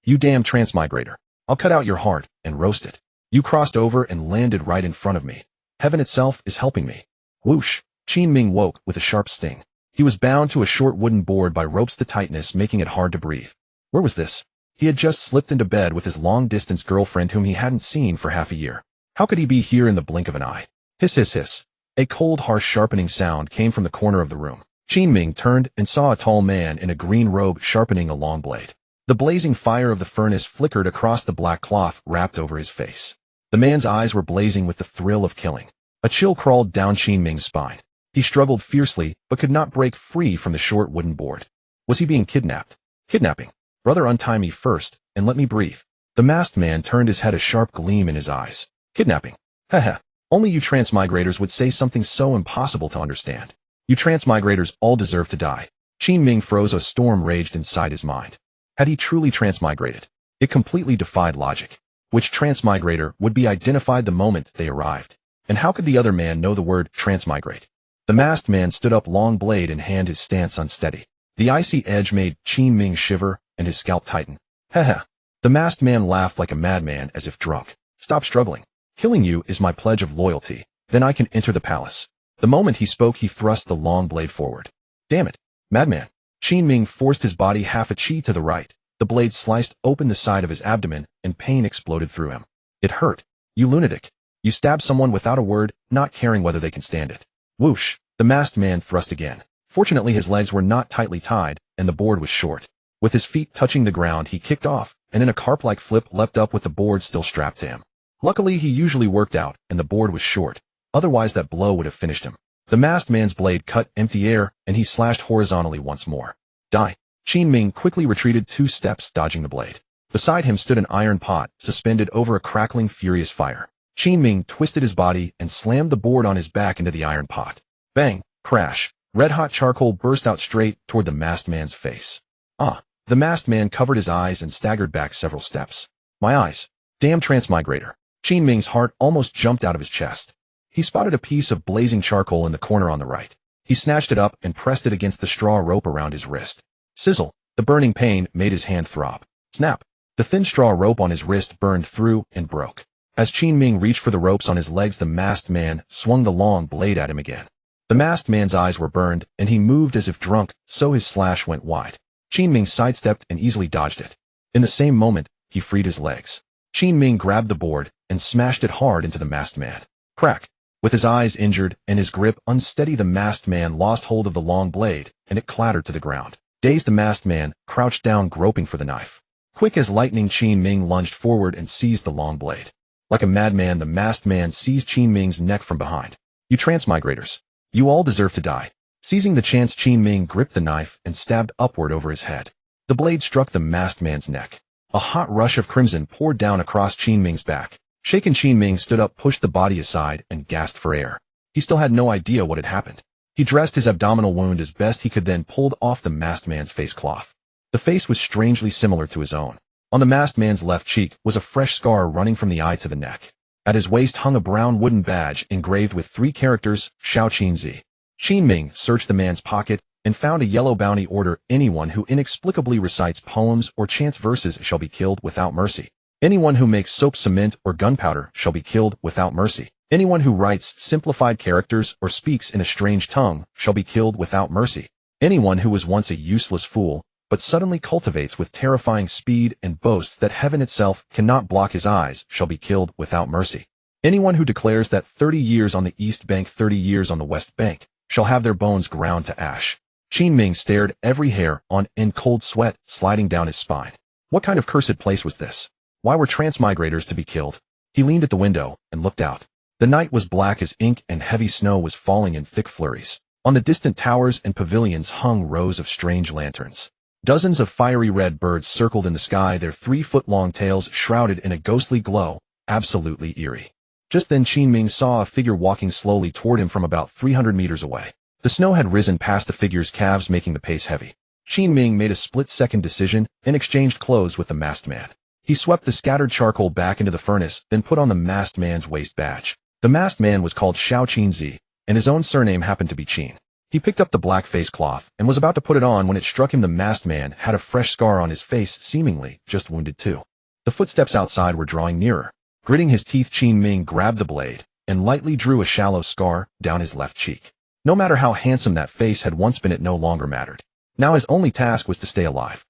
You damn transmigrator. I'll cut out your heart and roast it. You crossed over and landed right in front of me. Heaven itself is helping me. Whoosh. Qin Ming woke with a sharp sting. He was bound to a short wooden board by ropes, the tightness making it hard to breathe. Where was this? He had just slipped into bed with his long-distance girlfriend whom he hadn't seen for half a year. How could he be here in the blink of an eye? Hiss, hiss, hiss. A cold, harsh, sharpening sound came from the corner of the room. Qin Ming turned and saw a tall man in a green robe sharpening a long blade. The blazing fire of the furnace flickered across the black cloth wrapped over his face. The man's eyes were blazing with the thrill of killing. A chill crawled down Qin Ming's spine. He struggled fiercely, but could not break free from the short wooden board. Was he being kidnapped? Kidnapping. Brother, untie me first, and let me breathe. The masked man turned his head, a sharp gleam in his eyes. Kidnapping. Haha. Only you Transmigrators would say something so impossible to understand. You Transmigrators all deserve to die. Qin Ming froze. A storm raged inside his mind. Had he truly transmigrated? It completely defied logic. Which transmigrator would be identified the moment they arrived? And how could the other man know the word transmigrate? The masked man stood up, long blade in hand, his stance unsteady. The icy edge made Qin Ming shiver and his scalp tighten. Haha. The masked man laughed like a madman, as if drunk. Stop struggling. Killing you is my pledge of loyalty. Then I can enter the palace. The moment he spoke, he thrust the long blade forward. Damn it, madman. Qin Ming forced his body half a chi to the right. The blade sliced open the side of his abdomen, and pain exploded through him. It hurt. You lunatic. You stabbed someone without a word, not caring whether they can stand it. Whoosh. The masked man thrust again. Fortunately, his legs were not tightly tied, and the board was short. With his feet touching the ground, he kicked off, and in a carp-like flip leapt up with the board still strapped to him. Luckily, he usually worked out, and the board was short. Otherwise, that blow would have finished him. The masked man's blade cut empty air, and he slashed horizontally once more. Die. Qin Ming quickly retreated 2 steps, dodging the blade. Beside him stood an iron pot, suspended over a crackling, furious fire. Qin Ming twisted his body and slammed the board on his back into the iron pot. Bang! Crash! Red-hot charcoal burst out straight toward the masked man's face. Ah! The masked man covered his eyes and staggered back several steps. My eyes! Damn transmigrator! Qin Ming's heart almost jumped out of his chest. He spotted a piece of blazing charcoal in the corner on the right. He snatched it up and pressed it against the straw rope around his wrist. Sizzle! The burning pain made his hand throb. Snap! The thin straw rope on his wrist burned through and broke. As Qin Ming reached for the ropes on his legs, the masked man swung the long blade at him again. The masked man's eyes were burned, and he moved as if drunk, so his slash went wide. Qin Ming sidestepped and easily dodged it. In the same moment, he freed his legs. Qin Ming grabbed the board and smashed it hard into the masked man. Crack! With his eyes injured and his grip unsteady, the masked man lost hold of the long blade, and it clattered to the ground. Dazed, the masked man crouched down, groping for the knife. Quick as lightning, Qin Ming lunged forward and seized the long blade. Like a madman, the masked man seized Qin Ming's neck from behind. You transmigrators! You all deserve to die. Seizing the chance, Qin Ming gripped the knife and stabbed upward over his head. The blade struck the masked man's neck. A hot rush of crimson poured down across Qin Ming's back. Shaken, Qin Ming stood up, pushed the body aside, and gasped for air. He still had no idea what had happened. He dressed his abdominal wound as best he could, then pulled off the masked man's face cloth. The face was strangely similar to his own. On the masked man's left cheek was a fresh scar running from the eye to the neck. At his waist hung a brown wooden badge engraved with 3 characters, Shao Qin Zi. Qin Ming searched the man's pocket and found a yellow bounty order. Anyone who inexplicably recites poems or chants verses shall be killed without mercy. Anyone who makes soap, cement, or gunpowder shall be killed without mercy. Anyone who writes simplified characters or speaks in a strange tongue shall be killed without mercy. Anyone who was once a useless fool, but suddenly cultivates with terrifying speed and boasts that heaven itself cannot block his eyes shall be killed without mercy. Anyone who declares that 30 years on the East Bank, 30 years on the West Bank, shall have their bones ground to ash. Qin Ming stared, every hair on end, cold sweat sliding down his spine. What kind of cursed place was this? Why were transmigrators to be killed? He leaned at the window and looked out. The night was black as ink and heavy snow was falling in thick flurries. On the distant towers and pavilions hung rows of strange lanterns. Dozens of fiery red birds circled in the sky, their 3-foot-long tails shrouded in a ghostly glow, absolutely eerie. Just then Qin Ming saw a figure walking slowly toward him from about 300 meters away. The snow had risen past the figure's calves, making the pace heavy. Qin Ming made a split-second decision and exchanged clothes with the masked man. He swept the scattered charcoal back into the furnace, then put on the masked man's waist badge. The masked man was called Shao Qin Zi, and his own surname happened to be Qin. He picked up the black face cloth and was about to put it on when it struck him the masked man had a fresh scar on his face, seemingly just wounded too. The footsteps outside were drawing nearer. Gritting his teeth, Qin Ming grabbed the blade and lightly drew a shallow scar down his left cheek. No matter how handsome that face had once been, it no longer mattered. Now his only task was to stay alive.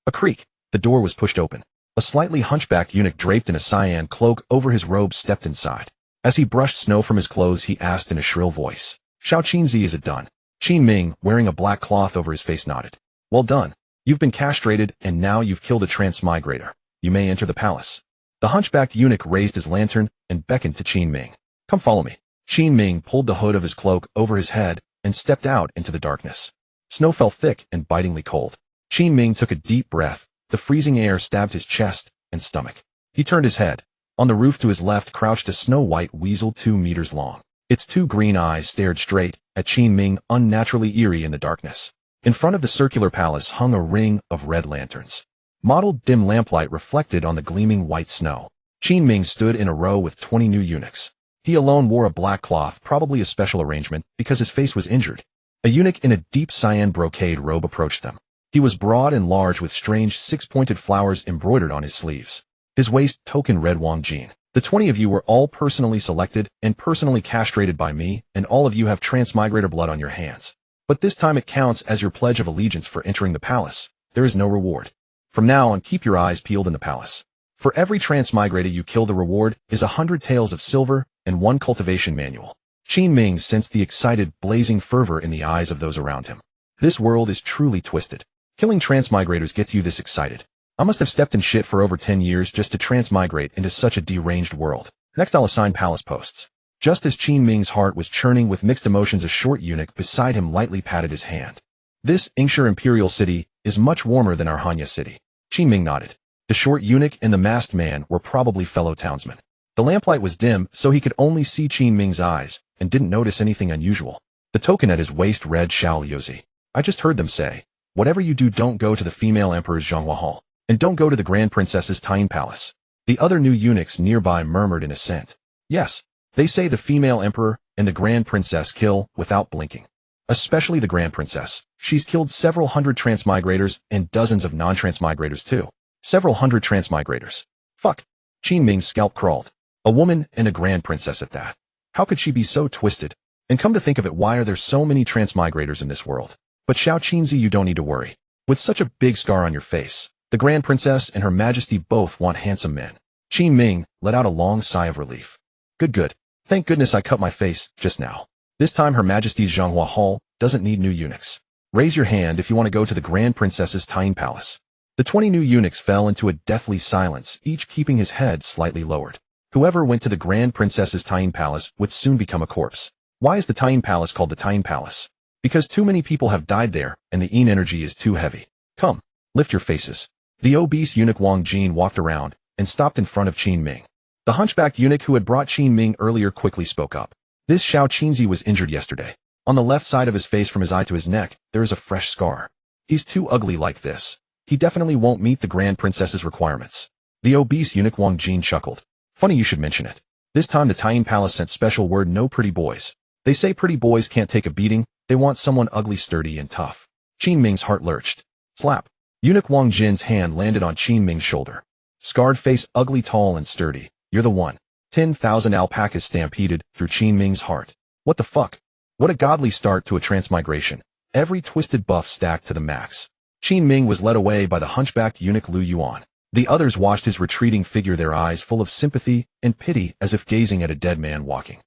A creak. The door was pushed open. A slightly hunchbacked eunuch draped in a cyan cloak over his robe stepped inside. As he brushed snow from his clothes, he asked in a shrill voice, "Xiao Qinzi, is it done?" Qin Ming, wearing a black cloth over his face, nodded. "Well done. You've been castrated, and now you've killed a transmigrator. You may enter the palace." The hunchbacked eunuch raised his lantern and beckoned to Qin Ming. "Come follow me." Qin Ming pulled the hood of his cloak over his head and stepped out into the darkness. Snow fell thick and bitingly cold. Qin Ming took a deep breath. The freezing air stabbed his chest and stomach. He turned his head. On the roof to his left crouched a snow-white weasel 2 meters long. Its 2 green eyes stared straight at Qin Ming, unnaturally eerie in the darkness. In front of the circular palace hung a ring of red lanterns. Mottled dim lamplight reflected on the gleaming white snow. Qin Ming stood in a row with 20 new eunuchs. He alone wore a black cloth, probably a special arrangement, because his face was injured. A eunuch in a deep cyan brocade robe approached them. He was broad and large with strange 6-pointed flowers embroidered on his sleeves. His waist token read Wang Jin. "The 20 of you were all personally selected and personally castrated by me, and all of you have transmigrator blood on your hands. But this time it counts as your pledge of allegiance for entering the palace. There is no reward. From now on, keep your eyes peeled in the palace. For every transmigrator you kill, the reward is 100 taels of silver and 1 cultivation manual." Qin Ming sensed the excited, blazing fervor in the eyes of those around him. This world is truly twisted. Killing transmigrators gets you this excited. I must have stepped in shit for over 10 years just to transmigrate into such a deranged world. Next I'll assign palace posts. Just as Qin Ming's heart was churning with mixed emotions, a short eunuch beside him lightly patted his hand. "This Ingshire Imperial City is much warmer than our Hanya city." Qin Ming nodded. The short eunuch and the masked man were probably fellow townsmen. The lamplight was dim, so he could only see Qin Ming's eyes, and didn't notice anything unusual. The token at his waist read Xiao Yozi. "I just heard them say, whatever you do, don't go to the female emperor's Zhonghua Hall, and don't go to the grand princess's Tain Palace." The other new eunuchs nearby murmured in assent. "Yes, they say the female emperor and the grand princess kill without blinking. Especially the grand princess. She's killed several hundred transmigrators and dozens of non-transmigrators too. Several hundred transmigrators. Fuck." Qin Ming's scalp crawled. A woman and a grand princess at that. How could she be so twisted? And come to think of it, why are there so many transmigrators in this world? But Xiao Qinzi, you don't need to worry. With such a big scar on your face, the Grand Princess and Her Majesty both want handsome men. Qin Ming let out a long sigh of relief. Good. Thank goodness I cut my face just now. This time Her Majesty's Zhonghua Hall doesn't need new eunuchs. Raise your hand if you want to go to the Grand Princess's Tain Palace. The 20 new eunuchs fell into a deathly silence, each keeping his head slightly lowered. Whoever went to the Grand Princess's Tain Palace would soon become a corpse. Why is the Tain Palace called the Tain Palace? Because too many people have died there, and the Yin energy is too heavy. Come, lift your faces. The obese eunuch Wang Jin walked around and stopped in front of Qin Ming. The hunchbacked eunuch who had brought Qin Ming earlier quickly spoke up. "This Xiao Qinzi was injured yesterday. On the left side of his face from his eye to his neck, there is a fresh scar. He's too ugly like this. He definitely won't meet the Grand Princess's requirements." The obese eunuch Wang Jin chuckled. "Funny you should mention it. This time the Tain Palace sent special word, no pretty boys. They say pretty boys can't take a beating, they want someone ugly, sturdy, and tough." Qin Ming's heart lurched. Slap. Eunuch Wang Jin's hand landed on Qin Ming's shoulder. "Scarred face, ugly, tall, and sturdy. You're the one." 10,000 alpacas stampeded through Qin Ming's heart. What the fuck? What a godly start to a transmigration. Every twisted buff stacked to the max. Qin Ming was led away by the hunchbacked eunuch Lu Yuan. The others watched his retreating figure, their eyes full of sympathy and pity, as if gazing at a dead man walking.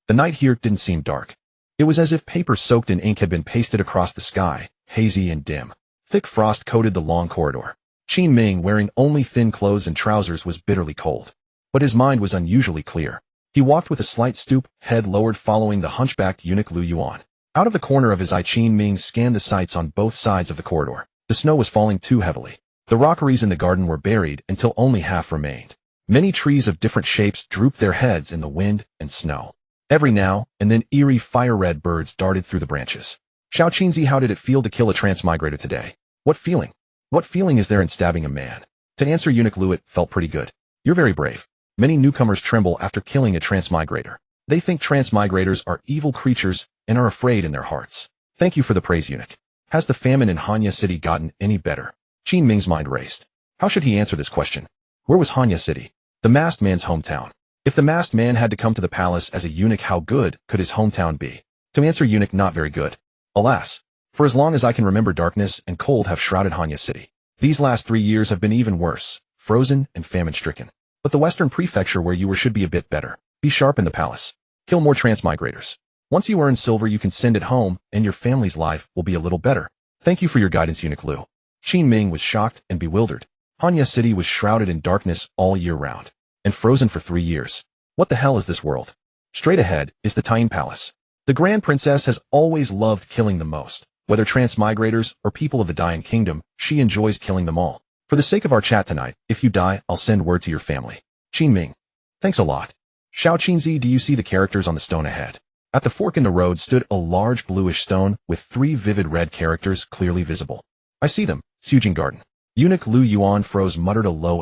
The night here didn't seem dark. It was as if paper soaked in ink had been pasted across the sky, hazy and dim. Thick frost coated the long corridor. Qin Ming, wearing only thin clothes and trousers, was bitterly cold. But his mind was unusually clear. He walked with a slight stoop, head lowered, following the hunchbacked eunuch Lu Yuan. Out of the corner of his eye, Qin Ming scanned the sights on both sides of the corridor. The snow was falling too heavily. The rockeries in the garden were buried until only half remained. Many trees of different shapes drooped their heads in the wind and snow. Every now and then eerie fire-red birds darted through the branches. "Xiao Qinzi, how did it feel to kill a transmigrator today? What feeling? What feeling is there in stabbing a man?" To answer eunuch Lu, it felt pretty good. "You're very brave." Many newcomers tremble after killing a transmigrator. They think transmigrators are evil creatures and are afraid in their hearts. Thank you for the praise, eunuch. Has the famine in Hanya City gotten any better? Qin Ming's mind raced. How should he answer this question? Where was Hanya City? The masked man's hometown. If the masked man had to come to the palace as a eunuch, how good could his hometown be? To answer eunuch, not very good. Alas, for as long as I can remember, darkness and cold have shrouded Hanya City. These last 3 years have been even worse, frozen and famine-stricken. But the western prefecture where you were should be a bit better. Be sharp in the palace. Kill more Transmigrators. Once you earn silver, you can send it home, and your family's life will be a little better. Thank you for your guidance, eunuch Lu. Qin Ming was shocked and bewildered. Hanya City was shrouded in darkness all year round, and frozen for 3 years. What the hell is this world? Straight ahead is the Qin Palace. The Grand Princess has always loved killing the most. Whether Transmigrators or people of the Dying Kingdom, she enjoys killing them all. For the sake of our chat tonight, if you die, I'll send word to your family. Qin Ming. Thanks a lot. Xiao Qinzi, do you see the characters on the stone ahead? At the fork in the road stood a large bluish stone with 3 vivid red characters clearly visible. I see them. Sujing Garden. Eunuch Lu Yuan froze, muttered a low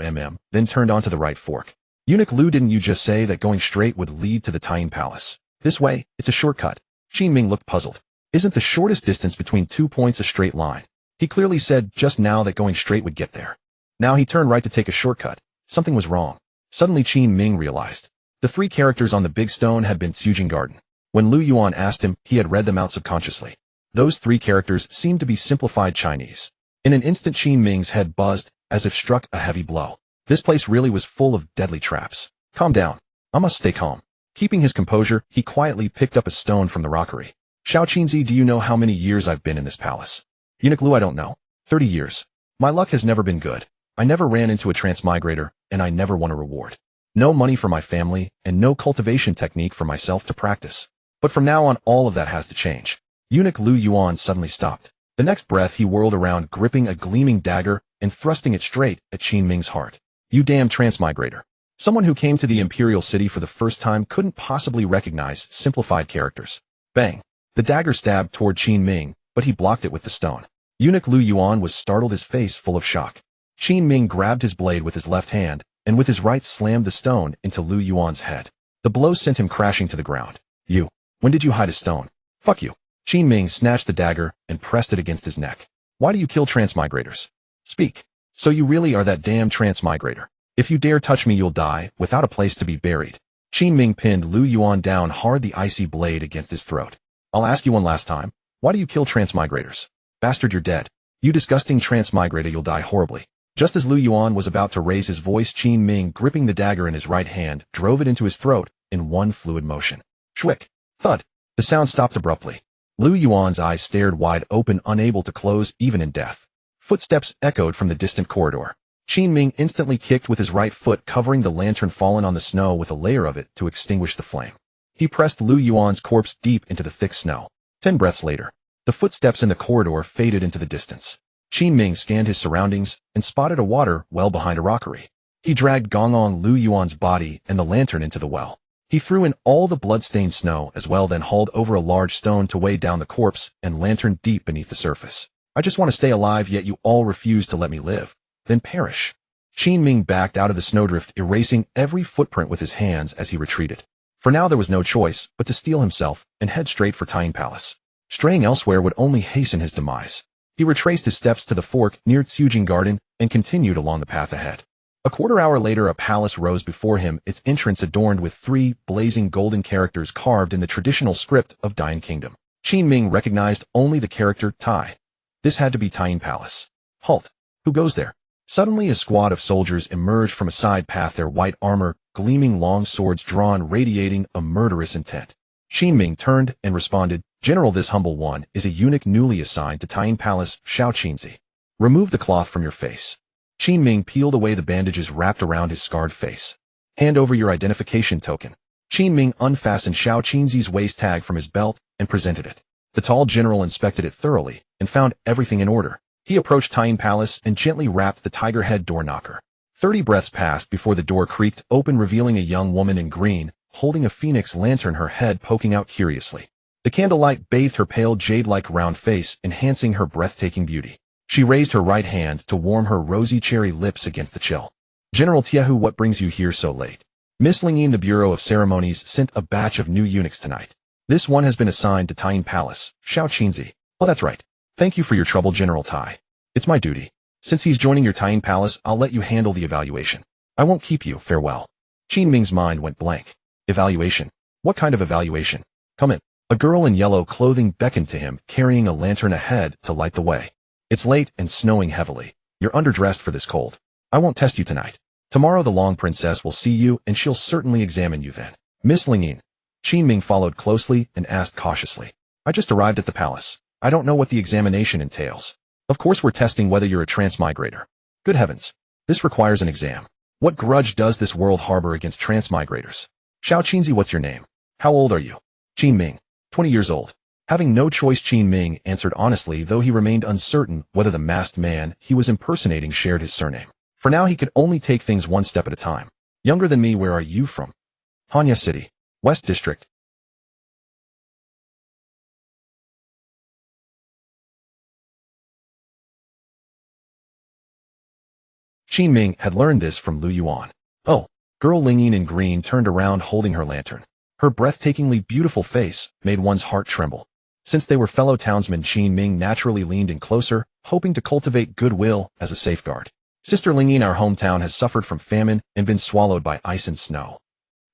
then turned onto the right fork. Eunuch Lu, didn't you just say that going straight would lead to the Qin Palace? This way, it's a shortcut. Qin Ming looked puzzled. Isn't the shortest distance between 2 points a straight line? He clearly said just now that going straight would get there. Now he turned right to take a shortcut. Something was wrong. Suddenly Qin Ming realized. The 3 characters on the big stone had been Sujing Garden. When Lu Yuan asked him, he had read them out subconsciously. Those 3 characters seemed to be simplified Chinese. In an instant, Qin Ming's head buzzed, as if struck a heavy blow. This place really was full of deadly traps. Calm down. I must stay calm. Keeping his composure, he quietly picked up a stone from the rockery. Xiao Qinzi, do you know how many years I've been in this palace? Eunuch Lu, I don't know. 30 years. My luck has never been good. I never ran into a Transmigrator, and I never won a reward. No money for my family, and no cultivation technique for myself to practice. But from now on, all of that has to change. Eunuch Lu Yuan suddenly stopped. The next breath, he whirled around, gripping a gleaming dagger and thrusting it straight at Qin Ming's heart. You damn Transmigrator. Someone who came to the Imperial City for the first time couldn't possibly recognize simplified characters. Bang. The dagger stabbed toward Qin Ming, but he blocked it with the stone. Eunuch Lu Yuan was startled, his face full of shock. Qin Ming grabbed his blade with his left hand, and with his right slammed the stone into Lu Yuan's head. The blow sent him crashing to the ground. You. When did you hide a stone? Fuck you. Qin Ming snatched the dagger and pressed it against his neck. Why do you kill Transmigrators? Speak. So you really are that damn Transmigrator. If you dare touch me, you'll die, without a place to be buried. Qin Ming pinned Lu Yuan down hard, the icy blade against his throat. I'll ask you one last time. Why do you kill Transmigrators? Bastard, you're dead. You disgusting Transmigrator, you'll die horribly. Just as Lu Yuan was about to raise his voice, Qin Ming, gripping the dagger in his right hand, drove it into his throat in one fluid motion. Shwick. Thud. The sound stopped abruptly. Lu Yuan's eyes stared wide open, unable to close even in death. Footsteps echoed from the distant corridor. Qin Ming instantly kicked with his right foot, covering the lantern fallen on the snow with a layer of it to extinguish the flame. He pressed Lu Yuan's corpse deep into the thick snow. 10 breaths later, the footsteps in the corridor faded into the distance. Qin Ming scanned his surroundings and spotted a water well behind a rockery. He dragged Gongong Lu Yuan's body and the lantern into the well. He threw in all the blood-stained snow as well, then hauled over a large stone to weigh down the corpse and lantern deep beneath the surface. I just want to stay alive, yet you all refuse to let me live. Then perish. Qin Ming backed out of the snowdrift, erasing every footprint with his hands as he retreated. For now there was no choice but to steel himself and head straight for Qin Palace. Straying elsewhere would only hasten his demise. He retraced his steps to the fork near Sujing Garden and continued along the path ahead. A quarter hour later, a palace rose before him, its entrance adorned with 3 blazing golden characters carved in the traditional script of Dying Kingdom. Qin Ming recognized only the character Tai. This had to be Qin Palace. Halt! Who goes there? Suddenly a squad of soldiers emerged from a side path, their white armor, gleaming long swords drawn, radiating a murderous intent. Qin Ming turned and responded, General, this humble one is a eunuch newly assigned to Qin Palace, Xiao Qinzi. Remove the cloth from your face. Qin Ming peeled away the bandages wrapped around his scarred face. Hand over your identification token. Qin Ming unfastened Xiao Qinzi's waist tag from his belt and presented it. The tall general inspected it thoroughly and found everything in order. He approached Qin Palace and gently rapped the tiger head door knocker. 30 breaths passed before the door creaked open, revealing a young woman in green, holding a phoenix lantern, her head poking out curiously. The candlelight bathed her pale jade-like round face, enhancing her breathtaking beauty. She raised her right hand to warm her rosy cherry lips against the chill. General Tiahu, what brings you here so late? Miss Lingyin, the Bureau of Ceremonies, sent a batch of new eunuchs tonight. This one has been assigned to Qin Palace, Xiao Qinzi. Oh, that's right. Thank you for your trouble, General Tai. It's my duty. Since he's joining your Tying Palace, I'll let you handle the evaluation. I won't keep you, farewell. Qin Ming's mind went blank. Evaluation? What kind of evaluation? Come in. A girl in yellow clothing beckoned to him, carrying a lantern ahead to light the way. It's late and snowing heavily. You're underdressed for this cold. I won't test you tonight. Tomorrow the Long Princess will see you and she'll certainly examine you then. Miss Lingyin. Qin Ming followed closely and asked cautiously. I just arrived at the palace. I don't know what the examination entails. Of course we're testing whether you're a transmigrator. Good heavens. This requires an exam. What grudge does this world harbor against transmigrators? Xiao Qinzi, what's your name? How old are you? Qin Ming. 20 years old. Having no choice, Qin Ming answered honestly, though he remained uncertain whether the masked man he was impersonating shared his surname. For now he could only take things one step at a time. Younger than me, where are you from? Hanya City. West District. Qin Ming had learned this from Lu Yuan. Oh, girl Lingyin in green turned around holding her lantern. Her breathtakingly beautiful face made one's heart tremble. Since they were fellow townsmen, Qin Ming naturally leaned in closer, hoping to cultivate goodwill as a safeguard. Sister Lingyin, our hometown has suffered from famine and been swallowed by ice and snow.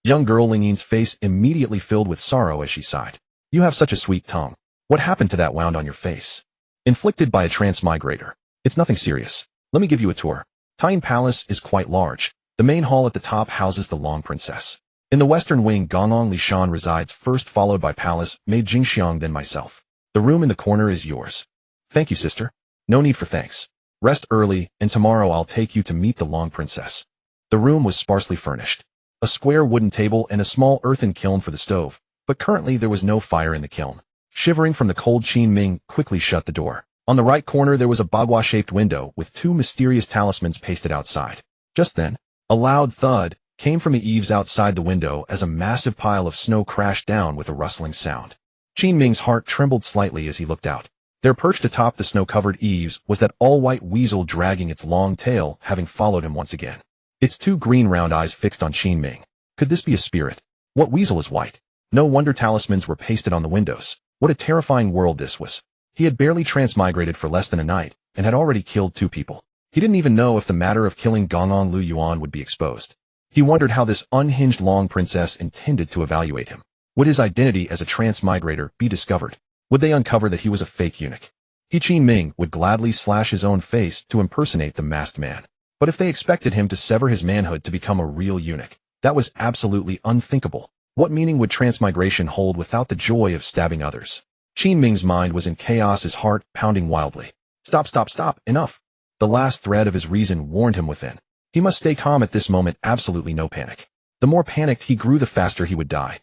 Young girl Lingyin's face immediately filled with sorrow as she sighed. You have such a sweet tongue. What happened to that wound on your face? Inflicted by a transmigrator. It's nothing serious. Let me give you a tour. Tying Palace is quite large. The main hall at the top houses the Long Princess. In the western wing, Gongong Lishan resides first, followed by Palace, Maid Jingxiang, then myself. The room in the corner is yours. Thank you, sister. No need for thanks. Rest early, and tomorrow I'll take you to meet the Long Princess. The room was sparsely furnished. A square wooden table and a small earthen kiln for the stove, but currently there was no fire in the kiln. Shivering from the cold, Qin Ming quickly shut the door. On the right corner there was a bagua-shaped window with two mysterious talismans pasted outside. Just then, a loud thud came from the eaves outside the window as a massive pile of snow crashed down with a rustling sound. Qin Ming's heart trembled slightly as he looked out. There, perched atop the snow-covered eaves, was that all-white weasel dragging its long tail, having followed him once again. Its two green round eyes fixed on Qin Ming. Could this be a spirit? What weasel is white? No wonder talismans were pasted on the windows. What a terrifying world this was. He had barely transmigrated for less than a night, and had already killed 2 people. He didn't even know if the matter of killing Gongong Lu Yuan would be exposed. He wondered how this unhinged Long Princess intended to evaluate him. Would his identity as a transmigrator be discovered? Would they uncover that he was a fake eunuch? He, Qin Ming, would gladly slash his own face to impersonate the masked man. But if they expected him to sever his manhood to become a real eunuch, that was absolutely unthinkable. What meaning would transmigration hold without the joy of stabbing others? Qin Ming's mind was in chaos, his heart pounding wildly. Stop, stop, stop, enough. The last thread of his reason warned him within. He must stay calm at this moment, absolutely no panic. The more panicked he grew, the faster he would die.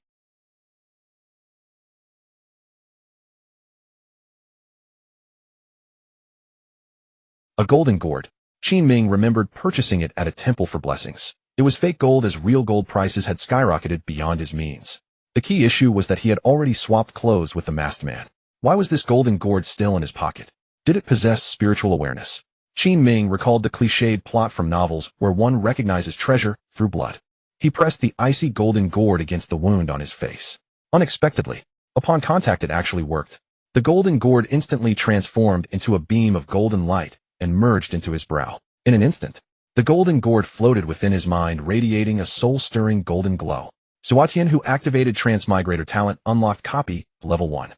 A golden gourd. Qin Ming remembered purchasing it at a temple for blessings. It was fake gold, as real gold prices had skyrocketed beyond his means. The key issue was that he had already swapped clothes with the masked man. Why was this golden gourd still in his pocket? Did it possess spiritual awareness? Qin Ming recalled the cliched plot from novels where one recognizes treasure through blood. He pressed the icy golden gourd against the wound on his face. Unexpectedly, upon contact, it actually worked. The golden gourd instantly transformed into a beam of golden light and merged into his brow. In an instant, the golden gourd floated within his mind, radiating a soul-stirring golden glow. Suatian, who activated Transmigrator talent, unlocked copy, level 1.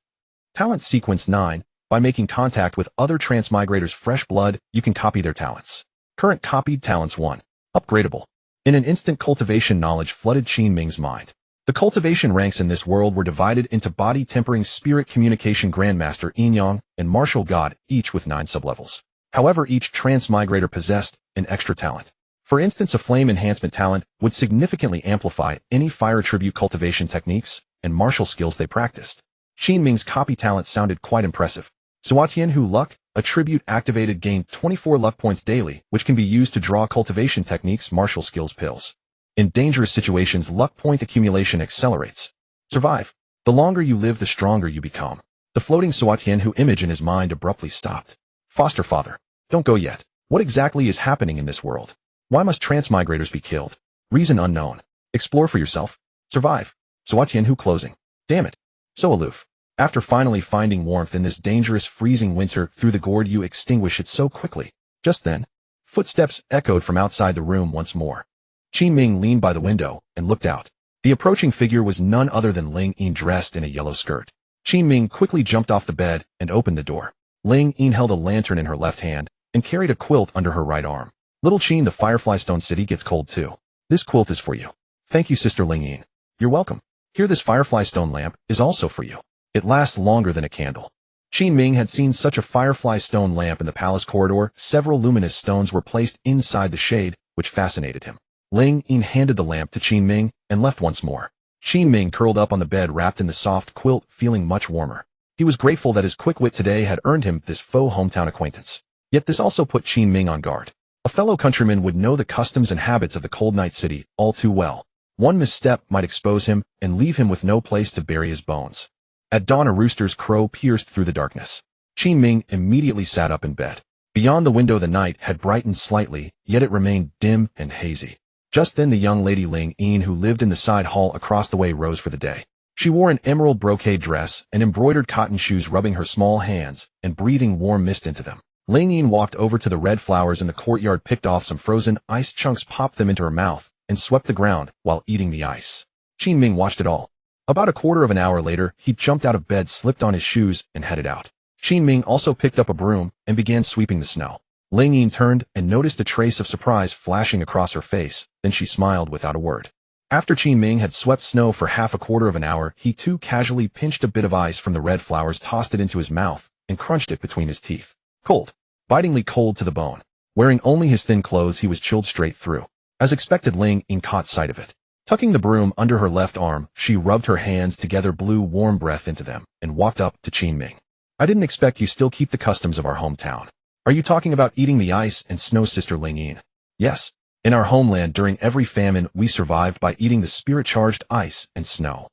Talent sequence 9. By making contact with other Transmigrators' fresh blood, you can copy their talents. Current copied talents 1. Upgradable. In an instant, cultivation knowledge flooded Qin Ming's mind. The cultivation ranks in this world were divided into Body Tempering, Spirit Communication, Grandmaster, Yin-Yang, and Martial God, each with 9 sublevels. However, each Transmigrator possessed an extra talent. For instance, a Flame Enhancement talent would significantly amplify any fire attribute cultivation techniques and martial skills they practiced. Qin Ming's copy talent sounded quite impressive. Suatian, who luck attribute activated, gained 24 luck points daily, which can be used to draw cultivation techniques, martial skills pills. In dangerous situations, luck point accumulation accelerates. Survive. The longer you live, the stronger you become. The floating Suatian, who image in his mind abruptly stopped. Foster father, don't go yet. What exactly is happening in this world? Why must transmigrators be killed? Reason unknown. Explore for yourself. Survive. Suatian, who closing. Damn it. So aloof. After finally finding warmth in this dangerous freezing winter through the gourd, you extinguish it so quickly. Just then, footsteps echoed from outside the room once more. Qin Ming leaned by the window and looked out. The approaching figure was none other than Ling Yin, dressed in a yellow skirt. Qin Ming quickly jumped off the bed and opened the door. Ling Yin held a lantern in her left hand and carried a quilt under her right arm. Little Qin, the Firefly Stone City gets cold too. This quilt is for you. Thank you, Sister Ling Yin. You're welcome. Here, this Firefly Stone lamp is also for you. It lasts longer than a candle. Qin Ming had seen such a Firefly Stone lamp in the palace corridor. Several luminous stones were placed inside the shade, which fascinated him. Ling Yin handed the lamp to Qin Ming and left once more. Qin Ming curled up on the bed wrapped in the soft quilt, feeling much warmer. He was grateful that his quick wit today had earned him this faux hometown acquaintance. Yet this also put Qin Ming on guard. A fellow countryman would know the customs and habits of the cold night city all too well. One misstep might expose him and leave him with no place to bury his bones. At dawn, a rooster's crow pierced through the darkness. Qin Ming immediately sat up in bed. Beyond the window the night had brightened slightly, yet it remained dim and hazy. Just then the young lady Ling Yin, who lived in the side hall across the way, rose for the day. She wore an emerald brocade dress and embroidered cotton shoes, rubbing her small hands and breathing warm mist into them. Ling Yin walked over to the red flowers in the courtyard, picked off some frozen ice chunks, popped them into her mouth, and swept the ground while eating the ice. Qin Ming watched it all. About a quarter of an hour later, he jumped out of bed, slipped on his shoes, and headed out. Qin Ming also picked up a broom and began sweeping the snow. Ling Yin turned and noticed a trace of surprise flashing across her face, then she smiled without a word. After Qin Ming had swept snow for half a quarter of an hour, he too casually pinched a bit of ice from the red flowers, tossed it into his mouth, and crunched it between his teeth. Cold. Bitingly cold to the bone. Wearing only his thin clothes, he was chilled straight through. As expected, Ling Yin caught sight of it. Tucking the broom under her left arm, she rubbed her hands together, blew warm breath into them, and walked up to Qin Ming. I didn't expect you still keep the customs of our hometown. Are you talking about eating the ice and snow, Sister Ling Yin? Yes. In our homeland, during every famine, we survived by eating the spirit-charged ice and snow.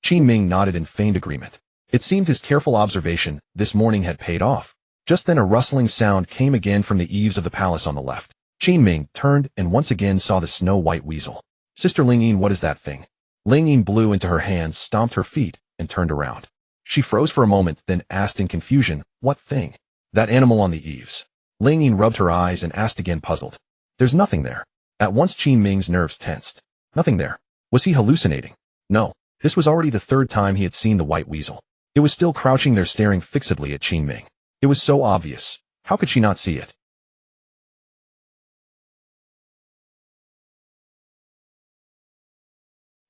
Qin Ming nodded in feigned agreement. It seemed his careful observation this morning had paid off. Just then a rustling sound came again from the eaves of the palace on the left. Qin Ming turned and once again saw the snow-white weasel. Sister Ling Yin, what is that thing? Ling Yin blew into her hands, stomped her feet, and turned around. She froze for a moment, then asked in confusion, what thing? That animal on the eaves. Ling Yin rubbed her eyes and asked again, puzzled. There's nothing there. At once Qin Ming's nerves tensed. Nothing there. Was he hallucinating? No. This was already the third time he had seen the white weasel. It was still crouching there, staring fixedly at Qin Ming. It was so obvious. How could she not see it?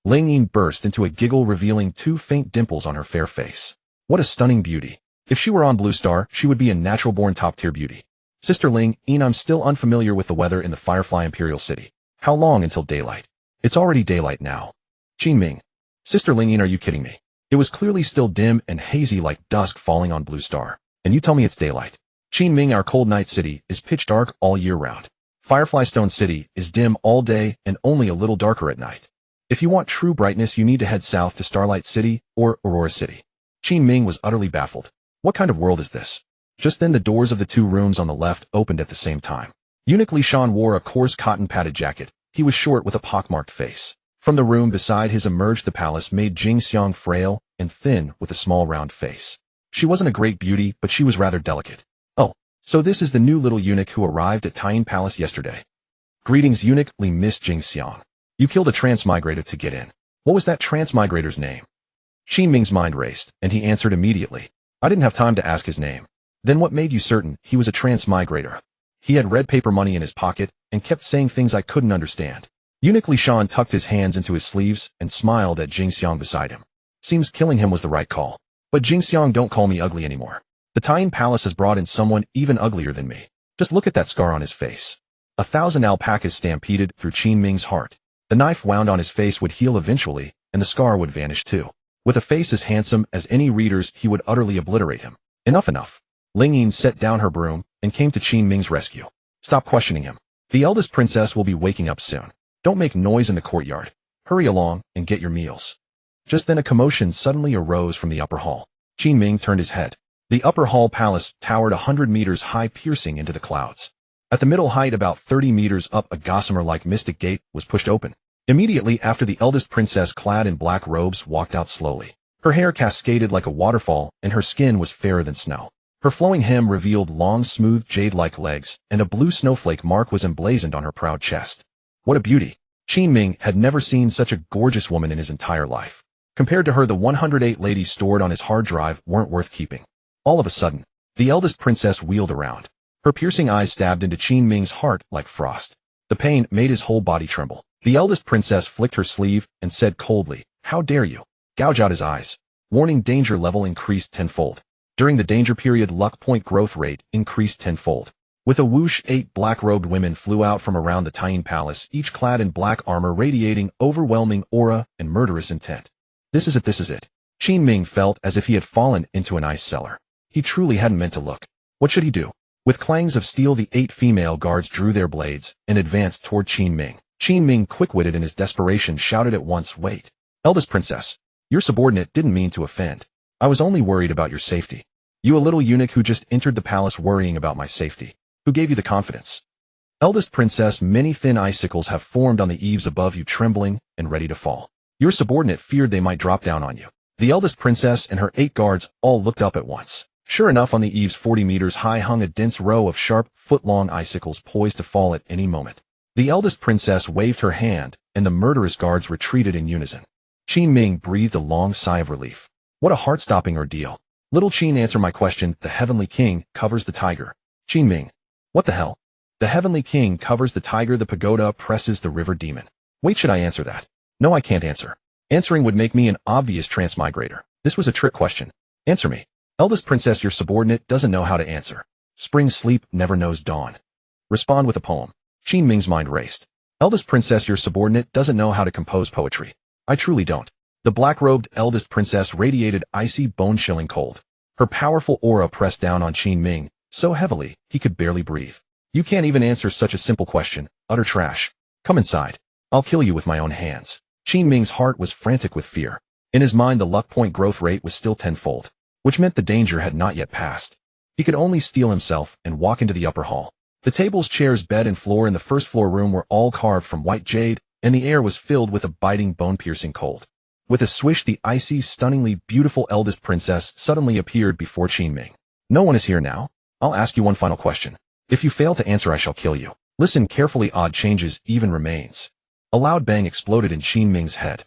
Ling Yin burst into a giggle, revealing two faint dimples on her fair face. What a stunning beauty. If she were on Blue Star, she would be a natural-born top-tier beauty. Sister Ling Yin, I'm still unfamiliar with the weather in the Firefly Imperial City. How long until daylight? It's already daylight now. Qin Ming. Sister Ling Yin, are you kidding me? It was clearly still dim and hazy like dusk falling on Blue Star. And you tell me it's daylight. Qin Ming, our cold night city is pitch dark all year round. Firefly Stone City is dim all day and only a little darker at night. If you want true brightness, you need to head south to Starlight City or Aurora City. Qin Ming was utterly baffled. What kind of world is this? Just then the doors of the two rooms on the left opened at the same time. Eunuch Li Shan wore a coarse cotton padded jacket. He was short with a pockmarked face. From the room beside his emerged the palace maid Jing Xiang, frail and thin with a small round face. She wasn't a great beauty, but she was rather delicate. Oh, so this is the new little eunuch who arrived at Taiyin Palace yesterday. Greetings, Eunuch Li, Miss Jing Xiang. You killed a transmigrator to get in. What was that transmigrator's name? Qin Ming's mind raced, and he answered immediately. I didn't have time to ask his name. Then what made you certain he was a transmigrator? He had red paper money in his pocket and kept saying things I couldn't understand. Eunuch Li Shan tucked his hands into his sleeves and smiled at Jing Xiang beside him. Seems killing him was the right call. But Jing Xiang, don't call me ugly anymore. The Taiyin Palace has brought in someone even uglier than me. Just look at that scar on his face. 1,000 alpacas stampeded through Qin Ming's heart. The knife wound on his face would heal eventually, and the scar would vanish too. With a face as handsome as any reader's, he would utterly obliterate him. Enough. Ling Yin set down her broom and came to Qin Ming's rescue. Stop questioning him. The eldest princess will be waking up soon. Don't make noise in the courtyard. Hurry along and get your meals. Just then a commotion suddenly arose from the upper hall. Qin Ming turned his head. The upper hall palace towered 100 meters high, piercing into the clouds. At the middle height, about 30 meters up, a gossamer-like mystic gate was pushed open. Immediately after, the eldest princess, clad in black robes, walked out slowly. Her hair cascaded like a waterfall, and her skin was fairer than snow. Her flowing hem revealed long, smooth, jade-like legs, and a blue snowflake mark was emblazoned on her proud chest. What a beauty! Qin Ming had never seen such a gorgeous woman in his entire life. Compared to her, the 108 ladies stored on his hard drive weren't worth keeping. All of a sudden, the eldest princess wheeled around. Her piercing eyes stabbed into Qin Ming's heart like frost. The pain made his whole body tremble. The eldest princess flicked her sleeve and said coldly, "How dare you?" Gouge out his eyes. Warning: danger level increased tenfold. During the danger period, luck point growth rate increased tenfold. With a whoosh, 8 black-robed women flew out from around the Qin palace, each clad in black armor radiating overwhelming aura and murderous intent. This is it. Qin Ming felt as if he had fallen into an ice cellar. He truly hadn't meant to look. What should he do? With clangs of steel, the 8 female guards drew their blades and advanced toward Qin Ming. Qin Ming, quick-witted in his desperation, shouted at once, "Wait. Eldest princess, your subordinate didn't mean to offend. I was only worried about your safety. You a little eunuch who just entered the palace worrying about my safety. Who gave you the confidence?" "Eldest princess, many thin icicles have formed on the eaves above you, trembling and ready to fall. Your subordinate feared they might drop down on you." The eldest princess and her 8 guards all looked up at once. Sure enough, on the eaves 40 meters high hung a dense row of sharp, foot-long icicles poised to fall at any moment. The eldest princess waved her hand, and the murderous guards retreated in unison. Qin Ming breathed a long sigh of relief. What a heart-stopping ordeal. "Little Qin, answer my question. The Heavenly King covers the tiger." Qin Ming. What the hell? The Heavenly King covers the tiger, the pagoda oppresses the river demon. Wait, should I answer that? No, I can't answer. Answering would make me an obvious transmigrator. This was a trick question. Answer me. Eldest princess, your subordinate doesn't know how to answer. Spring sleep never knows dawn. Respond with a poem. Qin Ming's mind raced. Eldest princess, your subordinate doesn't know how to compose poetry. I truly don't. The black-robed eldest princess radiated icy, bone-chilling cold. Her powerful aura pressed down on Qin Ming so heavily he could barely breathe. You can't even answer such a simple question. Utter trash. Come inside. I'll kill you with my own hands. Qin Ming's heart was frantic with fear. In his mind, the luck point growth rate was still tenfold, which meant the danger had not yet passed. He could only steel himself and walk into the upper hall. The tables, chairs, bed, and floor in the first-floor room were all carved from white jade, and the air was filled with a biting, bone-piercing cold. With a swish, the icy, stunningly beautiful eldest princess suddenly appeared before Qin Ming. No one is here now. I'll ask you one final question. If you fail to answer, I shall kill you. Listen carefully. Odd changes, even remains. A loud bang exploded in Qin Ming's head.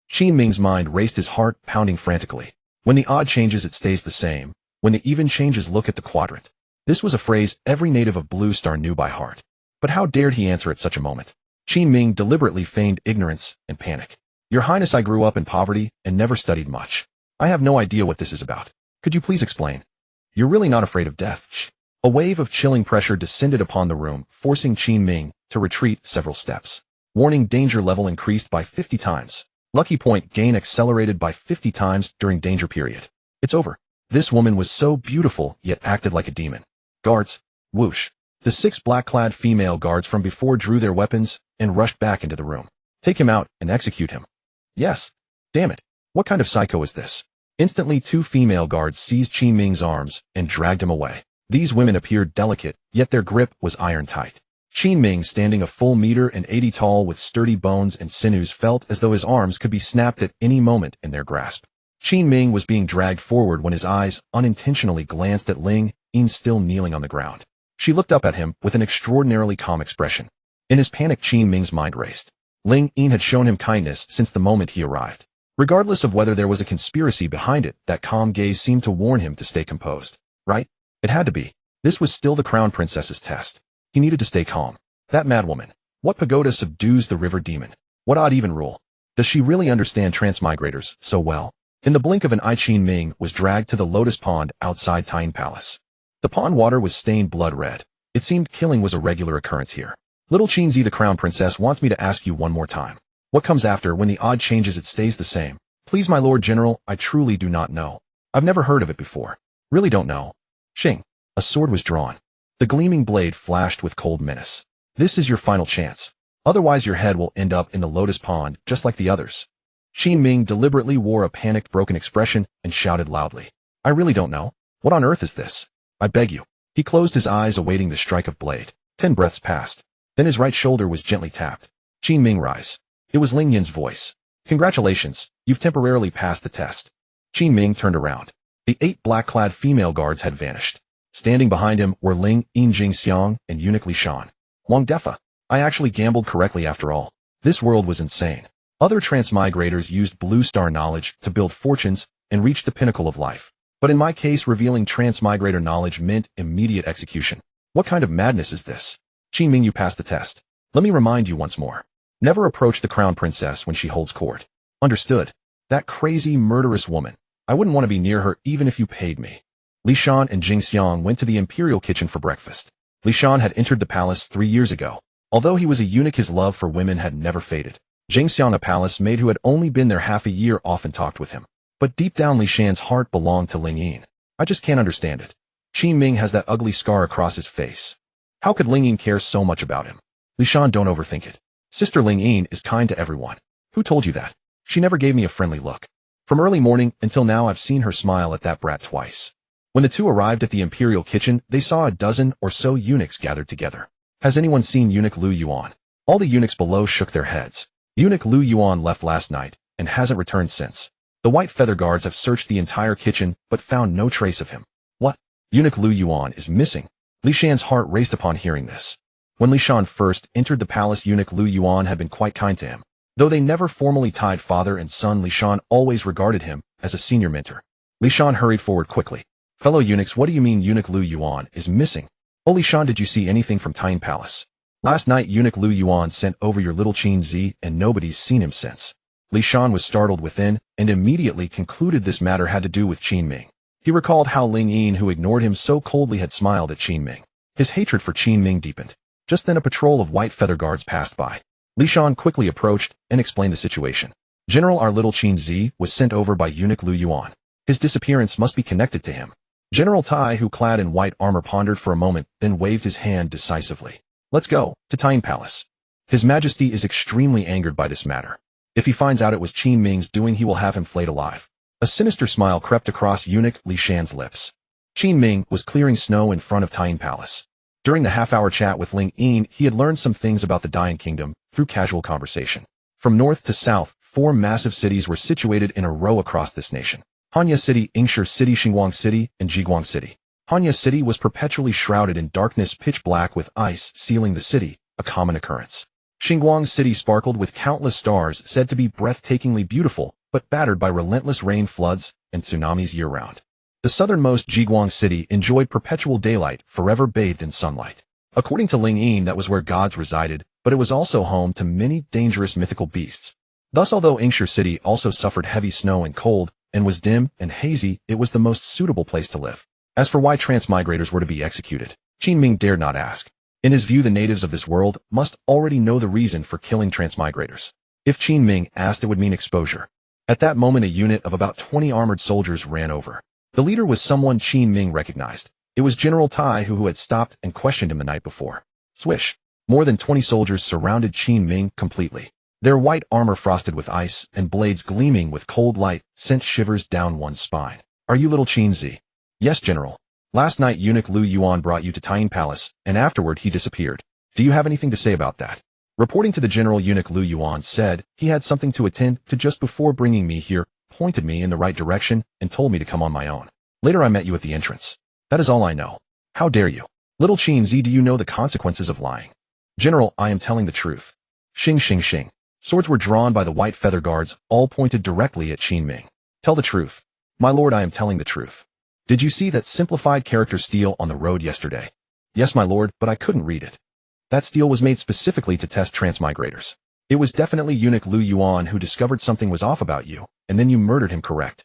Qin Ming's mind raced, his heart pounding frantically. When the odd changes, it stays the same. When the even changes, look at the quadrant. This was a phrase every native of Blue Star knew by heart. But how dared he answer at such a moment? Qin Ming deliberately feigned ignorance and panic. Your Highness, I grew up in poverty and never studied much. I have no idea what this is about. Could you please explain? You're really not afraid of death? A wave of chilling pressure descended upon the room, forcing Qin Ming to retreat several steps. Warning: danger level increased by 50 times. Lucky point gain accelerated by 50 times during danger period. It's over. This woman was so beautiful, yet acted like a demon. Guards, whoosh. The 6 black-clad female guards from before drew their weapons and rushed back into the room. Take him out and execute him. Yes. Damn it. What kind of psycho is this? Instantly, 2 female guards seized Qin Ming's arms and dragged him away. These women appeared delicate, yet their grip was iron-tight. Qin Ming, standing a full 1.80 meters tall with sturdy bones and sinews, felt as though his arms could be snapped at any moment in their grasp. Qin Ming was being dragged forward when his eyes unintentionally glanced at Ling Yin, still kneeling on the ground. She looked up at him with an extraordinarily calm expression. In his panic, Qin Ming's mind raced. Ling Yin had shown him kindness since the moment he arrived. Regardless of whether there was a conspiracy behind it, that calm gaze seemed to warn him to stay composed. Right? It had to be. This was still the crown princess's test. He needed to stay calm. That madwoman. What pagoda subdues the river demon? What odd even rule? Does she really understand transmigrators so well? In the blink of an eye, Qin Ming was dragged to the lotus pond outside Qin Palace. The pond water was stained blood red. It seemed killing was a regular occurrence here. Little Qin Z, the crown princess wants me to ask you one more time. What comes after when the odd changes, it stays the same? Please, my Lord General, I truly do not know. I've never heard of it before. Really don't know. Shing. A sword was drawn. The gleaming blade flashed with cold menace. This is your final chance. Otherwise your head will end up in the lotus pond, just like the others. Qin Ming deliberately wore a panicked, broken expression and shouted loudly. I really don't know. What on earth is this? I beg you. He closed his eyes, awaiting the strike of blade. 10 breaths passed. Then his right shoulder was gently tapped. Qin Ming, rise. It was Ling Yin's voice. Congratulations, you've temporarily passed the test. Qin Ming turned around. The 8 black-clad female guards had vanished. Standing behind him were Ling Yin Jingxiang and eunuch Li Shan. Wang Defa. I actually gambled correctly after all. This world was insane. Other transmigrators used blue star knowledge to build fortunes and reach the pinnacle of life. But in my case, revealing transmigrator knowledge meant immediate execution. What kind of madness is this? Qin Ming, you passed the test. Let me remind you once more. Never approach the crown princess when she holds court. Understood? That crazy, murderous woman. I wouldn't want to be near her even if you paid me. Li Shan and Jingxiang went to the imperial kitchen for breakfast. Li Shan had entered the palace 3 years ago. Although he was a eunuch, his love for women had never faded. Jingxiang, a palace maid who had only been there half a year, often talked with him. But deep down, Li Shan's heart belonged to Ling Yin. I just can't understand it. Qin Ming has that ugly scar across his face. How could Ling Yin care so much about him? Li Shan, don't overthink it. Sister Ling Yin is kind to everyone. Who told you that? She never gave me a friendly look. From early morning until now, I've seen her smile at that brat twice. When the two arrived at the imperial kitchen, they saw a dozen or so eunuchs gathered together. Has anyone seen eunuch Lu Yuan? All the eunuchs below shook their heads. Eunuch Lu Yuan left last night and hasn't returned since. The white feather guards have searched the entire kitchen but found no trace of him. What? Eunuch Lu Yuan is missing. Li Shan's heart raced upon hearing this. When Li Shan first entered the palace, eunuch Lu Yuan had been quite kind to him. Though they never formally tied father and son, Li Shan always regarded him as a senior mentor. Li Shan hurried forward quickly. Fellow eunuchs, what do you mean eunuch Lu Yuan is missing? Oh, Li Shan, did you see anything from Tyne Palace? Last night eunuch Lu Yuan sent over your little Qin Zi and nobody's seen him since. Li Shan was startled within and immediately concluded this matter had to do with Qin Ming. He recalled how Ling Yin, who ignored him so coldly, had smiled at Qin Ming. His hatred for Qin Ming deepened. Just then a patrol of white feather guards passed by. Li Shan quickly approached and explained the situation. General, our little Qin Zi was sent over by eunuch Lu Yuan. His disappearance must be connected to him. General Tai, who clad in white armor, pondered for a moment, then waved his hand decisively. Let's go to Tyne Palace. His Majesty is extremely angered by this matter. If he finds out it was Qin Ming's doing, he will have him flayed alive. A sinister smile crept across eunuch Li Shan's lips. Qin Ming was clearing snow in front of Tyne Palace. During the half-hour chat with Ling Yin, he had learned some things about the Dying Kingdom through casual conversation. From north to south, 4 massive cities were situated in a row across this nation. Hanya City, Yingshi City, Xinguang City, and Jiguang City. Hanya City was perpetually shrouded in darkness, pitch black with ice sealing the city, a common occurrence. Xinguang City sparkled with countless stars, said to be breathtakingly beautiful, but battered by relentless rain, floods, and tsunamis year-round. The southernmost Jiguang City enjoyed perpetual daylight, forever bathed in sunlight. According to Ling Yin, that was where gods resided, but it was also home to many dangerous mythical beasts. Thus, although Yingshi City also suffered heavy snow and cold, and was dim and hazy, it was the most suitable place to live. As for why transmigrators were to be executed, Qin Ming dared not ask. In his view, the natives of this world must already know the reason for killing transmigrators. If Qin Ming asked, it would mean exposure. At that moment, a unit of about 20 armored soldiers ran over. The leader was someone Qin Ming recognized. It was General Tai, who had stopped and questioned him the night before. Swish! More than 20 soldiers surrounded Qin Ming completely. Their white armor frosted with ice and blades gleaming with cold light sent shivers down one's spine. Are you little Qin Zi? Yes, General. Last night eunuch Lu Yuan brought you to Tyne Palace, and afterward he disappeared. Do you have anything to say about that? Reporting to the general, eunuch Lu Yuan said he had something to attend to just before bringing me here, pointed me in the right direction, and told me to come on my own. Later I met you at the entrance. That is all I know. How dare you? Little Qin Zi, do you know the consequences of lying? General, I am telling the truth. Xing xing xing. Swords were drawn by the white feather guards, all pointed directly at Qin Ming. Tell the truth. My lord, I am telling the truth. Did you see that simplified character steel on the road yesterday? Yes, my lord, but I couldn't read it. That steel was made specifically to test transmigrators. It was definitely eunuch Lu Yuan who discovered something was off about you, and then you murdered him, correct?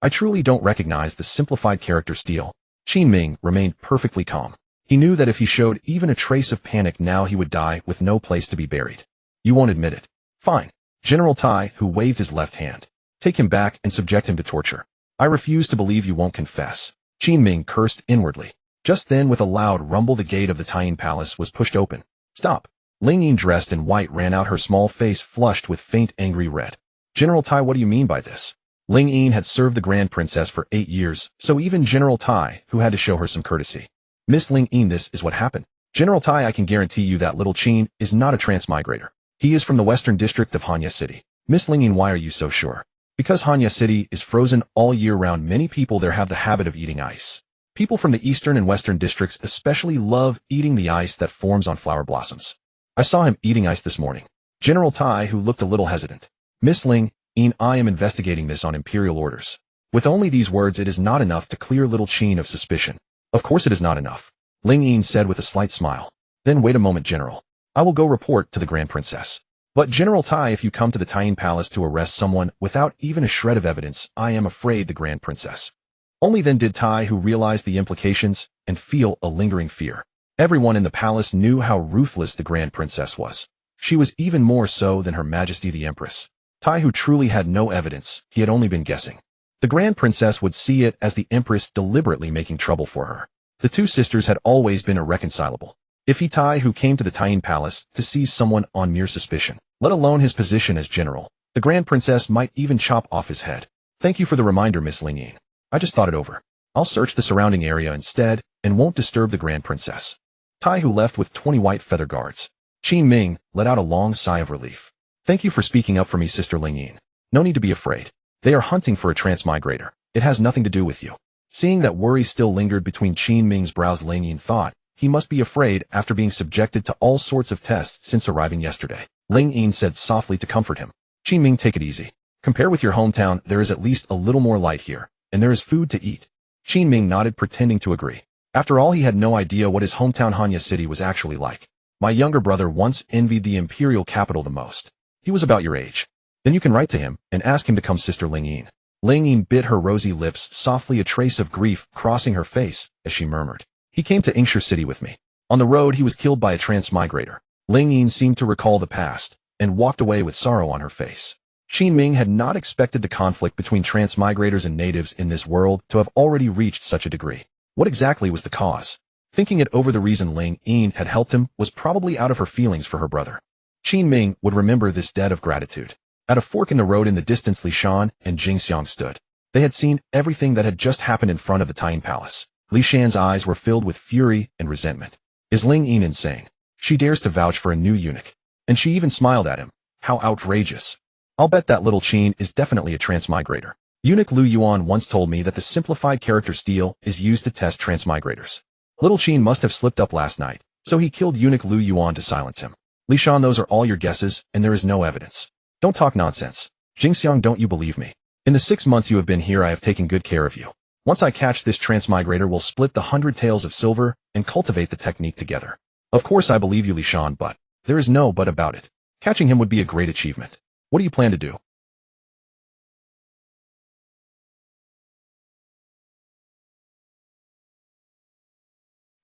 I truly don't recognize the simplified character steel. Qin Ming remained perfectly calm. He knew that if he showed even a trace of panic now, he would die with no place to be buried. You won't admit it. Fine. General Tai, who waved his left hand. Take him back and subject him to torture. I refuse to believe you won't confess. Qin Ming cursed inwardly. Just then, with a loud rumble, the gate of the Tyne Palace was pushed open. Stop. Ling Yin, dressed in white, ran out, her small face flushed with faint angry red. General Tai, what do you mean by this? Ling Yin had served the Grand Princess for 8 years, so even General Tai, who had to show her some courtesy. Miss Ling Yin, this is what happened. General Tai, I can guarantee you that little Qin is not a transmigrator. He is from the western district of Hanya City. Miss Lingyin, why are you so sure? Because Hanya City is frozen all year round, many people there have the habit of eating ice. People from the eastern and western districts especially love eating the ice that forms on flower blossoms. I saw him eating ice this morning. General Tai, who looked a little hesitant. Miss Lingyin, I am investigating this on imperial orders. With only these words, it is not enough to clear little Qin of suspicion. Of course it is not enough, Lingyin said with a slight smile. Then wait a moment, General. I will go report to the Grand Princess. But General Tai, if you come to the Taiyin Palace to arrest someone without even a shred of evidence, I am afraid the Grand Princess. Only then did Tai, who realized the implications, and feel a lingering fear. Everyone in the palace knew how ruthless the Grand Princess was. She was even more so than Her Majesty the Empress. Tai, who truly had no evidence, he had only been guessing. The Grand Princess would see it as the Empress deliberately making trouble for her. The two sisters had always been irreconcilable. If he, Tai, who came to the Taiyin Palace to seize someone on mere suspicion, let alone his position as general, the Grand Princess might even chop off his head. Thank you for the reminder, Miss Lingyin. I just thought it over. I'll search the surrounding area instead, and won't disturb the Grand Princess. Tai, who left with 20 white feather guards. Qin Ming let out a long sigh of relief. Thank you for speaking up for me, Sister Lingyin. No need to be afraid. They are hunting for a Transmigrator. It has nothing to do with you. Seeing that worry still lingered between Qin Ming's brows, Lingyin thought he must be afraid after being subjected to all sorts of tests since arriving yesterday. Lingyin said softly to comfort him. Qin Ming, take it easy. Compare with your hometown, there is at least a little more light here, and there is food to eat. Qin Ming nodded, pretending to agree. After all, he had no idea what his hometown Hanya City was actually like. My younger brother once envied the imperial capital the most. He was about your age. Then you can write to him and ask him to come, Sister Lingyin. Lingyin bit her rosy lips softly, a trace of grief crossing her face as she murmured. He came to Ingshire City with me. On the road, he was killed by a Transmigrator. Lingyin seemed to recall the past and walked away with sorrow on her face. Qin Ming had not expected the conflict between Transmigrators and natives in this world to have already reached such a degree. What exactly was the cause? Thinking it over, the reason Lingyin had helped him was probably out of her feelings for her brother. Qin Ming would remember this debt of gratitude. At a fork in the road in the distance, Li Shan and Jingxiang stood. They had seen everything that had just happened in front of the Taiyin Palace. Li Shan's eyes were filled with fury and resentment. Is Lingyin insane? She dares to vouch for a new eunuch. And she even smiled at him. How outrageous. I'll bet that little Qin is definitely a Transmigrator. Eunuch Lu Yuan once told me that the simplified character steel is used to test Transmigrators. Little Qin must have slipped up last night, so he killed Eunuch Lu Yuan to silence him. Li Shan, those are all your guesses, and there is no evidence. Don't talk nonsense. Jingxiang, don't you believe me? In the 6 months you have been here, I have taken good care of you. Once I catch this Transmigrator, we'll split the 100 taels of silver and cultivate the technique together. Of course I believe you, Li Shan, but there is no but about it. Catching him would be a great achievement. What do you plan to do?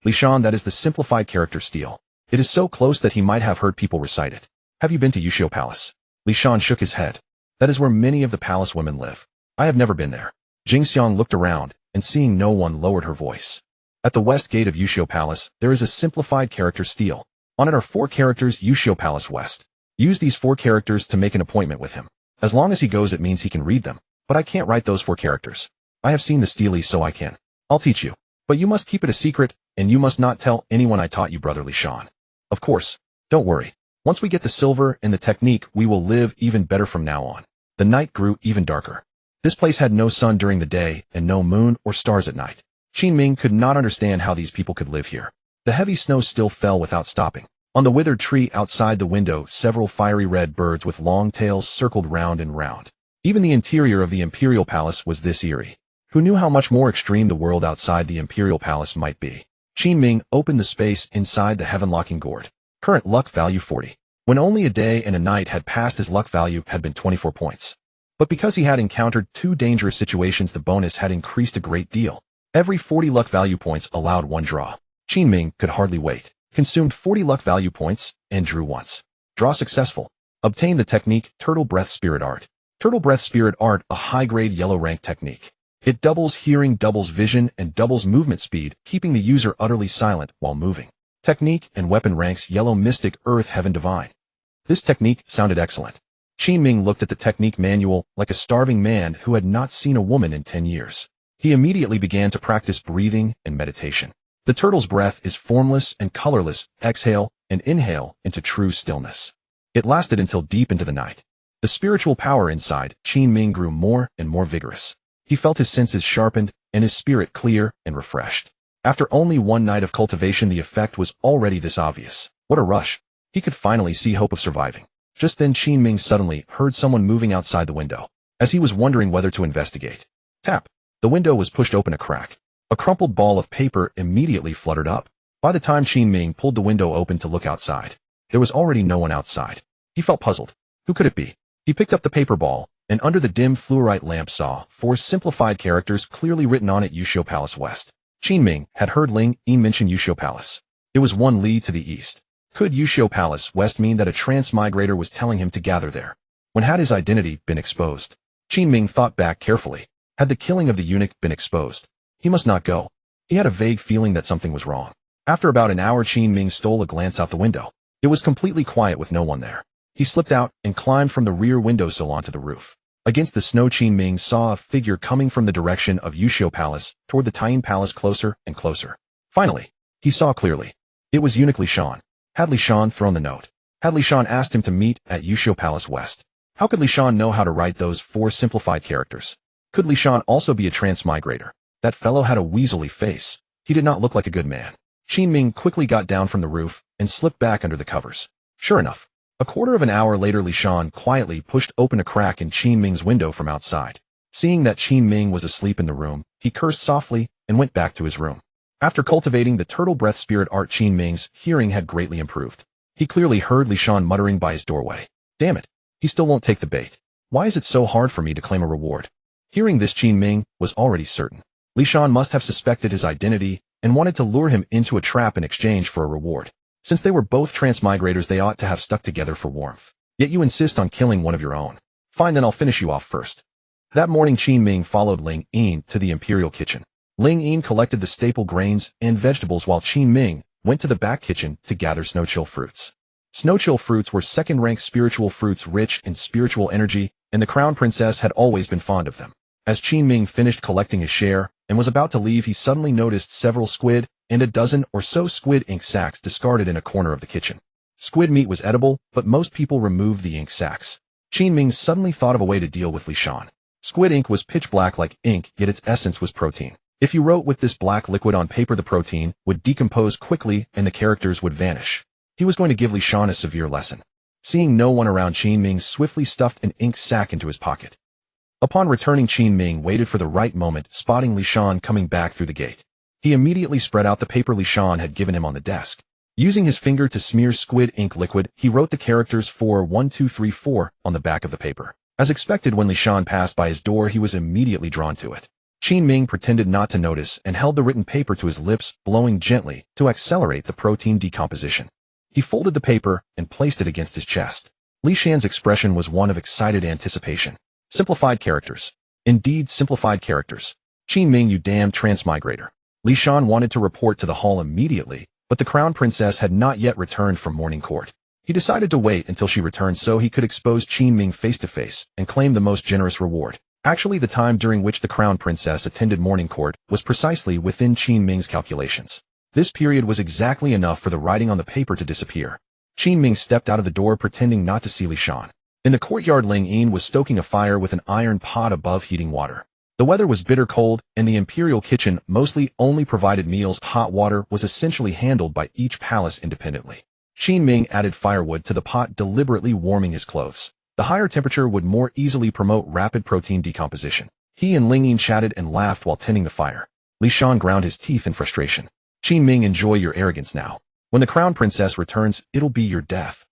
Li Shan, that is the simplified character steel. It is so close that he might have heard people recite it. Have you been to Yushio Palace? Li Shan shook his head. That is where many of the palace women live. I have never been there. Jingxiang looked around, and seeing no one, lowered her voice. At the west gate of Yushio Palace, there is a simplified character steel. On it are 4 characters, Yushio Palace West. Use these 4 characters to make an appointment with him. As long as he goes, it means he can read them. But I can't write those 4 characters. I have seen the steelies, so I can. I'll teach you. But you must keep it a secret, and you must not tell anyone I taught you, brother Li Shan. Of course. Don't worry. Once we get the silver and the technique, we will live even better from now on. The night grew even darker. This place had no sun during the day and no moon or stars at night. Qin Ming could not understand how these people could live here. The heavy snow still fell without stopping. On the withered tree outside the window, several fiery red birds with long tails circled round and round. Even the interior of the Imperial Palace was this eerie. Who knew how much more extreme the world outside the Imperial Palace might be? Qin Ming opened the space inside the heaven-locking gourd. Current luck value 40. When only a day and a night had passed, his luck value had been 24 points. But because he had encountered 2 dangerous situations, the bonus had increased a great deal. Every 40 luck value points allowed 1 draw. Qin Ming could hardly wait. Consumed 40 luck value points and drew once. Draw successful. Obtain the technique Turtle Breath Spirit Art. Turtle Breath Spirit Art, a high-grade yellow rank technique. It doubles hearing, doubles vision, and doubles movement speed, keeping the user utterly silent while moving. Technique and weapon ranks Yellow Mystic, Earth, Heaven, Divine. This technique sounded excellent. Qin Ming looked at the technique manual like a starving man who had not seen a woman in 10 years. He immediately began to practice breathing and meditation. The turtle's breath is formless and colorless. Exhale and inhale into true stillness. It lasted until deep into the night. The spiritual power inside Qin Ming grew more and more vigorous. He felt his senses sharpened and his spirit clear and refreshed. After only one night of cultivation, the effect was already this obvious. What a rush. He could finally see hope of surviving. Just then Qin Ming suddenly heard someone moving outside the window. As he was wondering whether to investigate. Tap. The window was pushed open a crack. A crumpled ball of paper immediately fluttered up. By the time Qin Ming pulled the window open to look outside, there was already no one outside. He felt puzzled. Who could it be? He picked up the paper ball, and under the dim fluorite lamp saw 4 simplified characters clearly written on it: Yusho Palace West. Qin Ming had heard Ling Yin mention Yusho Palace. It was 1 li to the east. Could Yusho Palace West mean that a transmigrator was telling him to gather there? When had his identity been exposed? Qin Ming thought back carefully. Had the killing of the eunuch been exposed? He must not go. He had a vague feeling that something was wrong. After about an hour, Qin Ming stole a glance out the window. It was completely quiet with no one there. He slipped out and climbed from the rear windowsill onto the roof. Against the snow, Qin Ming saw a figure coming from the direction of Yusho Palace toward the Taiyin Palace, closer and closer. Finally, he saw clearly. It was eunuch Li Shan. Had Li Shan thrown the note? Had Li Shan asked him to meet at Yusho Palace West? How could Li Shan know how to write those 4 simplified characters? Could Li Shan also be a transmigrator? That fellow had a weaselly face. He did not look like a good man. Qin Ming quickly got down from the roof and slipped back under the covers. Sure enough, a quarter of an hour later, Li Shan quietly pushed open a crack in Qin Ming's window from outside. Seeing that Qin Ming was asleep in the room, he cursed softly and went back to his room. After cultivating the turtle breath spirit art, Qin Ming's hearing had greatly improved. He clearly heard Li Shan muttering by his doorway. Damn it, he still won't take the bait. Why is it so hard for me to claim a reward? Hearing this, Qin Ming was already certain. Li Shan must have suspected his identity and wanted to lure him into a trap in exchange for a reward. Since they were both transmigrators, they ought to have stuck together for warmth. Yet you insist on killing one of your own. Fine, then I'll finish you off first. That morning, Qin Ming followed Ling Yin to the imperial kitchen. Ling Yin collected the staple grains and vegetables while Qin Ming went to the back kitchen to gather snowchill fruits. Snowchill fruits were second-rank spiritual fruits rich in spiritual energy, and the crown princess had always been fond of them. As Qin Ming finished collecting his share and was about to leave, he suddenly noticed several squid and a dozen or so squid ink sacks discarded in a corner of the kitchen. Squid meat was edible, but most people removed the ink sacks. Qin Ming suddenly thought of a way to deal with Li Shan. Squid ink was pitch black like ink, yet its essence was protein. If you wrote with this black liquid on paper, the protein would decompose quickly and the characters would vanish. He was going to give Li Shan a severe lesson. Seeing no one around, Qin Ming swiftly stuffed an ink sack into his pocket. Upon returning, Qin Ming waited for the right moment, spotting Li Shan coming back through the gate. He immediately spread out the paper Li Shan had given him on the desk. Using his finger to smear squid ink liquid, he wrote the characters 4, 1, 2, 3, 4 on the back of the paper. As expected, when Li Shan passed by his door, he was immediately drawn to it. Qin Ming pretended not to notice and held the written paper to his lips, blowing gently to accelerate the protein decomposition. He folded the paper and placed it against his chest. Li Shan's expression was one of excited anticipation. Simplified characters. Indeed, simplified characters. Qin Ming, you damn transmigrator. Li Shan wanted to report to the hall immediately, but the crown princess had not yet returned from morning court. He decided to wait until she returned so he could expose Qin Ming face to face and claim the most generous reward. Actually, the time during which the crown princess attended morning court was precisely within Qin Ming's calculations. This period was exactly enough for the writing on the paper to disappear. Qin Ming stepped out of the door, pretending not to see Li Shan. In the courtyard, Ling Yin was stoking a fire with an iron pot above heating water. The weather was bitter cold, and the imperial kitchen mostly only provided meals. Hot water was essentially handled by each palace independently. Qin Ming added firewood to the pot, deliberately warming his clothes. The higher temperature would more easily promote rapid protein decomposition. He and Ling Yin chatted and laughed while tending the fire. Li Shan ground his teeth in frustration. Qin Ming, enjoy your arrogance now. When the crown princess returns, it'll be your death.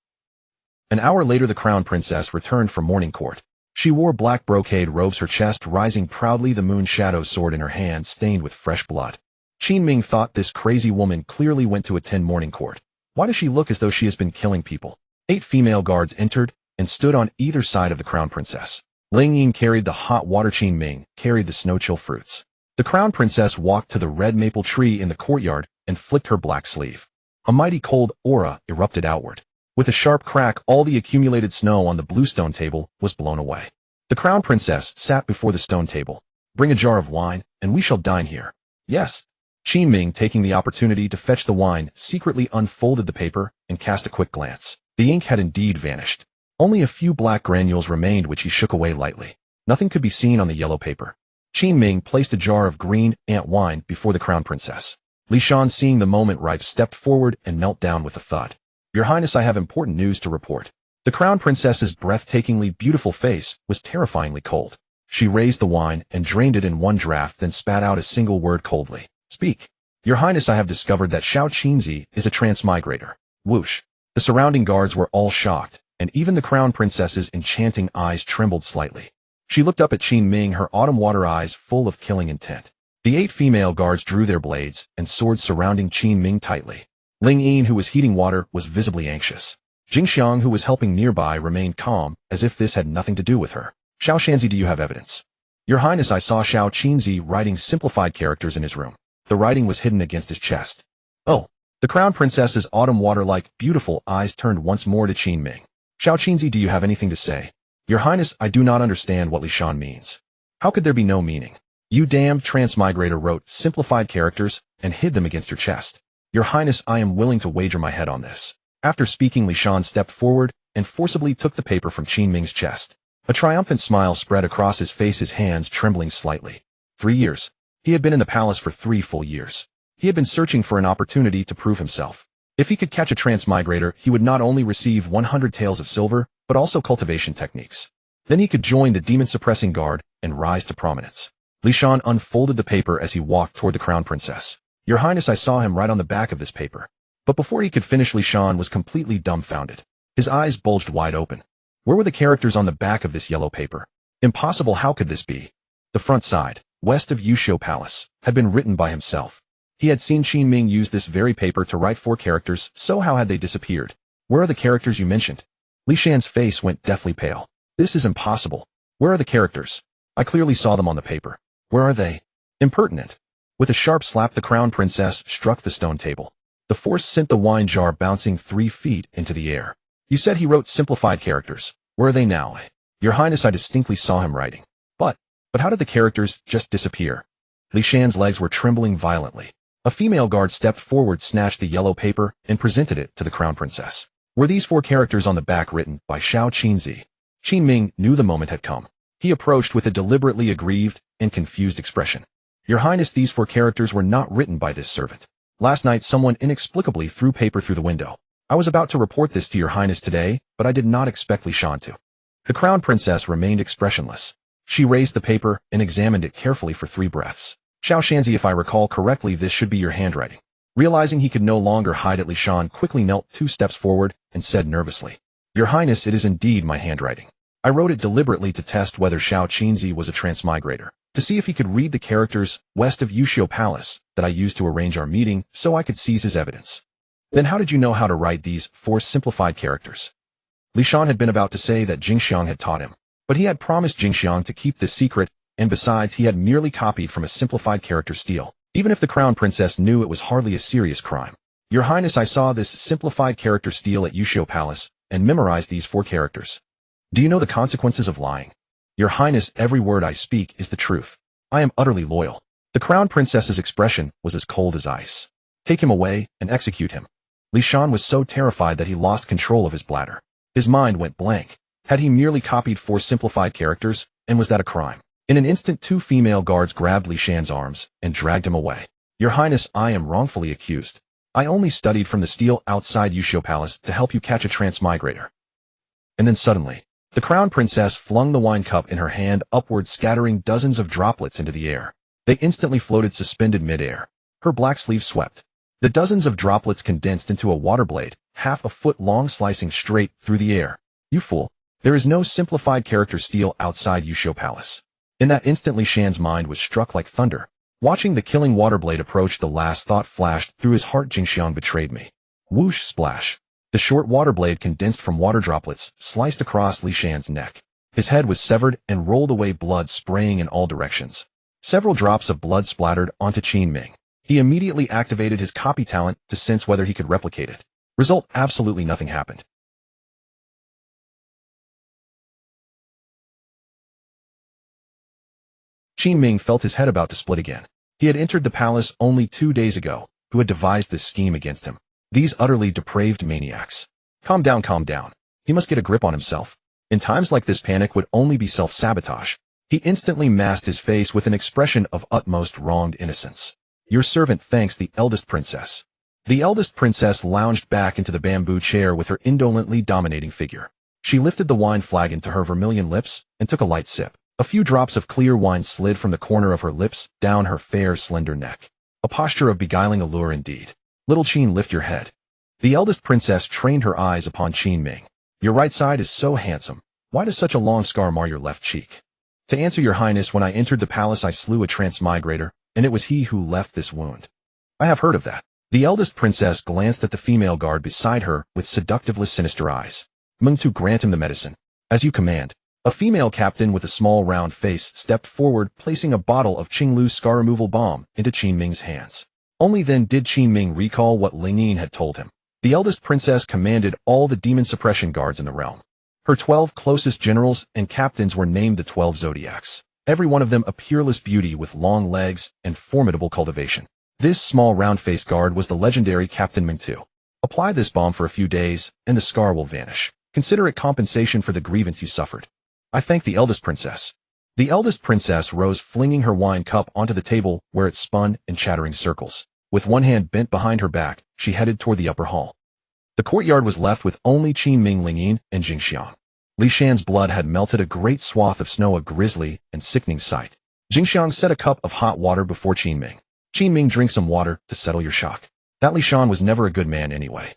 An hour later, the crown princess returned from morning court. She wore black brocade robes, her chest rising proudly, the moon shadow sword in her hand stained with fresh blood. Qin Ming thought, this crazy woman clearly went to attend morning court. Why does she look as though she has been killing people? 8 female guards entered and stood on either side of the crown princess. Ling Yin carried the hot water, Qin Ming carried the snow-chill fruits. The crown princess walked to the red maple tree in the courtyard and flicked her black sleeve. A mighty cold aura erupted outward. With a sharp crack, all the accumulated snow on the blue stone table was blown away. The crown princess sat before the stone table. Bring a jar of wine, and we shall dine here. Yes. Qin Ming, taking the opportunity to fetch the wine, secretly unfolded the paper and cast a quick glance. The ink had indeed vanished. Only a few black granules remained which he shook away lightly. Nothing could be seen on the yellow paper. Qin Ming placed a jar of green ant wine before the crown princess. Li Shan, seeing the moment ripe, stepped forward and knelt down with a thud. Your Highness, I have important news to report. The crown princess's breathtakingly beautiful face was terrifyingly cold. She raised the wine and drained it in one draught, then spat out a single word coldly. Speak. Your Highness, I have discovered that Xiao Qinzi is a transmigrator. Whoosh. The surrounding guards were all shocked, and even the crown princess's enchanting eyes trembled slightly. She looked up at Qin Ming, her autumn water eyes full of killing intent. The 8 female guards drew their blades and swords surrounding Qin Ming tightly. Ling Yin, who was heating water, was visibly anxious. Jingxiang, who was helping nearby, remained calm, as if this had nothing to do with her. Xiao Shanzi, do you have evidence? Your Highness, I saw Xiao Qinzi writing simplified characters in his room. The writing was hidden against his chest. Oh. The crown princess's autumn water-like, beautiful eyes turned once more to Qin Ming. Xiao Qinzi, do you have anything to say? Your Highness, I do not understand what Li Shan means. How could there be no meaning? You damned transmigrator wrote simplified characters and hid them against your chest. Your Highness, I am willing to wager my head on this. After speaking, Li Shan stepped forward and forcibly took the paper from Qin Ming's chest. A triumphant smile spread across his face, his hands trembling slightly. 3 years. He had been in the palace for 3 full years. He had been searching for an opportunity to prove himself. If he could catch a transmigrator, he would not only receive 100 taels of silver, but also cultivation techniques. Then he could join the demon-suppressing guard and rise to prominence. Li Shan unfolded the paper as he walked toward the crown princess. Your Highness, I saw him write on the back of this paper. But before he could finish, Li Shan was completely dumbfounded. His eyes bulged wide open. Where were the characters on the back of this yellow paper? Impossible, how could this be? The front side, west of Yusho Palace, had been written by himself. He had seen Qin Ming use this very paper to write 4 characters, so how had they disappeared? Where are the characters you mentioned? Li Shan's face went deathly pale. This is impossible. Where are the characters? I clearly saw them on the paper. Where are they? Impertinent. With a sharp slap, the crown princess struck the stone table. The force sent the wine jar bouncing 3 feet into the air. You said he wrote simplified characters. Where are they now? Your Highness, I distinctly saw him writing. But how did the characters just disappear? Li Shan's legs were trembling violently. A female guard stepped forward, snatched the yellow paper, and presented it to the crown princess. Were these 4 characters on the back written by Xiao Qinzi? Qin Ming knew the moment had come. He approached with a deliberately aggrieved and confused expression. Your Highness, these 4 characters were not written by this servant. Last night someone inexplicably threw paper through the window. I was about to report this to your Highness today, but I did not expect Li Shan to. The crown princess remained expressionless. She raised the paper and examined it carefully for 3 breaths. Xiao Shanzi, if I recall correctly, this should be your handwriting. Realizing he could no longer hide it, Li Shan quickly knelt 2 steps forward and said nervously, Your Highness, it is indeed my handwriting. I wrote it deliberately to test whether Xiao Qinzi was a transmigrator, to see if he could read the characters west of Yusho Palace that I used to arrange our meeting so I could seize his evidence. Then how did you know how to write these 4 simplified characters? Li Shan had been about to say that Jingxiang had taught him, but he had promised Jingxiang to keep this secret, and besides, he had merely copied from a simplified character steal. Even if the crown princess knew, it was hardly a serious crime. Your Highness, I saw this simplified character steal at Yusho Palace and memorized these 4 characters. Do you know the consequences of lying? Your Highness, every word I speak is the truth. I am utterly loyal. The crown princess's expression was as cold as ice. Take him away and execute him. Li Shan was so terrified that he lost control of his bladder. His mind went blank. Had he merely copied 4 simplified characters, and was that a crime? In an instant, 2 female guards grabbed Li Shan's arms and dragged him away. Your Highness, I am wrongfully accused. I only studied from the steal outside Yusho Palace to help you catch a transmigrator. And then suddenly, the crown princess flung the wine cup in her hand upward, scattering dozens of droplets into the air. They instantly floated suspended mid-air. Her black sleeve swept. The dozens of droplets condensed into a water blade, half a foot long, slicing straight through the air. You fool. There is no simplified character steal outside Yusho Palace. In that instant, Li Shan's mind was struck like thunder. Watching the killing water blade approach, the last thought flashed through his heart: Jingxiang betrayed me. Whoosh, splash. The short water blade, condensed from water droplets, sliced across Li Shan's neck. His head was severed and rolled away, blood spraying in all directions. Several drops of blood splattered onto Qin Ming. He immediately activated his copy talent to sense whether he could replicate it. Result: absolutely nothing happened. Qin Ming felt his head about to split again. He had entered the palace only 2 days ago. Who had devised this scheme against him? These utterly depraved maniacs. Calm down, calm down. He must get a grip on himself. In times like this, panic would only be self-sabotage. He instantly masked his face with an expression of utmost wronged innocence. Your servant thanks the eldest princess. The eldest princess lounged back into the bamboo chair with her indolently dominating figure. She lifted the wine flagon to her vermilion lips and took a light sip. A few drops of clear wine slid from the corner of her lips down her fair, slender neck. A posture of beguiling allure indeed. Little Qin, lift your head. The eldest princess trained her eyes upon Qin Ming. Your right side is so handsome. Why does such a long scar mar your left cheek? To answer your highness, when I entered the palace I slew a transmigrator, and it was he who left this wound. I have heard of that. The eldest princess glanced at the female guard beside her with seductively sinister eyes. Ming, to grant him the medicine. As you command. A female captain with a small round face stepped forward, placing a bottle of Qinglu's scar removal balm into Qin Ming's hands. Only then did Qin Ming recall what Ling Yin had told him. The eldest princess commanded all the demon suppression guards in the realm. Her 12 closest generals and captains were named the 12 zodiacs. Every one of them a peerless beauty with long legs and formidable cultivation. This small round-faced guard was the legendary Captain Ming II. Apply this balm for a few days, and the scar will vanish. Consider it compensation for the grievance you suffered. I thank the eldest princess. The eldest princess rose, flinging her wine cup onto the table where it spun in chattering circles. With one hand bent behind her back, she headed toward the upper hall. The courtyard was left with only Qin Ming, Ling Yin, and Jingxiang. Li Shan's blood had melted a great swath of snow, a grisly and sickening sight. Jingxiang set a cup of hot water before Qin Ming. Qin Ming, drink some water to settle your shock. That Li Shan was never a good man anyway.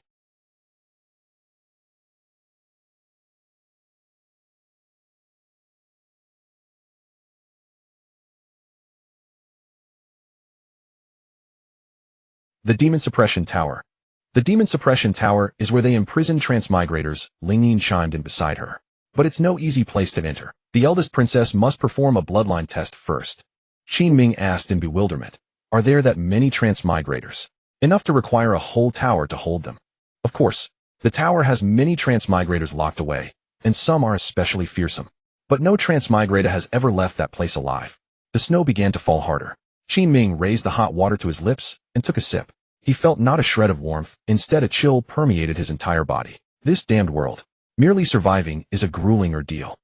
The Demon Suppression Tower. The Demon Suppression Tower is where they imprison transmigrators, Ling Yin chimed in beside her. But it's no easy place to enter. The eldest princess must perform a bloodline test first. Qin Ming asked in bewilderment. Are there that many transmigrators? Enough to require a whole tower to hold them. Of course, the tower has many transmigrators locked away, and some are especially fearsome. But no transmigrator has ever left that place alive. The snow began to fall harder. Qin Ming raised the hot water to his lips and took a sip. He felt not a shred of warmth, instead a chill permeated his entire body. This damned world. Merely surviving is a grueling ordeal.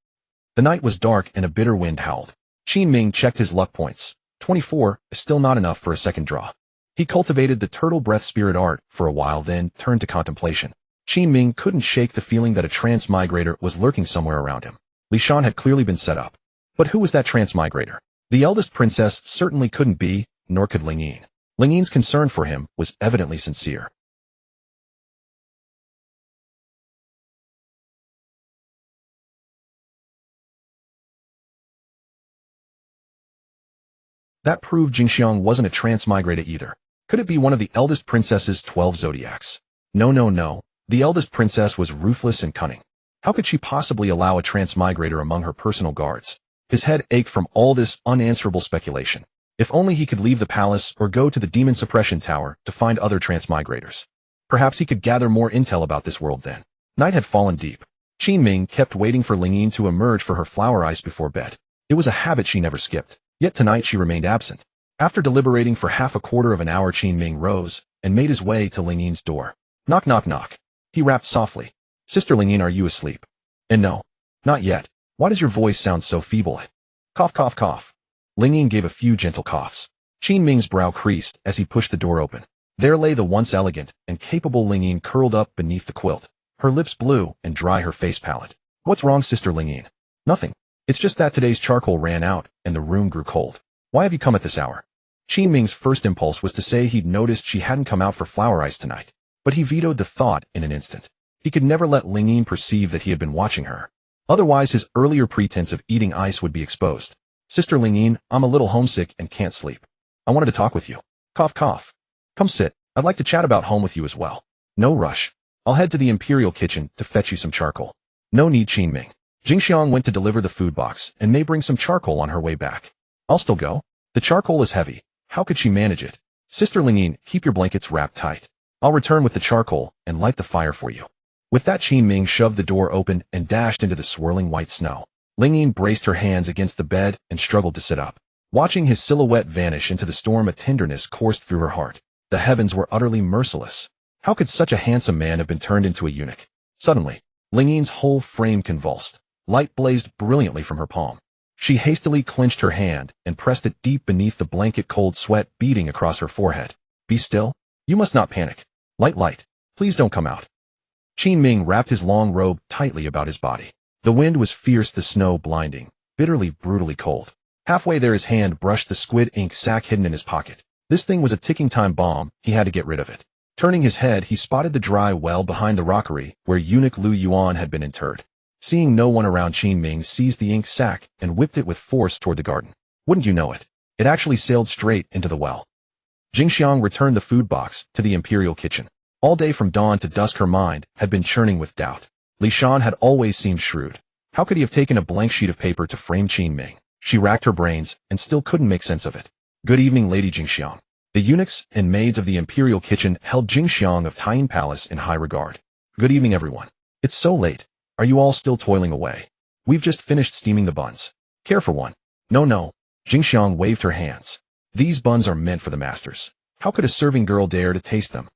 The night was dark and a bitter wind howled. Qin Ming checked his luck points. 24 is still not enough for a second draw. He cultivated the turtle breath spirit art for a while, then turned to contemplation. Qin Ming couldn't shake the feeling that a transmigrator was lurking somewhere around him. Li Shan had clearly been set up. But who was that transmigrator? The eldest princess certainly couldn't be, nor could Ling Yin. Ling Yin's concern for him was evidently sincere. That proved Jingxiang wasn't a transmigrator either. Could it be one of the eldest princess's 12 zodiacs? No. The eldest princess was ruthless and cunning. How could she possibly allow a transmigrator among her personal guards? His head ached from all this unanswerable speculation. If only he could leave the palace or go to the Demon Suppression Tower to find other transmigrators. Perhaps he could gather more intel about this world then. Night had fallen deep. Qin Ming kept waiting for Ling Yin to emerge for her flower ice before bed. It was a habit she never skipped. Yet tonight she remained absent. After deliberating for half a quarter of an hour, Qin Ming rose and made his way to Ling Yin's door. Knock, knock, knock. He rapped softly. Sister Ling Yin, are you asleep? And no. Not yet. Why does your voice sound so feeble? Cough, cough, cough. Ling Yin gave a few gentle coughs. Qin Ming's brow creased as he pushed the door open. There lay the once elegant and capable Ling Yin curled up beneath the quilt, her lips blue and dry, her face pallid. What's wrong, Sister Ling Yin? Nothing. It's just that today's charcoal ran out and the room grew cold. Why have you come at this hour? Qin Ming's first impulse was to say he'd noticed she hadn't come out for flower ice tonight, but he vetoed the thought in an instant. He could never let Ling Yin perceive that he had been watching her. Otherwise, his earlier pretense of eating ice would be exposed. Sister Ling Yin, I'm a little homesick and can't sleep. I wanted to talk with you. Cough, cough. Come sit. I'd like to chat about home with you as well. No rush. I'll head to the Imperial kitchen to fetch you some charcoal. No need, Qin Ming. Jingxiang went to deliver the food box and may bring some charcoal on her way back. I'll still go. The charcoal is heavy. How could she manage it? Sister Ling Yin, keep your blankets wrapped tight. I'll return with the charcoal and light the fire for you. With that, Qin Ming shoved the door open and dashed into the swirling white snow. Ling Yin braced her hands against the bed and struggled to sit up. Watching his silhouette vanish into the storm, a tenderness coursed through her heart. The heavens were utterly merciless. How could such a handsome man have been turned into a eunuch? Suddenly, Ling Yin's whole frame convulsed. Light blazed brilliantly from her palm. She hastily clenched her hand and pressed it deep beneath the blanket, cold sweat beading across her forehead. Be still. You must not panic. Light. Please don't come out. Qin Ming wrapped his long robe tightly about his body. The wind was fierce, the snow blinding, bitterly, brutally cold. Halfway there his hand brushed the squid ink sac hidden in his pocket. This thing was a ticking time bomb, he had to get rid of it. Turning his head, he spotted the dry well behind the rockery where eunuch Lu Yuan had been interred. Seeing no one around, Qin Ming seized the ink sac and whipped it with force toward the garden. Wouldn't you know it, it actually sailed straight into the well. Jingxiang returned the food box to the imperial kitchen. All day from dawn to dusk her mind had been churning with doubt. Li Shan had always seemed shrewd. How could he have taken a blank sheet of paper to frame Qin Ming? She racked her brains and still couldn't make sense of it. Good evening, Lady Jingxiang. The eunuchs and maids of the imperial kitchen held Jingxiang of Tying Palace in high regard. Good evening, everyone. It's so late. Are you all still toiling away? We've just finished steaming the buns. Care for one? No. Jingxiang waved her hands. These buns are meant for the masters. How could a serving girl dare to taste them?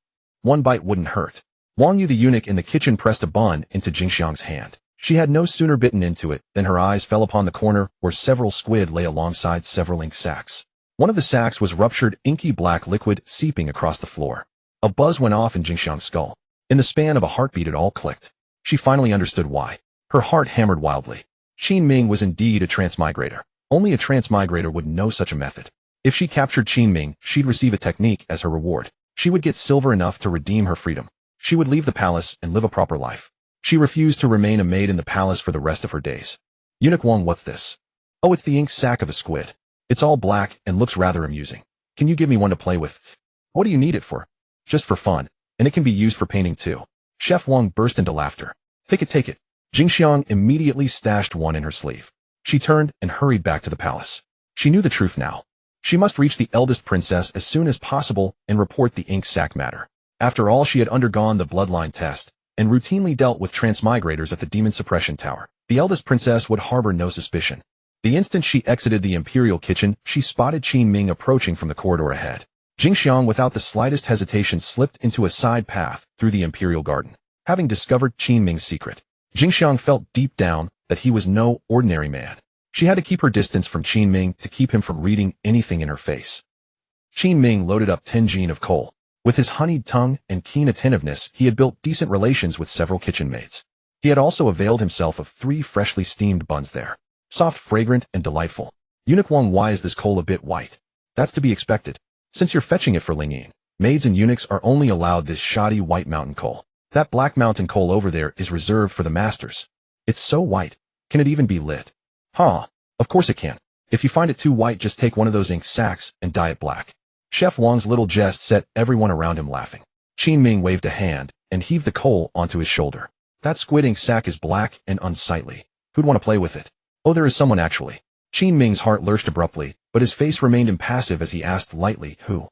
One bite wouldn't hurt. Wang Yu the eunuch in the kitchen pressed a bun into Jingxiang's hand. She had no sooner bitten into it than her eyes fell upon the corner where several squid lay alongside several ink sacks. One of the sacks was ruptured, inky black liquid seeping across the floor. A buzz went off in Jingxiang's skull. In the span of a heartbeat it all clicked. She finally understood why. Her heart hammered wildly. Qin Ming was indeed a transmigrator. Only a transmigrator would know such a method. If she captured Qin Ming, she'd receive a technique as her reward. She would get silver enough to redeem her freedom. She would leave the palace and live a proper life. She refused to remain a maid in the palace for the rest of her days. Eunuch Wang, what's this? Oh, it's the ink sac of a squid. It's all black and looks rather amusing. Can you give me one to play with? What do you need it for? Just for fun, and it can be used for painting too. Chef Wang burst into laughter. Take it. Jingxiang immediately stashed one in her sleeve. She turned and hurried back to the palace. She knew the truth now. She must reach the eldest princess as soon as possible and report the ink sac matter. After all, she had undergone the bloodline test and routinely dealt with transmigrators at the demon suppression tower. The eldest princess would harbor no suspicion. The instant she exited the imperial kitchen, she spotted Qin Ming approaching from the corridor ahead. Jingxiang, without the slightest hesitation, slipped into a side path through the imperial garden. Having discovered Qin Ming's secret, Jingxiang felt deep down that he was no ordinary man. She had to keep her distance from Qin Ming to keep him from reading anything in her face. Qin Ming loaded up 10 jean of coal. With his honeyed tongue and keen attentiveness, he had built decent relations with several kitchen maids. He had also availed himself of 3 freshly steamed buns there. Soft, fragrant, and delightful. Eunuch Wang, why is this coal a bit white? That's to be expected. Since you're fetching it for Ling Yin, maids and eunuchs are only allowed this shoddy white mountain coal. That black mountain coal over there is reserved for the masters. It's so white. Can it even be lit? Huh. Of course it can. If you find it too white, just take one of those ink sacks and dye it black. Chef Wang's little jest set everyone around him laughing. Qin Ming waved a hand and heaved the coal onto his shoulder. That squid ink sack is black and unsightly. Who'd want to play with it? Oh, there is someone actually. Qin Ming's heart lurched abruptly, but his face remained impassive as he asked lightly, who?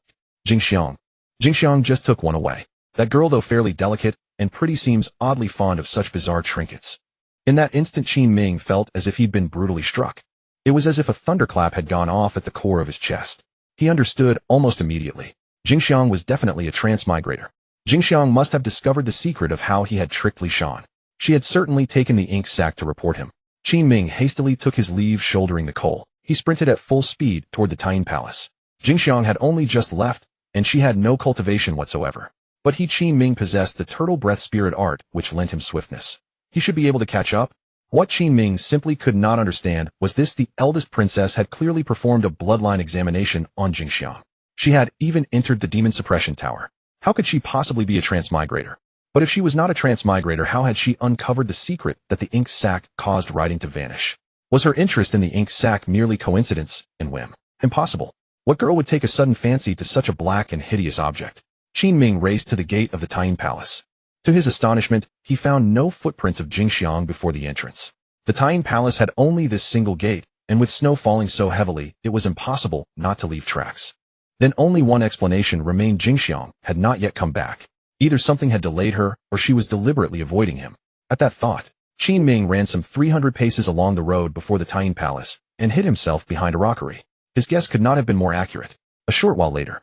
Jingxiang. Jingxiang just took one away. That girl, though fairly delicate and pretty, seems oddly fond of such bizarre trinkets. In that instant, Qin Ming felt as if he'd been brutally struck. It was as if a thunderclap had gone off at the core of his chest. He understood almost immediately. Jingxiang was definitely a transmigrator. Jingxiang must have discovered the secret of how he had tricked Li Shan. She had certainly taken the ink sac to report him. Qin Ming hastily took his leave, shouldering the coal. He sprinted at full speed toward the Tying Palace. Jingxiang had only just left, and she had no cultivation whatsoever. But Qin Ming possessed the turtle breath spirit art, which lent him swiftness. He should be able to catch up. What Qin Ming simply could not understand was this: the eldest princess had clearly performed a bloodline examination on Jingxiang. She had even entered the demon suppression tower. How could she possibly be a transmigrator? But if she was not a transmigrator, how had she uncovered the secret that the ink sac caused writing to vanish? Was her interest in the ink sac merely coincidence and whim? Impossible. What girl would take a sudden fancy to such a black and hideous object? Qin Ming raced to the gate of the Tying Palace. To his astonishment, he found no footprints of Jingxiang before the entrance. The Tying Palace had only this single gate, and with snow falling so heavily, it was impossible not to leave tracks. Then only one explanation remained: Jingxiang had not yet come back. Either something had delayed her, or she was deliberately avoiding him. At that thought, Qin Ming ran some 300 paces along the road before the Tying Palace, and hid himself behind a rockery. His guess could not have been more accurate. A short while later,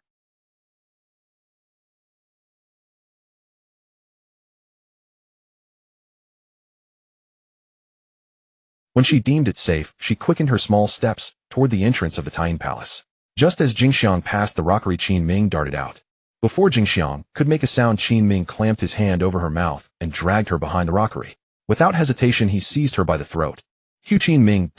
When she deemed it safe, she quickened her small steps toward the entrance of the Taiyin Palace. Just as Jingxiang passed the rockery, Qin Ming darted out. Before Jingxiang could make a sound, Qin Ming clamped his hand over her mouth and dragged her behind the rockery. Without hesitation, he seized her by the throat. Qin Ming,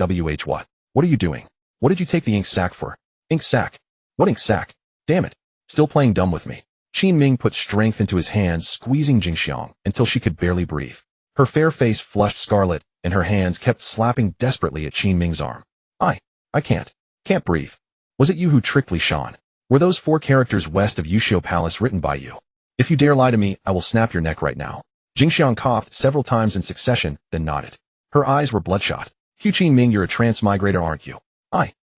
what? What are you doing? What did you take the ink sac for? Ink sac? What ink sac? Damn it. Still playing dumb with me. Qin Ming put strength into his hands, squeezing Jingxiang until she could barely breathe. Her fair face flushed scarlet, and her hands kept slapping desperately at Qin Ming's arm. I can't breathe. Was it you who tricked Li Shan? Were those 4 characters west of Yushio Palace written by you? If you dare lie to me, I will snap your neck right now. Jingxiang coughed several times in succession, then nodded. Her eyes were bloodshot. Qin Ming, you're a transmigrator, aren't you?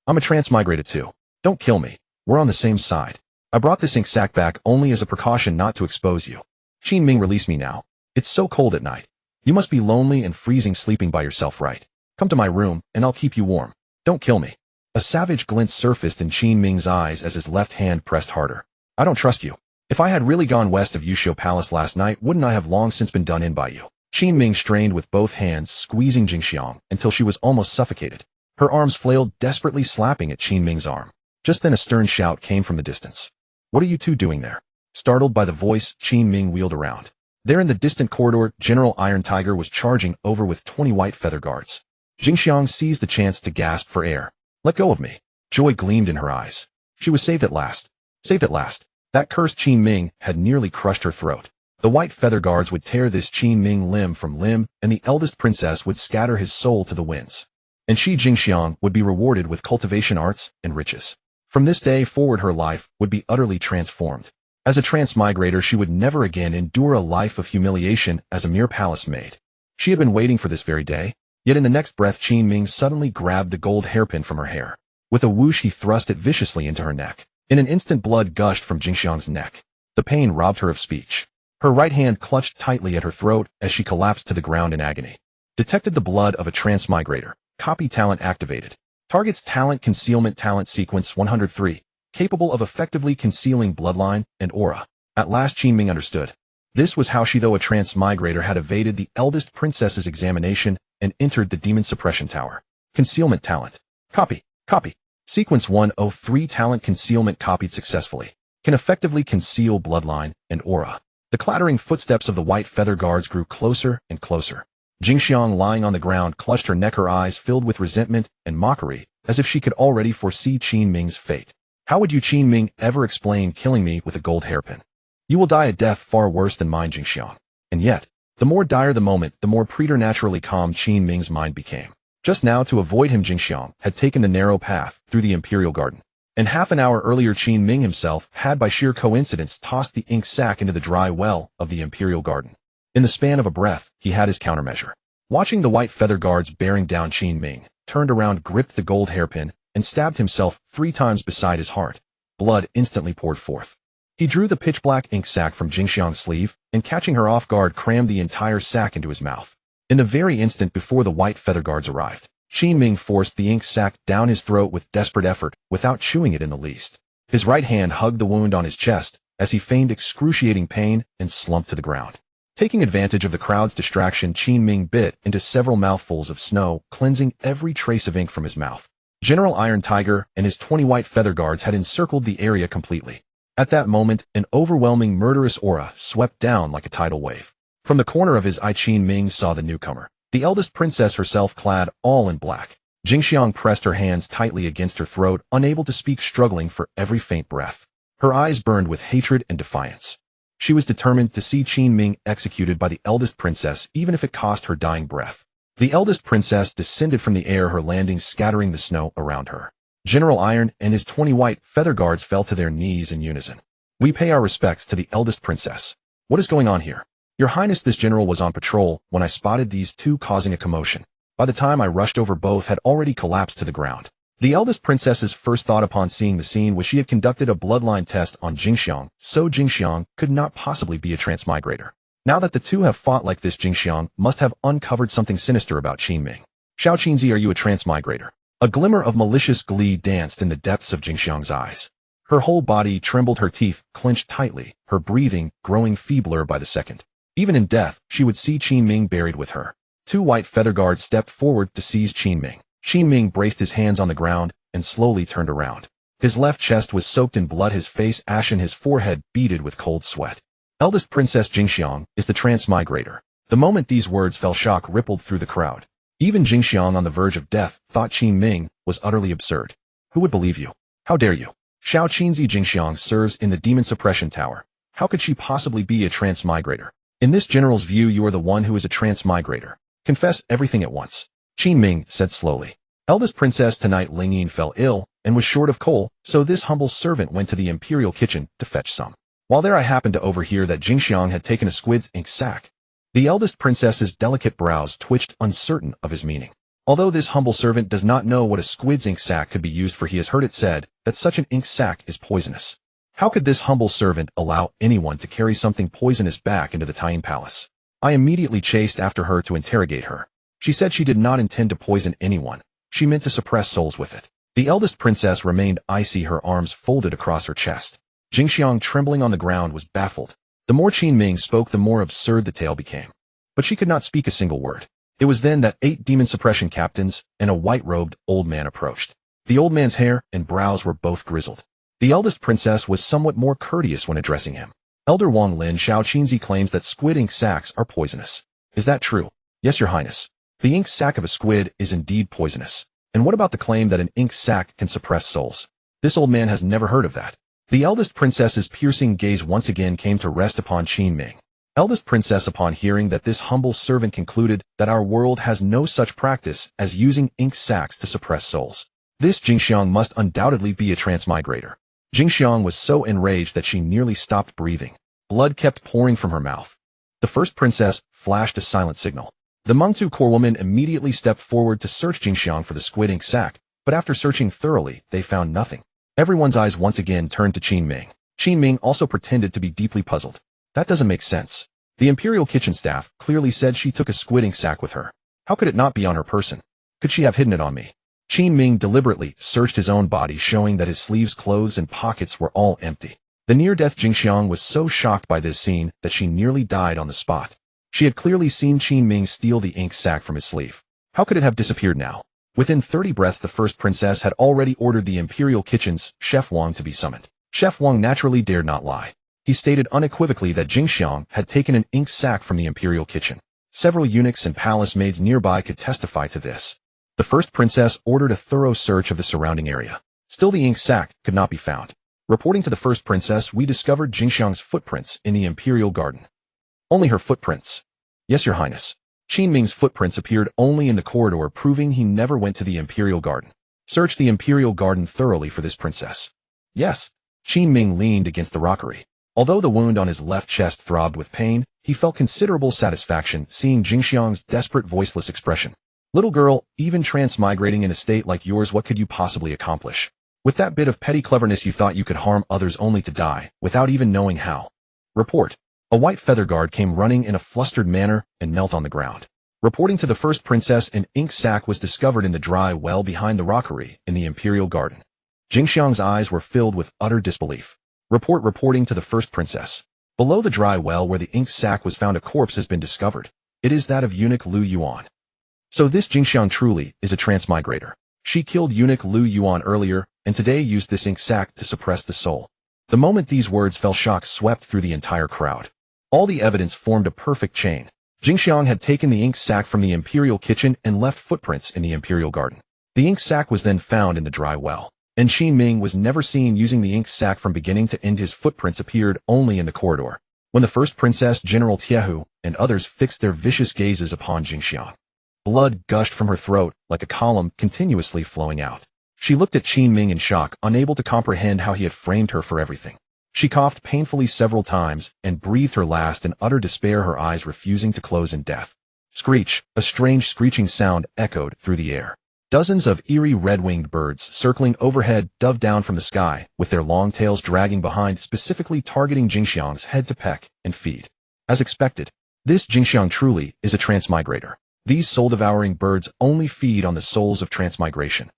I'm a transmigrated too. Don't kill me. We're on the same side. I brought this ink sac back only as a precaution not to expose you. Qin Ming, release me now. It's so cold at night. You must be lonely and freezing sleeping by yourself, right? Come to my room, and I'll keep you warm. Don't kill me. A savage glint surfaced in Qin Ming's eyes as his left hand pressed harder. I don't trust you. If I had really gone west of Yushio Palace last night, wouldn't I have long since been done in by you? Qin Ming strained with both hands, squeezing Jingxiang until she was almost suffocated. Her arms flailed, desperately slapping at Qin Ming's arm. Just then a stern shout came from the distance. What are you two doing there? Startled by the voice, Qin Ming wheeled around. There in the distant corridor, General Iron Tiger was charging over with 20 white feather guards. Jingxiang seized the chance to gasp for air. Let go of me. Joy gleamed in her eyes. She was saved at last. Saved at last. That cursed Qin Ming had nearly crushed her throat. The white feather guards would tear this Qin Ming limb from limb, and the eldest princess would scatter his soul to the winds. And she, Jingxiang, would be rewarded with cultivation arts and riches. From this day forward, her life would be utterly transformed. As a transmigrator, she would never again endure a life of humiliation as a mere palace maid. She had been waiting for this very day, yet in the next breath Qin Ming suddenly grabbed the gold hairpin from her hair. With a whoosh, he thrust it viciously into her neck. In an instant, blood gushed from Jingxiang's neck. The pain robbed her of speech. Her right hand clutched tightly at her throat as she collapsed to the ground in agony. Detected the blood of a transmigrator. Copy talent activated. Target's talent concealment talent sequence 103. Capable of effectively concealing bloodline and aura. At last Qin Ming understood. This was how she, though a transmigrator, had evaded the eldest princess's examination and entered the demon suppression tower. Concealment talent. Copy. Sequence 103 talent concealment copied successfully. Can effectively conceal bloodline and aura. The clattering footsteps of the white feather guards grew closer and closer. Jingxiang, lying on the ground, clutched her neck, her eyes filled with resentment and mockery, as if she could already foresee Qin Ming's fate. How would you, Qin Ming, ever explain killing me with a gold hairpin? You will die a death far worse than mine, Jingxiang. And yet, the more dire the moment, the more preternaturally calm Qin Ming's mind became. Just now, to avoid him, Jingxiang had taken the narrow path through the Imperial Garden. And half an hour earlier, Qin Ming himself had by sheer coincidence tossed the ink sac into the dry well of the Imperial Garden. In the span of a breath, he had his countermeasure. Watching the white feather guards bearing down, Qin Ming turned around, gripped the gold hairpin, and stabbed himself 3 times beside his heart. Blood instantly poured forth. He drew the pitch-black ink sac from Jingxiang's sleeve, and catching her off guard, crammed the entire sac into his mouth. In the very instant before the white feather guards arrived, Qin Ming forced the ink sac down his throat with desperate effort, without chewing it in the least. His right hand hugged the wound on his chest, as he feigned excruciating pain and slumped to the ground. Taking advantage of the crowd's distraction, Qin Ming bit into several mouthfuls of snow, cleansing every trace of ink from his mouth. General Iron Tiger and his 20 white feather guards had encircled the area completely. At that moment, an overwhelming murderous aura swept down like a tidal wave. From the corner of his eye, Qin Ming saw the newcomer, the eldest princess herself, clad all in black. Jingxiang pressed her hands tightly against her throat, unable to speak, struggling for every faint breath. Her eyes burned with hatred and defiance. She was determined to see Qin Ming executed by the eldest princess, even if it cost her dying breath. The eldest princess descended from the air, her landing scattering the snow around her. General Iron and his 20 white feather guards fell to their knees in unison. We pay our respects to the eldest princess. What is going on here? Your Highness, this general was on patrol when I spotted these two causing a commotion. By the time I rushed over, both had already collapsed to the ground. The eldest princess's first thought upon seeing the scene was she had conducted a bloodline test on Jingxiang, so Jingxiang could not possibly be a transmigrator. Now that the two have fought like this, Jingxiang must have uncovered something sinister about Qin Ming. Xiao Qinzi, are you a transmigrator? A glimmer of malicious glee danced in the depths of Jingxiang's eyes. Her whole body trembled, her teeth clenched tightly, her breathing growing feebler by the second. Even in death, she would see Qin Ming buried with her. Two white feather guards stepped forward to seize Qin Ming. Qin Ming braced his hands on the ground and slowly turned around. His left chest was soaked in blood, his face ashen, his forehead beaded with cold sweat. Eldest Princess Jingxiang is the Transmigrator. The moment these words fell, shock rippled through the crowd. Even Jingxiang, on the verge of death, thought Qin Ming was utterly absurd. Who would believe you? How dare you? Xiao Qinzi. Jingxiang serves in the Demon Suppression Tower. How could she possibly be a Transmigrator? In this general's view, you are the one who is a Transmigrator. Confess everything at once. Qin Ming said slowly. Eldest Princess tonight Lingyin fell ill and was short of coal, so this humble servant went to the imperial kitchen to fetch some. While there, I happened to overhear that Jingxiang had taken a squid's ink sac. The eldest princess's delicate brows twitched, uncertain of his meaning. Although this humble servant does not know what a squid's ink sac could be used for, he has heard it said that such an ink sac is poisonous. How could this humble servant allow anyone to carry something poisonous back into the Tying Palace? I immediately chased after her to interrogate her. She said she did not intend to poison anyone. She meant to suppress souls with it. The eldest princess remained icy, her arms folded across her chest. Jingxiang, trembling on the ground, was baffled. The more Qin Ming spoke, the more absurd the tale became. But she could not speak a single word. It was then that 8 demon suppression captains and a white-robed old man approached. The old man's hair and brows were both grizzled. The eldest princess was somewhat more courteous when addressing him. Elder Wang Lin. Xiao Qinzi claims that squid ink sacs are poisonous. Is that true? Yes, your highness. The ink sac of a squid is indeed poisonous. And what about the claim that an ink sac can suppress souls? This old man has never heard of that. The eldest princess's piercing gaze once again came to rest upon Qin Ming. Eldest princess, upon hearing that this humble servant, concluded that our world has no such practice as using ink sacs to suppress souls. This Jingxiang must undoubtedly be a Transmigrator. Jingxiang was so enraged that she nearly stopped breathing. Blood kept pouring from her mouth. The first princess flashed a silent signal. The Mengtu Corps woman immediately stepped forward to search Jingxiang for the squid ink sac, but after searching thoroughly, they found nothing. Everyone's eyes once again turned to Qin Ming. Qin Ming also pretended to be deeply puzzled. That doesn't make sense. The Imperial kitchen staff clearly said she took a squid ink sac with her. How could it not be on her person? Could she have hidden it on me? Qin Ming deliberately searched his own body, showing that his sleeves, clothes, and pockets were all empty. The near-death Jingxiang was so shocked by this scene that she nearly died on the spot. She had clearly seen Qin Ming steal the ink sac from his sleeve. How could it have disappeared now? Within 30 breaths, the first princess had already ordered the Imperial kitchen's Chef Wang to be summoned. Chef Wang naturally dared not lie. He stated unequivocally that Jingxiang had taken an ink sac from the Imperial kitchen. Several eunuchs and palace maids nearby could testify to this. The first princess ordered a thorough search of the surrounding area. Still, the ink sac could not be found. Reporting to the first princess, we discovered Jingxiang's footprints in the Imperial garden. Only her footprints? Yes, your highness. Qin Ming's footprints appeared only in the corridor, proving he never went to the Imperial garden. Search the Imperial garden thoroughly for this princess. Yes. Qin Ming leaned against the rockery. Although the wound on his left chest throbbed with pain, he felt considerable satisfaction seeing Jingxiang's desperate, voiceless expression. Little girl, even transmigrating in a state like yours, what could you possibly accomplish? With that bit of petty cleverness, you thought you could harm others only to die, without even knowing how. Report. A white feather guard came running in a flustered manner and knelt on the ground. Reporting to the first princess, an ink sac was discovered in the dry well behind the rockery in the Imperial garden. Jingxiang's eyes were filled with utter disbelief. Reporting to the first princess. Below the dry well where the ink sac was found, a corpse has been discovered. It is that of eunuch Lu Yuan. So this Jingxiang truly is a Transmigrator. She killed eunuch Lu Yuan earlier, and today used this ink sac to suppress the soul. The moment these words fell, shock swept through the entire crowd. All the evidence formed a perfect chain. Jingxiang had taken the ink sac from the Imperial kitchen and left footprints in the Imperial garden. The ink sac was then found in the dry well. And Qin Ming was never seen using the ink sac from beginning to end. His footprints appeared only in the corridor. When the first princess, General Tiehu, and others fixed their vicious gazes upon Jingxiang. Blood gushed from her throat like a column continuously flowing out. She looked at Qin Ming in shock, unable to comprehend how he had framed her for everything. She coughed painfully several times and breathed her last in utter despair, her eyes refusing to close in death. Screech! A strange screeching sound echoed through the air. Dozens of eerie red-winged birds circling overhead dove down from the sky, with their long tails dragging behind, specifically targeting Jingxiang's head to peck and feed. As expected, this Jingxiang truly is a Transmigrator. These soul-devouring birds only feed on the souls of transmigration.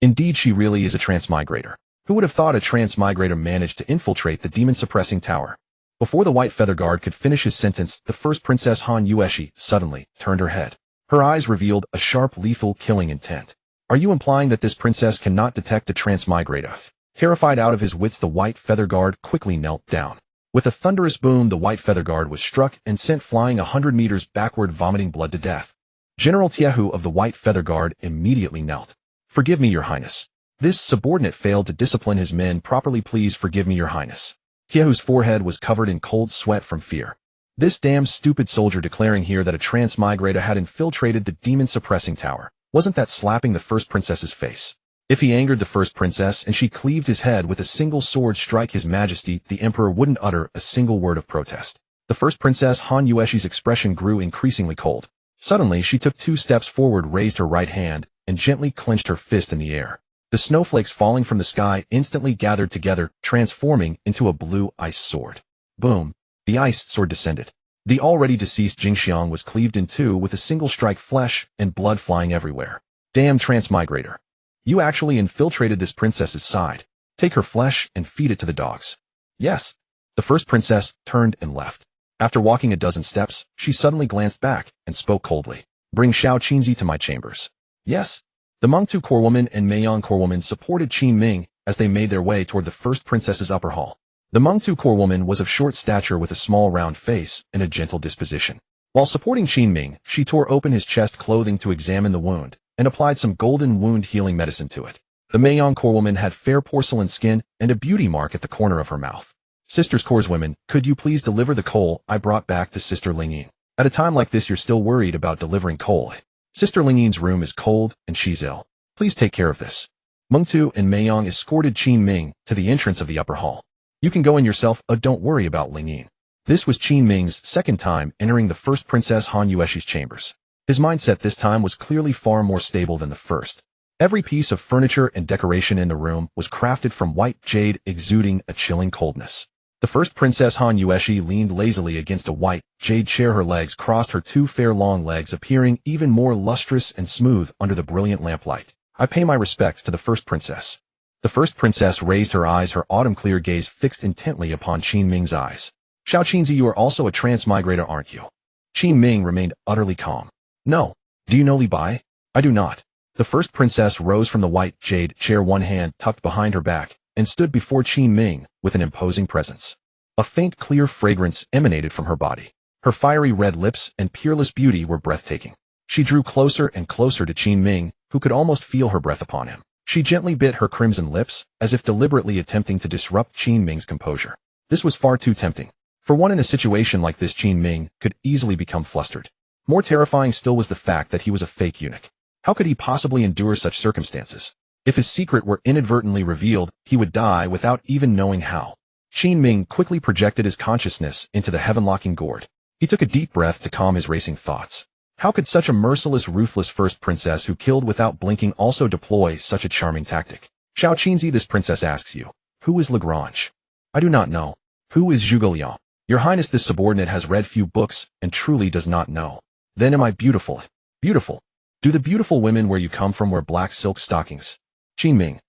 Indeed, she really is a Transmigrator. Who would have thought a Transmigrator managed to infiltrate the demon-suppressing tower? Before the white feather guard could finish his sentence, the first princess Han Yueshi suddenly turned her head. Her eyes revealed a sharp, lethal, killing intent. Are you implying that this princess cannot detect a Transmigrator? Terrified out of his wits, the white feather guard quickly knelt down. With a thunderous boom, the white feather guard was struck and sent flying 100 meters backward, vomiting blood to death. General Tiehu of the white feather guard immediately knelt. Forgive me, Your Highness. This subordinate failed to discipline his men properly. Please forgive me, Your Highness. Tiehu's forehead was covered in cold sweat from fear. This damn stupid soldier declaring here that a Transmigrator had infiltrated the demon-suppressing tower. Wasn't that slapping the first princess's face? If he angered the first princess and she cleaved his head with a single sword strike, His Majesty, the Emperor wouldn't utter a single word of protest. The first princess Han Yueshi's expression grew increasingly cold. Suddenly, she took 2 steps forward, raised her right hand, and gently clenched her fist in the air. The snowflakes falling from the sky instantly gathered together, transforming into a blue ice sword. Boom! The ice sword descended. The already deceased Jingxiang was cleaved in two with a single strike, flesh and blood flying everywhere. Damn Transmigrator. You actually infiltrated this princess's side. Take her flesh and feed it to the dogs. Yes. The first princess turned and left. After walking a dozen steps, she suddenly glanced back and spoke coldly. Bring Xiao Qinzi to my chambers. Yes. The Mengtu Corewoman and Meiyang Corewoman supported Qin Ming as they made their way toward the first princess's upper hall. The Mengtu Corewoman was of short stature with a small round face and a gentle disposition. While supporting Qin Ming, she tore open his chest clothing to examine the wound and applied some golden wound healing medicine to it. The Meiyang Corewoman had fair porcelain skin and a beauty mark at the corner of her mouth. Sisters Corewoman, could you please deliver the coal I brought back to Sister Lingyin? At a time like this, you're still worried about delivering coal. Sister Lingyin's room is cold and she's ill. Please take care of this. Mengtu and Meiyang escorted Qin Ming to the entrance of the upper hall. You can go in yourself, don't worry about Lingyin. This was Qin Ming's second time entering the first Princess Han Yueshi's chambers. His mindset this time was clearly far more stable than the first. Every piece of furniture and decoration in the room was crafted from white jade, exuding a chilling coldness. The first Princess Han Yueshi leaned lazily against a white jade chair, her legs crossed, her two fair long legs appearing even more lustrous and smooth under the brilliant lamplight. I pay my respects to the first princess. The first princess raised her eyes, her autumn-clear gaze fixed intently upon Qin Ming's eyes. Xiao Qinzi, you are also a Transmigrator, aren't you? Qin Ming remained utterly calm. No. Do you know Li Bai? I do not. The first princess rose from the white jade chair, one hand tucked behind her back, and stood before Qin Ming with an imposing presence. A faint, clear fragrance emanated from her body. Her fiery red lips and peerless beauty were breathtaking. She drew closer and closer to Qin Ming, who could almost feel her breath upon him. She gently bit her crimson lips, as if deliberately attempting to disrupt Qin Ming's composure. This was far too tempting. For one in a situation like this, Qin Ming could easily become flustered. More terrifying still was the fact that he was a fake eunuch. How could he possibly endure such circumstances? If his secret were inadvertently revealed, he would die without even knowing how. Qin Ming quickly projected his consciousness into the heaven-locking gourd. He took a deep breath to calm his racing thoughts. How could such a merciless, ruthless first princess who killed without blinking also deploy such a charming tactic? Xiao Qinzi, this princess asks you, who is Lagrange? I do not know. Who is Zhuge Liang? Your Highness, this subordinate has read few books and truly does not know. Then am I beautiful? Beautiful. Do the beautiful women where you come from wear black silk stockings? Qin Ming.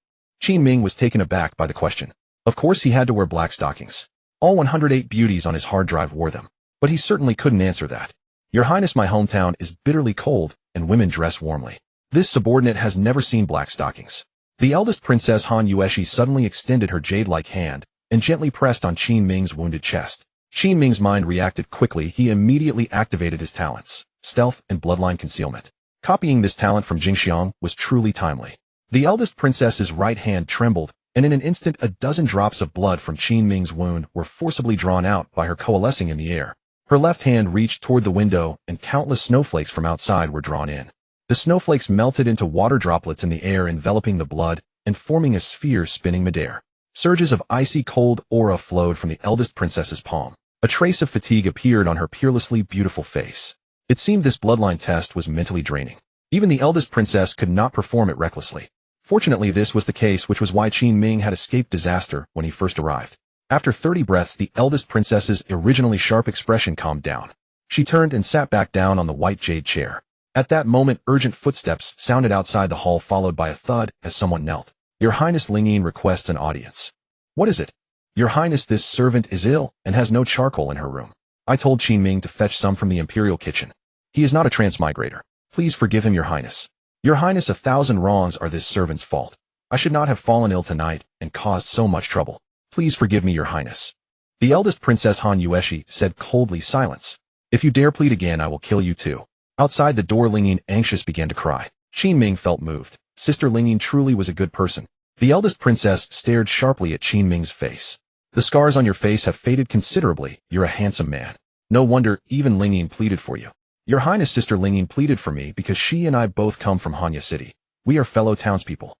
Qin Ming was taken aback by the question. Of course he had to wear black stockings. All 108 beauties on his hard drive wore them. But he certainly couldn't answer that. Your Highness, my hometown is bitterly cold, and women dress warmly. This subordinate has never seen black stockings. The eldest Princess Han Yueshi suddenly extended her jade-like hand and gently pressed on Qin Ming's wounded chest. Qin Ming's mind reacted quickly. He immediately activated his talents, stealth and bloodline concealment. Copying this talent from Jingxiang was truly timely. The eldest princess's right hand trembled, and in an instant a dozen drops of blood from Qin Ming's wound were forcibly drawn out by her coalescing in the air. Her left hand reached toward the window, and countless snowflakes from outside were drawn in. The snowflakes melted into water droplets in the air, enveloping the blood and forming a sphere spinning midair. Surges of icy cold aura flowed from the eldest princess's palm. A trace of fatigue appeared on her peerlessly beautiful face. It seemed this bloodline test was mentally draining. Even the eldest princess could not perform it recklessly. Fortunately, this was the case, which was why Qin Ming had escaped disaster when he first arrived. After 30 breaths, the eldest princess's originally sharp expression calmed down. She turned and sat back down on the white jade chair. At that moment, urgent footsteps sounded outside the hall, followed by a thud as someone knelt. Your Highness, Lingyin requests an audience. What is it? Your Highness, this servant is ill and has no charcoal in her room. I told Qin Ming to fetch some from the imperial kitchen. He is not a Transmigrator. Please forgive him, Your Highness. Your Highness, 1,000 wrongs are this servant's fault. I should not have fallen ill tonight and caused so much trouble. Please forgive me, Your Highness. The eldest Princess Han Yueshi said coldly. Silence. If you dare plead again, I will kill you too. Outside the door, Lingyin, anxious, began to cry. Qin Ming felt moved. Sister Lingyin truly was a good person. The eldest princess stared sharply at Qin Ming's face. The scars on your face have faded considerably. You're a handsome man. No wonder even Lingyin pleaded for you. Your Highness, Sister Lingyin pleaded for me because she and I both come from Hanya City. We are fellow townspeople.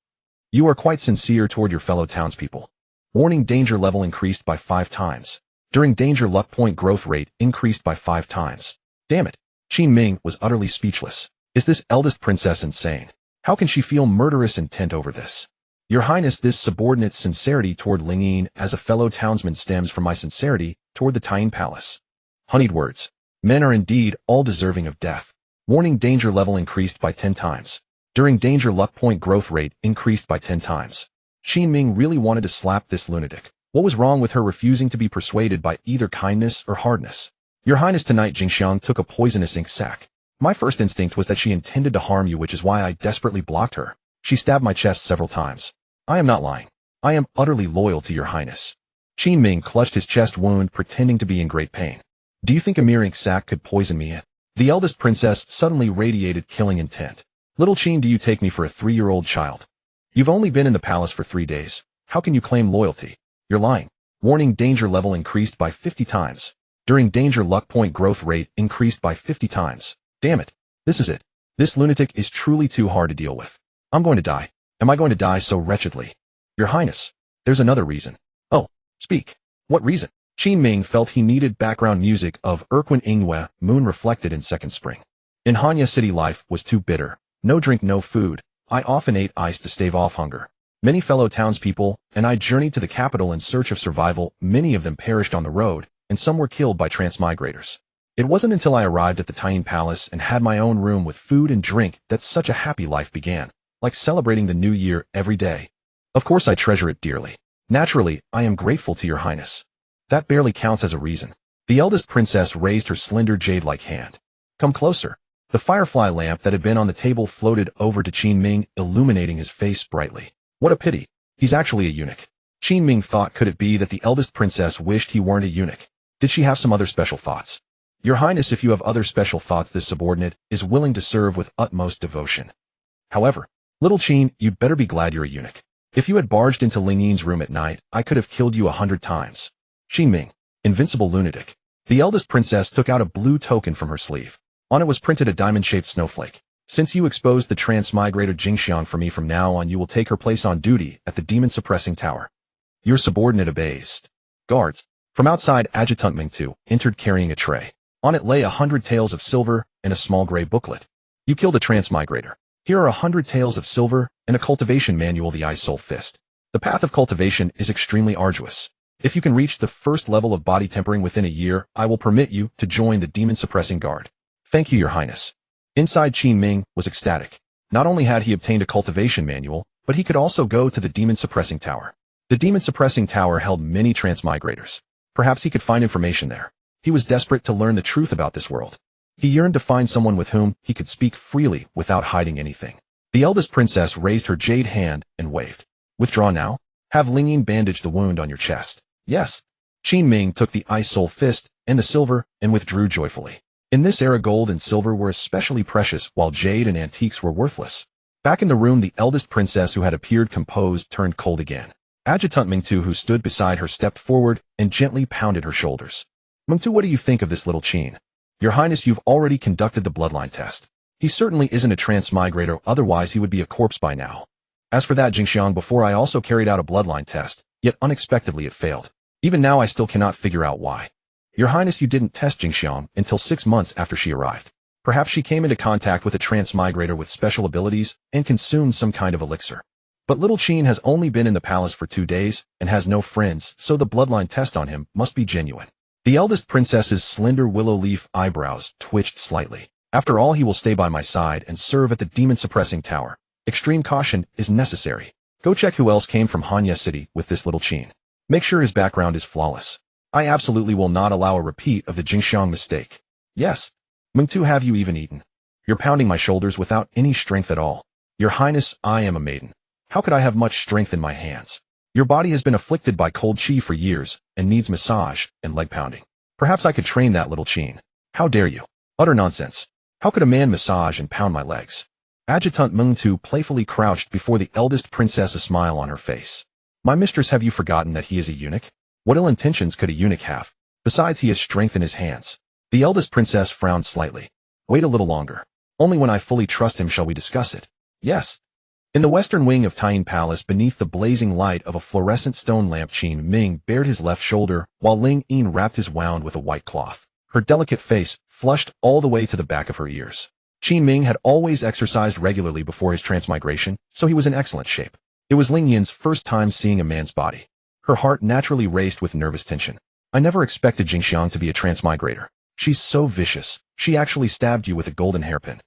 You are quite sincere toward your fellow townspeople. Warning: danger level increased by 5 times. During danger, luck point growth rate increased by 5 times. Damn it. Qin Ming was utterly speechless. Is this eldest princess insane? How can she feel murderous intent over this? Your Highness, this subordinate's sincerity toward Lingyin as a fellow townsman stems from my sincerity toward the Tying Palace. Honeyed words. Men are indeed all deserving of death. Warning: danger level increased by 10 times. During danger, luck point growth rate increased by 10 times. Qin Ming really wanted to slap this lunatic. What was wrong with her refusing to be persuaded by either kindness or hardness? Your Highness, tonight Jingxiang took a poisonous ink sac. My first instinct was that she intended to harm you, which is why I desperately blocked her. She stabbed my chest several times. I am not lying. I am utterly loyal to Your Highness. Qin Ming clutched his chest wound, pretending to be in great pain. Do you think a mere ink sac could poison me? The eldest princess suddenly radiated killing intent. Little Qin, do you take me for a 3-year-old child? You've only been in the palace for 3 days. How can you claim loyalty? You're lying. Warning: danger level increased by 50 times. During danger, luck point growth rate increased by 50 times. Damn it. This is it. This lunatic is truly too hard to deal with. I'm going to die. Am I going to die so wretchedly? Your Highness, there's another reason. Oh, speak. What reason? Qin Ming felt he needed background music of Erquin Ingwe, Moon Reflected in Second Spring. In Hanya City, life was too bitter. No drink, no food. I often ate ice to stave off hunger. Many fellow townspeople and I journeyed to the capital in search of survival. Many of them perished on the road, and some were killed by Transmigrators. It wasn't until I arrived at the Tying Palace and had my own room with food and drink that such a happy life began, like celebrating the new year every day. Of course I treasure it dearly. Naturally, I am grateful to Your Highness. That barely counts as a reason. The eldest princess raised her slender jade-like hand. Come closer. The firefly lamp that had been on the table floated over to Qin Ming, illuminating his face brightly. What a pity. He's actually a eunuch. Qin Ming thought, could it be that the eldest princess wished he weren't a eunuch? Did she have some other special thoughts? Your Highness, if you have other special thoughts, this subordinate is willing to serve with utmost devotion. However, little Qin, you'd better be glad you're a eunuch. If you had barged into Lingyin's room at night, I could have killed you 100 times. Qin Ming, invincible lunatic. The eldest princess took out a blue token from her sleeve. On it was printed a diamond-shaped snowflake. Since you exposed the Transmigrator Jingxiang for me, from now on you will take her place on duty at the demon-suppressing tower. Your subordinate obeys. Guards. From outside, Adjutant Ming Tu entered carrying a tray. On it lay 100 taels of silver and a small gray booklet. You killed a Transmigrator. Here are 100 taels of silver and a cultivation manual, the Ice Soul Fist. The path of cultivation is extremely arduous. If you can reach the first level of body tempering within a year, I will permit you to join the demon-suppressing guard. Thank you, Your Highness. Inside, Qin Ming was ecstatic. Not only had he obtained a cultivation manual, but he could also go to the demon-suppressing tower. The demon-suppressing tower held many Transmigrators. Perhaps he could find information there. He was desperate to learn the truth about this world. He yearned to find someone with whom he could speak freely without hiding anything. The eldest princess raised her jade hand and waved. Withdraw now. Have Lingyin bandage the wound on your chest. Yes. Qin Ming took the Ice Soul Fist and the silver and withdrew joyfully. In this era, gold and silver were especially precious, while jade and antiques were worthless. Back in the room, the eldest princess, who had appeared composed, turned cold again. Adjutant Ming Tu, who stood beside her, stepped forward and gently pounded her shoulders. Ming Tu, what do you think of this little Qin? Your Highness, you've already conducted the bloodline test. He certainly isn't a Transmigrator, otherwise he would be a corpse by now. As for that Jingxiang, before I also carried out a bloodline test, yet unexpectedly it failed. Even now I still cannot figure out why. Your Highness, you didn't test Jingxiang until 6 months after she arrived. Perhaps she came into contact with a Transmigrator with special abilities and consumed some kind of elixir. But little Qin has only been in the palace for 2 days and has no friends, so the bloodline test on him must be genuine. The eldest princess's slender willow leaf eyebrows twitched slightly. After all, he will stay by my side and serve at the demon-suppressing tower. Extreme caution is necessary. Go check who else came from Hanya City with this little Qin. Make sure his background is flawless. I absolutely will not allow a repeat of the Jingxiang mistake. Yes. Ming Tu, have you even eaten? You're pounding my shoulders without any strength at all. Your Highness, I am a maiden. How could I have much strength in my hands? Your body has been afflicted by cold chi for years and needs massage and leg pounding. Perhaps I could train that little Qin. How dare you? Utter nonsense. How could a man massage and pound my legs? Adjutant Meng Tu playfully crouched before the eldest princess, a smile on her face. My mistress, have you forgotten that he is a eunuch? What ill intentions could a eunuch have? Besides, he has strength in his hands. The eldest princess frowned slightly. Wait a little longer. Only when I fully trust him shall we discuss it. Yes. In the western wing of Tying Palace, beneath the blazing light of a fluorescent stone lamp, Qin Ming bared his left shoulder, while Ling Yin wrapped his wound with a white cloth. Her delicate face flushed all the way to the back of her ears. Qin Ming had always exercised regularly before his transmigration, so he was in excellent shape. It was Ling Yin's first time seeing a man's body. Her heart naturally raced with nervous tension. I never expected Jingxiang to be a transmigrator. She's so vicious. She actually stabbed you with a golden hairpin.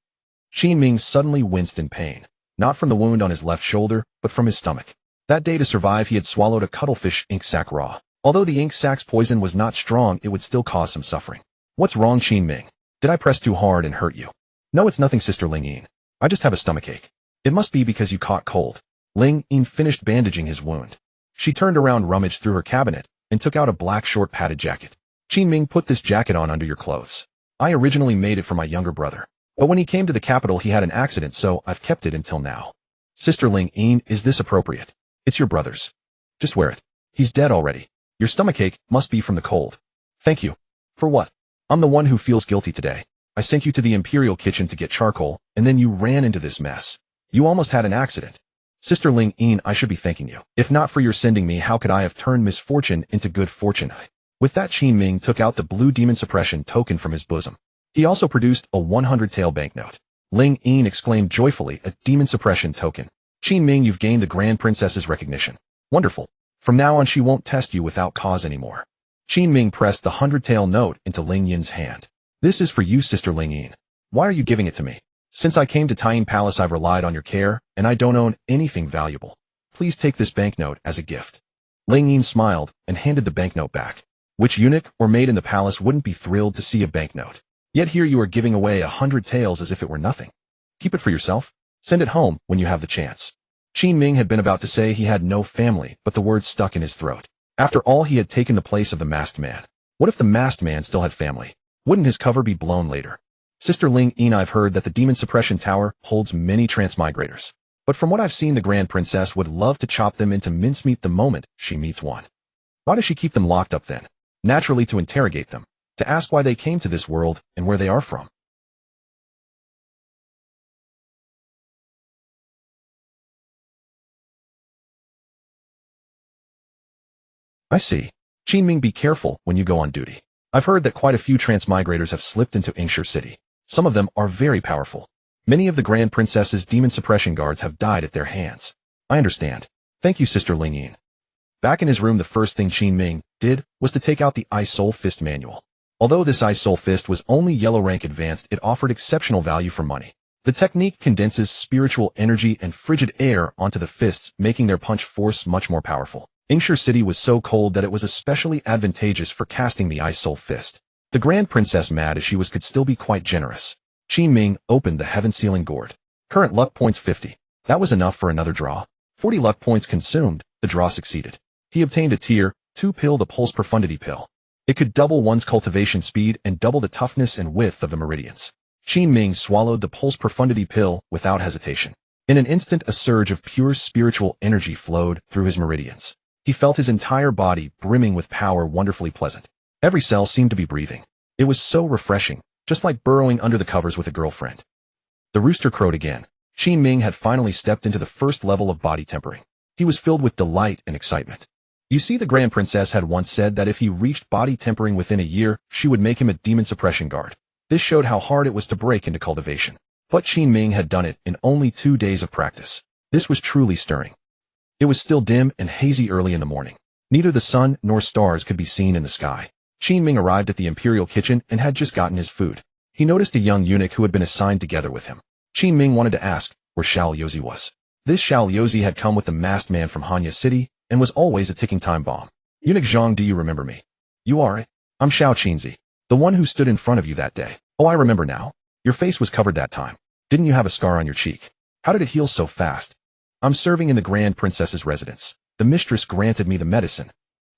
Qin Ming suddenly winced in pain, not from the wound on his left shoulder, but from his stomach. That day to survive, he had swallowed a cuttlefish ink sac raw. Although the ink sac's poison was not strong, it would still cause some suffering. What's wrong, Qin Ming? Did I press too hard and hurt you? No, it's nothing, Sister Ling Yin. I just have a stomachache. It must be because you caught cold. Ling Yin finished bandaging his wound. She turned around, rummaged through her cabinet, and took out a black short padded jacket. Qin Ming, put this jacket on under your clothes. I originally made it for my younger brother. But when he came to the capital, he had an accident, so I've kept it until now. Sister Ling Yin, is this appropriate? It's your brother's. Just wear it. He's dead already. Your stomachache must be from the cold. Thank you. For what? I'm the one who feels guilty today. I sent you to the Imperial kitchen to get charcoal, and then you ran into this mess. You almost had an accident. Sister Ling Yin, I should be thanking you. If not for your sending me, how could I have turned misfortune into good fortune? With that, Qin Ming took out the blue demon suppression token from his bosom. He also produced a 100-tael banknote. Ling Yin exclaimed joyfully, a demon suppression token. Qin Ming, you've gained the Grand Princess's recognition. Wonderful. From now on, she won't test you without cause anymore. Qin Ming pressed the 100-tael note into Ling Yin's hand. This is for you, Sister Ling Yin. Why are you giving it to me? Since I came to Tying Palace, I've relied on your care, and I don't own anything valuable. Please take this banknote as a gift. Ling Yin smiled and handed the banknote back. Which eunuch or maid in the palace wouldn't be thrilled to see a banknote? Yet here you are giving away 100 taels as if it were nothing. Keep it for yourself. Send it home when you have the chance. Qin Ming had been about to say he had no family, but the words stuck in his throat. After all, he had taken the place of the masked man. What if the masked man still had family? Wouldn't his cover be blown later? Sister Ling Yin, I've heard that the Demon Suppression Tower holds many Transmigrators. But from what I've seen, the Grand Princess would love to chop them into mincemeat the moment she meets one. Why does she keep them locked up then? Naturally, to interrogate them. To ask why they came to this world and where they are from. I see. Qin Ming, be careful when you go on duty. I've heard that quite a few Transmigrators have slipped into Ingshire City. Some of them are very powerful. Many of the Grand Princess's demon suppression guards have died at their hands. I understand. Thank you, Sister Ling Yin. Back in his room, the first thing Qin Ming did was to take out the Ice Soul Fist manual. Although this Ice Soul Fist was only yellow rank advanced, it offered exceptional value for money. The technique condenses spiritual energy and frigid air onto the fists, making their punch force much more powerful. Ingshire City was so cold that it was especially advantageous for casting the Ice Soul Fist. The Grand Princess, mad as she was, could still be quite generous. Qin Ming opened the heaven-sealing gourd. Current luck points 50. That was enough for another draw. 40 luck points consumed, the draw succeeded. He obtained a tier 2 pill, the Pulse Profundity pill. It could double one's cultivation speed and double the toughness and width of the meridians. Qin Ming swallowed the Pulse Profundity pill without hesitation. In an instant, a surge of pure spiritual energy flowed through his meridians. He felt his entire body brimming with power, wonderfully pleasant. Every cell seemed to be breathing. It was so refreshing, just like burrowing under the covers with a girlfriend. The rooster crowed again. Qin Ming had finally stepped into the first level of body tempering. He was filled with delight and excitement. You see, the Grand Princess had once said that if he reached body tempering within a year, she would make him a demon suppression guard. This showed how hard it was to break into cultivation. But Qin Ming had done it in only 2 days of practice. This was truly stirring. It was still dim and hazy early in the morning. Neither the sun nor stars could be seen in the sky. Qin Ming arrived at the Imperial kitchen and had just gotten his food. He noticed a young eunuch who had been assigned together with him. Qin Ming wanted to ask where Xiao Liuzi was. This Xiao Liuzi had come with the masked man from Hanya City and was always a ticking time bomb. Eunuch Zhang, do you remember me? You are it. I'm Xiao Qinzi, the one who stood in front of you that day. Oh, I remember now. Your face was covered that time. Didn't you have a scar on your cheek? How did it heal so fast? I'm serving in the Grand Princess's residence. The mistress granted me the medicine.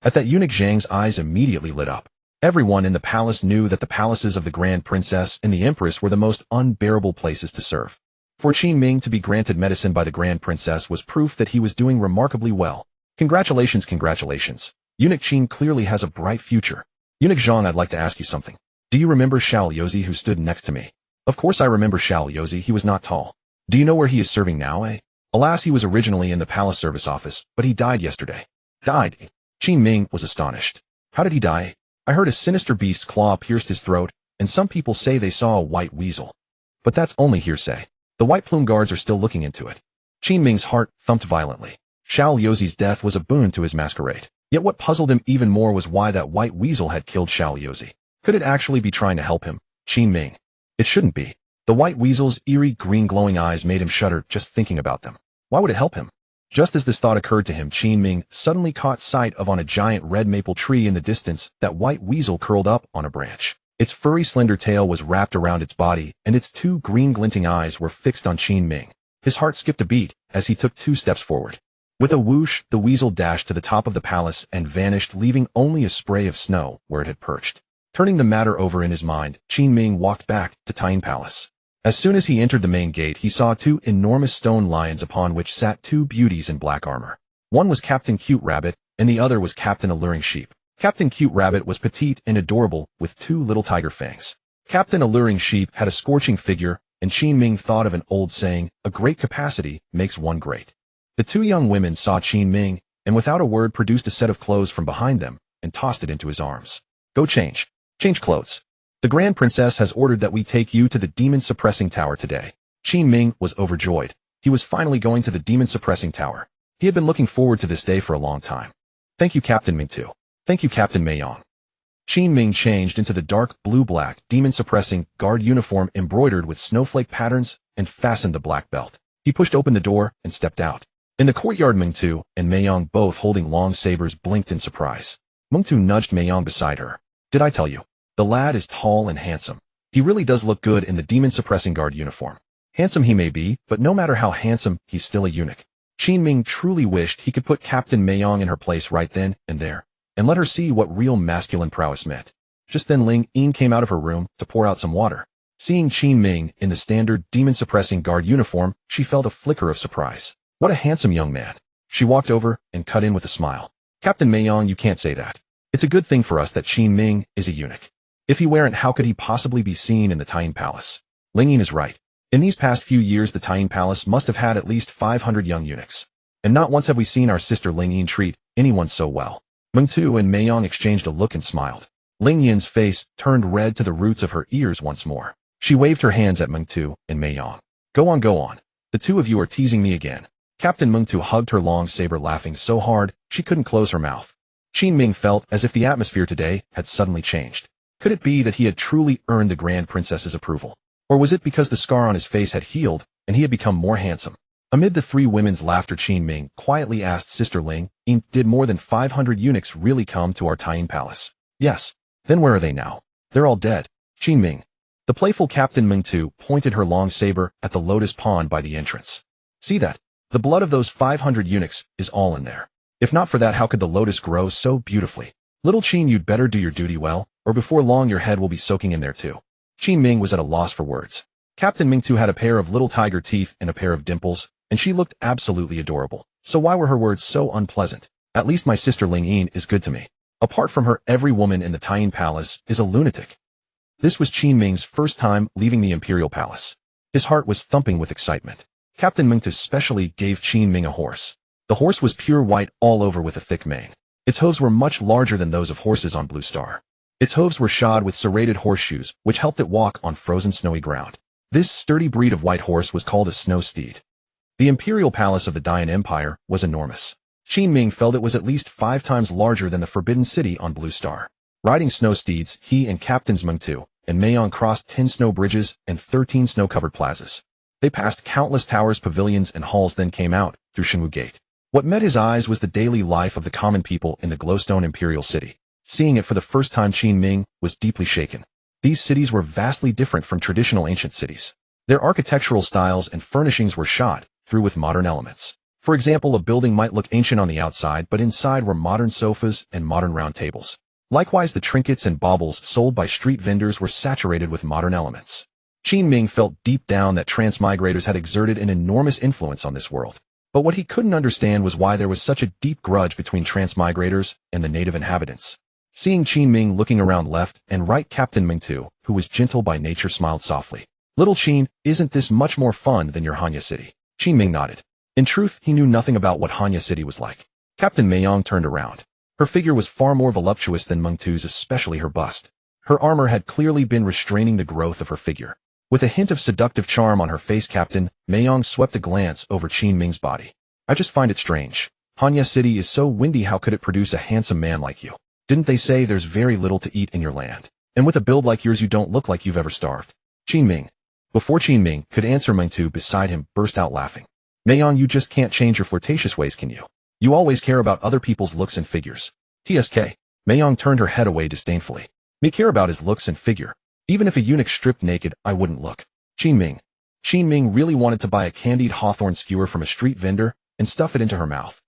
At that eunuch Zhang's eyes immediately lit up. Everyone in the palace knew that the palaces of the Grand Princess and the Empress were the most unbearable places to serve. For Qin Ming to be granted medicine by the Grand Princess was proof that he was doing remarkably well. Congratulations, congratulations. Eunuch Qin clearly has a bright future. Eunuch Zhang, I'd like to ask you something. Do you remember Xiao Liuzi who stood next to me? Of course I remember Xiao Liuzi, he was not tall. Do you know where he is serving now, eh? Alas, he was originally in the palace service office, but he died yesterday. Died? Qin Ming was astonished. How did he die? I heard a sinister beast's claw pierced his throat, and some people say they saw a white weasel. But that's only hearsay. The white plume guards are still looking into it. Qin Ming's heart thumped violently. Xiao Liuzi's death was a boon to his masquerade. Yet what puzzled him even more was why that white weasel had killed Xiao Liuzi. Could it actually be trying to help him? Qin Ming. It shouldn't be. The white weasel's eerie green glowing eyes made him shudder just thinking about them. Why would it help him? Just as this thought occurred to him, Qin Ming suddenly caught sight of on a giant red maple tree in the distance that white weasel curled up on a branch. Its furry slender tail was wrapped around its body, and its two green glinting eyes were fixed on Qin Ming. His heart skipped a beat as he took 2 steps forward. With a whoosh, the weasel dashed to the top of the palace and vanished, leaving only a spray of snow where it had perched. Turning the matter over in his mind, Qin Ming walked back to Tyne Palace. As soon as he entered the main gate, he saw 2 enormous stone lions upon which sat 2 beauties in black armor. One was Captain Cute Rabbit, and the other was Captain Alluring Sheep. Captain Cute Rabbit was petite and adorable, with 2 little tiger fangs. Captain Alluring Sheep had a scorching figure, and Qin Ming thought of an old saying, a great capacity makes one great. The 2 young women saw Qin Ming, and without a word produced a set of clothes from behind them, and tossed it into his arms. Go change. Change clothes. The Grand Princess has ordered that we take you to the Demon Suppressing Tower today. Qin Ming was overjoyed. He was finally going to the Demon Suppressing Tower. He had been looking forward to this day for a long time. Thank you, Captain Ming too. Thank you, Captain Meiyong. Qin Ming changed into the dark blue-black Demon Suppressing Guard uniform embroidered with snowflake patterns and fastened the black belt. He pushed open the door and stepped out. In the courtyard, Ming Tu and Meiyong, both holding long sabers, blinked in surprise. Ming Tu nudged Meiyong beside her. Did I tell you? The lad is tall and handsome. He really does look good in the Demon Suppressing Guard uniform. Handsome he may be, but no matter how handsome, he's still a eunuch. Qin Ming truly wished he could put Captain Meiyong in her place right then and there, and let her see what real masculine prowess meant. Just then Ling Yin came out of her room to pour out some water. Seeing Qin Ming in the standard Demon Suppressing Guard uniform, she felt a flicker of surprise. What a handsome young man. She walked over and cut in with a smile. Captain Meiyong, you can't say that. It's a good thing for us that Qin Ming is a eunuch. If he weren't, how could he possibly be seen in the Tyne Palace? Ling Yin is right. In these past few years, the Tyne Palace must have had at least 500 young eunuchs. And not once have we seen our sister Ling Yin treat anyone so well. Ming Tu and Meiyong exchanged a look and smiled. Ling Yin's face turned red to the roots of her ears once more. She waved her hands at Ming Tu and Meiyong. Go on, go on. The 2 of you are teasing me again. Captain Ming Tu hugged her long saber, laughing so hard she couldn't close her mouth. Qin Ming felt as if the atmosphere today had suddenly changed. Could it be that he had truly earned the Grand Princess's approval? Or was it because the scar on his face had healed and he had become more handsome? Amid the 3 women's laughter, Qin Ming quietly asked Sister Ling, did more than 500 eunuchs really come to our Tyne Palace? Yes. Then where are they now? They're all dead. Qin Ming. The playful Captain Ming Tu pointed her long saber at the lotus pond by the entrance. See that? The blood of those 500 eunuchs is all in there. If not for that, how could the lotus grow so beautifully? Little Qin, you'd better do your duty well, or before long your head will be soaking in there too. Qin Ming was at a loss for words. Captain Ming Tu had a pair of little tiger teeth and a pair of dimples, and she looked absolutely adorable. So why were her words so unpleasant? At least my sister Ling Yin is good to me. Apart from her, every woman in the Tyne Palace is a lunatic. This was Qin Ming's first time leaving the Imperial Palace. His heart was thumping with excitement. Captain Ming Tu specially gave Qin Ming a horse. The horse was pure white all over with a thick mane. Its hooves were much larger than those of horses on Blue Star. Its hooves were shod with serrated horseshoes, which helped it walk on frozen snowy ground. This sturdy breed of white horse was called a snow steed. The Imperial Palace of the Dayan Empire was enormous. Qin Ming felt it was at least 5 times larger than the Forbidden City on Blue Star. Riding snow steeds, he and Captains Ming Tu and Meiyong crossed 10 snow bridges and 13 snow-covered plazas. They passed countless towers, pavilions, and halls, then came out through Xinwu Gate. What met his eyes was the daily life of the common people in the glowstone Imperial City. Seeing it for the first time, Qin Ming was deeply shaken. These cities were vastly different from traditional ancient cities. Their architectural styles and furnishings were shot through with modern elements. For example, a building might look ancient on the outside, but inside were modern sofas and modern round tables. Likewise, the trinkets and baubles sold by street vendors were saturated with modern elements. Qin Ming felt deep down that Transmigrators had exerted an enormous influence on this world. But what he couldn't understand was why there was such a deep grudge between Transmigrators and the native inhabitants. Seeing Qin Ming looking around left and right, Captain Ming too, who was gentle by nature, smiled softly. "Little Qin, isn't this much more fun than your Hanya city?" Qin Ming nodded. In truth, he knew nothing about what Hanya city was like. Captain Mayong turned around. Her figure was far more voluptuous than Meng Tu's, especially her bust. Her armor had clearly been restraining the growth of her figure. With a hint of seductive charm on her face, Captain Mayong swept a glance over Qin Ming's body. "I just find it strange. Hanya city is so windy, how could it produce a handsome man like you? Didn't they say there's very little to eat in your land? And with a build like yours, you don't look like you've ever starved." Qin Ming. Before Qin Ming could answer, Meng Tu beside him burst out laughing. "Mayong, you just can't change your flirtatious ways, can you? You always care about other people's looks and figures." "TSK." Mayong turned her head away disdainfully. "Me care about his looks and figure. Even if a eunuch stripped naked, I wouldn't look." Qin Ming. Qin Ming really wanted to buy a candied hawthorn skewer from a street vendor and stuff it into her mouth.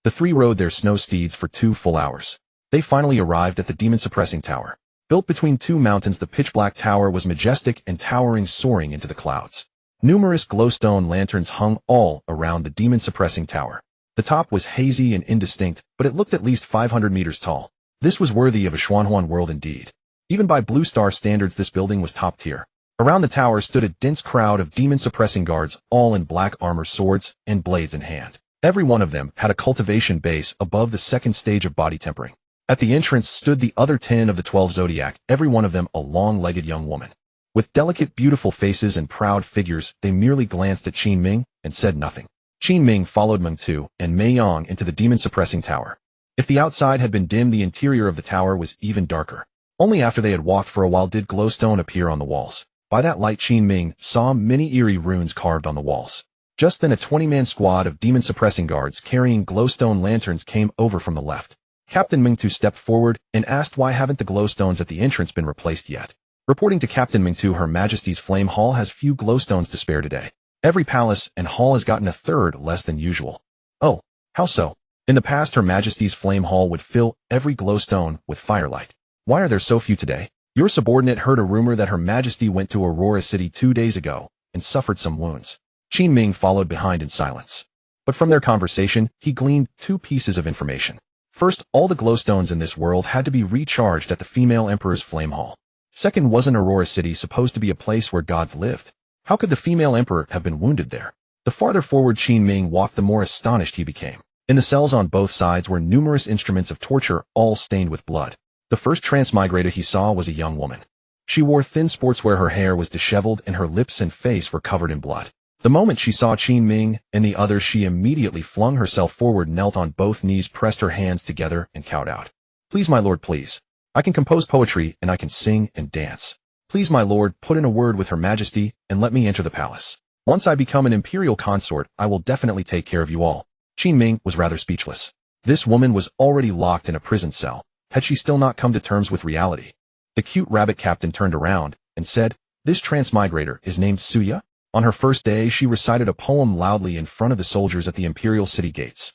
The three rode their snow steeds for 2 full hours. They finally arrived at the demon-suppressing tower. Built between 2 mountains, the pitch-black tower was majestic and towering, soaring into the clouds. Numerous glowstone lanterns hung all around the demon-suppressing tower. The top was hazy and indistinct, but it looked at least 500 meters tall. This was worthy of a Xuanhuan world indeed. Even by Blue Star standards, this building was top tier. Around the tower stood a dense crowd of demon-suppressing guards, all in black armor, swords, and blades in hand. Every one of them had a cultivation base above the second stage of body tempering. At the entrance stood the other 10 of the 12 Zodiac, every one of them a long-legged young woman. With delicate, beautiful faces and proud figures, they merely glanced at Qin Ming and said nothing. Qin Ming followed Meng Tu and Mei Yong into the demon-suppressing tower. If the outside had been dim, the interior of the tower was even darker. Only after they had walked for a while did glowstone appear on the walls. By that light, Qin Ming saw many eerie runes carved on the walls. Just then a 20-man squad of demon-suppressing guards carrying glowstone lanterns came over from the left. Captain Ming Tu stepped forward and asked why haven't the glowstones at the entrance been replaced yet. Reporting to Captain Ming Tu, Her Majesty's Flame Hall has few glowstones to spare today. Every palace and hall has gotten a third less than usual. Oh, how so? In the past, Her Majesty's Flame Hall would fill every glowstone with firelight. Why are there so few today? Your subordinate heard a rumor that Her Majesty went to Aurora City 2 days ago and suffered some wounds. Qin Ming followed behind in silence. But from their conversation, he gleaned 2 pieces of information. First, all the glowstones in this world had to be recharged at the female emperor's flame hall. Second, wasn't Aurora City supposed to be a place where gods lived? How could the female emperor have been wounded there? The farther forward Qin Ming walked, the more astonished he became. In the cells on both sides were numerous instruments of torture, all stained with blood. The first transmigrator he saw was a young woman. She wore thin sportswear, her hair was disheveled, and her lips and face were covered in blood. The moment she saw Qin Ming and the others, she immediately flung herself forward, knelt on both knees, pressed her hands together, and cowed out. "Please, my lord, please. I can compose poetry and I can sing and dance. Please, my lord, put in a word with Her Majesty and let me enter the palace. Once I become an imperial consort, I will definitely take care of you all." Qin Ming was rather speechless. This woman was already locked in a prison cell. Had she still not come to terms with reality? The cute rabbit captain turned around and said, "This transmigrator is named Suya?" On her first day, she recited a poem loudly in front of the soldiers at the imperial city gates.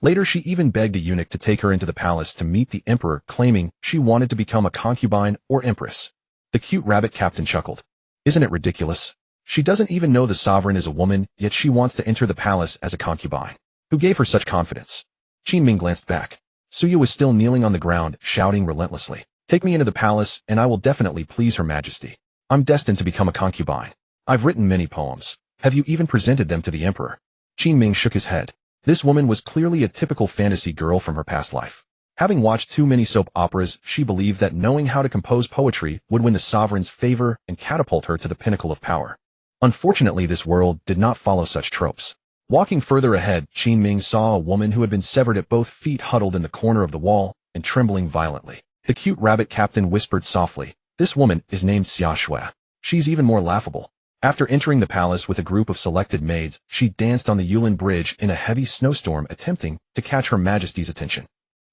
Later, she even begged a eunuch to take her into the palace to meet the emperor, claiming she wanted to become a concubine or empress. The cute rabbit captain chuckled. "Isn't it ridiculous? She doesn't even know the sovereign is a woman, yet she wants to enter the palace as a concubine. Who gave her such confidence?" Qin Ming glanced back. Suya was still kneeling on the ground, shouting relentlessly, "Take me into the palace, and I will definitely please Her Majesty. I'm destined to become a concubine. I've written many poems. Have you even presented them to the emperor?" Qin Ming shook his head. This woman was clearly a typical fantasy girl from her past life. Having watched too many soap operas, she believed that knowing how to compose poetry would win the sovereign's favor and catapult her to the pinnacle of power. Unfortunately, this world did not follow such tropes. Walking further ahead, Qin Ming saw a woman who had been severed at both feet, huddled in the corner of the wall and trembling violently. The cute rabbit captain whispered softly, "This woman is named Xia Shui. She's even more laughable." After entering the palace with a group of selected maids, she danced on the Yulin Bridge in a heavy snowstorm, attempting to catch Her Majesty's attention.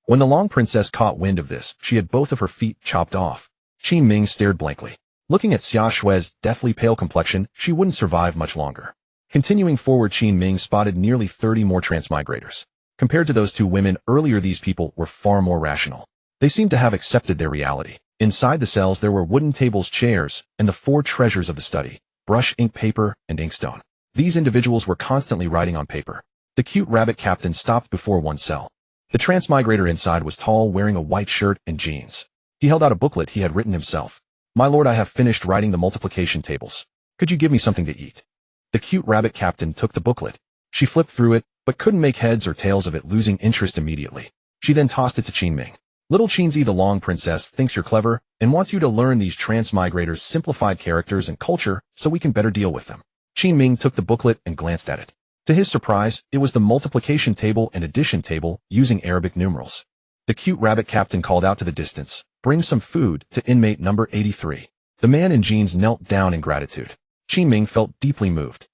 When the Long Princess caught wind of this, she had both of her feet chopped off. Qin Ming stared blankly. Looking at Xia Shui's deathly pale complexion, she wouldn't survive much longer. Continuing forward, Qin Ming spotted nearly 30 more Transmigrators. Compared to those two women earlier, these people were far more rational. They seemed to have accepted their reality. Inside the cells there were wooden tables, chairs, and the four treasures of the study: brush, ink, paper, and inkstone. These individuals were constantly writing on paper. The cute rabbit captain stopped before one cell. The Transmigrator inside was tall, wearing a white shirt and jeans. He held out a booklet he had written himself. "My lord, I have finished writing the multiplication tables. Could you give me something to eat?" The cute rabbit captain took the booklet. She flipped through it, but couldn't make heads or tails of it, losing interest immediately. She then tossed it to Qin Ming. "Little Qinzi, the long princess, thinks you're clever and wants you to learn these Transmigrators' simplified characters and culture so we can better deal with them." Qin Ming took the booklet and glanced at it. To his surprise, it was the multiplication table and addition table using Arabic numerals. The cute rabbit captain called out to the distance, "Bring some food to inmate number 83. The man in jeans knelt down in gratitude. Qin Ming felt deeply moved.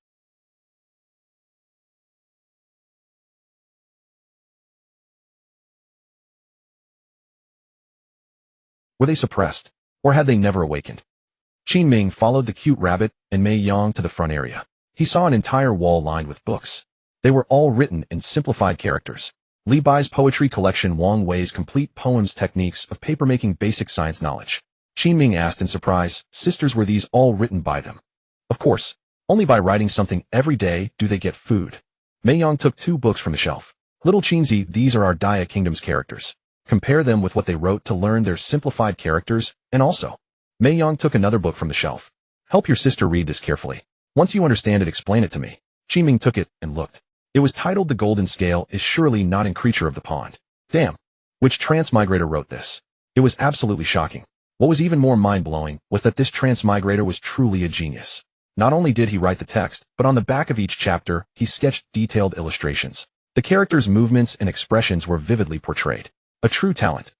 Were they suppressed, or had they never awakened? Qin Ming followed the cute rabbit and Mei Yang to the front area. He saw an entire wall lined with books. They were all written in simplified characters. Li Bai's poetry collection, Wang Wei's complete poems, techniques of papermaking, basic science knowledge. Qin Ming asked in surprise, "Sisters, were these all written by them?" "Of course. Only by writing something every day do they get food." Mei Yang took 2 books from the shelf. "Little Qinzi, these are our Dia Kingdom's characters. Compare them with what they wrote to learn their simplified characters, and also." Mei Yang took another book from the shelf. "Help your sister read this carefully. Once you understand it, explain it to me." Qin Ming took it and looked. It was titled "The Golden Scale is Surely Not in Creature of the Pond." Damn. Which Transmigrator wrote this? It was absolutely shocking. What was even more mind-blowing was that this Transmigrator was truly a genius. Not only did he write the text, but on the back of each chapter, he sketched detailed illustrations. The characters' movements and expressions were vividly portrayed. A true talent.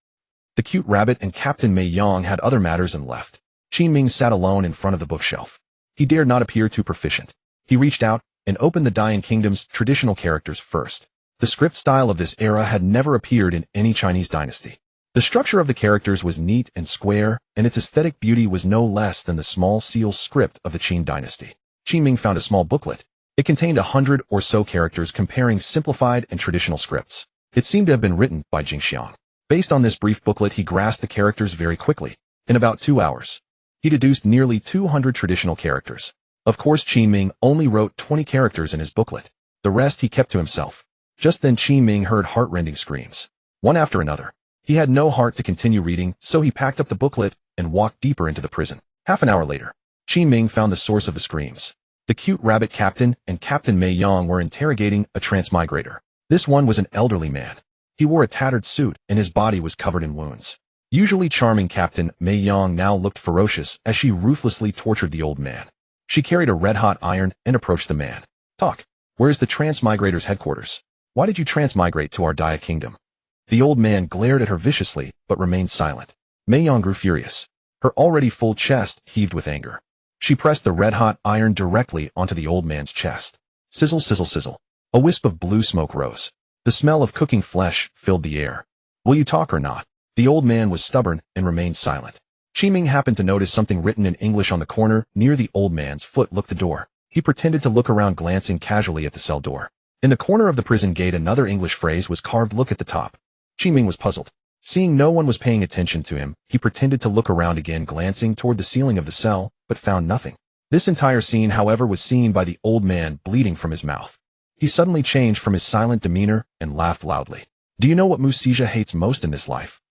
The cute rabbit and Captain Mei Yang had other matters and left. Qin Ming sat alone in front of the bookshelf. He dared not appear too proficient. He reached out and opened the Dian Kingdom's traditional characters first. The script style of this era had never appeared in any Chinese dynasty. The structure of the characters was neat and square, and its aesthetic beauty was no less than the small seal script of the Qin dynasty. Qin Ming found a small booklet. It contained 100 or so characters comparing simplified and traditional scripts. It seemed to have been written by Jingxiang. Based on this brief booklet, he grasped the characters very quickly. In about 2 hours, he deduced nearly 200 traditional characters. Of course, Qin Ming only wrote 20 characters in his booklet. The rest he kept to himself. Just then Qin Ming heard heart-rending screams, one after another. He had no heart to continue reading, so he packed up the booklet and walked deeper into the prison. Half an hour later, Qin Ming found the source of the screams. The cute rabbit captain and Captain Mei Yang were interrogating a Transmigrator. This one was an elderly man. He wore a tattered suit, and his body was covered in wounds. Usually charming Captain Mei Yang now looked ferocious as she ruthlessly tortured the old man. She carried a red-hot iron and approached the man. "Talk. Where's the Transmigrator's headquarters? Why did you transmigrate to our Dia Kingdom?" The old man glared at her viciously, but remained silent. Mei Yang grew furious. Her already full chest heaved with anger. She pressed the red-hot iron directly onto the old man's chest. Sizzle, sizzle, sizzle. A wisp of blue smoke rose. The smell of cooking flesh filled the air. "Will you talk or not?" The old man was stubborn and remained silent. Qin Ming happened to notice something written in English on the corner near the old man's foot. Looked the door. He pretended to look around, glancing casually at the cell door. In the corner of the prison gate, another English phrase was carved. "Look at the top." Qin Ming was puzzled. Seeing no one was paying attention to him, he pretended to look around again, glancing toward the ceiling of the cell, but found nothing. This entire scene, however, was seen by the old man, bleeding from his mouth. He suddenly changed from his silent demeanor and laughed loudly. "Do you know what Musija hates most in this life?"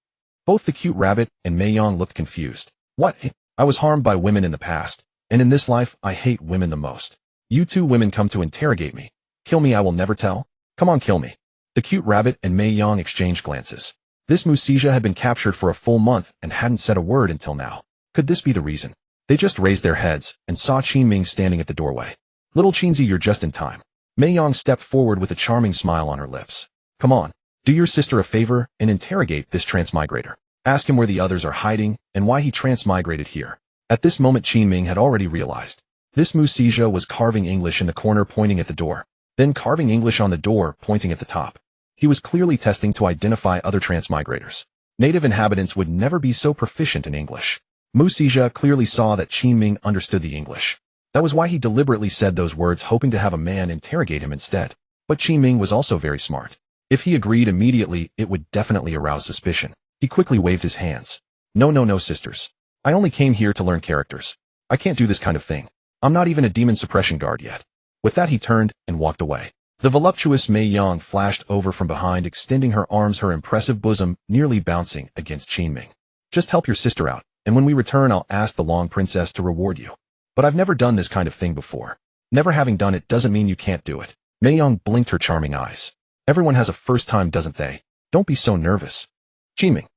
Both the cute rabbit and Mei Yang looked confused. "What? I was harmed by women in the past, and in this life I hate women the most. You 2 women come to interrogate me. Kill me, I will never tell. Come on, kill me." The cute rabbit and Mei Yang exchanged glances. This Musija had been captured for a full month and hadn't said a word until now. Could this be the reason? They just raised their heads and saw Qin Ming standing at the doorway. "Little Qinzi, you're just in time." Mei Yang stepped forward with a charming smile on her lips. "Come on, do your sister a favor and interrogate this Transmigrator. Ask him where the others are hiding and why he transmigrated here." At this moment Qin Ming had already realized. This Musija was carving English in the corner, pointing at the door, then carving English on the door, pointing at the top. He was clearly testing to identify other Transmigrators. Native inhabitants would never be so proficient in English. Musija clearly saw that Qin Ming understood the English. That was why he deliberately said those words, hoping to have a man interrogate him instead. But Qin Ming was also very smart. If he agreed immediately, it would definitely arouse suspicion. He quickly waved his hands. No, sisters. I only came here to learn characters. I can't do this kind of thing. I'm not even a demon suppression guard yet. With that, he turned and walked away. The voluptuous Mei Yang flashed over from behind, extending her arms, her impressive bosom nearly bouncing against Qin Ming. Just help your sister out, and when we return, I'll ask the Long Princess to reward you. But I've never done this kind of thing before. Never having done it doesn't mean you can't do it. Mei Yang blinked her charming eyes. Everyone has a first time, doesn't they? Don't be so nervous. Qin Ming.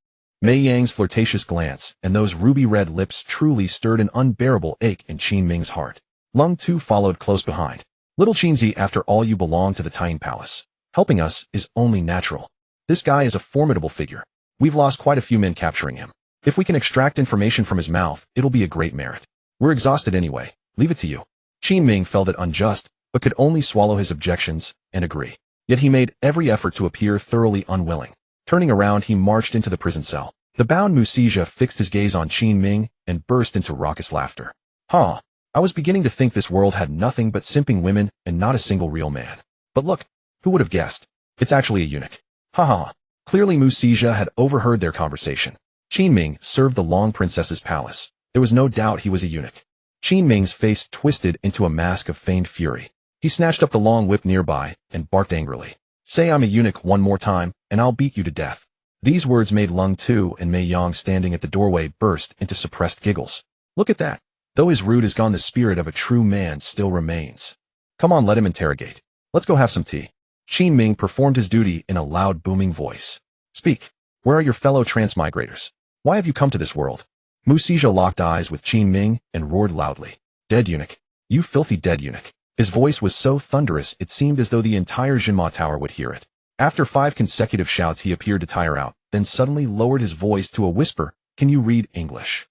Mei Yang's flirtatious glance and those ruby-red lips truly stirred an unbearable ache in Qin Ming's heart. Lung Tu followed close behind. Little Qinzi, after all, you belong to the Tang Palace. Helping us is only natural. This guy is a formidable figure. We've lost quite a few men capturing him. If we can extract information from his mouth, it'll be a great merit. We're exhausted anyway. Leave it to you. Qin Ming felt it unjust, but could only swallow his objections and agree. Yet he made every effort to appear thoroughly unwilling. Turning around, he marched into the prison cell. The bound Musija fixed his gaze on Qin Ming and burst into raucous laughter. Huh. I was beginning to think this world had nothing but simping women and not a single real man. But look, who would have guessed? It's actually a eunuch. Ha ha. Clearly Musija had overheard their conversation. Qin Ming served the Long Princess's palace. There was no doubt he was a eunuch. Qin Ming's face twisted into a mask of feigned fury. He snatched up the long whip nearby and barked angrily. Say I'm a eunuch one more time, and I'll beat you to death. These words made Lung Tu and Mei Yang, standing at the doorway, burst into suppressed giggles. Look at that. Though his rude is gone, the spirit of a true man still remains. Come on, let him interrogate. Let's go have some tea. Qin Ming performed his duty in a loud, booming voice. Speak. Where are your fellow Transmigrators? Why have you come to this world? Musija locked eyes with Qin Ming and roared loudly. Dead eunuch. You filthy dead eunuch. His voice was so thunderous it seemed as though the entire Jinma Tower would hear it. After 5 consecutive shouts, he appeared to tire out, then suddenly lowered his voice to a whisper. Can you read English?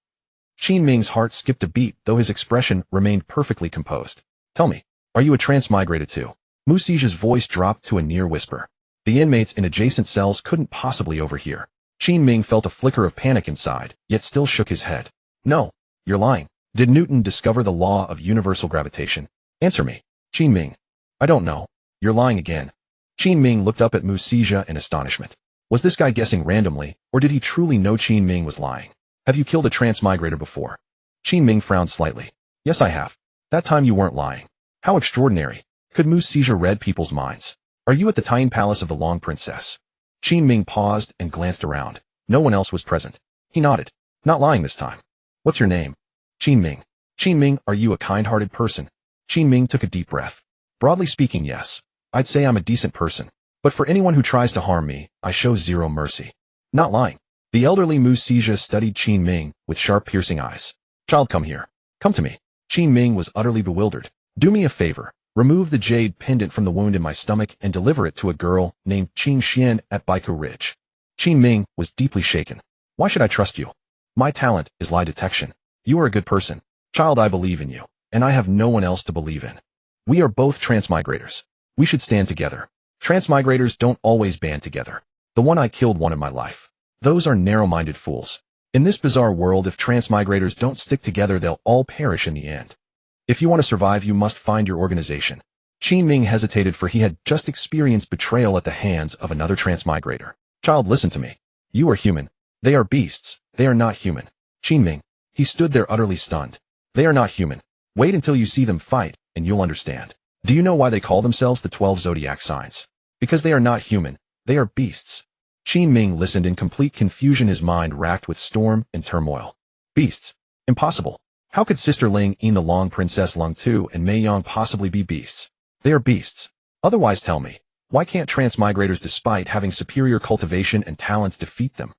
Qin Ming's heart skipped a beat, though his expression remained perfectly composed. Tell me, are you a Transmigrated too? Musija's voice dropped to a near whisper. The inmates in adjacent cells couldn't possibly overhear. Qin Ming felt a flicker of panic inside, yet still shook his head. No, you're lying. Did Newton discover the law of universal gravitation? Answer me. Qin Ming. I don't know. You're lying again. Qin Ming looked up at Musija in astonishment. Was this guy guessing randomly, or did he truly know Qin Ming was lying? Have you killed a Transmigrator before? Qin Ming frowned slightly. Yes, I have. That time you weren't lying. How extraordinary. Could Musija read people's minds? Are you at the Tang Palace of the Long Princess? Qin Ming paused and glanced around. No one else was present. He nodded. Not lying this time. What's your name? Qin Ming. Qin Ming, are you a kind-hearted person? Qin Ming took a deep breath. Broadly speaking, yes. I'd say I'm a decent person. But for anyone who tries to harm me, I show zero mercy. Not lying. The elderly Musija studied Qin Ming with sharp, piercing eyes. Child, come here. Come to me. Qin Ming was utterly bewildered. Do me a favor. Remove the jade pendant from the wound in my stomach and deliver it to a girl named Qin Xian at Baiku Ridge. Qin Ming was deeply shaken. Why should I trust you? My talent is lie detection. You are a good person. Child, I believe in you, and I have no one else to believe in. We are both Transmigrators. We should stand together. Transmigrators don't always band together. The one I killed wanted my life. Those are narrow-minded fools. In this bizarre world, if Transmigrators don't stick together, they'll all perish in the end. If you want to survive, you must find your organization. Qin Ming hesitated, for he had just experienced betrayal at the hands of another Transmigrator. Child, listen to me. You are human. They are beasts. They are not human. Qin Ming. He stood there utterly stunned. They are not human. Wait until you see them fight, and you'll understand. Do you know why they call themselves the 12 zodiac signs? Because they are not human. They are beasts. Qin Ming listened in complete confusion, his mind racked with storm and turmoil. Beasts. Impossible. How could Sister Ling Yin, the Long Princess Lung Tu, and Mei Yang possibly be beasts? They are beasts. Otherwise, tell me, why can't Transmigrators, despite having superior cultivation and talents, defeat them?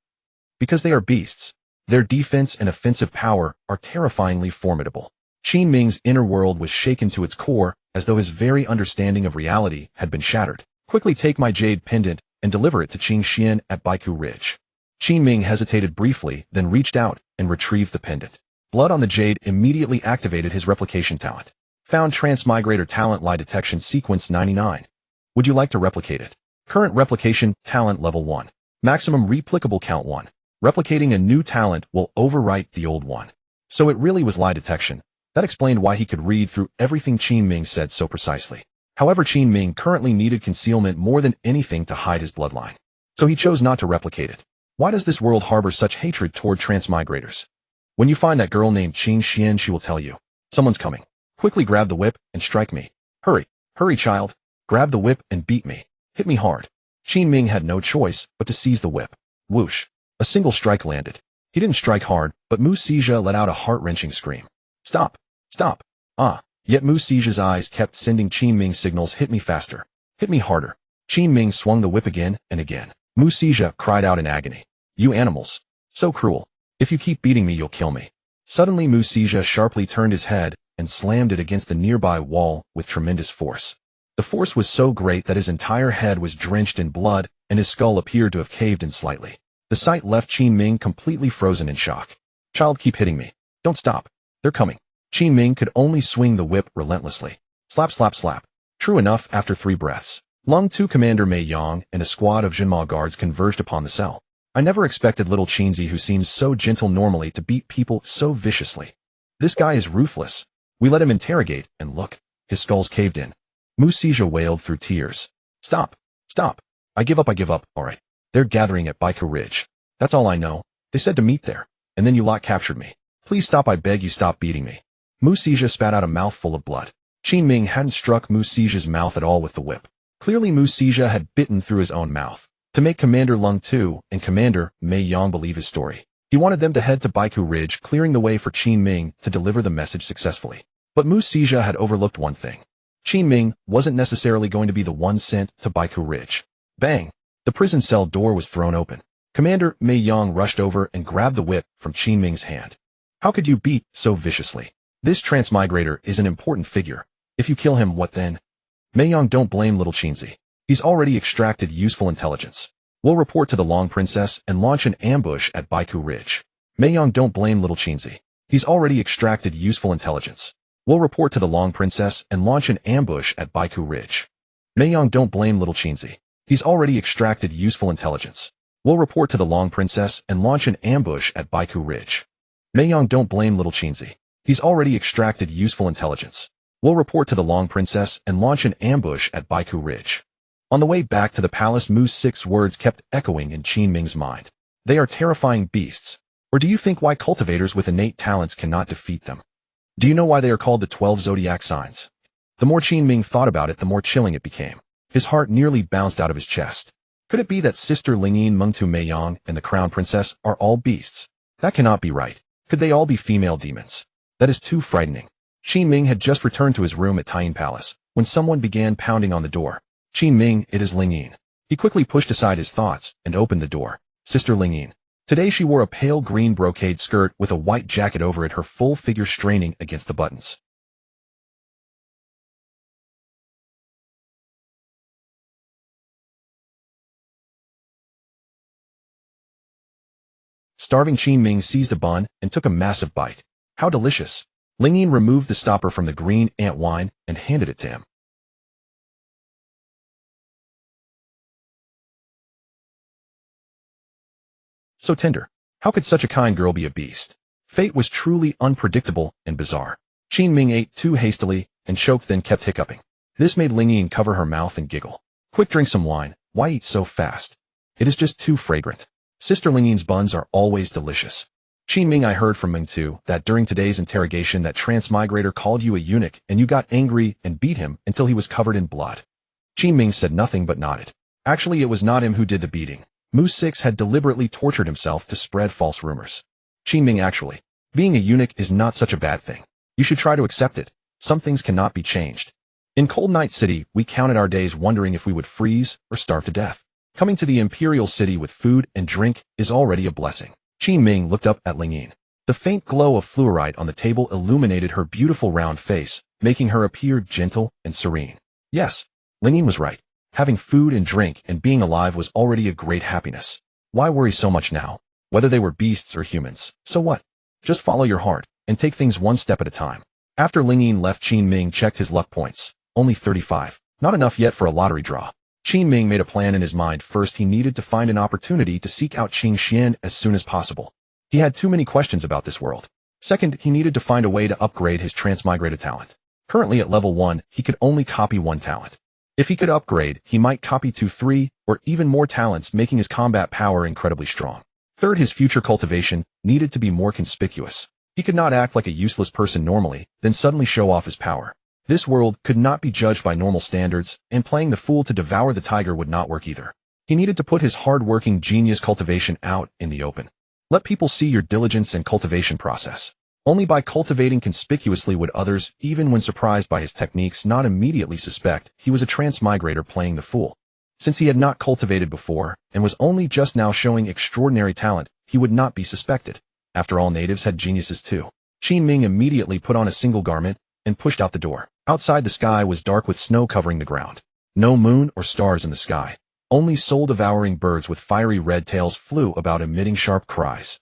Because they are beasts. Their defense and offensive power are terrifyingly formidable. Qin Ming's inner world was shaken to its core, as though his very understanding of reality had been shattered. Quickly take my jade pendant and deliver it to Qin Xian at Baiku Ridge. Qin Ming hesitated briefly, then reached out and retrieved the pendant. Blood on the jade immediately activated his replication talent. Found Transmigrator talent lie detection sequence 99. Would you like to replicate it? Current replication talent level 1. Maximum replicable count 1. Replicating a new talent will overwrite the old one. So it really was lie detection. That explained why he could read through everything Qin Ming said so precisely. However, Qin Ming currently needed concealment more than anything to hide his bloodline. So he chose not to replicate it. Why does this world harbor such hatred toward transmigrators? When you find that girl named Qin Xian, she will tell you. Someone's coming. Quickly grab the whip and strike me. Hurry, hurry child. Grab the whip and beat me. Hit me hard. Qin Ming had no choice but to seize the whip. Whoosh. A single strike landed. He didn't strike hard, but Mu Sijia let out a heart-wrenching scream. Stop! Stop! Ah! Yet Mu Sijia's eyes kept sending Qin Ming signals. Hit me faster. Hit me harder. Qin Ming swung the whip again and again. Mu Sijia cried out in agony. You animals. So cruel. If you keep beating me, you'll kill me. Suddenly Mu Sijia sharply turned his head and slammed it against the nearby wall with tremendous force. The force was so great that his entire head was drenched in blood and his skull appeared to have caved in slightly. The sight left Qin Ming completely frozen in shock. Child, keep hitting me. Don't stop. They're coming. Qin Ming could only swing the whip relentlessly. Slap, slap, slap. True enough, after 3 breaths, Lung 2 Commander Mei Yang and a squad of Jinma guards converged upon the cell. I never expected little Qinzi, who seems so gentle normally, to beat people so viciously. This guy is ruthless. We let him interrogate, and look, his skull's caved in. Mu Sijia wailed through tears. Stop. Stop. I give up, alright. They're gathering at Baiku Ridge. That's all I know. They said to meet there. And then you lot captured me. Please stop, I beg you, stop beating me. Mu Sijia spat out a mouthful of blood. Qin Ming hadn't struck Mu Sijia's mouth at all with the whip. Clearly Mu Sijia had bitten through his own mouth. To make Commander Lung 2 and Commander Mei Yang believe his story, he wanted them to head to Baiku Ridge, clearing the way for Qin Ming to deliver the message successfully. But Mu Sijia had overlooked one thing. Qin Ming wasn't necessarily going to be the one sent to Baiku Ridge. Bang! The prison cell door was thrown open. Commander Mei Yang rushed over and grabbed the whip from Qin Ming's hand. How could you beat so viciously? This Transmigrator is an important figure. If you kill him, what then? Mei Yang, don't blame little Qinzi. He's already extracted useful intelligence. We'll report to the Long Princess and launch an ambush at Baiku Ridge. Mei Yang, don't blame little Qinzi. He's already extracted useful intelligence. We'll report to the Long Princess and launch an ambush at Baiku Ridge. Mei Yang, don't blame little Qinzi. He's already extracted useful intelligence. We'll report to the Long Princess and launch an ambush at Baiku Ridge. Mei Yang, don't blame little Qinzi. He's already extracted useful intelligence. We'll report to the Long Princess and launch an ambush at Baiku Ridge. On the way back to the palace, Mu's 6 words kept echoing in Qin Ming's mind. They are terrifying beasts. Or do you think why cultivators with innate talents cannot defeat them? Do you know why they are called the 12 zodiac signs? The more Qin Ming thought about it, the more chilling it became. His heart nearly bounced out of his chest. Could it be that Sister Lingyin, Mengtu Mei Yang, and the Crown Princess are all beasts? That cannot be right. Could they all be female demons? That is too frightening. Qin Ming had just returned to his room at Taiyin Palace when someone began pounding on the door. Qin Ming, it is Lingyin. He quickly pushed aside his thoughts and opened the door. Sister Lingyin. Today she wore a pale green brocade skirt with a white jacket over it, her full figure straining against the buttons. Starving Qin Ming seized a bun and took a massive bite. How delicious! Lingyin removed the stopper from the green ant wine and handed it to him. So tender. How could such a kind girl be a beast? Fate was truly unpredictable and bizarre. Qin Ming ate too hastily and choked, then kept hiccuping. This made Lingyin cover her mouth and giggle. Quick, drink some wine. Why eat so fast? It is just too fragrant. Sister Lingyin's buns are always delicious. Qin Ming, I heard from Mengtu that during today's interrogation that Transmigrator called you a eunuch and you got angry and beat him until he was covered in blood. Qin Ming said nothing but nodded. Actually, it was not him who did the beating. Mu 6 had deliberately tortured himself to spread false rumors. Qin Ming, actually, being a eunuch is not such a bad thing. You should try to accept it. Some things cannot be changed. In Cold Night City, we counted our days wondering if we would freeze or starve to death. Coming to the Imperial City with food and drink is already a blessing. Qin Ming looked up at Lingyin. The faint glow of fluorite on the table illuminated her beautiful round face, making her appear gentle and serene. Yes, Lingyin was right. Having food and drink and being alive was already a great happiness. Why worry so much now? Whether they were beasts or humans, so what? Just follow your heart and take things one step at a time. After Lingyin left, Qin Ming checked his luck points. Only 35. Not enough yet for a lottery draw. Qin Ming made a plan in his mind. First, he needed to find an opportunity to seek out Qin Xian as soon as possible. He had too many questions about this world. Second, he needed to find a way to upgrade his Transmigrated talent. Currently at level 1, he could only copy 1 talent. If he could upgrade, he might copy 2, 3, or even more talents, making his combat power incredibly strong. Third, his future cultivation needed to be more conspicuous. He could not act like a useless person normally, then suddenly show off his power. This world could not be judged by normal standards, and playing the fool to devour the tiger would not work either. He needed to put his hard-working genius cultivation out in the open. Let people see your diligence and cultivation process. Only by cultivating conspicuously would others, even when surprised by his techniques, not immediately suspect he was a transmigrator playing the fool. Since he had not cultivated before, and was only just now showing extraordinary talent, he would not be suspected. After all, natives had geniuses too. Qin Ming immediately put on a single garment and pushed out the door. Outside, the sky was dark with snow covering the ground. No moon or stars in the sky. Only soul-devouring birds with fiery red tails flew about, emitting sharp cries.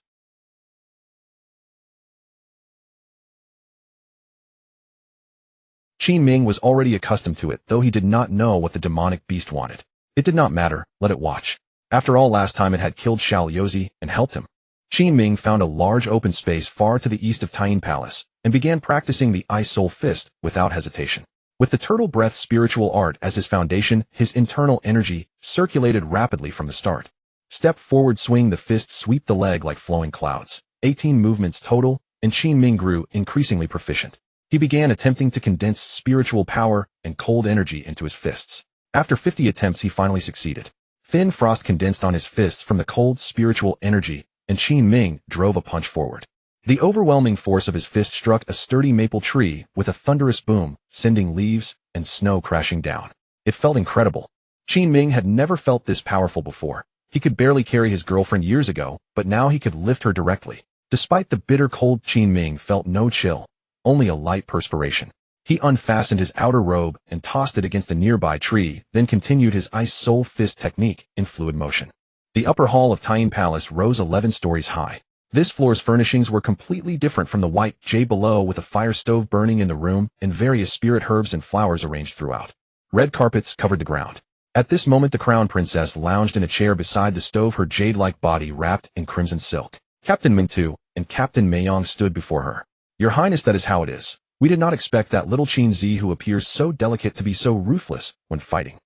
Qin Ming was already accustomed to it, though he did not know what the demonic beast wanted. It did not matter, let it watch. After all, last time it had killed Xiao Yozi and helped him. Qin Ming found a large open space far to the east of Taiyin Palace, and began practicing the Ice Soul Fist without hesitation. With the turtle breath spiritual art as his foundation, his internal energy circulated rapidly from the start. Step forward, swing the fist, sweep the leg like flowing clouds. 18 movements total, and Qin Ming grew increasingly proficient. He began attempting to condense spiritual power and cold energy into his fists. After 50 attempts, he finally succeeded. Thin frost condensed on his fists from the cold spiritual energy, and Qin Ming drove a punch forward. The overwhelming force of his fist struck a sturdy maple tree with a thunderous boom, sending leaves and snow crashing down. It felt incredible. Qin Ming had never felt this powerful before. He could barely carry his girlfriend years ago, but now he could lift her directly. Despite the bitter cold, Qin Ming felt no chill, only a light perspiration. He unfastened his outer robe and tossed it against a nearby tree, then continued his Ice Soul Fist technique in fluid motion. The upper hall of Taiyin Palace rose 11 stories high. This floor's furnishings were completely different from the white jade below, with a fire stove burning in the room and various spirit herbs and flowers arranged throughout. Red carpets covered the ground. At this moment, the crown princess lounged in a chair beside the stove, her jade-like body wrapped in crimson silk. Captain Ming Tu and Captain Mayong stood before her. "Your Highness, that is how it is. We did not expect that little Qin Zi, who appears so delicate, to be so ruthless when fighting.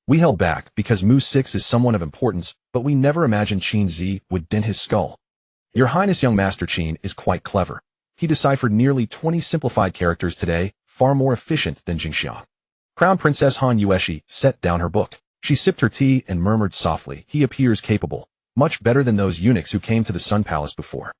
We held back because Mu 6 is someone of importance, but we never imagined Qin Zi would dent his skull. Your Highness, young Master Qin is quite clever. He deciphered nearly 20 simplified characters today, far more efficient than Jingxiang." Crown Princess Han Yueshi set down her book. She sipped her tea and murmured softly, "He appears capable, much better than those eunuchs who came to the Sun Palace before.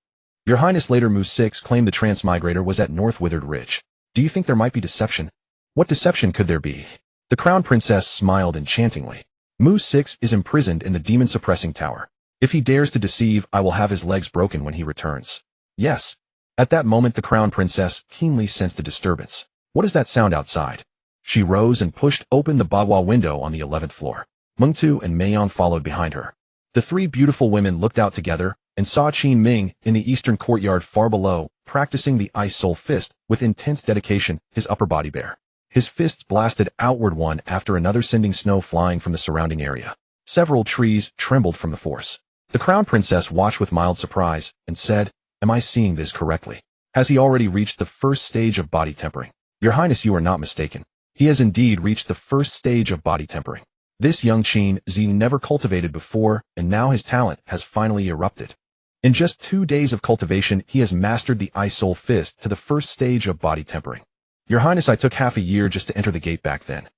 Your Highness, later Mu 6 claimed the Transmigrator was at North Withered Ridge. Do you think there might be deception?" "What deception could there be?" The Crown Princess smiled enchantingly. "Mu 6 is imprisoned in the demon-suppressing tower. If he dares to deceive, I will have his legs broken when he returns." "Yes." At that moment, the Crown Princess keenly sensed a disturbance. "What is that sound outside?" She rose and pushed open the bawah window on the 11th floor. Meng Tu and Mayong followed behind her. The three beautiful women looked out together and saw Qin Ming in the eastern courtyard far below, practicing the Ice Soul Fist with intense dedication, his upper body bare. His fists blasted outward one after another, sending snow flying from the surrounding area. Several trees trembled from the force. The Crown Princess watched with mild surprise and said, "Am I seeing this correctly? Has he already reached the first stage of body tempering?" "Your Highness, you are not mistaken. He has indeed reached the first stage of body tempering. This young Qin Zi never cultivated before, and now his talent has finally erupted. In just 2 days of cultivation, he has mastered the Ice Soul Fist to the first stage of body tempering. Your Highness, I took half a year just to enter the gate back then."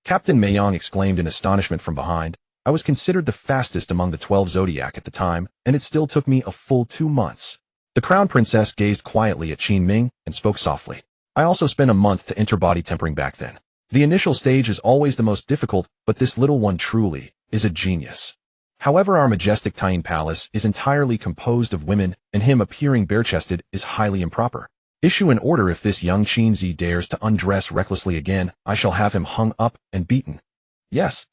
Captain Mayong exclaimed in astonishment from behind. "I was considered the fastest among the 12 Zodiac at the time, and it still took me a full 2 months." The Crown Princess gazed quietly at Qin Ming and spoke softly. "I also spent a month to enter body tempering back then. The initial stage is always the most difficult, but this little one truly is a genius. However, our majestic Taiyin Palace is entirely composed of women, and him appearing bare-chested is highly improper. Issue an order. If this young Qin Zi dares to undress recklessly again, I shall have him hung up and beaten." "Yes."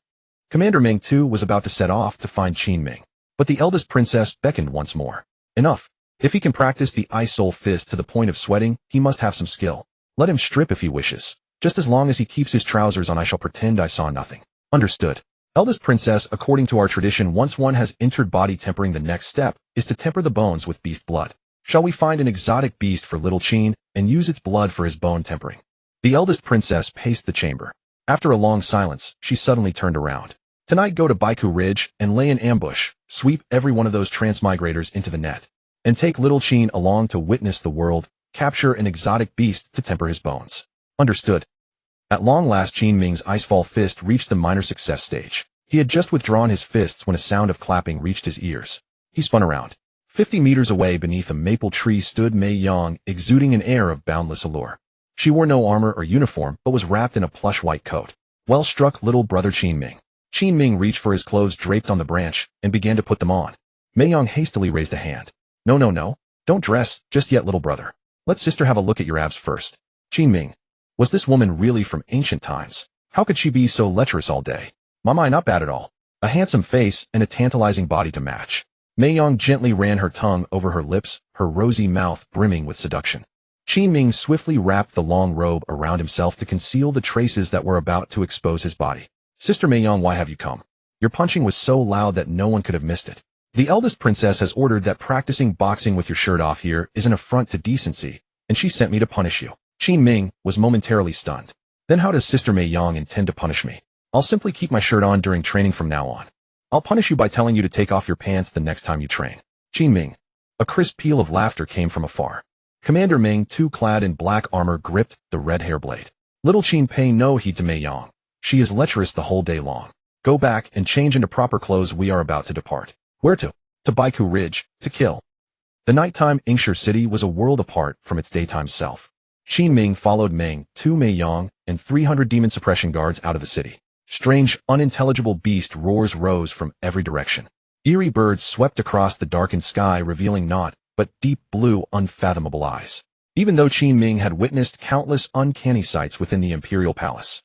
Commander Ming Tu was about to set off to find Qin Ming, but the eldest princess beckoned once more. "Enough. If he can practice the Ice Soul Fist to the point of sweating, he must have some skill. Let him strip if he wishes. Just as long as he keeps his trousers on, I shall pretend I saw nothing." "Understood." Eldest princess, according to our tradition, once one has entered body tempering, the next step is to temper the bones with beast blood. Shall we find an exotic beast for little Qin and use its blood for his bone tempering? The eldest princess paced the chamber. After a long silence, she suddenly turned around. Tonight go to Baiku Ridge and lay an ambush, sweep every one of those transmigrators into the net, and take little Qin along to witness the world, capture an exotic beast to temper his bones. Understood. At long last Qin Ming's icefall fist reached the minor success stage. He had just withdrawn his fists when a sound of clapping reached his ears. He spun around. 50 meters away beneath a maple tree stood Mei Yang, exuding an air of boundless allure. She wore no armor or uniform, but was wrapped in a plush white coat. Well struck, little brother Qin Ming. Qin Ming reached for his clothes draped on the branch and began to put them on. Mei Yang hastily raised a hand. No, don't dress just yet, little brother. Let sister have a look at your abs first. Qin Ming. Was this woman really from ancient times? How could she be so lecherous all day? Mama, not bad at all. A handsome face and a tantalizing body to match. Mei Yang gently ran her tongue over her lips, her rosy mouth brimming with seduction. Qin Ming swiftly wrapped the long robe around himself to conceal the traces that were about to expose his body. Sister Mei Yang, why have you come? Your punching was so loud that no one could have missed it. The eldest princess has ordered that practicing boxing with your shirt off here is an affront to decency, and she sent me to punish you. Qin Ming was momentarily stunned. Then how does Sister Mei Yang intend to punish me? I'll simply keep my shirt on during training from now on. I'll punish you by telling you to take off your pants the next time you train. Qin Ming. A crisp peal of laughter came from afar. Commander Meng, too clad in black armor, gripped the red hair blade. Little Qin, pay no heed to Mei Yang. She is lecherous the whole day long. Go back and change into proper clothes, we are about to depart. Where to? To Baiku Ridge, to kill. The nighttime Ingshire city was a world apart from its daytime self. Qin Ming followed Meng, 2 Mei Yang, and 300 demon suppression guards out of the city. Strange, unintelligible beast roars rose from every direction. Eerie birds swept across the darkened sky, revealing naught but deep blue, unfathomable eyes. Even though Qin Ming had witnessed countless uncanny sights within the imperial palace,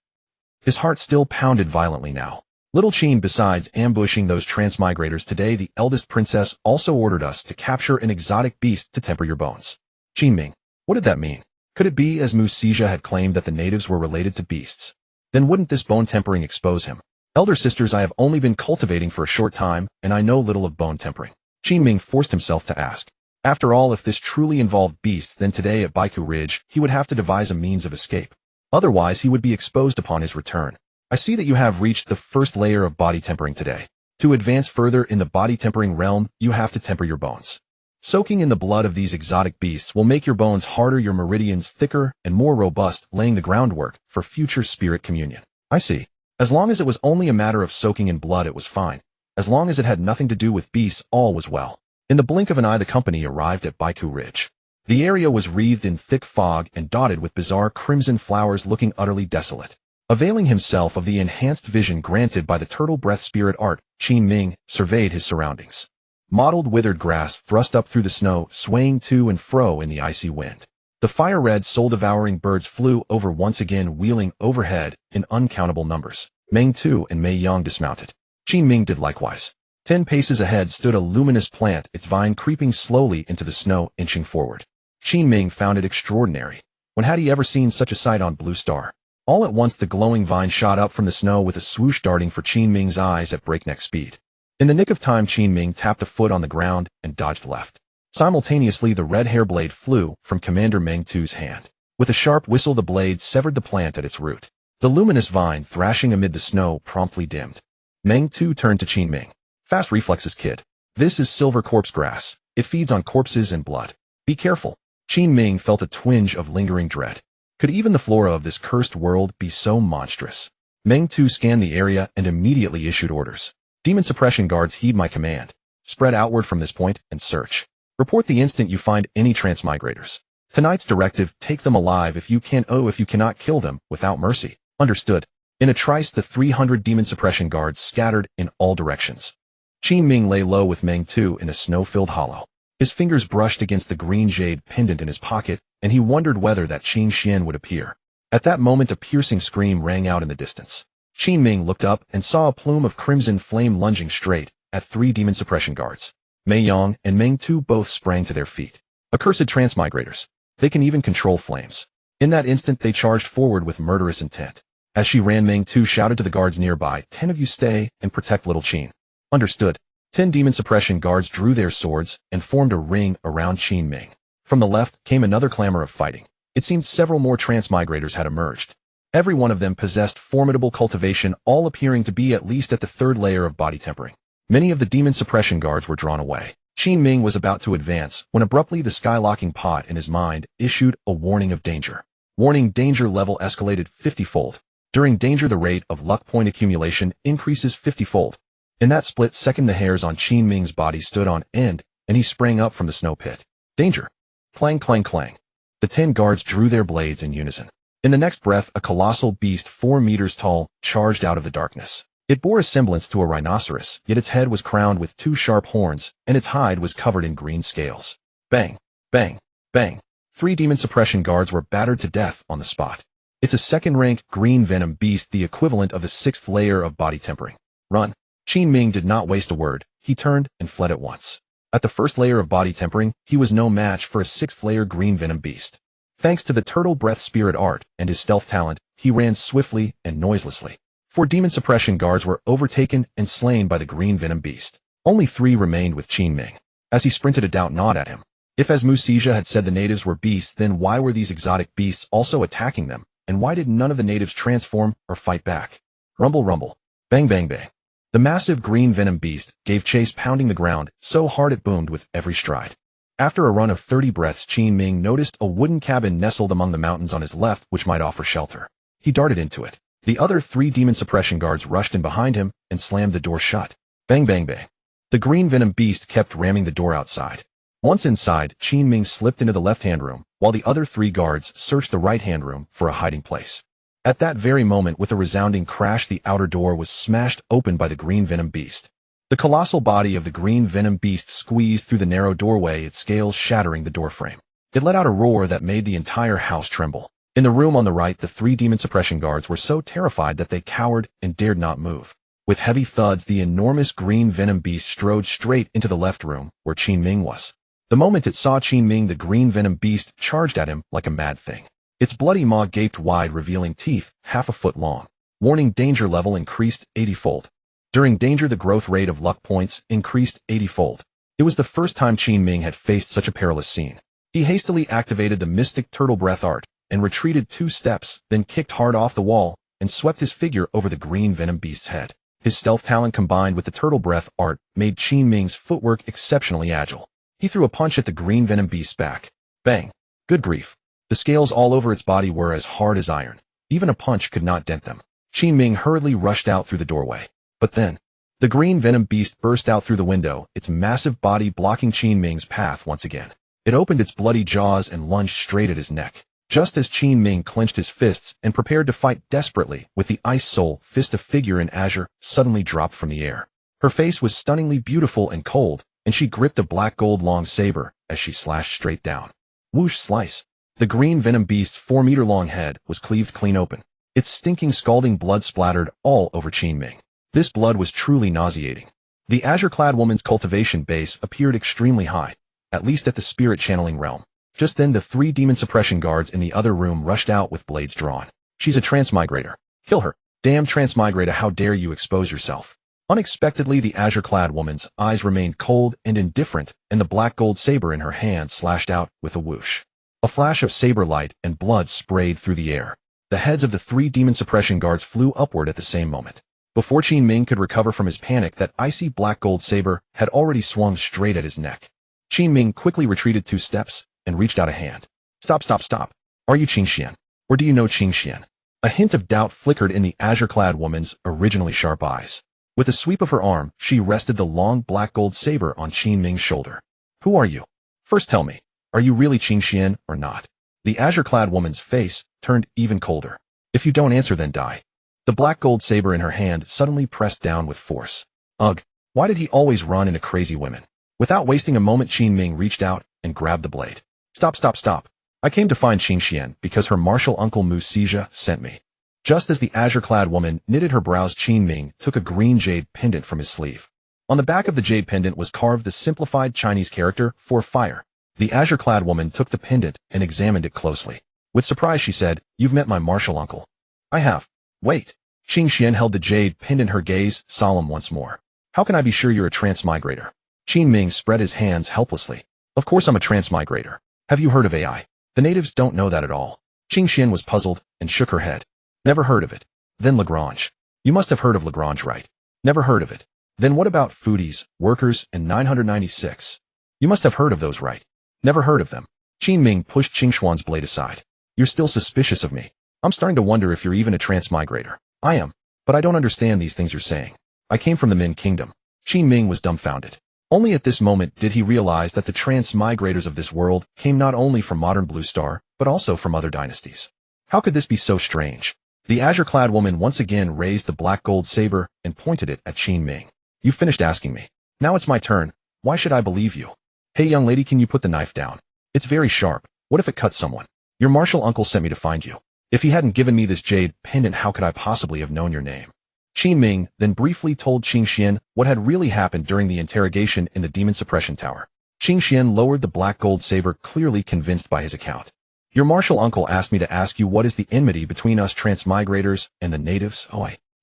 his heart still pounded violently now. Little Qin, besides ambushing those transmigrators today, the eldest princess also ordered us to capture an exotic beast to temper your bones. Qin Ming, what did that mean? Could it be, as Musija had claimed, that the natives were related to beasts? Then wouldn't this bone tempering expose him? Elder sisters, I have only been cultivating for a short time, and I know little of bone tempering. Qin Ming forced himself to ask. After all, if this truly involved beasts, then today at Baiku Ridge, he would have to devise a means of escape. Otherwise, he would be exposed upon his return. I see that you have reached the first layer of body tempering today. To advance further in the body tempering realm, you have to temper your bones. Soaking in the blood of these exotic beasts will make your bones harder, your meridians thicker and more robust, laying the groundwork for future spirit communion. I see. As long as it was only a matter of soaking in blood, it was fine. As long as it had nothing to do with beasts, all was well. In the blink of an eye, the company arrived at Baiku Ridge. The area was wreathed in thick fog and dotted with bizarre crimson flowers, looking utterly desolate. Availing himself of the enhanced vision granted by the turtle breath spirit art, Qin Ming surveyed his surroundings. Mottled withered grass thrust up through the snow, swaying to and fro in the icy wind. The fire-red soul-devouring birds flew over once again, wheeling overhead in uncountable numbers. Meng Tu and Mei Yang dismounted. Qin Ming did likewise. 10 paces ahead stood a luminous plant, its vine creeping slowly into the snow, inching forward. Qin Ming found it extraordinary. When had he ever seen such a sight on Blue Star? All at once the glowing vine shot up from the snow with a swoosh, darting for Qin Ming's eyes at breakneck speed. In the nick of time, Qin Ming tapped a foot on the ground and dodged left. Simultaneously, the red hair blade flew from Commander Meng Tu's hand. With a sharp whistle, the blade severed the plant at its root. The luminous vine, thrashing amid the snow, promptly dimmed. Meng Tu turned to Qin Ming. Fast reflexes, kid. This is silver corpse grass. It feeds on corpses and blood. Be careful. Qin Ming felt a twinge of lingering dread. Could even the flora of this cursed world be so monstrous? Meng Tu scanned the area and immediately issued orders. Demon suppression guards, heed my command. Spread outward from this point and search. Report the instant you find any transmigrators. Tonight's directive, take them alive if you can, if you cannot kill them without mercy. Understood. In a trice, the 300 demon suppression guards scattered in all directions. Qin Ming lay low with Meng Tu in a snow-filled hollow. His fingers brushed against the green jade pendant in his pocket, and he wondered whether that Qin Xian would appear. At that moment, a piercing scream rang out in the distance. Qin Ming looked up and saw a plume of crimson flame lunging straight at 3 demon suppression guards. Mei Yang and Meng Tu both sprang to their feet. Accursed transmigrators. They can even control flames. In that instant, they charged forward with murderous intent. As she ran, Meng Tu shouted to the guards nearby, 10 of you stay and protect little Qin. Understood. 10 demon suppression guards drew their swords and formed a ring around Qin Ming. From the left came another clamor of fighting. It seemed several more Transmigrators had emerged. Every one of them possessed formidable cultivation, all appearing to be at least at the third layer of body tempering. Many of the demon suppression guards were drawn away. Qin Ming was about to advance when abruptly the skylocking pot in his mind issued a warning of danger. Warning: danger level escalated 50-fold. During danger, the rate of luck point accumulation increases 50-fold. In that split second, the hairs on Qin Ming's body stood on end, and he sprang up from the snow pit. Danger! Clang, clang, clang. The 10 guards drew their blades in unison. In the next breath, a colossal beast 4 meters tall charged out of the darkness. It bore a semblance to a rhinoceros, yet its head was crowned with 2 sharp horns, and its hide was covered in green scales. Bang! Bang! Bang! 3 demon suppression guards were battered to death on the spot. It's a second-rank green venom beast, the equivalent of the 6th layer of body tempering. Run! Qin Ming did not waste a word. He turned and fled at once. At the first layer of body tempering, he was no match for a 6th layer green venom beast. Thanks to the turtle breath spirit art and his stealth talent, he ran swiftly and noiselessly. 4 demon suppression guards were overtaken and slain by the green venom beast. Only 3 remained with Qin Ming. As he sprinted, a doubt gnawed at him. If, as Musija had said, the natives were beasts, then why were these exotic beasts also attacking them? And why did none of the natives transform or fight back? Rumble, rumble. Bang, bang, bang. The massive green venom beast gave chase, pounding the ground so hard it boomed with every stride. After a run of 30 breaths, Qin Ming noticed a wooden cabin nestled among the mountains on his left, which might offer shelter. He darted into it. The other 3 demon suppression guards rushed in behind him and slammed the door shut. Bang, bang, bang. The green venom beast kept ramming the door outside. Once inside, Qin Ming slipped into the left-hand room, while the other 3 guards searched the right-hand room for a hiding place. At that very moment, with a resounding crash, the outer door was smashed open by the green venom beast. The colossal body of the green venom beast squeezed through the narrow doorway, its scales shattering the doorframe. It let out a roar that made the entire house tremble. In the room on the right, the 3 demon suppression guards were so terrified that they cowered and dared not move. With heavy thuds, the enormous green venom beast strode straight into the left room, where Qin Ming was. The moment it saw Qin Ming, the green venom beast charged at him like a mad thing. Its bloody maw gaped wide, revealing teeth half a foot long. Warning: danger level increased 80-fold. During danger, the growth rate of luck points increased 80-fold. It was the first time Qin Ming had faced such a perilous scene. He hastily activated the mystic turtle breath art and retreated 2 steps, then kicked hard off the wall and swept his figure over the green venom beast's head. His stealth talent combined with the turtle breath art made Qin Ming's footwork exceptionally agile. He threw a punch at the green venom beast's back. Bang! Good grief. The scales all over its body were as hard as iron. Even a punch could not dent them. Qin Ming hurriedly rushed out through the doorway. But then, the green venom beast burst out through the window, its massive body blocking Qin Ming's path once again. It opened its bloody jaws and lunged straight at his neck. Just as Qin Ming clenched his fists and prepared to fight desperately with the ice soul fist, a figure in azure suddenly dropped from the air. Her face was stunningly beautiful and cold, and she gripped a black gold long saber as she slashed straight down. Whoosh, slice. The green venom beast's 4-meter-long head was cleaved clean open. Its stinking, scalding blood splattered all over Qin Ming. This blood was truly nauseating. The azure-clad woman's cultivation base appeared extremely high, at least at the spirit-channeling realm. Just then, the 3 demon suppression guards in the other room rushed out with blades drawn. She's a Transmigrator. Kill her. Damn Transmigrator, how dare you expose yourself? Unexpectedly, the azure-clad woman's eyes remained cold and indifferent, and the black gold saber in her hand slashed out with a whoosh. A flash of saber light and blood sprayed through the air. The heads of the 3 demon suppression guards flew upward at the same moment. Before Qin Ming could recover from his panic, that icy black gold saber had already swung straight at his neck. Qin Ming quickly retreated 2 steps and reached out a hand. Stop, stop, stop. Are you Qin Xian? Or do you know Qin Xian? A hint of doubt flickered in the azure-clad woman's originally sharp eyes. With a sweep of her arm, she rested the long black gold saber on Qin Ming's shoulder. Who are you? First tell me, are you really Qin Xian or not? The azure-clad woman's face turned even colder. If you don't answer, then die. The black gold saber in her hand suddenly pressed down with force. Ugh, why did he always run into crazy women? Without wasting a moment, Qin Ming reached out and grabbed the blade. Stop, stop, stop. I came to find Qin Xian because her martial uncle Musija sent me. Just as the azure-clad woman knitted her brows, Qin Ming took a green jade pendant from his sleeve. On the back of the jade pendant was carved the simplified Chinese character for fire. The azure-clad woman took the pendant and examined it closely. With surprise, she said, "You've met my martial uncle." "I have." "Wait." Qin Xian held the jade pendant, her gaze solemn once more. How can I be sure you're a transmigrator? Qin Ming spread his hands helplessly. Of course I'm a transmigrator. Have you heard of AI? The natives don't know that at all. Qing Xian was puzzled and shook her head. Never heard of it. Then Lagrange. You must have heard of Lagrange, right? Never heard of it. Then what about foodies, workers, and 996? You must have heard of those, right? Never heard of them. Qin Ming pushed Qing Xuan's blade aside. You're still suspicious of me. I'm starting to wonder if you're even a transmigrator. I am. But I don't understand these things you're saying. I came from the Min Kingdom. Qin Ming was dumbfounded. Only at this moment did he realize that the transmigrators of this world came not only from modern Blue Star, but also from other dynasties. How could this be so strange? The azure-clad woman once again raised the black gold saber and pointed it at Qin Ming. You finished asking me. Now it's my turn. Why should I believe you? Hey young lady, can you put the knife down? It's very sharp. What if it cuts someone? Your martial uncle sent me to find you. If he hadn't given me this jade pendant, how could I possibly have known your name? Qin Ming then briefly told Qing Xian what had really happened during the interrogation in the demon suppression tower. Qing Xian lowered the black gold saber, clearly convinced by his account. Your martial uncle asked me to ask you what is the enmity between us transmigrators and the natives.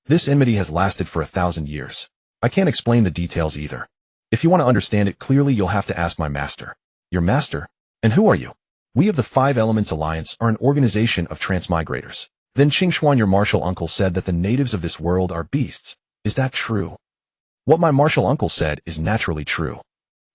This enmity has lasted for 1,000 years. I can't explain the details either. If you want to understand it clearly, you'll have to ask my master. Your master? And who are you? We of the Five Elements Alliance are an organization of transmigrators. Then Qing Xuan, your martial uncle, said that the natives of this world are beasts. Is that true? What my martial uncle said is naturally true.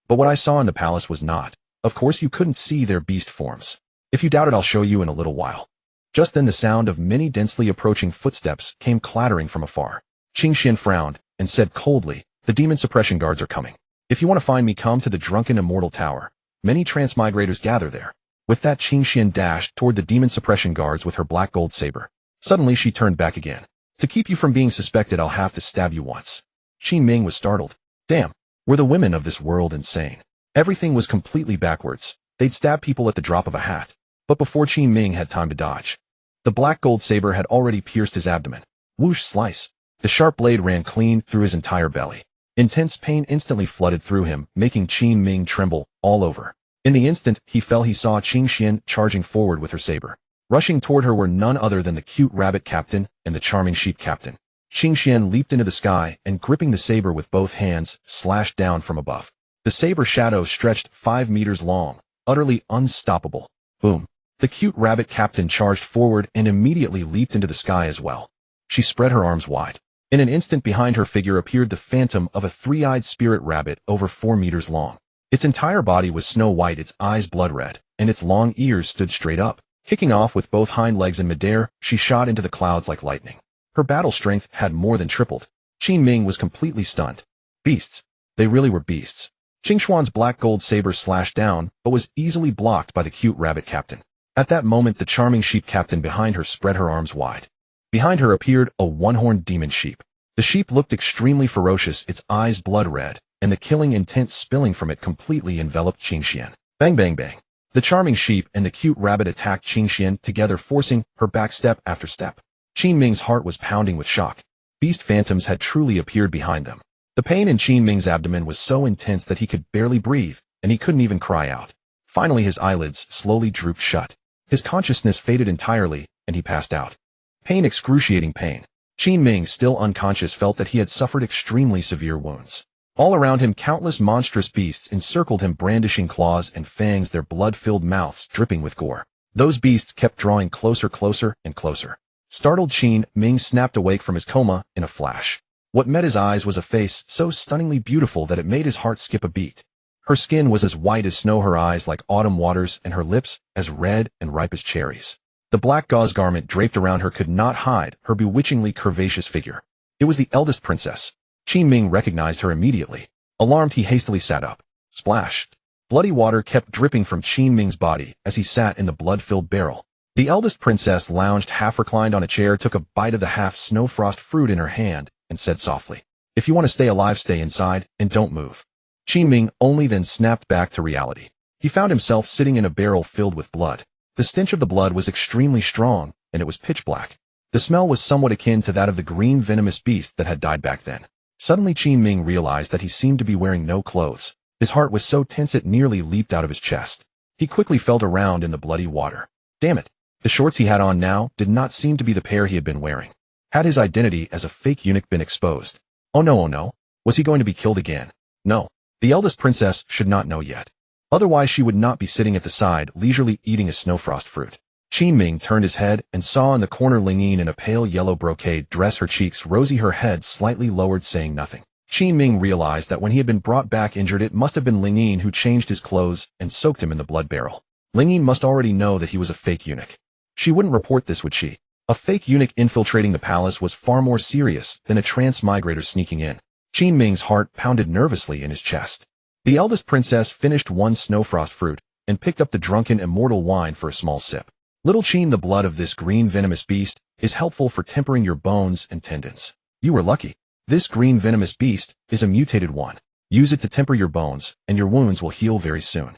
But what I saw in the palace was not. Of course you couldn't see their beast forms. If you doubt it, I'll show you in a little while. Just then the sound of many densely approaching footsteps came clattering from afar. Qing Xian frowned and said coldly, the demon suppression guards are coming. If you want to find me, come to the drunken immortal tower. Many transmigrators gather there. With that, Qing Xian dashed toward the demon suppression guards with her black gold saber. Suddenly she turned back again. To keep you from being suspected, I'll have to stab you once. Qin Ming was startled. Damn, were the women of this world insane? Everything was completely backwards. They'd stab people at the drop of a hat. But before Qin Ming had time to dodge, the black gold saber had already pierced his abdomen. Whoosh, slice. The sharp blade ran clean through his entire belly. Intense pain instantly flooded through him, making Qin Ming tremble all over. In the instant he fell, he saw Qing Xian charging forward with her saber. Rushing toward her were none other than the cute rabbit captain and the charming sheep captain. Qing Xian leaped into the sky and, gripping the saber with both hands, slashed down from above. The saber shadow stretched 5 meters long, utterly unstoppable. Boom. The cute rabbit captain charged forward and immediately leaped into the sky as well. She spread her arms wide. In an instant behind her figure appeared the phantom of a three-eyed spirit rabbit over 4 meters long. Its entire body was snow white, its eyes blood red, and its long ears stood straight up. Kicking off with both hind legs in midair, she shot into the clouds like lightning. Her battle strength had more than tripled. Qin Ming was completely stunned. Beasts. They really were beasts. Qing Xuan's black gold saber slashed down, but was easily blocked by the cute rabbit captain. At that moment the charming sheep captain behind her spread her arms wide. Behind her appeared a one-horned demon sheep. The sheep looked extremely ferocious, its eyes blood red, and the killing intent spilling from it completely enveloped Qing Xian. Bang bang bang. The charming sheep and the cute rabbit attacked Qing Xian together, forcing her back step after step. Qin Ming's heart was pounding with shock. Beast phantoms had truly appeared behind them. The pain in Qin Ming's abdomen was so intense that he could barely breathe, and he couldn't even cry out. Finally his eyelids slowly drooped shut. His consciousness faded entirely, and he passed out. Pain, excruciating pain. Qin Ming, still unconscious, felt that he had suffered extremely severe wounds. All around him countless monstrous beasts encircled him, brandishing claws and fangs, their blood-filled mouths dripping with gore. Those beasts kept drawing closer, closer, and closer. Startled, Qin Ming snapped awake from his coma in a flash. What met his eyes was a face so stunningly beautiful that it made his heart skip a beat. Her skin was as white as snow, her eyes like autumn waters, and her lips as red and ripe as cherries. The black gauze garment draped around her could not hide her bewitchingly curvaceous figure. It was the eldest princess. Qin Ming recognized her immediately. Alarmed, he hastily sat up. Splash! Bloody water kept dripping from Qin Ming's body as he sat in the blood-filled barrel. The eldest princess lounged half-reclined on a chair, took a bite of the half-snowfrost fruit in her hand, and said softly, "If you want to stay alive, stay inside, and don't move." Qin Ming only then snapped back to reality. He found himself sitting in a barrel filled with blood. The stench of the blood was extremely strong, and it was pitch black. The smell was somewhat akin to that of the green venomous beast that had died back then. Suddenly Qin Ming realized that he seemed to be wearing no clothes. His heart was so tense it nearly leaped out of his chest. He quickly felt around in the bloody water. Damn it! The shorts he had on now did not seem to be the pair he had been wearing. Had his identity as a fake eunuch been exposed? Oh no, Was he going to be killed again? No. The eldest princess should not know yet. Otherwise she would not be sitting at the side, leisurely eating a snowfrost fruit. Qin Ming turned his head and saw in the corner Ling Yin in a pale yellow brocade dress, her cheeks rosy, her head slightly lowered, saying nothing. Qin Ming realized that when he had been brought back injured, it must have been Ling Yin who changed his clothes and soaked him in the blood barrel. Ling Yin must already know that he was a fake eunuch. She wouldn't report this, would she? A fake eunuch infiltrating the palace was far more serious than a transmigrator sneaking in. Qin Ming's heart pounded nervously in his chest. The eldest princess finished one snowfrost fruit and picked up the drunken immortal wine for a small sip. Little Qin, the blood of this green venomous beast is helpful for tempering your bones and tendons. You were lucky. This green venomous beast is a mutated one. Use it to temper your bones, and your wounds will heal very soon.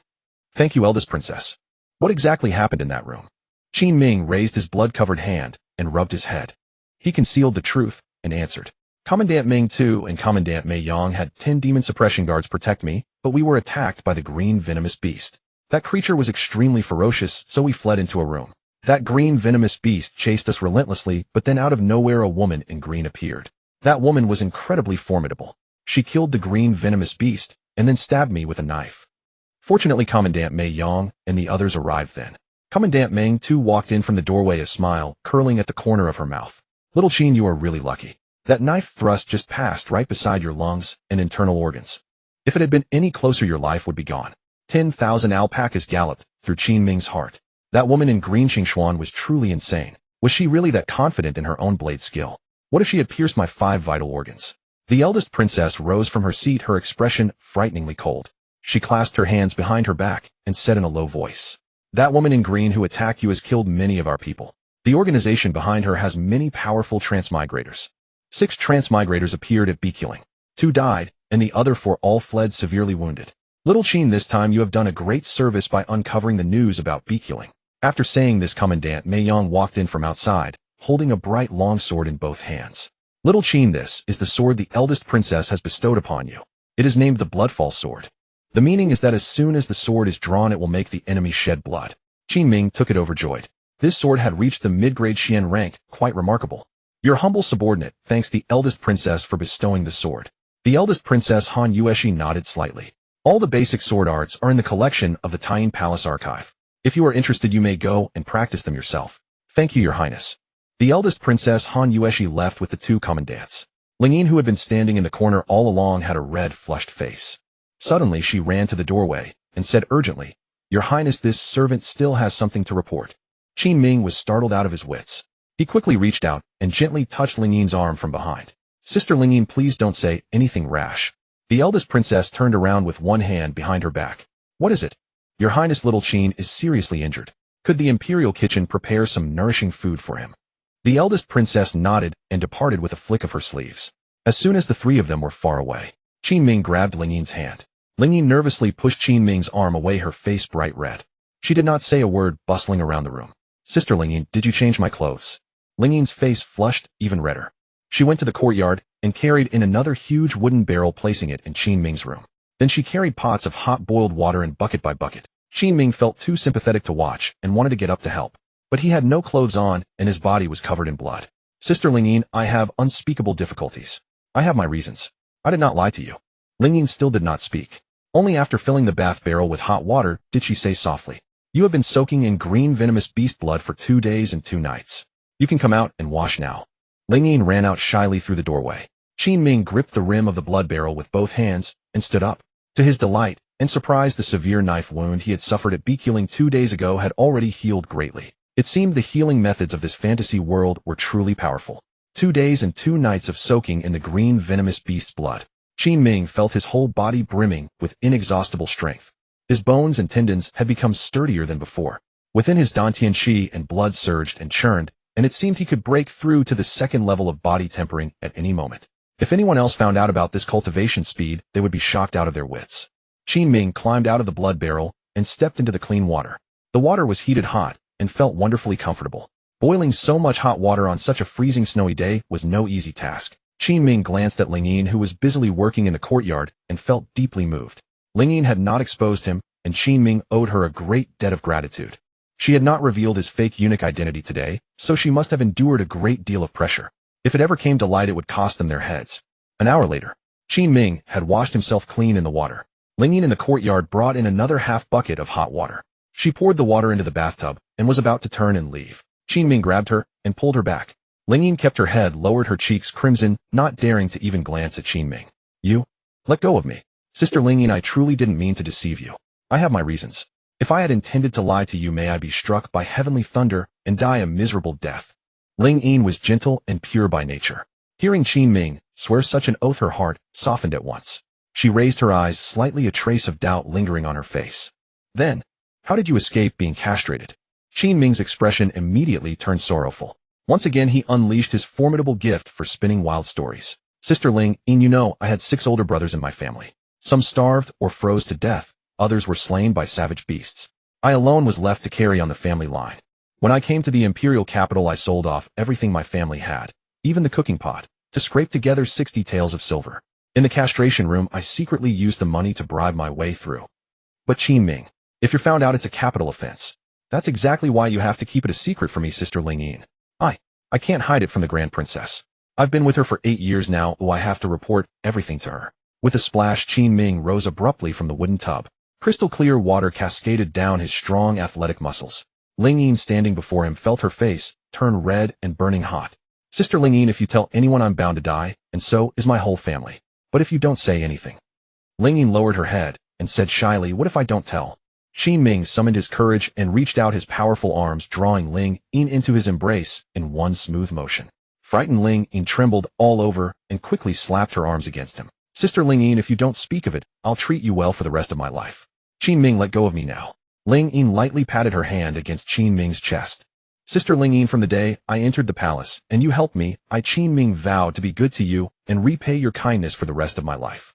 Thank you, eldest princess. What exactly happened in that room? Qin Ming raised his blood-covered hand and rubbed his head. He concealed the truth and answered. Commandant Ming Tu and Commandant Mei Yang had 10 demon suppression guards protect me, but we were attacked by the green venomous beast. That creature was extremely ferocious, so we fled into a room. That green venomous beast chased us relentlessly, but then out of nowhere a woman in green appeared. That woman was incredibly formidable. She killed the green venomous beast and then stabbed me with a knife. Fortunately, Commandant Mei Yang and the others arrived then. Commandant Ming Tu walked in from the doorway, a smile curling at the corner of her mouth. Little Qin, you are really lucky. That knife thrust just passed right beside your lungs and internal organs. If it had been any closer, your life would be gone. 10,000 alpacas galloped through Qin Ming's heart. That woman in green Xingxuan was truly insane. Was she really that confident in her own blade skill? What if she had pierced my 5 vital organs? The eldest princess rose from her seat, her expression frighteningly cold. She clasped her hands behind her back and said in a low voice, that woman in green who attacked you has killed many of our people. The organization behind her has many powerful transmigrators. 6 transmigrators appeared at Beikuling. 2 died, and the other 4 all fled severely wounded. Little Qin, this time you have done a great service by uncovering the news about Beikuling. After saying this, Commandant Mei Yang walked in from outside, holding a bright long sword in both hands. Little Qin, this is the sword the eldest princess has bestowed upon you. It is named the Bloodfall Sword. The meaning is that as soon as the sword is drawn, it will make the enemy shed blood. Qin Ming took it overjoyed. This sword had reached the mid-grade Xian rank, quite remarkable. Your humble subordinate thanks the eldest princess for bestowing the sword. The eldest princess Han Yueshi nodded slightly. All the basic sword arts are in the collection of the Taiyin Palace Archive. If you are interested, you may go and practice them yourself. Thank you, your highness. The eldest princess Han Yueshi left with the 2 commandants. Ling Yin, who had been standing in the corner all along, had a red, flushed face. Suddenly she ran to the doorway and said urgently, Your Highness, this servant still has something to report. Qin Ming was startled out of his wits. He quickly reached out and gently touched Ling Yin's arm from behind. Sister Ling Yin, please don't say anything rash. The eldest princess turned around with one hand behind her back. What is it? Your Highness, little Qin is seriously injured. Could the imperial kitchen prepare some nourishing food for him? The eldest princess nodded and departed with a flick of her sleeves. As soon as the 3 of them were far away, Qin Ming grabbed Ling Yin's hand. Ling Yin nervously pushed Qin Ming's arm away, her face bright red. She did not say a word, bustling around the room. Sister Ling Yin, did you change my clothes? Ling Yin's face flushed even redder. She went to the courtyard and carried in another huge wooden barrel, placing it in Qin Ming's room. Then she carried pots of hot boiled water in bucket by bucket. Qin Ming felt too sympathetic to watch and wanted to get up to help. But he had no clothes on and his body was covered in blood. Sister Ling Yin, I have unspeakable difficulties. I have my reasons. I did not lie to you. Ling Yin still did not speak. Only after filling the bath barrel with hot water did she say softly, You have been soaking in green venomous beast blood for 2 days and 2 nights. You can come out and wash now. Ling Yin ran out shyly through the doorway. Qin Ming gripped the rim of the blood barrel with both hands and stood up. To his delight and surprise, the severe knife wound he had suffered at Beikuling 2 days ago had already healed greatly. It seemed the healing methods of this fantasy world were truly powerful. 2 days and 2 nights of soaking in the green venomous beast's blood. Qin Ming felt his whole body brimming with inexhaustible strength. His bones and tendons had become sturdier than before. Within his Dantian Qi and blood surged and churned, and it seemed he could break through to the 2nd level of body tempering at any moment. If anyone else found out about this cultivation speed, they would be shocked out of their wits. Qin Ming climbed out of the blood barrel and stepped into the clean water. The water was heated hot and felt wonderfully comfortable. Boiling so much hot water on such a freezing snowy day was no easy task. Qin Ming glanced at Ling Yin, who was busily working in the courtyard, and felt deeply moved. Ling Yin had not exposed him, and Qin Ming owed her a great debt of gratitude. She had not revealed his fake eunuch identity today, so she must have endured a great deal of pressure. If it ever came to light, it would cost them their heads. An hour later, Qin Ming had washed himself clean in the water. Ling Yin in the courtyard brought in another half bucket of hot water. She poured the water into the bathtub and was about to turn and leave. Qin Ming grabbed her and pulled her back. Ling Yin kept her head lowered, her cheeks crimson, not daring to even glance at Qin Ming. You? Let go of me. Sister Ling Yin, I truly didn't mean to deceive you. I have my reasons. If I had intended to lie to you, may I be struck by heavenly thunder and die a miserable death. Ling Yin was gentle and pure by nature. Hearing Qin Ming swear such an oath, her heart softened at once. She raised her eyes, slightly a trace of doubt lingering on her face. Then, how did you escape being castrated? Qin Ming's expression immediately turned sorrowful. Once again he unleashed his formidable gift for spinning wild stories. Sister Ling Yin, you know, I had 6 older brothers in my family. Some starved or froze to death, others were slain by savage beasts. I alone was left to carry on the family line. When I came to the imperial capital, I sold off everything my family had, even the cooking pot, to scrape together 60 taels of silver. In the castration room, I secretly used the money to bribe my way through. But Qin Ming, if you're found out, it's a capital offense. That's exactly why you have to keep it a secret from me, Sister Ling Yin. I can't hide it from the Grand Princess. I've been with her for 8 years now, I have to report everything to her. With a splash, Qin Ming rose abruptly from the wooden tub. Crystal clear water cascaded down his strong athletic muscles. Ling Yin, standing before him, felt her face turn red and burning hot. Sister Ling Yin, if you tell anyone, I'm bound to die, and so is my whole family. But if you don't say anything. Ling Yin lowered her head and said shyly, what if I don't tell? Qin Ming summoned his courage and reached out his powerful arms, drawing Ling Yin into his embrace in one smooth motion. Frightened Ling Yin trembled all over and quickly slapped her arms against him. Sister Ling Yin, if you don't speak of it, I'll treat you well for the rest of my life. Qin Ming, let go of me now. Ling Yin lightly patted her hand against Qin Ming's chest. Sister Ling Yin, from the day I entered the palace and you helped me, I, Qin Ming, vowed to be good to you and repay your kindness for the rest of my life.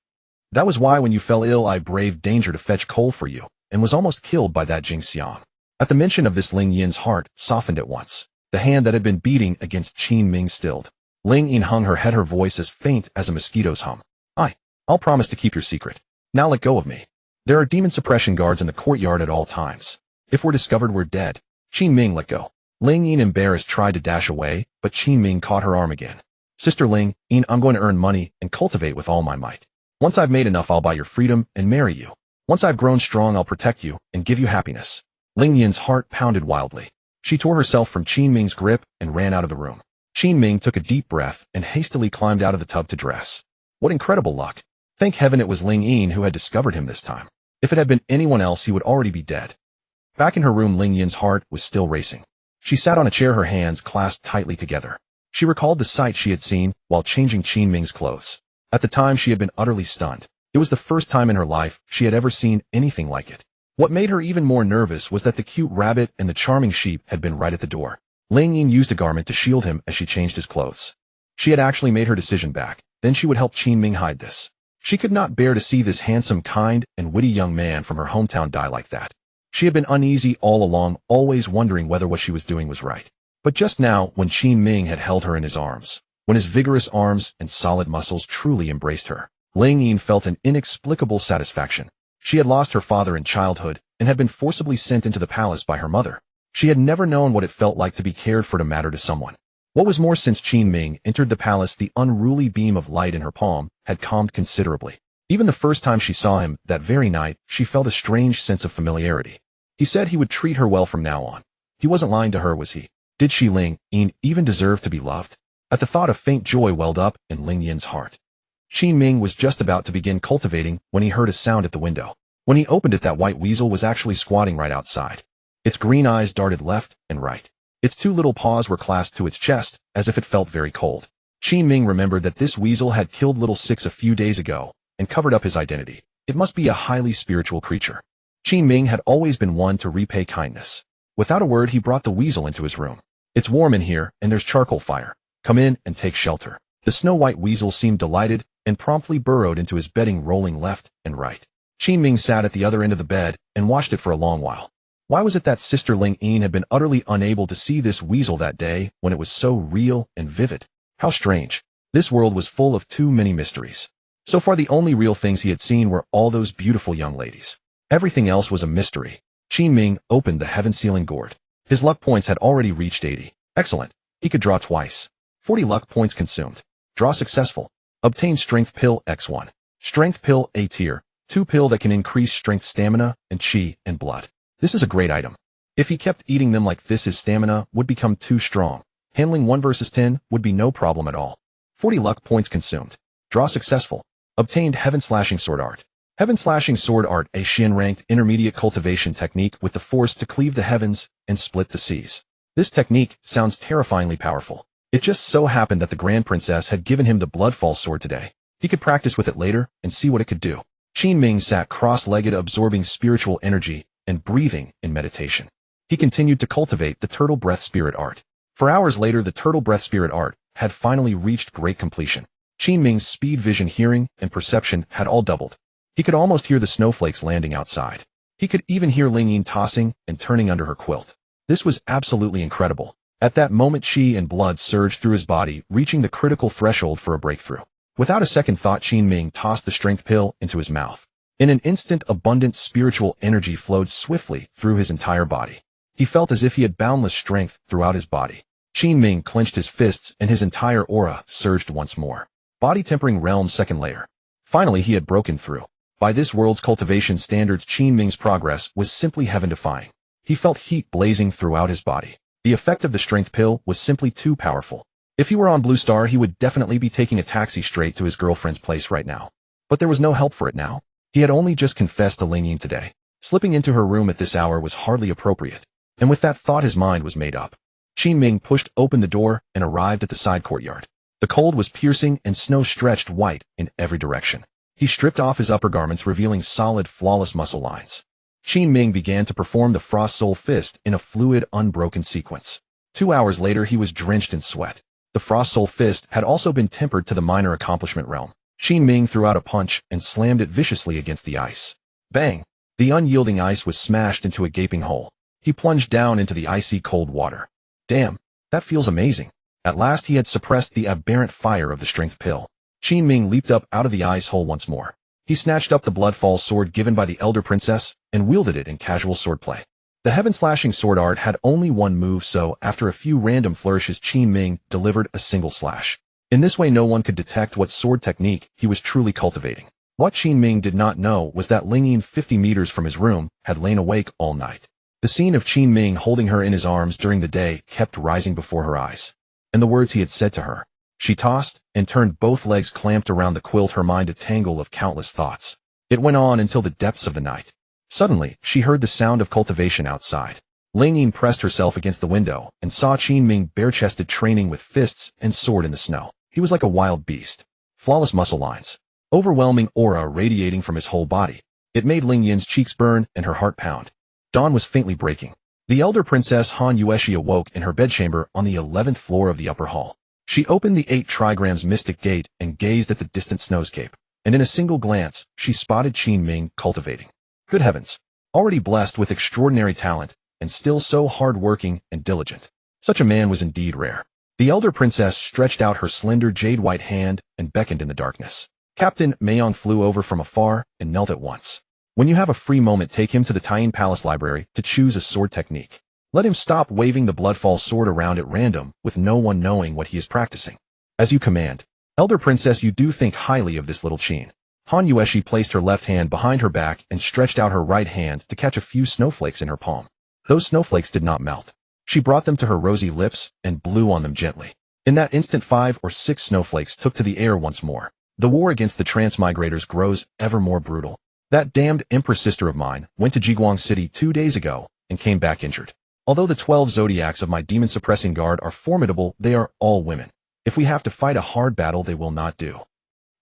That was why when you fell ill, I braved danger to fetch coal for you, and was almost killed by that Jing Xiang. At the mention of this, Ling Yin's heart softened at once. The hand that had been beating against Qin Ming stilled. Ling Yin hung her head, her voice as faint as a mosquito's hum. I'll promise to keep your secret. Now let go of me. There are demon suppression guards in the courtyard at all times. If we're discovered, we're dead. Qin Ming, let go. Ling Yin, embarrassed, tried to dash away, but Qin Ming caught her arm again. Sister Ling Yin, I'm going to earn money and cultivate with all my might. Once I've made enough, I'll buy your freedom and marry you. Once I've grown strong, I'll protect you and give you happiness. Ling Yin's heart pounded wildly. She tore herself from Qin Ming's grip and ran out of the room. Qin Ming took a deep breath and hastily climbed out of the tub to dress. What incredible luck. Thank heaven it was Ling Yin who had discovered him this time. If it had been anyone else, he would already be dead. Back in her room, Ling Yin's heart was still racing. She sat on a chair, her hands clasped tightly together. She recalled the sight she had seen while changing Qin Ming's clothes. At the time, she had been utterly stunned. It was the first time in her life she had ever seen anything like it. What made her even more nervous was that the cute rabbit and the charming sheep had been right at the door. Ling Yin used a garment to shield him as she changed his clothes. She had actually made her decision back. Then she would help Qin Ming hide this. She could not bear to see this handsome, kind, and witty young man from her hometown die like that. She had been uneasy all along, always wondering whether what she was doing was right. But just now, when Qin Ming had held her in his arms, when his vigorous arms and solid muscles truly embraced her, Ling Yin felt an inexplicable satisfaction. She had lost her father in childhood and had been forcibly sent into the palace by her mother. She had never known what it felt like to be cared for, to matter to someone. What was more, since Qin Ming entered the palace, the unruly beam of light in her palm had calmed considerably. Even the first time she saw him, that very night, she felt a strange sense of familiarity. He said he would treat her well from now on. He wasn't lying to her, was he? Did she, Ling Yin, even deserve to be loved? At the thought, a faint joy welled up in Ling Yin's heart. Qin Ming was just about to begin cultivating when he heard a sound at the window. When he opened it, that white weasel was actually squatting right outside. Its green eyes darted left and right. Its 2 little paws were clasped to its chest, as if it felt very cold. Qin Ming remembered that this weasel had killed little Six a few days ago, and covered up his identity. It must be a highly spiritual creature. Qin Ming had always been one to repay kindness. Without a word, he brought the weasel into his room. It's warm in here, and there's charcoal fire. Come in and take shelter. The snow-white weasel seemed delighted, and promptly burrowed into his bedding, rolling left and right. Qin Ming sat at the other end of the bed and watched it for a long while. Why was it that Sister Ling Yin had been utterly unable to see this weasel that day when it was so real and vivid? How strange. This world was full of too many mysteries. So far, the only real things he had seen were all those beautiful young ladies. Everything else was a mystery. Qin Ming opened the heaven-sealing gourd. His luck points had already reached 80. Excellent. He could draw twice. 40 luck points consumed. Draw successful. Obtain Strength Pill X1. Strength Pill A tier. 2 pill that can increase strength, stamina, and chi, and blood. This is a great item. If he kept eating them like this, his stamina would become too strong. Handling 1 versus 10 would be no problem at all. 40 luck points consumed. Draw successful. Obtained Heaven Slashing Sword Art. Heaven Slashing Sword Art, a Qin ranked intermediate cultivation technique with the force to cleave the heavens and split the seas. This technique sounds terrifyingly powerful. It just so happened that the Grand Princess had given him the Bloodfall sword today. He could practice with it later and see what it could do. Qin Ming sat cross-legged, absorbing spiritual energy and breathing in meditation. He continued to cultivate the Turtle Breath Spirit Art. For hours later, the Turtle Breath Spirit Art had finally reached great completion. Qin Ming's speed, vision, hearing, and perception had all doubled. He could almost hear the snowflakes landing outside. He could even hear Ling Yin tossing and turning under her quilt. This was absolutely incredible. At that moment, chi and blood surged through his body, reaching the critical threshold for a breakthrough. Without a second thought, Qin Ming tossed the strength pill into his mouth. In an instant, abundant spiritual energy flowed swiftly through his entire body. He felt as if he had boundless strength throughout his body. Qin Ming clenched his fists and his entire aura surged once more. Body tempering realm, second layer. Finally, he had broken through. By this world's cultivation standards, Qin Ming's progress was simply heaven-defying. He felt heat blazing throughout his body. The effect of the strength pill was simply too powerful. If he were on Blue Star, he would definitely be taking a taxi straight to his girlfriend's place right now. But there was no help for it now. He had only just confessed to Ling Yin today. Slipping into her room at this hour was hardly appropriate. And with that thought, his mind was made up. Qin Ming pushed open the door and arrived at the side courtyard. The cold was piercing and snow stretched white in every direction. He stripped off his upper garments, revealing solid, flawless muscle lines. Qin Ming began to perform the Frost Soul Fist in a fluid, unbroken sequence. 2 hours later, he was drenched in sweat. The Frost Soul Fist had also been tempered to the minor accomplishment realm. Qin Ming threw out a punch and slammed it viciously against the ice. Bang! The unyielding ice was smashed into a gaping hole. He plunged down into the icy cold water. Damn, that feels amazing. At last he had suppressed the aberrant fire of the strength pill. Qin Ming leaped up out of the ice hole once more. He snatched up the Bloodfall sword given by the Elder Princess and wielded it in casual swordplay. The Heaven Slashing Sword Art had only one move, so after a few random flourishes, Qin Ming delivered a single slash. In this way, no one could detect what sword technique he was truly cultivating. What Qin Ming did not know was that Ling Yin, 50 meters from his room, had lain awake all night. The scene of Qin Ming holding her in his arms during the day kept rising before her eyes. And the words he had said to her. She tossed and turned, both legs clamped around the quilt, her mind a tangle of countless thoughts. It went on until the depths of the night. Suddenly, she heard the sound of cultivation outside. Ling Yin pressed herself against the window and saw Qin Ming bare-chested, training with fists and sword in the snow. He was like a wild beast. Flawless muscle lines. Overwhelming aura radiating from his whole body. It made Ling Yin's cheeks burn and her heart pound. Dawn was faintly breaking. The elder princess Han Yueshi awoke in her bedchamber on the 11th floor of the upper hall. She opened the 8 trigrams mystic gate and gazed at the distant snowscape. And in a single glance, she spotted Qin Ming cultivating. Good heavens! Already blessed with extraordinary talent, and still so hard-working and diligent. Such a man was indeed rare. The elder princess stretched out her slender jade-white hand and beckoned in the darkness. Captain Mayong flew over from afar and knelt at once. When you have a free moment, take him to the Taiyin Palace Library to choose a sword technique. Let him stop waving the Bloodfall sword around at random with no one knowing what he is practicing. As you command. Elder princess, you do think highly of this little Qin. Han Yueshi placed her left hand behind her back and stretched out her right hand to catch a few snowflakes in her palm. Those snowflakes did not melt. She brought them to her rosy lips and blew on them gently. In that instant, 5 or 6 snowflakes took to the air once more. The war against the Transmigrators grows ever more brutal. That damned Empress sister of mine went to Jiguang City 2 days ago and came back injured. Although the 12 zodiacs of my demon-suppressing guard are formidable, they are all women. If we have to fight a hard battle, they will not do.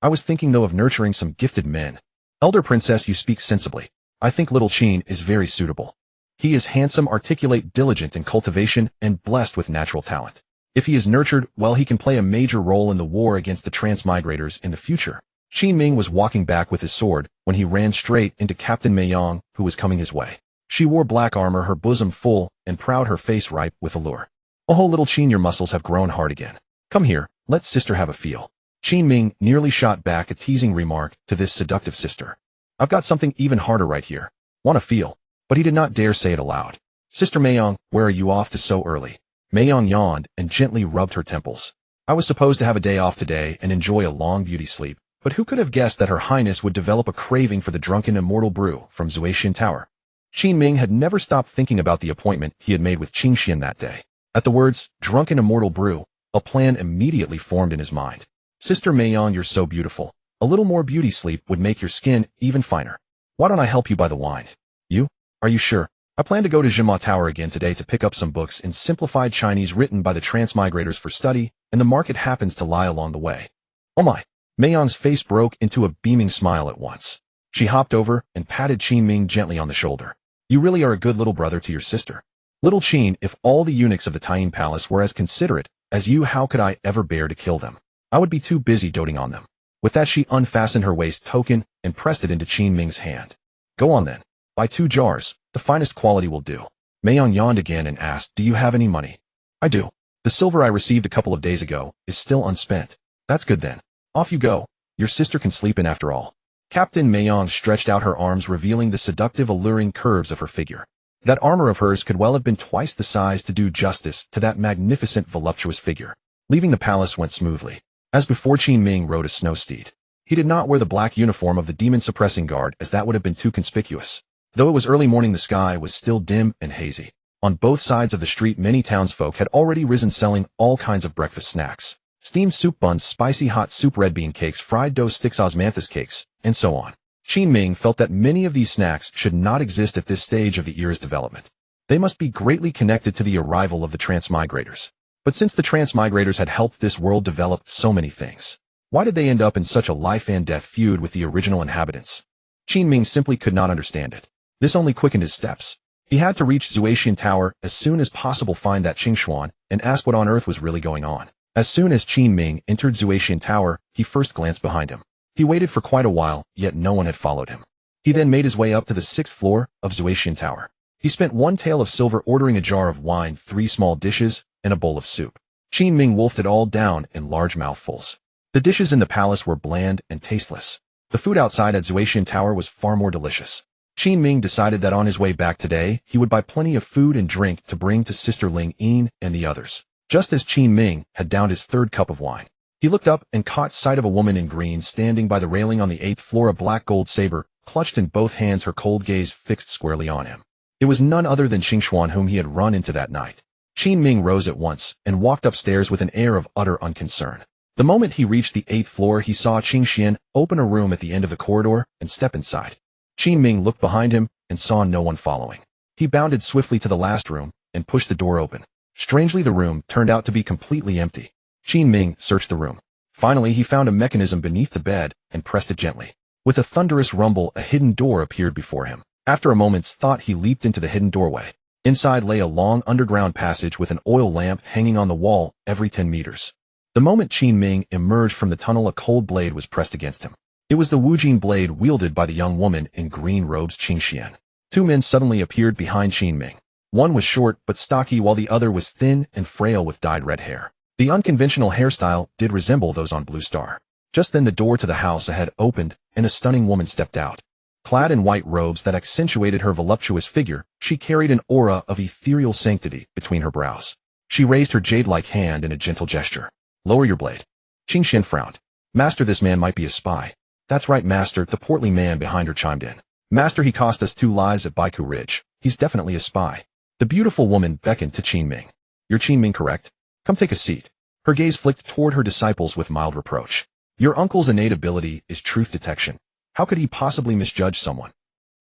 I was thinking, though, of nurturing some gifted men. Elder princess, you speak sensibly. I think little Qin is very suitable. He is handsome, articulate, diligent in cultivation, and blessed with natural talent. If he is nurtured, well, he can play a major role in the war against the Transmigrators in the future. Qin Ming was walking back with his sword when he ran straight into Captain Mayong, who was coming his way. She wore black armor, her bosom full and proud, her face ripe with allure. Oh, little Qin, your muscles have grown hard again. Come here, let sister have a feel. Qin Ming nearly shot back a teasing remark to this seductive sister. I've got something even harder right here. Want to feel? But he did not dare say it aloud. Sister Mayong, where are you off to so early? Mayong yawned and gently rubbed her temples. I was supposed to have a day off today and enjoy a long beauty sleep, but who could have guessed that Her Highness would develop a craving for the drunken immortal brew from Zuaxian Tower? Qin Ming had never stopped thinking about the appointment he had made with Qin Xian that day. At the words, drunken immortal brew, a plan immediately formed in his mind. Sister Mayon, you're so beautiful. A little more beauty sleep would make your skin even finer. Why don't I help you buy the wine? You? Are you sure? I plan to go to Jinma Tower again today to pick up some books in simplified Chinese written by the Transmigrators for study, and the market happens to lie along the way. Oh my! Mayon's face broke into a beaming smile at once. She hopped over and patted Qin Ming gently on the shoulder. You really are a good little brother to your sister. Little Qin, if all the eunuchs of the Taiyin Palace were as considerate as you, how could I ever bear to kill them? I would be too busy doting on them. With that, she unfastened her waist token and pressed it into Qin Ming's hand. Go on then. Buy 2 jars. The finest quality will do. Mayon yawned again and asked, do you have any money? I do. The silver I received a couple of days ago is still unspent. That's good then. Off you go. Your sister can sleep in after all. Captain Mayon stretched out her arms, revealing the seductive, alluring curves of her figure. That armor of hers could well have been twice the size to do justice to that magnificent, voluptuous figure. Leaving the palace went smoothly. As before, Qin Ming rode a snow steed. He did not wear the black uniform of the demon-suppressing guard, as that would have been too conspicuous. Though it was early morning, the sky was still dim and hazy. On both sides of the street, many townsfolk had already risen, selling all kinds of breakfast snacks. Steamed soup buns, spicy hot soup, red bean cakes, fried dough sticks, osmanthus cakes, and so on. Qin Ming felt that many of these snacks should not exist at this stage of the era's development. They must be greatly connected to the arrival of the Transmigrators. But since the Transmigrators had helped this world develop so many things, why did they end up in such a life-and-death feud with the original inhabitants? Qin Ming simply could not understand it. This only quickened his steps. He had to reach Zuaxian Tower as soon as possible, find that Qingshuan, and ask what on earth was really going on. As soon as Qin Ming entered Zuaxian Tower, he first glanced behind him. He waited for quite a while, yet no one had followed him. He then made his way up to the 6th floor of Zuaxian Tower. He spent 1 tael of silver ordering a jar of wine, 3 small dishes, and a bowl of soup. Qin Ming wolfed it all down in large mouthfuls. The dishes in the palace were bland and tasteless. The food outside at Zuaxian Tower was far more delicious. Qin Ming decided that on his way back today, he would buy plenty of food and drink to bring to Sister Ling Yin and the others. Just as Qin Ming had downed his 3rd cup of wine, he looked up and caught sight of a woman in green standing by the railing on the 8th floor, a black gold saber clutched in both hands, her cold gaze fixed squarely on him. It was none other than Qingshuan, whom he had run into that night. Qin Ming rose at once and walked upstairs with an air of utter unconcern. The moment he reached the 8th floor, he saw Qingshuan open a room at the end of the corridor and step inside. Qin Ming looked behind him and saw no one following. He bounded swiftly to the last room and pushed the door open. Strangely, the room turned out to be completely empty. Qin Ming searched the room. Finally, he found a mechanism beneath the bed and pressed it gently. With a thunderous rumble, a hidden door appeared before him. After a moment's thought, he leaped into the hidden doorway. Inside lay a long underground passage with an oil lamp hanging on the wall every 10 meters. The moment Qin Ming emerged from the tunnel, a cold blade was pressed against him. It was the Wujing blade wielded by the young woman in green robes, Qingxian. 2 men suddenly appeared behind Qin Ming. One was short but stocky, while the other was thin and frail with dyed red hair. The unconventional hairstyle did resemble those on Blue Star. Just then the door to the house ahead opened, and a stunning woman stepped out. Clad in white robes that accentuated her voluptuous figure, she carried an aura of ethereal sanctity between her brows. She raised her jade-like hand in a gentle gesture. Lower your blade. Qingxian frowned. Master, this man might be a spy. That's right, Master, the portly man behind her chimed in. Master, he cost us 2 lives at Baiku Ridge. He's definitely a spy. The beautiful woman beckoned to Qin Ming. You're Qin Ming, correct? Come take a seat. Her gaze flicked toward her disciples with mild reproach. Your uncle's innate ability is truth detection. How could he possibly misjudge someone?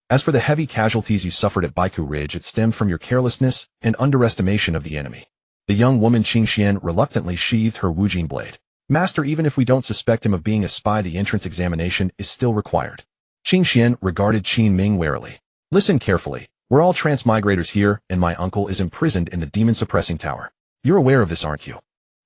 As for the heavy casualties you suffered at Baiku Ridge, it stemmed from your carelessness and underestimation of the enemy. The young woman Qingxian reluctantly sheathed her Wujing blade. Master, even if we don't suspect him of being a spy, the entrance examination is still required. Qingxian regarded Qin Ming warily. Listen carefully. We're all Transmigrators here, and my uncle is imprisoned in the demon-suppressing tower. You're aware of this, aren't you?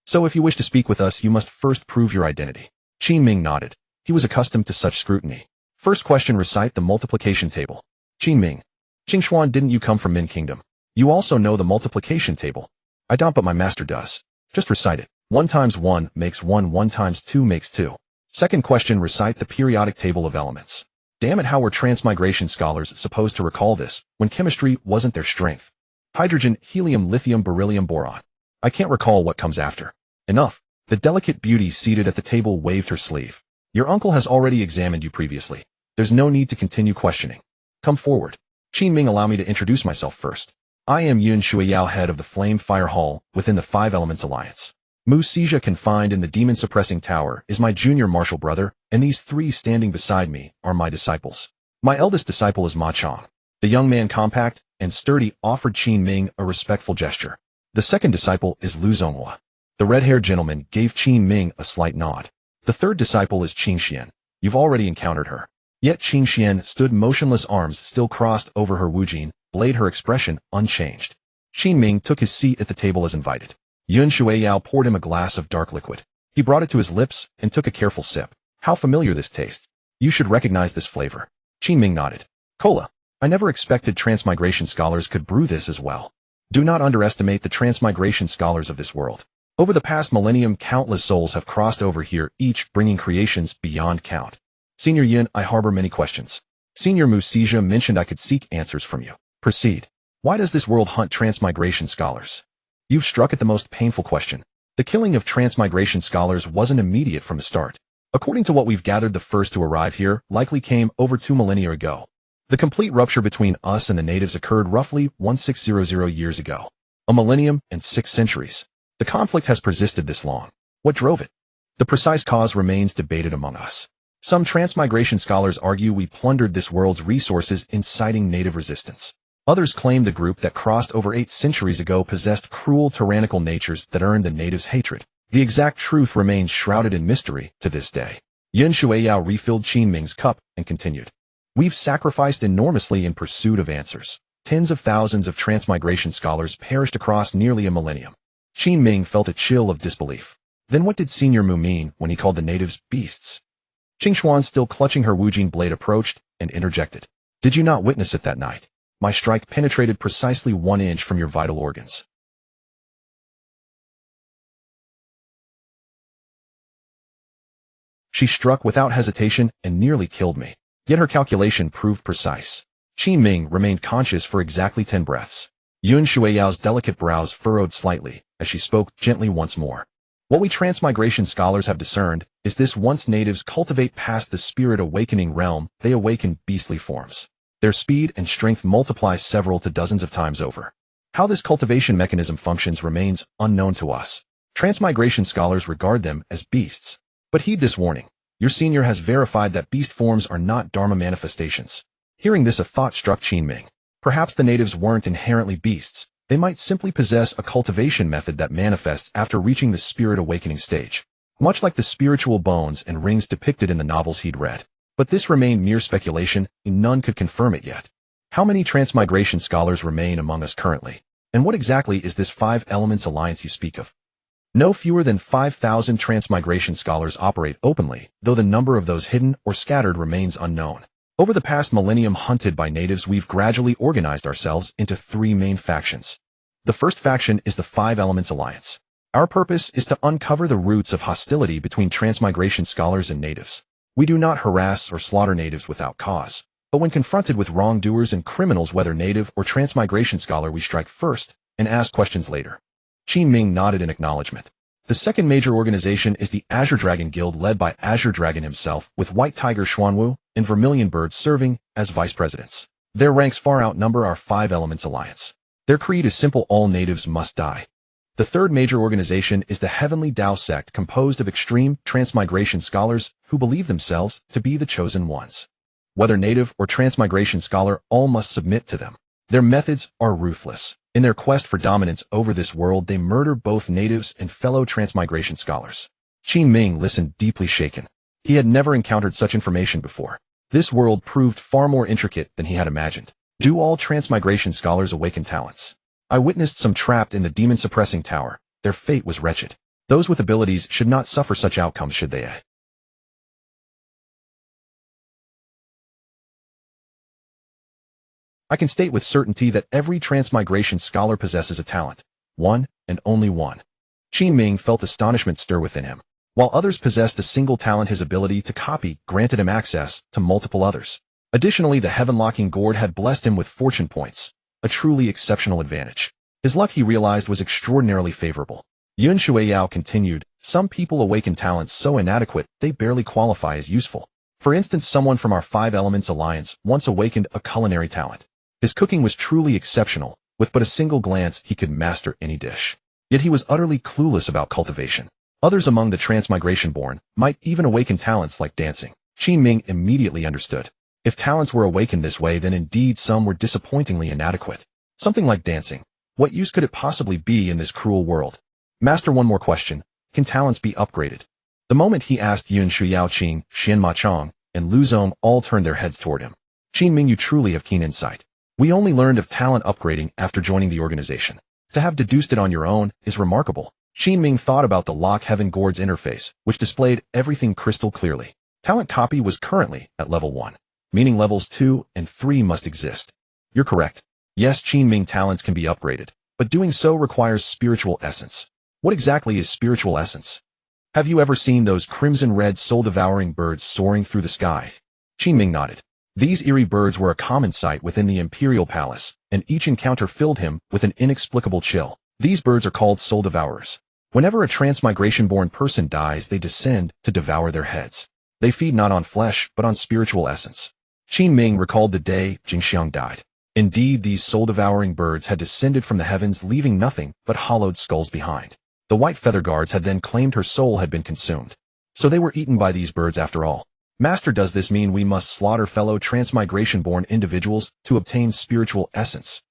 So if you wish to speak with us, you must first prove your identity. Qin Ming nodded. He was accustomed to such scrutiny. First question, recite the multiplication table. Qin Ming. Qingshuan, didn't you come from Min Kingdom? You also know the multiplication table. I don't, but my master does. Just recite it. 1 times 1 makes 1, 1 times 2 makes 2. Second question, recite the periodic table of elements. Damn it, how were transmigration scholars supposed to recall this, when chemistry wasn't their strength? Hydrogen, helium, lithium, beryllium, boron. I can't recall what comes after. Enough. The delicate beauty seated at the table waved her sleeve. Your uncle has already examined you previously. There's no need to continue questioning. Come forward. Qin Ming, allow me to introduce myself first. I am Yun Shuiyao, head of the Flame Fire Hall within the Five Elements Alliance. Mu Sija, confined in the demon-suppressing tower, is my junior martial brother, and these three standing beside me are my disciples. My eldest disciple is Ma Chong. The young man, compact and sturdy, offered Qin Ming a respectful gesture. The second disciple is Lu Zonghua. The red-haired gentleman gave Qin Ming a slight nod. The third disciple is Qin Xian. You've already encountered her. Yet Qin Xian stood motionless, arms still crossed over her wujin blade, her expression unchanged. Qin Ming took his seat at the table as invited. Yun Shuiyao poured him a glass of dark liquid. He brought it to his lips and took a careful sip. How familiar this tastes. You should recognize this flavor. Qin Ming nodded. Cola. I never expected transmigration scholars could brew this as well. Do not underestimate the transmigration scholars of this world. Over the past millennium, countless souls have crossed over here, each bringing creations beyond count. Senior Yin, I harbor many questions. Senior Mu Sija mentioned I could seek answers from you. Proceed. Why does this world hunt transmigration scholars? You've struck at the most painful question. The killing of transmigration scholars wasn't immediate from the start. According to what we've gathered, the first to arrive here likely came over 2 millennia ago. The complete rupture between us and the natives occurred roughly 1600 years ago. A millennium and 6 centuries. The conflict has persisted this long. What drove it? The precise cause remains debated among us. Some transmigration scholars argue we plundered this world's resources, inciting native resistance. Others claim the group that crossed over 8 centuries ago possessed cruel, tyrannical natures that earned the natives' hatred. The exact truth remains shrouded in mystery to this day. Yun Shuiyao refilled Qin Ming's cup and continued. We've sacrificed enormously in pursuit of answers. Tens of thousands of transmigration scholars perished across nearly a millennium. Qin Ming felt a chill of disbelief. Then what did Senior Mu mean when he called the natives beasts? Qing Xuan, still clutching her wujin blade, approached and interjected. Did you not witness it that night? My strike penetrated precisely 1 inch from your vital organs. She struck without hesitation and nearly killed me. Yet her calculation proved precise. Qin Ming remained conscious for exactly 10 breaths. Yun Shuiyao's delicate brows furrowed slightly as she spoke gently once more. What we transmigration scholars have discerned is this: once natives cultivate past the spirit awakening realm, they awaken beastly forms. Their speed and strength multiply several to dozens of times over. How this cultivation mechanism functions remains unknown to us. Transmigration scholars regard them as beasts. But heed this warning. Your senior has verified that beast forms are not Dharma manifestations. Hearing this, a thought struck Qin Ming. Perhaps the natives weren't inherently beasts. They might simply possess a cultivation method that manifests after reaching the spirit awakening stage, much like the spiritual bones and rings depicted in the novels he'd read. But this remained mere speculation, and none could confirm it yet. How many transmigration scholars remain among us currently? And what exactly is this 5 Elements Alliance you speak of? No fewer than 5,000 transmigration scholars operate openly, though the number of those hidden or scattered remains unknown. Over the past millennium, hunted by natives, we've gradually organized ourselves into 3 main factions. The first faction is the 5 Elements Alliance. Our purpose is to uncover the roots of hostility between transmigration scholars and natives. We do not harass or slaughter natives without cause, but when confronted with wrongdoers and criminals, whether native or transmigration scholar, we strike first and ask questions later. Qin Ming nodded in acknowledgement. The second major organization is the Azure Dragon Guild, led by Azure Dragon himself, with White Tiger Xuanwu and Vermilion Bird serving as vice presidents. Their ranks far outnumber our 5 Elements Alliance. Their creed is simple: all natives must die. The third major organization is the Heavenly Tao sect, composed of extreme transmigration scholars who believe themselves to be the chosen ones. Whether native or transmigration scholar, all must submit to them. Their methods are ruthless. In their quest for dominance over this world, they murder both natives and fellow transmigration scholars. Qin Ming listened, deeply shaken. He had never encountered such information before. This world proved far more intricate than he had imagined. Do all transmigration scholars awaken talents? I witnessed some trapped in the demon-suppressing tower. Their fate was wretched. Those with abilities should not suffer such outcomes, should they? I can state with certainty that every transmigration scholar possesses a talent. One, and only one. Qin Ming felt astonishment stir within him. While others possessed a single talent, his ability to copy granted him access to multiple others. Additionally, the Heaven-Locking Gourd had blessed him with fortune points, a truly exceptional advantage. His luck, he realized, was extraordinarily favorable. Yun Shueiyao continued, some people awaken talents so inadequate they barely qualify as useful. For instance, someone from our Five Elements Alliance once awakened a culinary talent. His cooking was truly exceptional. With but a single glance, he could master any dish. Yet he was utterly clueless about cultivation. Others among the transmigration-born might even awaken talents like dancing. Qin Ming immediately understood. If talents were awakened this way, then indeed some were disappointingly inadequate. Something like dancing. What use could it possibly be in this cruel world? Master, one more question. Can talents be upgraded? The moment he asked, Yun Shuyaoqing, Xian Ma Chong, and Lu Zong all turned their heads toward him. Qin Ming, you truly have keen insight. We only learned of talent upgrading after joining the organization. To have deduced it on your own is remarkable. Qin Ming thought about the Lock Heaven Gourds interface, which displayed everything crystal clearly. Talent copy was currently at level 1, meaning levels 2 and 3 must exist. You're correct. Yes, Qin Ming talents can be upgraded, but doing so requires spiritual essence. What exactly is spiritual essence? Have you ever seen those crimson-red soul-devouring birds soaring through the sky? Qin Ming nodded. These eerie birds were a common sight within the Imperial Palace, and each encounter filled him with an inexplicable chill. These birds are called soul devourers. Whenever a transmigration-born person dies, they descend to devour their heads. They feed not on flesh, but on spiritual essence. Qin Ming recalled the day Jingxiang died. Indeed, these soul-devouring birds had descended from the heavens, leaving nothing but hollowed skulls behind. The white feather guards had then claimed her soul had been consumed. So they were eaten by these birds after all. Master, does this mean we must slaughter fellow transmigration-born individuals to obtain spiritual essence?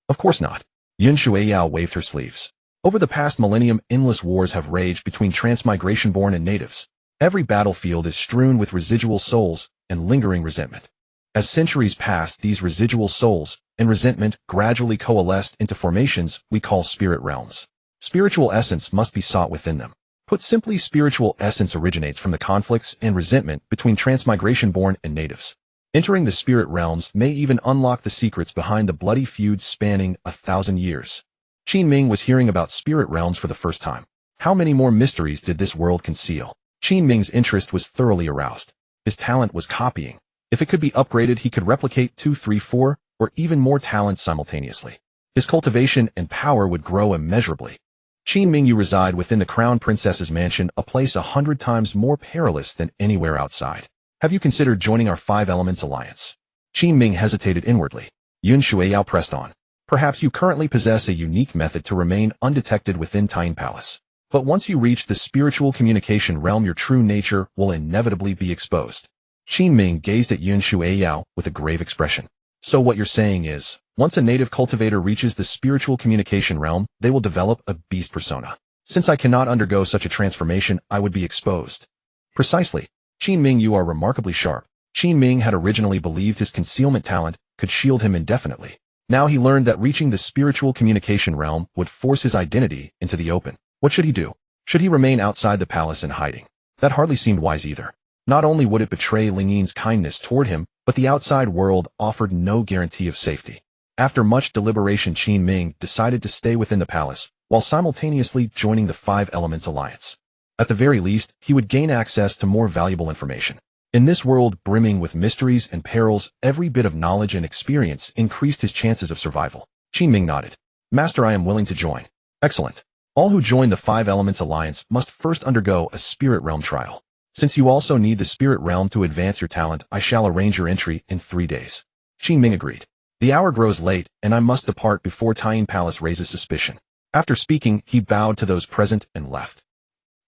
Of course not. Yun Shueiyao waved her sleeves. Over the past millennium, endless wars have raged between transmigration-born and natives. Every battlefield is strewn with residual souls and lingering resentment. As centuries passed, these residual souls and resentment gradually coalesced into formations we call spirit realms. Spiritual essence must be sought within them. Put simply, spiritual essence originates from the conflicts and resentment between transmigration-born and natives. Entering the spirit realms may even unlock the secrets behind the bloody feuds spanning 1,000 years. Qin Ming was hearing about spirit realms for the first time. How many more mysteries did this world conceal? Qin Ming's interest was thoroughly aroused. His talent was copying. If it could be upgraded, he could replicate 2, 3, 4, or even more talents simultaneously. His cultivation and power would grow immeasurably. Qin Ming, you reside within the Crown Princess's mansion, a place 100 times more perilous than anywhere outside. Have you considered joining our Five Elements Alliance? Qin Ming hesitated inwardly. Yun Shueiyao pressed on. Perhaps you currently possess a unique method to remain undetected within Tine Palace. But once you reach the spiritual communication realm, your true nature will inevitably be exposed. Qin Ming gazed at Yun Shueiyao with a grave expression. So what you're saying is, once a native cultivator reaches the spiritual communication realm, they will develop a beast persona. Since I cannot undergo such a transformation, I would be exposed. Precisely. Qin Ming, you are remarkably sharp. Qin Ming had originally believed his concealment talent could shield him indefinitely. Now he learned that reaching the spiritual communication realm would force his identity into the open. What should he do? Should he remain outside the palace in hiding? That hardly seemed wise either. Not only would it betray Ling Yin's kindness toward him, but the outside world offered no guarantee of safety. After much deliberation, Qin Ming decided to stay within the palace, while simultaneously joining the Five Elements Alliance. At the very least, he would gain access to more valuable information. In this world brimming with mysteries and perils, every bit of knowledge and experience increased his chances of survival. Qin Ming nodded. Master, I am willing to join. Excellent. All who join the Five Elements Alliance must first undergo a Spirit Realm trial. Since you also need the Spirit Realm to advance your talent, I shall arrange your entry in 3 days. Qin Ming agreed. The hour grows late, and I must depart before Tine Palace raises suspicion. After speaking, he bowed to those present and left.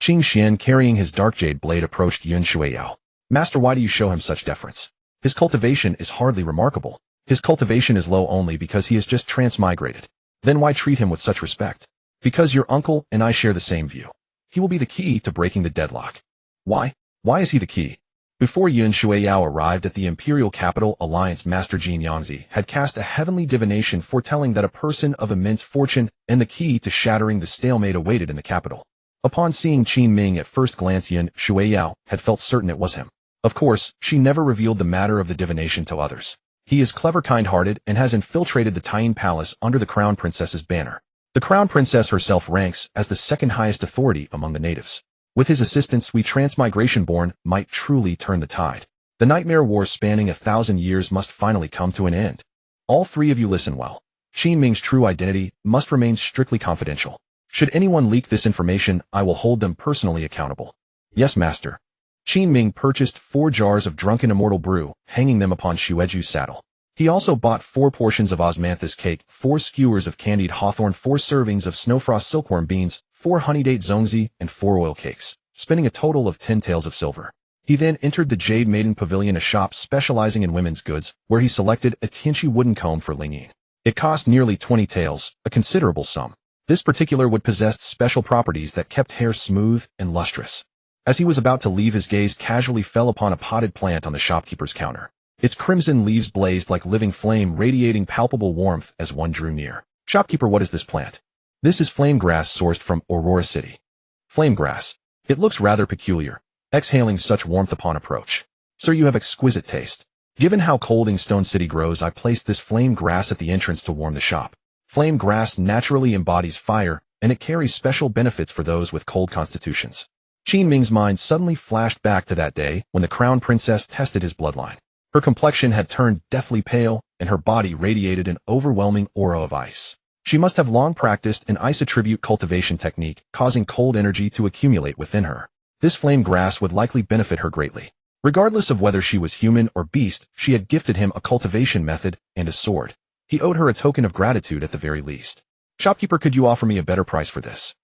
Qing Xian, carrying his dark jade blade, approached Yun Shueiyao. Master, why do you show him such deference? His cultivation is hardly remarkable. His cultivation is low only because he is just transmigrated. Then why treat him with such respect? Because your uncle and I share the same view. He will be the key to breaking the deadlock. Why? Why is he the key? Before Yun Shueiyao arrived at the Imperial Capital, Alliance Master Jin Yangzi had cast a heavenly divination foretelling that a person of immense fortune and the key to shattering the stalemate awaited in the capital. Upon seeing Qin Ming at first glance, Yun Shueiyao had felt certain it was him. Of course, she never revealed the matter of the divination to others. He is clever, kind-hearted, and has infiltrated the Tine Palace under the Crown Princess's banner. The Crown Princess herself ranks as the second highest authority among the natives. With his assistance, we transmigration-born might truly turn the tide. The nightmare war spanning 1,000 years must finally come to an end. All 3 of you listen well. Qin Ming's true identity must remain strictly confidential. Should anyone leak this information, I will hold them personally accountable. Yes, master. Qin Ming purchased 4 jars of drunken immortal brew, hanging them upon Xueju's saddle. He also bought 4 portions of osmanthus cake, 4 skewers of candied hawthorn, 4 servings of snowfrost silkworm beans, 4 honey date zongzi, and 4 oil cakes, spending a total of 10 taels of silver. He then entered the Jade Maiden Pavilion, a shop specializing in women's goods, where he selected a Tianchi wooden comb for Lingyin. It cost nearly 20 taels, a considerable sum. This particular wood possessed special properties that kept hair smooth and lustrous. As he was about to leave, his gaze casually fell upon a potted plant on the shopkeeper's counter. Its crimson leaves blazed like living flame, radiating palpable warmth as one drew near. Shopkeeper, what is this plant? This is flame grass sourced from Aurora City. Flame grass. It looks rather peculiar, exhaling such warmth upon approach. Sir, you have exquisite taste. Given how cold Stone City grows, I placed this flame grass at the entrance to warm the shop. Flame grass naturally embodies fire, and it carries special benefits for those with cold constitutions. Qin Ming's mind suddenly flashed back to that day when the crown princess tested his bloodline. Her complexion had turned deathly pale, and her body radiated an overwhelming aura of ice. She must have long practiced an ice attribute cultivation technique, causing cold energy to accumulate within her. This flame grass would likely benefit her greatly. Regardless of whether she was human or beast, she had gifted him a cultivation method and a sword. He owed her a token of gratitude at the very least. Shopkeeper, could you offer me a better price for this?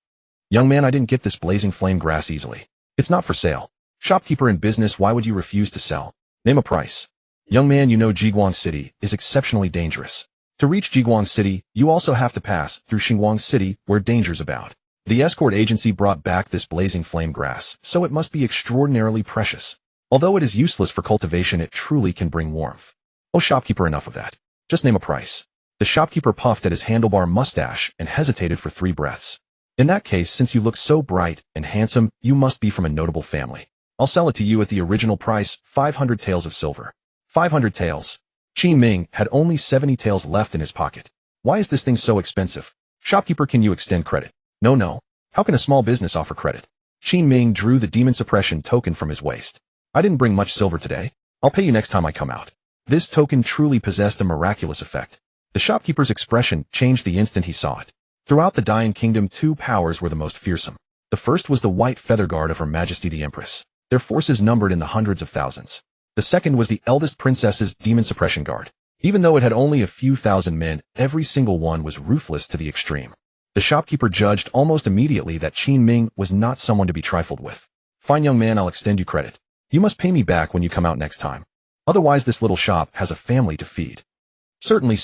Young man, I didn't get this blazing flame grass easily. It's not for sale. Shopkeeper, in business, why would you refuse to sell? Name a price. Young man, you know Jiguang City is exceptionally dangerous. To reach Jiguang City, you also have to pass through Xinguang City, where dangers abound. The escort agency brought back this blazing flame grass, so it must be extraordinarily precious. Although it is useless for cultivation, it truly can bring warmth. Oh, shopkeeper, enough of that. Just name a price. The shopkeeper puffed at his handlebar mustache and hesitated for 3 breaths. In that case, since you look so bright and handsome, you must be from a notable family. I'll sell it to you at the original price, 500 taels of silver. 500 taels. Qin Ming had only 70 taels left in his pocket. Why is this thing so expensive? Shopkeeper, can you extend credit? No. How can a small business offer credit? Qin Ming drew the demon suppression token from his waist. I didn't bring much silver today. I'll pay you next time I come out. This token truly possessed a miraculous effect. The shopkeeper's expression changed the instant he saw it. Throughout the Dian Kingdom, 2 powers were the most fearsome. The first was the White Feather Guard of Her Majesty the Empress. Their forces numbered in the hundreds of thousands. The second was the eldest princess's Demon Suppression Guard. Even though it had only a few thousand men, every single one was ruthless to the extreme. The shopkeeper judged almost immediately that Qin Ming was not someone to be trifled with. Fine, young man, I'll extend you credit. You must pay me back when you come out next time. Otherwise, this little shop has a family to feed. Certainly.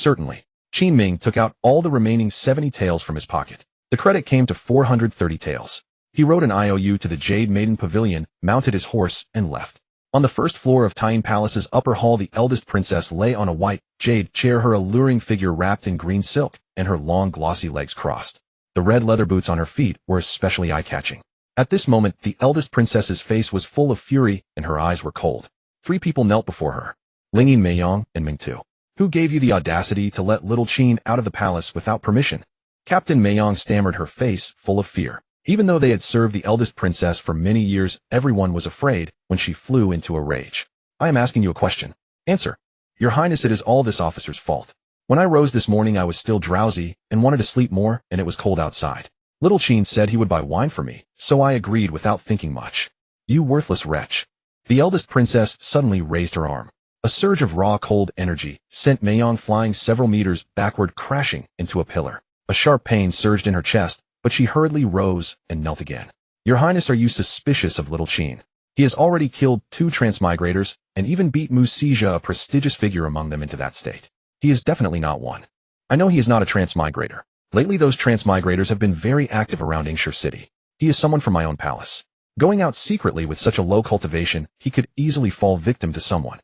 Qin Ming took out all the remaining 70 taels from his pocket. The credit came to 430 taels. He wrote an IOU to the Jade Maiden Pavilion, mounted his horse, and left. On the first floor of Tian Palace's upper hall, the eldest princess lay on a white jade chair, her alluring figure wrapped in green silk, and her long glossy legs crossed. The red leather boots on her feet were especially eye-catching. At this moment, the eldest princess's face was full of fury, and her eyes were cold. 3 people knelt before her. Lingyin, Meiyong, and Mingtu. Who gave you the audacity to let little Qin out of the palace without permission? Captain Meiyong stammered, her face full of fear. Even though they had served the eldest princess for many years, everyone was afraid when she flew into a rage. I am asking you a question. Answer. Your Highness, it is all this officer's fault. When I rose this morning, I was still drowsy and wanted to sleep more, and it was cold outside. Little Qin said he would buy wine for me, so I agreed without thinking much. You worthless wretch. The eldest princess suddenly raised her arm. A surge of raw cold energy sent Meiyong flying several meters backward, crashing into a pillar. A sharp pain surged in her chest, but she hurriedly rose and knelt again. Your Highness, are you suspicious of little Qin? He has already killed 2 Transmigrators and even beat Mu Sijia, a prestigious figure among them, into that state. He is definitely not one. I know he is not a Transmigrator. Lately, those Transmigrators have been very active around Ingshur City. He is someone from my own palace. Going out secretly with such a low cultivation, he could easily fall victim to someone.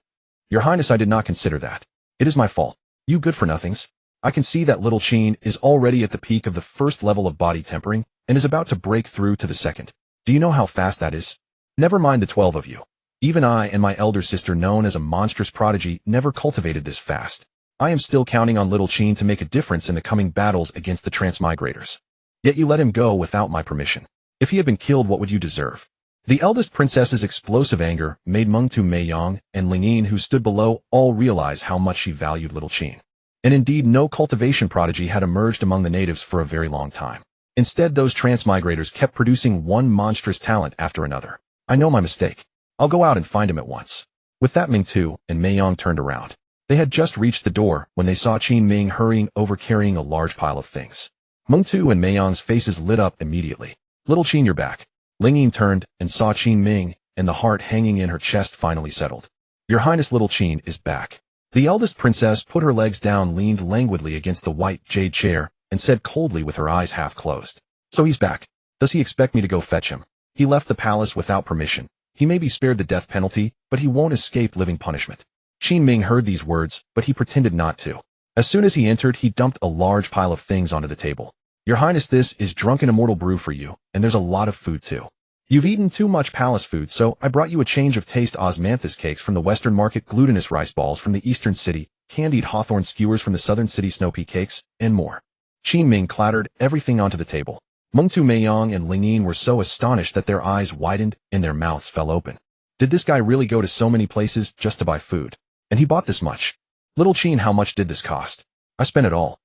Your Highness, I did not consider that. It is my fault. You good-for-nothings. I can see that little Qin is already at the peak of the first level of body tempering and is about to break through to the second. Do you know how fast that is? Never mind the 12 of you. Even I and my elder sister, known as a monstrous prodigy, never cultivated this fast. I am still counting on little Qin to make a difference in the coming battles against the Transmigrators. Yet you let him go without my permission. If he had been killed, what would you deserve? The eldest princess's explosive anger made Mengtu, Meiyong, and Lingyin, who stood below, all realize how much she valued little Qin. And indeed, no cultivation prodigy had emerged among the natives for a very long time. Instead, those transmigrators kept producing one monstrous talent after another. I know my mistake. I'll go out and find him at once. With that, Ming Tu and Mei Yong turned around. They had just reached the door when they saw Qin Ming hurrying over carrying a large pile of things. Ming Tu and Mei Yong's faces lit up immediately. Little Qin, you're back. Ling Yin turned and saw Qin Ming, and the heart hanging in her chest finally settled. Your Highness, Little Qin is back. The eldest princess put her legs down, leaned languidly against the white jade chair, and said coldly with her eyes half closed. So he's back. Does he expect me to go fetch him? He left the palace without permission. He may be spared the death penalty, but he won't escape living punishment. Qin Ming heard these words, but he pretended not to. As soon as he entered, he dumped a large pile of things onto the table. Your Highness, this is drunken immortal brew for you, and there's a lot of food too. You've eaten too much palace food, so I brought you a change of taste osmanthus cakes from the western market, glutinous rice balls from the eastern city, candied hawthorn skewers from the southern city, snow pea cakes, and more. Qin Ming clattered everything onto the table. Meng Tu, Mei Yong, and Ling Yin were so astonished that their eyes widened and their mouths fell open. Did this guy really go to so many places just to buy food? And he bought this much. Little Qin, how much did this cost? I spent it all.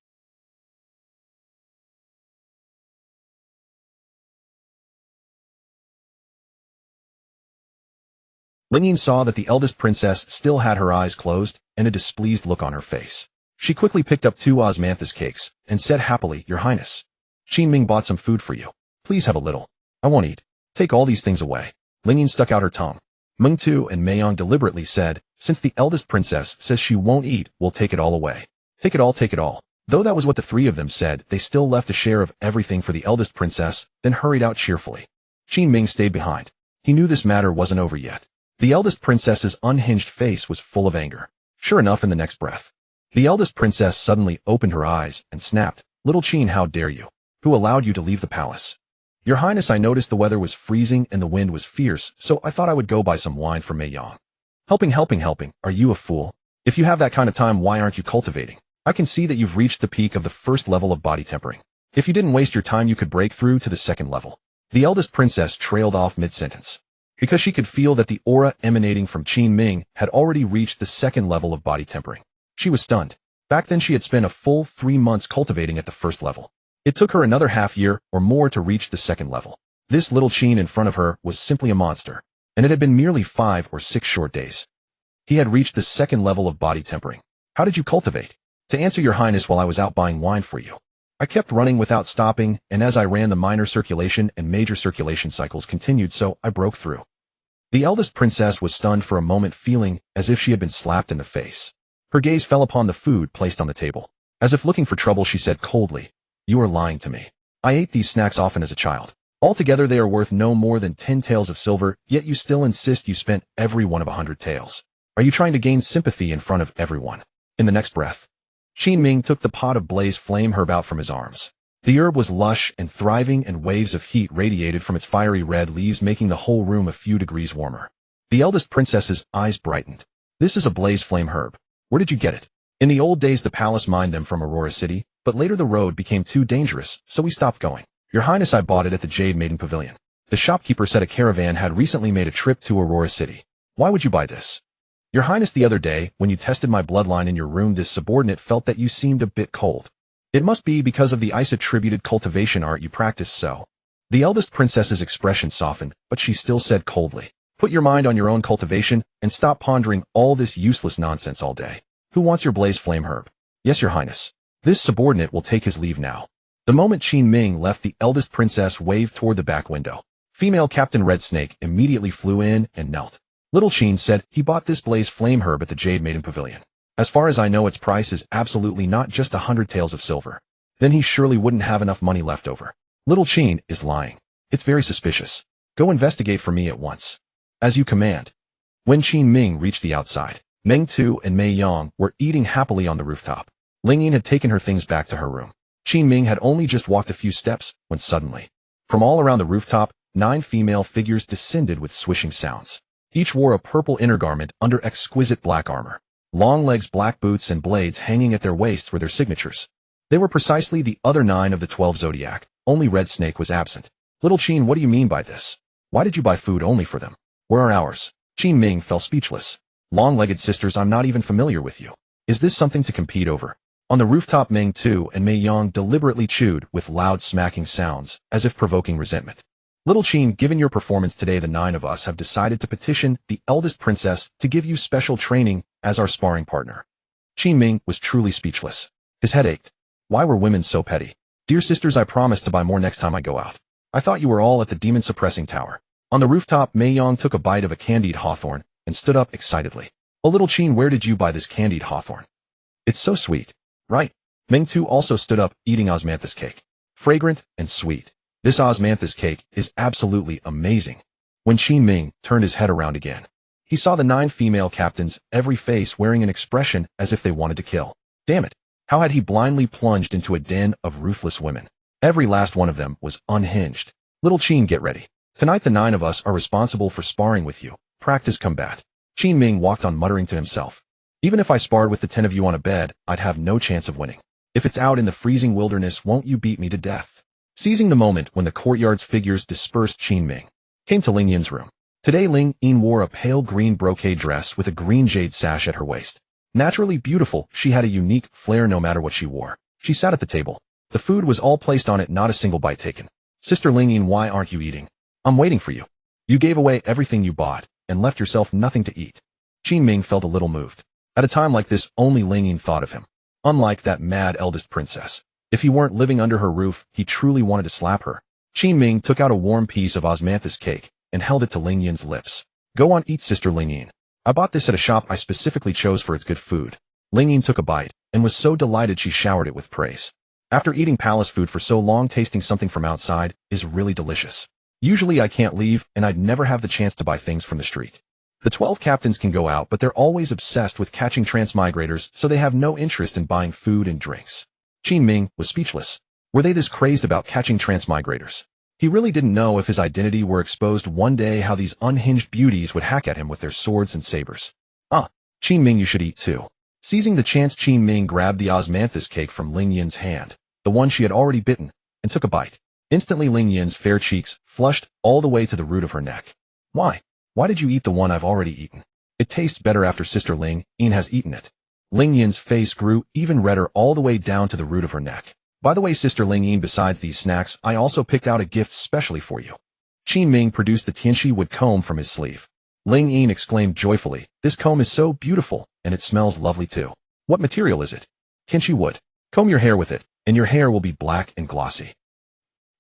Ling Yin saw that the eldest princess still had her eyes closed and a displeased look on her face. She quickly picked up 2 osmanthus cakes and said happily, Your Highness, Qin Ming bought some food for you. Please have a little. I won't eat. Take all these things away. Ling Yin stuck out her tongue. Meng Tu and Mei Yong deliberately said, since the eldest princess says she won't eat, we'll take it all away. Take it all, take it all. Though that was what the 3 of them said, they still left a share of everything for the eldest princess, then hurried out cheerfully. Qin Ming stayed behind. He knew this matter wasn't over yet. The eldest princess's unhinged face was full of anger. Sure enough, in the next breath, the eldest princess suddenly opened her eyes and snapped, Little Qin, how dare you? Who allowed you to leave the palace? Your Highness, I noticed the weather was freezing and the wind was fierce, so I thought I would go buy some wine for Mei Yong. Helping. Are you a fool? If you have that kind of time, why aren't you cultivating? I can see that you've reached the peak of the first level of body tempering. If you didn't waste your time, you could break through to the second level. The eldest princess trailed off mid-sentence, because she could feel that the aura emanating from Qin Ming had already reached the second level of body tempering. She was stunned. Back then she had spent a full 3 months cultivating at the first level. It took her another half year or more to reach the second level. This little Qin in front of her was simply a monster, and it had been merely 5 or 6 short days. He had reached the second level of body tempering. How did you cultivate? To answer, Your Highness, while I was out buying wine for you. I kept running without stopping, and as I ran, the minor circulation and major circulation cycles continued, so I broke through. The eldest princess was stunned for a moment, feeling as if she had been slapped in the face. Her gaze fell upon the food placed on the table. As if looking for trouble, she said coldly, You are lying to me. I ate these snacks often as a child. Altogether they are worth no more than 10 taels of silver, yet you still insist you spent every one of 100 taels. Are you trying to gain sympathy in front of everyone? In the next breath, Qin Ming took the pot of blaze flame herb out from his arms. The herb was lush and thriving, and waves of heat radiated from its fiery red leaves, making the whole room a few degrees warmer. The eldest princess's eyes brightened. This is a blaze flame herb. Where did you get it? In the old days, the palace mined them from Aurora City, but later the road became too dangerous, so we stopped going. Your Highness, I bought it at the Jade Maiden Pavilion. The shopkeeper said a caravan had recently made a trip to Aurora City. Why would you buy this? Your Highness, the other day, when you tested my bloodline in your room, this subordinate felt that you seemed a bit cold. It must be because of the ice-attributed cultivation art you practice, so. The eldest princess's expression softened, but she still said coldly, Put your mind on your own cultivation, and stop pondering all this useless nonsense all day. Who wants your blaze flame herb? Yes, Your Highness. This subordinate will take his leave now. The moment Qin Ming left, the eldest princess waved toward the back window. Female Captain Red Snake immediately flew in and knelt. Little Qin said he bought this blaze flame herb at the Jade Maiden Pavilion. As far as I know, its price is absolutely not just 100 taels of silver. Then he surely wouldn't have enough money left over. Little Qin is lying. It's very suspicious. Go investigate for me at once. As you command. When Qin Ming reached the outside, Meng Tu and Mei Yong were eating happily on the rooftop. Ling Yin had taken her things back to her room. Qin Ming had only just walked a few steps when suddenly, from all around the rooftop, 9 female figures descended with swishing sounds. Each wore a purple inner garment under exquisite black armor. Long legs, black boots, and blades hanging at their waists were their signatures. They were precisely the other 9 of the 12 zodiac. Only Red Snake was absent. Little Qin, what do you mean by this? Why did you buy food only for them? Where are ours? Qin Ming fell speechless. Long-legged sisters, I'm not even familiar with you. Is this something to compete over? On the rooftop, Ming Tu and Mei Yang deliberately chewed with loud smacking sounds, as if provoking resentment. Little Qin, given your performance today, the 9 of us have decided to petition the eldest princess to give you special training as our sparring partner. Qin Ming was truly speechless. His head ached. Why were women so petty? Dear sisters, I promise to buy more next time I go out. I thought you were all at the demon suppressing tower. On the rooftop, Mei Yang took a bite of a candied hawthorn and stood up excitedly. Oh, little Qin, where did you buy this candied hawthorn? It's so sweet. Right. Ming Tu also stood up, eating osmanthus cake. Fragrant and sweet. This osmanthus cake is absolutely amazing. When Qin Ming turned his head around again, he saw the 9 female captains, every face wearing an expression as if they wanted to kill. Damn it. How had he blindly plunged into a den of ruthless women? Every last one of them was unhinged. Little Qin, get ready. Tonight the 9 of us are responsible for sparring with you. Practice combat. Qin Ming walked on, muttering to himself. Even if I sparred with the 10 of you on a bed, I'd have no chance of winning. If it's out in the freezing wilderness, won't you beat me to death? Seizing the moment when the courtyard's figures dispersed, Qin Ming came to Ling Yin's room. Today Ling Yin wore a pale green brocade dress with a green jade sash at her waist. Naturally beautiful, she had a unique flair no matter what she wore. She sat at the table. The food was all placed on it, not a single bite taken. Sister Ling Yin, why aren't you eating? I'm waiting for you. You gave away everything you bought and left yourself nothing to eat. Qin Ming felt a little moved. At a time like this, only Ling Yin thought of him. Unlike that mad eldest princess. If he weren't living under her roof, he truly wanted to slap her. Qin Ming took out a warm piece of osmanthus cake and held it to Ling Yin's lips. Go on, eat, Sister Ling Yin. I bought this at a shop I specifically chose for its good food. Ling Yin took a bite and was so delighted she showered it with praise. After eating palace food for so long, tasting something from outside is really delicious. Usually I can't leave, and I'd never have the chance to buy things from the street. The 12 captains can go out, but they're always obsessed with catching transmigrators, so they have no interest in buying food and drinks. Qin Ming was speechless. Were they this crazed about catching transmigrators? He really didn't know if his identity were exposed one day how these unhinged beauties would hack at him with their swords and sabers. Qin Ming, you should eat too. Seizing the chance, Qin Ming grabbed the osmanthus cake from Ling Yin's hand, the one she had already bitten, and took a bite. Instantly Ling Yin's fair cheeks flushed all the way to the root of her neck. Why? Why did you eat the one I've already eaten? It tastes better after Sister Ling Yin has eaten it. Ling Yin's face grew even redder all the way down to the root of her neck. By the way, Sister Ling Yin, besides these snacks, I also picked out a gift specially for you. Qin Ming produced the tianqi wood comb from his sleeve. Ling Yin exclaimed joyfully, this comb is so beautiful, and it smells lovely too. What material is it? Tianqi wood. Comb your hair with it, and your hair will be black and glossy.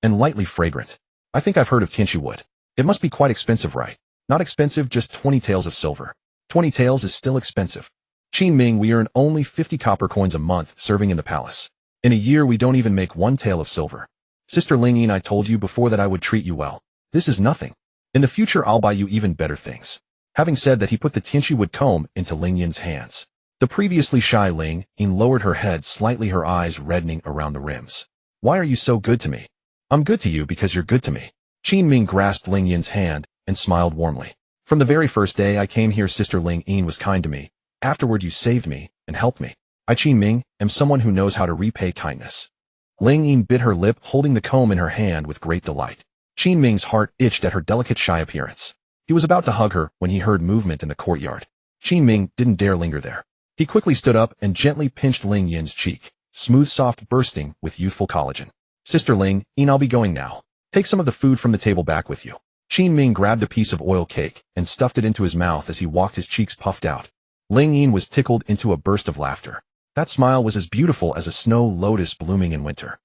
And lightly fragrant. I think I've heard of tianqi wood. It must be quite expensive, right? Not expensive, just 20 taels of silver. 20 taels is still expensive. Qin Ming, we earn only 50 copper coins a month serving in the palace. In a year we don't even make 1 tael of silver. Sister Ling Yin, I told you before that I would treat you well. This is nothing. In the future I'll buy you even better things. Having said that, he put the tianqi wood comb into Ling Yin's hands. The previously shy Ling Yin lowered her head slightly, her eyes reddening around the rims. Why are you so good to me? I'm good to you because you're good to me. Qin Ming grasped Ling Yin's hand and smiled warmly. From the very first day I came here, Sister Ling Yin was kind to me. Afterward you saved me and helped me. I, Qin Ming, am someone who knows how to repay kindness. Ling Yin bit her lip, holding the comb in her hand with great delight. Qin Ming's heart itched at her delicate, shy appearance. He was about to hug her when he heard movement in the courtyard. Qin Ming didn't dare linger there. He quickly stood up and gently pinched Ling Yin's cheek, smooth, soft, bursting with youthful collagen. Sister Ling Yin, I'll be going now. Take some of the food from the table back with you. Qin Ming grabbed a piece of oil cake and stuffed it into his mouth as he walked, his cheeks puffed out. Ling Yin was tickled into a burst of laughter. That smile was as beautiful as a snow lotus blooming in winter.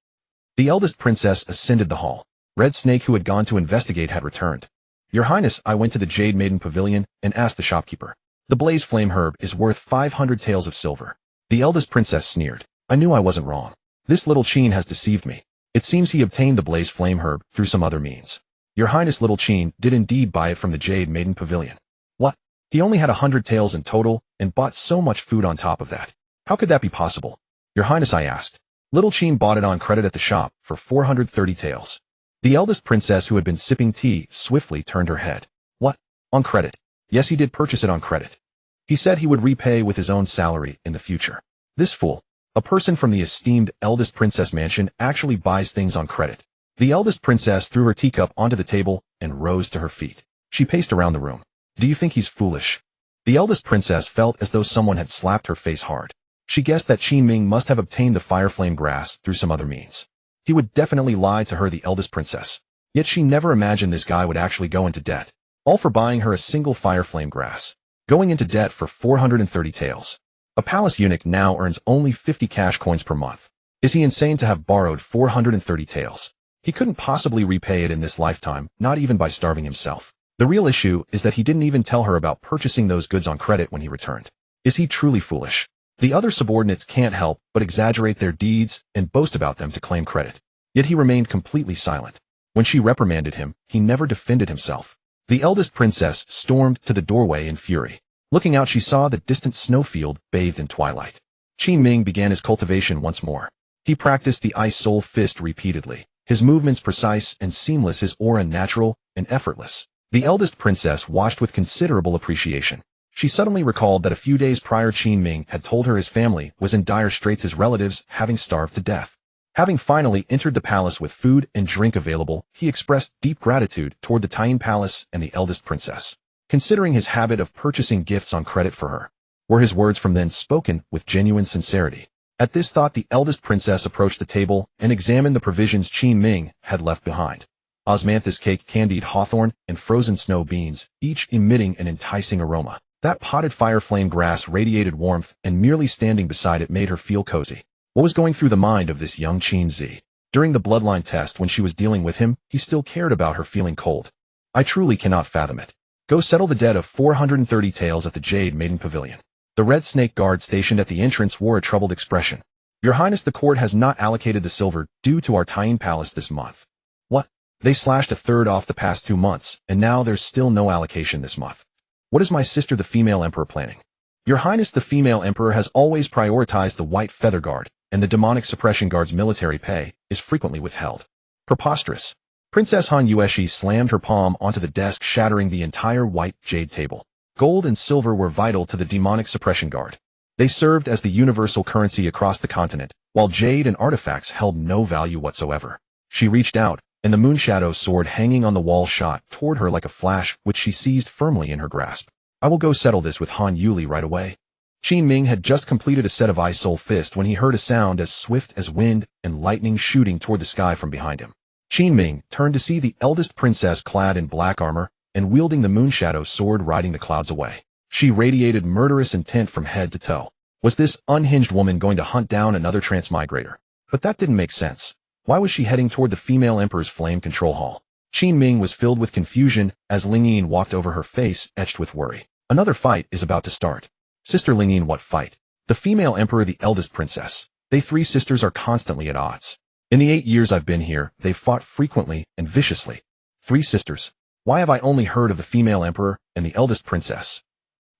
The eldest princess ascended the hall. Red Snake, who had gone to investigate, had returned. Your Highness, I went to the Jade Maiden Pavilion and asked the shopkeeper. The blaze flame herb is worth 500 taels of silver. The eldest princess sneered. I knew I wasn't wrong. This little Qin has deceived me. It seems he obtained the blaze flame herb through some other means. Your Highness, little Qin did indeed buy it from the Jade Maiden Pavilion. What? He only had 100 taels in total and bought so much food on top of that. How could that be possible? Your Highness, I asked. Little Qin bought it on credit at the shop for 430 taels. The eldest princess, who had been sipping tea, swiftly turned her head. What? On credit? Yes, he did purchase it on credit. He said he would repay with his own salary in the future. This fool, a person from the esteemed eldest princess mansion, actually buys things on credit. The eldest princess threw her teacup onto the table and rose to her feet. She paced around the room. Do you think he's foolish? The eldest princess felt as though someone had slapped her face hard. She guessed that Qin Ming must have obtained the fire flame grass through some other means. He would definitely lie to her, the eldest princess. Yet she never imagined this guy would actually go into debt, all for buying her a single fire flame grass. Going into debt for 430 taels. A palace eunuch now earns only 50 cash coins per month. Is he insane to have borrowed 430 taels? He couldn't possibly repay it in this lifetime, not even by starving himself. The real issue is that he didn't even tell her about purchasing those goods on credit when he returned. Is he truly foolish? The other subordinates can't help but exaggerate their deeds and boast about them to claim credit. Yet he remained completely silent. When she reprimanded him, he never defended himself. The eldest princess stormed to the doorway in fury. Looking out, she saw the distant snowfield bathed in twilight. Qin Ming began his cultivation once more. He practiced the ice soul fist repeatedly, his movements precise and seamless, his aura natural and effortless. The eldest princess watched with considerable appreciation. She suddenly recalled that a few days prior Qin Ming had told her his family was in dire straits, his relatives having starved to death. Having finally entered the palace with food and drink available, he expressed deep gratitude toward the Taiyin palace and the eldest princess. Considering his habit of purchasing gifts on credit for her, were his words from then spoken with genuine sincerity. At this thought, the eldest princess approached the table and examined the provisions Qin Ming had left behind. Osmanthus cake, candied hawthorn, and frozen snow beans, each emitting an enticing aroma. That potted fire flame grass radiated warmth, and merely standing beside it made her feel cozy. What was going through the mind of this young Qin Zi? During the bloodline test, when she was dealing with him, he still cared about her feeling cold. I truly cannot fathom it. Go settle the debt of 430 taels at the Jade Maiden Pavilion. The red snake guard stationed at the entrance wore a troubled expression. Your Highness, the court has not allocated the silver due to our Taiyin palace this month. What? They slashed a third off the past 2 months, and now there's still no allocation this month. What is my sister, the female emperor, planning? Your Highness, the female emperor has always prioritized the white feather guard, and the demonic suppression guard's military pay is frequently withheld. Preposterous. Princess Han Yueshi slammed her palm onto the desk, shattering the entire white jade table. Gold and silver were vital to the demonic suppression guard. They served as the universal currency across the continent, while jade and artifacts held no value whatsoever. She reached out, and the moonshadow sword hanging on the wall shot toward her like a flash, which she seized firmly in her grasp. I will go settle this with Han Yuli right away. Qin Ming had just completed a set of Ice Soul Fist when he heard a sound as swift as wind and lightning shooting toward the sky from behind him. Qin Ming turned to see the eldest princess clad in black armor and wielding the moonshadow sword riding the clouds away. She radiated murderous intent from head to toe. Was this unhinged woman going to hunt down another Transmigrator? But that didn't make sense. Why was she heading toward the female emperor's flame control hall? Qin Ming was filled with confusion as Lingyin walked over, her face etched with worry. Another fight is about to start. Sister Lingyin, what fight? The female emperor, the eldest princess. They three sisters are constantly at odds. In the 8 years I've been here, they've fought frequently and viciously. 3 sisters. Why have I only heard of the female emperor and the eldest princess?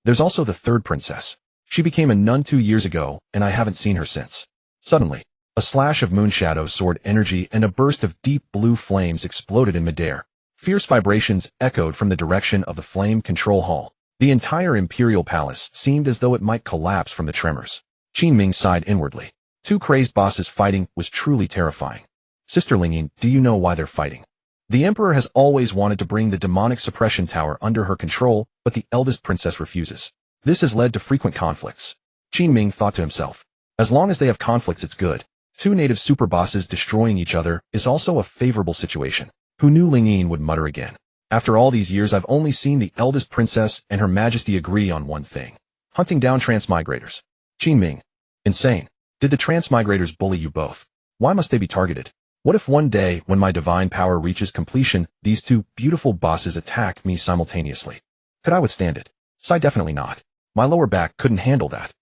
There's also the third princess. She became a nun 2 years ago, and I haven't seen her since. Suddenly, a slash of moonshadow sword energy and a burst of deep blue flames exploded in midair. Fierce vibrations echoed from the direction of the flame control hall. The entire imperial palace seemed as though it might collapse from the tremors. Qin Ming sighed inwardly. 2 crazed bosses fighting was truly terrifying. Sister Lingyin, do you know why they're fighting? The emperor has always wanted to bring the demonic suppression tower under her control, but the eldest princess refuses. This has led to frequent conflicts. Qin Ming thought to himself. As long as they have conflicts, it's good. 2 native super bosses destroying each other is also a favorable situation. Who knew? Lingyin would mutter again. After all these years, I've only seen the eldest princess and her majesty agree on one thing. Hunting down Transmigrators. Qin Ming. Insane. Did the Transmigrators bully you both? Why must they be targeted? What if one day, when my divine power reaches completion, these 2 beautiful bosses attack me simultaneously? Could I withstand it? So definitely not. My lower back couldn't handle that.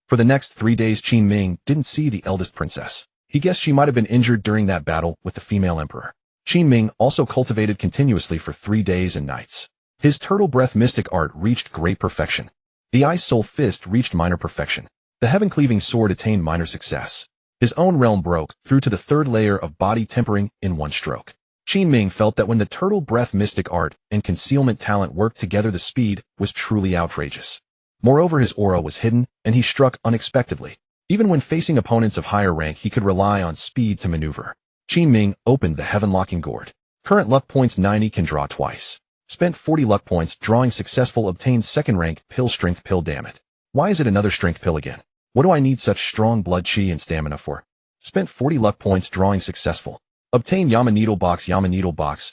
For the next 3 days, Qin Ming didn't see the eldest princess. He guessed she might have been injured during that battle with the female emperor. Qin Ming also cultivated continuously for 3 days and nights. His turtle breath mystic art reached great perfection. The Ice Soul Fist reached minor perfection. The heaven-cleaving sword attained minor success. His own realm broke through to the 3rd layer of body tempering in one stroke. Qin Ming felt that when the turtle breath mystic art and concealment talent worked together, the speed was truly outrageous. Moreover, his aura was hidden, and he struck unexpectedly. Even when facing opponents of higher rank, he could rely on speed to maneuver. Qin Ming opened the heaven-locking gourd. Current luck points 90, can draw twice. Spent 40 luck points drawing successful, obtained 2nd rank pill strength pill. Damn it. Why is it another strength pill again? What do I need such strong blood chi and stamina for? Spent 40 luck points drawing successful. Obtain Yama Needle Box,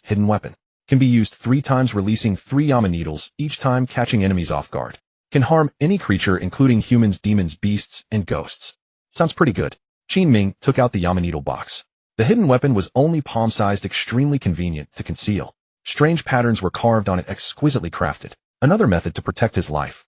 hidden weapon. Can be used 3 times, releasing 3 Yama Needles, each time catching enemies off guard. Can harm any creature including humans, demons, beasts, and ghosts. Sounds pretty good. Qin Ming took out the Yama Needle box. The hidden weapon was only palm-sized, extremely convenient to conceal. Strange patterns were carved on it, exquisitely crafted. Another method to protect his life.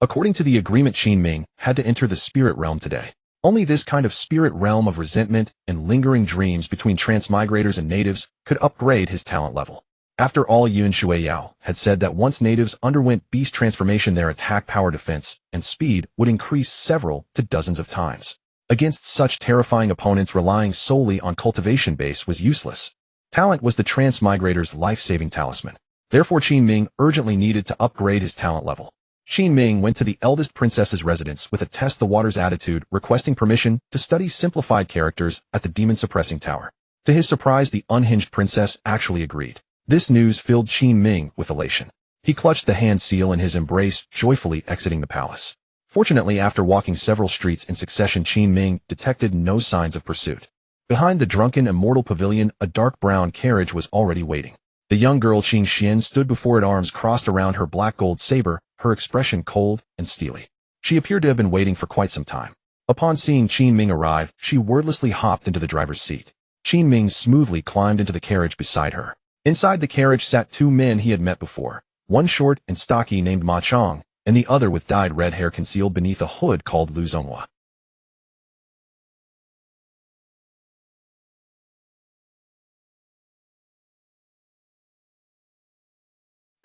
According to the agreement, Qin Ming had to enter the spirit realm today. Only this kind of spirit realm of resentment and lingering dreams between transmigrators and natives could upgrade his talent level. After all, Yuan Shuiyao had said that once natives underwent beast transformation, their attack power, defense, and speed would increase several to dozens of times. Against such terrifying opponents, relying solely on cultivation base was useless. Talent was the Transmigrator's life-saving talisman. Therefore, Qin Ming urgently needed to upgrade his talent level. Qin Ming went to the eldest princess's residence with a test the water's attitude, requesting permission to study simplified characters at the demon-suppressing tower. To his surprise, the unhinged princess actually agreed. This news filled Qin Ming with elation. He clutched the hand seal in his embrace, joyfully exiting the palace. Fortunately, after walking several streets in succession, Qin Ming detected no signs of pursuit. Behind the drunken immortal pavilion, a dark brown carriage was already waiting. The young girl Qin Xian stood before it, arms crossed around her black gold saber, her expression cold and steely. She appeared to have been waiting for quite some time. Upon seeing Qin Ming arrive, she wordlessly hopped into the driver's seat. Qin Ming smoothly climbed into the carriage beside her. Inside the carriage sat 2 men he had met before, one short and stocky named Ma Chong, and the other with dyed red hair concealed beneath a hood called Lu Zonghua.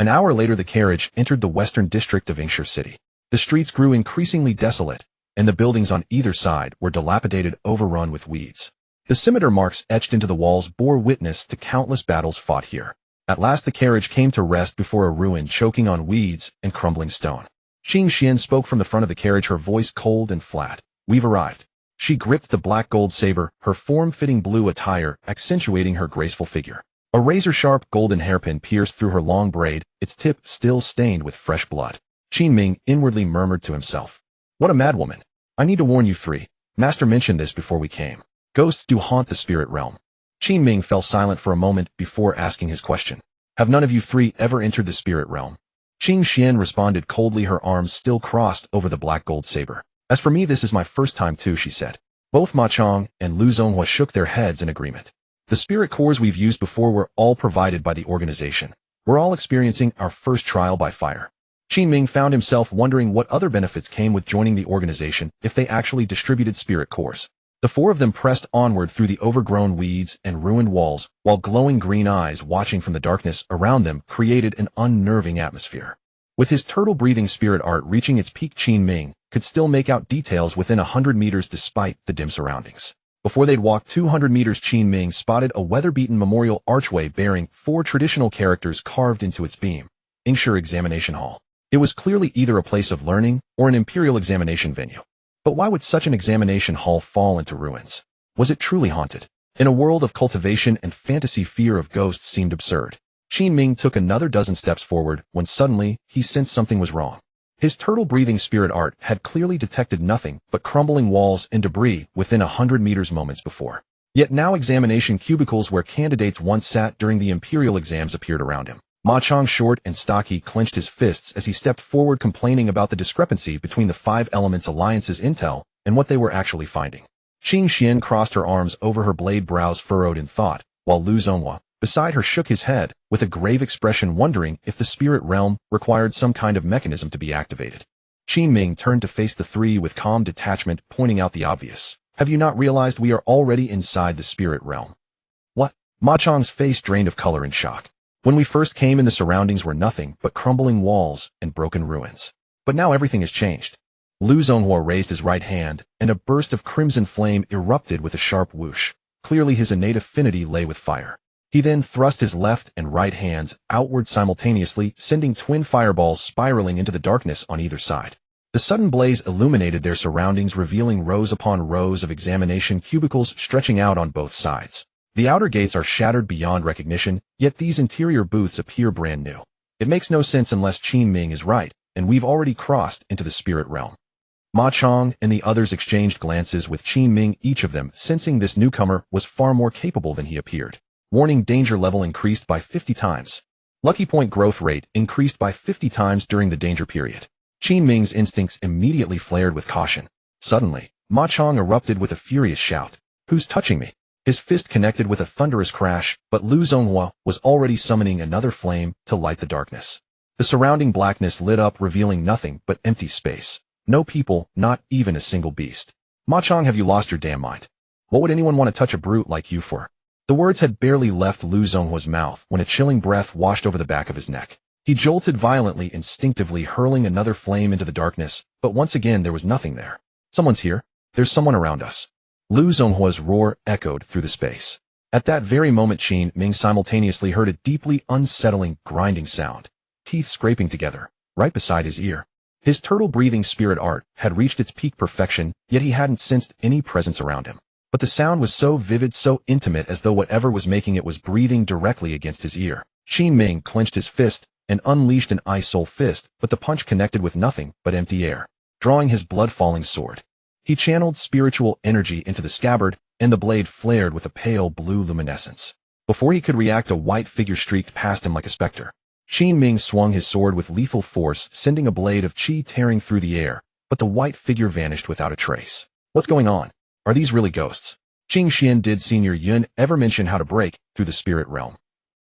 An hour later, the carriage entered the western district of Yingshi City. The streets grew increasingly desolate, and the buildings on either side were dilapidated, overrun with weeds. The scimitar marks etched into the walls bore witness to countless battles fought here. At last, the carriage came to rest before a ruin choking on weeds and crumbling stone. Qin Xian spoke from the front of the carriage, her voice cold and flat. "We've arrived." She gripped the black gold saber, her form-fitting blue attire accentuating her graceful figure. A razor-sharp golden hairpin pierced through her long braid, its tip still stained with fresh blood. Qin Ming inwardly murmured to himself, "What a madwoman. I need to warn you 3. Master mentioned this before we came. Ghosts do haunt the spirit realm." Qin Ming fell silent for a moment before asking his question. "Have none of you 3 ever entered the spirit realm?" Qin Xian responded coldly, her arms still crossed over the black gold saber. "As for me, this is my first time too," she said. Both Ma Chong and Lu Zonghua shook their heads in agreement. "The spirit cores we've used before were all provided by the organization. We're all experiencing our first trial by fire." Qin Ming found himself wondering what other benefits came with joining the organization if they actually distributed spirit cores. The 4 of them pressed onward through the overgrown weeds and ruined walls, while glowing green eyes watching from the darkness around them created an unnerving atmosphere. With his turtle-breathing spirit art reaching its peak, Qin Ming could still make out details within 100 meters despite the dim surroundings. Before they'd walked 200 meters, Qin Ming spotted a weather-beaten memorial archway bearing 4 traditional characters carved into its beam. Yingshi Examination Hall. It was clearly either a place of learning or an imperial examination venue. But why would such an examination hall fall into ruins? Was it truly haunted? In a world of cultivation and fantasy, fear of ghosts seemed absurd. Qin Ming took another dozen steps forward when suddenly he sensed something was wrong. His turtle-breathing spirit art had clearly detected nothing but crumbling walls and debris within 100 meters moments before. Yet now examination cubicles where candidates once sat during the imperial exams appeared around him. Ma Chong, short and stocky, clenched his fists as he stepped forward, complaining about the discrepancy between the 5 Elements Alliance's intel and what they were actually finding. Qin Xian crossed her arms over her blade, brows furrowed in thought, while Lu Zonghua, beside her, shook his head with a grave expression, wondering if the spirit realm required some kind of mechanism to be activated. Qin Ming turned to face the 3 with calm detachment, pointing out the obvious. "Have you not realized we are already inside the spirit realm?" "What?" Ma Chong's face drained of color in shock. "When we first came in, the surroundings were nothing but crumbling walls and broken ruins. But now everything has changed." Lu Zonghua raised his right hand, and a burst of crimson flame erupted with a sharp whoosh. Clearly his innate affinity lay with fire. He then thrust his left and right hands outward simultaneously, sending twin fireballs spiraling into the darkness on either side. The sudden blaze illuminated their surroundings, revealing rows upon rows of examination cubicles stretching out on both sides. The outer gates are shattered beyond recognition, yet these interior booths appear brand new. It makes no sense unless Qin Ming is right, and we've already crossed into the spirit realm. Ma Chong and the others exchanged glances with Qin Ming, each of them sensing this newcomer was far more capable than he appeared. Warning danger level increased by 50 times. Lucky point growth rate increased by 50 times during the danger period. Qin Ming's instincts immediately flared with caution. Suddenly, Ma Chong erupted with a furious shout. "Who's touching me?" His fist connected with a thunderous crash, but Lu Zonghua was already summoning another flame to light the darkness. The surrounding blackness lit up, revealing nothing but empty space. No people, not even a single beast. "Ma Chong, have you lost your damn mind? What would anyone want to touch a brute like you for?" The words had barely left Lu Zonghua's mouth when a chilling breath washed over the back of his neck. He jolted violently, instinctively hurling another flame into the darkness, but once again there was nothing there. "Someone's here. There's someone around us." Lu Zonghua's roar echoed through the space. At that very moment, Qin Ming simultaneously heard a deeply unsettling, grinding sound, teeth scraping together, right beside his ear. His turtle-breathing spirit art had reached its peak perfection, yet he hadn't sensed any presence around him. But the sound was so vivid, so intimate, as though whatever was making it was breathing directly against his ear. Qin Ming clenched his fist and unleashed an ice soul fist, but the punch connected with nothing but empty air. Drawing his blood-falling sword, he channeled spiritual energy into the scabbard, and the blade flared with a pale blue luminescence. Before he could react, a white figure streaked past him like a specter. Qin Ming swung his sword with lethal force, sending a blade of qi tearing through the air, but the white figure vanished without a trace. "What's going on? Are these really ghosts?" Qing Xian, did Senior Yun ever mention how to break through the spirit realm?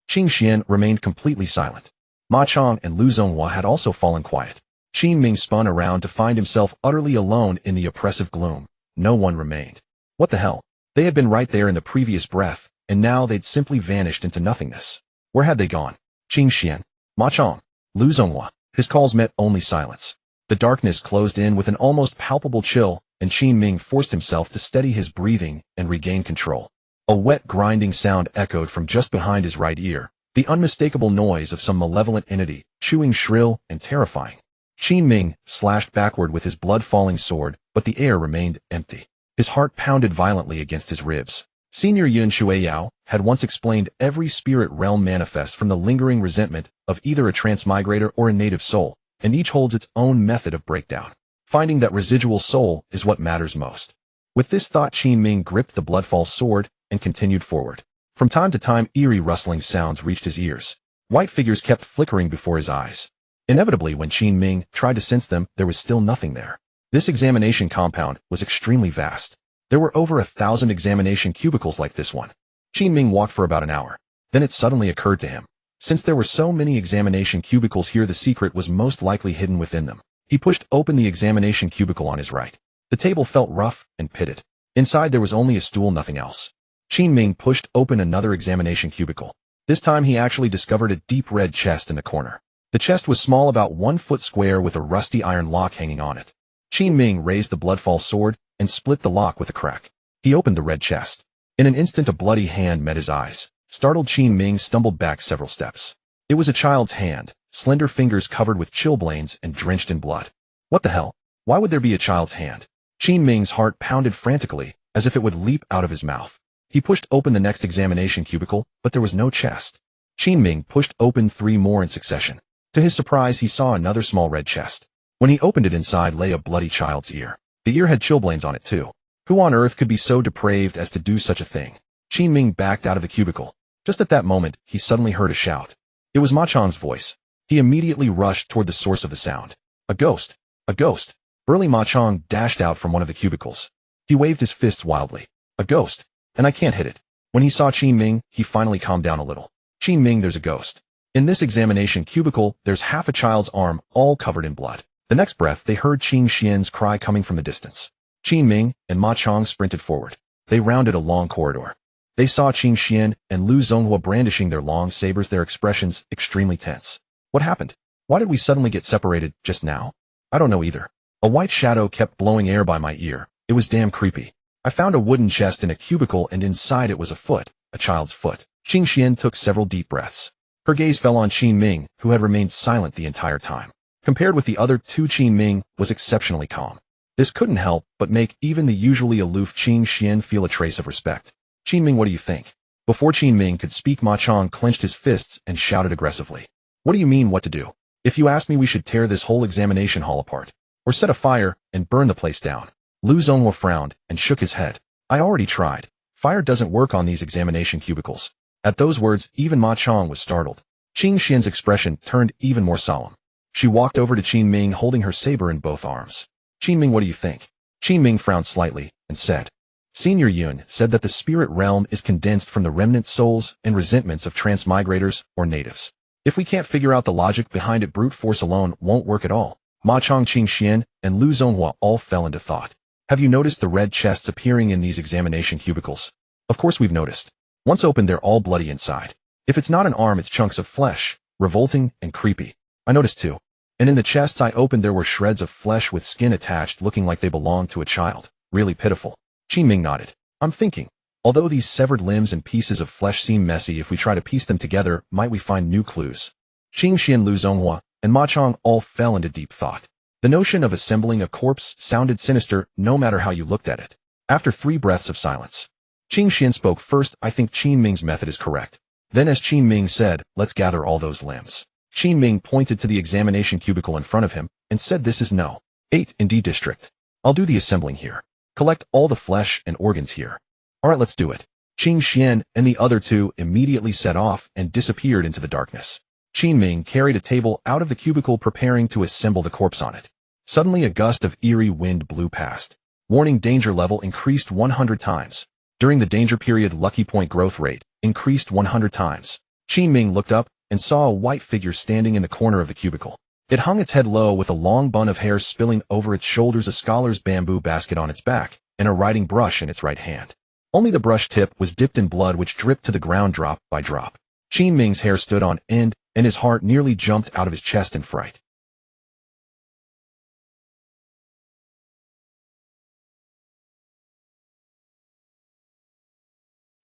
Qing Xian remained completely silent. Ma Chong and Lu Zonghua had also fallen quiet. Qin Ming spun around to find himself utterly alone in the oppressive gloom. No one remained. What the hell? They had been right there in the previous breath, and now they'd simply vanished into nothingness. Where had they gone? Qing Xian, Ma Chong, Lu Zonghua. His calls met only silence. The darkness closed in with an almost palpable chill, and Qin Ming forced himself to steady his breathing and regain control. A wet, grinding sound echoed from just behind his right ear, the unmistakable noise of some malevolent entity, chewing shrill and terrifying. Qin Ming slashed backward with his blood-falling sword, but the air remained empty. His heart pounded violently against his ribs. Senior Yun Shueyao had once explained every spirit realm manifests from the lingering resentment of either a transmigrator or a native soul, and each holds its own method of breakdown. Finding that residual soul is what matters most. With this thought, Qin Ming gripped the bloodfall sword and continued forward. From time to time, eerie rustling sounds reached his ears. White figures kept flickering before his eyes. Inevitably, when Qin Ming tried to sense them, there was still nothing there. This examination compound was extremely vast. There were over 1,000 examination cubicles like this one. Qin Ming walked for about an hour. Then it suddenly occurred to him. Since there were so many examination cubicles here, the secret was most likely hidden within them. He pushed open the examination cubicle on his right. The table felt rough and pitted. Inside there was only a stool, nothing else. Qin Ming pushed open another examination cubicle. This time he actually discovered a deep red chest in the corner. The chest was small, about 1 foot square, with a rusty iron lock hanging on it. Qin Ming raised the bloodfall sword and split the lock with a crack. He opened the red chest. In an instant, a bloody hand met his eyes. Startled, Qin Ming stumbled back several steps. It was a child's hand, slender fingers covered with chilblains and drenched in blood. What the hell? Why would there be a child's hand? Qin Ming's heart pounded frantically, as if it would leap out of his mouth. He pushed open the next examination cubicle, but there was no chest. Qin Ming pushed open 3 more in succession. To his surprise, he saw another small red chest. When he opened it, inside lay a bloody child's ear. The ear had chilblains on it too. Who on earth could be so depraved as to do such a thing? Qin Ming backed out of the cubicle. Just at that moment, he suddenly heard a shout. It was Ma Chong's voice. He immediately rushed toward the source of the sound. A ghost! A ghost! Burly Ma Chong dashed out from one of the cubicles. He waved his fists wildly. A ghost! And I can't hit it. When he saw Qin Ming, he finally calmed down a little. Qin Ming, there's a ghost. In this examination cubicle, there's half a child's arm, all covered in blood. The next breath, they heard Qin Xian's cry coming from the distance. Qin Ming and Ma Chong sprinted forward. They rounded a long corridor. They saw Qin Xian and Lu Zonghua brandishing their long sabers, their expressions extremely tense. What happened? Why did we suddenly get separated just now? I don't know either. A white shadow kept blowing air by my ear. It was damn creepy. I found a wooden chest in a cubicle, and inside it was a foot, a child's foot. Qin Xian took several deep breaths. Her gaze fell on Qin Ming, who had remained silent the entire time. Compared with the other two, Qin Ming was exceptionally calm. This couldn't help but make even the usually aloof Qin Xian feel a trace of respect. Qin Ming, what do you think? Before Qin Ming could speak, Ma Chong clenched his fists and shouted aggressively. What do you mean, what to do? If you ask me, we should tear this whole examination hall apart. Or set a fire and burn the place down. Lu Zonghua frowned and shook his head. I already tried. Fire doesn't work on these examination cubicles. At those words, even Ma Chong was startled. Qin Xian's expression turned even more solemn. She walked over to Qin Ming holding her saber in both arms. Qin Ming, what do you think? Qin Ming frowned slightly and said, Senior Yun said that the spirit realm is condensed from the remnant souls and resentments of transmigrators or natives. If we can't figure out the logic behind it, brute force alone won't work at all. Ma Chong, Qin Xian, and Lu Zonghua all fell into thought. Have you noticed the red chests appearing in these examination cubicles? Of course we've noticed. Once opened, they're all bloody inside. If it's not an arm, it's chunks of flesh, revolting and creepy. I noticed too. And in the chests I opened, there were shreds of flesh with skin attached looking like they belonged to a child. Really pitiful. Qin Ming nodded. I'm thinking, although these severed limbs and pieces of flesh seem messy, if we try to piece them together, might we find new clues? Qin Xian, Lu Zonghua, and Ma Chong all fell into deep thought. The notion of assembling a corpse sounded sinister no matter how you looked at it. After 3 breaths of silence, Qin Xian spoke first. I think Qin Ming's method is correct. Then as Qin Ming said, let's gather all those limbs. Qin Ming pointed to the examination cubicle in front of him and said, this is No. 8 in D district. I'll do the assembling here. Collect all the flesh and organs here. Alright, let's do it. Qin Xian and the other 2 immediately set off and disappeared into the darkness. Qin Ming carried a table out of the cubicle preparing to assemble the corpse on it. Suddenly a gust of eerie wind blew past. Warning, danger level increased 100 times. During the danger period, lucky point growth rate increased 100 times. Qin Ming looked up and saw a white figure standing in the corner of the cubicle. It hung its head low with a long bun of hair spilling over its shoulders, a scholar's bamboo basket on its back, and a writing brush in its right hand. Only the brush tip was dipped in blood which dripped to the ground drop by drop. Qin Ming's hair stood on end, and his heart nearly jumped out of his chest in fright.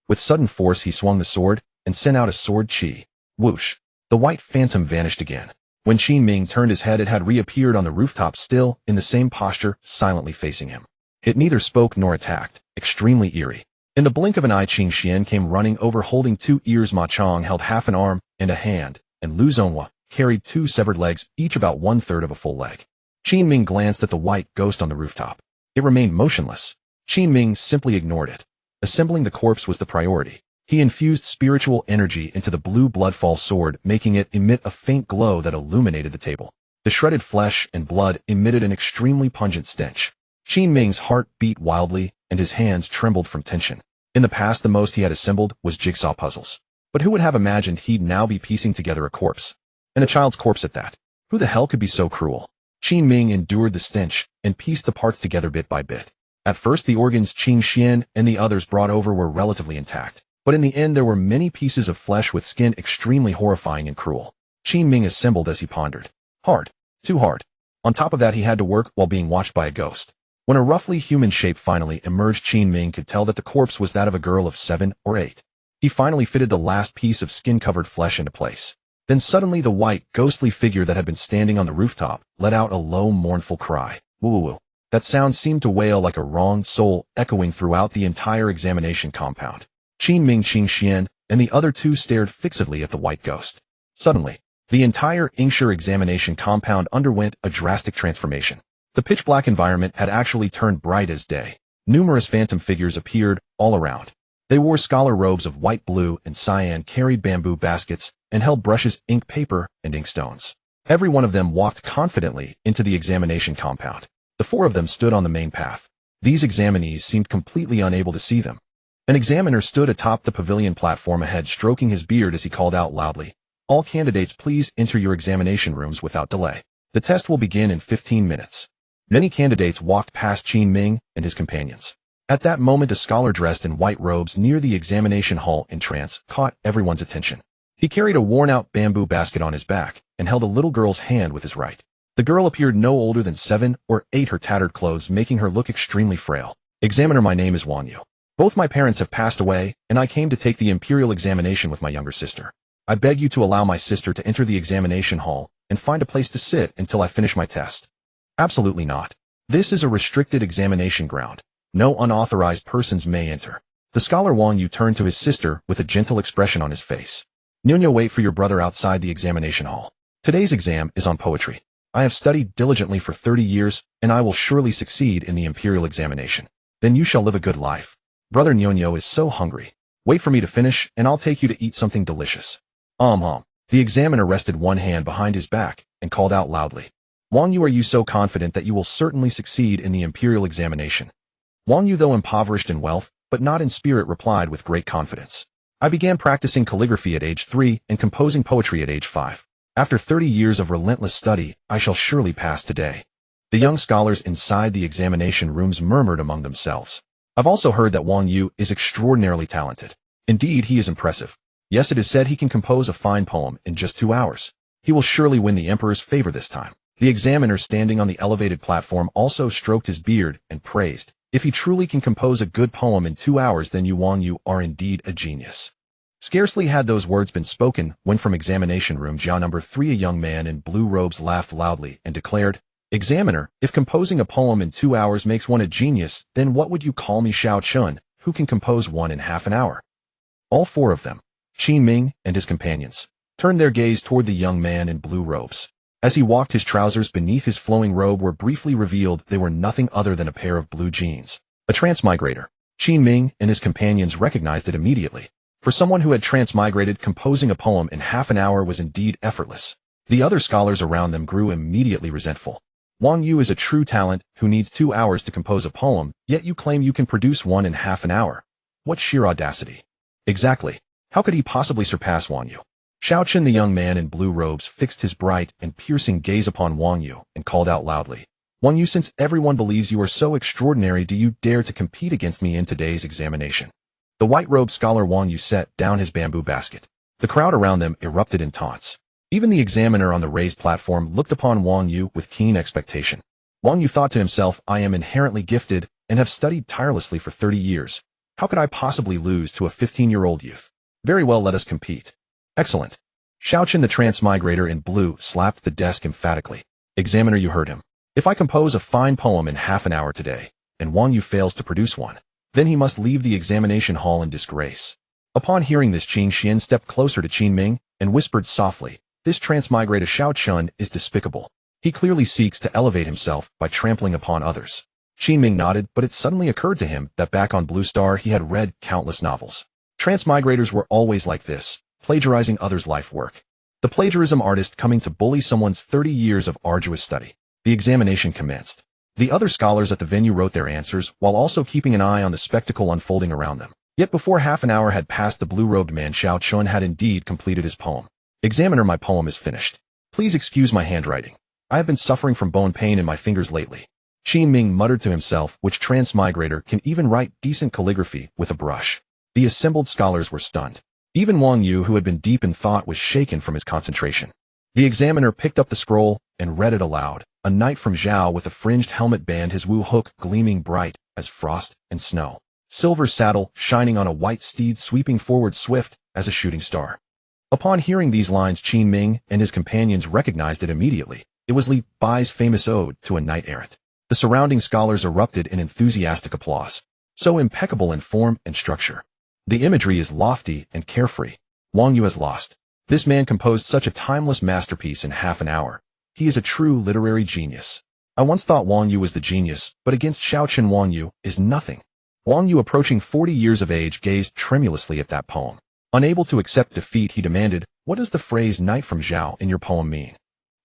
With sudden force he swung the sword and sent out a sword chi. Whoosh! The white phantom vanished again. When Qin Ming turned his head, it had reappeared on the rooftop, still in the same posture, silently facing him. It neither spoke nor attacked, extremely eerie. In the blink of an eye, Qin Xian came running over holding 2 ears. Ma Chong held half an arm and a hand, and Lu Zonghua carried 2 severed legs, each about 1/3 of a full leg. Qin Ming glanced at the white ghost on the rooftop. It remained motionless. Qin Ming simply ignored it. Assembling the corpse was the priority. He infused spiritual energy into the blue bloodfall sword, making it emit a faint glow that illuminated the table. The shredded flesh and blood emitted an extremely pungent stench. Qin Ming's heart beat wildly, and his hands trembled from tension. In the past, the most he had assembled was jigsaw puzzles. But who would have imagined he'd now be piecing together a corpse? And a child's corpse at that. Who the hell could be so cruel? Qin Ming endured the stench and pieced the parts together bit by bit. At first, the organs Qin Xian and the others brought over were relatively intact. But in the end, there were many pieces of flesh with skin, extremely horrifying and cruel. Qin Ming assembled as he pondered. Hard. Too hard. On top of that, he had to work while being watched by a ghost. When a roughly human shape finally emerged, Qin Ming could tell that the corpse was that of a girl of 7 or 8. He finally fitted the last piece of skin-covered flesh into place. Then suddenly the white, ghostly figure that had been standing on the rooftop let out a low, mournful cry. Woo-woo-woo. That sound seemed to wail like a wronged soul, echoing throughout the entire examination compound. Qin Ming, Qin Xian, and the other 2 stared fixedly at the white ghost. Suddenly, the entire Ingshire examination compound underwent a drastic transformation. The pitch-black environment had actually turned bright as day. Numerous phantom figures appeared all around. They wore scholar robes of white, blue, and cyan, carried bamboo baskets, and held brushes, ink, paper, and inkstones. Every one of them walked confidently into the examination compound. The 4 of them stood on the main path. These examinees seemed completely unable to see them. An examiner stood atop the pavilion platform ahead, stroking his beard as he called out loudly, "All candidates, please enter your examination rooms without delay. The test will begin in 15 minutes. Many candidates walked past Qin Ming and his companions. At that moment, a scholar dressed in white robes near the examination hall in trance caught everyone's attention. He carried a worn-out bamboo basket on his back and held a little girl's hand with his right. The girl appeared no older than 7 or 8, her tattered clothes making her look extremely frail. "Examiner, my name is Wang Yu. Both my parents have passed away, and I came to take the imperial examination with my younger sister. I beg you to allow my sister to enter the examination hall and find a place to sit until I finish my test." "Absolutely not. This is a restricted examination ground. No unauthorized persons may enter." The scholar Wang Yu turned to his sister with a gentle expression on his face. "Nunya, wait for your brother outside the examination hall. Today's exam is on poetry. I have studied diligently for 30 years, and I will surely succeed in the imperial examination. Then you shall live a good life. Brother Nyonyo is so hungry. Wait for me to finish, and I'll take you to eat something delicious. The examiner rested one hand behind his back and called out loudly. Wang Yu, are you so confident that you will certainly succeed in the imperial examination? Wang Yu, though impoverished in wealth, but not in spirit, replied with great confidence. I began practicing calligraphy at age 3 and composing poetry at age 5. After 30 years of relentless study, I shall surely pass today. The young scholars inside the examination rooms murmured among themselves. I've also heard that Wang Yu is extraordinarily talented. Indeed, he is impressive. Yes, it is said he can compose a fine poem in just 2 hours. He will surely win the emperor's favor this time. The examiner standing on the elevated platform also stroked his beard and praised. If he truly can compose a good poem in 2 hours, then you, Wang Yu, are indeed a genius. Scarcely had those words been spoken when from examination room Jia number 3 a young man in blue robes laughed loudly and declared, Examiner, if composing a poem in 2 hours makes one a genius, then what would you call me, Xiao Chun, who can compose one in half an hour? All 4 of them, Qin Ming and his companions, turned their gaze toward the young man in blue robes. As he walked, his trousers beneath his flowing robe were briefly revealed. They were nothing other than a pair of blue jeans. A transmigrator. Qin Ming and his companions recognized it immediately. For someone who had transmigrated, composing a poem in half an hour was indeed effortless. The other scholars around them grew immediately resentful. Wang Yu is a true talent who needs 2 hours to compose a poem, yet you claim you can produce one in half an hour. What sheer audacity. Exactly. How could he possibly surpass Wang Yu? Xiao Chun, the young man in blue robes, fixed his bright and piercing gaze upon Wang Yu and called out loudly, Wang Yu, since everyone believes you are so extraordinary, do you dare to compete against me in today's examination? The white-robed scholar Wang Yu set down his bamboo basket. The crowd around them erupted in taunts. Even the examiner on the raised platform looked upon Wang Yu with keen expectation. Wang Yu thought to himself, I am inherently gifted and have studied tirelessly for 30 years. How could I possibly lose to a 15-year-old youth? Very well, let us compete. Excellent. Xiao Chun, the transmigrator in blue, slapped the desk emphatically. Examiner, you heard him. If I compose a fine poem in half an hour today, and Wang Yu fails to produce one, then he must leave the examination hall in disgrace. Upon hearing this, Qin Xian stepped closer to Qin Ming and whispered softly, This transmigrator Xiao Chun is despicable. He clearly seeks to elevate himself by trampling upon others. Qin Ming nodded, but it suddenly occurred to him that back on Blue Star he had read countless novels. Transmigrators were always like this, plagiarizing others' life work. The plagiarism artist coming to bully someone's 30 years of arduous study. The examination commenced. The other scholars at the venue wrote their answers, while also keeping an eye on the spectacle unfolding around them. Yet before half an hour had passed, the blue-robed man Xiao Chun had indeed completed his poem. Examiner, my poem is finished. Please excuse my handwriting. I have been suffering from bone pain in my fingers lately. Qin Ming muttered to himself, which transmigrator can even write decent calligraphy with a brush? The assembled scholars were stunned. Even Wang Yu, who had been deep in thought, was shaken from his concentration. The examiner picked up the scroll and read it aloud. A knight from Zhao with a fringed helmet band, his wu hook gleaming bright as frost and snow. Silver saddle shining on a white steed, sweeping forward swift as a shooting star. Upon hearing these lines, Qin Ming and his companions recognized it immediately. It was Li Bai's famous ode to a knight-errant. The surrounding scholars erupted in enthusiastic applause. So impeccable in form and structure. The imagery is lofty and carefree. Wang Yu has lost. This man composed such a timeless masterpiece in half an hour. He is a true literary genius. I once thought Wang Yu was the genius, but against Xiao Chun, Wang Yu is nothing. Wang Yu, approaching 40 years of age, gazed tremulously at that poem. Unable to accept defeat, he demanded, What does the phrase knight from Zhao in your poem mean?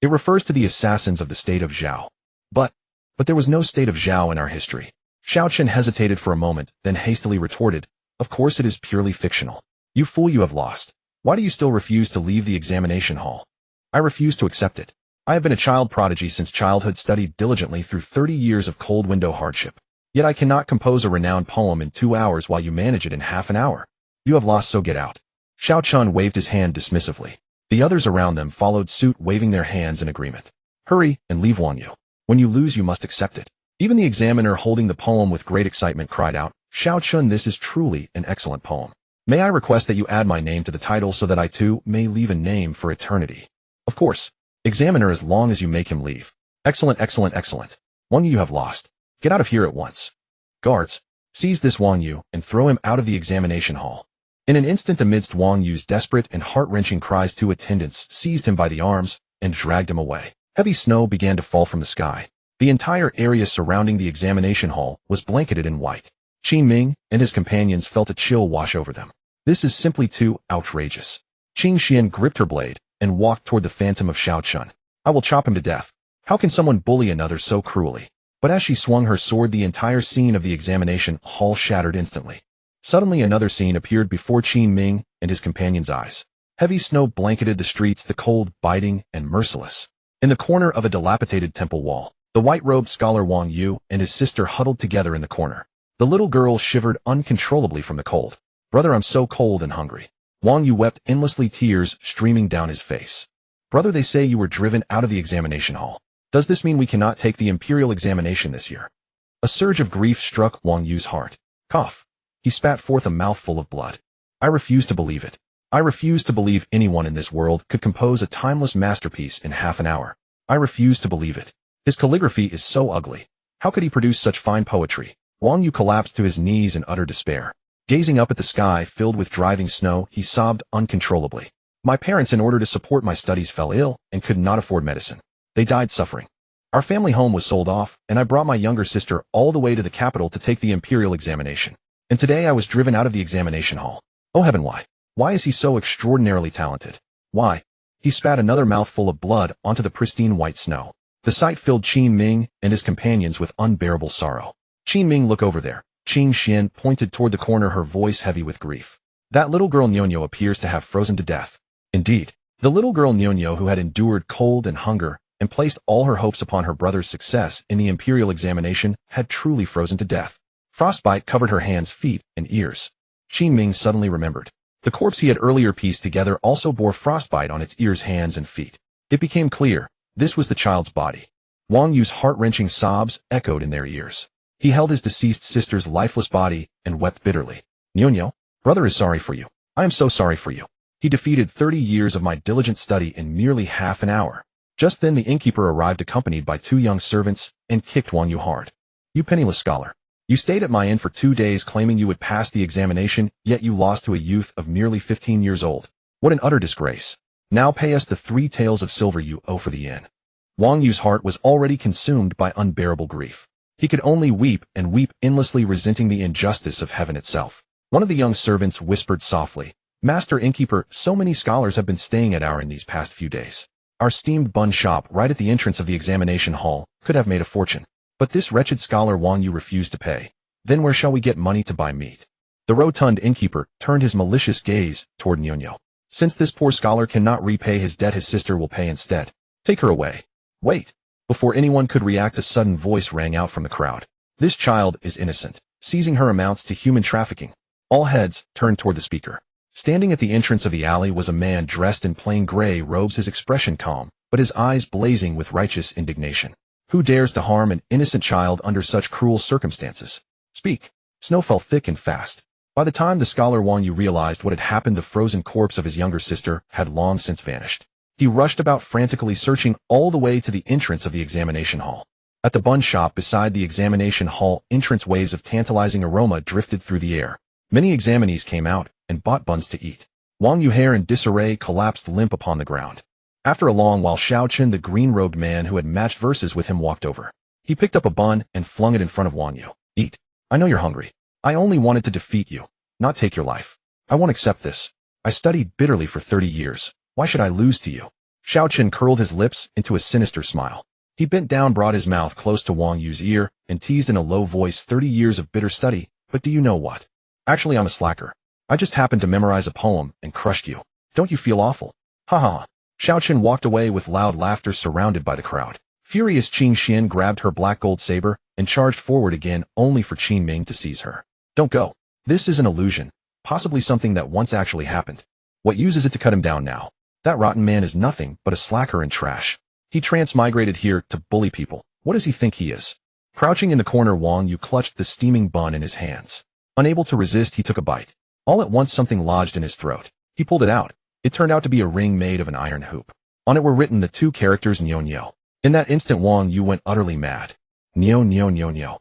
It refers to the assassins of the state of Zhao. But there was no state of Zhao in our history. Xiao Chun hesitated for a moment, then hastily retorted, Of course it is purely fictional. You fool, you have lost. Why do you still refuse to leave the examination hall? I refuse to accept it. I have been a child prodigy since childhood, studied diligently through 30 years of cold window hardship. Yet I cannot compose a renowned poem in 2 hours while you manage it in half an hour. You have lost, so get out. Xiao Chun waved his hand dismissively. The others around them followed suit, waving their hands in agreement. Hurry and leave, Wang Yu. When you lose, you must accept it. Even the examiner, holding the poem with great excitement, cried out, Xiao Chun, this is truly an excellent poem. May I request that you add my name to the title so that I too may leave a name for eternity? Of course. Examiner, as long as you make him leave. Excellent, excellent, excellent. Wang Yu, you have lost. Get out of here at once. Guards, seize this Wang Yu and throw him out of the examination hall. In an instant, amidst Wang Yu's desperate and heart-wrenching cries, 2 attendants seized him by the arms and dragged him away. Heavy snow began to fall from the sky. The entire area surrounding the examination hall was blanketed in white. Qin Ming and his companions felt a chill wash over them. This is simply too outrageous. Qin Xian gripped her blade and walked toward the phantom of Xiao Chun. I will chop him to death. How can someone bully another so cruelly? But as she swung her sword, the entire scene of the examination hall shattered instantly. Suddenly another scene appeared before Qin Ming and his companions' eyes. Heavy snow blanketed the streets, the cold, biting, and merciless. In the corner of a dilapidated temple wall, the white-robed scholar Wang Yu and his sister huddled together in the corner. The little girl shivered uncontrollably from the cold. Brother, I'm so cold and hungry. Wang Yu wept endlessly, tears streaming down his face. Brother, they say you were driven out of the examination hall. Does this mean we cannot take the imperial examination this year? A surge of grief struck Wang Yu's heart. Cough. He spat forth a mouthful of blood. I refuse to believe it. I refuse to believe anyone in this world could compose a timeless masterpiece in half an hour. I refuse to believe it. His calligraphy is so ugly. How could he produce such fine poetry? Wang Yu collapsed to his knees in utter despair. Gazing up at the sky filled with driving snow, he sobbed uncontrollably. My parents, in order to support my studies, fell ill and could not afford medicine. They died suffering. Our family home was sold off, and I brought my younger sister all the way to the capital to take the imperial examination. And today I was driven out of the examination hall. Oh heaven, why? Why is he so extraordinarily talented? Why? He spat another mouthful of blood onto the pristine white snow. The sight filled Qin Ming and his companions with unbearable sorrow. Qin Ming, look over there. Qin Xian pointed toward the corner, her voice heavy with grief. That little girl Nyonyo appears to have frozen to death. Indeed, the little girl Nyonyo, who had endured cold and hunger and placed all her hopes upon her brother's success in the imperial examination, had truly frozen to death. Frostbite covered her hands, feet, and ears. Qin Ming suddenly remembered. The corpse he had earlier pieced together also bore frostbite on its ears, hands, and feet. It became clear. This was the child's body. Wang Yu's heart-wrenching sobs echoed in their ears. He held his deceased sister's lifeless body and wept bitterly. Nyonyo, brother is sorry for you. I am so sorry for you. He defeated 30 years of my diligent study in merely half an hour. Just then the innkeeper arrived, accompanied by 2 young servants, and kicked Wang Yu hard. You penniless scholar. You stayed at my inn for 2 days claiming you would pass the examination, yet you lost to a youth of merely 15 years old. What an utter disgrace. Now pay us the 3 taels of silver you owe for the inn. Wang Yu's heart was already consumed by unbearable grief. He could only weep and weep endlessly, resenting the injustice of heaven itself. One of the young servants whispered softly, Master Innkeeper, so many scholars have been staying at our inn these past few days. Our steamed bun shop right at the entrance of the examination hall could have made a fortune. But this wretched scholar Wang Yu refused to pay. Then where shall we get money to buy meat? The rotund innkeeper turned his malicious gaze toward Nyonyo. Since this poor scholar cannot repay his debt, his sister will pay instead. Take her away. Wait. Before anyone could react, a sudden voice rang out from the crowd. This child is innocent. Seizing her amounts to human trafficking. All heads turned toward the speaker. Standing at the entrance of the alley was a man dressed in plain gray robes, his expression calm, but his eyes blazing with righteous indignation. Who dares to harm an innocent child under such cruel circumstances? Speak. Snow fell thick and fast. By the time the scholar Wang Yu realized what had happened, the frozen corpse of his younger sister had long since vanished. He rushed about frantically, searching all the way to the entrance of the examination hall. At the bun shop beside the examination hall entrance, waves of tantalizing aroma drifted through the air. Many examinees came out and bought buns to eat. Wang Yu, hair in disarray, collapsed limp upon the ground. After a long while, Xiao Chun, the green-robed man who had matched verses with him, walked over. He picked up a bun and flung it in front of Wang Yu. Eat. I know you're hungry. I only wanted to defeat you, not take your life. I won't accept this. I studied bitterly for 30 years. Why should I lose to you? Xiao Chun curled his lips into a sinister smile. He bent down, brought his mouth close to Wang Yu's ear, and teased in a low voice, 30 years of bitter study, but do you know what? Actually, I'm a slacker. I just happened to memorize a poem and crushed you. Don't you feel awful? Ha ha. Xiao Chun walked away with loud laughter, surrounded by the crowd. Furious, Qin Xian grabbed her black gold saber and charged forward again, only for Qin Ming to seize her. Don't go. This is an illusion, possibly something that once actually happened. What use is it to cut him down now? That rotten man is nothing but a slacker and trash. He transmigrated here to bully people. What does he think he is? Crouching in the corner, Wang Yu clutched the steaming bun in his hands. Unable to resist, he took a bite. All at once something lodged in his throat. He pulled it out. It turned out to be a ring made of an iron hoop. On it were written the 2 characters Nyonyo. In that instant, Wang Yu went utterly mad. Nyonyo.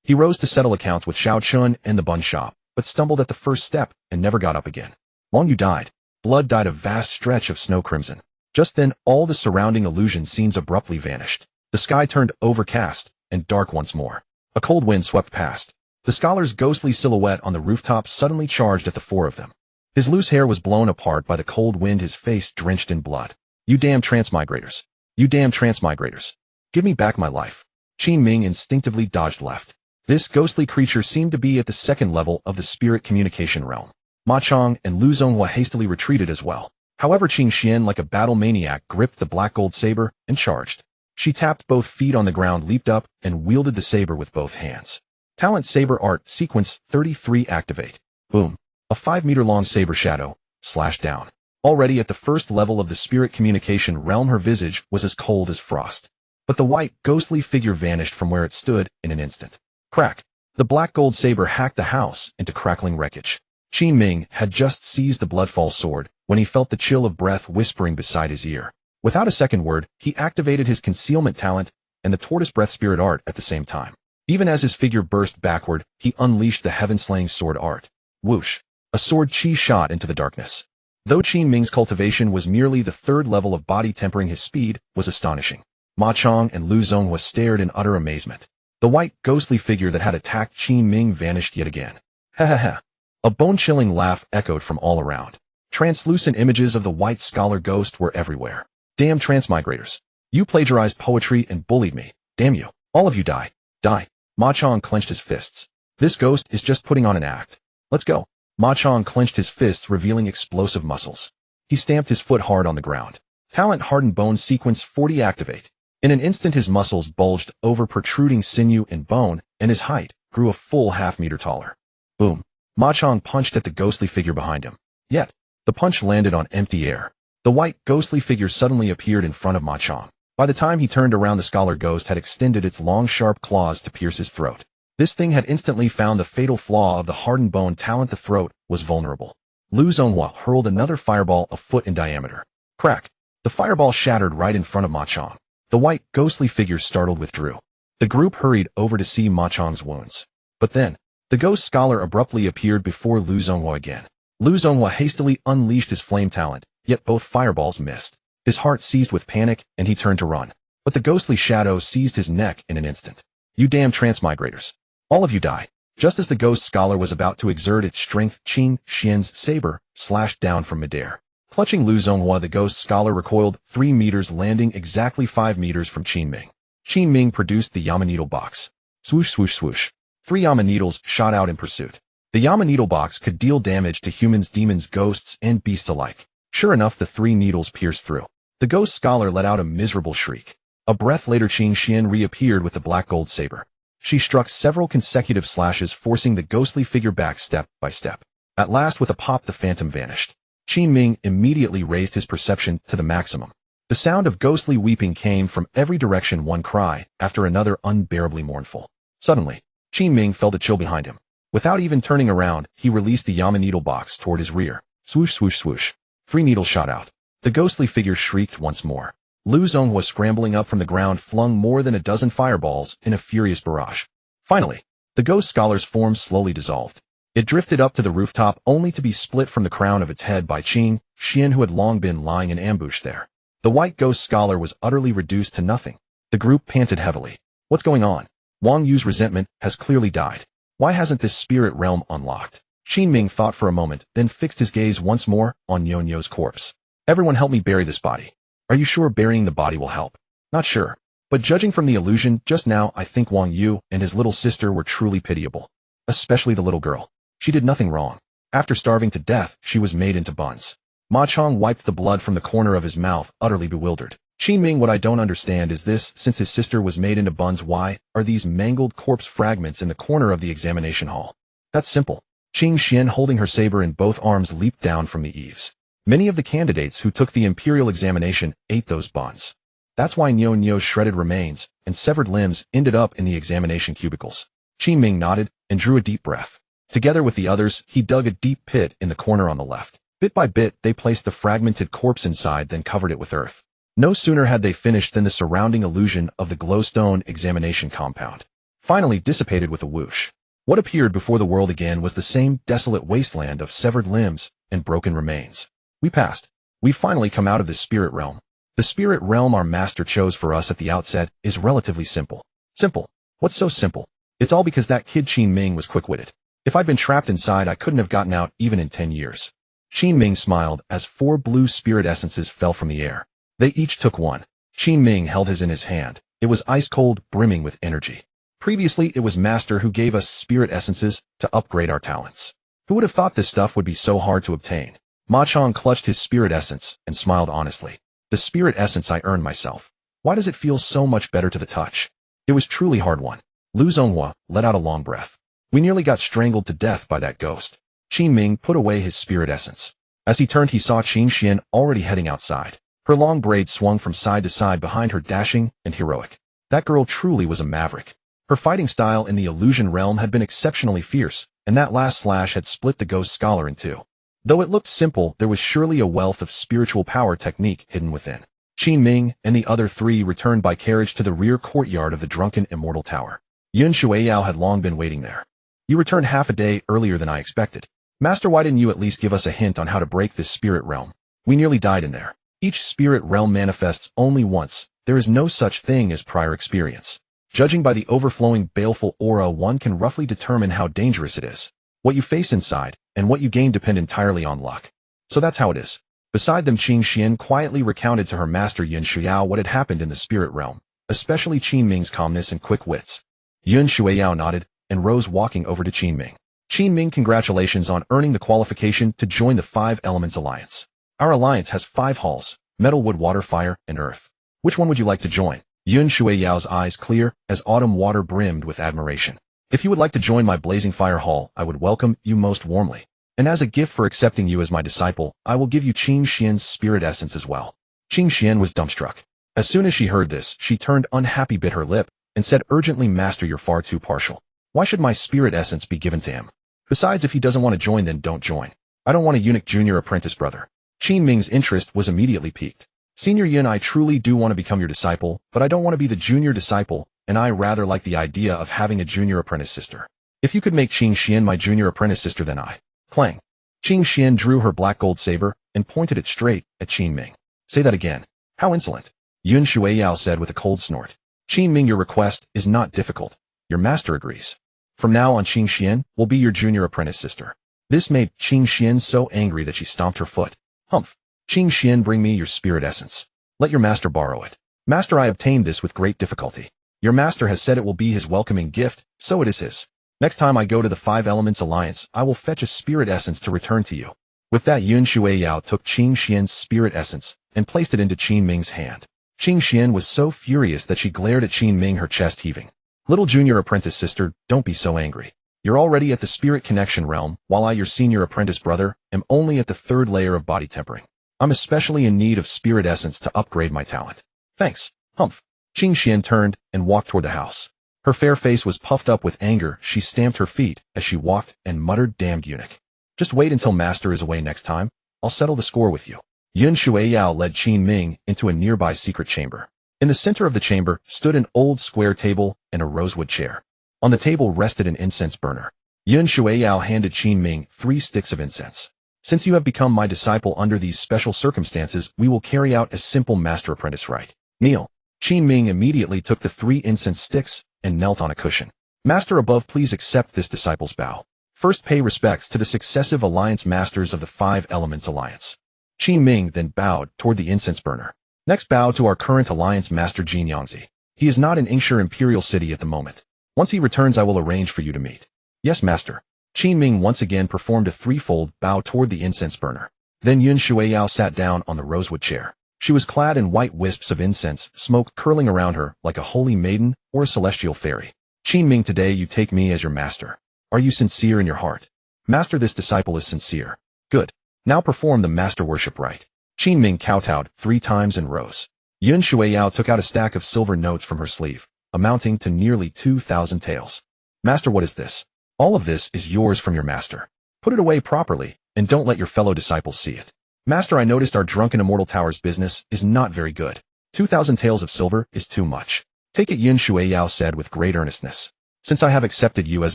He rose to settle accounts with Xiao Chun and the bun shop, but stumbled at the first step and never got up again. Wang Yu died. Blood dyed a vast stretch of snow crimson. Just then, all the surrounding illusion scenes abruptly vanished. The sky turned overcast and dark once more. A cold wind swept past. The scholar's ghostly silhouette on the rooftop suddenly charged at the four of them. His loose hair was blown apart by the cold wind, his face drenched in blood. You damn Transmigrators. You damn Transmigrators. Give me back my life. Qin Ming instinctively dodged left. This ghostly creature seemed to be at the second level of the spirit communication realm. Ma Chong and Lu Zonghua hastily retreated as well. However, Qing Xian, like a battle maniac, gripped the black gold saber and charged. She tapped both feet on the ground, leaped up, and wielded the saber with both hands. Talent Saber Art Sequence 33 activate. Boom. A 5-meter-long saber shadow slashed down. Already at the first level of the spirit communication realm, her visage was as cold as frost. But the white, ghostly figure vanished from where it stood in an instant. Crack. The black gold saber hacked the house into crackling wreckage. Qin Ming had just seized the bloodfall sword when he felt the chill of breath whispering beside his ear. Without a second word, he activated his concealment talent and the tortoise breath spirit art at the same time. Even as his figure burst backward, he unleashed the heaven-slaying sword art. Whoosh! A sword chi shot into the darkness. Though Qin Ming's cultivation was merely the third level of body, tempering his speed was astonishing. Ma Chong and Lu Zonghua stared in utter amazement. The white, ghostly figure that had attacked Qin Ming vanished yet again. Ha ha ha! A bone-chilling laugh echoed from all around. Translucent images of the white scholar ghost were everywhere. Damn Transmigrators. You plagiarized poetry and bullied me. Damn you. All of you die. Die. Ma Chong clenched his fists. This ghost is just putting on an act. Let's go. Ma Chong clenched his fists, revealing explosive muscles. He stamped his foot hard on the ground. Talent Hardened Bone Sequence 40 activate. In an instant, his muscles bulged over protruding sinew and bone, and his height grew a full half-meter taller. Boom. Ma Chong punched at the ghostly figure behind him. Yet, the punch landed on empty air. The white, ghostly figure suddenly appeared in front of Ma Chong. By the time he turned around, the scholar ghost had extended its long, sharp claws to pierce his throat. This thing had instantly found the fatal flaw of the hardened bone talent. The throat was vulnerable. Lu Zonghua hurled another fireball a foot in diameter. Crack! The fireball shattered right in front of Ma Chong. The white, ghostly figure startled withdrew. The group hurried over to see Ma Chong's wounds. But then, the ghost scholar abruptly appeared before Lu Zonghua again. Lu Zonghua hastily unleashed his flame talent, yet both fireballs missed. His heart seized with panic, and he turned to run. But the ghostly shadow seized his neck in an instant. You damn Transmigrators. All of you die. Just as the ghost scholar was about to exert its strength, Qin Xian's saber slashed down from midair. Clutching Lu Zonghua, the ghost scholar recoiled 3 meters, landing exactly 5 meters from Qin Ming. Qin Ming produced the Yama Needle box. Swoosh, swoosh, swoosh. 3 Yama needles shot out in pursuit. The Yama Needle box could deal damage to humans, demons, ghosts, and beasts alike. Sure enough, the 3 needles pierced through. The ghost scholar let out a miserable shriek. A breath later, Qin Xian reappeared with the black gold saber. She struck several consecutive slashes, forcing the ghostly figure back step by step. At last, with a pop, the phantom vanished. Qin Ming immediately raised his perception to the maximum. The sound of ghostly weeping came from every direction, one cry after another, unbearably mournful. Suddenly, Qin Ming felt a chill behind him. Without even turning around, he released the Yama Needle box toward his rear. Swoosh, swoosh, swoosh. 3 needles shot out. The ghostly figure shrieked once more. Lu Zonghua, scrambling up from the ground, flung more than a dozen fireballs in a furious barrage. Finally, the ghost scholar's form slowly dissolved. It drifted up to the rooftop, only to be split from the crown of its head by Qin Xian, who had long been lying in ambush there. The white ghost scholar was utterly reduced to nothing. The group panted heavily. What's going on? Wang Yu's resentment has clearly died. Why hasn't this spirit realm unlocked? Qin Ming thought for a moment, then fixed his gaze once more on Nyo-Nyo's corpse. Everyone help me bury this body. Are you sure burying the body will help? Not sure. But judging from the illusion just now, I think Wang Yu and his little sister were truly pitiable. Especially the little girl. She did nothing wrong. After starving to death, she was made into buns. Ma Chong wiped the blood from the corner of his mouth, utterly bewildered. Qin Ming, what I don't understand is this: since his sister was made into buns, why are these mangled corpse fragments in the corner of the examination hall? That's simple. Qin Xian, holding her saber in both arms, leaped down from the eaves. Many of the candidates who took the imperial examination ate those buns. That's why Nyo-Nyo's shredded remains and severed limbs ended up in the examination cubicles. Qin Ming nodded and drew a deep breath. Together with the others, he dug a deep pit in the corner on the left. Bit by bit, they placed the fragmented corpse inside, then covered it with earth. No sooner had they finished than the surrounding illusion of the glowstone examination compound finally dissipated with a whoosh. What appeared before the world again was the same desolate wasteland of severed limbs and broken remains. We passed. We've finally come out of this spirit realm. The spirit realm our master chose for us at the outset is relatively simple. Simple? What's so simple? It's all because that kid Qin Ming was quick-witted. If I'd been trapped inside, I couldn't have gotten out even in 10 years. Qin Ming smiled as 4 blue spirit essences fell from the air. They each took one. Qin Ming held his in his hand. It was ice-cold, brimming with energy. Previously, it was Master who gave us spirit essences to upgrade our talents. Who would have thought this stuff would be so hard to obtain? Ma Chong clutched his spirit essence and smiled honestly. The spirit essence I earned myself. Why does it feel so much better to the touch? It was truly hard-won. Lu Zonghua let out a long breath. We nearly got strangled to death by that ghost. Qin Ming put away his spirit essence. As he turned, he saw Qin Xian already heading outside. Her long braids swung from side to side behind her, dashing and heroic. That girl truly was a maverick. Her fighting style in the illusion realm had been exceptionally fierce, and that last slash had split the ghost scholar in two. Though it looked simple, there was surely a wealth of spiritual power technique hidden within. Qin Ming and the other 3 returned by carriage to the rear courtyard of the drunken immortal tower. Yun Shueiyao had long been waiting there. You returned half a day earlier than I expected. Master, why didn't you at least give us a hint on how to break this spirit realm? We nearly died in there. Each spirit realm manifests only once. There is no such thing as prior experience. Judging by the overflowing baleful aura, one can roughly determine how dangerous it is. What you face inside and what you gain depend entirely on luck. So that's how it is. Beside them, Qin Xian quietly recounted to her master Yun Shueiyao what had happened in the spirit realm, especially Qin Ming's calmness and quick wits. Yun Shueiyao nodded and rose, walking over to Qin Ming. Qin Ming, congratulations on earning the qualification to join the 5 Elements Alliance. Our alliance has 5 halls: metal, wood, water, fire, and earth. Which one would you like to join? Yun Shueiyao's eyes clear as autumn water brimmed with admiration. If you would like to join my blazing fire hall, I would welcome you most warmly. And as a gift for accepting you as my disciple, I will give you Qin Xian's spirit essence as well. Qin Xian was dumbstruck. As soon as she heard this, she turned unhappy, bit her lip, and said urgently, Master, you're far too partial. Why should my spirit essence be given to him? Besides, if he doesn't want to join, then don't join. I don't want a eunuch junior apprentice brother. Qin Ming's interest was immediately piqued. Senior Yun, I truly do want to become your disciple, but I don't want to be the junior disciple, and I rather like the idea of having a junior apprentice sister. If you could make Qin Xian my junior apprentice sister, then I... Clang. Qin Xian drew her black gold saber and pointed it straight at Qin Ming. Say that again. How insolent. Yun Shueiyao said with a cold snort. Qin Ming, your request is not difficult. Your master agrees. From now on, Qin Xian will be your junior apprentice sister. This made Qin Xian so angry that she stomped her foot. Humph. Qin Xian, bring me your spirit essence. Let your master borrow it. Master, I obtained this with great difficulty. Your master has said it will be his welcoming gift, so it is his. Next time I go to the 5 Elements Alliance, I will fetch a spirit essence to return to you. With that, Yun Shueiyao took Qin Xian's spirit essence and placed it into Qin Ming's hand. Qin Xian was so furious that she glared at Qin Ming, her chest heaving. Little junior apprentice sister, don't be so angry. You're already at the spirit connection realm, while I, your senior apprentice brother, am only at the 3rd layer of body tempering. I'm especially in need of spirit essence to upgrade my talent. Thanks. Humph. Qin Xian turned and walked toward the house. Her fair face was puffed up with anger. She stamped her feet as she walked and muttered, damned eunuch. Just wait until master is away next time. I'll settle the score with you. Yun Shueiyao led Qin Ming into a nearby secret chamber. In the center of the chamber stood an old square table and a rosewood chair. On the table rested an incense burner. Yun Shueiyao handed Qin Ming 3 sticks of incense. Since you have become my disciple under these special circumstances, we will carry out a simple master-apprentice rite. Kneel. Qin Ming immediately took the 3 incense sticks and knelt on a cushion. Master above, please accept this disciple's bow. First, pay respects to the successive alliance masters of the 5 Elements Alliance. Qin Ming then bowed toward the incense burner. Next, bow to our current alliance master Jin Yangzi. He is not in Ingshire Imperial City at the moment. Once he returns, I will arrange for you to meet. Yes, master. Qin Ming once again performed a 3-fold bow toward the incense burner. Then Yun Shueiyao sat down on the rosewood chair. She was clad in white wisps of incense, smoke curling around her like a holy maiden or a celestial fairy. Qin Ming, today you take me as your master. Are you sincere in your heart? Master, this disciple is sincere. Good. Now perform the master worship rite. Qin Ming kowtowed 3 times and rose. Yun Shueiyao took out a stack of silver notes from her sleeve, amounting to nearly 2,000 taels. Master, what is this? All of this is yours from your master. Put it away properly, and don't let your fellow disciples see it. Master, I noticed our drunken immortal tower's business is not very good. 2,000 taels of silver is too much. Take it, Yun Shueiyao said with great earnestness. Since I have accepted you as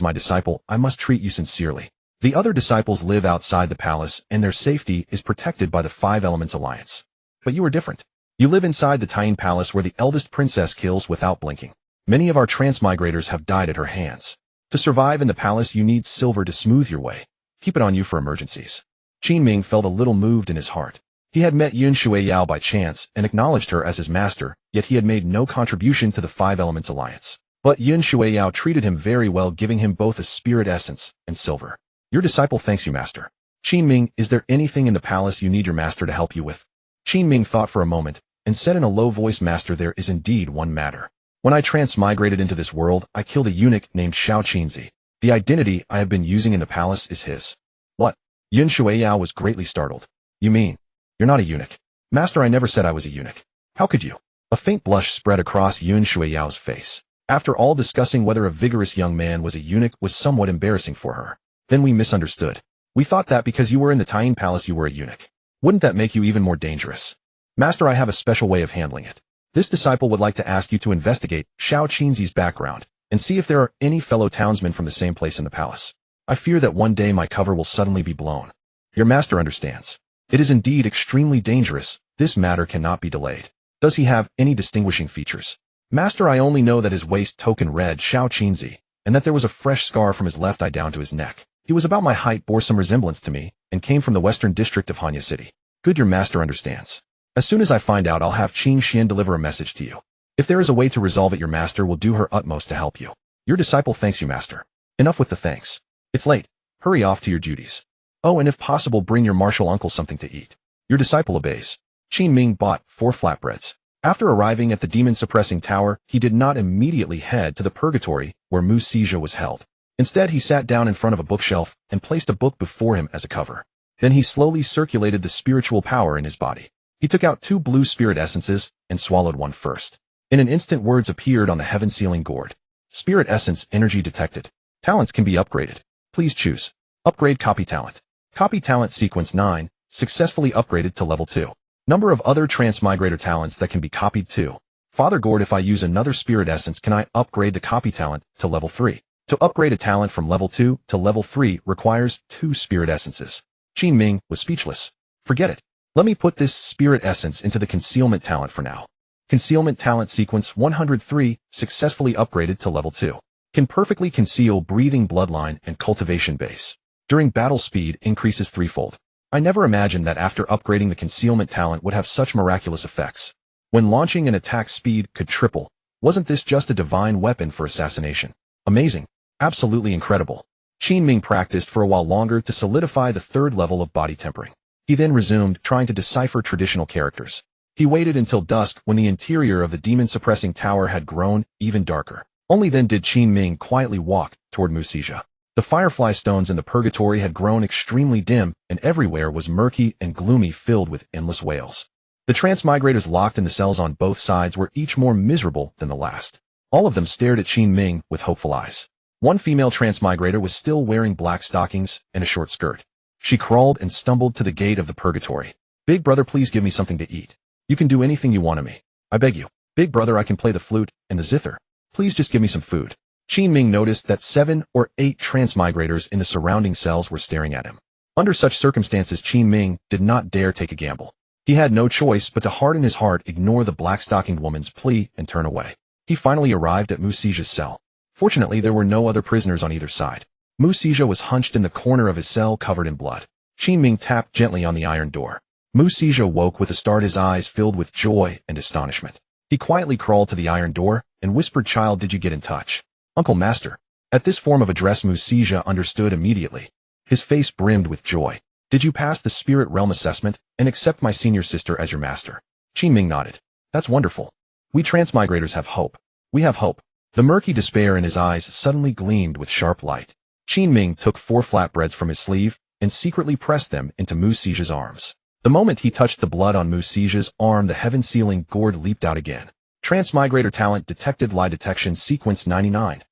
my disciple, I must treat you sincerely. The other disciples live outside the palace, and their safety is protected by the 5 Elements Alliance. But you are different. You live inside the Tyene Palace where the eldest princess kills without blinking. Many of our transmigrators have died at her hands. To survive in the palace you need silver to smooth your way. Keep it on you for emergencies. Qin Ming felt a little moved in his heart. He had met Yun Shuiyao by chance and acknowledged her as his master, yet he had made no contribution to the Five Elements Alliance. But Yun Shuiyao treated him very well, giving him both a spirit essence and silver. Your disciple thanks you, master. Qin Ming, is there anything in the palace you need your master to help you with? Qin Ming thought for a moment, and said in a low voice, Master, there is indeed one matter. When I transmigrated into this world, I killed a eunuch named Xiao Qinzi. The identity I have been using in the palace is his. What? Yun Shuiyao was greatly startled. You mean, you're not a eunuch? Master, I never said I was a eunuch. How could you? A faint blush spread across Yun Shuiyao's face. After all, discussing whether a vigorous young man was a eunuch was somewhat embarrassing for her. Then we misunderstood. We thought that because you were in the Tyene Palace you were a eunuch. Wouldn't that make you even more dangerous? Master, I have a special way of handling it. This disciple would like to ask you to investigate Xiao Qinzi's background and see if there are any fellow townsmen from the same place in the palace. I fear that one day my cover will suddenly be blown. Your master understands. It is indeed extremely dangerous. This matter cannot be delayed. Does he have any distinguishing features? Master, I only know that his waist token read Xiao Qinzi, and that there was a fresh scar from his left eye down to his neck. He was about my height, bore some resemblance to me, and came from the western district of Hanya City. Good, your master understands. As soon as I find out, I'll have Qin Xian deliver a message to you. If there is a way to resolve it, your master will do her utmost to help you. Your disciple thanks you, master. Enough with the thanks. It's late. Hurry off to your duties. Oh, and if possible, bring your martial uncle something to eat. Your disciple obeys. Qin Ming bought 4 flatbreads. After arriving at the demon-suppressing tower, he did not immediately head to the purgatory where Mu Sijia was held. Instead, he sat down in front of a bookshelf and placed a book before him as a cover. Then he slowly circulated the spiritual power in his body. He took out 2 blue spirit essences and swallowed one first. In an instant, words appeared on the heaven-sealing gourd. Spirit essence energy detected. Talents can be upgraded. Please choose. Upgrade copy talent. Copy talent sequence 9, successfully upgraded to level 2. Number of other Transmigrator talents that can be copied to. Father Gourd, if I use another spirit essence, can I upgrade the copy talent to level 3? To upgrade a talent from level 2 to level 3 requires 2 spirit essences. Qin Ming was speechless. Forget it. Let me put this spirit essence into the concealment talent for now. Concealment talent sequence 103, successfully upgraded to level 2. Can perfectly conceal breathing bloodline and cultivation base. During battle, speed increases 3-fold. I never imagined that after upgrading the concealment talent would have such miraculous effects. When launching an attack, speed could triple. Wasn't this just a divine weapon for assassination? Amazing. Absolutely incredible. Qin Ming practiced for a while longer to solidify the 3rd level of body tempering. He then resumed trying to decipher traditional characters. He waited until dusk when the interior of the demon-suppressing tower had grown even darker. Only then did Qin Ming quietly walk toward Mu Sijia. The firefly stones in the purgatory had grown extremely dim, and everywhere was murky and gloomy, filled with endless wails. The transmigrators locked in the cells on both sides were each more miserable than the last. All of them stared at Qin Ming with hopeful eyes. One female transmigrator was still wearing black stockings and a short skirt. She crawled and stumbled to the gate of the purgatory. Big brother, please give me something to eat. You can do anything you want of me. I beg you. Big brother, I can play the flute and the zither. Please just give me some food. Qin Ming noticed that 7 or 8 transmigrators in the surrounding cells were staring at him. Under such circumstances, Qin Ming did not dare take a gamble. He had no choice but to harden his heart, ignore the black-stockinged woman's plea, and turn away. He finally arrived at Mu Sijia's cell. Fortunately, there were no other prisoners on either side. Mu Sijia was hunched in the corner of his cell, covered in blood. Qin Ming tapped gently on the iron door. Mu Sijia woke with a start, his eyes filled with joy and astonishment. He quietly crawled to the iron door and whispered, Child, did you get in touch? Uncle, master. At this form of address, Mu Sijia understood immediately. His face brimmed with joy. Did you pass the spirit realm assessment and accept my senior sister as your master? Qin Ming nodded. That's wonderful. We transmigrators have hope. We have hope. The murky despair in his eyes suddenly gleamed with sharp light. Qin Ming took 4 flatbreads from his sleeve and secretly pressed them into Mu Sijia's arms. The moment he touched the blood on Mu Sijia's arm, the heaven-sealing gourd leaped out again. Transmigrator talent detected. Lie detection sequence 99.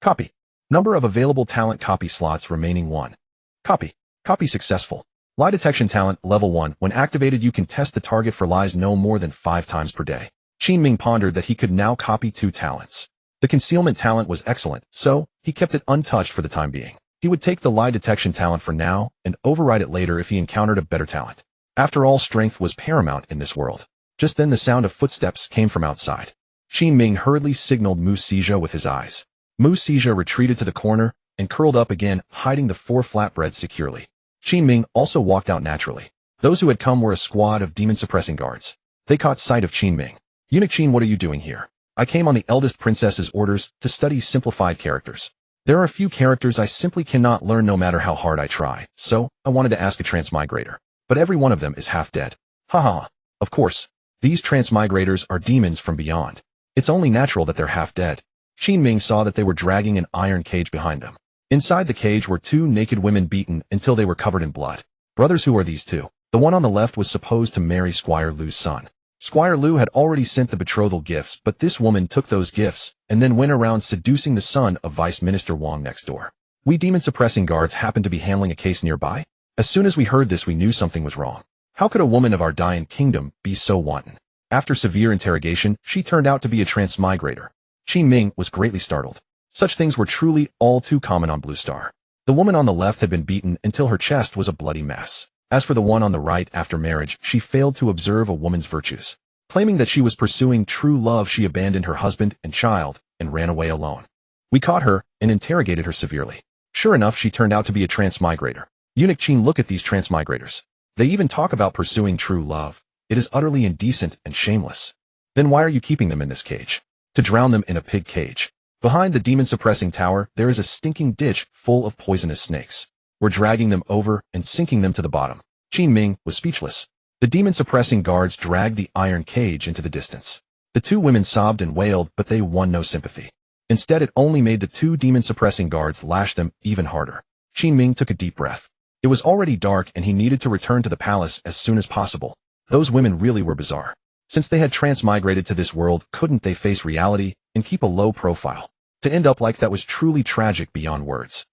Copy. Number of available talent copy slots remaining 1. Copy. Copy successful. Lie detection talent level 1. When activated, you can test the target for lies no more than 5 times per day. Qin Ming pondered that he could now copy 2 talents. The concealment talent was excellent, so he kept it untouched for the time being. He would take the lie detection talent for now and override it later if he encountered a better talent. After all, strength was paramount in this world. Just then the sound of footsteps came from outside. Qin Ming hurriedly signaled Mu Sijia with his eyes. Mu Sijia retreated to the corner and curled up again, hiding the 4 flatbreads securely. Qin Ming also walked out naturally. Those who had come were a squad of demon-suppressing guards. They caught sight of Qin Ming. "Eunuch Qin, what are you doing here?" "I came on the eldest princess's orders to study simplified characters. There are a few characters I simply cannot learn no matter how hard I try, so I wanted to ask a transmigrator. But every one of them is half dead." "Ha ha. Of course. These transmigrators are demons from beyond. It's only natural that they're half dead." Qin Ming saw that they were dragging an iron cage behind them. Inside the cage were 2 naked women beaten until they were covered in blood. Brothers, who are these 2? The one on the left was supposed to marry Squire Lu's son. Squire Lu had already sent the betrothal gifts, but this woman took those gifts and then went around seducing the son of Vice Minister Wang next door. We demon-suppressing guards happened to be handling a case nearby. As soon as we heard this, we knew something was wrong. How could a woman of our dying kingdom be so wanton? After severe interrogation, she turned out to be a transmigrator. Qin Ming was greatly startled. Such things were truly all too common on Blue Star. The woman on the left had been beaten until her chest was a bloody mess. As for the one on the right, after marriage, she failed to observe a woman's virtues. Claiming that she was pursuing true love, she abandoned her husband and child and ran away alone. We caught her and interrogated her severely. Sure enough, she turned out to be a transmigrator. Eunuch Qin, look at these transmigrators. They even talk about pursuing true love. It is utterly indecent and shameless. Then why are you keeping them in this cage? To drown them in a pig cage. Behind the demon-suppressing tower, there is a stinking ditch full of poisonous snakes. We're dragging them over and sinking them to the bottom." Qin Ming was speechless. The demon-suppressing guards dragged the iron cage into the distance. The 2 women sobbed and wailed, but they won no sympathy. Instead, it only made the 2 demon-suppressing guards lash them even harder. Qin Ming took a deep breath. It was already dark and he needed to return to the palace as soon as possible. Those women really were bizarre. Since they had transmigrated to this world, couldn't they face reality and keep a low profile? To end up like that was truly tragic beyond words.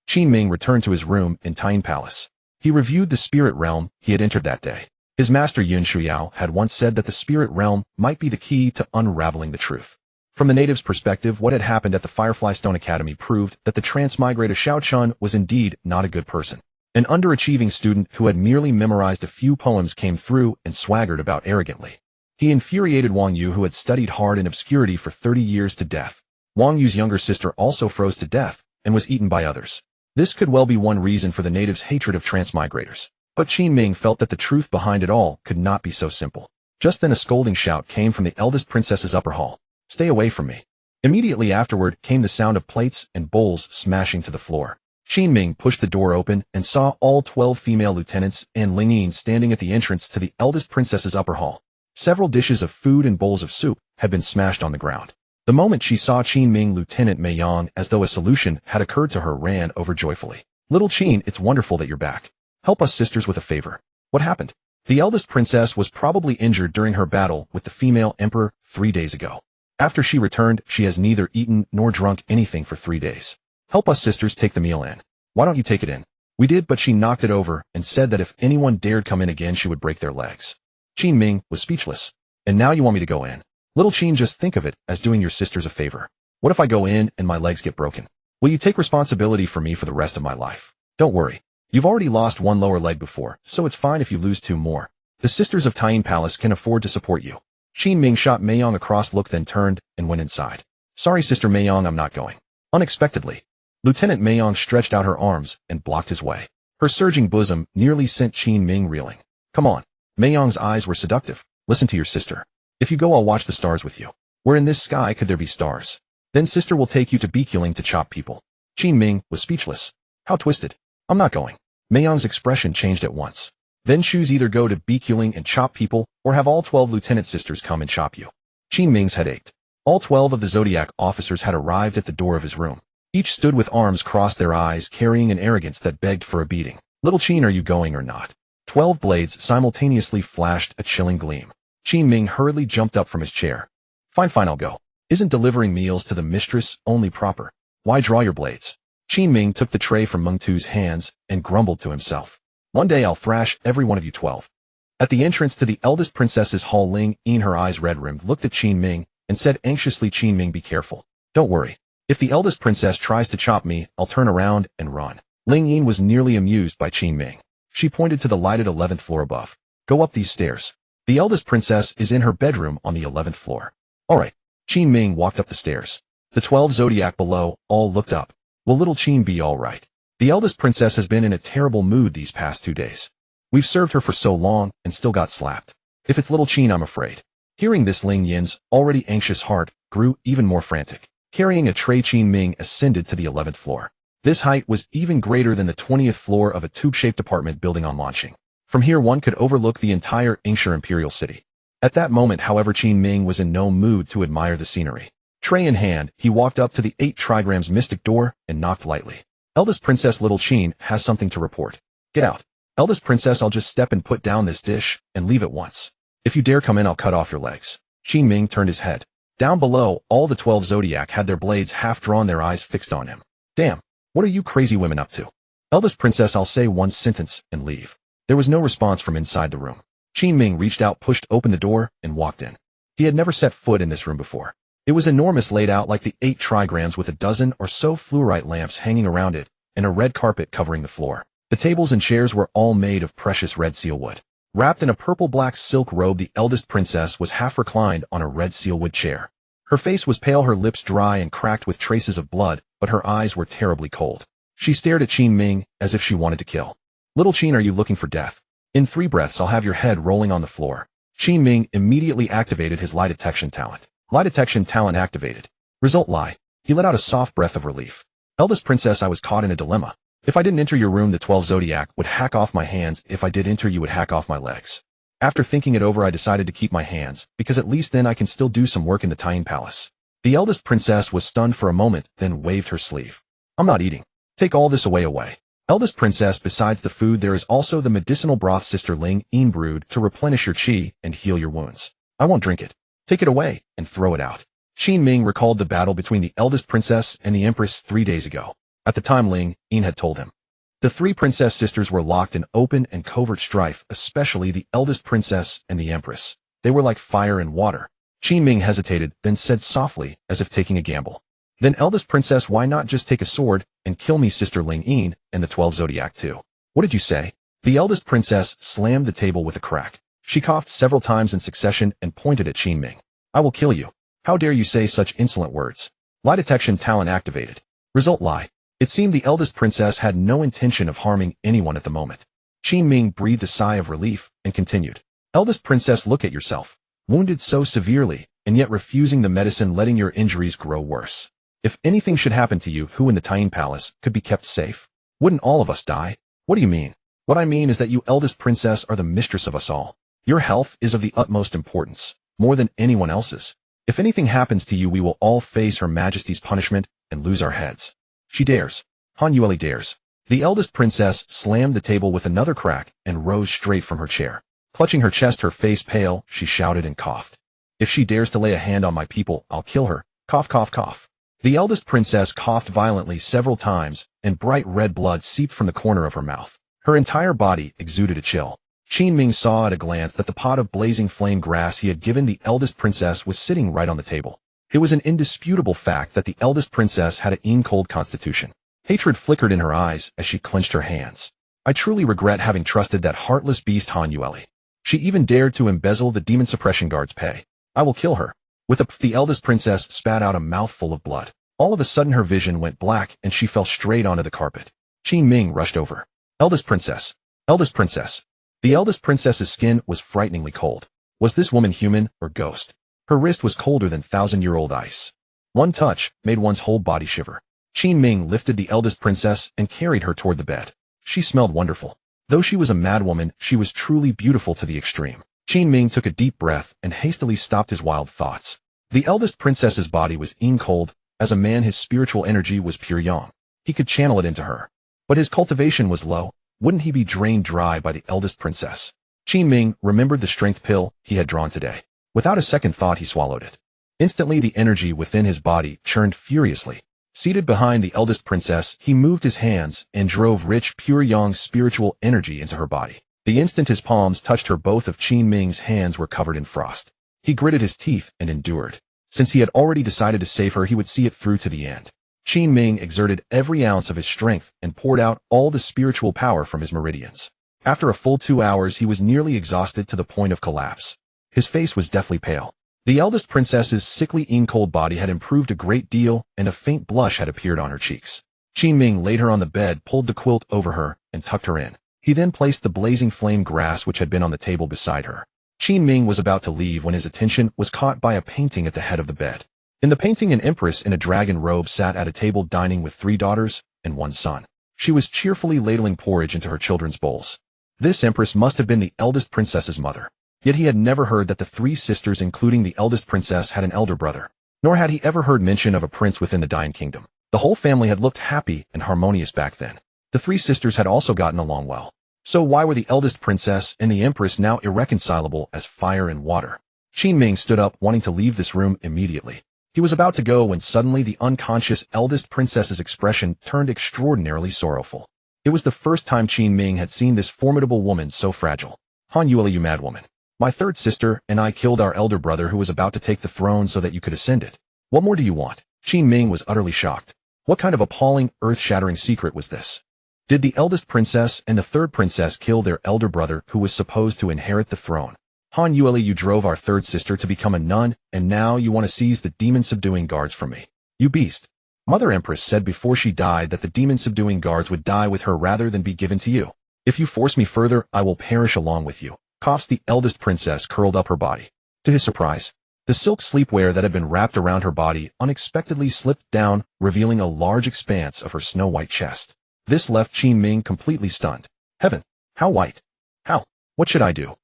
Qin Ming returned to his room in Tyne Palace. He reviewed the spirit realm he had entered that day. His master Yun Shuyao had once said that the spirit realm might be the key to unraveling the truth. From the natives' perspective, what had happened at the Firefly Stone Academy proved that the transmigrator Xiao Chun was indeed not a good person. An underachieving student who had merely memorized a few poems came through and swaggered about arrogantly. He infuriated Wang Yu, who had studied hard in obscurity for 30 years, to death. Wang Yu's younger sister also froze to death and was eaten by others. This could well be one reason for the natives' hatred of transmigrators. But Qin Ming felt that the truth behind it all could not be so simple. Just then a scolding shout came from the eldest princess's upper hall. "Stay away from me." Immediately afterward came the sound of plates and bowls smashing to the floor. Qin Ming pushed the door open and saw all 12 female lieutenants and Ling Yin standing at the entrance to the eldest princess's upper hall. Several dishes of food and bowls of soup had been smashed on the ground. The moment she saw Qin Ming, Lieutenant Mei Yang, as though a solution had occurred to her, ran over joyfully. "Little Qin, it's wonderful that you're back. Help us sisters with a favor." "What happened?" "The eldest princess was probably injured during her battle with the female emperor 3 days ago. After she returned, she has neither eaten nor drunk anything for 3 days. Help us sisters take the meal in." "Why don't you take it in?" "We did, but she knocked it over and said that if anyone dared come in again, she would break their legs." Qin Ming was speechless. "And now you want me to go in?" "Little Qin, just think of it as doing your sisters a favor. What if I go in and my legs get broken? Will you take responsibility for me for the rest of my life?" "Don't worry. You've already lost 1 lower leg before, so it's fine if you lose 2 more. The sisters of Tyne Palace can afford to support you." Qin Ming shot Mei Yang a cross look, then turned and went inside. "Sorry, Sister Mei Yang, I'm not going." Unexpectedly, Lieutenant Mei Yang stretched out her arms and blocked his way. Her surging bosom nearly sent Qin Ming reeling. "Come on." Mei Yang's eyes were seductive. "Listen to your sister. If you go, I'll watch the stars with you. Where in this sky could there be stars? Then sister will take you to Beikuling to chop people." Qin Ming was speechless. How twisted. "I'm not going." Mei Yang's expression changed at once. "Then choose, either go to Beikuling and chop people, or have all 12 lieutenant sisters come and chop you." Qin Ming's head ached. All 12 of the Zodiac officers had arrived at the door of his room. Each stood with arms crossed, their eyes carrying an arrogance that begged for a beating. "Little Qin, are you going or not?" 12 blades simultaneously flashed a chilling gleam. Qin Ming hurriedly jumped up from his chair. Fine, I'll go. Isn't delivering meals to the mistress only proper? Why draw your blades?" Qin Ming took the tray from Meng Tu's hands and grumbled to himself. "One day I'll thrash every one of you 12. At the entrance to the eldest princess's hall, Ling Yin, her eyes red-rimmed, looked at Qin Ming and said anxiously, "Qin Ming, be careful. Don't worry. If the eldest princess tries to chop me, I'll turn around and run." Ling Yin was nearly amused by Qin Ming. She pointed to the lighted 11th floor above. "Go up these stairs. The eldest princess is in her bedroom on the 11th floor. Alright. Qin Ming walked up the stairs. The 12 zodiac below all looked up. Will little Qin be alright? The eldest princess has been in a terrible mood these past 2 days. We've served her for so long and still got slapped. If it's little Qin, I'm afraid. Hearing this, Ling Yin's already anxious heart grew even more frantic. Carrying a tray, Qin Ming ascended to the 11th floor. This height was even greater than the 20th floor of a tube-shaped apartment building on launching. From here one could overlook the entire Yingshi imperial city. At that moment, however, Qin Ming was in no mood to admire the scenery. Tray in hand, he walked up to the 8 trigrams mystic door and knocked lightly. Eldest princess, little Qin has something to report. Get out. Eldest princess, I'll just step and put down this dish and leave at once. If you dare come in, I'll cut off your legs. Qin Ming turned his head. Down below, all the 12 zodiac had their blades half drawn, their eyes fixed on him. Damn, what are you crazy women up to? Eldest princess, I'll say one sentence and leave. There was no response from inside the room. Qin Ming reached out, pushed open the door, and walked in. He had never set foot in this room before. It was enormous, laid out like the 8 trigrams, with a dozen or so fluorite lamps hanging around it and a red carpet covering the floor. The tables and chairs were all made of precious red sealwood. Wrapped in a purple-black silk robe, the eldest princess was half reclined on a red sealwood chair. Her face was pale, her lips dry and cracked with traces of blood, but her eyes were terribly cold. She stared at Qin Ming as if she wanted to kill. Little Qin, are you looking for death? In 3 breaths, I'll have your head rolling on the floor. Qin Ming immediately activated his lie detection talent. Lie detection talent activated. Result: lie. He let out a soft breath of relief. Eldest princess, I was caught in a dilemma. If I didn't enter your room, the 12 zodiac would hack off my hands. If I did enter, you would hack off my legs. After thinking it over, I decided to keep my hands, because at least then I can still do some work in the Tying Palace. The eldest princess was stunned for a moment, then waved her sleeve. I'm not eating. Take all this away. Eldest princess, besides the food, there is also the medicinal broth Sister Ling Yin brewed to replenish your qi and heal your wounds. I won't drink it. Take it away and throw it out. Qin Ming recalled the battle between the eldest princess and the empress 3 days ago. At the time, Ling Yin had told him. The 3 princess sisters were locked in open and covert strife, especially the eldest princess and the empress. They were like fire and water. Qin Ming hesitated, then said softly, as if taking a gamble. Then eldest princess, why not just take a sword and kill me, Sister Ling Yin, and the 12 zodiac too? What did you say? The eldest princess slammed the table with a crack. She coughed several times in succession and pointed at Qin Ming. I will kill you. How dare you say such insolent words? Lie detection talent activated. Result: lie. It seemed the eldest princess had no intention of harming anyone at the moment. Qin Ming breathed a sigh of relief and continued. Eldest princess, look at yourself. Wounded so severely, and yet refusing the medicine, letting your injuries grow worse. If anything should happen to you, who in the Tying Palace could be kept safe? Wouldn't all of us die? What do you mean? What I mean is that you, eldest princess, are the mistress of us all. Your health is of the utmost importance, more than anyone else's. If anything happens to you, we will all face Her Majesty's punishment and lose our heads. She dares. Han Yueli dares. The eldest princess slammed the table with another crack and rose straight from her chair. Clutching her chest, her face pale, she shouted and coughed. If she dares to lay a hand on my people, I'll kill her. Cough, cough, cough. The eldest princess coughed violently several times, and bright red blood seeped from the corner of her mouth. Her entire body exuded a chill. Qin Ming saw at a glance that the pot of blazing flame grass he had given the eldest princess was sitting right on the table. It was an indisputable fact that the eldest princess had an cold constitution. Hatred flickered in her eyes as she clenched her hands. I truly regret having trusted that heartless beast Han Yueli. She even dared to embezzle the demon suppression guard's pay. I will kill her. With a the eldest princess spat out a mouthful of blood. All of a sudden her vision went black and she fell straight onto the carpet. Qin Ming rushed over. Eldest princess. Eldest princess. The eldest princess's skin was frighteningly cold. Was this woman human or ghost? Her wrist was colder than 1,000-year-old ice. One touch made one's whole body shiver. Qin Ming lifted the eldest princess and carried her toward the bed. She smelled wonderful. Though she was a madwoman, she was truly beautiful to the extreme. Qin Ming took a deep breath and hastily stopped his wild thoughts. The eldest princess's body was cold. As a man, his spiritual energy was pure yang. He could channel it into her. But his cultivation was low. Wouldn't he be drained dry by the eldest princess? Qin Ming remembered the strength pill he had drawn today. Without a second thought, he swallowed it. Instantly, the energy within his body churned furiously. Seated behind the eldest princess, he moved his hands and drove rich, pure yang spiritual energy into her body. The instant his palms touched her, both of Qin Ming's hands were covered in frost. He gritted his teeth and endured. Since he had already decided to save her, he would see it through to the end. Qin Ming exerted every ounce of his strength and poured out all the spiritual power from his meridians. After a full 2 hours, he was nearly exhausted to the point of collapse. His face was deathly pale. The eldest princess's sickly cold body had improved a great deal, and a faint blush had appeared on her cheeks. Qin Ming laid her on the bed, pulled the quilt over her, and tucked her in. He then placed the blazing flame grass which had been on the table beside her. Qin Ming was about to leave when his attention was caught by a painting at the head of the bed. In the painting, an empress in a dragon robe sat at a table dining with 3 daughters and 1 son. She was cheerfully ladling porridge into her children's bowls. This empress must have been the eldest princess's mother. Yet he had never heard that the 3 sisters, including the eldest princess, had an elder brother. Nor had he ever heard mention of a prince within the Dying Kingdom. The whole family had looked happy and harmonious back then. The 3 sisters had also gotten along well. So why were the eldest princess and the empress now irreconcilable as fire and water? Qin Ming stood up, wanting to leave this room immediately. He was about to go when suddenly the unconscious eldest princess's expression turned extraordinarily sorrowful. It was the first time Qin Ming had seen this formidable woman so fragile. Han Yueli, you mad woman. My 3rd sister and I killed our elder brother who was about to take the throne so that you could ascend it. What more do you want? Qin Ming was utterly shocked. What kind of appalling, earth-shattering secret was this? Did the eldest princess and the 3rd princess kill their elder brother who was supposed to inherit the throne? Han Yueli, you drove our 3rd sister to become a nun, and now you want to seize the demon-subduing guards from me. You beast. Mother Empress said before she died that the demon-subduing guards would die with her rather than be given to you. If you force me further, I will perish along with you. Coughs. The eldest princess curled up her body. To his surprise, the silk sleepwear that had been wrapped around her body unexpectedly slipped down, revealing a large expanse of her snow-white chest. This left Qin Ming completely stunned. Heaven! How white? How? What should I do?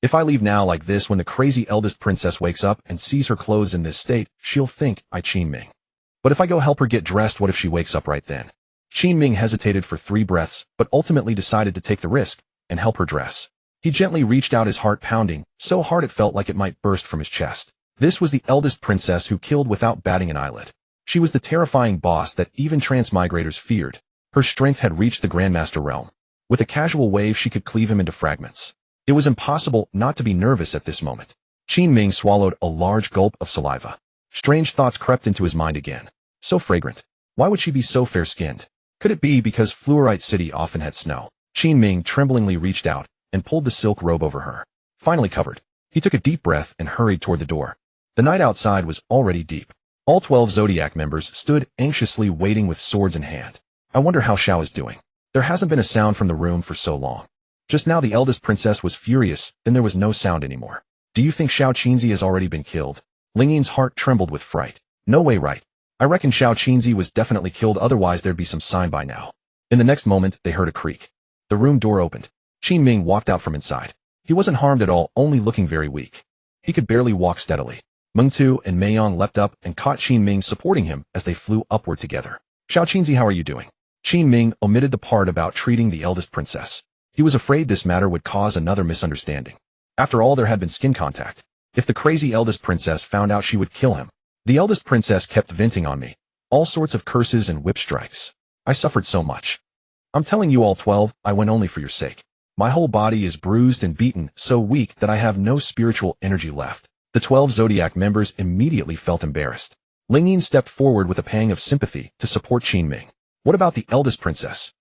If I leave now like this, when the crazy eldest princess wakes up and sees her clothes in this state, she'll think I Qin Ming. But if I go help her get dressed, what if she wakes up right then? Qin Ming hesitated for 3 breaths, but ultimately decided to take the risk and help her dress. He gently reached out, his heart pounding, so hard it felt like it might burst from his chest. This was the eldest princess who killed without batting an eyelid. She was the terrifying boss that even Transmigrators feared. Her strength had reached the Grandmaster realm. With a casual wave, she could cleave him into fragments. It was impossible not to be nervous at this moment. Qin Ming swallowed a large gulp of saliva. Strange thoughts crept into his mind again. So fragrant. Why would she be so fair-skinned? Could it be because Fluorite City often had snow? Qin Ming tremblingly reached out and pulled the silk robe over her. Finally covered, he took a deep breath and hurried toward the door. The night outside was already deep. All 12 Zodiac members stood anxiously waiting with swords in hand. I wonder how Xiao is doing. There hasn't been a sound from the room for so long. Just now the eldest princess was furious, then there was no sound anymore. Do you think Xiao Qinzi has already been killed? Ling Yin's heart trembled with fright. No way, right? I reckon Xiao Qinzi was definitely killed, otherwise there'd be some sign by now. In the next moment, they heard a creak. The room door opened. Qin Ming walked out from inside. He wasn't harmed at all, only looking very weak. He could barely walk steadily. Meng Tu and Mei Yong leapt up and caught Qin Ming, supporting him as they flew upward together. Xiao Qinzi, how are you doing? Qin Ming omitted the part about treating the eldest princess. He was afraid this matter would cause another misunderstanding. After all, there had been skin contact. If the crazy eldest princess found out, she would kill him. The eldest princess kept venting on me. All sorts of curses and whip strikes. I suffered so much. I'm telling you all 12, I went only for your sake. My whole body is bruised and beaten, so weak that I have no spiritual energy left. The 12 Zodiac members immediately felt embarrassed. Ling Yin stepped forward with a pang of sympathy to support Qin Ming. What about the eldest princess?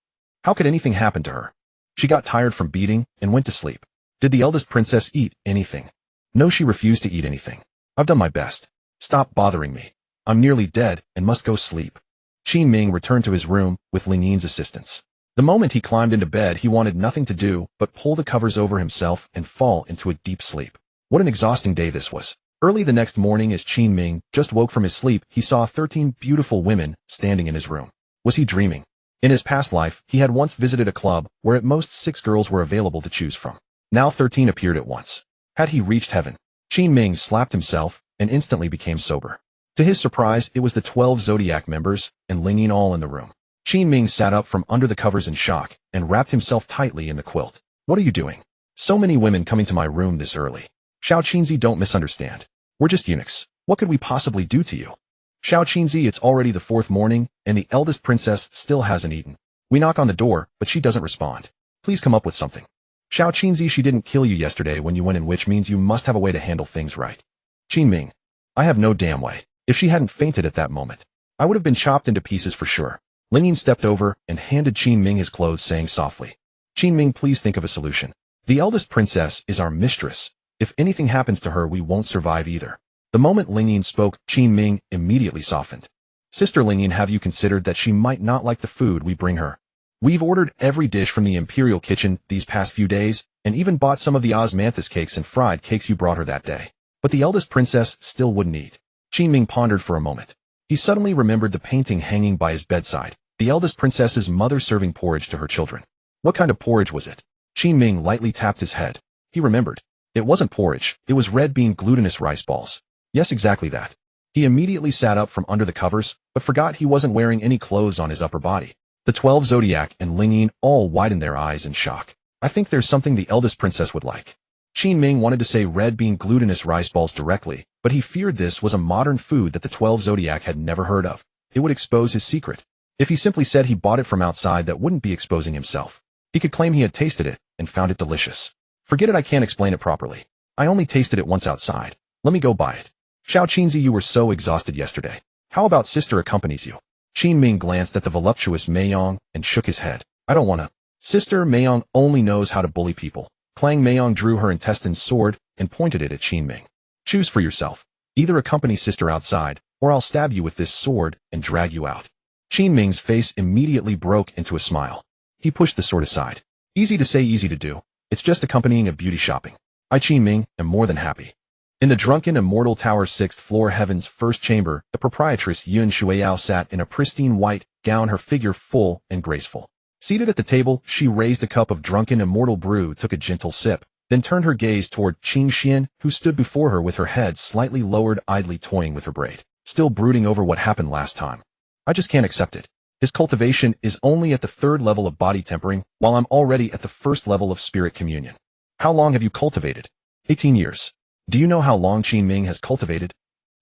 How could anything happen to her? She got tired from beating and went to sleep. Did the eldest princess eat anything? No, she refused to eat anything. I've done my best. Stop bothering me. I'm nearly dead and must go sleep. Qin Ming returned to his room with Ling Yin's assistance. The moment he climbed into bed, he wanted nothing to do but pull the covers over himself and fall into a deep sleep. What an exhausting day this was. Early the next morning, as Qin Ming just woke from his sleep, he saw 13 beautiful women standing in his room. Was he dreaming? In his past life, he had once visited a club where at most 6 girls were available to choose from. Now 13 appeared at once. Had he reached heaven? Qin Ming slapped himself and instantly became sober. To his surprise, it was the 12 Zodiac members and Ling Yin all in the room. Qin Ming sat up from under the covers in shock and wrapped himself tightly in the quilt. What are you doing? So many women coming to my room this early. Xiao Qinzi, don't misunderstand. We're just eunuchs. What could we possibly do to you? Xiao Qinzi, it's already the 4th morning, and the eldest princess still hasn't eaten. We knock on the door, but she doesn't respond. Please come up with something. Xiao Qinzi, she didn't kill you yesterday when you went in, which means you must have a way to handle things right. Qin Ming, I have no damn way. If she hadn't fainted at that moment, I would have been chopped into pieces for sure. Ling Yin stepped over and handed Qin Ming his clothes, saying softly, Qin Ming, please think of a solution. The eldest princess is our mistress. If anything happens to her, we won't survive either. The moment Lingyin spoke, Qin Ming immediately softened. Sister Lingyin, have you considered that she might not like the food we bring her? We've ordered every dish from the imperial kitchen these past few days, and even bought some of the osmanthus cakes and fried cakes you brought her that day. But the eldest princess still wouldn't eat. Qin Ming pondered for a moment. He suddenly remembered the painting hanging by his bedside, the eldest princess's mother serving porridge to her children. What kind of porridge was it? Qin Ming lightly tapped his head. He remembered. It wasn't porridge, it was red bean glutinous rice balls. Yes, exactly that. He immediately sat up from under the covers, but forgot he wasn't wearing any clothes on his upper body. The 12 Zodiac and Lingyin all widened their eyes in shock. I think there's something the eldest princess would like. Qin Ming wanted to say red bean glutinous rice balls directly, but he feared this was a modern food that the 12 Zodiac had never heard of. It would expose his secret. If he simply said he bought it from outside, that wouldn't be exposing himself. He could claim he had tasted it and found it delicious. Forget it, I can't explain it properly. I only tasted it once outside. Let me go buy it. Xiao Qinzi, you were so exhausted yesterday. How about sister accompanies you? Qin Ming glanced at the voluptuous Meiyong and shook his head. I don't wanna. Sister Meiyong only knows how to bully people. Clang Meiyong drew her intestine's sword and pointed it at Qin Ming. Choose for yourself. Either accompany sister outside, or I'll stab you with this sword and drag you out. Qin Ming's face immediately broke into a smile. He pushed the sword aside. Easy to say, easy to do. It's just accompanying a beauty shopping. I, Qin Ming, am more than happy. In the drunken immortal tower 6th floor heaven's first chamber, the proprietress Yun Shuiyao sat in a pristine white gown, her figure full and graceful. Seated at the table, she raised a cup of drunken immortal brew, took a gentle sip, then turned her gaze toward Qin Xian, who stood before her with her head slightly lowered, idly toying with her braid, still brooding over what happened last time. I just can't accept it. His cultivation is only at the 3rd level of body tempering, while I'm already at the 1st level of spirit communion. How long have you cultivated? 18 years. Do you know how long Qin Ming has cultivated?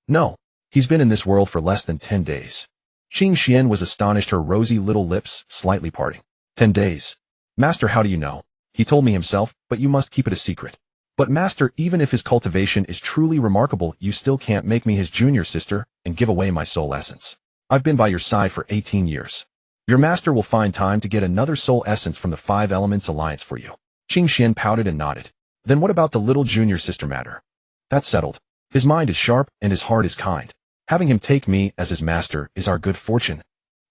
No. He's been in this world for less than 10 days. Qin Xian was astonished, her rosy little lips slightly parting. 10 days. Master, how do you know? He told me himself, but you must keep it a secret. But master, even if his cultivation is truly remarkable, you still can't make me his junior sister and give away my soul essence. I've been by your side for 18 years. Your master will find time to get another soul essence from the 5 Elements Alliance for you. Qin Xian pouted and nodded. Then what about the little junior sister matter? That's settled. His mind is sharp and his heart is kind. Having him take me as his master is our good fortune.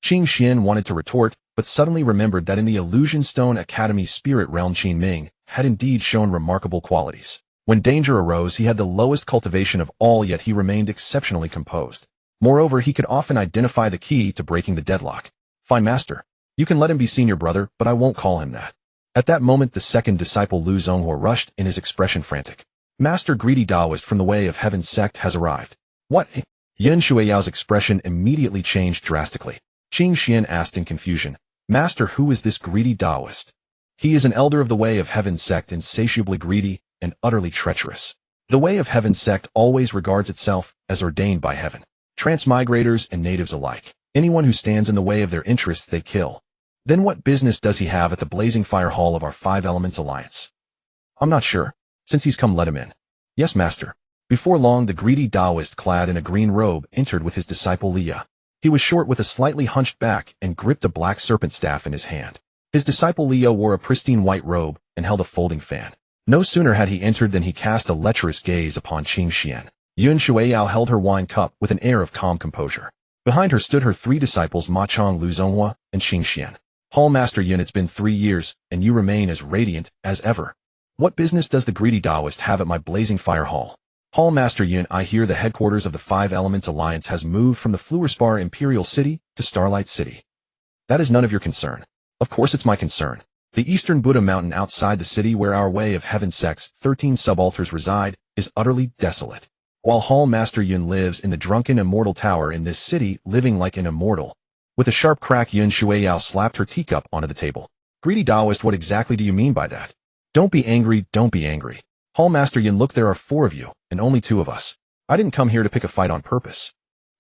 Qin Xian wanted to retort, but suddenly remembered that in the Illusion Stone Academy's spirit realm, Qin Ming had indeed shown remarkable qualities. When danger arose, he had the lowest cultivation of all, yet he remained exceptionally composed. Moreover, he could often identify the key to breaking the deadlock. Fine, master. You can let him be senior brother, but I won't call him that. At that moment, the second disciple Lu Zonghua rushed in, his expression frantic. Master, greedy Taoist from the Way of Heaven sect has arrived. What? Yun Shuiyao's expression immediately changed drastically. Qin Xian asked in confusion. Master, who is this greedy Taoist? He is an elder of the Way of Heaven sect, insatiably greedy and utterly treacherous. The Way of Heaven sect always regards itself as ordained by heaven. Transmigrators and natives alike. Anyone who stands in the way of their interests they kill. Then what business does he have at the Blazing Fire Hall of our 5 Elements Alliance? I'm not sure. Since he's come, let him in. Yes, master. Before long, the greedy Taoist, clad in a green robe, entered with his disciple Leah. He was short, with a slightly hunched back, and gripped a black serpent staff in his hand. His disciple Leah wore a pristine white robe and held a folding fan. No sooner had he entered than he cast a lecherous gaze upon Qin Xian. Yun Shuiyao held her wine cup with an air of calm composure. Behind her stood her 3 disciples, Ma Chong, Lu Zonghua, and Qin Xian. Hall Master Yun, it's been 3 years, and you remain as radiant as ever. What business does the greedy Taoist have at my Blazing Fire Hall? Hall Master Yun, I hear the headquarters of the 5 Elements Alliance has moved from the Fluorspar Imperial City to Starlight City. That is none of your concern. Of course it's my concern. The Eastern Buddha Mountain outside the city, where our Way of Heaven sect's 13 subalters reside, is utterly desolate. While Hall Master Yun lives in the drunken immortal tower in this city, living like an immortal. With a sharp crack, Yun Shuiyao slapped her teacup onto the table. Greedy Taoist, what exactly do you mean by that? Don't be angry, don't be angry. Hall Master Yun, look, there are 4 of you, and only 2 of us. I didn't come here to pick a fight on purpose.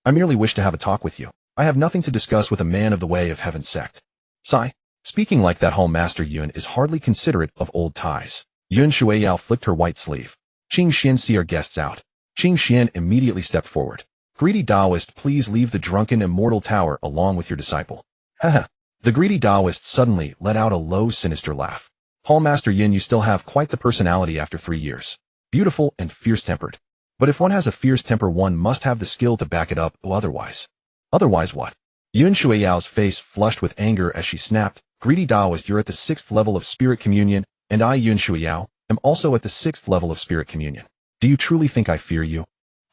I merely wish to have a talk with you. I have nothing to discuss with a man of the Way of Heaven sect. Sigh. Speaking like that, Hall Master Yun is hardly considerate of old ties. Yun Shuiyao flicked her white sleeve. Qin Xian, see our guests out. Qin Xian immediately stepped forward. Greedy Taoist, please leave the drunken immortal tower along with your disciple. Haha. The greedy Taoist suddenly let out a low, sinister laugh. Hallmaster Yin, you still have quite the personality after 3 years. Beautiful and fierce-tempered. But if one has a fierce temper, one must have the skill to back it up, otherwise. Otherwise what? Yun Shuiyao's face flushed with anger as she snapped, Greedy Taoist, you're at the 6th level of Spirit Communion, and I, Yun Shuiyao, am also at the 6th level of Spirit Communion. Do you truly think I fear you?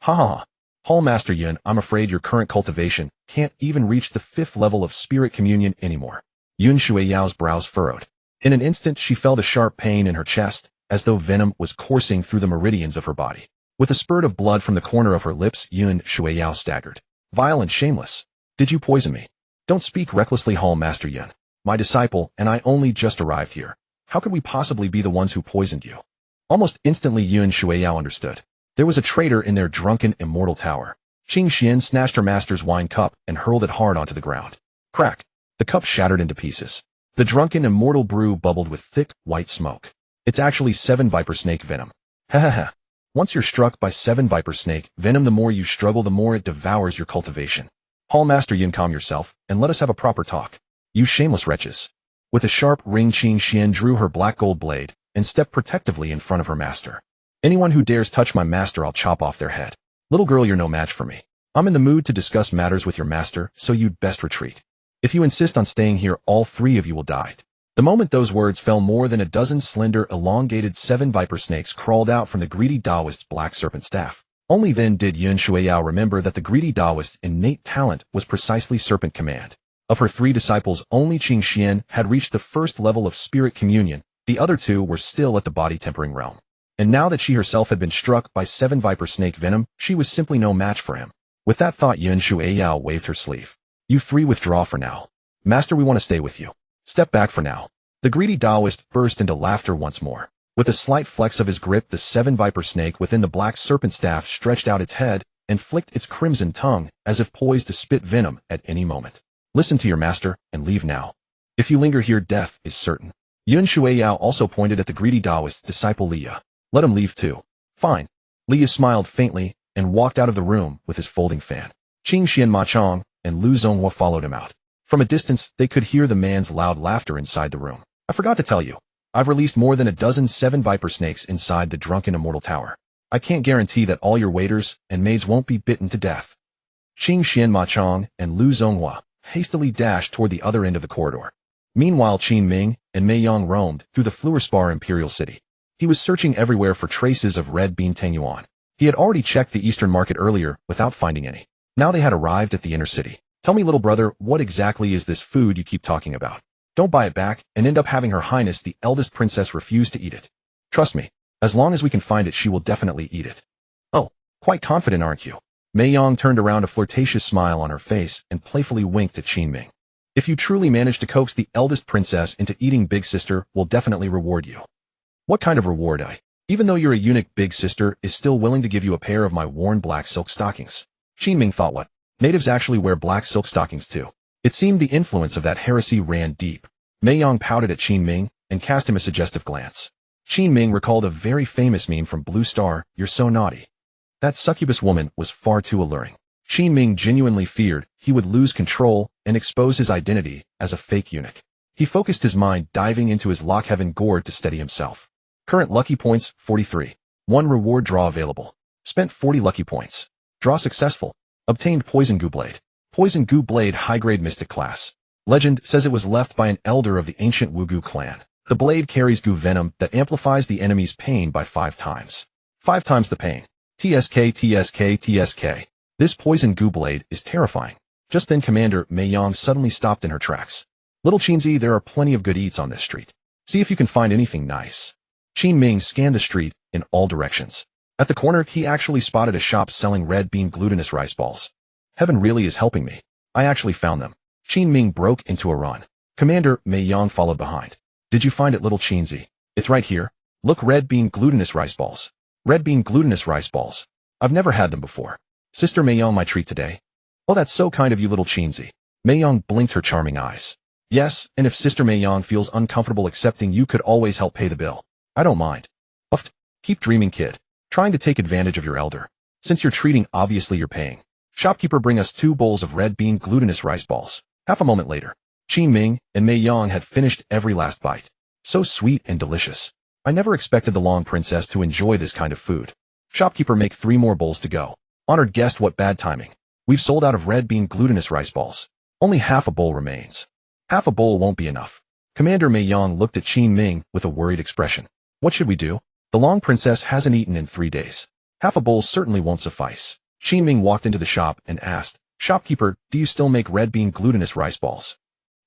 Ha ha ha. Hallmaster Yun, I'm afraid your current cultivation can't even reach the 5th level of Spirit Communion anymore. Yun Shuiyao's brows furrowed. In an instant she felt a sharp pain in her chest, as though venom was coursing through the meridians of her body. With a spurt of blood from the corner of her lips, Yun Shuiyao staggered. Vile and shameless. Did you poison me? Don't speak recklessly, Hallmaster Yun. My disciple and I only just arrived here. How could we possibly be the ones who poisoned you? Almost instantly Yun Shuiyao understood. There was a traitor in their drunken immortal tower. Qing Xian snatched her master's wine cup and hurled it hard onto the ground. Crack! The cup shattered into pieces. The drunken immortal brew bubbled with thick, white smoke. It's actually 7 viper snake venom. Ha ha ha. Once you're struck by 7 viper snake venom, the more you struggle, the more it devours your cultivation. Hallmaster Yin, calm yourself, and let us have a proper talk. You shameless wretches. With a sharp ring, Qing Xian drew her black gold blade and stepped protectively in front of her master. Anyone who dares touch my master, I'll chop off their head. Little girl, you're no match for me. I'm in the mood to discuss matters with your master, so you'd best retreat. If you insist on staying here, all 3 of you will die. The moment those words fell, more than a dozen slender, elongated 7 viper snakes crawled out from the greedy Taoist's black serpent staff. Only then did Yun Shuiyao remember that the greedy Taoist's innate talent was precisely serpent command. Of her 3 disciples, only Qing Xian had reached the 1st level of Spirit Communion. The other 2 were still at the body-tempering realm. And now that she herself had been struck by 7 viper snake venom, she was simply no match for him. With that thought, Yun Shuiyao waved her sleeve. You 3 withdraw for now. Master, we want to stay with you. Step back for now. The greedy Taoist burst into laughter once more. With a slight flex of his grip, the 7 viper snake within the black serpent staff stretched out its head and flicked its crimson tongue as if poised to spit venom at any moment. Listen to your master and leave now. If you linger here, death is certain. Yun Shuiyao also pointed at the greedy Taoist's disciple Leah. Let him leave too. Fine. Leah smiled faintly and walked out of the room with his folding fan. Qing Xian Ma Chong and Lu Zonghua followed him out. From a distance, they could hear the man's loud laughter inside the room. I forgot to tell you. I've released more than a dozen 7 viper snakes inside the drunken immortal tower. I can't guarantee that all your waiters and maids won't be bitten to death. Qing Xian Ma Chong and Lu Zonghua hastily dashed toward the other end of the corridor. Meanwhile, Qin Ming and Mei Yang roamed through the fluorspar imperial city. He was searching everywhere for traces of red bean tang yuan. He had already checked the eastern market earlier without finding any. Now they had arrived at the inner city. Tell me, little brother, what exactly is this food you keep talking about? Don't buy it back and end up having Her Highness the eldest princess refuse to eat it. Trust me, as long as we can find it, she will definitely eat it. Oh, quite confident, aren't you? Mei Yang turned around, a flirtatious smile on her face, and playfully winked at Qin Ming. If you truly manage to coax the eldest princess into eating, Big Sister will definitely reward you. What kind of reward? Even though you're a eunuch, Big Sister is still willing to give you a pair of my worn black silk stockings. Qin Ming thought, what? Natives actually wear black silk stockings too. It seemed the influence of that heresy ran deep. Mei Yang pouted at Qin Ming and cast him a suggestive glance. Qin Ming recalled a very famous meme from Blue Star, "You're so naughty." That succubus woman was far too alluring. Qin Ming genuinely feared he would lose control and expose his identity as a fake eunuch. He focused his mind, diving into his Lockheaven gourd to steady himself. Current lucky points, 43. 1 reward draw available. Spent 40 lucky points. Draw successful. Obtained Poison Goo Blade. Poison Goo Blade, high-grade mystic class. Legend says it was left by an elder of the ancient Wugu clan. The blade carries goo venom that amplifies the enemy's pain by 5 times. 5 times the pain. TSK, TSK, TSK. This poison goo blade is terrifying. Just then Commander Mei Yang suddenly stopped in her tracks. Little Qinzi, there are plenty of good eats on this street. See if you can find anything nice. Qin Ming scanned the street in all directions. At the corner, he actually spotted a shop selling red bean glutinous rice balls. Heaven really is helping me. I actually found them. Qin Ming broke into a run. Commander Mei Yang followed behind. Did you find it, little Qinzi? It's right here. Look, red bean glutinous rice balls. Red bean glutinous rice balls. I've never had them before. Sister Mei Yang, my treat today. Oh, that's so kind of you, little Qinzi. Mei Yang blinked her charming eyes. Yes, and if Sister Mei Yang feels uncomfortable accepting, you could always help pay the bill. I don't mind. Uff, keep dreaming, kid. Trying to take advantage of your elder. Since you're treating, obviously you're paying. Shopkeeper, bring us 2 bowls of red bean glutinous rice balls. Half a moment later, Qin Ming and Mei Yang had finished every last bite. So sweet and delicious. I never expected the Long Princess to enjoy this kind of food. Shopkeeper, make 3 more bowls to go. Honored guest, what bad timing. We've sold out of red bean glutinous rice balls. Only half a bowl remains. Half a bowl won't be enough. Commander Mei Yang looked at Qin Ming with a worried expression. What should we do? The Long Princess hasn't eaten in 3 days. Half a bowl certainly won't suffice. Qin Ming walked into the shop and asked, Shopkeeper, do you still make red bean glutinous rice balls?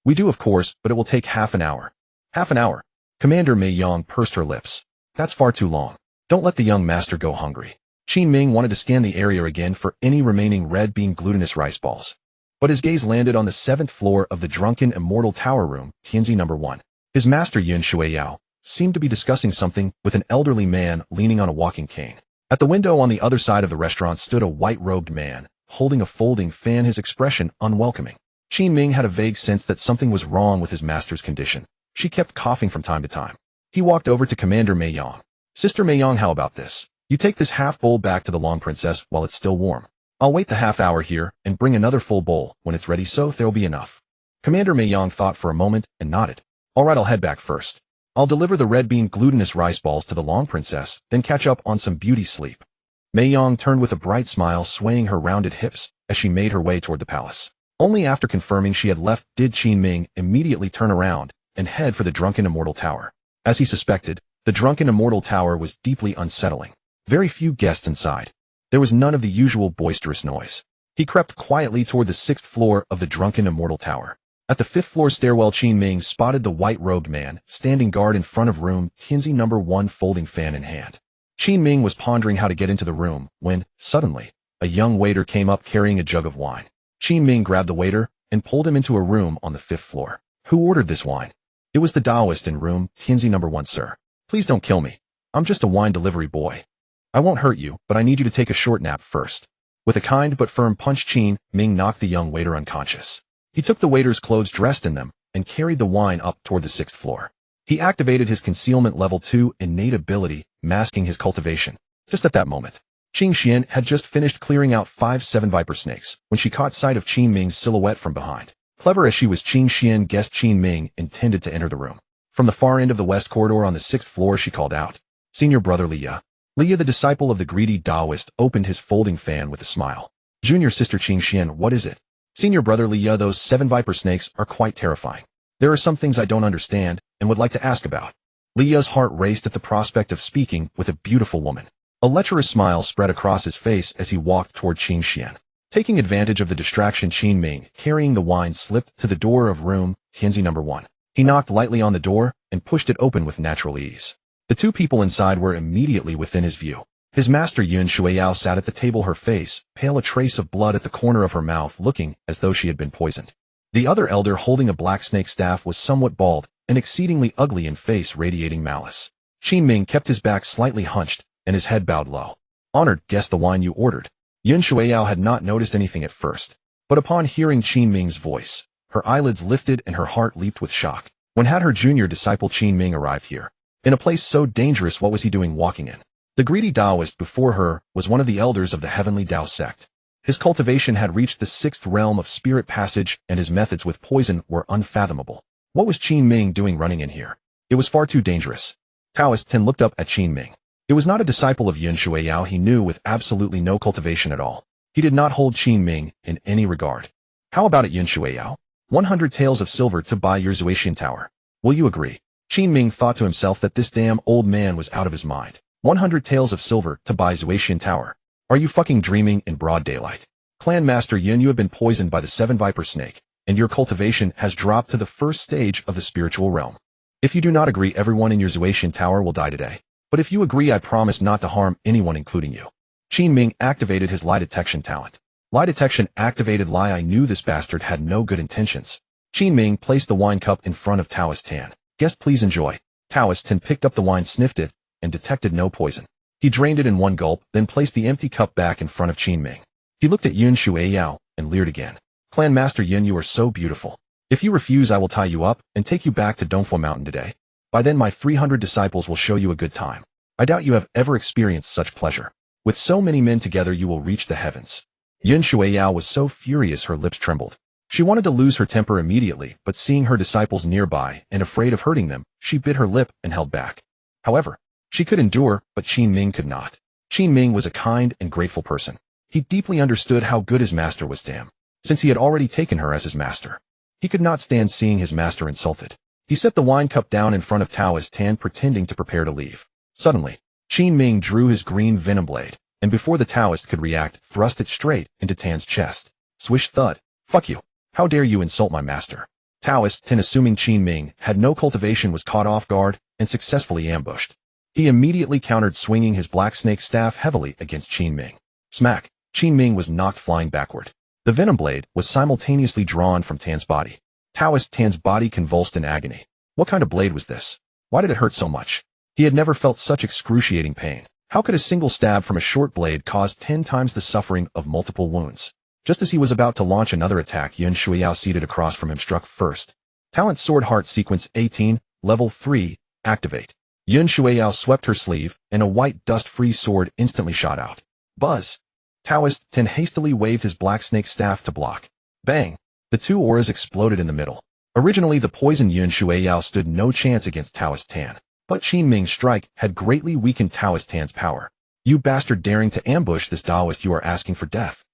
We do, of course, but it will take half an hour. Half an hour? Commander Mei Yang pursed her lips. That's far too long. Don't let the young master go hungry. Qin Ming wanted to scan the area again for any remaining red bean glutinous rice balls. But his gaze landed on the 7th floor of the drunken immortal tower room, Tianzi No. 1. His master Yun Shuiyao seemed to be discussing something with an elderly man leaning on a walking cane. At the window on the other side of the restaurant stood a white-robed man, holding a folding fan, his expression unwelcoming. Qin Ming had a vague sense that something was wrong with his master's condition. She kept coughing from time to time. He walked over to Commander Mei Yang. Sister Mei Yang, how about this? You take this half bowl back to the Long Princess while it's still warm. I'll wait the half hour here and bring another full bowl when it's ready, so there'll be enough. Commander Mei Yang thought for a moment and nodded. All right, I'll head back first. I'll deliver the red bean glutinous rice balls to the Long Princess, then catch up on some beauty sleep. Mei Yang turned with a bright smile, swaying her rounded hips as she made her way toward the palace. Only after confirming she had left did Qin Ming immediately turn around and head for the drunken immortal tower. As he suspected, the drunken immortal tower was deeply unsettling. Very few guests inside. There was none of the usual boisterous noise. He crept quietly toward the 6th floor of the drunken immortal tower. At the 5th floor stairwell, Qin Ming spotted the white-robed man standing guard in front of room Tianzi No. 1, folding fan in hand. Qin Ming was pondering how to get into the room when, suddenly, a young waiter came up carrying a jug of wine. Qin Ming grabbed the waiter and pulled him into a room on the 5th floor. Who ordered this wine? It was the Taoist in room Tianzi No. 1, sir. Please don't kill me. I'm just a wine delivery boy. I won't hurt you, but I need you to take a short nap first. With a kind but firm punch, Qin Ming knocked the young waiter unconscious. He took the waiter's clothes, dressed in them, and carried the wine up toward the 6th floor. He activated his concealment level 2 innate ability, masking his cultivation. Just at that moment, Qing Xian had just finished clearing out 5 7 viper snakes when she caught sight of Qin Ming's silhouette from behind. Clever as she was, Qing Xian guessed Qin Ming intended to enter the room. From the far end of the west corridor on the 6th floor, she called out, Senior brother Liya. Liya, the disciple of the greedy Taoist, opened his folding fan with a smile. Junior sister Qing Xian, what is it? Senior brother Liya, those 7 viper snakes are quite terrifying. There are some things I don't understand and would like to ask about. Liya's heart raced at the prospect of speaking with a beautiful woman. A lecherous smile spread across his face as he walked toward Qing Xian. Taking advantage of the distraction, Qin Ming, carrying the wine, slipped to the door of room Tianzi No. 1. He knocked lightly on the door and pushed it open with natural ease. The 2 people inside were immediately within his view. His master Yun Shuiyao sat at the table, her face pale, a trace of blood at the corner of her mouth, looking as though she had been poisoned. The other elder, holding a black snake staff, was somewhat bald and exceedingly ugly in face, radiating malice. Qin Ming kept his back slightly hunched and his head bowed low. Honored guest, the wine you ordered. Yun Shuiyao had not noticed anything at first, but upon hearing Qin Ming's voice, her eyelids lifted and her heart leaped with shock. When had her junior disciple Qin Ming arrived here? In a place so dangerous, what was he doing walking in? The greedy Taoist before her was one of the elders of the Heavenly Tao sect. His cultivation had reached the 6th realm of spirit passage, and his methods with poison were unfathomable. What was Qin Ming doing running in here? It was far too dangerous. Taoist Ten looked up at Qin Ming. It was not a disciple of Yun Shuiyao he knew, with absolutely no cultivation at all. He did not hold Qin Ming in any regard. How about it, Yun Shuiyao? 100 taels of silver to buy your Zuaxian tower. Will you agree? Qin Ming thought to himself that this damn old man was out of his mind. 100 taels of silver to buy Zuaxian tower. Are you fucking dreaming in broad daylight? Clan Master Yun, you have been poisoned by the 7 viper snake, and your cultivation has dropped to the 1st stage of the spiritual realm. If you do not agree, everyone in your Zuaxian tower will die today. But if you agree, I promise not to harm anyone, including you. Qin Ming activated his lie detection talent. Lie detection activated. Lie, I knew this bastard had no good intentions. Qin Ming placed the wine cup in front of Taoist Tan. Guest, please enjoy. Taoist Tan picked up the wine, sniffed it, and detected no poison. He drained it in one gulp, then placed the empty cup back in front of Qin Ming. He looked at Yun Shuiyao and leered again. Clan Master Yun, you are so beautiful. If you refuse, I will tie you up and take you back to Dongfo Mountain today. By then my 300 disciples will show you a good time. I doubt you have ever experienced such pleasure. With so many men together, you will reach the heavens. Yun Shuiyao was so furious her lips trembled. She wanted to lose her temper immediately, but seeing her disciples nearby and afraid of hurting them, she bit her lip and held back. However, she could endure, but Qin Ming could not. Qin Ming was a kind and grateful person. He deeply understood how good his master was to him, since he had already taken her as his master. He could not stand seeing his master insulted. He set the wine cup down in front of Taoist Tan, pretending to prepare to leave. Suddenly, Qin Ming drew his green venom blade, and before the Taoist could react, thrust it straight into Tan's chest. Swish thud. Fuck you. How dare you insult my master? Taoist Tan, assuming Qin Ming had no cultivation, was caught off guard and successfully ambushed. He immediately countered, swinging his black snake staff heavily against Qin Ming. Smack! Qin Ming was knocked flying backward. The venom blade was simultaneously drawn from Tan's body. Taoist Tan's body convulsed in agony. What kind of blade was this? Why did it hurt so much? He had never felt such excruciating pain. How could a single stab from a short blade cause 10 times the suffering of multiple wounds? Just as he was about to launch another attack, Yun Shuiyao, seated across from him, struck first. Talent Sword Heart Sequence 18, Level 3, Activate. Yun Shuiyao swept her sleeve, and a white dust-free sword instantly shot out. Buzz! Taoist Tan hastily waved his black snake staff to block. Bang! The two auras exploded in the middle. Originally, the poisoned Yun Shuiyao stood no chance against Taoist Tan, but Qin Ming's strike had greatly weakened Taoist Tan's power. You bastard, daring to ambush this Taoist, you are asking for death.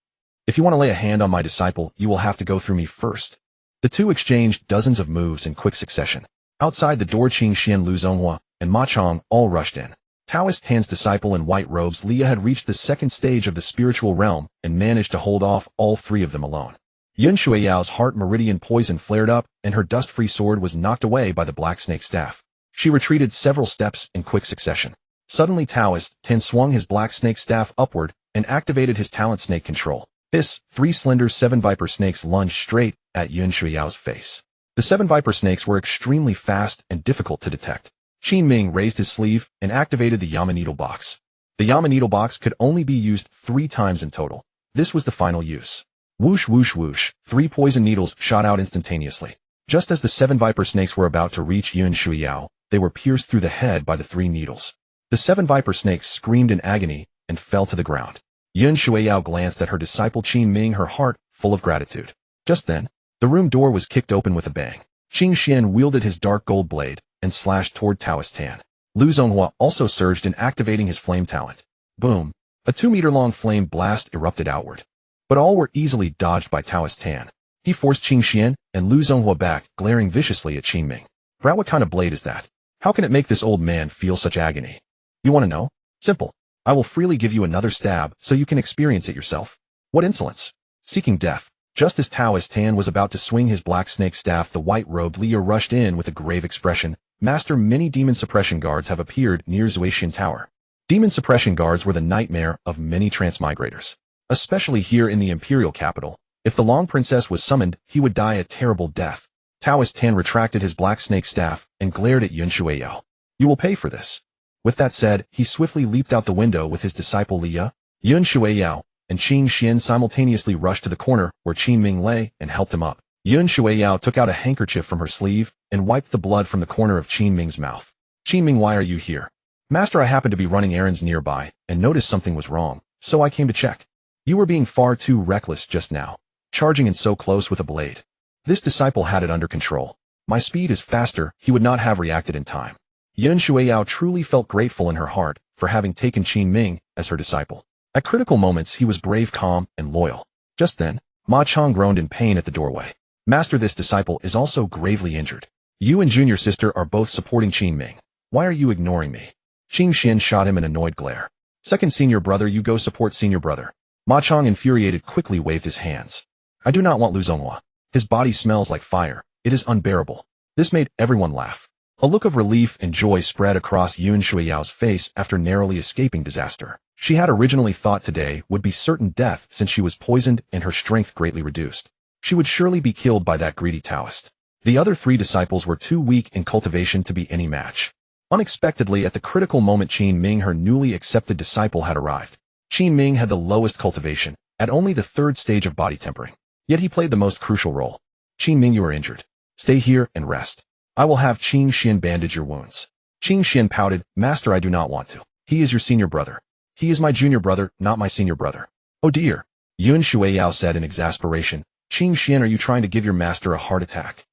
If you want to lay a hand on my disciple, you will have to go through me first. The two exchanged dozens of moves in quick succession. Outside the door, Qing Xian, Lu Zonghua, and Ma Chong all rushed in. Taoist Tan's disciple in white robes, Leah, had reached the second stage of the spiritual realm and managed to hold off all three of them alone. Yun Shuiyao's heart meridian poison flared up, and her dust-free sword was knocked away by the black snake staff. She retreated several steps in quick succession. Suddenly, Taoist Tan swung his black snake staff upward and activated his talent snake control. This, 3 slender 7 viper snakes lunged straight at Yun Shuiyao's face. The 7 viper snakes were extremely fast and difficult to detect. Qin Ming raised his sleeve and activated the Yama Needle Box. The Yama Needle Box could only be used 3 times in total. This was the final use. Whoosh whoosh whoosh, 3 poison needles shot out instantaneously. Just as the 7 viper snakes were about to reach Yun Shuiyao, they were pierced through the head by the 3 needles. The 7 viper snakes screamed in agony and fell to the ground. Yun Shuiyao glanced at her disciple Qin Ming, her heart full of gratitude. Just then, the room door was kicked open with a bang. Qing Xian wielded his dark gold blade and slashed toward Taoist Tan. Lu Zonghua also surged in, activating his flame talent. Boom! A 2-meter-long flame blast erupted outward. But all were easily dodged by Taoist Tan. He forced Qing Xian and Lu Zonghua back, glaring viciously at Qin Ming. Brat, what kind of blade is that? How can it make this old man feel such agony? You want to know? Simple. I will freely give you another stab so you can experience it yourself. What insolence! Seeking death. Just as Taoist Tan was about to swing his black snake staff, the white-robed Leah rushed in with a grave expression. Master, many demon suppression guards have appeared near Zuishan Tower. Demon suppression guards were the nightmare of many transmigrators, especially here in the imperial capital. If the Long Princess was summoned, he would die a terrible death. Taoist Tan retracted his black snake staff and glared at Yun Shuiyao. You will pay for this. With that said, he swiftly leaped out the window with his disciple Leah. Yun Shuiyao and Qing Xian simultaneously rushed to the corner where Qin Ming lay and helped him up. Yun Shuiyao took out a handkerchief from her sleeve and wiped the blood from the corner of Qin Ming's mouth. Qin Ming, why are you here? Master, I happened to be running errands nearby and noticed something was wrong, so I came to check. You were being far too reckless just now, charging in so close with a blade. This disciple had it under control. My speed is faster, he would not have reacted in time. Yun Shuiyao truly felt grateful in her heart for having taken Qin Ming as her disciple. At critical moments, he was brave, calm, and loyal. Just then, Ma Chong groaned in pain at the doorway. Master, this disciple is also gravely injured. You and junior sister are both supporting Qin Ming. Why are you ignoring me? Qing Xian shot him an annoyed glare. Second senior brother, you go support senior brother. Ma Chong, infuriated, quickly waved his hands. I do not want Lu Zonghua. His body smells like fire. It is unbearable. This made everyone laugh. A look of relief and joy spread across Yun Shuiyao's face after narrowly escaping disaster. She had originally thought today would be certain death since she was poisoned and her strength greatly reduced. She would surely be killed by that greedy Taoist. The other 3 disciples were too weak in cultivation to be any match. Unexpectedly, at the critical moment, Qin Ming, her newly accepted disciple, had arrived. Qin Ming had the lowest cultivation, at only the 3rd stage of body tempering. Yet he played the most crucial role. Qin Ming, you are injured. Stay here and rest. I will have Qing Xian bandage your wounds. Qing Xian pouted. Master, I do not want to. He is your senior brother. He is my junior brother, not my senior brother. Oh dear. Yun Shuiyao said in exasperation. Qin Xian, are you trying to give your master a heart attack?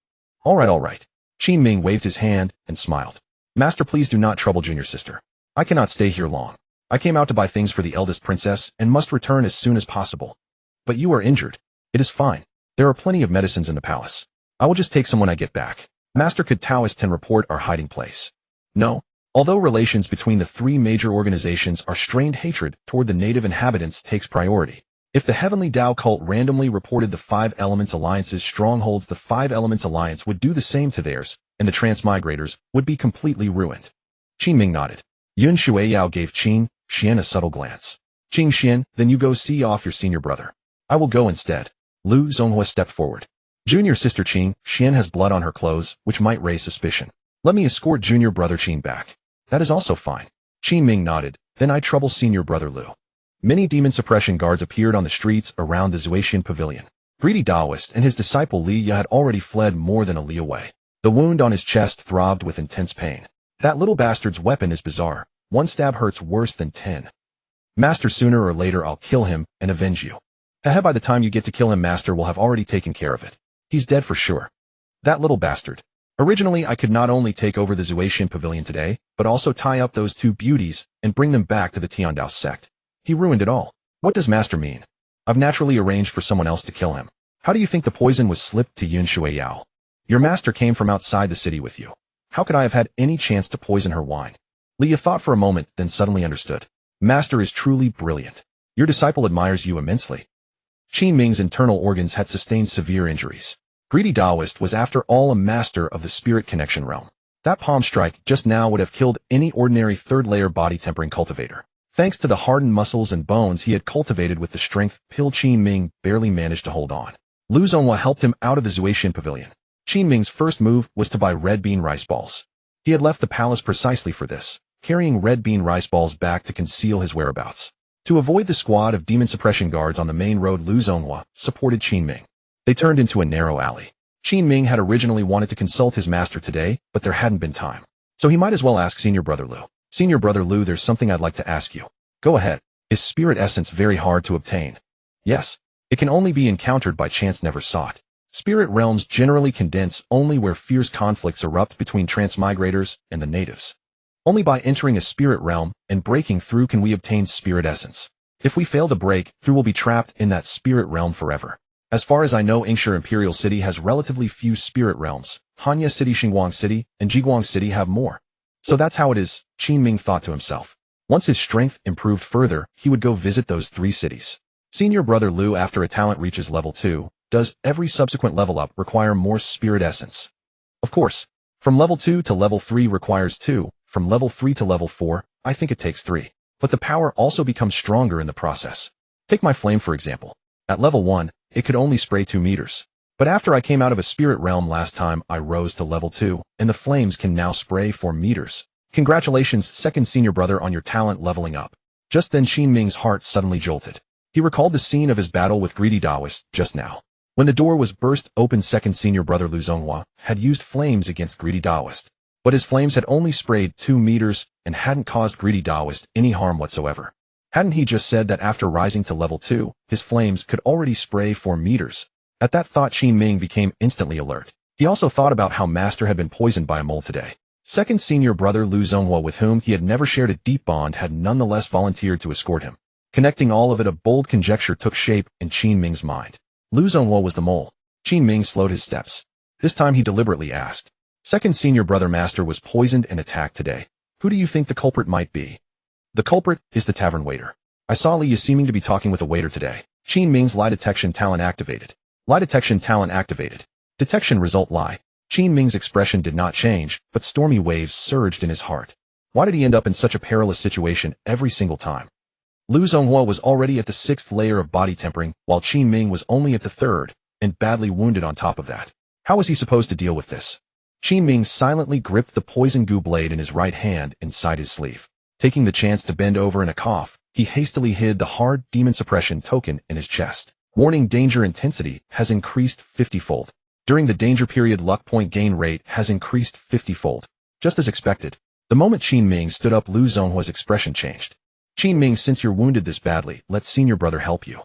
All right. Qin Ming waved his hand and smiled. Master, please do not trouble junior sister. I cannot stay here long. I came out to buy things for the eldest princess and must return as soon as possible. But you are injured. It is fine. There are plenty of medicines in the palace. I will just take some when I get back. Master, could Taoist 10 report our hiding place? No. Although relations between the three major organizations are strained, hatred toward the native inhabitants takes priority. If the Heavenly Tao cult randomly reported the Five Elements Alliance's strongholds, the Five Elements Alliance would do the same to theirs, and the Transmigrators would be completely ruined. Qin Ming nodded. Yun Shuiyao gave Qin Xian a subtle glance. Qin Xian, then you go see off your senior brother. I will go instead. Lu Zonghua stepped forward. Junior sister Qin Xian has blood on her clothes, which might raise suspicion. Let me escort junior brother Qin back. That is also fine. Qin Ming nodded. Then I trouble senior brother Lu. Many demon suppression guards appeared on the streets around the Zuatian pavilion. Greedy Taoist and his disciple Li Ya had already fled more than a li away. The wound on his chest throbbed with intense pain. That little bastard's weapon is bizarre. One stab hurts worse than 10. Master, sooner or later I'll kill him and avenge you. By the time you get to kill him, Master will have already taken care of it. He's dead for sure. That little bastard. Originally, I could not only take over the Zuatian pavilion today, but also tie up those two beauties and bring them back to the Tiandao sect. He ruined it all. What does Master mean? I've naturally arranged for someone else to kill him. How do you think the poison was slipped to Yun Shuiyao? Your master came from outside the city with you. How could I have had any chance to poison her wine? Li Ya thought for a moment, then suddenly understood. Master is truly brilliant. Your disciple admires you immensely. Qin Ming's internal organs had sustained severe injuries. Greedy Taoist was after all a master of the spirit connection realm. That palm strike just now would have killed any ordinary third-layer body tempering cultivator. Thanks to the hardened muscles and bones he had cultivated with the strength pill, Qin Ming barely managed to hold on. Lu Zonghua helped him out of the Zuatian pavilion. Qin Ming's first move was to buy red bean rice balls. He had left the palace precisely for this, carrying red bean rice balls back to conceal his whereabouts. To avoid the squad of demon suppression guards on the main road, Lu Zonghua supported Qin Ming. They turned into a narrow alley. Qin Ming had originally wanted to consult his master today, but there hadn't been time. So he might as well ask Senior Brother Lu. Senior Brother Lu, there's something I'd like to ask you. Go ahead. Is spirit essence very hard to obtain? Yes. It can only be encountered by chance, never sought. Spirit realms generally condense only where fierce conflicts erupt between Transmigrators and the natives. Only by entering a spirit realm and breaking through can we obtain spirit essence. If we fail to break through, we'll be trapped in that spirit realm forever. As far as I know, Ingshur Imperial City has relatively few spirit realms. Hanya City, Xinguang City, and Jiguang City have more. So that's how it is, Qin Ming thought to himself. Once his strength improved further, he would go visit those three cities. Senior Brother Lu, after a talent reaches level 2, does every subsequent level up require more spirit essence? Of course. From level 2 to level 3 requires 2, from level 3 to level 4, I think it takes 3. But the power also becomes stronger in the process. Take my flame for example. At level 1, it could only spray 2 meters. But after I came out of a spirit realm last time, I rose to level 2, and the flames can now spray 4 meters. Congratulations, second senior brother, on your talent leveling up. Just then Qin Ming's heart suddenly jolted. He recalled the scene of his battle with Greedy Taoist just now. When the door was burst open, second senior brother Lu Zonghua had used flames against Greedy Taoist. But his flames had only sprayed 2 meters and hadn't caused Greedy Taoist any harm whatsoever. Hadn't he just said that after rising to level 2, his flames could already spray 4 meters? At that thought, Qin Ming became instantly alert. He also thought about how Master had been poisoned by a mole today. Second senior brother Lu Zonghua, with whom he had never shared a deep bond, had nonetheless volunteered to escort him. Connecting all of it, a bold conjecture took shape in Qin Ming's mind. Lu Zonghua was the mole. Qin Ming slowed his steps. This time he deliberately asked. Second senior brother, Master was poisoned and attacked today. Who do you think the culprit might be? The culprit is the tavern waiter. I saw Li Ya seeming to be talking with a waiter today. Qin Ming's lie detection talent activated. Lie detection talent activated. Detection result lie. Qin Ming's expression did not change, but stormy waves surged in his heart. Why did he end up in such a perilous situation every single time? Lu Zonghua was already at the 6th layer of body tempering, while Qin Ming was only at the 3rd, and badly wounded on top of that. How was he supposed to deal with this? Qin Ming silently gripped the poison goo blade in his right hand inside his sleeve. Taking the chance to bend over in a cough, he hastily hid the hard demon suppression token in his chest. Warning: danger intensity has increased 50-fold. During the danger period, luck point gain rate has increased 50-fold. Just as expected, the moment Qin Ming stood up, Lu Zonghua's expression changed. Qin Ming, since you're wounded this badly, let senior brother help you.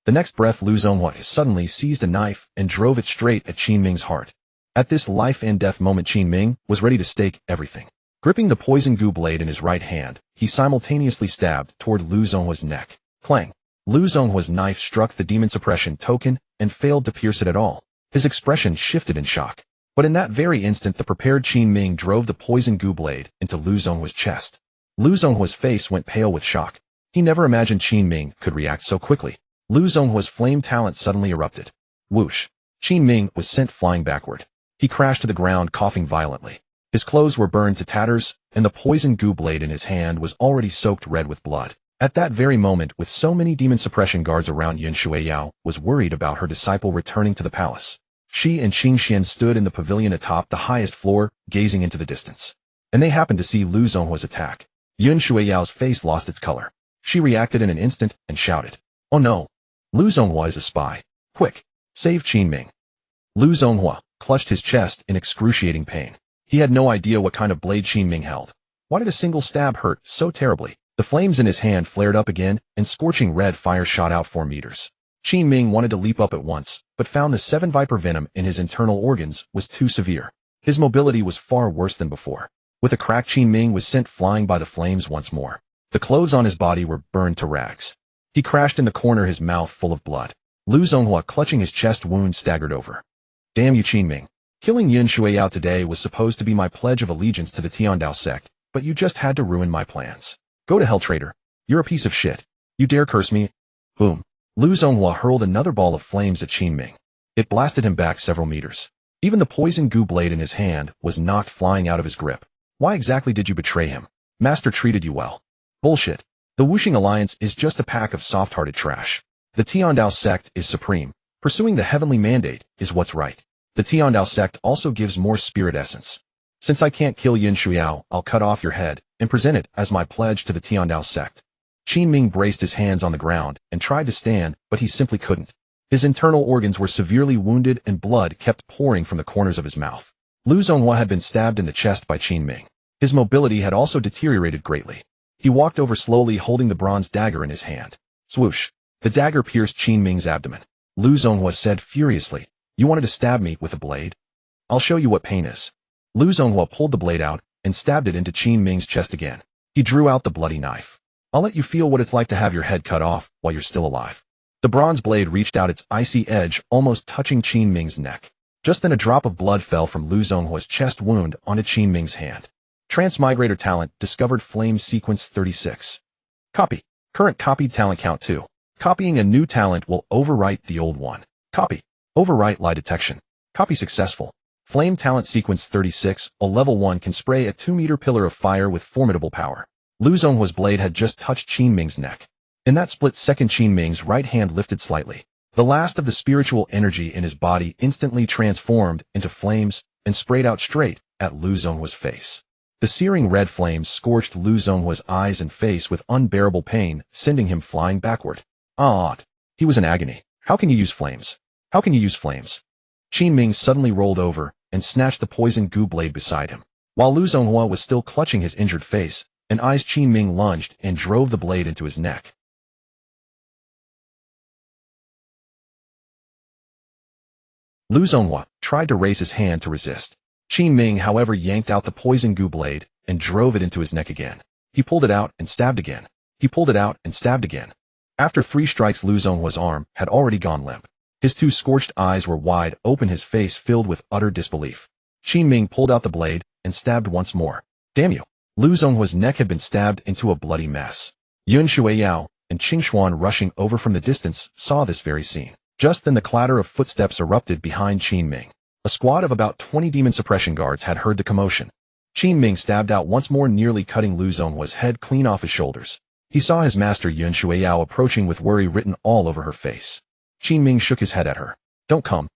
The next breath, Lu Zonghua suddenly seized a knife and drove it straight at Qin Ming's heart. At this life and death moment, Qin Ming was ready to stake everything. Gripping the poison goo blade in his right hand, he simultaneously stabbed toward Lu Zonghua's neck. Clang! Lu Zonghua's knife struck the demon suppression token and failed to pierce it at all. His expression shifted in shock. But in that very instant, the prepared Qin Ming drove the poison goo blade into Lu Zonghua's chest. Lu Zonghua's face went pale with shock. He never imagined Qin Ming could react so quickly. Lu Zonghua's flame talent suddenly erupted. Whoosh! Qin Ming was sent flying backward. He crashed to the ground, coughing violently. His clothes were burned to tatters, and the poison goo blade in his hand was already soaked red with blood. At that very moment, with so many demon suppression guards around, Yun Shuiyao was worried about her disciple returning to the palace. She and Qing Xian stood in the pavilion atop the highest floor, gazing into the distance. And they happened to see Lu Zonghua's attack. Yun Shuiyao's face lost its color. She reacted in an instant and shouted, "Oh no! Lu Zonghua is a spy. Quick! Save Qin Ming!" Lu Zonghua clutched his chest in excruciating pain. He had no idea what kind of blade Qin Ming held. Why did a single stab hurt so terribly? The flames in his hand flared up again, and scorching red fire shot out 4 meters. Qin Ming wanted to leap up at once, but found the 7 viper venom in his internal organs was too severe. His mobility was far worse than before. With a crack, Qin Ming was sent flying by the flames once more. The clothes on his body were burned to rags. He crashed in the corner, his mouth full of blood. Lu Zonghua, clutching his chest wound, staggered over. "Damn you, Qin Ming. Killing Yun Shuiyao today was supposed to be my pledge of allegiance to the Tiandao sect, but you just had to ruin my plans. Go to hell, traitor. You're a piece of shit. You dare curse me?" Boom. Lu Zonghua hurled another ball of flames at Qin Ming. It blasted him back several meters. Even the poison goo blade in his hand was knocked flying out of his grip. "Why exactly did you betray him? Master treated you well." "Bullshit. The Wuxing Alliance is just a pack of soft-hearted trash. The Tiandao sect is supreme. Pursuing the heavenly mandate is what's right. The Tiandao sect also gives more spirit essence. Since I can't kill Yun Shuiyao, I'll cut off your head and present it as my pledge to the Tiandao sect." Qin Ming braced his hands on the ground and tried to stand, but he simply couldn't. His internal organs were severely wounded and blood kept pouring from the corners of his mouth. Lu Zonghua had been stabbed in the chest by Qin Ming. His mobility had also deteriorated greatly. He walked over slowly, holding the bronze dagger in his hand. Swoosh! The dagger pierced Qin Ming's abdomen. Lu Zonghua said furiously, "You wanted to stab me with a blade? I'll show you what pain is." Lu Zonghua pulled the blade out and stabbed it into Qin Ming's chest again. He drew out the bloody knife. "I'll let you feel what it's like to have your head cut off while you're still alive." The bronze blade reached out its icy edge, almost touching Qin Ming's neck. Just then a drop of blood fell from Lu Zonghua's chest wound onto Qin Ming's hand. Transmigrator talent discovered, flame sequence 36. Copy. Current copied talent count 2. Copying a new talent will overwrite the old one. Copy. Overwrite lie detection. Copy successful. Flame talent sequence 36, a level 1 can spray a 2-meter pillar of fire with formidable power. Lu Zonghua's blade had just touched Qin Ming's neck. In that split second, Qin Ming's right hand lifted slightly. The last of the spiritual energy in his body instantly transformed into flames and sprayed out straight at Lu Zonghua's face. The searing red flames scorched Lu Zonghua's eyes and face with unbearable pain, sending him flying backward. Ah! He was in agony. How can you use flames? How can you use flames? Qin Ming suddenly rolled over and snatched the poison goo blade beside him. While Lu Zonghua was still clutching his injured face and eyes, Qin Ming lunged and drove the blade into his neck. Lu Zonghua tried to raise his hand to resist. Qin Ming, however, yanked out the poison goo blade and drove it into his neck again. He pulled it out and stabbed again. He pulled it out and stabbed again. After 3 strikes, Lu Zonghua's arm had already gone limp. His 2 scorched eyes were wide open, his face filled with utter disbelief. Qin Ming pulled out the blade and stabbed once more. Damn you! Lu Zonghua's neck had been stabbed into a bloody mess. Yun Shuiyao and Qing Xuan, rushing over from the distance, saw this very scene. Just then the clatter of footsteps erupted behind Qin Ming. A squad of about 20 demon suppression guards had heard the commotion. Qin Ming stabbed out once more, nearly cutting Lu Zonghua's head clean off his shoulders. He saw his master Yun Shuiyao approaching with worry written all over her face. Qin Ming shook his head at her. Don't come,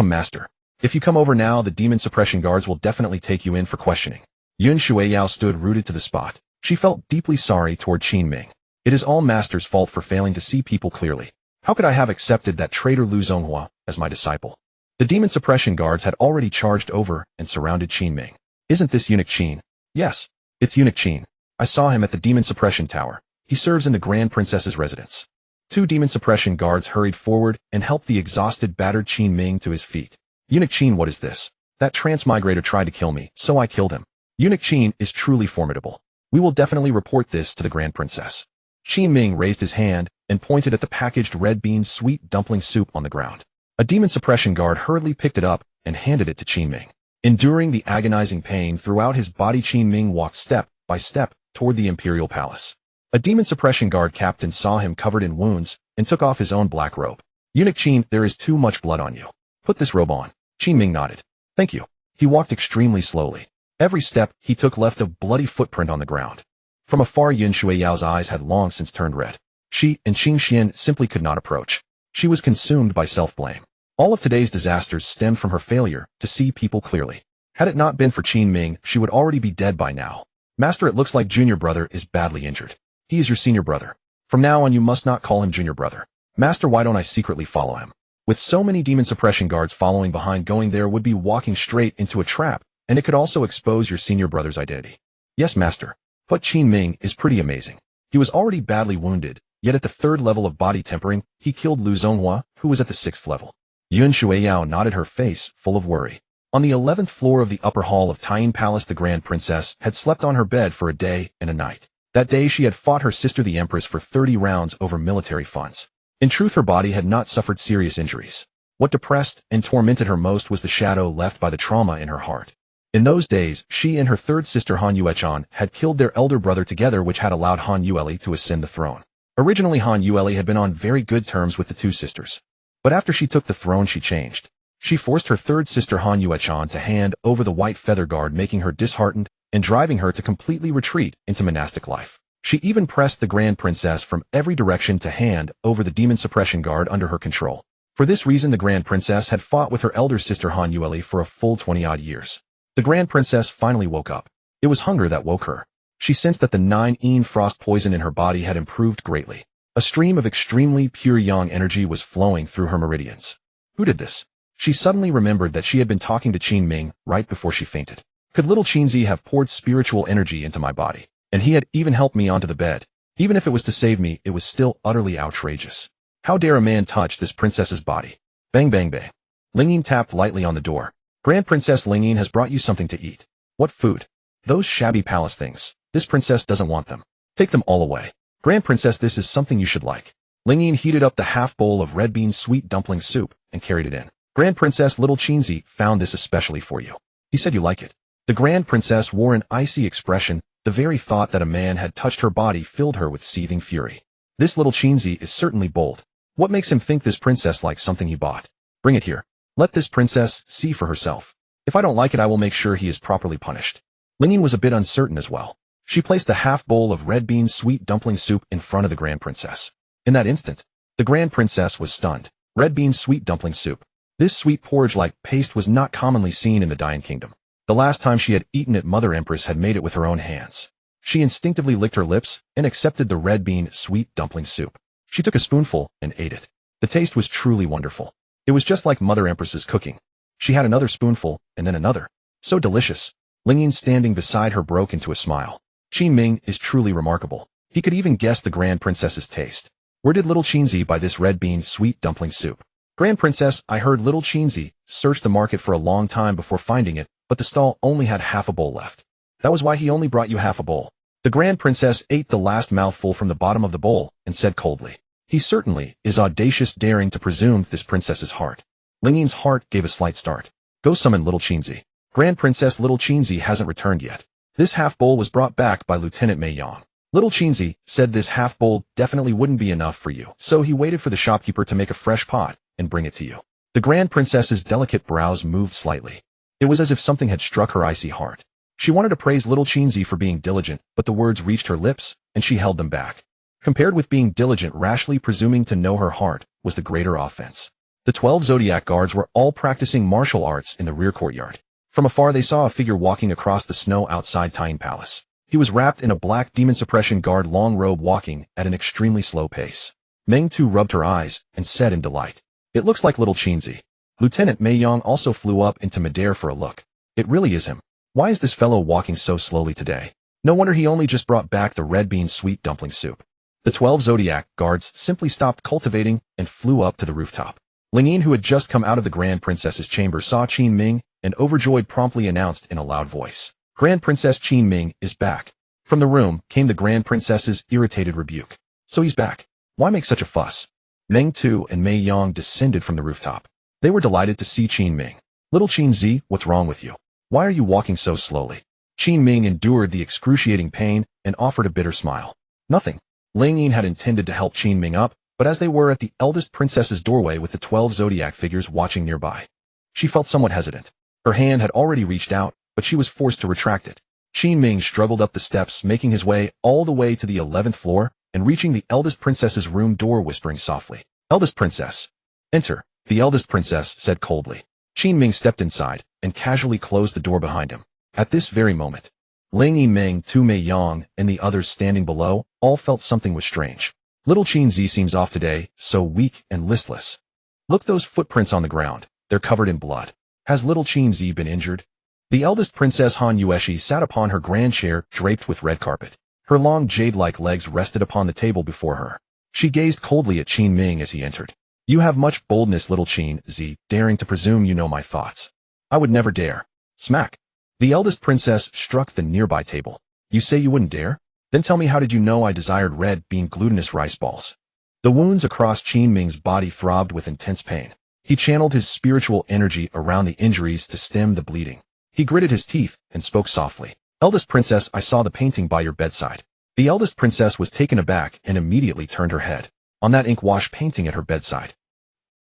master. If you come over now, the demon suppression guards will definitely take you in for questioning." Yun Shuiyao stood rooted to the spot. She felt deeply sorry toward Qin Ming. It is all master's fault for failing to see people clearly. How could I have accepted that traitor Lu Zonghua as my disciple? The demon suppression guards had already charged over and surrounded Qin Ming. "Isn't this eunuch Qin?" "Yes, it's eunuch Qin. I saw him at the demon suppression tower. He serves in the Grand Princess's residence." Two demon suppression guards hurried forward and helped the exhausted, battered Qin Ming to his feet. Eunuch Qin, what is this? That Transmigrator tried to kill me, so I killed him. Eunuch Qin is truly formidable. We will definitely report this to the Grand Princess. Qin Ming raised his hand and pointed at the packaged red bean sweet dumpling soup on the ground. A demon suppression guard hurriedly picked it up and handed it to Qin Ming. Enduring the agonizing pain throughout his body, Qin Ming walked step by step toward the imperial palace. A demon suppression guard captain saw him covered in wounds and took off his own black robe. Eunuch Qin, there is too much blood on you. Put this robe on. Qin Ming nodded. Thank you. He walked extremely slowly. Every step he took left a bloody footprint on the ground. From afar, Yun Shuiyao's eyes had long since turned red. She and Qing Xian simply could not approach. She was consumed by self-blame. All of today's disasters stemmed from her failure to see people clearly. Had it not been for Qin Ming, she would already be dead by now. Master, it looks like junior brother is badly injured. He is your senior brother. From now on you must not call him junior brother. Master, why don't I secretly follow him? With so many demon suppression guards following behind, going there would be walking straight into a trap, and it could also expose your senior brother's identity. Yes, master. But Qin Ming is pretty amazing. He was already badly wounded, yet at the 3rd level of body tempering, he killed Lu Zonghua, who was at the 6th level. Yun Shuiyao nodded, her face full of worry. On the 11th floor of the upper hall of Taiyin Palace, the Grand Princess had slept on her bed for a day and a night. That day she had fought her sister the Empress for 30 rounds over military funds. In truth, her body had not suffered serious injuries. What depressed and tormented her most was the shadow left by the trauma in her heart. In those days, she and her 3rd sister Han Yuechan had killed their elder brother together, which had allowed Han Yueli to ascend the throne. Originally, Han Yueli had been on very good terms with the two sisters. But after she took the throne, she changed. She forced her 3rd sister Han Yuechan to hand over the White Feather Guard, making her disheartened and driving her to completely retreat into monastic life. She even pressed the Grand Princess from every direction to hand over the Demon Suppression Guard under her control. For this reason, the Grand Princess had fought with her elder sister Han Yueli for a full 20-odd years. The Grand Princess finally woke up. It was hunger that woke her. She sensed that the 9 frost poison in her body had improved greatly. A stream of extremely pure yang energy was flowing through her meridians. Who did this? She suddenly remembered that she had been talking to Qin Ming right before she fainted. Could little Qinzi have poured spiritual energy into my body? And he had even helped me onto the bed. Even if it was to save me, it was still utterly outrageous. How dare a man touch this princess's body? Bang bang bang. Lingyin tapped lightly on the door. Grand Princess Lingyin has brought you something to eat. What food? Those shabby palace things. This princess doesn't want them. Take them all away. Grand Princess, this is something you should like. Lingyin heated up the half bowl of red bean sweet dumpling soup and carried it in. Grand Princess, little Qinzi found this especially for you. He said you like it. The Grand Princess wore an icy expression. The very thought that a man had touched her body filled her with seething fury. This little Qinzi is certainly bold. What makes him think this princess likes something he bought? Bring it here. Let this princess see for herself. If I don't like it, I will make sure he is properly punished. Lingyin was a bit uncertain as well. She placed the half bowl of red bean sweet dumpling soup in front of the Grand Princess. In that instant, the Grand Princess was stunned. Red bean sweet dumpling soup. This sweet porridge-like paste was not commonly seen in the Dayan Kingdom. The last time she had eaten it, Mother Empress had made it with her own hands. She instinctively licked her lips and accepted the red bean sweet dumpling soup. She took a spoonful and ate it. The taste was truly wonderful. It was just like Mother Empress's cooking. She had another spoonful and then another. So delicious. Lingyin, standing beside her, broke into a smile. Qin Ming is truly remarkable. He could even guess the Grand Princess's taste. Where did little Qinzi buy this red bean sweet dumpling soup? Grand Princess, I heard little Qinzi searched the market for a long time before finding it, but the stall only had half a bowl left. That was why he only brought you half a bowl. The Grand Princess ate the last mouthful from the bottom of the bowl and said coldly, he certainly is audacious, daring to presume this princess's heart. Lingyin's heart gave a slight start. Go summon little Qinzi. Grand Princess, little Qinzi hasn't returned yet. This half bowl was brought back by Lieutenant Mei Yang. Little Qinzi said this half bowl definitely wouldn't be enough for you, so he waited for the shopkeeper to make a fresh pot and bring it to you. The Grand Princess's delicate brows moved slightly. It was as if something had struck her icy heart. She wanted to praise little Qinzi for being diligent, but the words reached her lips, and she held them back. Compared with being diligent, rashly presuming to know her heart was the greater offense. The 12 Zodiac guards were all practicing martial arts in the rear courtyard. From afar they saw a figure walking across the snow outside Taiyin Palace. He was wrapped in a black demon suppression guard long robe, walking at an extremely slow pace. Meng Tu rubbed her eyes and said in delight, it looks like little Qinzi. Lieutenant Mei Yang also flew up into midair for a look. It really is him. Why is this fellow walking so slowly today? No wonder he only just brought back the red bean sweet dumpling soup. The 12 zodiac guards simply stopped cultivating and flew up to the rooftop. Lingyin, who had just come out of the Grand Princess's chamber, saw Qin Ming and overjoyed promptly announced in a loud voice, "Grand Princess Qin Ming is back." From the room came the Grand Princess's irritated rebuke. "So he's back. Why make such a fuss?" Meng Tu and Mei Yang descended from the rooftop. They were delighted to see Qin Ming. "Little Qin Zi, what's wrong with you? Why are you walking so slowly?" Qin Ming endured the excruciating pain and offered a bitter smile. "Nothing." Lingyin had intended to help Qin Ming up, but as they were at the eldest princess's doorway with the 12 zodiac figures watching nearby, she felt somewhat hesitant. Her hand had already reached out, but she was forced to retract it. Qin Ming struggled up the steps, making his way all the way to the 11th floor and reaching the eldest princess's room door, whispering softly, "Eldest princess, enter." The eldest princess said coldly. Qin Ming stepped inside and casually closed the door behind him. At this very moment, Lingyin, Meng Tu, Mei Yang, and the others standing below all felt something was strange. Little Qin Zi seems off today, so weak and listless. Look, those footprints on the ground. They're covered in blood. Has little Qin Zi been injured? The eldest princess Han Yueshi sat upon her grand chair draped with red carpet. Her long jade-like legs rested upon the table before her. She gazed coldly at Qin Ming as he entered. "You have much boldness, little Qin Zi, daring to presume you know my thoughts." "I would never dare." Smack. The eldest princess struck the nearby table. "You say you wouldn't dare? Then tell me, how did you know I desired red bean glutinous rice balls?" The wounds across Qin Ming's body throbbed with intense pain. He channeled his spiritual energy around the injuries to stem the bleeding. He gritted his teeth and spoke softly. "Eldest princess, I saw the painting by your bedside." The eldest princess was taken aback and immediately turned her head. On that ink-wash painting at her bedside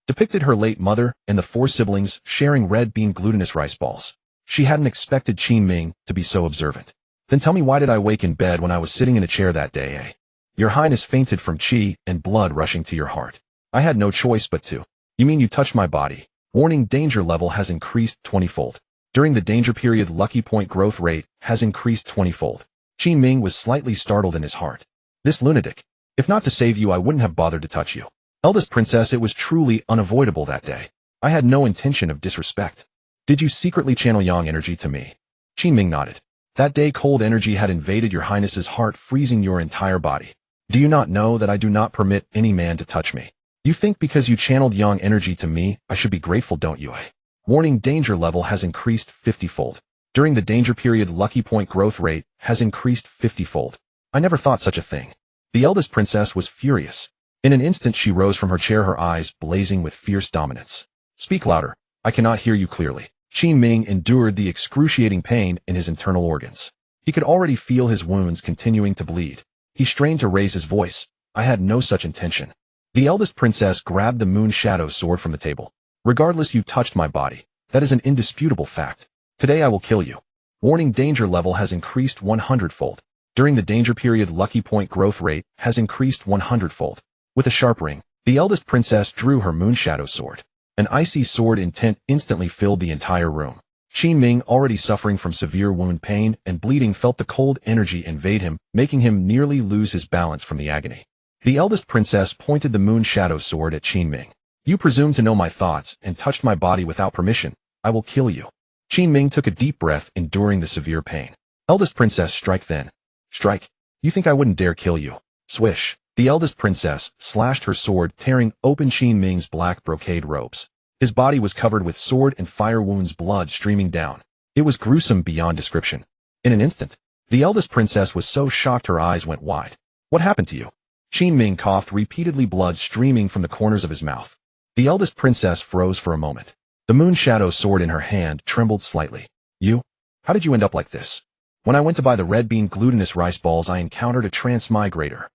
depicted her late mother and the 4 siblings sharing red bean glutinous rice balls. She hadn't expected Qin Ming to be so observant. "Then tell me, why did I wake in bed when I was sitting in a chair that day, eh?" "Your Highness fainted from qi and blood rushing to your heart. I had no choice but to." "You mean you touched my body?" Warning, danger level has increased 20-fold. During the danger period, lucky point growth rate has increased 20-fold. Qin Ming was slightly startled in his heart. "This lunatic. If not to save you, I wouldn't have bothered to touch you." "Eldest princess, it was truly unavoidable that day. I had no intention of disrespect." "Did you secretly channel yang energy to me?" Qin Ming nodded. "That day, cold energy had invaded your Highness's heart, freezing your entire body. Do you not know that I do not permit any man to touch me? You think because you channeled yang energy to me, I should be grateful, don't you, eh?" Warning, danger level has increased 50-fold. During the danger period, lucky point growth rate has increased 50-fold. "I never thought such a thing." The eldest princess was furious. In an instant, she rose from her chair, her eyes blazing with fierce dominance. "Speak louder. I cannot hear you clearly." Qin Ming endured the excruciating pain in his internal organs. He could already feel his wounds continuing to bleed. He strained to raise his voice. "I had no such intention." The eldest princess grabbed the moon shadow sword from the table. "Regardless, you touched my body. That is an indisputable fact. Today I will kill you." Warning, danger level has increased 100-fold. During the danger period, lucky point growth rate has increased 100-fold. With a sharp ring, the eldest princess drew her moon shadow sword. An icy sword intent instantly filled the entire room. Qin Ming, already suffering from severe wound pain and bleeding, felt the cold energy invade him, making him nearly lose his balance from the agony. The eldest princess pointed the moon shadow sword at Qin Ming. "You presume to know my thoughts and touched my body without permission. I will kill you." Qin Ming took a deep breath, enduring the severe pain. "Eldest princess, strike then." "Strike? You think I wouldn't dare kill you?" Swish. The eldest princess slashed her sword, tearing open Qin Ming's black brocade robes. His body was covered with sword and fire wounds, blood streaming down. It was gruesome beyond description. In an instant, the eldest princess was so shocked her eyes went wide. "What happened to you?" Qin Ming coughed repeatedly, blood streaming from the corners of his mouth. The eldest princess froze for a moment. The moon shadow sword in her hand trembled slightly. "You? How did you end up like this?" "When I went to buy the red bean glutinous rice balls, I encountered a transmigrator."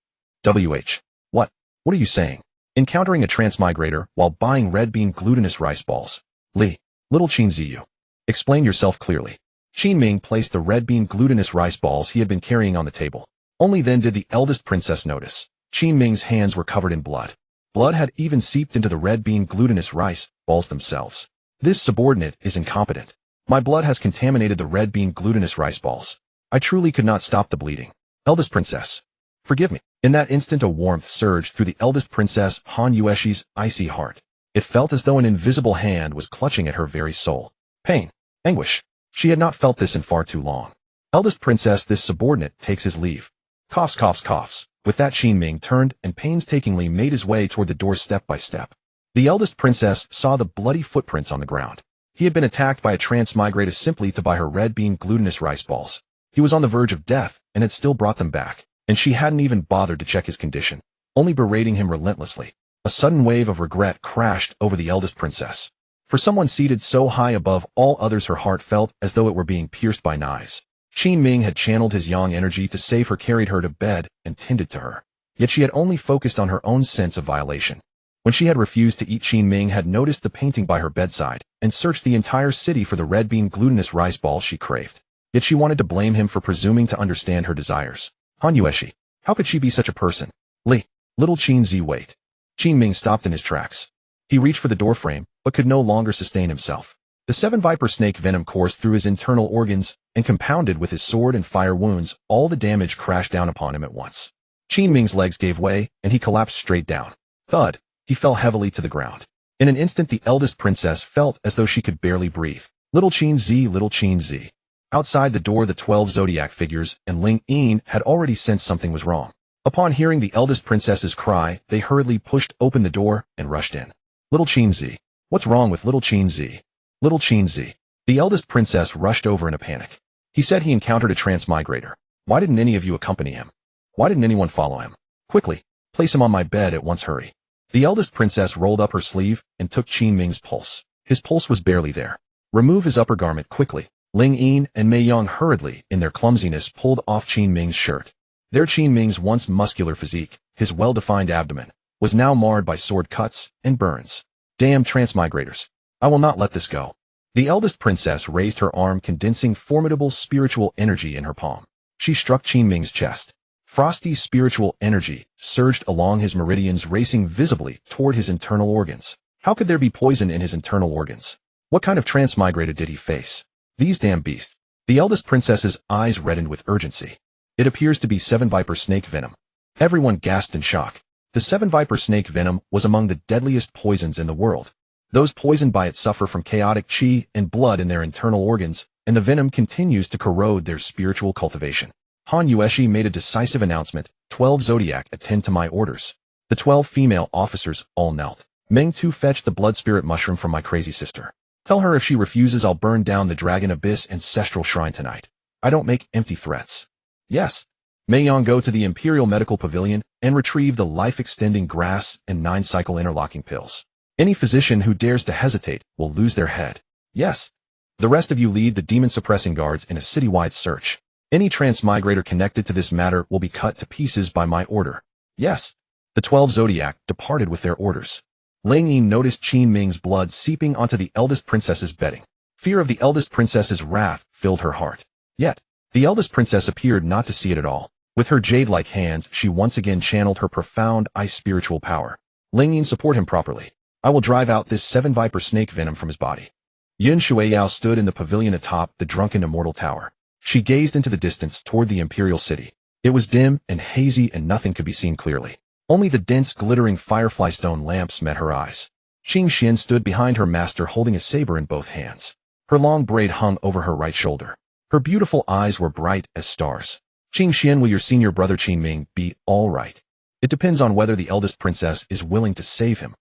"WH. What? What are you saying?" "Encountering a transmigrator while buying red bean glutinous rice balls." "Li. Little Qin Ziyu. Explain yourself clearly." Qin Ming placed the red bean glutinous rice balls he had been carrying on the table. Only then did the eldest princess notice. Qin Ming's hands were covered in blood. Blood had even seeped into the red bean glutinous rice balls themselves. "This subordinate is incompetent. My blood has contaminated the red bean glutinous rice balls. I truly could not stop the bleeding. Eldest princess, forgive me." In that instant, a warmth surged through the eldest princess Han Yueshi's icy heart. It felt as though an invisible hand was clutching at her very soul. Pain. Anguish. She had not felt this in far too long. "Eldest princess, this subordinate takes his leave." Coughs, coughs, coughs. With that, Qin Ming turned and painstakingly made his way toward the door step by step. The eldest princess saw the bloody footprints on the ground. He had been attacked by a transmigrator simply to buy her red bean glutinous rice balls. He was on the verge of death and had still brought them back, and she hadn't even bothered to check his condition, only berating him relentlessly. A sudden wave of regret crashed over the eldest princess. For someone seated so high above all others, her heart felt as though it were being pierced by knives. Qin Ming had channeled his yang energy to save her, carried her to bed, and tended to her. Yet she had only focused on her own sense of violation. When she had refused to eat, Qin Ming had noticed the painting by her bedside and searched the entire city for the red bean glutinous rice balls she craved. Yet she wanted to blame him for presuming to understand her desires. Han Yueshi, how could she be such a person? Little Qin Z, wait. Qin Ming stopped in his tracks. He reached for the doorframe, but could no longer sustain himself. The 7 viper snake venom coursed through his internal organs, and compounded with his sword and fire wounds, all the damage crashed down upon him at once. Qin Ming's legs gave way, and he collapsed straight down. Thud! He fell heavily to the ground. In an instant, the eldest princess felt as though she could barely breathe. Little Qin Z, little Qin Z. Outside the door, the 12 zodiac figures and Ling Yin had already sensed something was wrong. Upon hearing the eldest princess's cry, they hurriedly pushed open the door and rushed in. Little Qin Z. What's wrong with little Qin Z? Little Qin Z. The eldest princess rushed over in a panic. He said he encountered a transmigrator. Why didn't any of you accompany him? Why didn't anyone follow him? Quickly, place him on my bed at once, hurry. The eldest princess rolled up her sleeve and took Qin Ming's pulse. His pulse was barely there. Remove his upper garment quickly. Ling Yin and Mei Yang hurriedly, in their clumsiness, pulled off Qin Ming's shirt. There, Qin Ming's once muscular physique, his well-defined abdomen, was now marred by sword cuts and burns. Damn transmigrators. I will not let this go. The eldest princess raised her arm, condensing formidable spiritual energy in her palm. She struck Qin Ming's chest. Frosty spiritual energy surged along his meridians, racing visibly toward his internal organs. How could there be poison in his internal organs? What kind of transmigrator did he face? These damn beasts. The eldest princess's eyes reddened with urgency. It appears to be 7 viper snake venom. Everyone gasped in shock. The 7 viper snake venom was among the deadliest poisons in the world. Those poisoned by it suffer from chaotic qi and blood in their internal organs, and the venom continues to corrode their spiritual cultivation. Han Yueshi made a decisive announcement. 12 Zodiac, attend to my orders. The 12 female officers all knelt. Meng Tu, fetch the blood spirit mushroom from my crazy sister. Tell her if she refuses, I'll burn down the Dragon Abyss Ancestral Shrine tonight. I don't make empty threats. Yes. Mei Yang, go to the Imperial Medical Pavilion and retrieve the life-extending grass and 9-cycle interlocking pills. Any physician who dares to hesitate will lose their head. Yes. The rest of you lead the demon-suppressing guards in a citywide search. Any transmigrator connected to this matter will be cut to pieces by my order. Yes. The 12 Zodiac departed with their orders. Ling Yin noticed Qin Ming's blood seeping onto the eldest princess's bedding. Fear of the eldest princess's wrath filled her heart. Yet, the eldest princess appeared not to see it at all. With her jade-like hands, she once again channeled her profound ice spiritual power. Ling Yin, support him properly. I will drive out this 7 viper snake venom from his body. Yun Shuiyao stood in the pavilion atop the drunken immortal tower. She gazed into the distance toward the imperial city. It was dim and hazy, and nothing could be seen clearly. Only the dense, glittering firefly stone lamps met her eyes. Qing Xian stood behind her master, holding a saber in both hands. Her long braid hung over her right shoulder. Her beautiful eyes were bright as stars. Qing Xian, will your senior brother Qin Ming be all right? It depends on whether the eldest princess is willing to save him.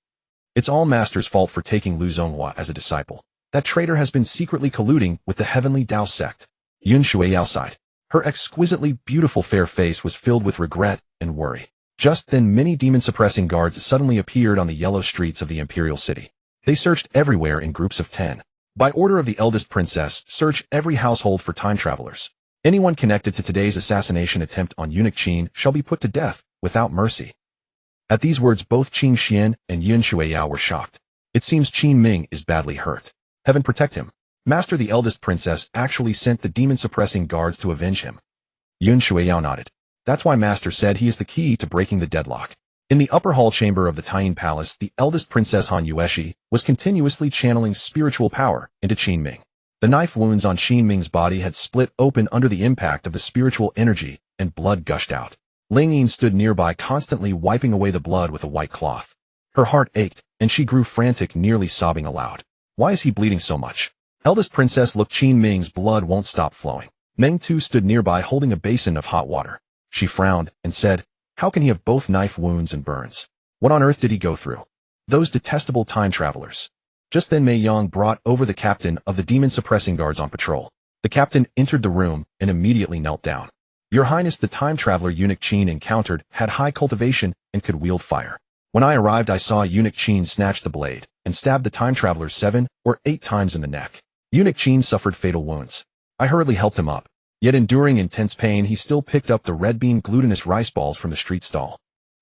It's all master's fault for taking Lu Zonghua as a disciple. That traitor has been secretly colluding with the heavenly Dao sect. Yun Shuiyao sighed. Her exquisitely beautiful fair face was filled with regret and worry. Just then, many demon-suppressing guards suddenly appeared on the yellow streets of the imperial city. They searched everywhere in groups of 10. By order of the eldest princess, search every household for time travelers. Anyone connected to today's assassination attempt on eunuch Qin shall be put to death without mercy. At these words, both Qing Xian and Yun Shuiyao were shocked. It seems Qin Ming is badly hurt. Heaven protect him. Master, the eldest princess actually sent the demon-suppressing guards to avenge him. Yun Shuiyao nodded. That's why Master said he is the key to breaking the deadlock. In the upper hall chamber of the Taiyin Palace, the eldest princess Han Yueshi was continuously channeling spiritual power into Qin Ming. The knife wounds on Qin Ming's body had split open under the impact of the spiritual energy, and blood gushed out. Ling Yin stood nearby, constantly wiping away the blood with a white cloth. Her heart ached, and she grew frantic, nearly sobbing aloud. Why is he bleeding so much? Eldest princess, look, Qin Ming's blood won't stop flowing. Meng Tu stood nearby, holding a basin of hot water. She frowned and said, How can he have both knife wounds and burns? What on earth did he go through? Those detestable time travelers. Just then Mei Yang brought over the captain of the demon-suppressing guards on patrol. The captain entered the room and immediately knelt down. Your Highness, the time traveler eunuch Qin encountered had high cultivation and could wield fire. When I arrived, I saw eunuch Qin snatch the blade and stab the time traveler 7 or 8 times in the neck. Eunuch Qin suffered fatal wounds. I hurriedly helped him up. Yet enduring intense pain, he still picked up the red bean glutinous rice balls from the street stall.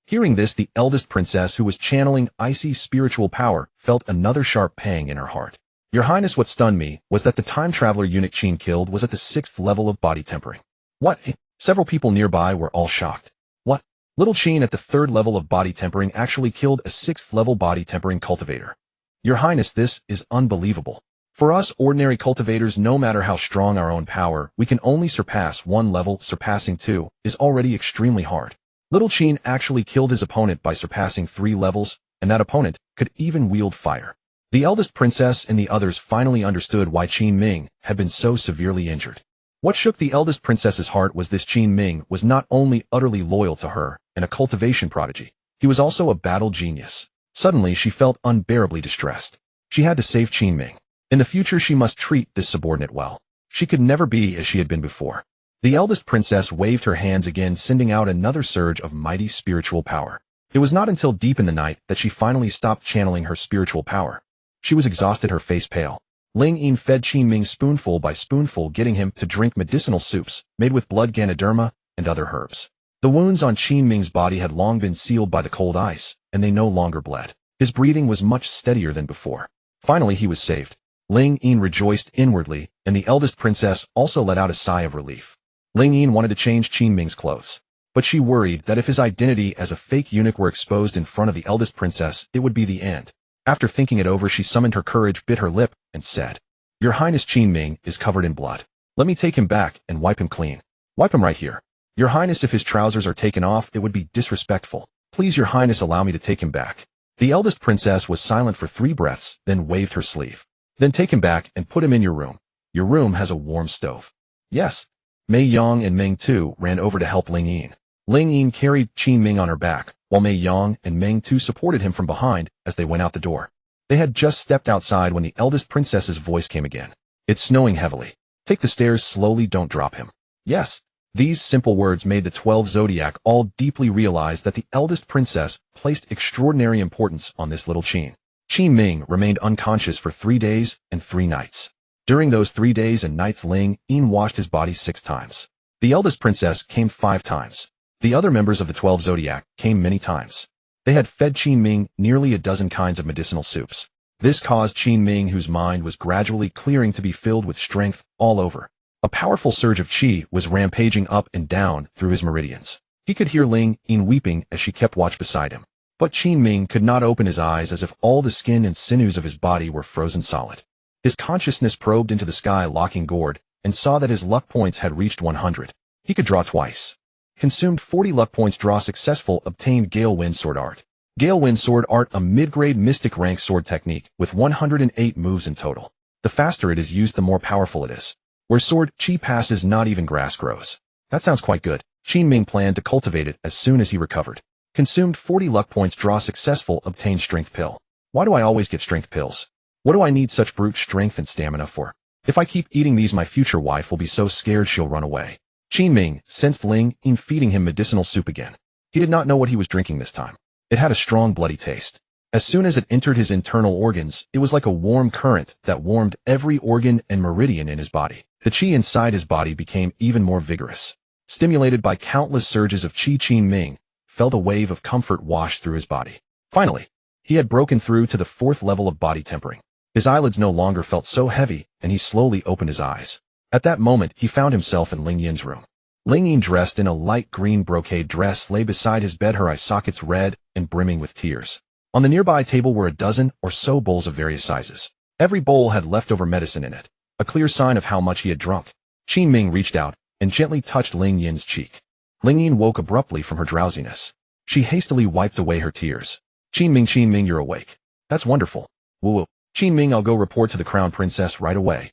Hearing this, the eldest princess, who was channeling icy spiritual power, felt another sharp pang in her heart. Your Highness, what stunned me was that the time traveler eunuch Qin killed was at the 6th level of body tempering. What? Several people nearby were all shocked. What? Little Qin at the 3rd level of body tempering actually killed a 6th level body tempering cultivator. Your Highness, this is unbelievable. For us ordinary cultivators, no matter how strong our own power, we can only surpass 1 level. Surpassing 2 is already extremely hard. Little Qin actually killed his opponent by surpassing 3 levels, and that opponent could even wield fire. The eldest princess and the others finally understood why Qin Ming had been so severely injured. What shook the eldest princess's heart was this: Qin Ming was not only utterly loyal to her and a cultivation prodigy, he was also a battle genius. Suddenly she felt unbearably distressed. She had to save Qin Ming. In the future she must treat this subordinate well. She could never be as she had been before. The eldest princess waved her hands again, sending out another surge of mighty spiritual power. It was not until deep in the night that she finally stopped channeling her spiritual power. She was exhausted, her face pale. Ling Yin fed Qin Ming spoonful by spoonful, getting him to drink medicinal soups made with blood, ganoderma, and other herbs. The wounds on Qin Ming's body had long been sealed by the cold ice, and they no longer bled. His breathing was much steadier than before. Finally he was saved. Ling Yin rejoiced inwardly, and the eldest princess also let out a sigh of relief. Ling Yin wanted to change Qin Ming's clothes, but she worried that if his identity as a fake eunuch were exposed in front of the eldest princess, it would be the end. After thinking it over, she summoned her courage, bit her lip, and said, Your Highness, Qin Ming is covered in blood. Let me take him back and wipe him clean. Wipe him right here. Your Highness, if his trousers are taken off, it would be disrespectful. Please, Your Highness, allow me to take him back. The eldest princess was silent for 3 breaths, then waved her sleeve. Then take him back and put him in your room. Your room has a warm stove. Yes. Mei Yang and Meng too ran over to help Ling Yin. Ling Yin carried Qin Ming on her back, while Mei Yang and Meng too supported him from behind as they went out the door. They had just stepped outside when the eldest princess's voice came again. It's snowing heavily. Take the stairs slowly, don't drop him. Yes. These simple words made the 12 Zodiac all deeply realize that the eldest princess placed extraordinary importance on this little Qin. Qin Ming remained unconscious for 3 days and 3 nights. During those 3 days and nights, Ling Yin washed his body 6 times. The eldest princess came 5 times. The other members of the 12 Zodiac came many times. They had fed Qin Ming nearly a dozen kinds of medicinal soups. This caused Qin Ming, whose mind was gradually clearing, to be filled with strength all over. A powerful surge of qi was rampaging up and down through his meridians. He could hear Ling Yin weeping as she kept watch beside him. But Qin Ming could not open his eyes, as if all the skin and sinews of his body were frozen solid. His consciousness probed into the sky locking gourd and saw that his luck points had reached 100. He could draw twice. Consumed 40 luck points. Draw successful. Obtained Gale Wind Sword Art. Gale Wind Sword Art, a mid-grade mystic rank sword technique with 108 moves in total. The faster it is used, the more powerful it is. Where sword qi passes, not even grass grows. That sounds quite good. Qin Ming planned to cultivate it as soon as he recovered. Consumed 40 luck points. Draw successful. Obtained Strength Pill. Why do I always get strength pills? What do I need such brute strength and stamina for? If I keep eating these, my future wife will be so scared she'll run away. Qin Ming sensed Ling Yin feeding him medicinal soup again. He did not know what he was drinking this time. It had a strong bloody taste. As soon as it entered his internal organs, it was like a warm current that warmed every organ and meridian in his body. The qi inside his body became even more vigorous. Stimulated by countless surges of qi, Qin Ming felt a wave of comfort wash through his body. Finally, he had broken through to the 4th level of body tempering. His eyelids no longer felt so heavy, and he slowly opened his eyes. At that moment, he found himself in Ling Yin's room. Ling Yin, dressed in a light green brocade dress, lay beside his bed, her eye sockets red and brimming with tears. On the nearby table were a dozen or so bowls of various sizes. Every bowl had leftover medicine in it, a clear sign of how much he had drunk. Qin Ming reached out and gently touched Ling Yin's cheek. Ling Yin woke abruptly from her drowsiness. She hastily wiped away her tears. Qin Ming, you're awake. That's wonderful. Woo-woo. Qin Ming, I'll go report to the crown princess right away.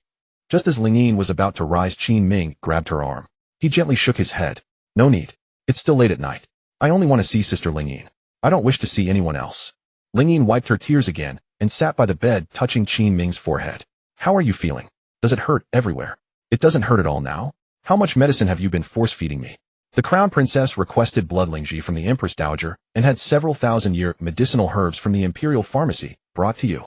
Just as Ling Yin was about to rise, Qin Ming grabbed her arm. He gently shook his head. No need. It's still late at night. I only want to see Sister Lingyin. I don't wish to see anyone else. Lingyin wiped her tears again and sat by the bed, touching Qin Ming's forehead. How are you feeling? Does it hurt everywhere? It doesn't hurt at all now? How much medicine have you been force-feeding me? The Crown Princess requested blood lingji from the Empress Dowager and had several thousand-year medicinal herbs from the Imperial Pharmacy brought to you.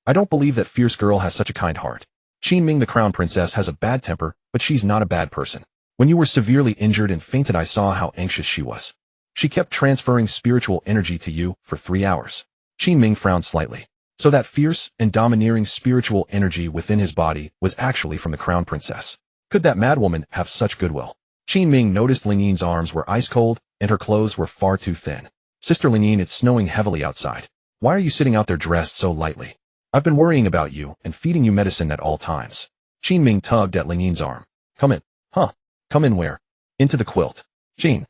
I don't believe that fierce girl has such a kind heart. Qin Ming, the Crown Princess, has a bad temper, but she's not a bad person. When you were severely injured and fainted, I saw how anxious she was. She kept transferring spiritual energy to you for 3 hours. Qin Ming frowned slightly. So that fierce and domineering spiritual energy within his body was actually from the Crown Princess. Could that madwoman have such goodwill? Qin Ming noticed Lingyin's arms were ice cold and her clothes were far too thin. Sister Lingyin, it's snowing heavily outside. Why are you sitting out there dressed so lightly? I've been worrying about you and feeding you medicine at all times. Qin Ming tugged at Lingyin's arm. Come in. Huh? Come in where? Into the quilt. Qin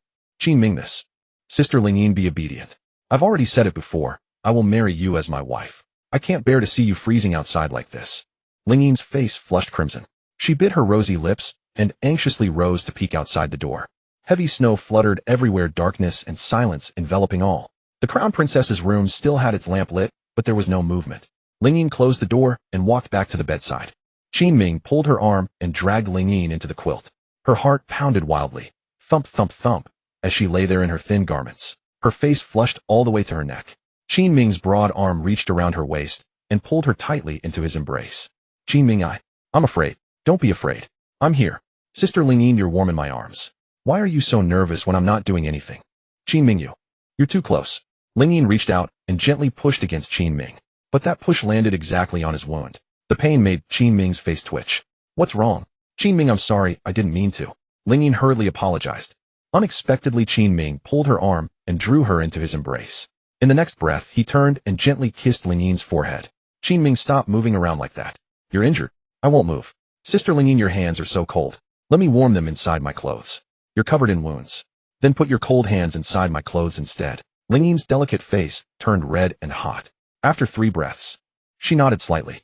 Ming, this. Sister Lingyin, be obedient. I've already said it before. I will marry you as my wife. I can't bear to see you freezing outside like this. Lingyin's face flushed crimson. She bit her rosy lips and anxiously rose to peek outside the door. Heavy snow fluttered everywhere, darkness and silence enveloping all. The Crown Princess's room still had its lamp lit, but there was no movement. Lingyin closed the door and walked back to the bedside. Qin Ming pulled her arm and dragged Lingyin into the quilt. Her heart pounded wildly. Thump, thump, thump, as she lay there in her thin garments. Her face flushed all the way to her neck. Qin Ming's broad arm reached around her waist and pulled her tightly into his embrace. Qin Ming, I'm afraid. Don't be afraid. I'm here. Sister Lingyin, you're warm in my arms. Why are you so nervous when I'm not doing anything? Qin Ming, you're too close. Lingyin reached out and gently pushed against Qin Ming. But that push landed exactly on his wound. The pain made Qin Ming's face twitch. What's wrong? Qin Ming, I'm sorry, I didn't mean to. Lingyin hurriedly apologized. Unexpectedly, Qin Ming pulled her arm and drew her into his embrace. In the next breath, he turned and gently kissed Lingyin's forehead. Qin Ming, stop moving around like that. You're injured. I won't move. Sister Lingyin, your hands are so cold. Let me warm them inside my clothes. You're covered in wounds. Then put your cold hands inside my clothes instead. Lingyin's delicate face turned red and hot. After 3 breaths, she nodded slightly.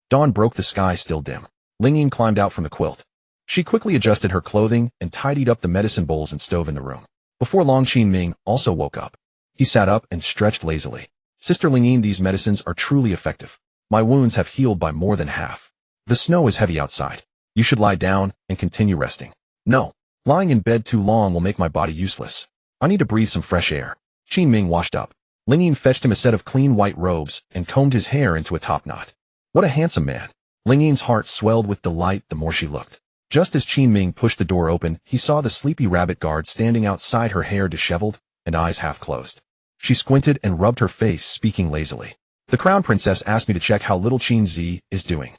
Dawn broke, the sky still dim. Lingyin climbed out from the quilt. She quickly adjusted her clothing and tidied up the medicine bowls and stove in the room. Before long, Qin Ming also woke up. He sat up and stretched lazily. Sister Lingyin, these medicines are truly effective. My wounds have healed by more than half. The snow is heavy outside. You should lie down and continue resting. No. Lying in bed too long will make my body useless. I need to breathe some fresh air. Qin Ming washed up. Lingyin fetched him a set of clean white robes and combed his hair into a top knot. What a handsome man. Lingyin's heart swelled with delight the more she looked. Just as Qin Ming pushed the door open, he saw the sleepy rabbit guard standing outside, her hair disheveled and eyes half closed. She squinted and rubbed her face, speaking lazily. The Crown Princess asked me to check how little Qin Zi is doing.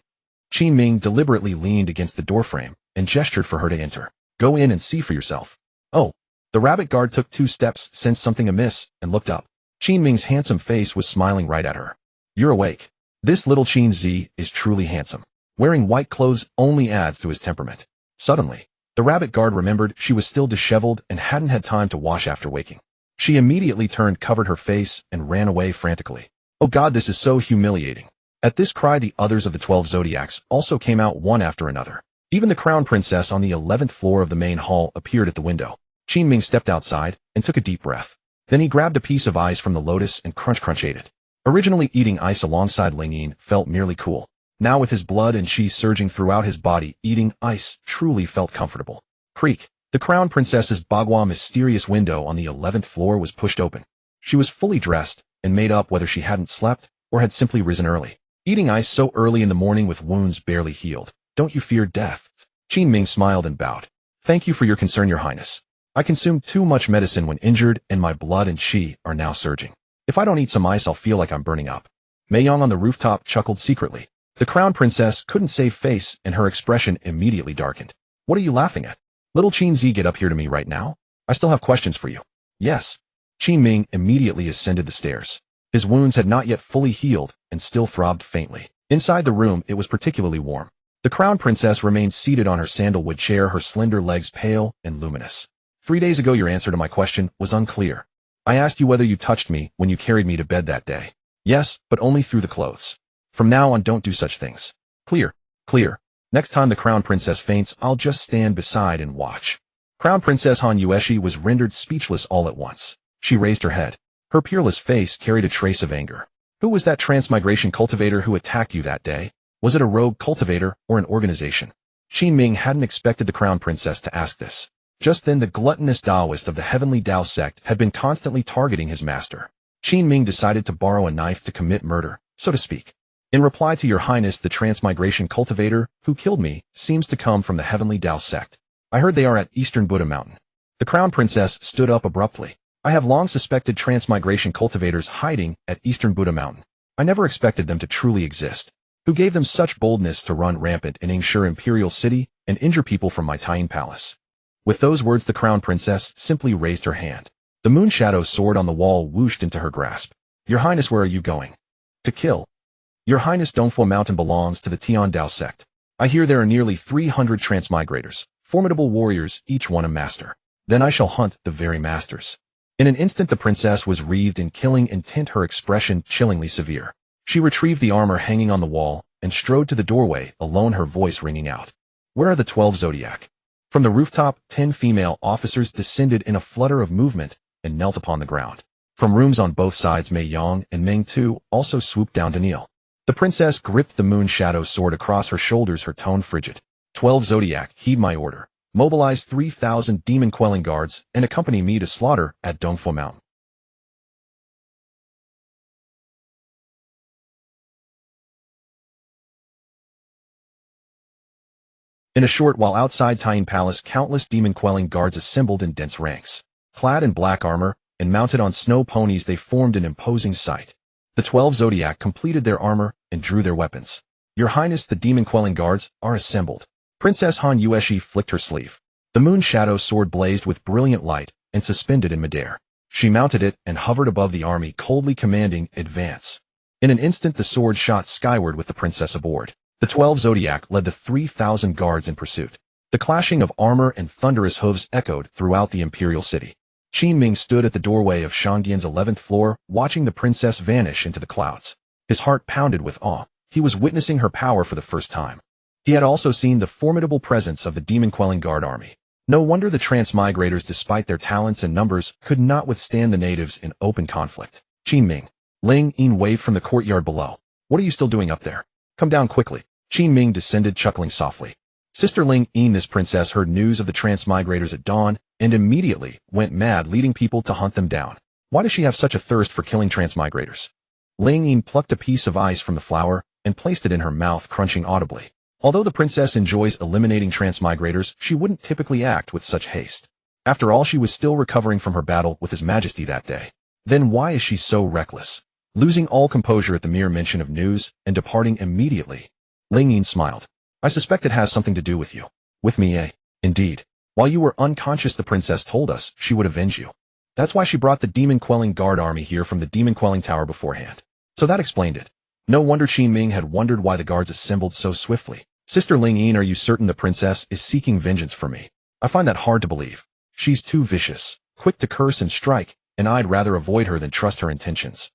Qin Ming deliberately leaned against the doorframe and gestured for her to enter. Go in and see for yourself. Oh. The rabbit guard took 2 steps, sensed something amiss, and looked up. Qin Ming's handsome face was smiling right at her. You're awake. This little Qin Zi is truly handsome. Wearing white clothes only adds to his temperament. Suddenly, the rabbit guard remembered she was still disheveled and hadn't had time to wash after waking. She immediately turned, covered her face, and ran away frantically. Oh God, this is so humiliating. At this cry, the others of the 12 zodiacs also came out one after another. Even the Crown Princess on the 11th floor of the main hall appeared at the window. Qin Ming stepped outside and took a deep breath. Then he grabbed a piece of ice from the lotus and crunch ate it. Originally, eating ice alongside Lingyin felt merely cool. Now, with his blood and chi surging throughout his body, eating ice truly felt comfortable. Creak. The Crown Princess's bagua mysterious window on the 11th floor was pushed open. She was fully dressed and made up, whether she hadn't slept or had simply risen early. Eating ice so early in the morning with wounds barely healed. Don't you fear death? Qin Ming smiled and bowed. Thank you for your concern, Your Highness. I consumed too much medicine when injured and my blood and chi are now surging. If I don't eat some ice, I'll feel like I'm burning up. Mei Yang on the rooftop chuckled secretly. The Crown Princess couldn't save face and her expression immediately darkened. What are you laughing at? Little Qin Zi, get up here to me right now. I still have questions for you. Yes. Qin Ming immediately ascended the stairs. His wounds had not yet fully healed and still throbbed faintly. Inside the room, it was particularly warm. The Crown Princess remained seated on her sandalwood chair, her slender legs pale and luminous. 3 days ago, your answer to my question was unclear. I asked you whether you touched me when you carried me to bed that day. Yes, but only through the clothes. From now on, don't do such things. Clear. Clear. Next time the Crown Princess faints, I'll just stand beside and watch. Crown Princess Han Yueshi was rendered speechless all at once. She raised her head. Her peerless face carried a trace of anger. Who was that transmigration cultivator who attacked you that day? Was it a rogue cultivator or an organization? Qin Ming hadn't expected the Crown Princess to ask this. Just then the gluttonous Taoist of the Heavenly Tao sect had been constantly targeting his master. Qin Ming decided to borrow a knife to commit murder, so to speak. In reply to Your Highness, the transmigration cultivator who killed me seems to come from the Heavenly Tao sect. I heard they are at Eastern Buddha Mountain. The Crown Princess stood up abruptly. I have long suspected transmigration cultivators hiding at Eastern Buddha Mountain. I never expected them to truly exist. Who gave them such boldness to run rampant in Ningxi Imperial City and injure people from my Taiyin Palace? With those words, the Crown Princess simply raised her hand. The moon shadow sword on the wall whooshed into her grasp. Your Highness, where are you going? To kill. Your Highness, Dongfo Mountain belongs to the Tian Dao sect. I hear there are nearly 300 Transmigrators, formidable warriors, each one a master. Then I shall hunt the very masters. In an instant the princess was wreathed in killing intent, her expression chillingly severe. She retrieved the armor hanging on the wall and strode to the doorway, alone, her voice ringing out. Where are the 12 Zodiac? From the rooftop, 10 female officers descended in a flutter of movement and knelt upon the ground. From rooms on both sides, Mei Yang and Meng Tu also swooped down to kneel. The princess gripped the moon shadow sword across her shoulders, her tone frigid. 12 Zodiac, heed my order. Mobilize 3,000 demon-quelling guards and accompany me to slaughter at Dongfo Mountain. In a short while outside Taiyin Palace, countless demon-quelling guards assembled in dense ranks. Clad in black armor and mounted on snow ponies, they formed an imposing sight. The 12 Zodiac completed their armor and drew their weapons. Your Highness, the demon-quelling guards are assembled. Princess Han Yueshi flicked her sleeve. The moon shadow sword blazed with brilliant light and suspended in midair. She mounted it and hovered above the army, coldly commanding, advance. In an instant the sword shot skyward with the princess aboard. The 12 Zodiac led the 3,000 guards in pursuit. The clashing of armor and thunderous hooves echoed throughout the imperial city. Qin Ming stood at the doorway of Shangyan's 11th floor, watching the princess vanish into the clouds. His heart pounded with awe. He was witnessing her power for the first time. He had also seen the formidable presence of the demon-quelling guard army. No wonder the Transmigrators, despite their talents and numbers, could not withstand the natives in open conflict. Qin Ming. Ling Yin waved from the courtyard below. What are you still doing up there? Come down quickly. Qin Ming descended, chuckling softly. Sister Ling Yin, this princess heard news of the Transmigrators at dawn and immediately went mad, leading people to hunt them down. Why does she have such a thirst for killing Transmigrators? Ling Yin plucked a piece of ice from the flower and placed it in her mouth, crunching audibly. Although the princess enjoys eliminating Transmigrators, she wouldn't typically act with such haste. After all, she was still recovering from her battle with His Majesty that day. Then why is she so reckless? Losing all composure at the mere mention of news and departing immediately. Ling Yin smiled. I suspect it has something to do with you. With me, eh? Indeed. While you were unconscious, the princess told us she would avenge you. That's why she brought the demon-quelling guard army here from the demon-quelling tower beforehand. So that explained it. No wonder Qin Ming had wondered why the guards assembled so swiftly. Sister Ling Yin, are you certain the princess is seeking vengeance for me? I find that hard to believe. She's too vicious, quick to curse and strike, and I'd rather avoid her than trust her intentions.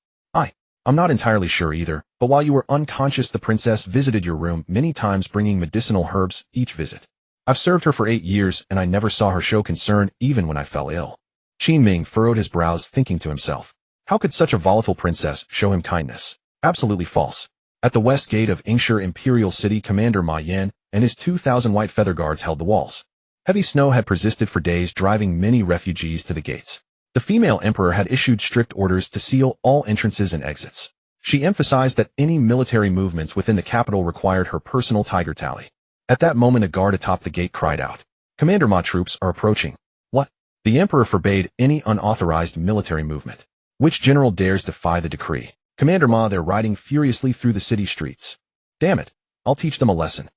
I'm not entirely sure either, but while you were unconscious, the princess visited your room many times, bringing medicinal herbs each visit. I've served her for 8 years, and I never saw her show concern even when I fell ill. Qin Ming furrowed his brows, thinking to himself, how could such a volatile princess show him kindness? Absolutely false. At the west gate of Ningxi Imperial City, Commander Ma Yan and his 2,000 white feather guards held the walls. Heavy snow had persisted for days, driving many refugees to the gates. The female emperor had issued strict orders to seal all entrances and exits. She emphasized that any military movements within the capital required her personal tiger tally. At that moment, a guard atop the gate cried out, Commander Ma, troops are approaching. What? The emperor forbade any unauthorized military movement. Which general dares defy the decree? Commander Ma, they're riding furiously through the city streets. Damn it. I'll teach them a lesson.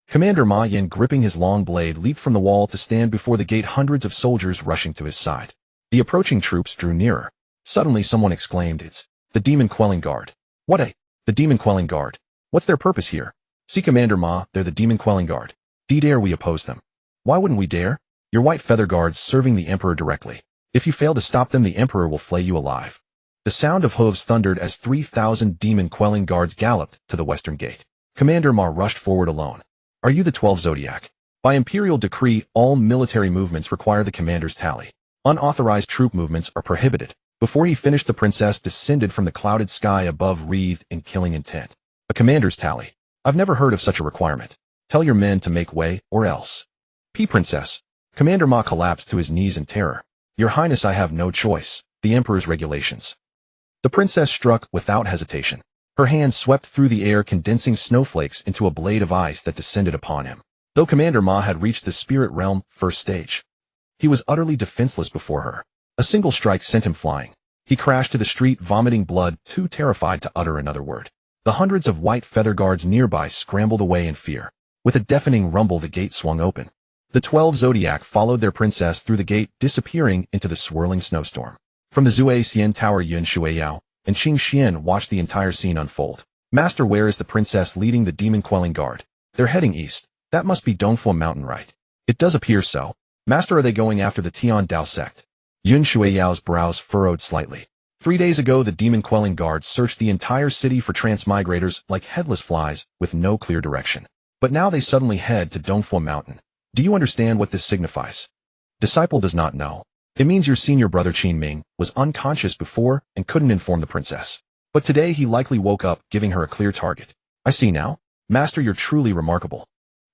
Commander Ma Yan, gripping his long blade, leaped from the wall to stand before the gate, hundreds of soldiers rushing to his side. The approaching troops drew nearer. Suddenly someone exclaimed, it's the demon-quelling guard. What the demon-quelling guard? What's their purpose here? See, Commander Ma, they're the demon-quelling guard. Dare we oppose them? Why wouldn't we dare? Your white feather guards serving the emperor directly. If you fail to stop them, the emperor will flay you alive. The sound of hooves thundered as 3,000 demon-quelling guards galloped to the western gate. Commander Ma rushed forward alone. Are you the 12 Zodiac? By imperial decree, all military movements require the commander's tally. Unauthorized troop movements are prohibited. Before he finished, the princess descended from the clouded sky above, wreathed in killing intent. A commander's tally. I've never heard of such a requirement. Tell your men to make way, or else. Princess. Commander Ma collapsed to his knees in terror. Your Highness, I have no choice. The Emperor's regulations. The princess struck without hesitation. Her hand swept through the air, condensing snowflakes into a blade of ice that descended upon him. Though Commander Ma had reached the spirit realm first stage, he was utterly defenseless before her. A single strike sent him flying. He crashed to the street, vomiting blood, too terrified to utter another word. The hundreds of white feather guards nearby scrambled away in fear. With a deafening rumble, the gate swung open. The 12 Zodiac followed their princess through the gate, disappearing into the swirling snowstorm. From the Zui Xian Tower, Yun Shuiyao and Qing Xian watched the entire scene unfold. Master, where is the princess leading the demon-quelling guard? They're heading east. That must be Dongfu Mountain, right? It does appear so. Master, are they going after the Tian Dao sect? Yun Shuiyao's brows furrowed slightly. 3 days ago, the demon-quelling guards searched the entire city for Transmigrators like headless flies with no clear direction. But now they suddenly head to Dongfu Mountain. Do you understand what this signifies? Disciple does not know. It means your senior brother Qin Ming was unconscious before and couldn't inform the princess. But today he likely woke up, giving her a clear target. I see now. Master, you're truly remarkable.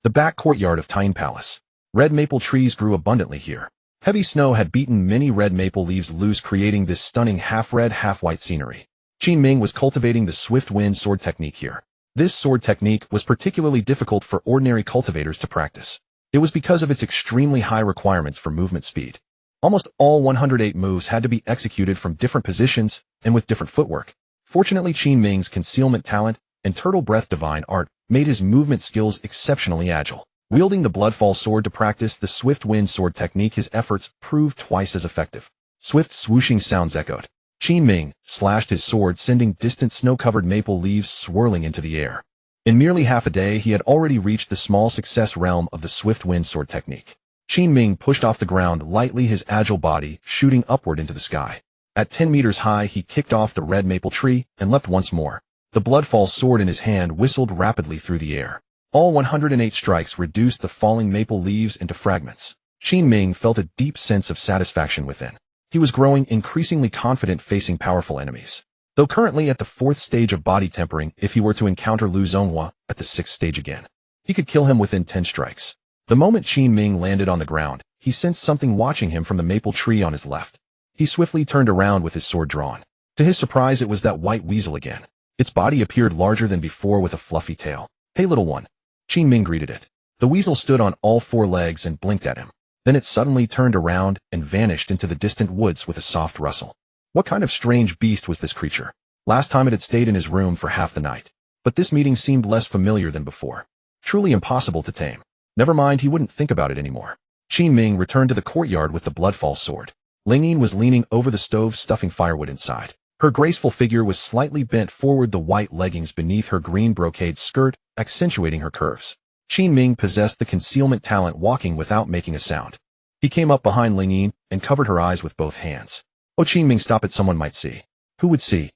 The back courtyard of Tian Palace. Red maple trees grew abundantly here. Heavy snow had beaten many red maple leaves loose, creating this stunning half-red, half-white scenery. Qin Ming was cultivating the swift wind sword technique here. This sword technique was particularly difficult for ordinary cultivators to practice. It was because of its extremely high requirements for movement speed. Almost all 108 moves had to be executed from different positions and with different footwork. Fortunately, Qin Ming's concealment talent and turtle breath divine art made his movement skills exceptionally agile. Wielding the bloodfall sword to practice the swift wind sword technique, his efforts proved twice as effective. Swift swooshing sounds echoed. Qin Ming slashed his sword, sending distant snow-covered maple leaves swirling into the air. In merely half a day, he had already reached the small success realm of the swift wind sword technique. Qin Ming pushed off the ground lightly, his agile body shooting upward into the sky. At 10 meters high, he kicked off the red maple tree and leapt once more. The bloodfall sword in his hand whistled rapidly through the air. All 108 strikes reduced the falling maple leaves into fragments. Qin Ming felt a deep sense of satisfaction within. He was growing increasingly confident facing powerful enemies. Though currently at the 4th stage of body tempering, if he were to encounter Lu Zonghua at the 6th stage again, he could kill him within 10 strikes. The moment Qin Ming landed on the ground, he sensed something watching him from the maple tree on his left. He swiftly turned around with his sword drawn. To his surprise, it was that white weasel again. Its body appeared larger than before with a fluffy tail. Hey, little one. Qin Ming greeted it. The weasel stood on all 4 legs and blinked at him. Then it suddenly turned around and vanished into the distant woods with a soft rustle. What kind of strange beast was this creature? Last time it had stayed in his room for half the night. But this meeting seemed less familiar than before. Truly impossible to tame. Never mind, he wouldn't think about it anymore. Qin Ming returned to the courtyard with the bloodfall sword. Lingyin was leaning over the stove, stuffing firewood inside. Her graceful figure was slightly bent forward, the white leggings beneath her green brocade skirt accentuating her curves. Qin Ming possessed the concealment talent, walking without making a sound. He came up behind Lingyin and covered her eyes with both hands. Oh, Qin Ming, stop it, someone might see. Who would see?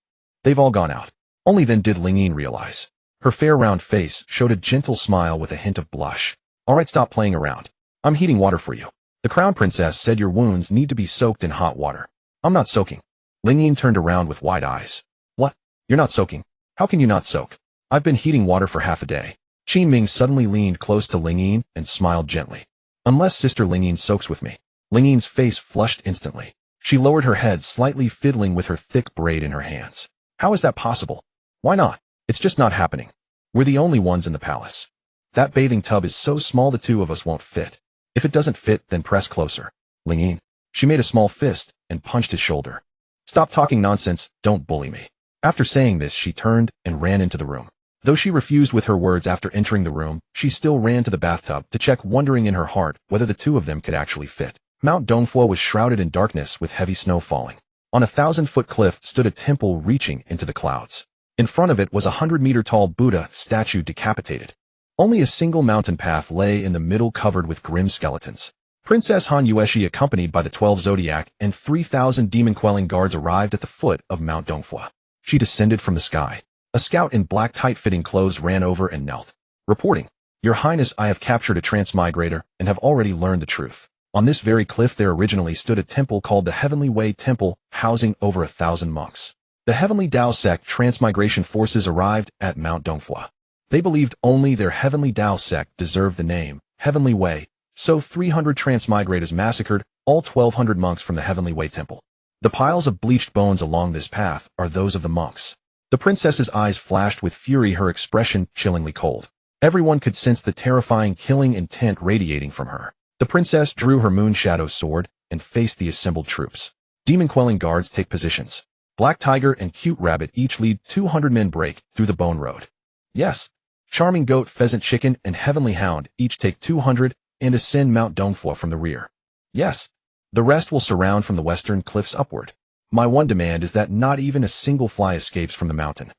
They've all gone out. Only then did Lingyin realize. Her fair round face showed a gentle smile with a hint of blush. All right, stop playing around. I'm heating water for you. The crown princess said your wounds need to be soaked in hot water. I'm not soaking. Lingyin turned around with wide eyes. What? You're not soaking? How can you not soak? I've been heating water for half a day. Qin Ming suddenly leaned close to Lingyin and smiled gently. Unless Sister Lingyin soaks with me. Lingyin's face flushed instantly. She lowered her head, slightly fiddling with her thick braid in her hands. How is that possible? Why not? It's just not happening. We're the only ones in the palace. That bathing tub is so small the 2 of us won't fit. If it doesn't fit, then press closer. Lingyin. She made a small fist and punched his shoulder. Stop talking nonsense, don't bully me. After saying this, she turned and ran into the room. Though she refused with her words after entering the room, she still ran to the bathtub to check, wondering in her heart whether the 2 of them could actually fit. Mount Dongfu was shrouded in darkness with heavy snow falling. On a 1,000-foot cliff stood a temple reaching into the clouds. In front of it was a 100-meter-tall Buddha statue decapitated. Only a single mountain path lay in the middle, covered with grim skeletons. Princess Han Yueshi, accompanied by the 12 Zodiac and 3,000 demon-quelling guards, arrived at the foot of Mount Dongfu. She descended from the sky. A scout in black tight-fitting clothes ran over and knelt. Reporting. Your Highness, I have captured a Transmigrator and have already learned the truth. On this very cliff there originally stood a temple called the Heavenly Way Temple, housing over 1,000 monks. The Heavenly Tao sect transmigration forces arrived at Mount Dongfua. They believed only their Heavenly Tao sect deserved the name, Heavenly Way, so 300 Transmigrators massacred all 1,200 monks from the Heavenly Way Temple. The piles of bleached bones along this path are those of the monks. The princess's eyes flashed with fury, her expression chillingly cold. Everyone could sense the terrifying killing intent radiating from her. The princess drew her moon shadow sword and faced the assembled troops. Demon-quelling guards take positions. Black Tiger and Cute Rabbit each lead 200 men break through the bone road. Yes, Charming Goat, Pheasant Chicken, and Heavenly Hound each take 200 and ascend Mount Dongfua from the rear. Yes, the rest will surround from the western cliffs upward. My one demand is that not even a single fly escapes from the mountain.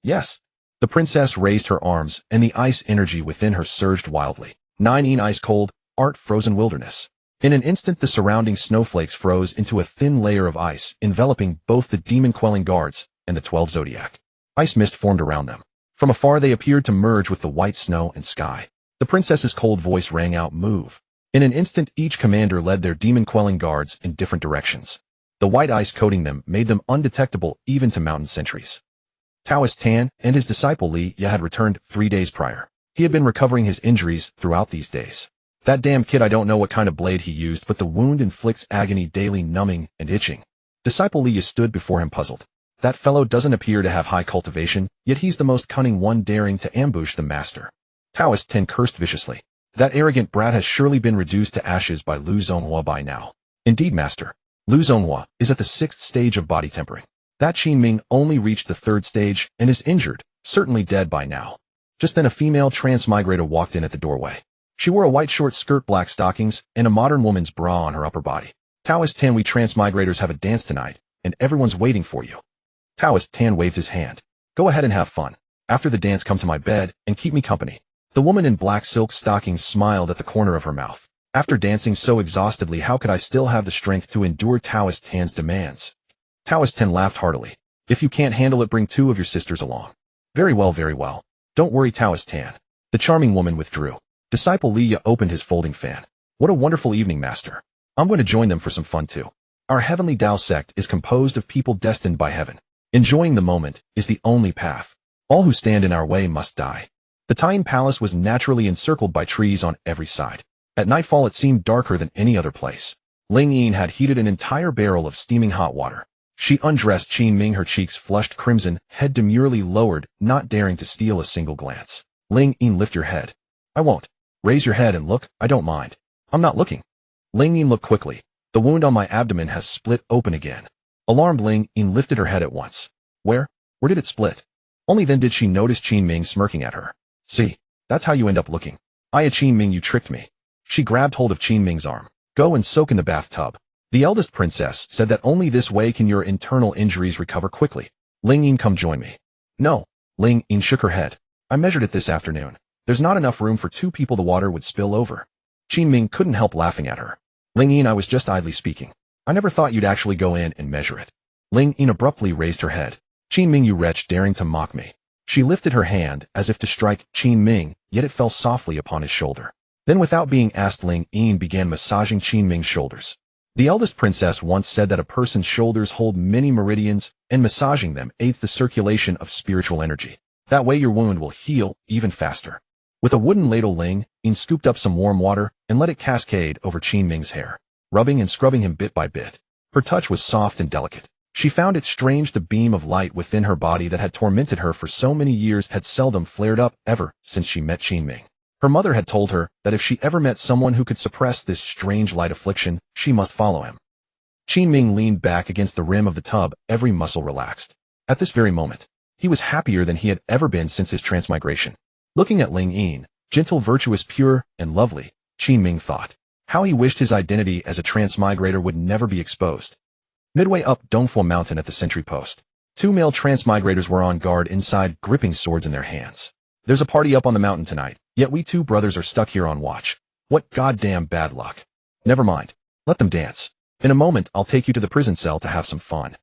Yes. The princess raised her arms, and the ice energy within her surged wildly. 9 ice cold, art frozen wilderness. In an instant the surrounding snowflakes froze into a thin layer of ice, enveloping both the demon-quelling guards and the 12 zodiac. Ice mist formed around them. From afar they appeared to merge with the white snow and sky. The princess's cold voice rang out, "Move." In an instant each commander led their demon-quelling guards in different directions. The white ice coating them made them undetectable even to mountain sentries. Taoist Tan and his disciple Li Ya had returned 3 days prior. He had been recovering his injuries throughout these days. That damn kid, I don't know what kind of blade he used, but the wound inflicts agony daily, numbing and itching. Disciple Li Ya stood before him puzzled. That fellow doesn't appear to have high cultivation, yet he's the most cunning one daring to ambush the master. Taoist Tan cursed viciously. That arrogant brat has surely been reduced to ashes by Lu Zonghua by now. Indeed, master. Lu Zonghua is at the 6th stage of body tempering. That Qin Ming only reached the 3rd stage and is injured, certainly dead by now. Just then a female transmigrator walked in at the doorway. She wore a white short skirt, black stockings, and a modern woman's bra on her upper body. Taoist Tan, we transmigrators have a dance tonight, and everyone's waiting for you. Taoist Tan waved his hand. Go ahead and have fun. After the dance, come to my bed and keep me company. The woman in black silk stockings smiled at the corner of her mouth. After dancing so exhaustedly, how could I still have the strength to endure Taoist Tan's demands? Taoist Tan laughed heartily. If you can't handle it, bring 2 of your sisters along. Very well, very well. Don't worry, Taoist Tan. The charming woman withdrew. Disciple Li Ya opened his folding fan. What a wonderful evening, master. I'm going to join them for some fun too. Our Heavenly Tao sect is composed of people destined by heaven. Enjoying the moment is the only path. All who stand in our way must die. The Tian Palace was naturally encircled by trees on every side. At nightfall it seemed darker than any other place. Ling Yin had heated an entire barrel of steaming hot water. She undressed Qin Ming, her cheeks flushed crimson, head demurely lowered, not daring to steal a single glance. Ling Yin, lift your head. I won't. Raise your head and look, I don't mind. I'm not looking. Ling Yin looked quickly. The wound on my abdomen has split open again. Alarmed, Ling Yin lifted her head at once. Where did it split? Only then did she notice Qin Ming smirking at her. See, that's how you end up looking. Qin Ming, you tricked me. She grabbed hold of Qin Ming's arm. Go and soak in the bathtub. The eldest princess said that only this way can your internal injuries recover quickly. Ling Yin, come join me. No. Ling Yin shook her head. I measured it this afternoon. There's not enough room for 2 people, the water would spill over. Qin Ming couldn't help laughing at her. Ling Yin, I was just idly speaking. I never thought you'd actually go in and measure it. Ling Yin abruptly raised her head. Qin Ming, you wretch, daring to mock me. She lifted her hand as if to strike Qin Ming, yet it fell softly upon his shoulder. Then without being asked, Ling Yin began massaging Qin Ming's shoulders. The eldest princess once said that a person's shoulders hold many meridians, and massaging them aids the circulation of spiritual energy. That way your wound will heal even faster. With a wooden ladle, Ling Yin scooped up some warm water and let it cascade over Qin Ming's hair, rubbing and scrubbing him bit by bit. Her touch was soft and delicate. She found it strange the beam of light within her body that had tormented her for so many years had seldom flared up ever since she met Qin Ming. Her mother had told her that if she ever met someone who could suppress this strange light affliction, she must follow him. Qin Ming leaned back against the rim of the tub, every muscle relaxed. At this very moment, he was happier than he had ever been since his transmigration. Looking at Ling Yin, gentle, virtuous, pure, and lovely, Qin Ming thought, how he wished his identity as a transmigrator would never be exposed. Midway up Dongfua Mountain at the sentry post, 2 male transmigrators were on guard inside, gripping swords in their hands. There's a party up on the mountain tonight, yet we 2 brothers are stuck here on watch. What goddamn bad luck. Never mind. Let them dance. In a moment, I'll take you to the prison cell to have some fun.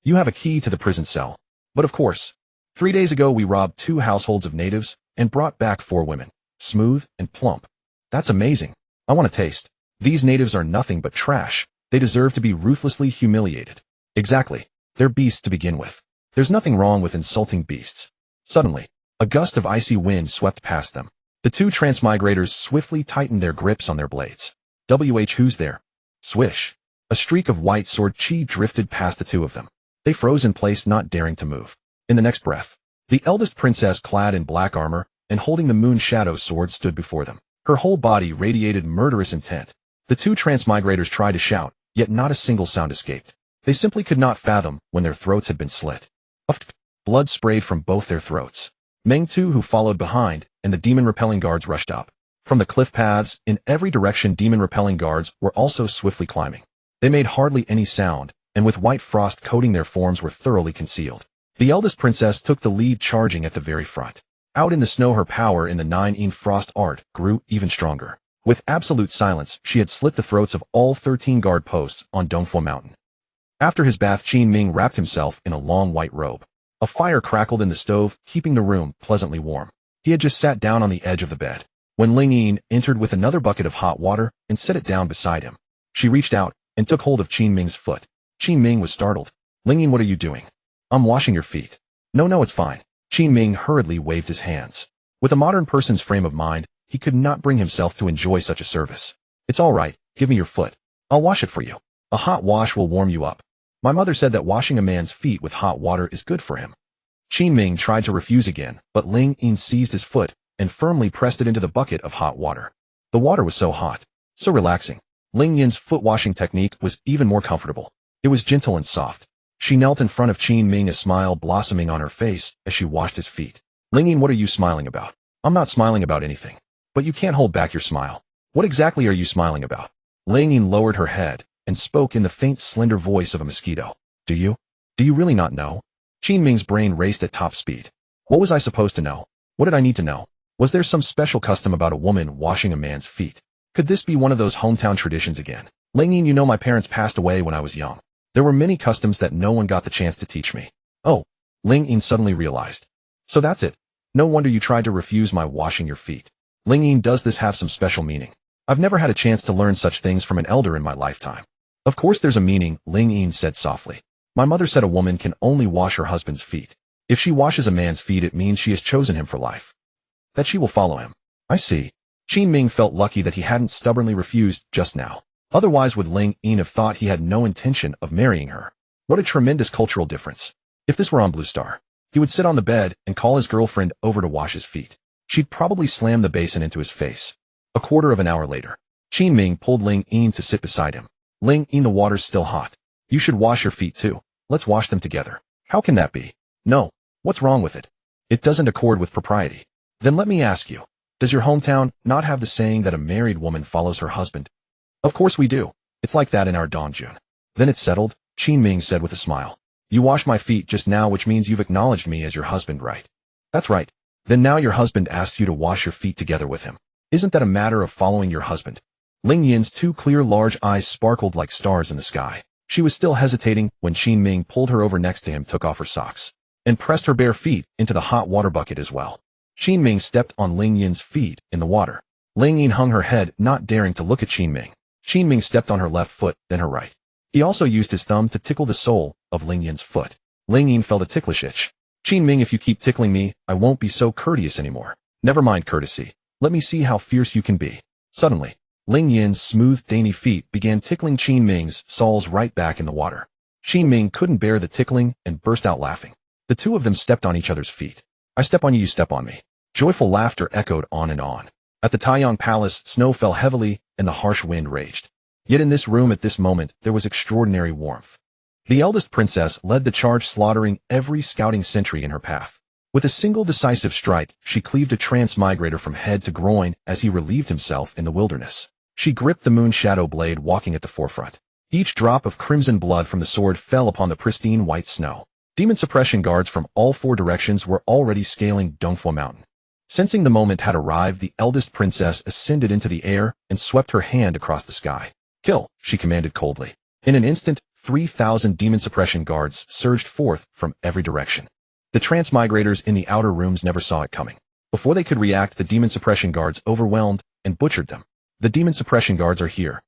You have a key to the prison cell. But of course, 3 days ago we robbed 2 households of natives and brought back 4 women. smooth, and plump. That's amazing. I want to taste. These natives are nothing but trash. They deserve to be ruthlessly humiliated. Exactly. They're beasts to begin with. There's nothing wrong with insulting beasts. Suddenly, a gust of icy wind swept past them. The two Transmigrators swiftly tightened their grips on their blades. Who's there? Swish. A streak of white sword chi drifted past the two of them. They froze in place, not daring to move. In the next breath, the eldest princess, clad in black armor and holding the moon shadow sword, stood before them. Her whole body radiated murderous intent. The two Transmigrators tried to shout, yet not a single sound escaped. They simply could not fathom when their throats had been slit. Blood sprayed from both their throats. Meng Tu, who followed behind, and the demon-repelling guards rushed up. From the cliff paths, in every direction, demon-repelling guards were also swiftly climbing. They made hardly any sound, and with white frost coating their forms, were thoroughly concealed. The eldest princess took the lead, charging at the very front. Out in the snow, her power in the 9-in frost art grew even stronger. With absolute silence, she had slit the throats of all 13 guard posts on Dongfo Mountain. After his bath, Qin Ming wrapped himself in a long white robe. A fire crackled in the stove, keeping the room pleasantly warm. He had just sat down on the edge of the bed when Ling Yin entered with another bucket of hot water and set it down beside him. She reached out and took hold of Qin Ming's foot. Qin Ming was startled. Ling Yin, what are you doing? I'm washing your feet. No, it's fine. Qin Ming hurriedly waved his hands. With a modern person's frame of mind, he could not bring himself to enjoy such a service. It's all right, give me your foot. I'll wash it for you. A hot wash will warm you up. My mother said that washing a man's feet with hot water is good for him. Qin Ming tried to refuse again, but Ling Yin seized his foot and firmly pressed it into the bucket of hot water. The water was so hot, so relaxing. Ling Yin's foot washing technique was even more comfortable. It was gentle and soft. She knelt in front of Qin Ming, a smile blossoming on her face as she washed his feet. Ling Yin, what are you smiling about? I'm not smiling about anything. But you can't hold back your smile. What exactly are you smiling about? Ling Yin lowered her head and spoke in the faint, slender voice of a mosquito. Do you really not know? Qin Ming's brain raced at top speed. What was I supposed to know? What did I need to know? Was there some special custom about a woman washing a man's feet? Could this be one of those hometown traditions again? Ling Yin, you know my parents passed away when I was young. There were many customs that no one got the chance to teach me. Oh, Ling Yin suddenly realized. So that's it. No wonder you tried to refuse my washing your feet. Ling Yin, does this have some special meaning? I've never had a chance to learn such things from an elder in my lifetime. Of course there's a meaning, Ling Yin said softly. My mother said a woman can only wash her husband's feet. If she washes a man's feet, it means she has chosen him for life. That she will follow him. I see. Qin Ming felt lucky that he hadn't stubbornly refused just now. Otherwise would Ling Yin have thought he had no intention of marrying her. What a tremendous cultural difference. If this were on Blue Star, he would sit on the bed and call his girlfriend over to wash his feet. She'd probably slam the basin into his face. A quarter of an hour later, Qin Ming pulled Ling Yin to sit beside him. Ling Yin, the water's still hot. You should wash your feet too. Let's wash them together. How can that be? No. What's wrong with it? It doesn't accord with propriety. Then let me ask you, does your hometown not have the saying that a married woman follows her husband? Of course we do. It's like that in our Dongjun. Then it's settled, Qin Ming said with a smile. You washed my feet just now, which means you've acknowledged me as your husband, right? That's right. Then now your husband asks you to wash your feet together with him. Isn't that a matter of following your husband? Ling Yin's two clear large eyes sparkled like stars in the sky. She was still hesitating when Qin Ming pulled her over next to him, took off her socks, and pressed her bare feet into the hot water bucket as well. Qin Ming stepped on Ling Yin's feet in the water. Ling Yin hung her head, not daring to look at Qin Ming. Qin Ming stepped on her left foot, then her right. He also used his thumb to tickle the sole of Ling Yin's foot. Ling Yin felt a ticklish itch. Qin Ming, if you keep tickling me, I won't be so courteous anymore. Never mind courtesy. Let me see how fierce you can be. Suddenly, Ling Yin's smooth, dainty feet began tickling Qin Ming's soles right back in the water. Qin Ming couldn't bear the tickling and burst out laughing. The two of them stepped on each other's feet. I step on you, you step on me. Joyful laughter echoed on and on. At the Taiyang Palace, snow fell heavily and the harsh wind raged. Yet in this room at this moment, there was extraordinary warmth. The eldest princess led the charge, slaughtering every scouting sentry in her path. With a single decisive strike, she cleaved a transmigrator from head to groin as he relieved himself in the wilderness. She gripped the moon shadow blade, walking at the forefront. Each drop of crimson blood from the sword fell upon the pristine white snow. Demon suppression guards from all four directions were already scaling Dongfo Mountain. Sensing the moment had arrived, the eldest princess ascended into the air and swept her hand across the sky. Kill, she commanded coldly. In an instant, 3,000 demon suppression guards surged forth from every direction. The Transmigrators in the outer rooms never saw it coming. Before they could react, the demon suppression guards overwhelmed and butchered them. The demon suppression guards are here.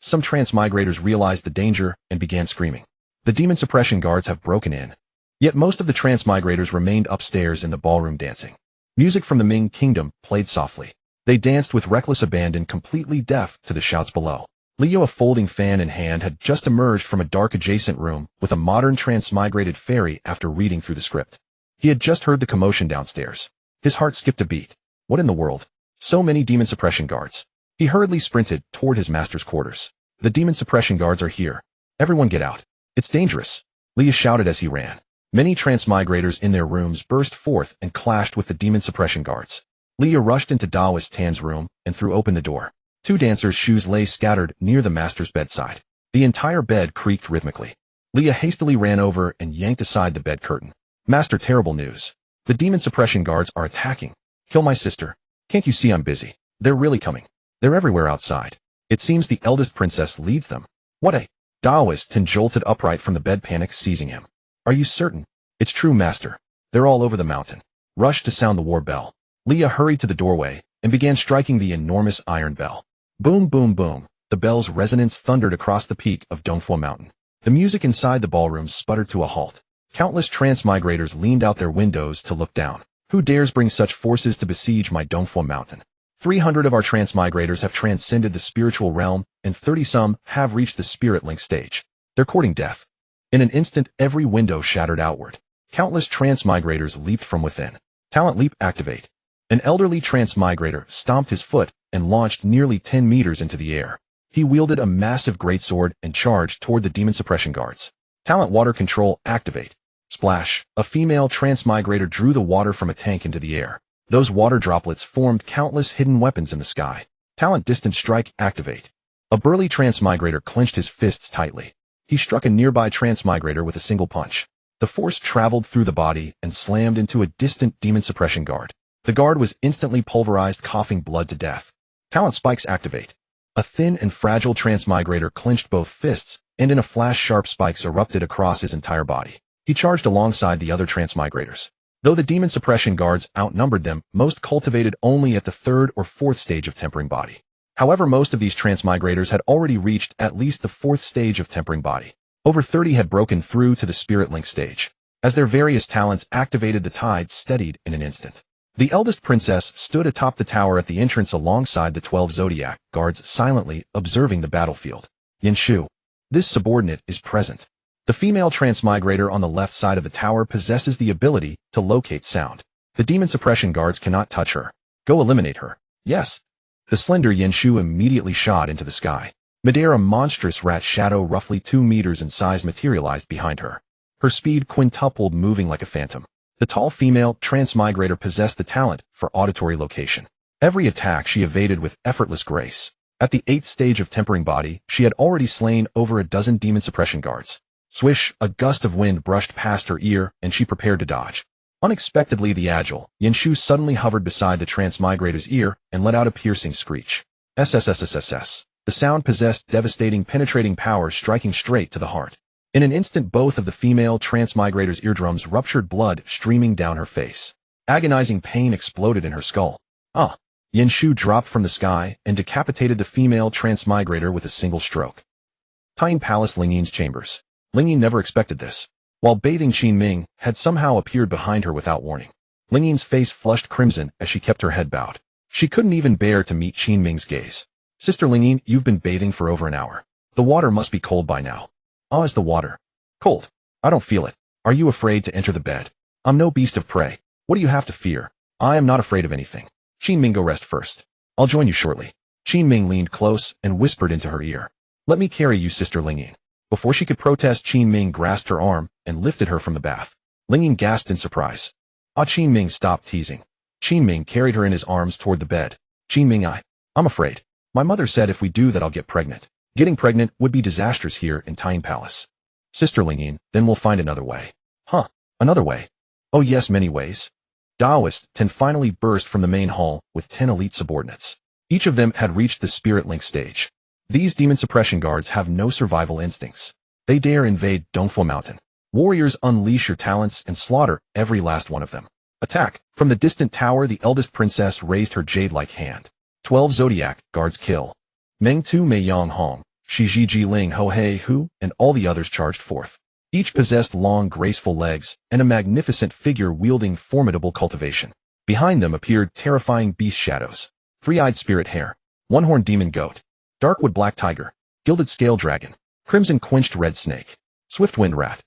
Some Transmigrators realized the danger and began screaming. The demon suppression guards have broken in. Yet most of the Transmigrators remained upstairs in the ballroom dancing. Music from the Ming kingdom played softly. They danced with reckless abandon, completely deaf to the shouts below. Leo, a folding fan in hand, had just emerged from a dark adjacent room with a modern transmigrated fairy after reading through the script. He had just heard the commotion downstairs. His heart skipped a beat. What in the world? So many demon suppression guards. He hurriedly sprinted toward his master's quarters. The demon suppression guards are here. Everyone get out. It's dangerous. Leo shouted as he ran. Many Transmigrators in their rooms burst forth and clashed with the demon suppression guards. Leo rushed into Daoist Tan's room and threw open the door. 2 dancers' shoes lay scattered near the master's bedside. The entire bed creaked rhythmically. Leah hastily ran over and yanked aside the bed curtain. Master, terrible news. The demon suppression guards are attacking. Kill my sister. Can't you see I'm busy? They're really coming. They're everywhere outside. It seems the eldest princess leads them. What a... Daoist Tan jolted upright from the bed, panic seizing him. Are you certain? It's true, master. They're all over the mountain. Rush to sound the war bell. Leah hurried to the doorway and began striking the enormous iron bell. Boom, boom, boom. The bell's resonance thundered across the peak of Dongfo Mountain. The music inside the ballroom sputtered to a halt. Countless Transmigrators leaned out their windows to look down. Who dares bring such forces to besiege my Dongfo Mountain? 300 of our Transmigrators have transcended the spiritual realm, and 30-some have reached the spirit link stage. They're courting death. In an instant, every window shattered outward. Countless Transmigrators leaped from within. Talent leap activate. An elderly Transmigrator stomped his foot and launched nearly 10 meters into the air. He wielded a massive greatsword and charged toward the demon suppression guards. Talent water control activate. Splash. A female Transmigrator drew the water from a tank into the air. Those water droplets formed countless hidden weapons in the sky. Talent distance strike activate. A burly Transmigrator clenched his fists tightly. He struck a nearby Transmigrator with a single punch. The force traveled through the body and slammed into a distant demon suppression guard. The guard was instantly pulverized, coughing blood to death. Talent spikes activate. A thin and fragile Transmigrator clenched both fists, and in a flash sharp spikes erupted across his entire body. He charged alongside the other Transmigrators. Though the demon suppression guards outnumbered them, most cultivated only at the 3rd or 4th stage of tempering body. However, most of these Transmigrators had already reached at least the 4th stage of tempering body. Over 30 had broken through to the spirit link stage. As their various talents activated, the tide steadied in an instant. The eldest princess stood atop the tower at the entrance alongside the 12 Zodiac guards, silently observing the battlefield. Yanshu. This subordinate is present. The female Transmigrator on the left side of the tower possesses the ability to locate sound. The demon suppression guards cannot touch her. Go eliminate her. Yes. The slender Yanshu immediately shot into the sky. Midair, a monstrous rat shadow roughly 2 meters in size materialized behind her. Her speed quintupled, moving like a phantom. The tall female Transmigrator possessed the talent for auditory location. Every attack she evaded with effortless grace. At the 8th stage of tempering body, she had already slain over a dozen demon suppression guards. Swish, a gust of wind brushed past her ear, and she prepared to dodge. Unexpectedly, the agile Yanshu suddenly hovered beside the Transmigrator's ear and let out a piercing screech. SSSSSS. The sound possessed devastating, penetrating power, striking straight to the heart. In an instant, both of the female Transmigrator's eardrums ruptured, blood streaming down her face. Agonizing pain exploded in her skull. Yanshu dropped from the sky and decapitated the female Transmigrator with a single stroke. Tyne Palace, Lingyin's chambers. Lingyin never expected this. While bathing, Qin Ming had somehow appeared behind her without warning. Lingyin's face flushed crimson as she kept her head bowed. She couldn't even bear to meet Qin Ming's gaze. Sister Lingyin, you've been bathing for over an hour. The water must be cold by now. Is the water cold? I don't feel it. Are you afraid to enter the bed? I'm no beast of prey. What do you have to fear? I am not afraid of anything. Qin Ming, go rest first. I'll join you shortly. Qin Ming leaned close and whispered into her ear. Let me carry you, Sister Lingyin. Before she could protest, Qin Ming grasped her arm and lifted her from the bath. Lingyin gasped in surprise. Qin Ming, stop teasing. Qin Ming carried her in his arms toward the bed. Qin Ming, I'm afraid. My mother said if we do that I'll get pregnant. Getting pregnant would be disastrous here in Tyne Palace. Sister Lingyin, then we'll find another way. Another way? Oh yes, many ways. Daoist Tan finally burst from the main hall with 10 elite subordinates. Each of them had reached the spirit link stage. These demon suppression guards have no survival instincts. They dare invade Dongfo Mountain. Warriors, unleash your talents and slaughter every last one of them. Attack! From the distant tower, the eldest princess raised her jade-like hand. 12 Zodiac guards kill. Meng Tu Mei Yang Hong, Shi Ji Ji Ling Ho Hei Hu, and all the others charged forth. Each possessed long, graceful legs and a magnificent figure wielding formidable cultivation. Behind them appeared terrifying beast shadows. Three-eyed spirit hare, one-horned demon goat, darkwood black tiger, gilded scale dragon, crimson quenched red snake, swift wind rat.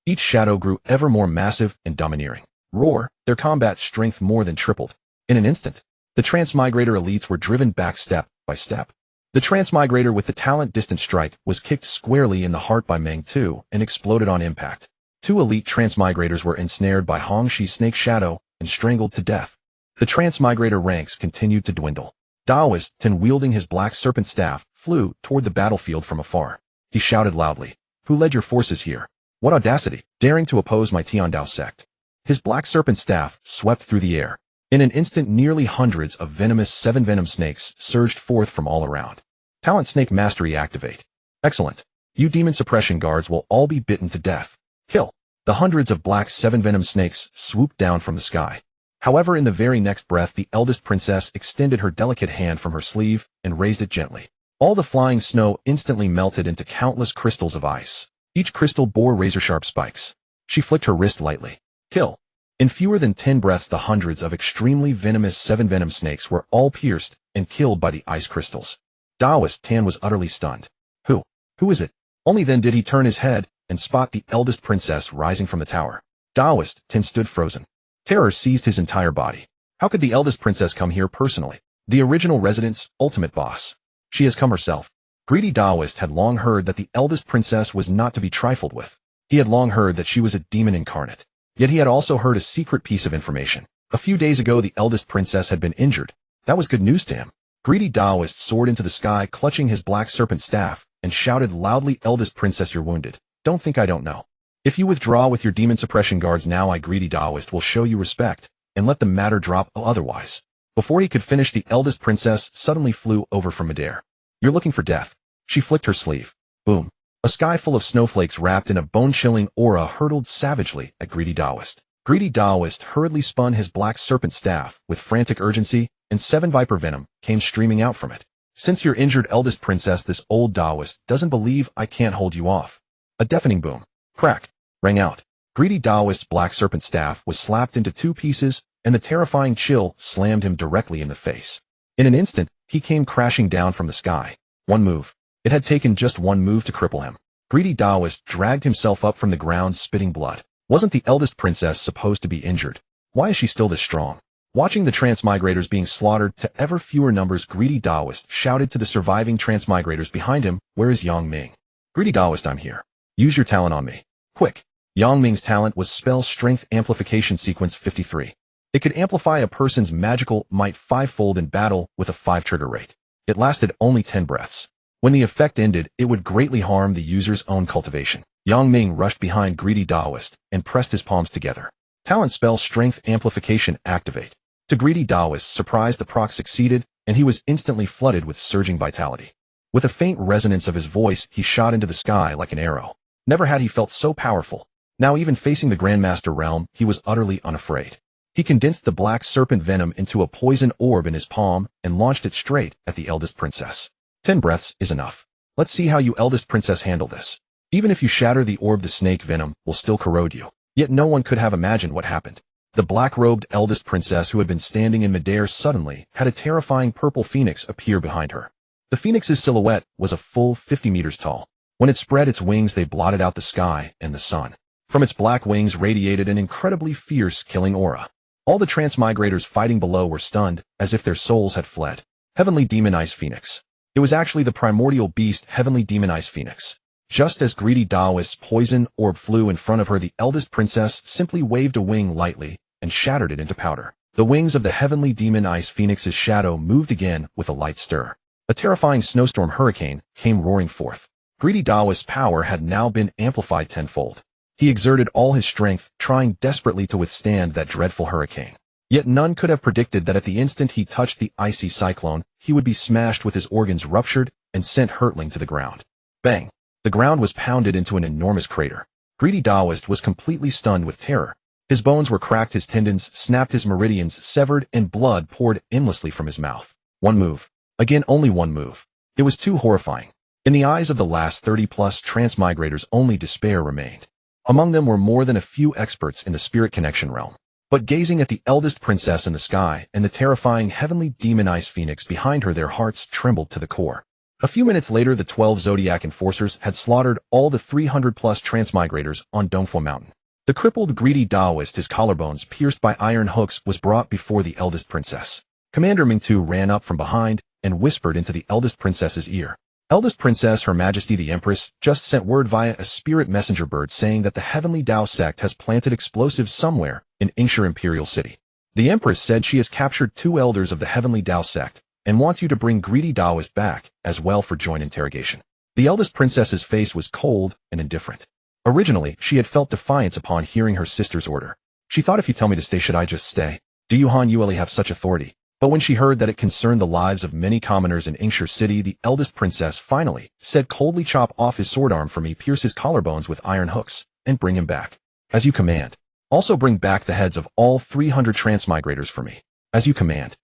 Each shadow grew ever more massive and domineering. Roar, their combat strength more than tripled. In an instant, the Transmigrator elites were driven back step by step. The Transmigrator with the talent Distant Strike was kicked squarely in the heart by Meng Tu and exploded on impact. Two elite Transmigrators were ensnared by Hong Shi's snake shadow and strangled to death. The Transmigrator ranks continued to dwindle. Daoist Tin, wielding his black serpent staff, flew toward the battlefield from afar. He shouted loudly, "Who led your forces here? What audacity, daring to oppose my Tiandao sect?" His black serpent staff swept through the air. In an instant, nearly hundreds of venomous 7-venom snakes surged forth from all around. Talent Snake Mastery activate. Excellent. You demon suppression guards will all be bitten to death. Kill. The hundreds of black 7-venom snakes swooped down from the sky. However, in the very next breath, the eldest princess extended her delicate hand from her sleeve and raised it gently. All the flying snow instantly melted into countless crystals of ice. Each crystal bore razor-sharp spikes. She flicked her wrist lightly. Kill. In fewer than 10 breaths, the hundreds of extremely venomous 7-venom snakes were all pierced and killed by the ice crystals. Daoist Tan was utterly stunned. Who is it? Only then did he turn his head and spot the eldest princess rising from the tower. Daoist Tan stood frozen. Terror seized his entire body. How could the eldest princess come here personally? The original resident's ultimate boss. She has come herself. Greedy Daoist had long heard that the eldest princess was not to be trifled with. He had long heard that she was a demon incarnate. Yet he had also heard a secret piece of information. A few days ago, the eldest princess had been injured. That was good news to him. Greedy Daoist soared into the sky, clutching his black serpent staff, and shouted loudly, "Eldest princess, you're wounded. Don't think I don't know. If you withdraw with your demon suppression guards now, I, Greedy Daoist, will show you respect, and let the matter drop otherwise." Before he could finish, the eldest princess suddenly flew over from midair. "You're looking for death." She flicked her sleeve. Boom. A sky full of snowflakes wrapped in a bone-chilling aura hurtled savagely at Greedy Daoist. Greedy Daoist hurriedly spun his black serpent staff with frantic urgency, and 7 viper venom came streaming out from it. "Since you're injured, eldest princess, this old Daoist doesn't believe I can't hold you off." A deafening boom, crack, rang out. Greedy Daoist's black serpent staff was slapped into 2 pieces, and the terrifying chill slammed him directly in the face. In an instant, he came crashing down from the sky. One move. It had taken just one move to cripple him. Greedy Daoist dragged himself up from the ground, spitting blood. Wasn't the eldest princess supposed to be injured? Why is she still this strong? Watching the Transmigrators being slaughtered to ever fewer numbers, Greedy Daoist shouted to the surviving Transmigrators behind him, "Where is Yang Ming?" "Greedy Daoist, I'm here. Use your talent on me. Quick." Yang Ming's talent was Spell Strength Amplification Sequence 53. It could amplify a person's magical might 5-fold in battle with a 5 trigger rate. It lasted only 10 breaths. When the effect ended, it would greatly harm the user's own cultivation. Yang Ming rushed behind Greedy Daoist and pressed his palms together. Talent Spell Strength Amplification activate. To Greedy Daoist's surprise, the proc succeeded, and he was instantly flooded with surging vitality. With a faint resonance of his voice, he shot into the sky like an arrow. Never had he felt so powerful. Now, even facing the Grandmaster realm, he was utterly unafraid. He condensed the black serpent venom into a poison orb in his palm and launched it straight at the eldest princess. 10 breaths is enough. Let's see how you eldest princess handle this. Even if you shatter the orb, the snake venom will still corrode you. Yet no one could have imagined what happened. The black-robed eldest princess, who had been standing in midair, suddenly had a terrifying purple phoenix appear behind her. The phoenix's silhouette was a full 50 meters tall. When it spread its wings, they blotted out the sky and the sun. From its black wings radiated an incredibly fierce, killing aura. All the Transmigrators fighting below were stunned, as if their souls had fled. Heavenly Demon Ice Phoenix. It was actually the primordial beast, Heavenly Demon Ice Phoenix. Just as Greedy Daoist's poison orb flew in front of her, the eldest princess simply waved a wing lightly and shattered it into powder. The wings of the Heavenly Demon Ice Phoenix's shadow moved again with a light stir. A terrifying snowstorm hurricane came roaring forth. Greedy Daoist's power had now been amplified tenfold. He exerted all his strength, trying desperately to withstand that dreadful hurricane. Yet none could have predicted that at the instant he touched the icy cyclone, he would be smashed with his organs ruptured and sent hurtling to the ground. Bang! The ground was pounded into an enormous crater. Greedy Daoist was completely stunned with terror. His bones were cracked, his tendons snapped, his meridians severed, and blood poured endlessly from his mouth. One move. Again, only one move. It was too horrifying. In the eyes of the last 30-plus Transmigrators, only despair remained. Among them were more than a few experts in the spirit connection realm. But gazing at the eldest princess in the sky and the terrifying heavenly demon Ice Phoenix behind her, their hearts trembled to the core. A few minutes later, the 12 Zodiac Enforcers had slaughtered all the 300-plus Transmigrators on Dongfo Mountain. The crippled, greedy Taoist, his collarbones pierced by iron hooks, was brought before the eldest princess. Commander Mingtu ran up from behind and whispered into the eldest princess's ear. Eldest Princess, Her Majesty the Empress just sent word via a spirit messenger bird saying that the Heavenly Tao sect has planted explosives somewhere in Ingshire Imperial City. The Empress said she has captured 2 elders of the Heavenly Tao sect and wants you to bring greedy Taoist back as well for joint interrogation. The eldest princess's face was cold and indifferent. Originally, she had felt defiance upon hearing her sister's order. She thought, if you tell me to stay, should I just stay? Do you Han Yueli have such authority? But when she heard that it concerned the lives of many commoners in Ingshire City, the eldest princess finally said coldly, chop off his sword arm for me, pierce his collarbones with iron hooks, and bring him back. As you command. Also bring back the heads of all 300 Transmigrators for me. As you command.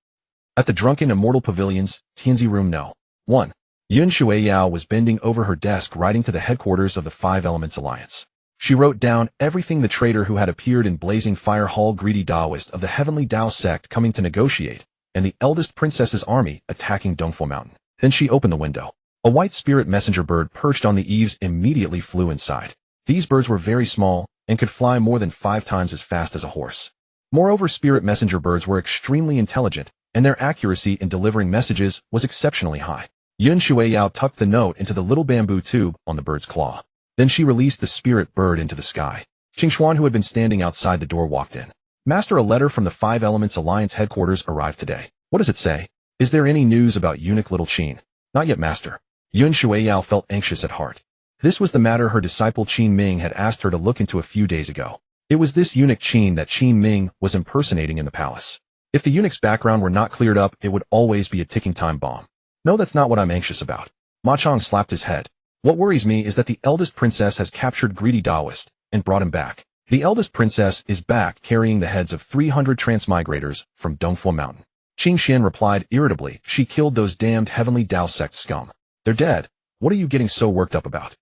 At the Drunken Immortal Pavilions, Tianzi Room No. 1. Yun Shuiyao was bending over her desk writing to the headquarters of the Five Elements Alliance. She wrote down everything the traitor who had appeared in Blazing Fire Hall, greedy Taoist of the Heavenly Tao sect coming to negotiate, and the eldest princess's army attacking Dongfo Mountain. Then she opened the window. A white spirit messenger bird perched on the eaves immediately flew inside. These birds were very small and could fly more than 5 times as fast as a horse. Moreover, spirit messenger birds were extremely intelligent, and their accuracy in delivering messages was exceptionally high. Yun Shuiyao tucked the note into the little bamboo tube on the bird's claw. Then she released the spirit bird into the sky. Qingshuan, who had been standing outside the door, walked in. Master, a letter from the Five Elements Alliance headquarters arrived today. What does it say? Is there any news about eunuch little Qin? Not yet, Master. Yun Shuiyao felt anxious at heart. This was the matter her disciple Qin Ming had asked her to look into a few days ago. It was this eunuch Qin that Qin Ming was impersonating in the palace. If the eunuch's background were not cleared up, it would always be a ticking time bomb. No, that's not what I'm anxious about. Ma Chong slapped his head. What worries me is that the eldest princess has captured greedy Taoist and brought him back. The eldest princess is back carrying the heads of 300 Transmigrators from Dongfo Mountain. Qing Xian replied irritably, she killed those damned Heavenly Tao sect scum. They're dead. What are you getting so worked up about?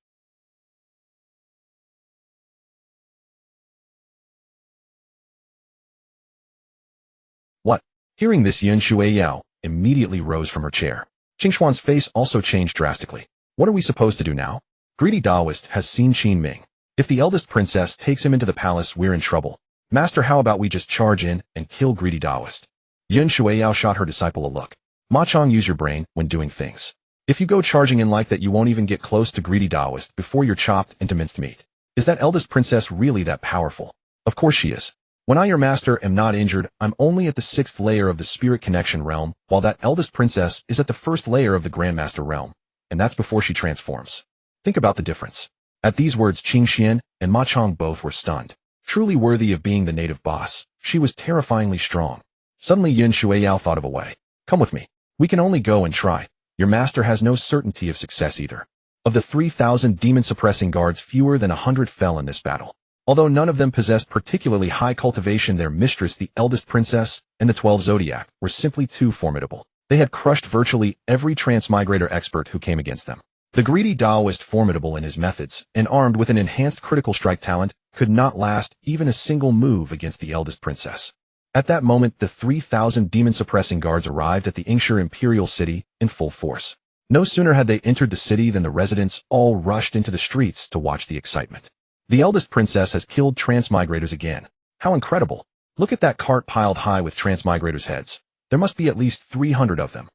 What? Hearing this, Yun Shuiyao immediately rose from her chair. Qingshuan's face also changed drastically. What are we supposed to do now? Greedy Taoist has seen Qin Ming. If the eldest princess takes him into the palace, we're in trouble. Master, how about we just charge in and kill greedy Taoist? Yun Shuiyao shot her disciple a look. Ma Chong, use your brain when doing things. If you go charging in like that, you won't even get close to greedy Taoist before you're chopped into minced meat. Is that eldest princess really that powerful? Of course she is. When I, your master, am not injured, I'm only at the 6th layer of the spirit connection realm, while that eldest princess is at the 1st layer of the Grandmaster realm. And that's before she transforms. Think about the difference. At these words, Qing Xian and Ma Chong both were stunned. Truly worthy of being the native boss, she was terrifyingly strong. Suddenly Yun Shuiyao thought of a way. Come with me. We can only go and try. Your master has no certainty of success either. Of the 3,000 demon-suppressing guards, fewer than 100 fell in this battle. Although none of them possessed particularly high cultivation, their mistress, the eldest princess, and the 12 Zodiac were simply too formidable. They had crushed virtually every Transmigrator expert who came against them. The greedy Taoist, formidable in his methods and armed with an enhanced critical strike talent, could not last even a single move against the eldest princess. At that moment, the 3,000 demon-suppressing guards arrived at the Ingshire Imperial City in full force. No sooner had they entered the city than the residents all rushed into the streets to watch the excitement. The eldest princess has killed Transmigrators again. How incredible. Look at that cart piled high with Transmigrators' heads. There must be at least 300 of them.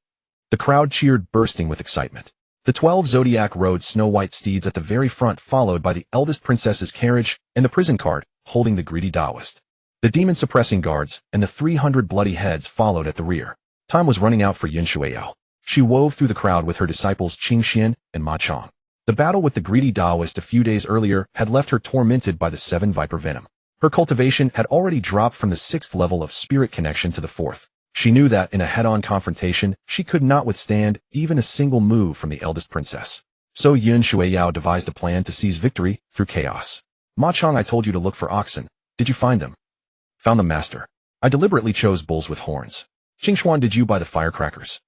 The crowd cheered, bursting with excitement. The 12 Zodiac rode snow-white steeds at the very front, followed by the eldest princess's carriage and the prison cart holding the greedy Taoist. The demon-suppressing guards and the 300 bloody heads followed at the rear. Time was running out for Yun Shuiyao. She wove through the crowd with her disciples Qing Xian and Ma Chong. The battle with the greedy Taoist a few days earlier had left her tormented by the 7 viper venom. Her cultivation had already dropped from the 6th level of spirit connection to the 4th. She knew that in a head-on confrontation, she could not withstand even a single move from the eldest princess. So Yun Shuiyao devised a plan to seize victory through chaos. Ma Chong, I told you to look for oxen. Did you find them? Found them, master. I deliberately chose bulls with horns. Xingxuan, did you buy the firecrackers?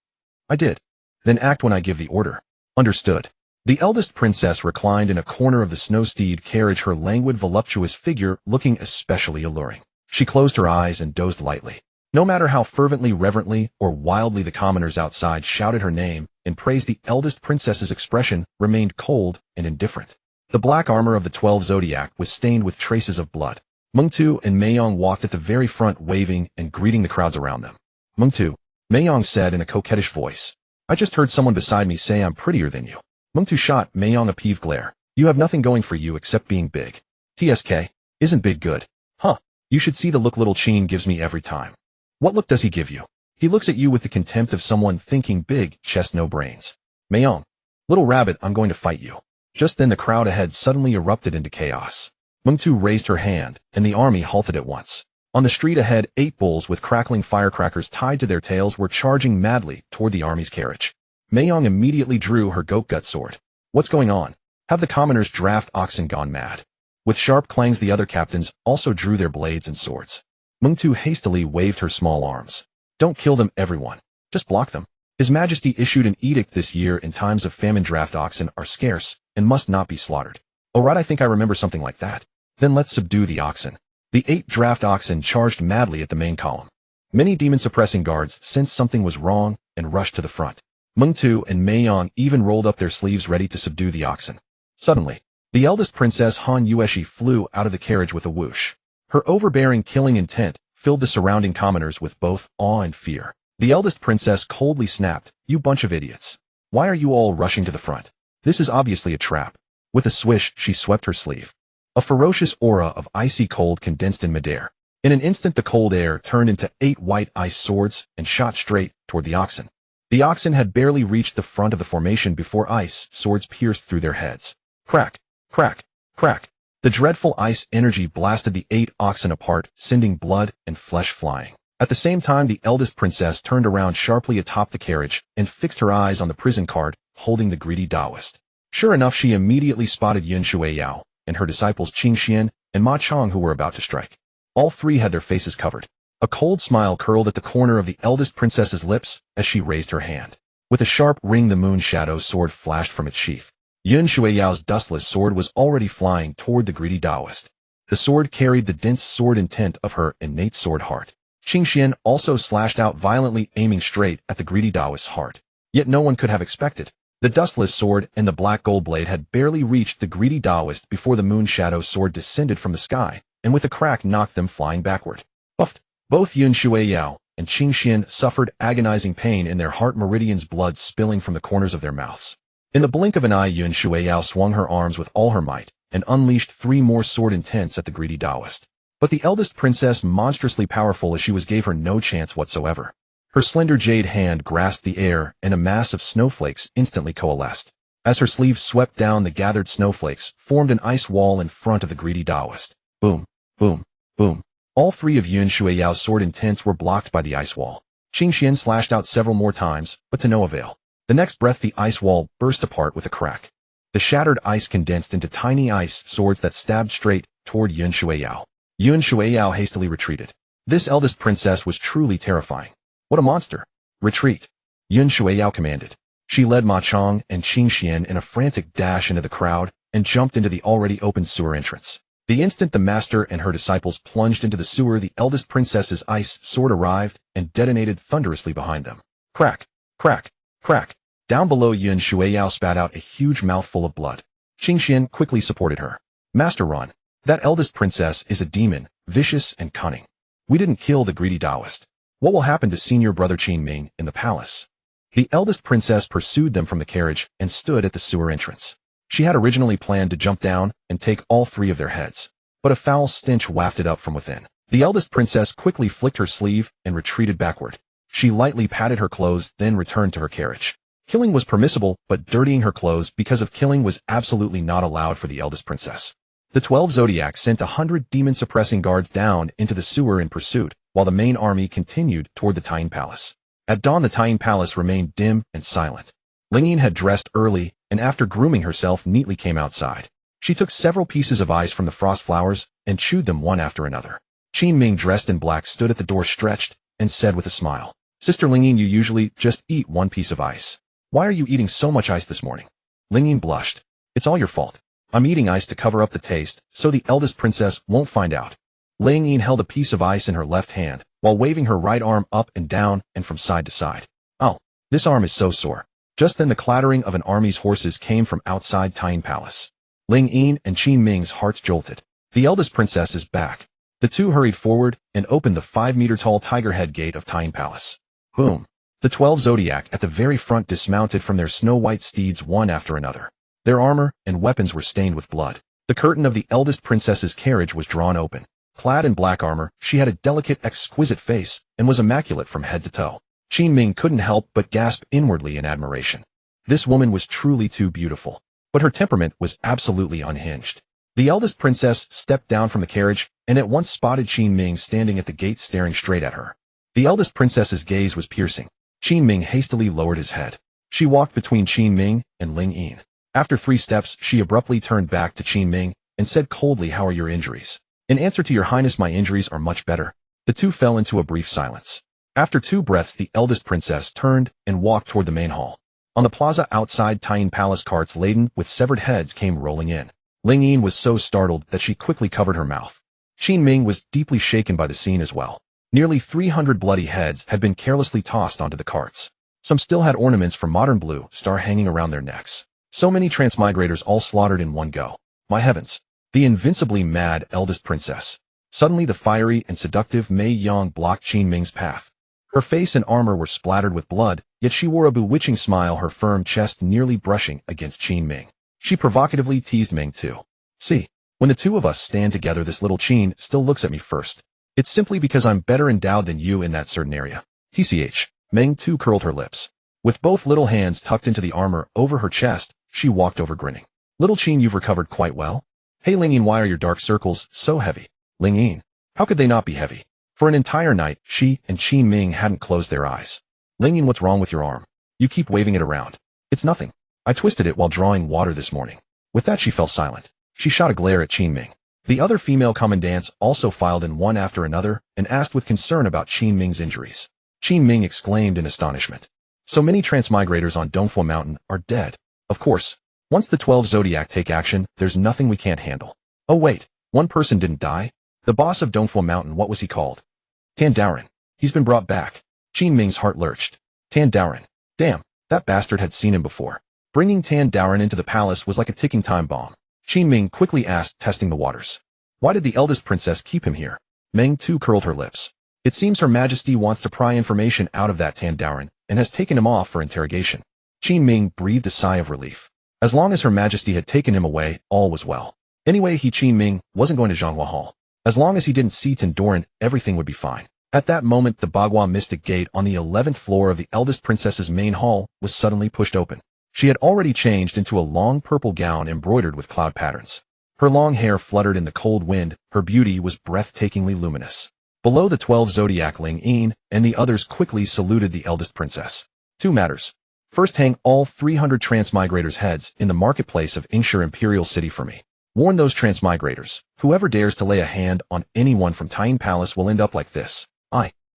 I did. Then act when I give the order. Understood. The eldest princess reclined in a corner of the snow steed carriage, her languid, voluptuous figure looking especially alluring. She closed her eyes and dozed lightly. No matter how fervently, reverently, or wildly the commoners outside shouted her name and praised, the eldest princess's expression remained cold and indifferent. The black armor of the 12 zodiac was stained with traces of blood. Mengtu and Meiyong walked at the very front, waving and greeting the crowds around them. Mengtu, Meiyong said in a coquettish voice. I just heard someone beside me say I'm prettier than you. Mengtu shot Meiyong a peeved glare. You have nothing going for you except being big. TSK, isn't big good? Huh, you should see the look little Qin gives me every time. What look does he give you? He looks at you with the contempt of someone thinking big, chest no brains. Meiyong, little rabbit, I'm going to fight you. Just then the crowd ahead suddenly erupted into chaos. Mengtu raised her hand, and the army halted at once. On the street ahead, 8 bulls with crackling firecrackers tied to their tails were charging madly toward the army's carriage. Meiyong immediately drew her goat-gut sword. What's going on? Have the commoners' draft oxen gone mad? With sharp clangs the other captains also drew their blades and swords. Mengtu hastily waved her small arms. Don't kill them, everyone. Just block them. His Majesty issued an edict this year. In times of famine, draft oxen are scarce and must not be slaughtered. Oh right, I think I remember something like that. Then let's subdue the oxen. The 8 draft oxen charged madly at the main column. Many demon-suppressing guards sensed something was wrong and rushed to the front. Mengtu and Meiyong even rolled up their sleeves ready to subdue the oxen. Suddenly, the eldest princess Han Yueshi flew out of the carriage with a whoosh. Her overbearing, killing intent filled the surrounding commoners with both awe and fear. The eldest princess coldly snapped, "You bunch of idiots. Why are you all rushing to the front? This is obviously a trap." With a swish, she swept her sleeve. A ferocious aura of icy cold condensed in midair. In an instant, the cold air turned into 8 white ice swords and shot straight toward the oxen. The oxen had barely reached the front of the formation before ice swords pierced through their heads. Crack, crack, crack. The dreadful ice energy blasted the 8 oxen apart, sending blood and flesh flying. At the same time, the eldest princess turned around sharply atop the carriage and fixed her eyes on the prison cart, holding the greedy Taoist. Sure enough, she immediately spotted Yun Shuiyao and her disciples Qing Xian and Ma Chong, who were about to strike. All 3 had their faces covered. A cold smile curled at the corner of the eldest princess's lips as she raised her hand. With a sharp ring, the moon shadow sword flashed from its sheath. Yun Shuiyao's dustless sword was already flying toward the greedy Taoist. The sword carried the dense sword intent of her innate sword heart. Qing Xian also slashed out violently, aiming straight at the greedy Taoist's heart. Yet no one could have expected. The dustless sword and the black gold blade had barely reached the greedy Taoist before the moon shadow sword descended from the sky, and with a crack knocked them flying backward. Buffed. Both Yun Shuiyao and Qing Xian suffered agonizing pain in their heart meridians, blood spilling from the corners of their mouths. In the blink of an eye, Yun Shuiyao swung her arms with all her might and unleashed 3 more sword intents at the greedy Taoist. But the eldest princess, monstrously powerful as she was, gave her no chance whatsoever. Her slender jade hand grasped the air, and a mass of snowflakes instantly coalesced. As her sleeve swept down, the gathered snowflakes formed an ice wall in front of the greedy Taoist. Boom, boom, boom. All 3 of Yun Shuiyao's sword intents were blocked by the ice wall. Qing Xian slashed out several more times, but to no avail. The next breath, the ice wall burst apart with a crack. The shattered ice condensed into tiny ice swords that stabbed straight toward Yun Shuiyao. Yun Shuiyao hastily retreated. This eldest princess was truly terrifying. What a monster! Retreat! Yun Shuiyao commanded. She led Ma Chong and Qing Xian in a frantic dash into the crowd and jumped into the already open sewer entrance. The instant the master and her disciples plunged into the sewer, the eldest princess's ice sword arrived and detonated thunderously behind them. Crack! Crack! Crack! Down below, Yun Shuiyao spat out a huge mouthful of blood. Qing Xian quickly supported her. Master, run. That eldest princess is a demon, vicious and cunning. We didn't kill the greedy Taoist. What will happen to senior brother Qin Ming in the palace? The eldest princess pursued them from the carriage and stood at the sewer entrance. She had originally planned to jump down and take all 3 of their heads, but a foul stench wafted up from within. The eldest princess quickly flicked her sleeve and retreated backward. She lightly patted her clothes, then returned to her carriage. Killing was permissible, but dirtying her clothes because of killing was absolutely not allowed for the eldest princess. The 12 Zodiacs sent 100 demon-suppressing guards down into the sewer in pursuit, while the main army continued toward the Taiyin Palace. At dawn, the Taiyin Palace remained dim and silent. Lingyin had dressed early, and after grooming herself, neatly came outside. She took several pieces of ice from the frost flowers and chewed them one after another. Qin Ming, dressed in black, stood at the door, stretched, and said with a smile, "Sister Lingyin, you usually just eat one piece of ice. Why are you eating so much ice this morning?" Lingyin blushed. "It's all your fault. I'm eating ice to cover up the taste, so the eldest princess won't find out." Lingyin held a piece of ice in her left hand, while waving her right arm up and down and from side to side. "Oh, this arm is so sore." Just then the clattering of an army's horses came from outside Tyne Palace. Lingyin and Qin Ming's hearts jolted. The eldest princess is back. The two hurried forward and opened the 5-meter-tall tiger head gate of Tyne Palace. Boom! The 12 Zodiac at the very front dismounted from their snow-white steeds one after another. Their armor and weapons were stained with blood. The curtain of the eldest princess's carriage was drawn open. Clad in black armor, she had a delicate, exquisite face and was immaculate from head to toe. Qin Ming couldn't help but gasp inwardly in admiration. This woman was truly too beautiful. But her temperament was absolutely unhinged. The eldest princess stepped down from the carriage and at once spotted Qin Ming standing at the gate staring straight at her. The eldest princess's gaze was piercing. Qin Ming hastily lowered his head. She walked between Qin Ming and Lingyin. After 3 steps, she abruptly turned back to Qin Ming and said coldly, "How are your injuries?" "In answer to your highness, my injuries are much better." The two fell into a brief silence. After 2 breaths, the eldest princess turned and walked toward the main hall. On the plaza outside Tyne Palace, carts laden with severed heads came rolling in. Lingyin was so startled that she quickly covered her mouth. Qin Ming was deeply shaken by the scene as well. Nearly 300 bloody heads had been carelessly tossed onto the carts. Some still had ornaments from Modern Blue Star hanging around their necks. So many Transmigrators all slaughtered in one go. My heavens! The invincibly mad eldest princess. Suddenly the fiery and seductive Mei Yang blocked Qin Ming's path. Her face and armor were splattered with blood, yet she wore a bewitching smile, her firm chest nearly brushing against Qin Ming. She provocatively teased Ming too. "See, when the two of us stand together, this little Qin still looks at me first. It's simply because I'm better endowed than you in that certain area." TCH. Ming too curled her lips. With both little hands tucked into the armor over her chest, she walked over grinning. "Little Qin, you've recovered quite well. Hey Lingyin, why are your dark circles so heavy?" Lingyin. How could they not be heavy? For an entire night, she and Qin Ming hadn't closed their eyes. "Lingyin, what's wrong with your arm? You keep waving it around." "It's nothing. I twisted it while drawing water this morning." With that she fell silent. She shot a glare at Qin Ming. The other female commandants also filed in one after another and asked with concern about Qin Ming's injuries. Qin Ming exclaimed in astonishment. "So many Transmigrators on Dongfo Mountain are dead. Of course. Once the 12 Zodiac take action, there's nothing we can't handle." "Oh wait, one person didn't die? The boss of Dongfo Mountain, what was he called?" "Tan Daoren. He's been brought back." Qin Ming's heart lurched. Tan Daoren. Damn, that bastard had seen him before. Bringing Tan Daoren into the palace was like a ticking time bomb. Qin Ming quickly asked, testing the waters. "Why did the eldest princess keep him here?" Ming too curled her lips. "It seems Her Majesty wants to pry information out of that Tan Daoren and has taken him off for interrogation." Qin Ming breathed a sigh of relief. As long as Her Majesty had taken him away, all was well. Anyway, Qin Ming wasn't going to Zhanghua Hall. As long as he didn't see Tan Daoren, everything would be fine. At that moment, the Bagua Mystic Gate on the 11th floor of the eldest princess's main hall was suddenly pushed open. She had already changed into a long purple gown embroidered with cloud patterns. Her long hair fluttered in the cold wind, her beauty was breathtakingly luminous. Below, the 12 Zodiac Lingyin and the others quickly saluted the eldest princess. "2 matters. First, hang all 300 Transmigrators' heads in the marketplace of Ingshire Imperial City for me. Warn those Transmigrators, whoever dares to lay a hand on anyone from Tyne Palace will end up like this.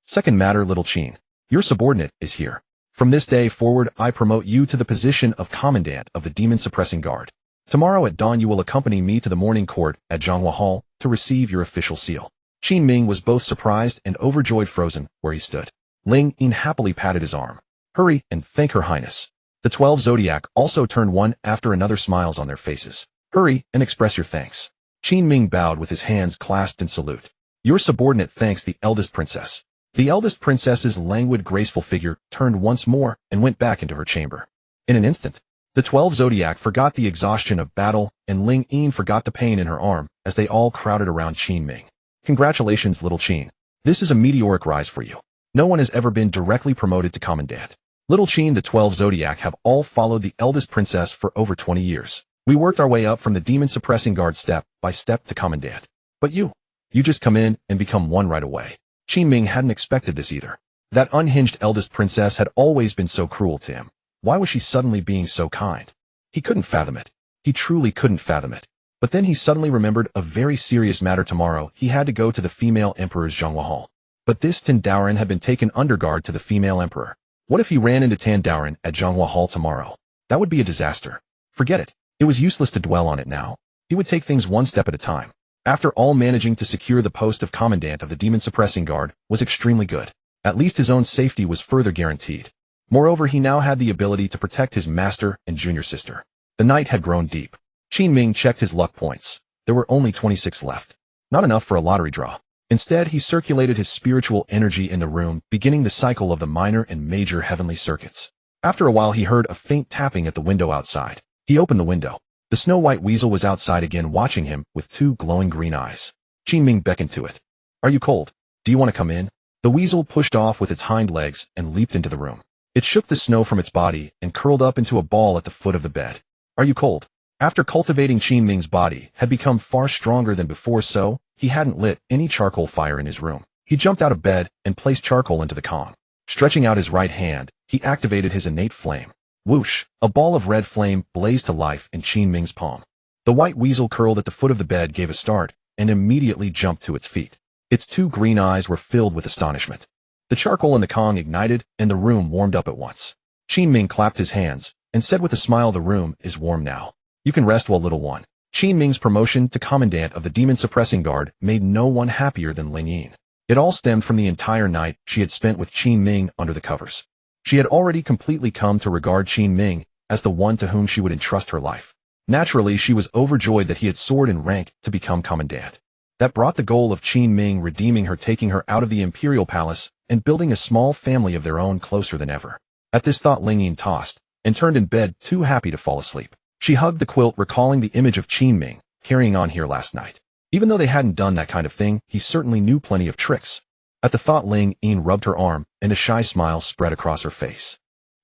Second matter, little Qin. Your subordinate is here. From this day forward, I promote you to the position of Commandant of the Demon Suppressing Guard. Tomorrow at dawn you will accompany me to the morning court at Zhanghua Hall to receive your official seal." Qin Ming was both surprised and overjoyed, frozen where he stood. Lingyin happily patted his arm. "Hurry and thank Her Highness." The 12 Zodiac also turned one after another, smiles on their faces. "Hurry and express your thanks." Qin Ming bowed with his hands clasped in salute. "Your subordinate thanks the eldest princess." The eldest princess's languid, graceful figure turned once more and went back into her chamber. In an instant, the 12 Zodiac forgot the exhaustion of battle, and Lingyin forgot the pain in her arm as they all crowded around Qin Ming. "Congratulations, little Qin. This is a meteoric rise for you. No one has ever been directly promoted to Commandant. Little Qin, the 12 Zodiac have all followed the eldest princess for over 20 years. We worked our way up from the Demon Suppressing Guard step by step to Commandant. But you just come in and become one right away." Qin Ming hadn't expected this either. That unhinged eldest princess had always been so cruel to him. Why was she suddenly being so kind? He couldn't fathom it. He truly couldn't fathom it. But then he suddenly remembered a very serious matter. Tomorrow he had to go to the female emperor's Zhonghua Hall. But this Tan Daoren had been taken under guard to the female emperor. What if he ran into Tan Daoren at Zhonghua Hall tomorrow? That would be a disaster. Forget it. It was useless to dwell on it now. He would take things one step at a time. After all, managing to secure the post of commandant of the demon suppressing guard was extremely good. At least his own safety was further guaranteed. Moreover, he now had the ability to protect his master and junior sister. The night had grown deep. Qin Ming checked his luck points. There were only 26 left. Not enough for a lottery draw. Instead, he circulated his spiritual energy in the room, beginning the cycle of the minor and major heavenly circuits. After a while, he heard a faint tapping at the window outside. He opened the window. The snow-white weasel was outside again, watching him with two glowing green eyes. Qin Ming beckoned to it. "Are you cold? Do you want to come in?" The weasel pushed off with its hind legs and leaped into the room. It shook the snow from its body and curled up into a ball at the foot of the bed. "Are you cold?" After cultivating, Qin Ming's body had become far stronger than before, so he hadn't lit any charcoal fire in his room. He jumped out of bed and placed charcoal into the Kong. Stretching out his right hand, he activated his innate flame. Whoosh! A ball of red flame blazed to life in Qin Ming's palm. The white weasel curled at the foot of the bed gave a start and immediately jumped to its feet. Its two green eyes were filled with astonishment. The charcoal in the Kong ignited and the room warmed up at once. Qin Ming clapped his hands and said with a smile, "The room is warm now. You can rest well, little one." Qin Ming's promotion to commandant of the demon suppressing guard made no one happier than Ling Yin. It all stemmed from the entire night she had spent with Qin Ming under the covers. She had already completely come to regard Qin Ming as the one to whom she would entrust her life. Naturally, she was overjoyed that he had soared in rank to become commandant. That brought the goal of Qin Ming redeeming her, taking her out of the imperial palace, and building a small family of their own closer than ever. At this thought, Ling Yin tossed and turned in bed, too happy to fall asleep. She hugged the quilt, recalling the image of Qin Ming carrying on here last night. Even though they hadn't done that kind of thing, he certainly knew plenty of tricks. At the thought, Ling Yin rubbed her arm, and a shy smile spread across her face.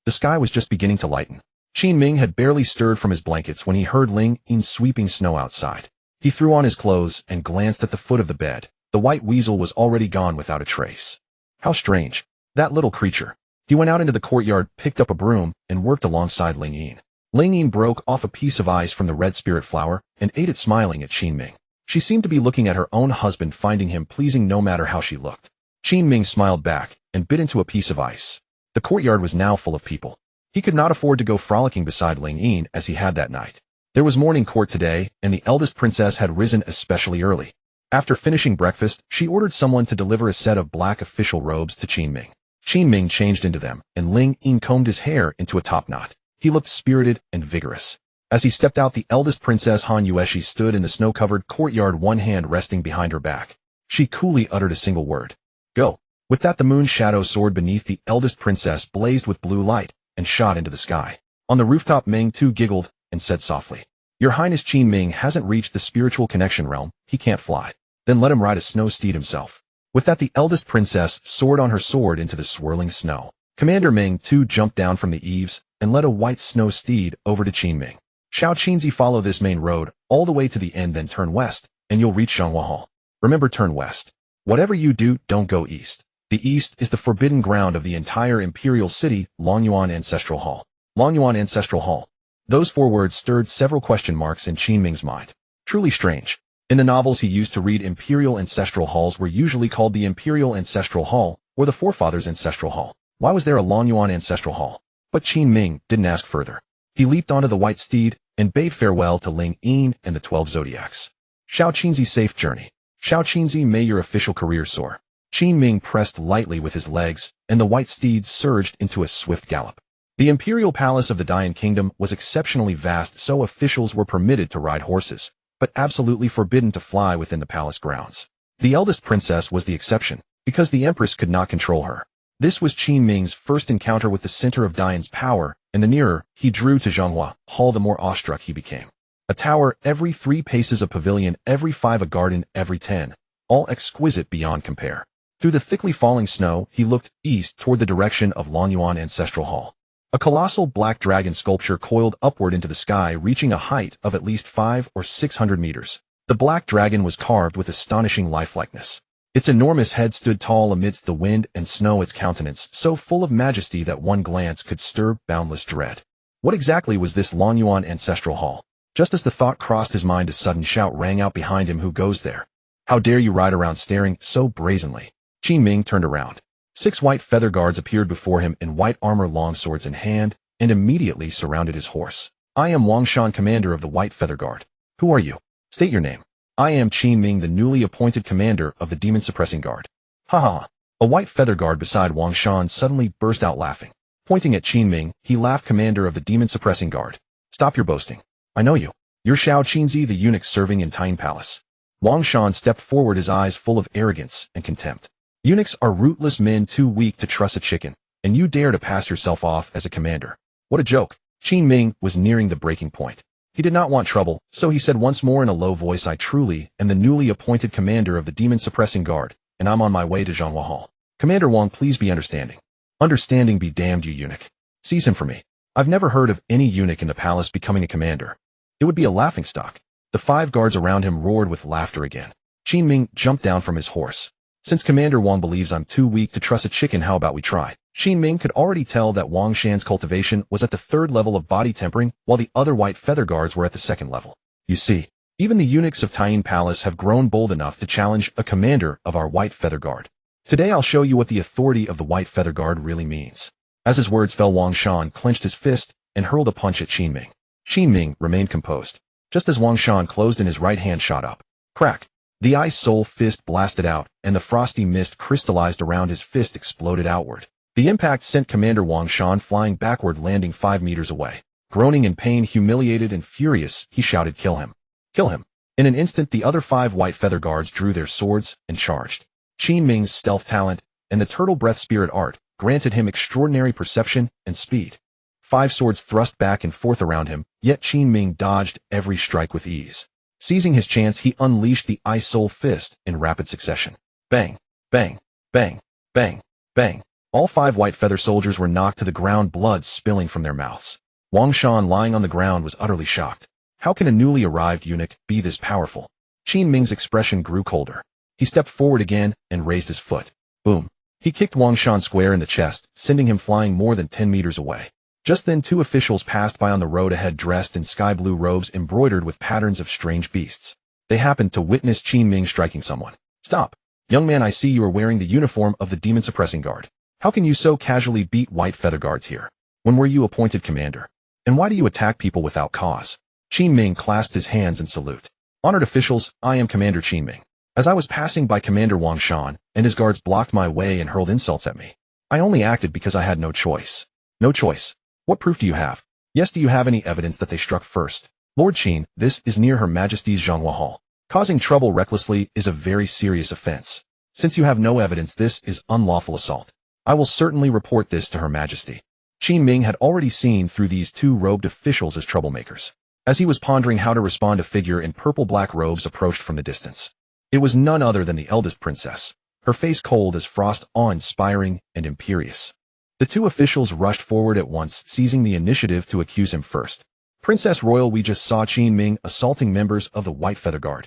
The sky was just beginning to lighten. Qin Ming had barely stirred from his blankets when he heard Ling Yin sweeping snow outside. He threw on his clothes and glanced at the foot of the bed. The white weasel was already gone without a trace. How strange. That little creature. He went out into the courtyard, picked up a broom, and worked alongside Ling Yin. Ling Yin broke off a piece of ice from the red spirit flower and ate it, smiling at Qin Ming. She seemed to be looking at her own husband, finding him pleasing no matter how she looked. Qin Ming smiled back and bit into a piece of ice. The courtyard was now full of people. He could not afford to go frolicking beside Ling Yin as he had that night. There was morning court today, and the eldest princess had risen especially early. After finishing breakfast, she ordered someone to deliver a set of black official robes to Qin Ming. Qin Ming changed into them, and Ling Yin combed his hair into a top knot. He looked spirited and vigorous. As he stepped out, the eldest princess Han Yueshi stood in the snow-covered courtyard, one hand resting behind her back. She coolly uttered a single word. "Go." With that, the moon shadow soared beneath the eldest princess, blazed with blue light, and shot into the sky. On the rooftop, Ming Tu giggled and said softly, "Your Highness, Qin Ming hasn't reached the spiritual connection realm. He can't fly. Then let him ride a snow steed himself." With that, the eldest princess soared on her sword into the swirling snow. Commander Ming Tu jumped down from the eaves and led a white snow steed over to Qin Ming. "Xiao Qinzi, follow this main road all the way to the end, then turn west, and you'll reach Zhonghua Hall. Remember, turn west. Whatever you do, don't go east. The east is the forbidden ground of the entire imperial city, Longyuan Ancestral Hall." Longyuan Ancestral Hall. Those four words stirred several question marks in Qin Ming's mind. Truly strange. In the novels he used to read, imperial ancestral halls were usually called the Imperial Ancestral Hall or the Forefathers' Ancestral Hall. Why was there a Longyuan Ancestral Hall? But Qin Ming didn't ask further. He leaped onto the white steed and bade farewell to Ling Yin and the 12 zodiacs. "Xiao Qinzi, safe journey. Xiao Qinzi, may your official career soar." Qin Ming pressed lightly with his legs, and the white steed surged into a swift gallop. The imperial palace of the Dian Kingdom was exceptionally vast, so officials were permitted to ride horses, but absolutely forbidden to fly within the palace grounds. The eldest princess was the exception, because the empress could not control her. This was Qin Ming's first encounter with the center of Dian's power, and the nearer he drew to Zhonghua Hall, the more awestruck he became. A tower every 3 paces, a pavilion every 5, a garden every 10, all exquisite beyond compare. Through the thickly falling snow, he looked east toward the direction of Longyuan Ancestral Hall. A colossal black dragon sculpture coiled upward into the sky, reaching a height of at least 500 or 600 meters. The black dragon was carved with astonishing lifelikeness. Its enormous head stood tall amidst the wind and snow, its countenance so full of majesty that one glance could stir boundless dread. What exactly was this Longyuan Ancestral Hall? Just as the thought crossed his mind, a sudden shout rang out behind him. Who goes there? How dare you ride around staring so brazenly? Qin Ming turned around. 6 white feather guards appeared before him in white armor, long swords in hand, and immediately surrounded his horse. I am Wang Shan, commander of the White Feather Guard. Who are you? State your name. I am Qin Ming, the newly appointed commander of the Demon Suppressing Guard. Ha ha ha. A white feather guard beside Wang Shan suddenly burst out laughing. Pointing at Qin Ming, he laughed. Commander of the Demon Suppressing Guard. Stop your boasting. I know you. You're Xiao Qinzi, the eunuch serving in Tyne Palace. Wang Shan stepped forward, his eyes full of arrogance and contempt. Eunuchs are rootless men too weak to truss a chicken, and you dare to pass yourself off as a commander. What a joke. Qin Ming was nearing the breaking point. He did not want trouble, so he said once more in a low voice, I truly am the newly appointed commander of the Demon Suppressing Guard, and I'm on my way to Zhonghua Hall. Commander Wang, please be understanding. Understanding be damned, you eunuch. Seize him for me. I've never heard of any eunuch in the palace becoming a commander. It would be a laughingstock. The 5 guards around him roared with laughter again. Qin Ming jumped down from his horse. Since Commander Wang believes I'm too weak to truss a chicken, how about we try? Qin Ming could already tell that Wang Shan's cultivation was at the 3rd level of body tempering, while the other white feather guards were at the 2nd level. You see, even the eunuchs of Tyne Palace have grown bold enough to challenge a commander of our White Feather Guard. Today I'll show you what the authority of the White Feather Guard really means. As his words fell, Wang Shan clenched his fist and hurled a punch at Qin Ming. Qin Ming remained composed. Just as Wang Shan closed and his right hand shot up. Crack! The ice soul fist blasted out, and the frosty mist crystallized around his fist exploded outward. The impact sent Commander Wang Shan flying backward, landing 5 meters away. Groaning in pain, humiliated and furious, he shouted, kill him. Kill him. In an instant, the other 5 white feather guards drew their swords and charged. Qin Ming's stealth talent and the turtle breath spirit art granted him extraordinary perception and speed. 5 swords thrust back and forth around him, yet Qin Ming dodged every strike with ease. Seizing his chance, he unleashed the Ice Soul Fist in rapid succession. Bang! Bang! Bang! Bang! Bang! All 5 white feather soldiers were knocked to the ground, blood spilling from their mouths. Wang Shan, lying on the ground, was utterly shocked. How can a newly arrived eunuch be this powerful? Qin Ming's expression grew colder. He stepped forward again and raised his foot. Boom! He kicked Wang Shan square in the chest, sending him flying more than 10 meters away. Just then 2 officials passed by on the road ahead, dressed in sky-blue robes embroidered with patterns of strange beasts. They happened to witness Qin Ming striking someone. Stop! Young man, I see you are wearing the uniform of the Demon Suppressing Guard. How can you so casually beat white feather guards here? When were you appointed commander? And why do you attack people without cause? Qin Ming clasped his hands in salute. Honored officials, I am Commander Qin Ming. As I was passing by, Commander Wang Shan and his guards blocked my way and hurled insults at me. I only acted because I had no choice. No choice. What proof do you have? Yes, do you have any evidence that they struck first? Lord Qin, this is near Her Majesty's Zhonghua Hall. Causing trouble recklessly is a very serious offense. Since you have no evidence, this is unlawful assault. I will certainly report this to Her Majesty. Qin Ming had already seen through these 2 robed officials as troublemakers. As he was pondering how to respond, a figure in purple-black robes approached from the distance. It was none other than the eldest princess, her face cold as frost, awe-inspiring and imperious. The 2 officials rushed forward at once, seizing the initiative to accuse him first. Princess Royal, we just saw Qin Ming assaulting members of the White Feather Guard.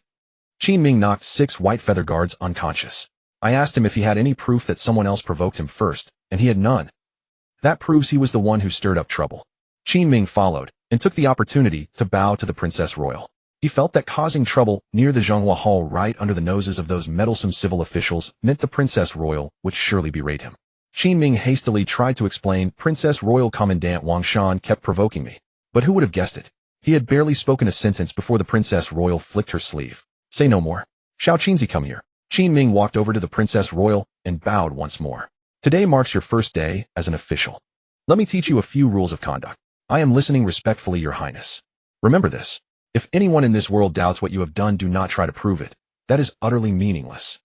Qin Ming knocked 6 white feather guards unconscious. I asked him if he had any proof that someone else provoked him first, and he had none. That proves he was the one who stirred up trouble. Qin Ming followed, and took the opportunity to bow to the Princess Royal. He felt that causing trouble near the Zhonghua Hall right under the noses of those meddlesome civil officials meant the Princess Royal would surely berate him. Qin Ming hastily tried to explain, Princess Royal, Commandant Wang Shan kept provoking me. But who would have guessed it? He had barely spoken a sentence before the Princess Royal flicked her sleeve. Say no more. Xiao Qinzi, come here. Qin Ming walked over to the Princess Royal and bowed once more. Today marks your first day as an official. Let me teach you a few rules of conduct. I am listening respectfully, Your Highness. Remember this. If anyone in this world doubts what you have done, do not try to prove it. That is utterly meaningless.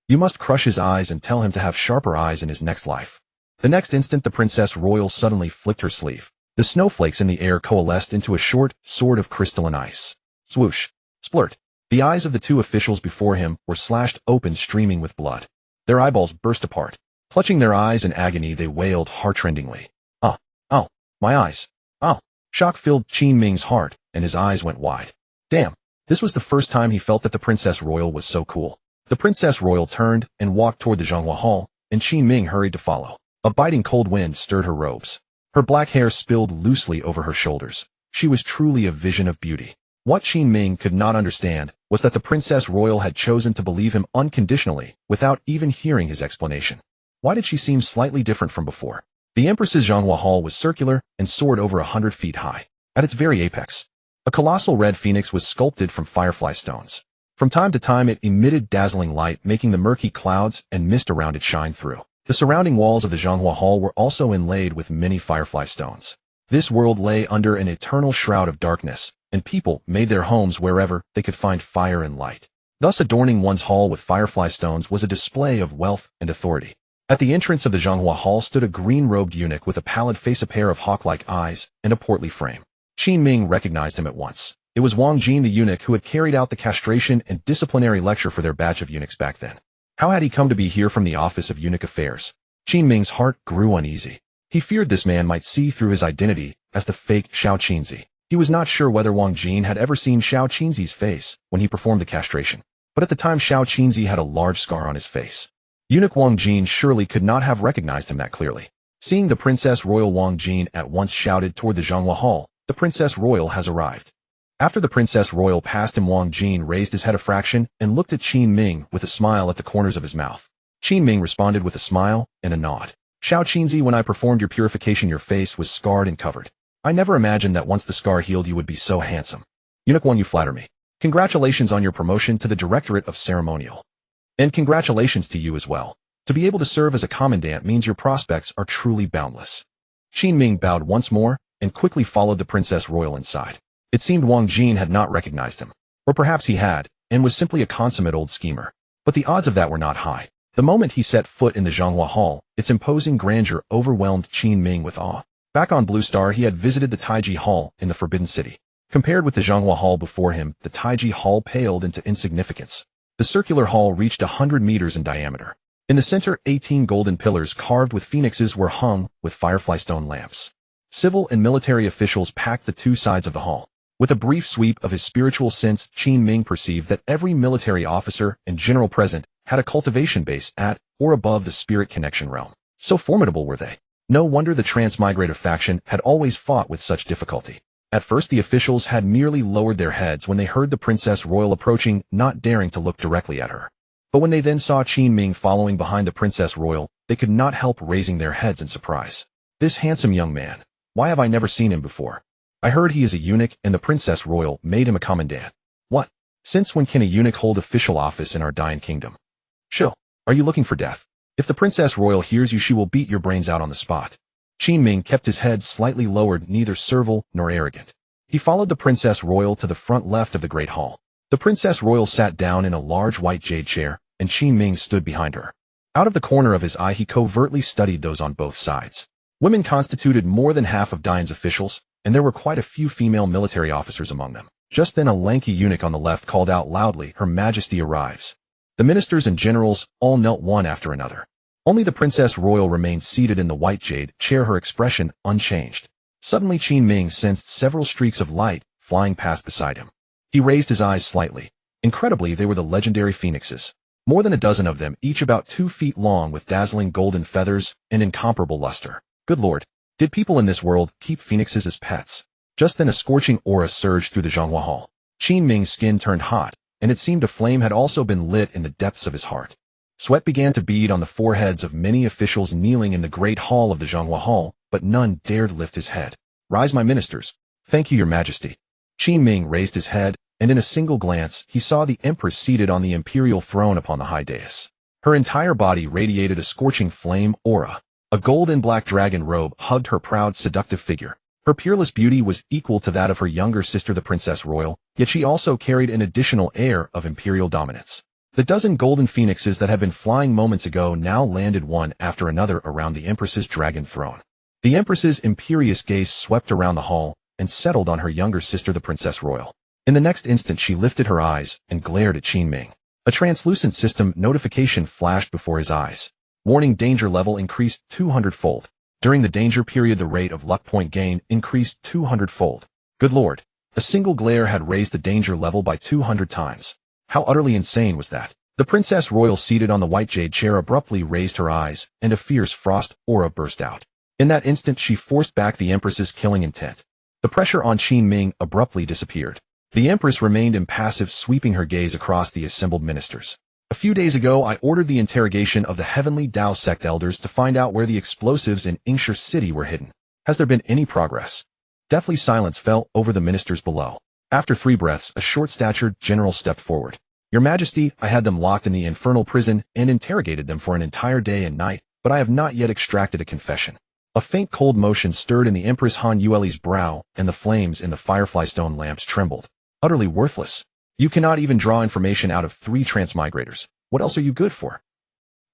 You must crush his eyes and tell him to have sharper eyes in his next life. The next instant, the Princess Royal suddenly flicked her sleeve. The snowflakes in the air coalesced into a short sword of crystalline ice. Swoosh. Splurt. The eyes of the 2 officials before him were slashed open, streaming with blood. Their eyeballs burst apart. Clutching their eyes in agony, they wailed heartrendingly. Ah! Ow! My eyes! Ow! Shock filled Qin Ming's heart, and his eyes went wide. Damn! This was the first time he felt that the Princess Royal was so cool. The Princess Royal turned and walked toward the Zhonghua Hall, and Qin Ming hurried to follow. A biting cold wind stirred her robes. Her black hair spilled loosely over her shoulders. She was truly a vision of beauty. What Qin Ming could not understand was that the Princess Royal had chosen to believe him unconditionally without even hearing his explanation. Why did she seem slightly different from before? The Empress's Zhonghua Hall was circular and soared over 100 feet high. At its very apex, a colossal red phoenix was sculpted from firefly stones. From time to time it emitted dazzling light, making the murky clouds and mist around it shine through. The surrounding walls of the Zhonghua Hall were also inlaid with many firefly stones. This world lay under an eternal shroud of darkness, and people made their homes wherever they could find fire and light. Thus adorning one's hall with firefly stones was a display of wealth and authority. At the entrance of the Zhonghua Hall stood a green-robed eunuch with a pallid face, a pair of hawk-like eyes, and a portly frame. Qin Ming recognized him at once. It was Wang Jin, the eunuch who had carried out the castration and disciplinary lecture for their batch of eunuchs back then. How had he come to be here from the Office of Eunuch Affairs? Qin Ming's heart grew uneasy. He feared this man might see through his identity as the fake Xiao Qinzi. He was not sure whether Wang Jin had ever seen Xiao Qinzi's face when he performed the castration, but at the time Xiao Qinzi had a large scar on his face. Eunuch Wang Jin surely could not have recognized him that clearly. Seeing the Princess Royal, Wang Jin at once shouted toward the Zhonghua Hall, "The Princess Royal has arrived." After the Princess Royal passed him, Wang Jin raised his head a fraction and looked at Qin Ming with a smile at the corners of his mouth. Qin Ming responded with a smile and a nod. "Xiao Qinzi, when I performed your purification, your face was scarred and covered. I never imagined that once the scar healed you would be so handsome. Eunuch Wang, you flatter me. Congratulations on your promotion to the Directorate of Ceremonial. And congratulations to you as well. To be able to serve as a commandant means your prospects are truly boundless." Qin Ming bowed once more and quickly followed the Princess Royal inside. It seemed Wang Jin had not recognized him. Or perhaps he had, and was simply a consummate old schemer. But the odds of that were not high. The moment he set foot in the Zhonghua Hall, its imposing grandeur overwhelmed Qin Ming with awe. Back on Blue Star, he had visited the Taiji Hall in the Forbidden City. Compared with the Zhonghua Hall before him, the Taiji Hall paled into insignificance. The circular hall reached 100 meters in diameter. In the center, 18 golden pillars carved with phoenixes were hung with firefly stone lamps. Civil and military officials packed the two sides of the hall. With a brief sweep of his spiritual sense, Qin Ming perceived that every military officer and general present had a cultivation base at or above the spirit connection realm. So formidable were they. No wonder the Transmigrator faction had always fought with such difficulty. At first the officials had merely lowered their heads when they heard the Princess Royal approaching, not daring to look directly at her. But when they then saw Qin Ming following behind the Princess Royal, they could not help raising their heads in surprise. This handsome young man. Why have I never seen him before? I heard he is a eunuch and the Princess Royal made him a commandant. What? Since when can a eunuch hold official office in our dying kingdom? Chill. Are you looking for death? If the Princess Royal hears you, she will beat your brains out on the spot. Qin Ming kept his head slightly lowered, neither servile nor arrogant. He followed the Princess Royal to the front left of the Great Hall. The Princess Royal sat down in a large white jade chair, and Qin Ming stood behind her. Out of the corner of his eye he covertly studied those on both sides. Women constituted more than half of Dian's officials, and there were quite a few female military officers among them. Just then a lanky eunuch on the left called out loudly, "Her Majesty arrives." The ministers and generals all knelt one after another. Only the Princess Royal remained seated in the white jade chair, her expression unchanged. Suddenly Qin Ming sensed several streaks of light flying past beside him. He raised his eyes slightly. Incredibly, they were the legendary phoenixes. More than a dozen of them, each about 2 feet long with dazzling golden feathers and incomparable luster. Good Lord, did people in this world keep phoenixes as pets? Just then a scorching aura surged through the Zhonghua Hall. Qin Ming's skin turned hot, and it seemed a flame had also been lit in the depths of his heart. Sweat began to bead on the foreheads of many officials kneeling in the great hall of the Zhonghua Hall, but none dared lift his head. "Rise, my ministers." "Thank you, your majesty." Qin Ming raised his head, and in a single glance he saw the empress seated on the imperial throne upon the high dais. Her entire body radiated a scorching flame aura. A gold and black dragon robe hugged her proud, seductive figure. Her peerless beauty was equal to that of her younger sister, the Princess Royal, yet she also carried an additional air of imperial dominance. The dozen golden phoenixes that had been flying moments ago now landed one after another around the Empress's dragon throne. The Empress's imperious gaze swept around the hall and settled on her younger sister, the Princess Royal. In the next instant she lifted her eyes and glared at Qin Ming. A translucent system notification flashed before his eyes. Warning: danger level increased 200-fold. During the danger period the rate of luck point gain increased 200-fold. Good Lord. A single glare had raised the danger level by 200 times. How utterly insane was that? The Princess Royal seated on the white jade chair abruptly raised her eyes, and a fierce frost aura burst out. In that instant she forced back the Empress's killing intent. The pressure on Qin Ming abruptly disappeared. The Empress remained impassive, sweeping her gaze across the assembled ministers. A few days ago, I ordered the interrogation of the Heavenly Tao sect elders to find out where the explosives in Ingshire City were hidden. Has there been any progress? Deathly silence fell over the ministers below. After 3 breaths, a short-statured general stepped forward. Your Majesty, I had them locked in the infernal prison and interrogated them for an entire day and night, but I have not yet extracted a confession. A faint cold motion stirred in the Empress Han Yueli's brow, and the flames in the firefly stone lamps trembled. Utterly worthless. You cannot even draw information out of 3 Transmigrators. What else are you good for?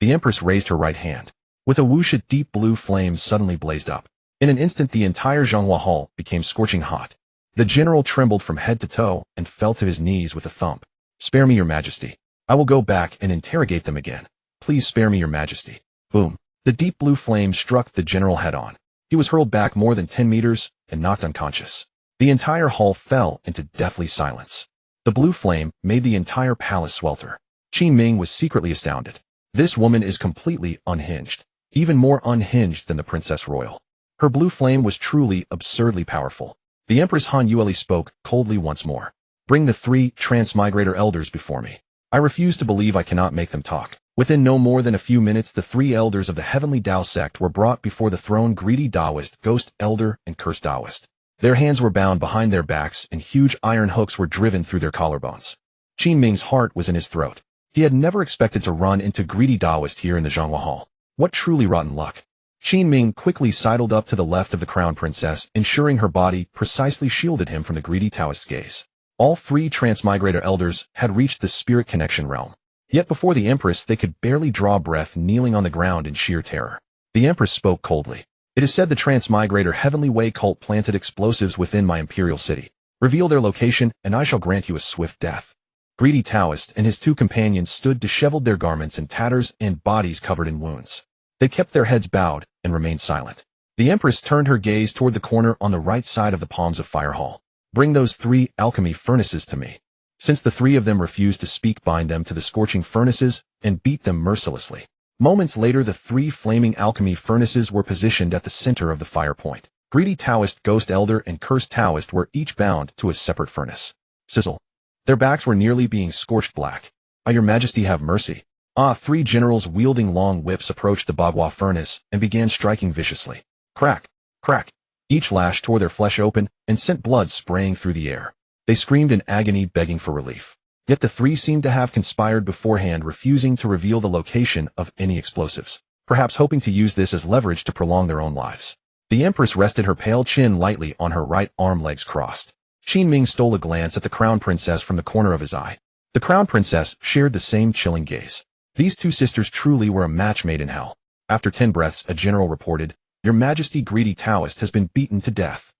The Empress raised her right hand. With a whoosh, a deep blue flame suddenly blazed up. In an instant, the entire Zhonghua Hall became scorching hot. The general trembled from head to toe and fell to his knees with a thump. Spare me, Your Majesty. I will go back and interrogate them again. Please spare me, Your Majesty. Boom. The deep blue flame struck the general head-on. He was hurled back more than 10 meters and knocked unconscious. The entire hall fell into deathly silence. The blue flame made the entire palace swelter. Qin Ming was secretly astounded. This woman is completely unhinged, even more unhinged than the Princess Royal. Her blue flame was truly absurdly powerful. The Empress Han Yueli spoke coldly once more. Bring the 3 Transmigrator elders before me. I refuse to believe I cannot make them talk. Within no more than a few minutes, the 3 elders of the Heavenly Tao sect were brought before the throne: greedy Taoist, ghost elder, and cursed Taoist. Their hands were bound behind their backs, and huge iron hooks were driven through their collarbones. Qin Ming's heart was in his throat. He had never expected to run into greedy Taoist here in the Zhonghua Hall. What truly rotten luck. Qin Ming quickly sidled up to the left of the crown princess, ensuring her body precisely shielded him from the greedy Taoist's gaze. All 3 Transmigrator elders had reached the spirit connection realm. Yet before the Empress, they could barely draw breath, kneeling on the ground in sheer terror. The Empress spoke coldly. It is said the Transmigrator Heavenly Way cult planted explosives within my imperial city. Reveal their location, and I shall grant you a swift death. Greedy Taoist and his 2 companions stood disheveled, their garments in tatters and bodies covered in wounds. They kept their heads bowed and remained silent. The Empress turned her gaze toward the corner on the right side of the Palms of Fire Hall. Bring those 3 alchemy furnaces to me. Since the 3 of them refused to speak, bind them to the scorching furnaces and beat them mercilessly. Moments later, the 3 flaming alchemy furnaces were positioned at the center of the fire point. Greedy Taoist, ghost elder, and cursed Taoist were each bound to a separate furnace. Sizzle. Their backs were nearly being scorched black. Ah, Your Majesty, have mercy. 3 generals wielding long whips approached the Bagua furnace and began striking viciously. Crack, crack. Each lash tore their flesh open and sent blood spraying through the air. They screamed in agony, begging for relief. Yet the 3 seemed to have conspired beforehand, refusing to reveal the location of any explosives, perhaps hoping to use this as leverage to prolong their own lives. The Empress rested her pale chin lightly on her right arm, legs crossed. Qin Ming stole a glance at the Crown Princess from the corner of his eye. The Crown Princess shared the same chilling gaze. These 2 sisters truly were a match made in hell. After 10 breaths, a general reported, Your Majesty, greedy Taoist has been beaten to death.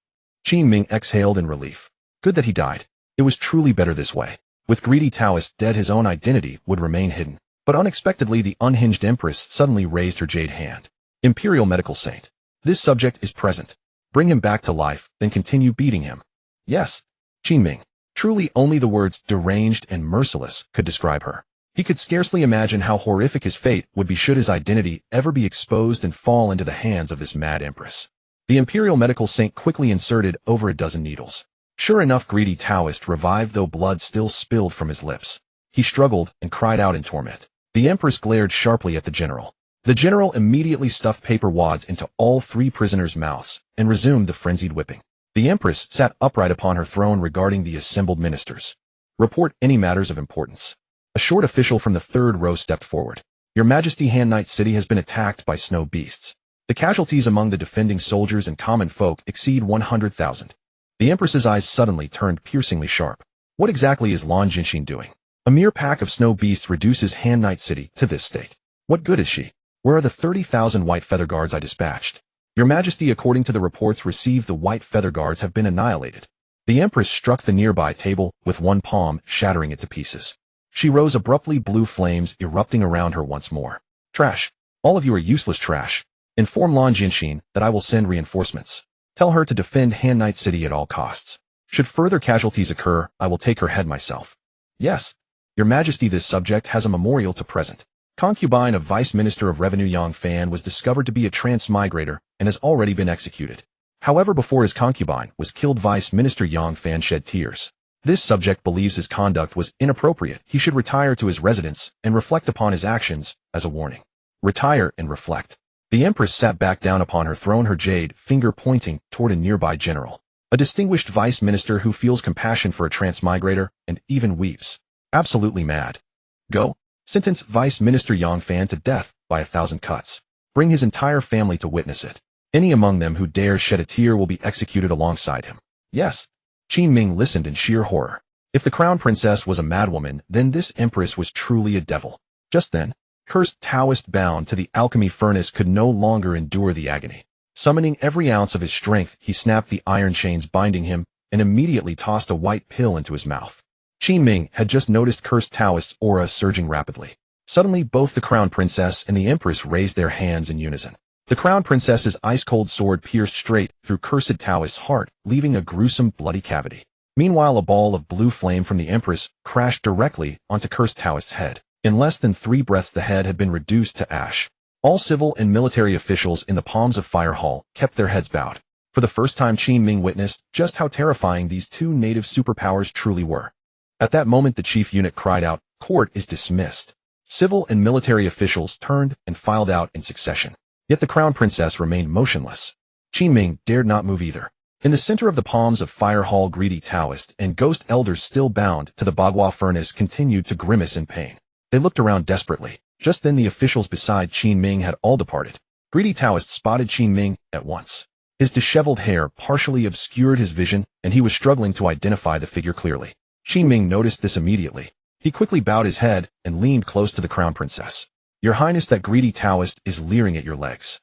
Qin Ming exhaled in relief. Good that he died. It was truly better this way. With greedy Taoist dead, his own identity would remain hidden. But unexpectedly, the unhinged Empress suddenly raised her jade hand. Imperial Medical Saint. This subject is present. Bring him back to life, then continue beating him. Yes. Qin Ming. Truly only the words deranged and merciless could describe her. He could scarcely imagine how horrific his fate would be should his identity ever be exposed and fall into the hands of this mad Empress. The Imperial Medical Saint quickly inserted over a dozen needles. Sure enough, greedy Taoist revived, though blood still spilled from his lips. He struggled and cried out in torment. The Empress glared sharply at the general. The general immediately stuffed paper wads into all 3 prisoners' mouths and resumed the frenzied whipping. The Empress sat upright upon her throne, regarding the assembled ministers. Report any matters of importance. A short official from the 3rd row stepped forward. Your Majesty, Han Night City has been attacked by snow beasts. The casualties among the defending soldiers and common folk exceed 100,000. The Empress's eyes suddenly turned piercingly sharp. What exactly is Lan Jinxin doing? A mere pack of snow beasts reduces Han Night City to this state. What good is she? Where are the 30,000 white feather guards I dispatched? Your Majesty, according to the reports received, the white feather guards have been annihilated. The Empress struck the nearby table with one palm, shattering it to pieces. She rose abruptly, blue flames erupting around her once more. Trash. All of you are useless trash. Inform Lan Jinxin that I will send reinforcements. Tell her to defend Han Night City at all costs. Should further casualties occur, I will take her head myself. Yes. Your Majesty, this subject has a memorial to present. Concubine of Vice Minister of Revenue Yang Fan was discovered to be a transmigrator and has already been executed. However, before his concubine was killed, Vice Minister Yang Fan shed tears. This subject believes his conduct was inappropriate. He should retire to his residence and reflect upon his actions as a warning. Retire and reflect. The Empress sat back down upon her throne, her jade finger pointing toward a nearby general. A distinguished vice minister who feels compassion for a transmigrator and even weeps. Absolutely mad. Go. Sentence Vice Minister Yang Fan to death by 1,000 cuts. Bring his entire family to witness it. Any among them who dares shed a tear will be executed alongside him. Yes. Qin Ming listened in sheer horror. If the crown princess was a madwoman, then this empress was truly a devil. Just then, cursed Taoist bound to the alchemy furnace could no longer endure the agony. Summoning every ounce of his strength, he snapped the iron chains binding him and immediately tossed a white pill into his mouth. Qin Ming had just noticed cursed Taoist's aura surging rapidly. Suddenly, both the crown princess and the empress raised their hands in unison. The crown princess's ice-cold sword pierced straight through cursed Taoist's heart, leaving a gruesome, bloody cavity. Meanwhile, a ball of blue flame from the empress crashed directly onto cursed Taoist's head. In less than 3 breaths, the head had been reduced to ash. All civil and military officials in the palms of Fire Hall kept their heads bowed. For the first time, Qin Ming witnessed just how terrifying these two native superpowers truly were. At that moment, the chief eunuch cried out, "Court is dismissed." Civil and military officials turned and filed out in succession. Yet the crown princess remained motionless. Qin Ming dared not move either. In the center of the palms of Fire Hall, greedy Taoist and ghost elders still bound to the Bagua furnace continued to grimace in pain. They looked around desperately. Just then the officials beside Qin Ming had all departed. Greedy Taoist spotted Qin Ming at once. His disheveled hair partially obscured his vision, and he was struggling to identify the figure clearly. Qin Ming noticed this immediately. He quickly bowed his head and leaned close to the crown princess. "Your Highness, that greedy Taoist is leering at your legs."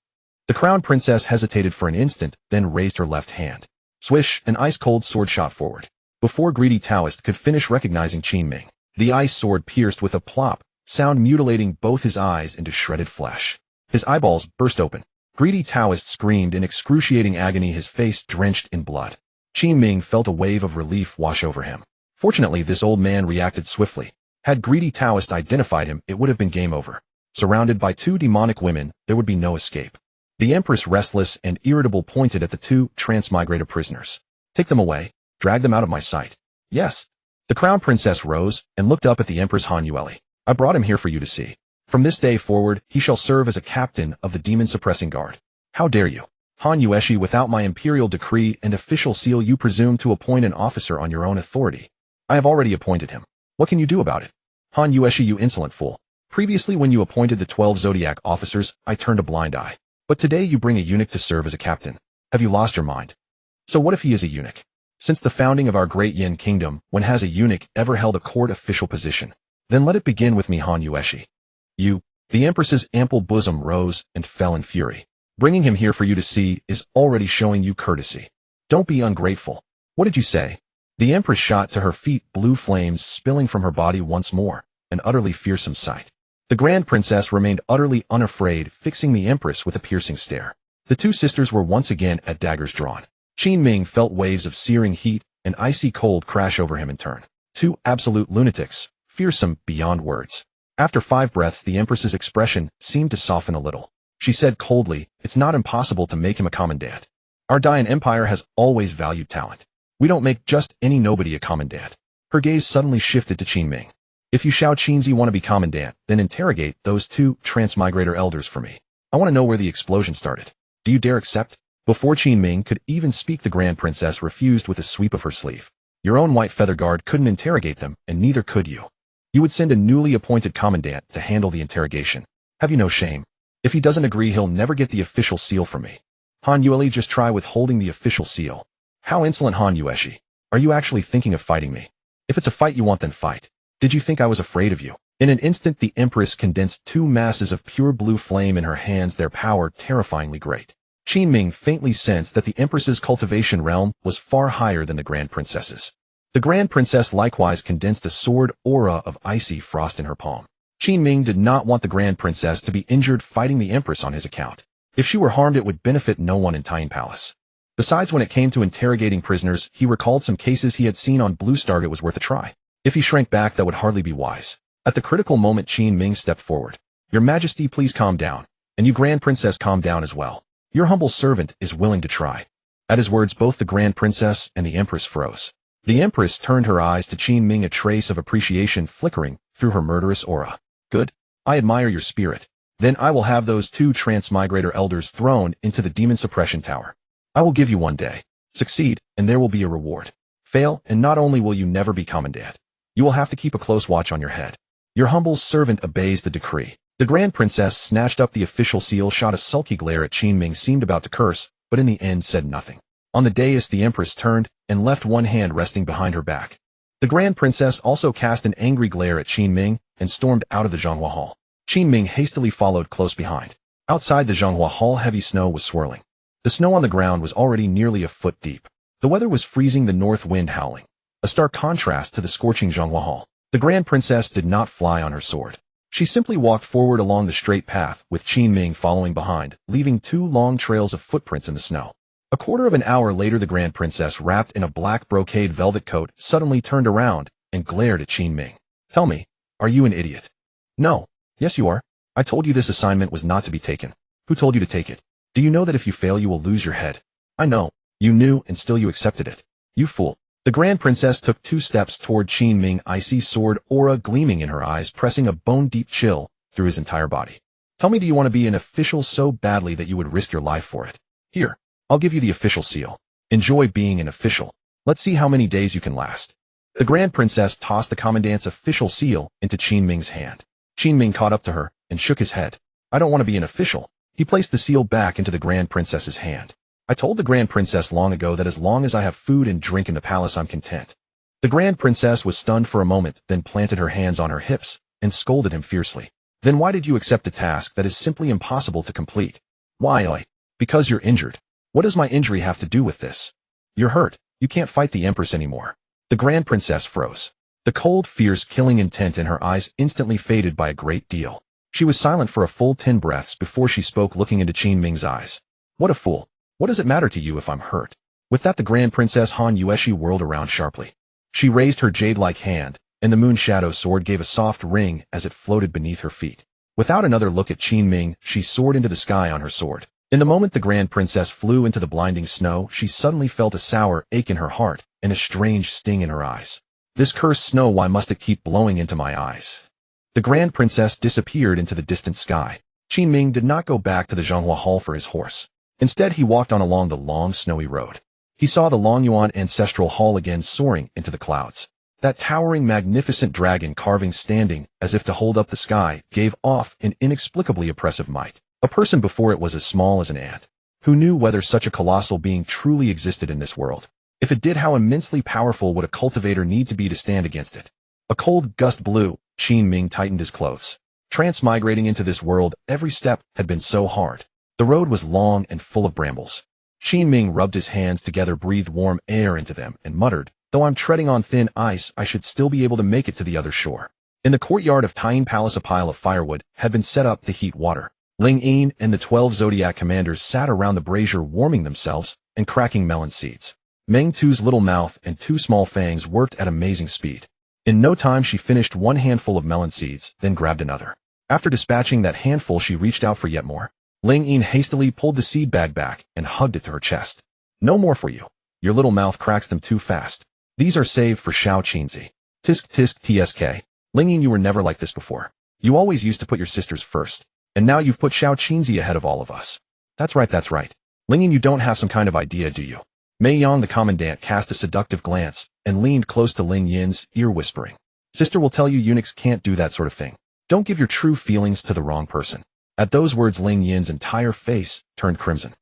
The crown princess hesitated for an instant, then raised her left hand. Swish, an ice-cold sword shot forward. Before greedy Taoist could finish recognizing Qin Ming, the ice sword pierced with a plop sound, mutilating both his eyes into shredded flesh. His eyeballs burst open. Greedy Taoist screamed in excruciating agony, his face drenched in blood. Qin Ming felt a wave of relief wash over him. Fortunately, this old man reacted swiftly. Had greedy Taoist identified him, it would have been game over. Surrounded by 2 demonic women, there would be no escape. The Empress, restless and irritable, pointed at the 2 Transmigrator prisoners. "Take them away. Drag them out of my sight." "Yes." The crown princess rose and looked up at the Empress. "Han Yueli, I brought him here for you to see. From this day forward, he shall serve as a captain of the demon-suppressing guard." "How dare you? Han Yueshi, without my imperial decree and official seal, you presume to appoint an officer on your own authority. I have already appointed him. What can you do about it? Han Yueshi, you insolent fool. Previously, when you appointed the 12 Zodiac officers, I turned a blind eye. But today you bring a eunuch to serve as a captain. Have you lost your mind? So what if he is a eunuch? Since the founding of our great Yin kingdom, when has a eunuch ever held a court official position? Then let it begin with me, Han Yueshi." The Empress's ample bosom rose and fell in fury. "Bringing him here for you to see is already showing you courtesy. Don't be ungrateful. What did you say?" The Empress shot to her feet, blue flames spilling from her body once more, an utterly fearsome sight. The Grand Princess remained utterly unafraid, fixing the Empress with a piercing stare. The 2 sisters were once again at daggers drawn. Qin Ming felt waves of searing heat and icy cold crash over him in turn. 2 absolute lunatics, fearsome beyond words. After 5 breaths, the Empress's expression seemed to soften a little. She said coldly, "It's not impossible to make him a commandant. Our Dian Empire has always valued talent. We don't make just any nobody a commandant." Her gaze suddenly shifted to Qin Ming. "If you Shao Qinzi want to be commandant, then interrogate those 2 Transmigrator elders for me. I want to know where the explosion started. Do you dare accept?" Before Qin Ming could even speak, the Grand Princess refused with a sweep of her sleeve. "Your own white feather guard couldn't interrogate them, and neither could you. You would send a newly appointed commandant to handle the interrogation. Have you no shame? If he doesn't agree, he'll never get the official seal from me. Han Yueli, just try withholding the official seal." "How insolent, Han Yueshi. Are you actually thinking of fighting me? If it's a fight you want, then fight. Did you think I was afraid of you?" In an instant, the Empress condensed 2 masses of pure blue flame in her hands, their power terrifyingly great. Qin Ming faintly sensed that the Empress's cultivation realm was far higher than the Grand Princess's. The Grand Princess likewise condensed a sword aura of icy frost in her palm. Qin Ming did not want the Grand Princess to be injured fighting the Empress on his account. If she were harmed, it would benefit no one in Tian Palace. Besides, when it came to interrogating prisoners, he recalled some cases he had seen on Blue Star. It was worth a try. If he shrank back, that would hardly be wise. At the critical moment, Qin Ming stepped forward. "Your Majesty, please calm down. And you, Grand Princess, calm down as well. Your humble servant is willing to try." At his words, both the Grand Princess and the Empress froze. The Empress turned her eyes to Qin Ming, a trace of appreciation flickering through her murderous aura. Good. I admire your spirit. Then I will have those 2 Transmigrator elders thrown into the demon suppression tower. I will give you 1 day. Succeed, and there will be a reward. Fail, and not only will you never be commandant, you will have to keep a close watch on your head. Your humble servant obeys the decree. The Grand Princess snatched up the official seal, shot a sulky glare at Qin Ming, seemed about to curse, but in the end said nothing. On the dais the Empress turned and left one hand resting behind her back. The Grand Princess also cast an angry glare at Qin Ming and stormed out of the Zhonghua Hall. Qin Ming hastily followed close behind. Outside the Zhonghua Hall, heavy snow was swirling. The snow on the ground was already nearly a foot deep. The weather was freezing, the north wind howling, a stark contrast to the scorching Zhonghua Hall. The Grand Princess did not fly on her sword. She simply walked forward along the straight path, with Qin Ming following behind, leaving 2 long trails of footprints in the snow. A quarter of an hour later, the Grand Princess, wrapped in a black brocade velvet coat, suddenly turned around and glared at Qin Ming. Tell me, are you an idiot? No. Yes, you are. I told you this assignment was not to be taken. Who told you to take it? Do you know that if you fail you will lose your head? I know. You knew, and still you accepted it. You fool. The Grand Princess took 2 steps toward Qin Ming, icy sword aura gleaming in her eyes, pressing a bone-deep chill through his entire body. Tell me, do you want to be an official so badly that you would risk your life for it? Here, I'll give you the official seal. Enjoy being an official. Let's see how many days you can last. The Grand Princess tossed the Commandant's official seal into Qin Ming's hand. Qin Ming caught up to her and shook his head. I don't want to be an official. He placed the seal back into the Grand Princess's hand. I told the Grand Princess long ago that as long as I have food and drink in the palace, I'm content. The Grand Princess was stunned for a moment, then planted her hands on her hips and scolded him fiercely. Then why did you accept a task that is simply impossible to complete? Why? Because you're injured. What does my injury have to do with this? You're hurt. You can't fight the Empress anymore. The Grand Princess froze. The cold, fierce, killing intent in her eyes instantly faded by a great deal. She was silent for a full 10 breaths before she spoke, looking into Qin Ming's eyes. What a fool. What does it matter to you if I'm hurt? With that, the Grand Princess Han Yueshi whirled around sharply. She raised her jade-like hand, and the moon shadow sword gave a soft ring as it floated beneath her feet. Without another look at Qin Ming, she soared into the sky on her sword. In the moment the Grand Princess flew into the blinding snow, she suddenly felt a sour ache in her heart and a strange sting in her eyes. This cursed snow, why must it keep blowing into my eyes? The Grand Princess disappeared into the distant sky. Qin Ming did not go back to the Zhonghua Hall for his horse. Instead, he walked on along the long, snowy road. He saw the Longyuan Ancestral Hall again, soaring into the clouds. That towering, magnificent dragon carving, standing as if to hold up the sky, gave off an inexplicably oppressive might. A person before it was as small as an ant. Who knew whether such a colossal being truly existed in this world? If it did, how immensely powerful would a cultivator need to be to stand against it? A cold gust blew. Qin Ming tightened his clothes. Transmigrating into this world, every step had been so hard. The road was long and full of brambles. Qin Ming rubbed his hands together, breathed warm air into them, and muttered, though I'm treading on thin ice, I should still be able to make it to the other shore. In the courtyard of Tying Palace, a pile of firewood had been set up to heat water. Ling Yin and the 12 Zodiac commanders sat around the brazier, warming themselves and cracking melon seeds. Meng Tu's little mouth and 2 small fangs worked at amazing speed. In no time she finished 1 handful of melon seeds, then grabbed another. After dispatching that handful, she reached out for yet more. Ling Yin hastily pulled the seed bag back and hugged it to her chest. No more for you. Your little mouth cracks them too fast. These are saved for Xiao Qinzi. Tisk tisk tsk. Ling Yin, you were never like this before. You always used to put your sisters first. And now you've put Xiao Qinzi ahead of all of us. That's right, that's right. Ling Yin, you don't have some kind of idea, do you? Mei Yang, the commandant, cast a seductive glance and leaned close to Ling Yin's ear, whispering, Sister will tell you eunuchs can't do that sort of thing. Don't give your true feelings to the wrong person. At those words, Ling Yin's entire face turned crimson.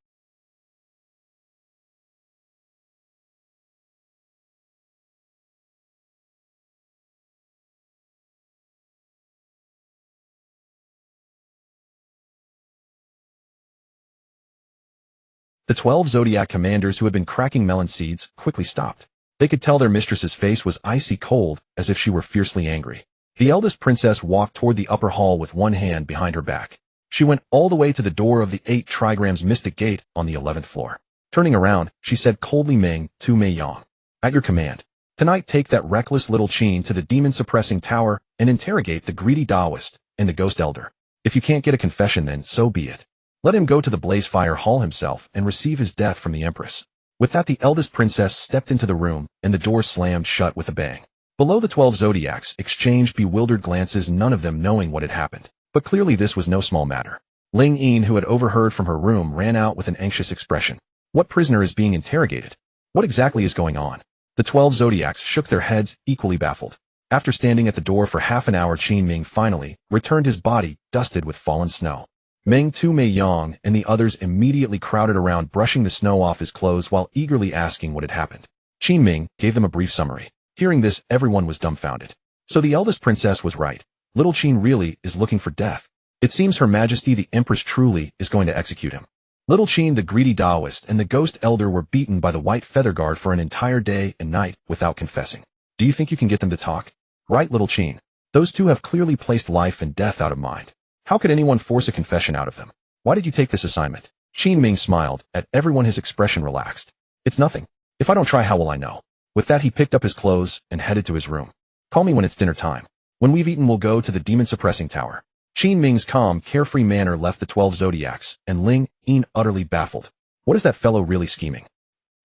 The 12 Zodiac commanders who had been cracking melon seeds quickly stopped. They could tell their mistress's face was icy cold, as if she were fiercely angry. The eldest princess walked toward the upper hall with one hand behind her back. She went all the way to the door of the 8 trigrams mystic gate on the 11th floor. Turning around, she said coldly, Ming to Mei Yang, at your command. Tonight take that reckless little Qin to the demon-suppressing tower and interrogate the greedy Taoist and the ghost elder. If you can't get a confession, then so be it. Let him go to the Blazefire Hall himself and receive his death from the Empress. With that, the eldest princess stepped into the room, and the door slammed shut with a bang. Below, the 12 zodiacs exchanged bewildered glances, none of them knowing what had happened. But clearly this was no small matter. Ling Yin, who had overheard from her room, ran out with an anxious expression. What prisoner is being interrogated? What exactly is going on? The 12 zodiacs shook their heads, equally baffled. After standing at the door for half an hour, Qin Ming finally returned, his body dusted with fallen snow. Meng Tu, Mei Yang, and the others immediately crowded around, brushing the snow off his clothes while eagerly asking what had happened. Qin Ming gave them a brief summary. Hearing this, everyone was dumbfounded. So the eldest princess was right. Little Qin really is looking for death. It seems Her Majesty the Empress truly is going to execute him. Little Qin, the greedy Taoist, and the ghost elder were beaten by the White Feather Guard for an entire day and night without confessing. Do you think you can get them to talk? Right, Little Qin. Those two have clearly placed life and death out of mind. How could anyone force a confession out of them? Why did you take this assignment? Qin Ming smiled at everyone, his expression relaxed. It's nothing. If I don't try, how will I know? With that, he picked up his clothes and headed to his room. Call me when it's dinner time. When we've eaten, we'll go to the demon-suppressing tower. Qin Ming's calm, carefree manner left the 12 zodiacs, and Ling Yin utterly baffled. What is that fellow really scheming?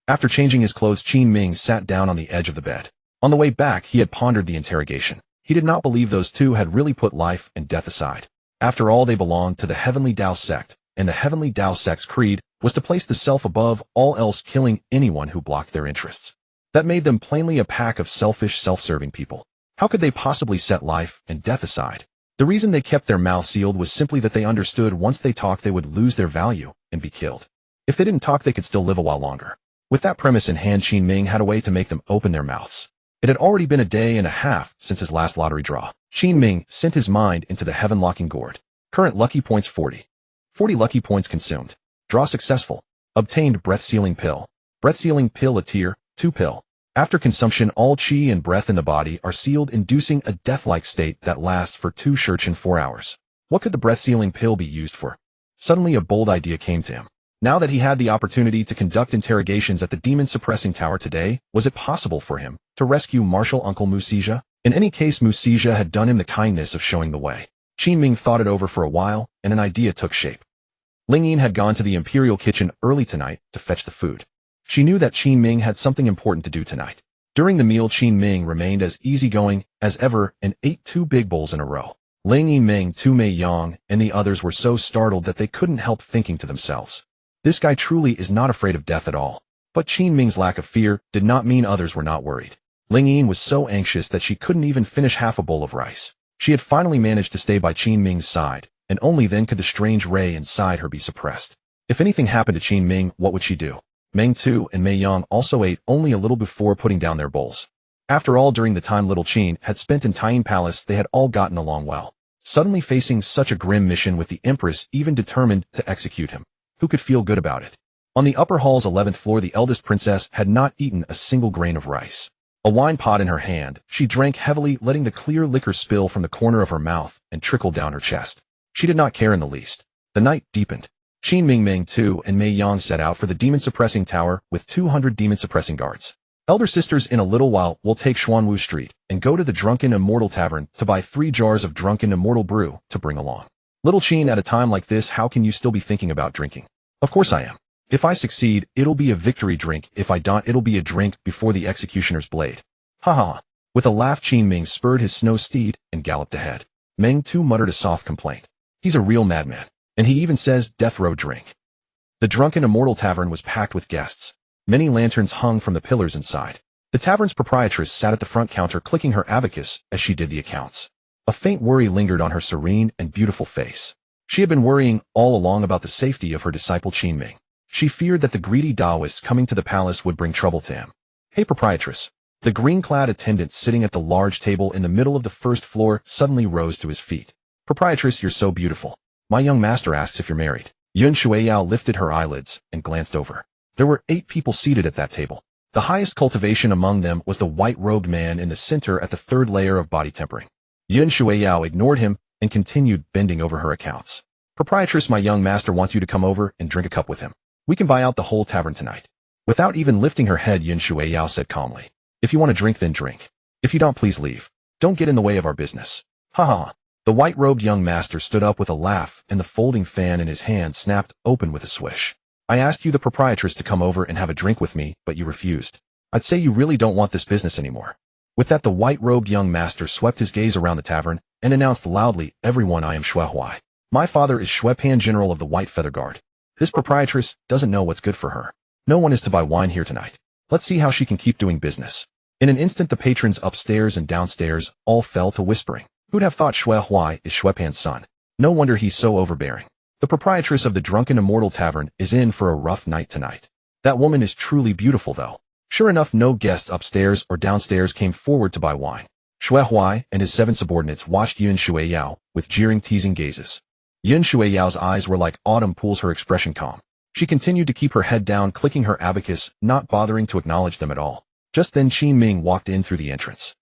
After changing his clothes, Qin Ming sat down on the edge of the bed. On the way back, he had pondered the interrogation. He did not believe those two had really put life and death aside. After all, they belonged to the Heavenly Tao sect, and the Heavenly Tao sect's creed was to place the self above all else, killing anyone who blocked their interests. That made them plainly a pack of selfish, self-serving people. How could they possibly set life and death aside? The reason they kept their mouths sealed was simply that they understood once they talked they would lose their value and be killed. If they didn't talk, they could still live a while longer. With that premise in hand, Qin Ming had a way to make them open their mouths. It had already been a day and a half since his last lottery draw. Qin Ming sent his mind into the heaven-locking gourd. Current lucky points 40. 40 lucky points consumed. Draw successful. Obtained breath-sealing pill. Breath-sealing pill, a tier 2 pill. After consumption, all qi and breath in the body are sealed, inducing a death-like state that lasts for 4 hours. What could the breath-sealing pill be used for? Suddenly a bold idea came to him. Now that he had the opportunity to conduct interrogations at the demon-suppressing tower today, was it possible for him to rescue Martial Uncle Musija? In any case, Musija had done him the kindness of showing the way. Qin Ming thought it over for a while, and an idea took shape. Ling Yin had gone to the imperial kitchen early tonight to fetch the food. She knew that Qin Ming had something important to do tonight. During the meal, Qin Ming remained as easygoing as ever and ate 2 big bowls in a row. Ling Yin, Meng Tu, Mei Yang, and the others were so startled that they couldn't help thinking to themselves, this guy truly is not afraid of death at all. But Qin Ming's lack of fear did not mean others were not worried. Ling Yin was so anxious that she couldn't even finish half a bowl of rice. She had finally managed to stay by Qin Ming's side, and only then could the strange ray inside her be suppressed. If anything happened to Qin Ming, what would she do? Meng Tu and Mei Yang also ate only a little before putting down their bowls. After all, during the time little Qin had spent in Tying Palace, they had all gotten along well. Suddenly facing such a grim mission with the Empress even determined to execute him, who could feel good about it? On the upper hall's 11th floor, the eldest princess had not eaten a single grain of rice. A wine pot in her hand, she drank heavily, letting the clear liquor spill from the corner of her mouth and trickle down her chest. She did not care in the least. The night deepened. Qin Ming, Meng Tu, and Mei Yang set out for the demon-suppressing tower with 200 demon-suppressing guards. Elder sisters, in a little while we'll take Xuanwu Street and go to the Drunken Immortal Tavern to buy 3 jars of Drunken Immortal brew to bring along. Little Qin, at a time like this, how can you still be thinking about drinking? Of course I am. If I succeed, it'll be a victory drink. If I don't, it'll be a drink before the executioner's blade. Ha ha. With a laugh, Qin Ming spurred his snow steed and galloped ahead. Meng Tu muttered a soft complaint. He's a real madman. And he even says death row drink. The Drunken Immortal Tavern was packed with guests. Many lanterns hung from the pillars inside. The tavern's proprietress sat at the front counter clicking her abacus as she did the accounts. A faint worry lingered on her serene and beautiful face. She had been worrying all along about the safety of her disciple Qin Ming. She feared that the greedy Taoists coming to the palace would bring trouble to him. Hey, proprietress. The green-clad attendant sitting at the large table in the middle of the first floor suddenly rose to his feet. Proprietress, you're so beautiful. My young master asks if you're married. Yun Shuiyao lifted her eyelids and glanced over. There were 8 people seated at that table. The highest cultivation among them was the white-robed man in the center at the 3rd layer of body tempering. Yun Shuiyao ignored him and continued bending over her accounts. Proprietress, my young master wants you to come over and drink a cup with him. We can buy out the whole tavern tonight. Without even lifting her head, Yun Shuiyao said calmly. If you want to drink, then drink. If you don't, please leave. Don't get in the way of our business. Ha ha. The white-robed young master stood up with a laugh, and the folding fan in his hand snapped open with a swish. I asked you, the proprietress, to come over and have a drink with me, but you refused. I'd say you really don't want this business anymore." With that, the white-robed young master swept his gaze around the tavern and announced loudly, "Everyone, I am Xue Huai. My father is Xue Pan, general of the White Feather Guard. This proprietress doesn't know what's good for her. No one is to buy wine here tonight. Let's see how she can keep doing business." In an instant, the patrons upstairs and downstairs all fell to whispering. Who'd have thought Xue Huai is Xue Pan's son? No wonder he's so overbearing. The proprietress of the Drunken Immortal Tavern is in for a rough night tonight. That woman is truly beautiful, though. Sure enough, no guests upstairs or downstairs came forward to buy wine. Xue Huai and his 7 subordinates watched Yun Shuiyao with jeering, teasing gazes. Yun Shuiyao's eyes were like autumn pools, her expression calm. She continued to keep her head down, clicking her abacus, not bothering to acknowledge them at all. Just then Qin Ming walked in through the entrance.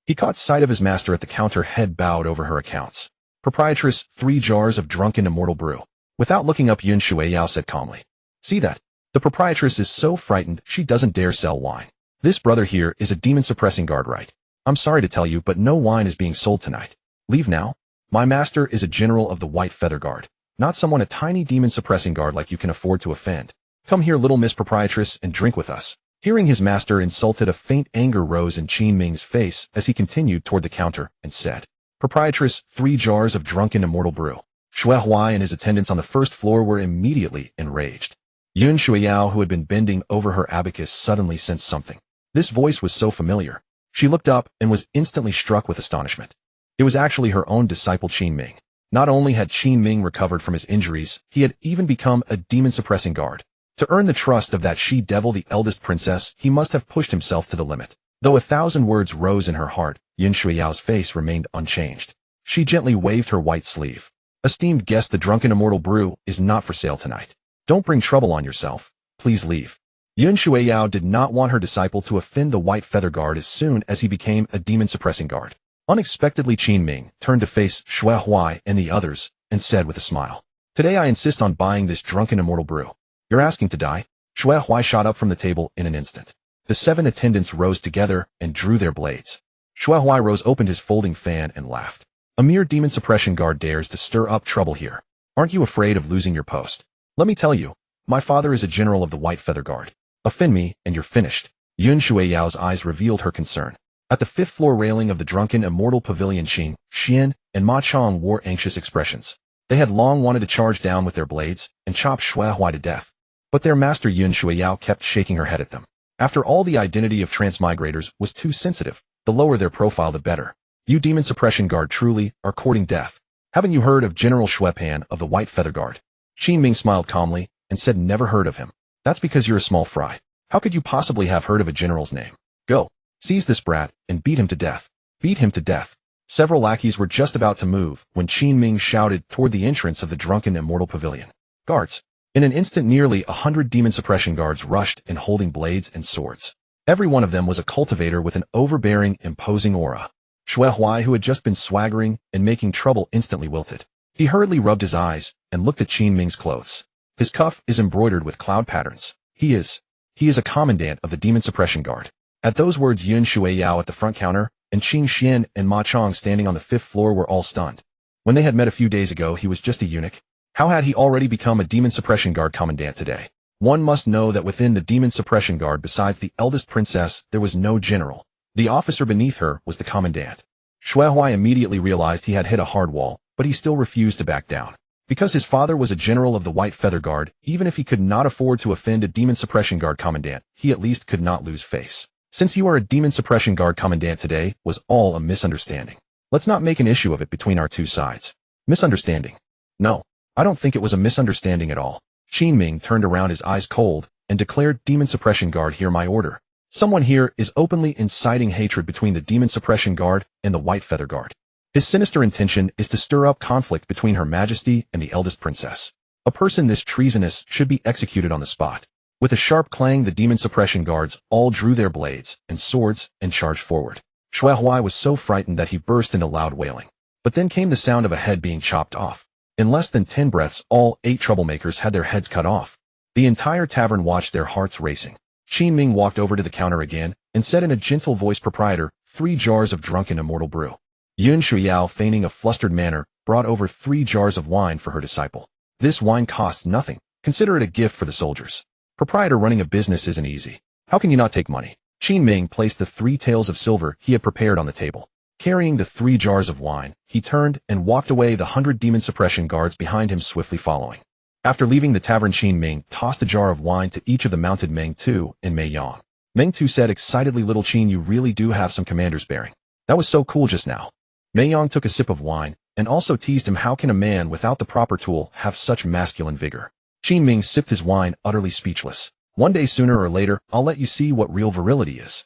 He caught sight of his master at the counter, head bowed over her accounts. "Proprietress, 3 jars of drunken immortal brew." Without looking up, Yun Shuiyao said calmly, "See that? The proprietress is so frightened she doesn't dare sell wine. This brother here is a demon-suppressing guard, right? I'm sorry to tell you, but no wine is being sold tonight. Leave now. My master is a general of the White Feather Guard, not someone a tiny demon-suppressing guard like you can afford to offend. Come here, little Miss Proprietress, and drink with us." Hearing his master insulted, a faint anger rose in Qin Ming's face as he continued toward the counter and said, "Proprietress, 3 jars of drunken immortal brew." Xue Huai and his attendants on the first floor were immediately enraged. Yun Shuiyao, who had been bending over her abacus, suddenly sensed something. This voice was so familiar. She looked up and was instantly struck with astonishment. It was actually her own disciple, Qin Ming. Not only had Qin Ming recovered from his injuries, he had even become a demon-suppressing guard. To earn the trust of that she-devil, the eldest princess, he must have pushed himself to the limit. Though 1,000 words rose in her heart, Yun Shuiyao's face remained unchanged. She gently waved her white sleeve. "Esteemed guest, the drunken immortal brew is not for sale tonight. Don't bring trouble on yourself. Please leave." Yun Shuiyao did not want her disciple to offend the White Feather Guard as soon as he became a demon-suppressing guard. Unexpectedly, Qin Ming turned to face Xue Huai and the others and said with a smile, "Today I insist on buying this drunken immortal brew. You're asking to die?" Xue Huai shot up from the table in an instant. The 7 attendants rose together and drew their blades. Xue Huai rose, opened his folding fan, and laughed. "A mere demon suppression guard dares to stir up trouble here. Aren't you afraid of losing your post? Let me tell you, my father is a general of the White Feather Guard. Offend me, and you're finished." Yun Shuiyao's eyes revealed her concern. At the 5th floor railing of the Drunken Immortal Pavilion, Qin, Xian, and Ma Chong wore anxious expressions. They had long wanted to charge down with their blades and chop Xue Huai to death. But their master Yun Shuiyao kept shaking her head at them. After all, the identity of Transmigrators was too sensitive. The lower their profile, the better. You demon suppression guard truly are courting death. Haven't you heard of General Xue Pan of the White Feather Guard? Qin Ming smiled calmly and said, "Never heard of him." "That's because you're a small fry. How could you possibly have heard of a general's name? Go, seize this brat and beat him to death." Beat him to death. Several lackeys were just about to move when Qin Ming shouted toward the entrance of the Drunken Immortal Pavilion. "Guards!" In an instant, nearly 100 demon suppression guards rushed in, holding blades and swords. Every one of them was a cultivator with an overbearing, imposing aura. Xue Huai, who had just been swaggering and making trouble, instantly wilted. He hurriedly rubbed his eyes and looked at Qin Ming's clothes. His cuff is embroidered with cloud patterns. He is a commandant of the Demon Suppression Guard. At those words, Yun Shuiyao at the front counter and Qin Xian and Ma Chong standing on the 5th floor were all stunned. When they had met a few days ago, he was just a eunuch. How had he already become a Demon Suppression Guard commandant today? One must know that within the Demon Suppression Guard, besides the eldest princess, there was no general. The officer beneath her was the commandant. Xue Huai immediately realized he had hit a hard wall, but he still refused to back down. Because his father was a general of the White Feather Guard, even if he could not afford to offend a Demon Suppression Guard commandant, he at least could not lose face. "Since you are a Demon Suppression Guard commandant today, was all a misunderstanding. Let's not make an issue of it between our two sides." Misunderstanding? No, I don't think it was a misunderstanding at all. Qin Ming turned around, his eyes cold, and declared, "Demon Suppression Guard, hear my order. Someone here is openly inciting hatred between the Demon Suppression Guard and the White Feather Guard. His sinister intention is to stir up conflict between Her Majesty and the eldest princess. A person this treasonous should be executed on the spot." With a sharp clang, the Demon Suppression Guards all drew their blades and swords and charged forward. Xue Huai was so frightened that he burst into loud wailing. But then came the sound of a head being chopped off. In less than 10 breaths, all 8 troublemakers had their heads cut off. The entire tavern watched, their hearts racing. Qin Ming walked over to the counter again and said in a gentle voice, "Proprietor, 3 jars of drunken immortal brew. Yun Shuiyao, feigning a flustered manner, brought over 3 jars of wine for her disciple. This wine costs nothing. Consider it a gift for the soldiers. Proprietor running a business isn't easy. How can you not take money? Qin Ming placed the 3 taels of silver he had prepared on the table. Carrying the 3 jars of wine, he turned and walked away, the 100 demon suppression guards behind him swiftly following. After leaving the tavern, Qin Ming tossed a jar of wine to each of the mounted Meng Tu and Mei Yang. Meng Tu said excitedly, "Little Qin, you really do have some commander's bearing. That was so cool just now." Mei Yang took a sip of wine and also teased him, "How can a man without the proper tool have such masculine vigor?" Qin Ming sipped his wine, utterly speechless. "One day sooner or later, I'll let you see what real virility is."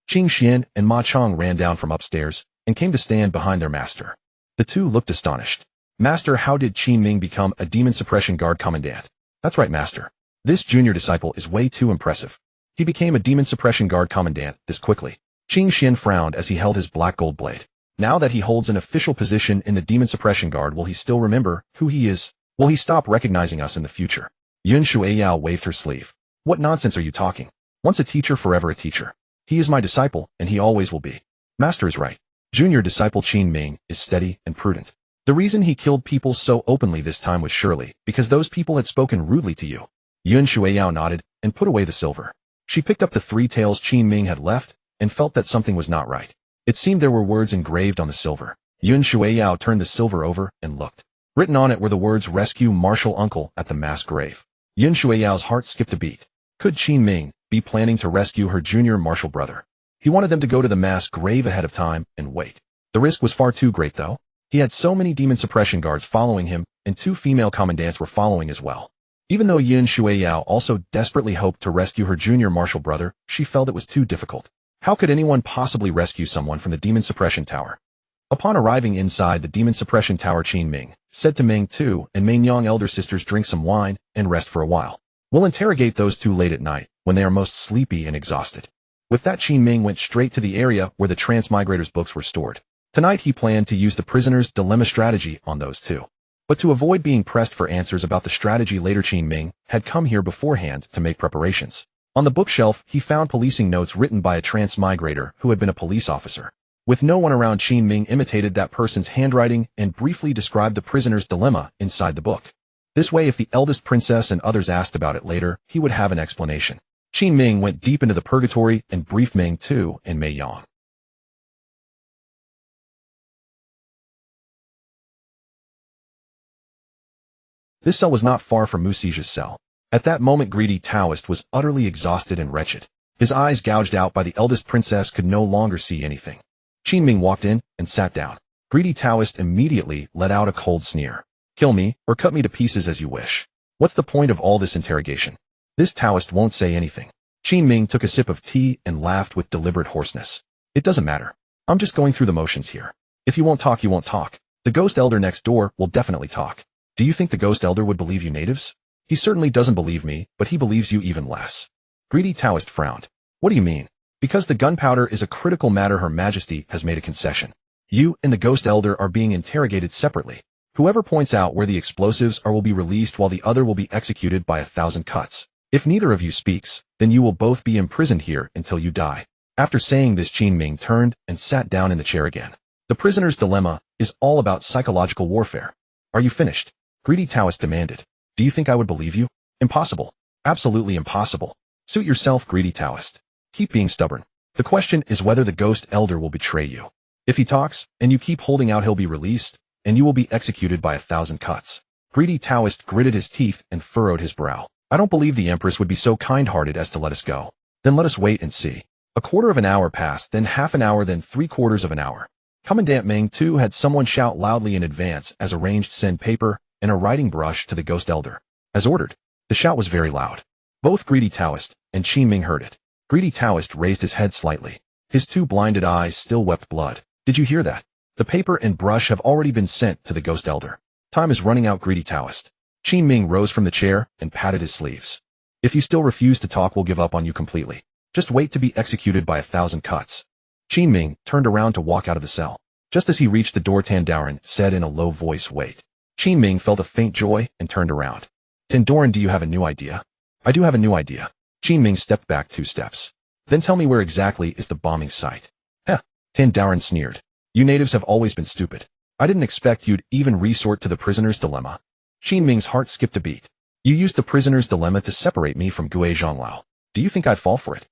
Qing Xian and Ma Chong ran down from upstairs and came to stand behind their master. The two looked astonished. "Master, how did Qin Ming become a demon suppression guard commandant?" "That's right, master. This junior disciple is way too impressive. He became a demon suppression guard commandant this quickly." Qing Xian frowned as he held his black gold blade. Now that he holds an official position in the demon suppression guard, will he still remember who he is? Will he stop recognizing us in the future? Yun Shuiyao waved her sleeve. "What nonsense are you talking? Once a teacher, forever a teacher. He is my disciple, and he always will be." "Master is right. Junior disciple Qin Ming is steady and prudent. The reason he killed people so openly this time was surely because those people had spoken rudely to you." Yun Shuiyao nodded and put away the silver. She picked up the 3 taels Qin Ming had left and felt that something was not right. It seemed there were words engraved on the silver. Yun Shuiyao turned the silver over and looked. Written on it were the words, "Rescue Martial Uncle at the mass grave." Yun Shuiyao's heart skipped a beat. Could Qin Ming be planning to rescue her junior martial brother? He wanted them to go to the mass grave ahead of time and wait. The risk was far too great, though. He had so many demon suppression guards following him, and 2 female commandants were following as well. Even though Yun Shuiyao also desperately hoped to rescue her junior martial brother, she felt it was too difficult. How could anyone possibly rescue someone from the demon suppression tower? Upon arriving inside the demon suppression tower, Qin Ming said to Meng Tu and Mei Yang, "Elder sisters, drink some wine and rest for a while. We'll interrogate those 2 late at night when they are most sleepy and exhausted." With that, Qin Ming went straight to the area where the Transmigrators books were stored. Tonight he planned to use the prisoner's dilemma strategy on those 2. But to avoid being pressed for answers about the strategy later, Qin Ming had come here beforehand to make preparations. On the bookshelf, he found policing notes written by a transmigrator who had been a police officer. With no one around, Qin Ming imitated that person's handwriting and briefly described the prisoner's dilemma inside the book. This way, if the eldest princess and others asked about it later, he would have an explanation. Qin Ming went deep into the purgatory and briefed Meng Tu and Mei Yang. This cell was not far from Mu Sija's cell. At that moment, greedy Taoist was utterly exhausted and wretched. His eyes, gouged out by the eldest princess, could no longer see anything. Qin Ming walked in and sat down. Greedy Taoist immediately let out a cold sneer. "Kill me or cut me to pieces as you wish. What's the point of all this interrogation?" This Taoist won't say anything. Qin Ming took a sip of tea and laughed with deliberate hoarseness. "It doesn't matter. I'm just going through the motions here. If you won't talk, you won't talk. The ghost elder next door will definitely talk. Do you think the ghost elder would believe you natives? He certainly doesn't believe me, but he believes you even less." Greedy Taoist frowned. "What do you mean?" "Because the gunpowder is a critical matter, Her Majesty has made a concession. You and the ghost elder are being interrogated separately. Whoever points out where the explosives are will be released, while the other will be executed by 1,000 cuts. If neither of you speaks, then you will both be imprisoned here until you die." After saying this, Qin Ming turned and sat down in the chair again. "The prisoner's dilemma is all about psychological warfare. Are you finished?" Greedy Taoist demanded. "Do you think I would believe you? Impossible. Absolutely impossible. Suit yourself, Greedy Taoist. Keep being stubborn. The question is whether the ghost elder will betray you. If he talks, and you keep holding out, he'll be released, and you will be executed by 1,000 cuts." Greedy Taoist gritted his teeth and furrowed his brow. "I don't believe the Empress would be so kind-hearted as to let us go. Then let us wait and see." A quarter of an hour passed, then half an hour, then 3/4 of an hour. Commandant Meng Tu had someone shout loudly in advance as arranged, "Send paper and a writing brush to the ghost elder." As ordered. The shout was very loud. Both Greedy Taoist and Qin Ming heard it. Greedy Taoist raised his head slightly. His 2 blinded eyes still wept blood. "Did you hear that? The paper and brush have already been sent to the ghost elder. Time is running out, Greedy Taoist." Qin Ming rose from the chair and patted his sleeves. "If you still refuse to talk, we'll give up on you completely. Just wait to be executed by 1,000 cuts." Qin Ming turned around to walk out of the cell. Just as he reached the door, Tandoran said in a low voice, "Wait." Qin Ming felt a faint joy and turned around. "Tandoran, do you have a new idea?" "I do have a new idea." Qin Ming stepped back 2 steps. "Then tell me, where exactly is the bombing site?" "Heh, Tandaran sneered. You natives have always been stupid. I didn't expect you'd even resort to the prisoner's dilemma. Qin Ming's heart skipped a beat. You used the prisoner's dilemma to separate me from Gui Zhonglao. Do you think I'd fall for it?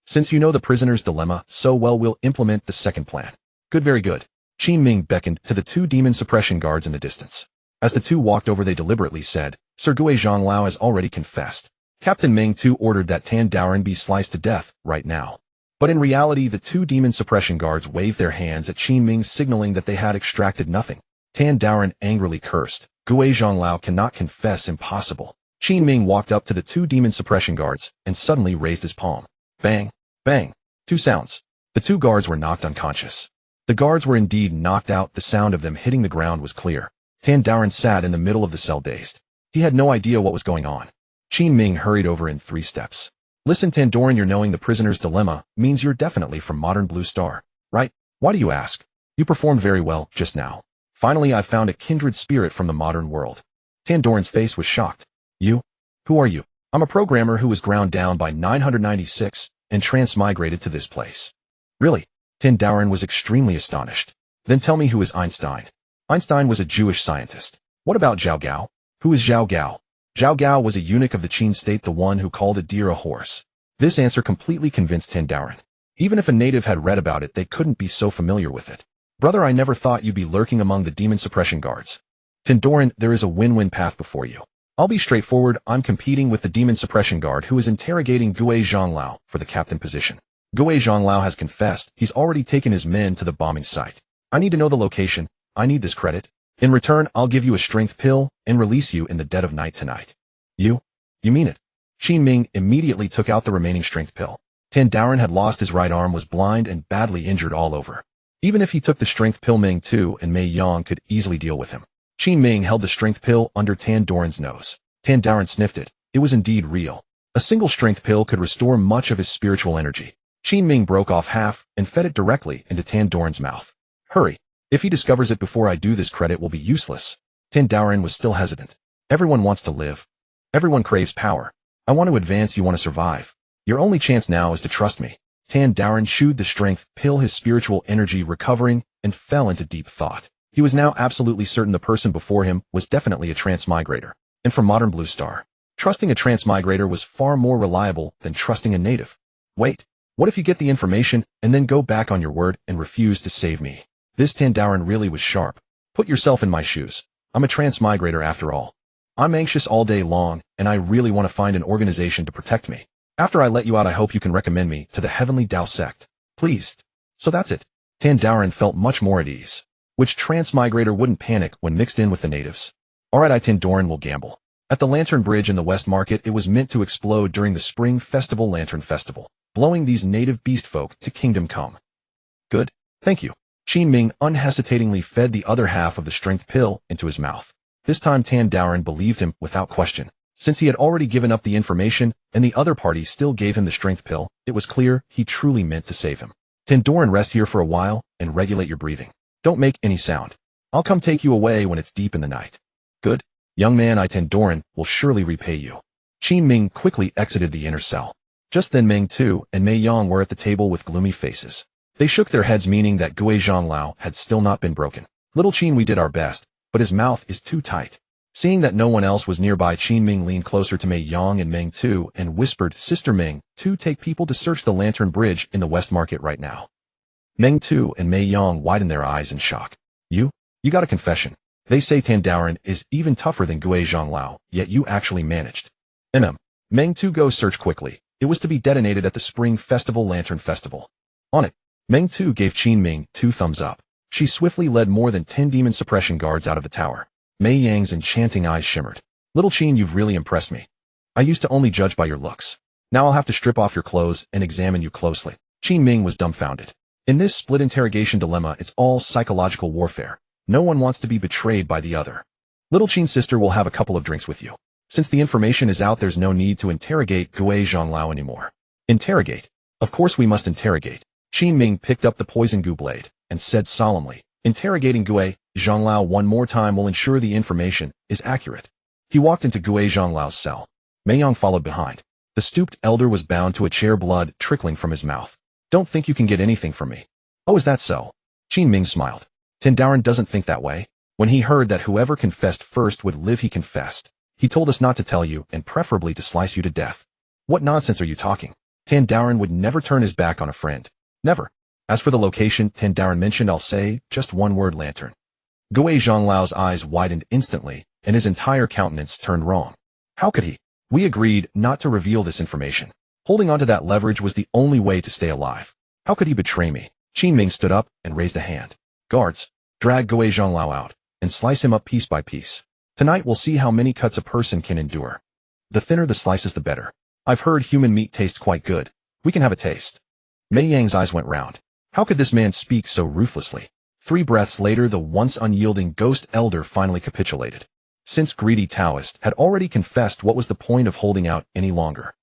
Since you know the prisoner's dilemma so well, we'll implement the second plan. Good, very good. Qin Ming beckoned to the two demon suppression guards in the distance. As the two walked over, they deliberately said, Sir Gui Zhonglao has already confessed. Captain Ming too ordered that Tandaran be sliced to death right now. But in reality, the two demon suppression guards waved their hands at Qin Ming, signaling that they had extracted nothing. Tandaran angrily cursed. Gui Zhonglao cannot confess, impossible. Qin Ming walked up to the two demon suppression guards and suddenly raised his palm. Bang, bang. Two sounds. The two guards were knocked unconscious. The guards were indeed knocked out. The sound of them hitting the ground was clear. Tandaran sat in the middle of the cell, dazed. He had no idea what was going on. Qin Ming hurried over in 3 steps. Listen, Tandaran, you're knowing the prisoner's dilemma means you're definitely from modern Blue Star, right? Why do you ask? You performed very well just now. Finally, I found a kindred spirit from the modern world. Tandaran's face was shocked. You? Who are you? I'm a programmer who was ground down by 996 and transmigrated to this place. Really? Tandaran was extremely astonished. Then tell me, who is Einstein? Einstein was a Jewish scientist. What about Zhao Gao? Who is Zhao Gao? Zhao Gao was a eunuch of the Qin state, the one who called a deer a horse. This answer completely convinced Tandaran. Even if a native had read about it, they couldn't be so familiar with it. Brother, I never thought you'd be lurking among the demon suppression guards. Tandaran, there is a win-win path before you. I'll be straightforward. I'm competing with the demon suppression guard who is interrogating Gui Zhonglao for the captain position. Gui Zhonglao has confessed. He's already taken his men to the bombing site. I need to know the location. I need this credit. In return, I'll give you a strength pill and release you in the dead of night tonight. You mean it? Qin Ming immediately took out the remaining strength pill. Tandaran had lost his right arm, was blind and badly injured all over. Even if he took the strength pill, Ming Tu and Mei Yang could easily deal with him. Qin Ming held the strength pill under Tandaran's nose. Tandaran sniffed it. It was indeed real. A single strength pill could restore much of his spiritual energy. Qin Ming broke off half and fed it directly into Tandaran's mouth. Hurry. If he discovers it before I do, this credit will be useless. Tandaran was still hesitant. Everyone wants to live. Everyone craves power. I want to advance, you want to survive. Your only chance now is to trust me. Tandaran chewed the strength pill, his spiritual energy recovering, and fell into deep thought. He was now absolutely certain the person before him was definitely a transmigrator. And from modern Blue Star, trusting a transmigrator was far more reliable than trusting a native. Wait, what if you get the information and then go back on your word and refuse to save me? This Tandaran really was sharp. Put yourself in my shoes. I'm a transmigrator after all. I'm anxious all day long, and I really want to find an organization to protect me. After I let you out, I hope you can recommend me to the Heavenly Tao sect. Please. So that's it. Tandaran felt much more at ease. Which transmigrator wouldn't panic when mixed in with the natives? Alright, Tandaran will gamble. At the Lantern Bridge in the West Market, it was meant to explode during the Spring Festival Lantern Festival, blowing these native beast folk to kingdom come. Good. Thank you. Qin Ming unhesitatingly fed the other half of the strength pill into his mouth. This time Tandaran believed him without question. Since he had already given up the information and the other party still gave him the strength pill, it was clear he truly meant to save him. Tandaran, rest here for a while and regulate your breathing. Don't make any sound. I'll come take you away when it's deep in the night. Good. Young man, Tandaran will surely repay you. Qin Ming quickly exited the inner cell. Just then Ming Tu and Mei Yang were at the table with gloomy faces. They shook their heads, meaning that Gui Zhonglao had still not been broken. Little Qin, we did our best, but his mouth is too tight. Seeing that no one else was nearby, Qin Ming leaned closer to Mei Yang and Ming Tu and whispered, Sister Ming, to take people to search the Lantern Bridge in the West Market right now. Ming Tu and Mei Yang widened their eyes in shock. You got a confession. They say Tandaran is even tougher than Gui Zhonglao, yet you actually managed. Ming Tu, go search quickly. It was to be detonated at the Spring Festival Lantern Festival. On it. Ming Tu gave Qin Ming 2 thumbs up. She swiftly led more than 10 demon suppression guards out of the tower. Mei Yang's enchanting eyes shimmered. Little Qin, you've really impressed me. I used to only judge by your looks. Now I'll have to strip off your clothes and examine you closely. Qin Ming was dumbfounded. In this split interrogation dilemma, it's all psychological warfare. No one wants to be betrayed by the other. Little Qin's sister will have a couple of drinks with you. Since the information is out, there's no need to interrogate Gui Zhonglao anymore. Interrogate? Of course we must interrogate. Qin Ming picked up the poison goo blade and said solemnly, interrogating Gui Zhonglao one more time will ensure the information is accurate. He walked into Gue Zhonglau's cell. Mei Yang followed behind. The stooped elder was bound to a chair, blood trickling from his mouth. Don't think you can get anything from me. Oh, is that so? Qin Ming smiled. Tandaren doesn't think that way. When he heard that whoever confessed first would live, he confessed. He told us not to tell you and preferably to slice you to death. What nonsense are you talking? Tandaren would never turn his back on a friend. Never. As for the location Tandaren mentioned, I'll say just one word: lantern. Gue Zhonglau's eyes widened instantly, and his entire countenance turned wrong. How could he? We agreed not to reveal this information. Holding onto that leverage was the only way to stay alive. How could he betray me? Qin Ming stood up and raised a hand. Guards, drag Gue Zhonglao out and slice him up piece by piece. Tonight we'll see how many cuts a person can endure. The thinner the slices, the better. I've heard human meat tastes quite good. We can have a taste. Mei Yang's eyes went round. How could this man speak so ruthlessly? 3 breaths later, the once unyielding ghost elder finally capitulated. Since greedy Taoist had already confessed, what was the point of holding out any longer?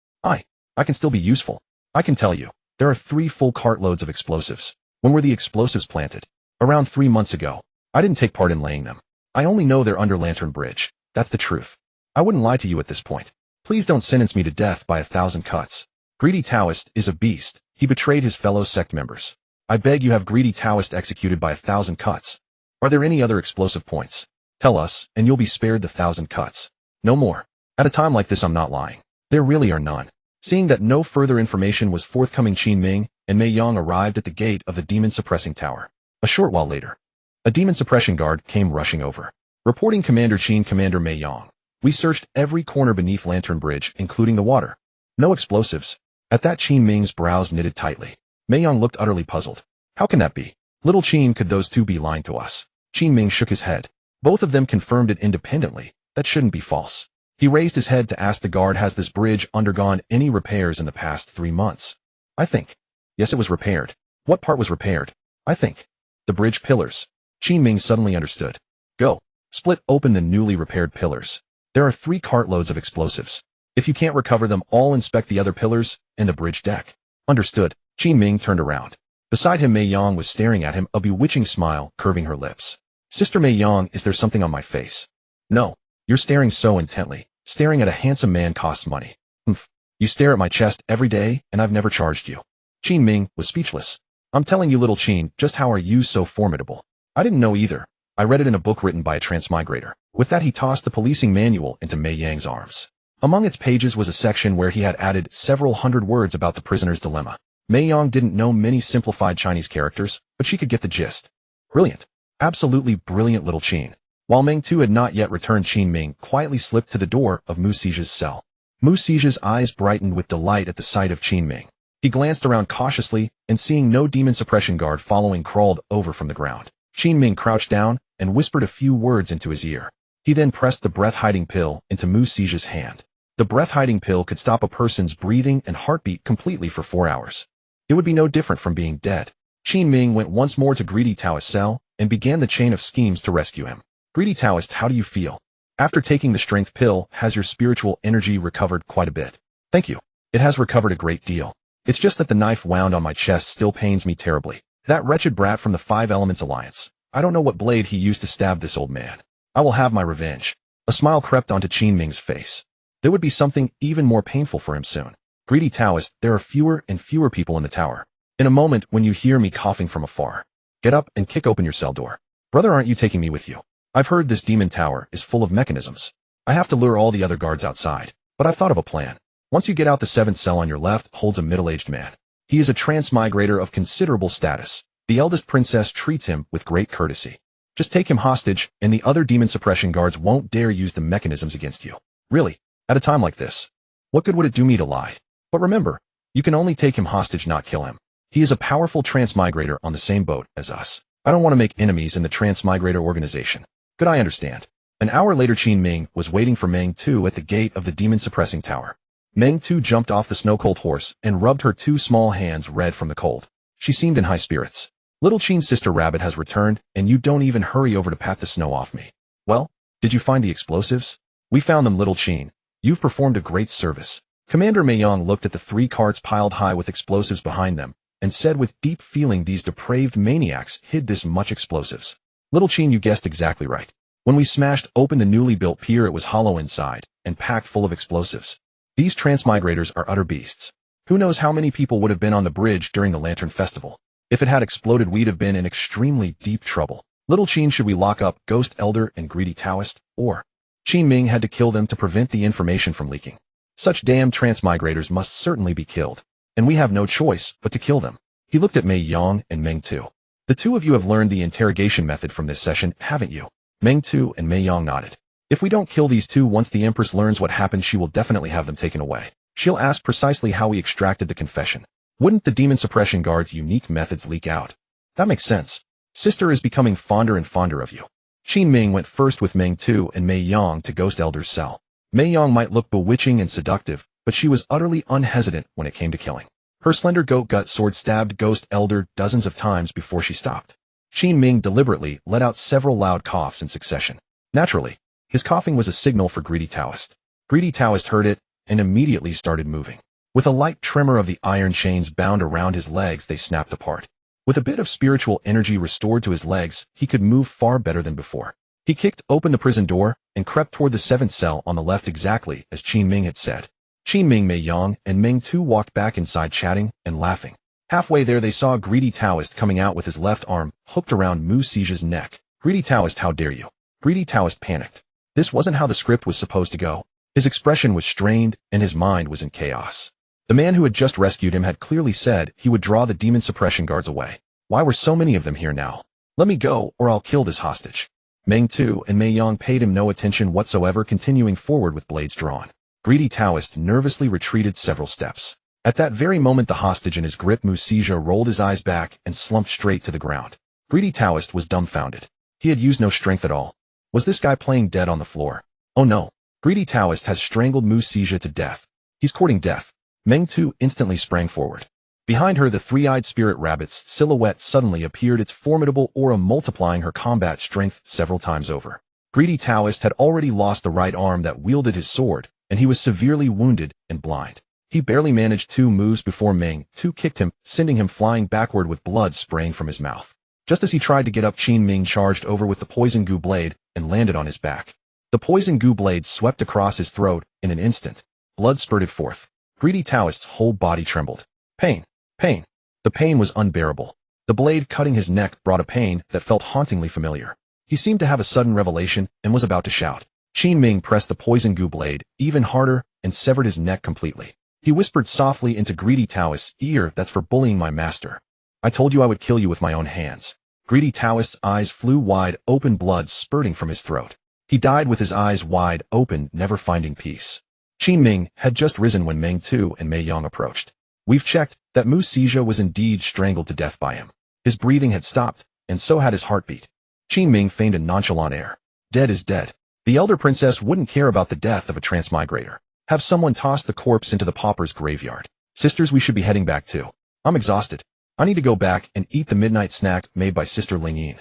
I can still be useful. I can tell you, there are 3 full cartloads of explosives. When were the explosives planted? Around 3 months ago. I didn't take part in laying them. I only know they're under Lantern Bridge. That's the truth. I wouldn't lie to you at this point. Please don't sentence me to death by 1,000 cuts. Greedy Taoist is a beast. He betrayed his fellow sect members. I beg you, have Greedy Taoist executed by 1,000 cuts. Are there any other explosive points? Tell us, and you'll be spared the 1,000 cuts. No more. At a time like this, I'm not lying. There really are none. Seeing that no further information was forthcoming, Qin Ming and Mei Yang arrived at the gate of the demon suppressing tower. A short while later, a demon suppression guard came rushing over. Reporting Commander Qin. Commander Mei Yang. We searched every corner beneath Lantern Bridge, including the water. No explosives. At that, Qin Ming's brows knitted tightly. Mei Yang looked utterly puzzled. How can that be? Little Qin, could those 2 be lying to us? Qin Ming shook his head. Both of them confirmed it independently. That shouldn't be false. He raised his head to ask the guard, has this bridge undergone any repairs in the past 3 months? I think. Yes, it was repaired. What part was repaired? I think. The bridge pillars. Qin Ming suddenly understood. Go. Split open the newly repaired pillars. There are 3 cartloads of explosives. If you can't recover them all, inspect the other pillars and the bridge deck. Understood. Qin Ming turned around. Beside him, Mei Yang was staring at him, a bewitching smile curving her lips. Sister Mei Yang, is there something on my face? No. You're staring so intently. Staring at a handsome man costs money. Humph. You stare at my chest every day, and I've never charged you. Qin Ming was speechless. I'm telling you, little Qin, just how are you so formidable? I didn't know either. I read it in a book written by a Transmigrator. With that, he tossed the policing manual into Mei Yang's arms. Among its pages was a section where he had added several hundred words about the prisoner's dilemma. Mei Yang didn't know many simplified Chinese characters, but she could get the gist. Brilliant. Absolutely brilliant, little Qin. While Meng Tu had not yet returned, Qin Ming quietly slipped to the door of Mu Sija's cell. Mu Sija's eyes brightened with delight at the sight of Qin Ming. He glanced around cautiously, and seeing no demon suppression guard following, crawled over from the ground. Qin Ming crouched down and whispered a few words into his ear. He then pressed the breath-hiding pill into Mu Sija's hand. The breath-hiding pill could stop a person's breathing and heartbeat completely for 4 hours. It would be no different from being dead. Qin Ming went once more to Greedy Taoist's cell and began the chain of schemes to rescue him. Greedy Taoist, how do you feel? After taking the strength pill, has your spiritual energy recovered quite a bit? Thank you. It has recovered a great deal. It's just that the knife wound on my chest still pains me terribly. That wretched brat from the 5 Elements Alliance. I don't know what blade he used to stab this old man. I will have my revenge. A smile crept onto Qin Ming's face. There would be something even more painful for him soon. Greedy Taoist, there are fewer and fewer people in the tower. In a moment, when you hear me coughing from afar, get up and kick open your cell door. Brother, aren't you taking me with you? I've heard this demon tower is full of mechanisms. I have to lure all the other guards outside, but I've thought of a plan. Once you get out, the 7th cell on your left holds a middle-aged man. He is a transmigrator of considerable status. The eldest princess treats him with great courtesy. Just take him hostage, and the other demon suppression guards won't dare use the mechanisms against you. Really, at a time like this, what good would it do me to lie? But remember, you can only take him hostage, not kill him. He is a powerful transmigrator on the same boat as us. I don't want to make enemies in the Transmigrator organization. Good, I understand. An hour later, Qin Ming was waiting for Meng Tu at the gate of the demon-suppressing tower. Meng Tu jumped off the snow-cold horse and rubbed her 2 small hands red from the cold. She seemed in high spirits. Little Qin's sister Rabbit has returned, and you don't even hurry over to pat the snow off me. Well, did you find the explosives? We found them, little Qin. You've performed a great service. Commander Mei Yang looked at the 3 carts piled high with explosives behind them, and said with deep feeling, these depraved maniacs hid this much explosives. Little Qin, you guessed exactly right. When we smashed open the newly built pier, it was hollow inside and packed full of explosives. These Transmigrators are utter beasts. Who knows how many people would have been on the bridge during the Lantern Festival. If it had exploded, we'd have been in extremely deep trouble. Little Qin, should we lock up Ghost Elder and Greedy Taoist, or? Qin Ming had to kill them to prevent the information from leaking. Such damned Transmigrators must certainly be killed, and we have no choice but to kill them. He looked at Mei Yang and Meng Tu. The two of you have learned the interrogation method from this session, haven't you? Meng Tu and Mei Yang nodded. If we don't kill these two, once the Empress learns what happened, she will definitely have them taken away. She'll ask precisely how we extracted the confession. Wouldn't the demon suppression guard's unique methods leak out? That makes sense. Sister is becoming fonder and fonder of you. Qin Ming went first with Meng Tu and Mei Yang to Ghost Elder's cell. Mei Yang might look bewitching and seductive, but she was utterly unhesitant when it came to killing. Her slender goat gut sword stabbed Ghost Elder dozens of times before she stopped. Qin Ming deliberately let out several loud coughs in succession. Naturally, his coughing was a signal for Greedy Taoist. Greedy Taoist heard it and immediately started moving. With a light tremor of the iron chains bound around his legs, they snapped apart. With a bit of spiritual energy restored to his legs, he could move far better than before. He kicked open the prison door and crept toward the seventh cell on the left, exactly as Qin Ming had said. Qin Ming, Mei Yang, and Meng Tu walked back inside, chatting and laughing. Halfway there, they saw Greedy Taoist coming out with his left arm hooked around Mu Sija's neck. Greedy Taoist, how dare you? Greedy Taoist panicked. This wasn't how the script was supposed to go. His expression was strained and his mind was in chaos. The man who had just rescued him had clearly said he would draw the demon suppression guards away. Why were so many of them here now? Let me go, or I'll kill this hostage. Meng Tu and Mei Yang paid him no attention whatsoever, continuing forward with blades drawn. Greedy Taoist nervously retreated several steps. At that very moment, the hostage in his grip, Mu Sija, rolled his eyes back and slumped straight to the ground. Greedy Taoist was dumbfounded. He had used no strength at all. Was this guy playing dead on the floor? Oh no. Greedy Taoist has strangled Mu Sija to death. He's courting death. Meng Tu instantly sprang forward. Behind her, the three-eyed spirit rabbit's silhouette suddenly appeared, its formidable aura multiplying her combat strength several times over. Greedy Taoist had already lost the right arm that wielded his sword, and he was severely wounded and blind. He barely managed 2 moves before Meng Tu kicked him, sending him flying backward with blood spraying from his mouth. Just as he tried to get up, Qin Ming charged over with the poison goo blade and landed on his back. The poison goo blade swept across his throat in an instant. Blood spurted forth. Greedy Taoist's whole body trembled. Pain. Pain. The pain was unbearable. The blade cutting his neck brought a pain that felt hauntingly familiar. He seemed to have a sudden revelation and was about to shout. Qin Ming pressed the poison goo blade even harder and severed his neck completely. He whispered softly into Greedy Taoist's ear, "That's for bullying my master. I told you I would kill you with my own hands." Greedy Taoist's eyes flew wide open, blood spurting from his throat. He died with his eyes wide open, never finding peace. Qin Ming had just risen when Meng Tu and Mei Yang approached. "We've checked that Mu Sija was indeed strangled to death by him. His breathing had stopped, and so had his heartbeat." Qin Ming feigned a nonchalant air. "Dead is dead. The elder princess wouldn't care about the death of a transmigrator. Have someone toss the corpse into the pauper's graveyard. Sisters, we should be heading back too. I'm exhausted. I need to go back and eat the midnight snack made by Sister Ling Yin."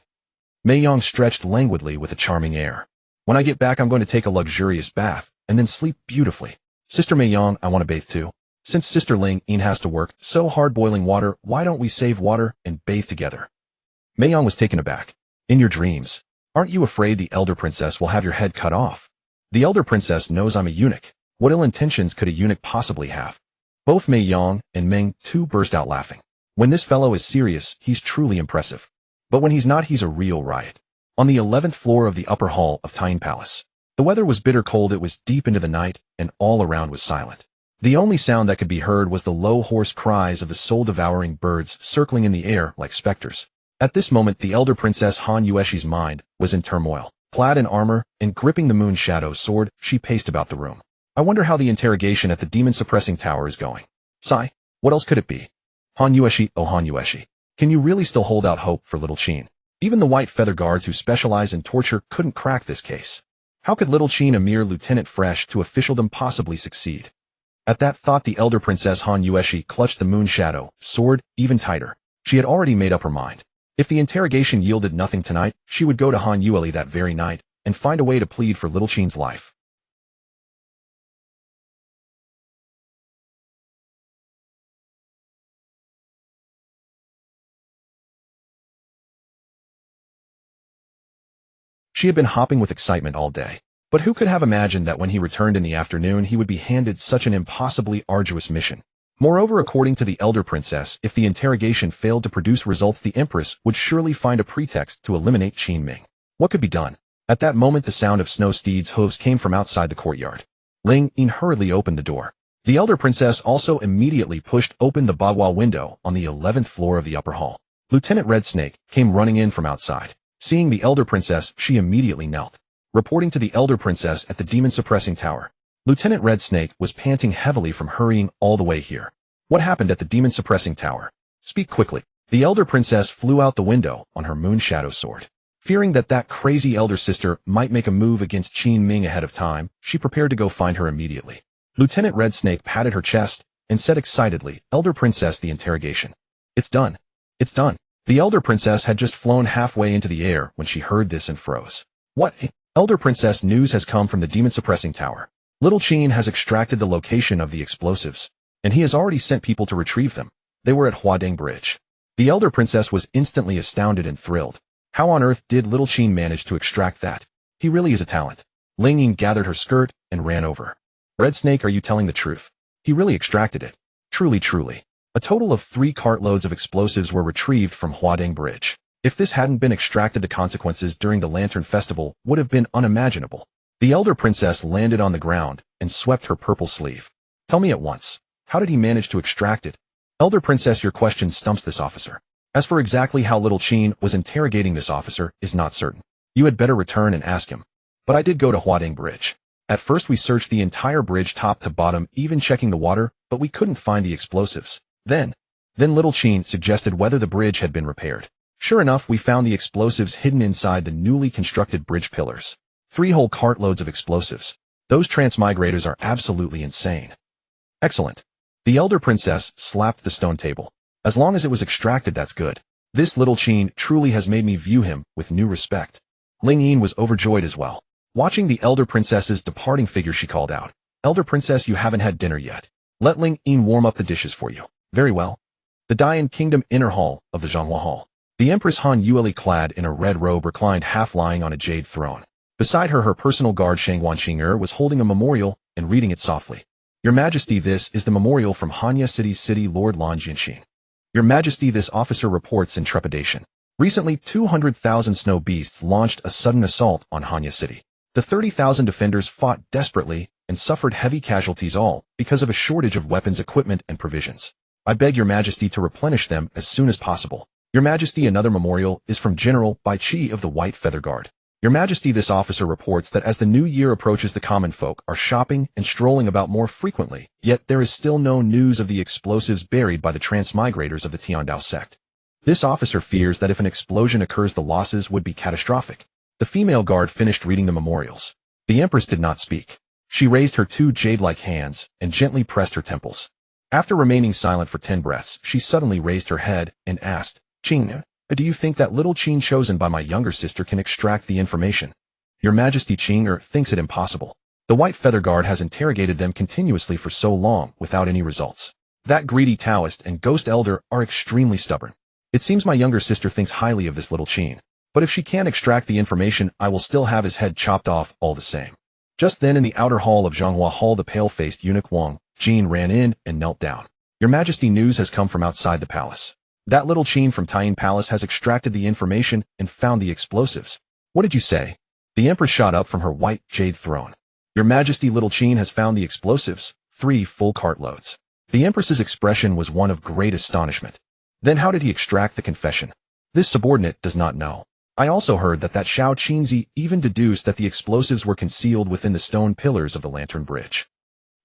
Mei Yang stretched languidly with a charming air. "When I get back, I'm going to take a luxurious bath and then sleep beautifully. Sister Mei Yang, I want to bathe too. Since Sister Ling Yin has to work so hard boiling water, why don't we save water and bathe together?" Mei Yang was taken aback. "In your dreams, aren't you afraid the elder princess will have your head cut off?" "The elder princess knows I'm a eunuch. What ill intentions could a eunuch possibly have?" Both Mei Yang and Meng Tu burst out laughing. "When this fellow is serious, he's truly impressive. But when he's not, he's a real riot." On the 11th floor of the upper hall of Tyne Palace, the weather was bitter cold. It was deep into the night, and all around was silent. The only sound that could be heard was the low, hoarse cries of the soul-devouring birds circling in the air like specters. At this moment, the elder princess Han Yueshi's mind was in turmoil. Clad in armor and gripping the moon shadow sword, she paced about the room. "I wonder how the interrogation at the demon-suppressing tower is going. Sigh, what else could it be? Han Yueshi, oh Han Yueshi, can you really still hold out hope for little Qin? Even the white feather guards who specialize in torture couldn't crack this case. How could little Qin, a mere lieutenant fresh to officialdom, possibly succeed?" At that thought, the elder princess Han Yueshi clutched the moon shadow sword even tighter. She had already made up her mind. If the interrogation yielded nothing tonight, she would go to Han Yueli that very night and find a way to plead for little Qin's life. She had been hopping with excitement all day. But who could have imagined that when he returned in the afternoon he would be handed such an impossibly arduous mission? Moreover, according to the elder princess, if the interrogation failed to produce results, the empress would surely find a pretext to eliminate Qin Ming. What could be done? At that moment the sound of snow steeds' hooves came from outside the courtyard. Ling Yin hurriedly opened the door. The elder princess also immediately pushed open the boudoir window on the 11th floor of the upper hall. Lieutenant Red Snake came running in from outside. Seeing the elder princess, she immediately knelt. Reporting to the elder princess at the demon-suppressing tower. Lieutenant Red Snake was panting heavily from hurrying all the way here. What happened at the demon-suppressing tower? Speak quickly. The elder princess flew out the window on her moon shadow sword. Fearing that crazy elder sister might make a move against Qin Ming ahead of time, she prepared to go find her immediately. Lieutenant Red Snake patted her chest and said excitedly, "Elder princess, the interrogation. It's done. It's done." The elder princess had just flown halfway into the air when she heard this and froze. What? Elder princess, news has come from the demon-suppressing tower. Little Qin has extracted the location of the explosives, and he has already sent people to retrieve them. They were at Huadeng Bridge. The elder princess was instantly astounded and thrilled. How on earth did little Qin manage to extract that? He really is a talent. Ling Yin gathered her skirt and ran over. Red Snake, are you telling the truth? He really extracted it. Truly, truly. A total of 3 cartloads of explosives were retrieved from Huadeng Bridge. If this hadn't been extracted, the consequences during the Lantern Festival would have been unimaginable. The elder princess landed on the ground and swept her purple sleeve. Tell me at once, how did he manage to extract it? Elder princess, your question stumps this officer. As for exactly how little Qin was interrogating this officer is not certain. You had better return and ask him. But I did go to Huadeng Bridge. At first we searched the entire bridge top to bottom, even checking the water, but we couldn't find the explosives. Then little Qin suggested whether the bridge had been repaired. Sure enough, we found the explosives hidden inside the newly constructed bridge pillars. 3 whole cartloads of explosives. Those Transmigrators are absolutely insane. Excellent. The elder princess slapped the stone table. As long as it was extracted, that's good. This little Qin truly has made me view him with new respect. Ling Yin was overjoyed as well. Watching the elder princess's departing figure, she called out, "Elder princess, you haven't had dinner yet. Let Ling Yin warm up the dishes for you." Very well. The Dian Kingdom inner hall of the Zhonghua Hall. The Empress Han Yueli, clad in a red robe, reclined half lying on a jade throne. Beside her, her personal guard Shangguan Xing'er was holding a memorial and reading it softly. Your Majesty, this is the memorial from Hanya City's city Lord Lan Jianxin. Your Majesty, this officer reports in trepidation. Recently, 200,000 snow beasts launched a sudden assault on Hanya City. The 30,000 defenders fought desperately and suffered heavy casualties, all because of a shortage of weapons, equipment, and provisions. I beg Your Majesty to replenish them as soon as possible. Your Majesty, another memorial is from General Bai Qi of the White Feather Guard. Your Majesty, this officer reports that as the new year approaches, the common folk are shopping and strolling about more frequently, yet there is still no news of the explosives buried by the Transmigrators of the Tiandao sect. This officer fears that if an explosion occurs, the losses would be catastrophic. The female guard finished reading the memorials. The Empress did not speak. She raised her 2 jade-like hands and gently pressed her temples. After remaining silent for 10 breaths, she suddenly raised her head and asked, "Qin, do you think that little Qin chosen by my younger sister can extract the information?" Your Majesty, Qin thinks it impossible. The White Feather Guard has interrogated them continuously for so long without any results. That greedy Taoist and Ghost Elder are extremely stubborn. It seems my younger sister thinks highly of this little Qin. But if she can't extract the information, I will still have his head chopped off all the same. Just then, in the outer hall of Zhonghua Hall, the pale-faced eunuch Wang Jin ran in and knelt down. Your Majesty, news has come from outside the palace. That little Qin from Taiyin Palace has extracted the information and found the explosives. What did you say? The Empress shot up from her white jade throne. Your Majesty, little Qin has found the explosives, 3 full cartloads. The Empress's expression was one of great astonishment. Then how did he extract the confession? This subordinate does not know. I also heard that Xiao Qinzi even deduced that the explosives were concealed within the stone pillars of the Lantern Bridge.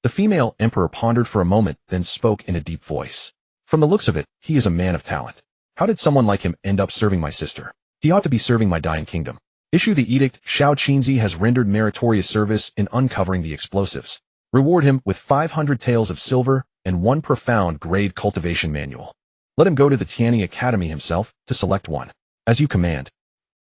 The female emperor pondered for a moment, then spoke in a deep voice. From the looks of it, he is a man of talent. How did someone like him end up serving my sister? He ought to be serving my dying kingdom. Issue the edict. Xiao Qinzi has rendered meritorious service in uncovering the explosives. Reward him with 500 taels of silver and 1 profound grade cultivation manual. Let him go to the Tianning Academy himself to select one. As you command.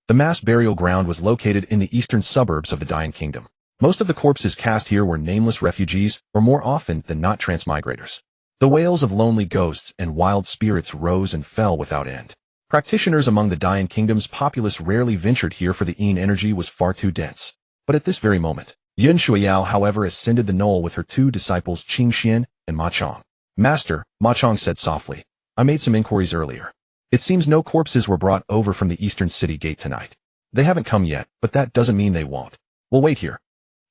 The mass burial ground was located in the eastern suburbs of the dying kingdom. Most of the corpses cast here were nameless refugees, or more often than not Transmigrators. The wails of lonely ghosts and wild spirits rose and fell without end. Practitioners among the Dian Kingdom's populace rarely ventured here, for the Yin energy was far too dense. But at this very moment, Yun Shuiyao, however, ascended the knoll with her two disciples Qing Xian and Ma Chong. Master, Ma Chong said softly, I made some inquiries earlier. It seems no corpses were brought over from the eastern city gate tonight. They haven't come yet, but that doesn't mean they won't. We'll wait here.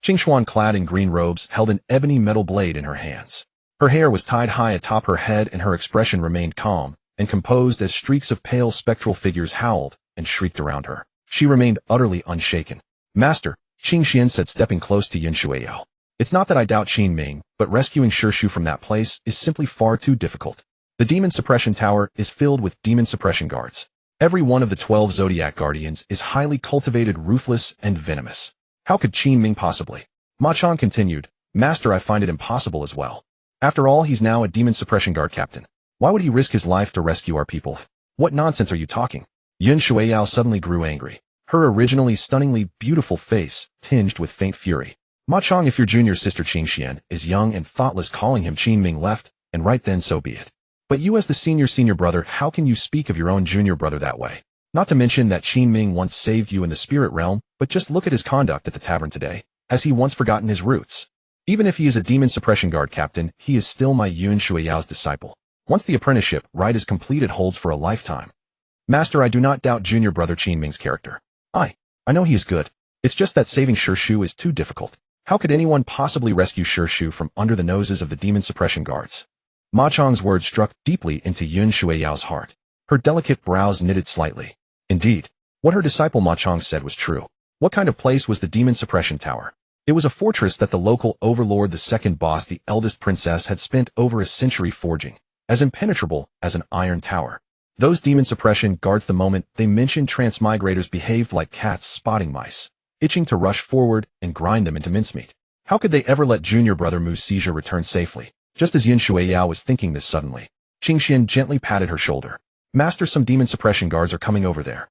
Qing Xuan, clad in green robes, held an ebony metal blade in her hands. Her hair was tied high atop her head, and her expression remained calm and composed as streaks of pale spectral figures howled and shrieked around her. She remained utterly unshaken. Master, Qing Xian said, stepping close to Yun Shuiyao. It's not that I doubt Qin Ming, but rescuing Shirshu from that place is simply far too difficult. The Demon Suppression Tower is filled with demon suppression guards. Every one of the 12 Zodiac Guardians is highly cultivated, ruthless, and venomous. How could Qin Ming possibly? Ma Chong continued, Master, I find it impossible as well. After all, he's now a Demon Suppression Guard captain. Why would he risk his life to rescue our people? What nonsense are you talking? Yun Shuiyao suddenly grew angry. Her originally stunningly beautiful face tinged with faint fury. Ma Chong, if your junior sister Qing Xian is young and thoughtless, calling him Qin Ming left and right, then so be it. But you as the senior brother, how can you speak of your own junior brother that way? Not to mention that Qin Ming once saved you in the spirit realm, but just look at his conduct at the tavern today. Has he once forgotten his roots? Even if he is a Demon Suppression Guard captain, he is still my Yun Shuiyao's disciple. Once the apprenticeship rite is completed, holds for a lifetime. Master, I do not doubt junior brother Qin Ming's character. I know he is good. It's just that saving Shirshu is too difficult. How could anyone possibly rescue Shirshu from under the noses of the Demon Suppression Guards? Ma Chong's words struck deeply into Yun Shuiyao's heart. Her delicate brows knitted slightly. Indeed, what her disciple Ma Chong said was true. What kind of place was the Demon Suppression Tower? It was a fortress that the local overlord, the second boss, the eldest princess, had spent over a century forging, as impenetrable as an iron tower. Those Demon Suppression Guards, the moment they mentioned Transmigrators, behaved like cats spotting mice, itching to rush forward and grind them into mincemeat. How could they ever let junior brother Mu Xizhi return safely? Just as Yun Shuiyao was thinking this, suddenly, Qing Xian gently patted her shoulder. Master, some Demon Suppression Guards are coming over there.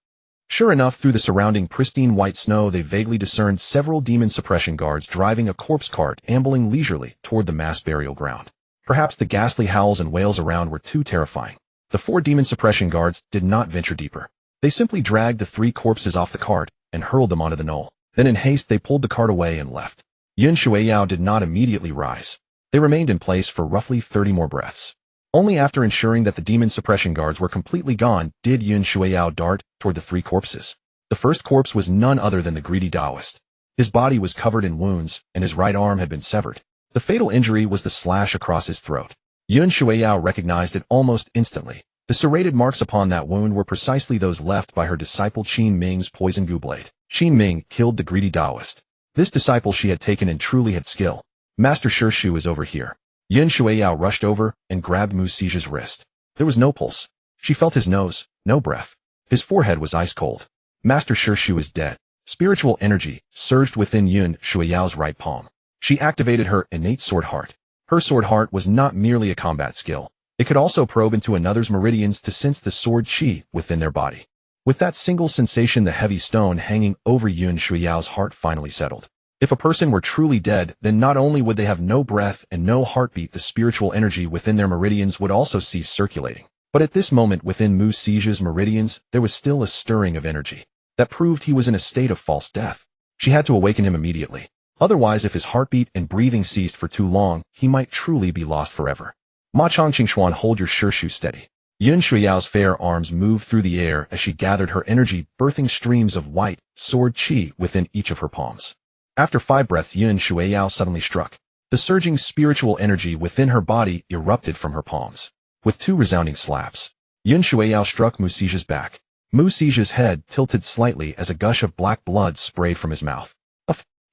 Sure enough, through the surrounding pristine white snow, they vaguely discerned several Demon Suppression Guards driving a corpse cart, ambling leisurely toward the mass burial ground. Perhaps the ghastly howls and wails around were too terrifying. The 4 Demon Suppression Guards did not venture deeper. They simply dragged the 3 corpses off the cart and hurled them onto the knoll. Then in haste they pulled the cart away and left. Yun Shuiyao did not immediately rise. They remained in place for roughly 30 more breaths. Only after ensuring that the Demon Suppression Guards were completely gone did Yun Shuiyao dart toward the 3 corpses. The first corpse was none other than the greedy Taoist. His body was covered in wounds, and his right arm had been severed. The fatal injury was the slash across his throat. Yun Shuiyao recognized it almost instantly. The serrated marks upon that wound were precisely those left by her disciple Qin Ming's poison goo blade. Qin Ming killed the greedy Taoist. This disciple she had taken and truly had skill. Master, Shirshu is over here. Yun Shuiyao rushed over and grabbed Mu Xizhi's wrist. There was no pulse. She felt his nose, no breath. His forehead was ice cold. Master, Shirshu is dead. Spiritual energy surged within Yun Shuiyao's right palm. She activated her innate sword heart. Her sword heart was not merely a combat skill. It could also probe into another's meridians to sense the sword chi within their body. With that single sensation, the heavy stone hanging over Yun Shuiyao's heart finally settled. If a person were truly dead, then not only would they have no breath and no heartbeat, the spiritual energy within their meridians would also cease circulating. But at this moment, within Mu Xizhi's meridians, there was still a stirring of energy that proved he was in a state of false death. She had to awaken him immediately. Otherwise, if his heartbeat and breathing ceased for too long, he might truly be lost forever. Ma Chong, Qing Xuan, hold your Shirshu steady. Yun Shuiyao's fair arms moved through the air as she gathered her energy, birthing streams of white sword chi within each of her palms. After 5 breaths, Yun Shuiyao suddenly struck. The surging spiritual energy within her body erupted from her palms. With 2 resounding slaps, Yun Shuiyao struck Mu Xizhi's back. Mu Xizhi's head tilted slightly as a gush of black blood sprayed from his mouth.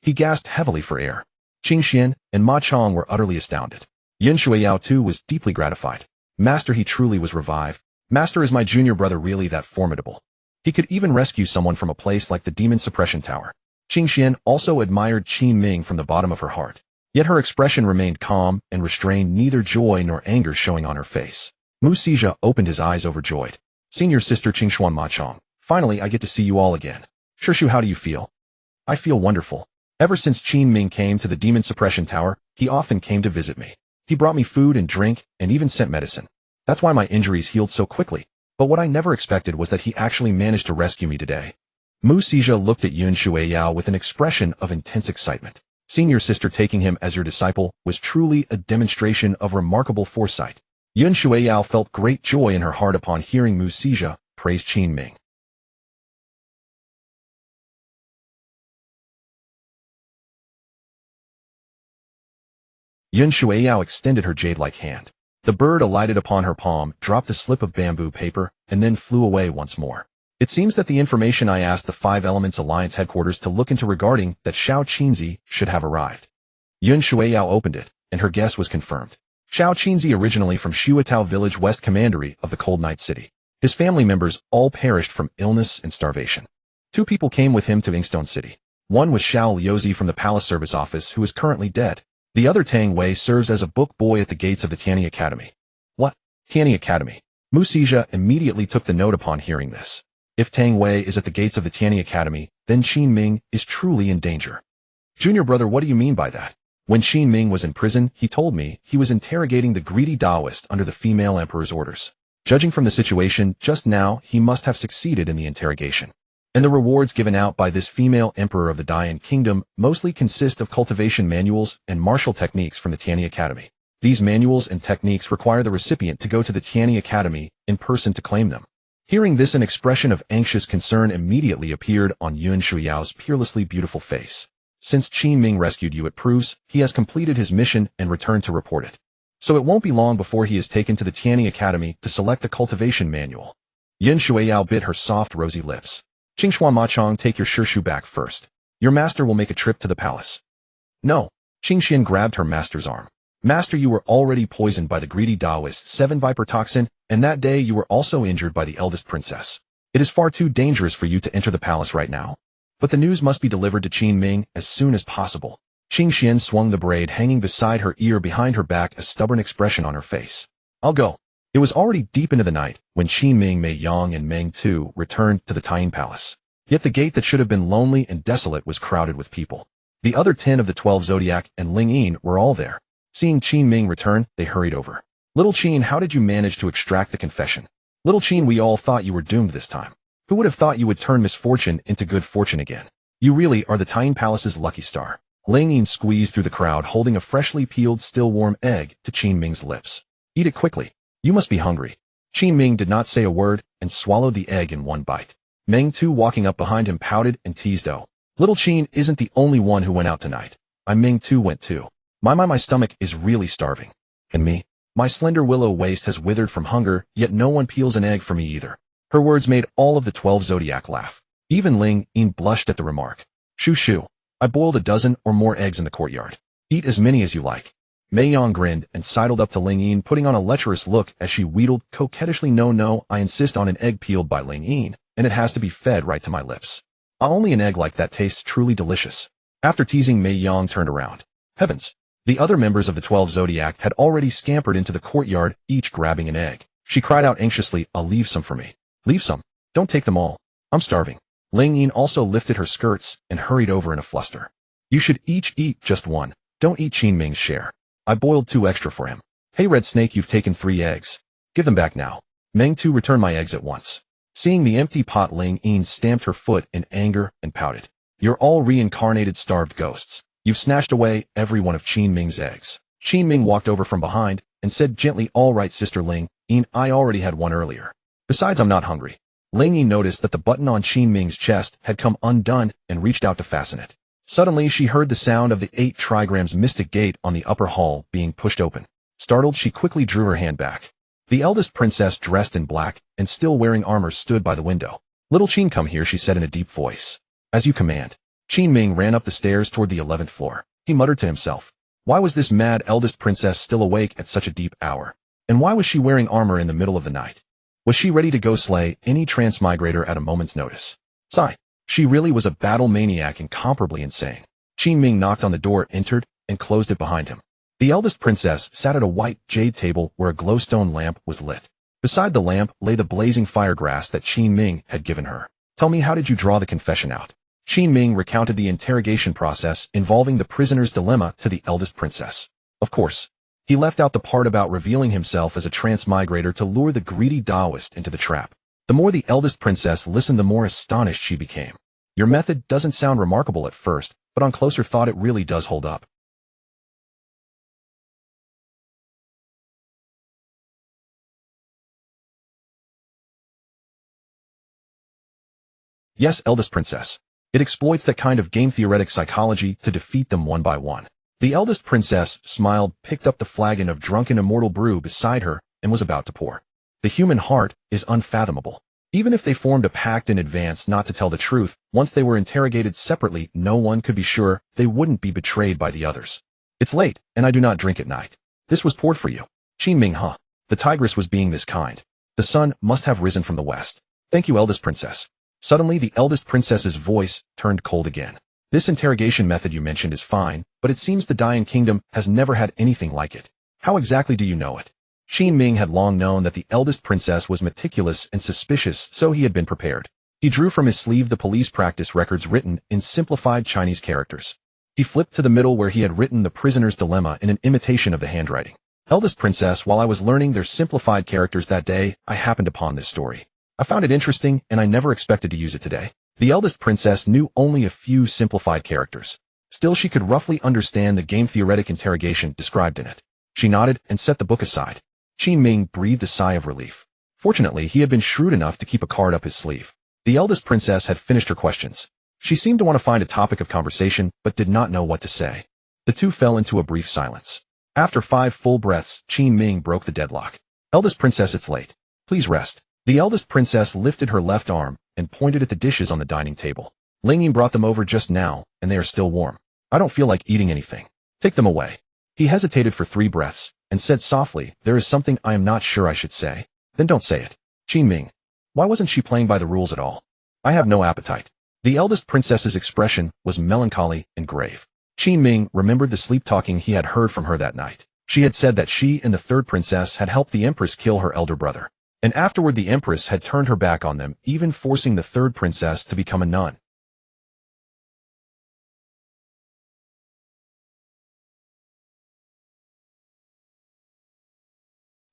He gasped heavily for air. Qing Xian and Ma Chong were utterly astounded. Yun Shuiyao too was deeply gratified. Master, he truly was revived. Master, is my junior brother really that formidable? He could even rescue someone from a place like the Demon Suppression Tower. Qing Xian also admired Qin Ming from the bottom of her heart. Yet her expression remained calm and restrained, neither joy nor anger showing on her face. Mu Xizhi opened his eyes overjoyed. Senior sister Qing Xuan, Ma Chong, finally I get to see you all again. Shirshu, how do you feel? I feel wonderful. Ever since Qin Ming came to the Demon Suppression Tower, he often came to visit me. He brought me food and drink, and even sent medicine. That's why my injuries healed so quickly. But what I never expected was that he actually managed to rescue me today. Mu Xizha looked at Yun Shueiyao with an expression of intense excitement. Seeing your sister taking him as your disciple was truly a demonstration of remarkable foresight. Yun Shueiyao felt great joy in her heart upon hearing Mu Xizha praise Qin Ming. Yun Shueiyao extended her jade-like hand. The bird alighted upon her palm, dropped a slip of bamboo paper, and then flew away once more. It seems that the information I asked the Five Elements Alliance headquarters to look into regarding that Xiao Qinzi should have arrived. Yun Shueiyao opened it, and her guess was confirmed. Xiao Qinzi originally from Shuatao village west commandery of the Cold Night City. His family members all perished from illness and starvation. 2 people came with him to Inkstone City. One was Xiao Liuzi from the Palace Service Office who is currently dead. The other Tang Wei serves as a book boy at the gates of the Tianyi Academy. What? Tianyi Academy? Mu Xizha immediately took the note upon hearing this. If Tang Wei is at the gates of the Tianyi Academy, then Qin Ming is truly in danger. Junior brother, what do you mean by that? When Qin Ming was in prison, he told me he was interrogating the greedy Taoist under the female emperor's orders. Judging from the situation just now, he must have succeeded in the interrogation. And the rewards given out by this female emperor of the Dian Kingdom mostly consist of cultivation manuals and martial techniques from the Tianyi Academy. These manuals and techniques require the recipient to go to the Tianyi Academy in person to claim them. Hearing this, an expression of anxious concern immediately appeared on Yun Shuiyao's peerlessly beautiful face. Since Qin Ming rescued you, it proves he has completed his mission and returned to report it. So it won't be long before he is taken to the Tianyi Academy to select a cultivation manual. Yun Shueiyao bit her soft rosy lips. Qingshuan Machong, take your shirshu back first. Your master will make a trip to the palace. No. Qingxian grabbed her master's arm. Master, you were already poisoned by the greedy Taoist 7 Viper toxin, and that day you were also injured by the eldest princess. It is far too dangerous for you to enter the palace right now. But the news must be delivered to Qin Ming as soon as possible. Qingxian swung the braid hanging beside her ear behind her back, a stubborn expression on her face. I'll go. It was already deep into the night when Qin Ming, Mei Yang, and Meng Tu returned to the Taiyin Palace. Yet the gate that should have been lonely and desolate was crowded with people. The other 10 of the 12 Zodiac and Ling Yin were all there. Seeing Qin Ming return, they hurried over. Little Qin, how did you manage to extract the confession? Little Qin, we all thought you were doomed this time. Who would have thought you would turn misfortune into good fortune again? You really are the Taiyin Palace's lucky star. Ling Yin squeezed through the crowd, holding a freshly peeled, still warm egg to Qin Ming's lips. Eat it quickly. You must be hungry. Qin Ming did not say a word and swallowed the egg in one bite. Meng Tu, walking up behind him, pouted and teased. Oh, little Qin isn't the only one who went out tonight. Meng Tu went too. My stomach is really starving. And me? My slender willow waist has withered from hunger, yet no one peels an egg for me either. Her words made all of the 12 Zodiac laugh. Even Ling Yin blushed at the remark. Shoo shoo. I boiled a dozen or more eggs in the courtyard. Eat as many as you like. Mei Yang grinned and sidled up to Ling Yin, putting on a lecherous look as she wheedled coquettishly, No, I insist on an egg peeled by Ling Yin, and it has to be fed right to my lips. Only an egg like that tastes truly delicious. After teasing, Mei Yang turned around. Heavens! The other members of the 12 Zodiac had already scampered into the courtyard, each grabbing an egg. She cried out anxiously, I'll leave some for me. Leave some. Don't take them all. I'm starving. Ling Yin also lifted her skirts and hurried over in a fluster. You should each eat just one. Don't eat Qin Ming's share. I boiled 2 extra for him. Hey Red Snake, you've taken 3 eggs. Give them back now. Meng Tu, return my eggs at once. Seeing the empty pot, Ling Yin stamped her foot in anger and pouted. You're all reincarnated starved ghosts. You've snatched away every one of Qin Ming's eggs. Qin Ming walked over from behind and said gently, all right, Sister Ling Yin, I already had one earlier. Besides, I'm not hungry. Ling Yin noticed that the button on Qin Ming's chest had come undone and reached out to fasten it. Suddenly, she heard the sound of the 8 trigrams mystic gate on the upper hall being pushed open. Startled, she quickly drew her hand back. The eldest princess, dressed in black and still wearing armor, stood by the window. Little Qin, come here, she said in a deep voice. As you command. Qin Ming ran up the stairs toward the 11th floor. He muttered to himself. Why was this mad eldest princess still awake at such a deep hour? And why was she wearing armor in the middle of the night? Was she ready to go slay any transmigrator at a moment's notice? Sigh. She really was a battle maniac, incomparably insane. Qin Ming knocked on the door, entered, and closed it behind him. The eldest princess sat at a white jade table where a glowstone lamp was lit. Beside the lamp lay the blazing fire grass that Qin Ming had given her. Tell me, how did you draw the confession out? Qin Ming recounted the interrogation process involving the prisoner's dilemma to the eldest princess. Of course. He left out the part about revealing himself as a transmigrator to lure the greedy Taoist into the trap. The more the eldest princess listened, the more astonished she became. Your method doesn't sound remarkable at first, but on closer thought it really does hold up. Yes, eldest princess. It exploits that kind of game-theoretic psychology to defeat them one by one. The eldest princess smiled, picked up the flagon of drunken immortal brew beside her, and was about to pour. The human heart is unfathomable. Even if they formed a pact in advance not to tell the truth, once they were interrogated separately, no one could be sure they wouldn't be betrayed by the others. It's late, and I do not drink at night. This was poured for you. Qin Ming, huh? The tigress was being this kind. The sun must have risen from the west. Thank you, eldest princess. Suddenly, the eldest princess's voice turned cold again. This interrogation method you mentioned is fine, but it seems the Dying Kingdom has never had anything like it. How exactly do you know it? Qin Ming had long known that the eldest princess was meticulous and suspicious, so he had been prepared. He drew from his sleeve the police practice records written in simplified Chinese characters. He flipped to the middle where he had written the prisoner's dilemma in an imitation of the handwriting. Eldest princess, while I was learning their simplified characters that day, I happened upon this story. I found it interesting, and I never expected to use it today. The eldest princess knew only a few simplified characters. Still, she could roughly understand the game-theoretic interrogation described in it. She nodded and set the book aside. Qin Ming breathed a sigh of relief. Fortunately, he had been shrewd enough to keep a card up his sleeve. The eldest princess had finished her questions. She seemed to want to find a topic of conversation, but did not know what to say. The two fell into a brief silence. After 5 full breaths, Qin Ming broke the deadlock. Eldest princess, it's late. Please rest. The eldest princess lifted her left arm and pointed at the dishes on the dining table. Ling brought them over just now, and they are still warm. I don't feel like eating anything. Take them away. He hesitated for 3 breaths, and said softly, there is something I am not sure I should say. Then don't say it. Qin Ming. Why wasn't she playing by the rules at all? I have no appetite. The eldest princess's expression was melancholy and grave. Qin Ming remembered the sleep-talking he had heard from her that night. She had said that she and the third princess had helped the empress kill her elder brother. And afterward the empress had turned her back on them, even forcing the third princess to become a nun.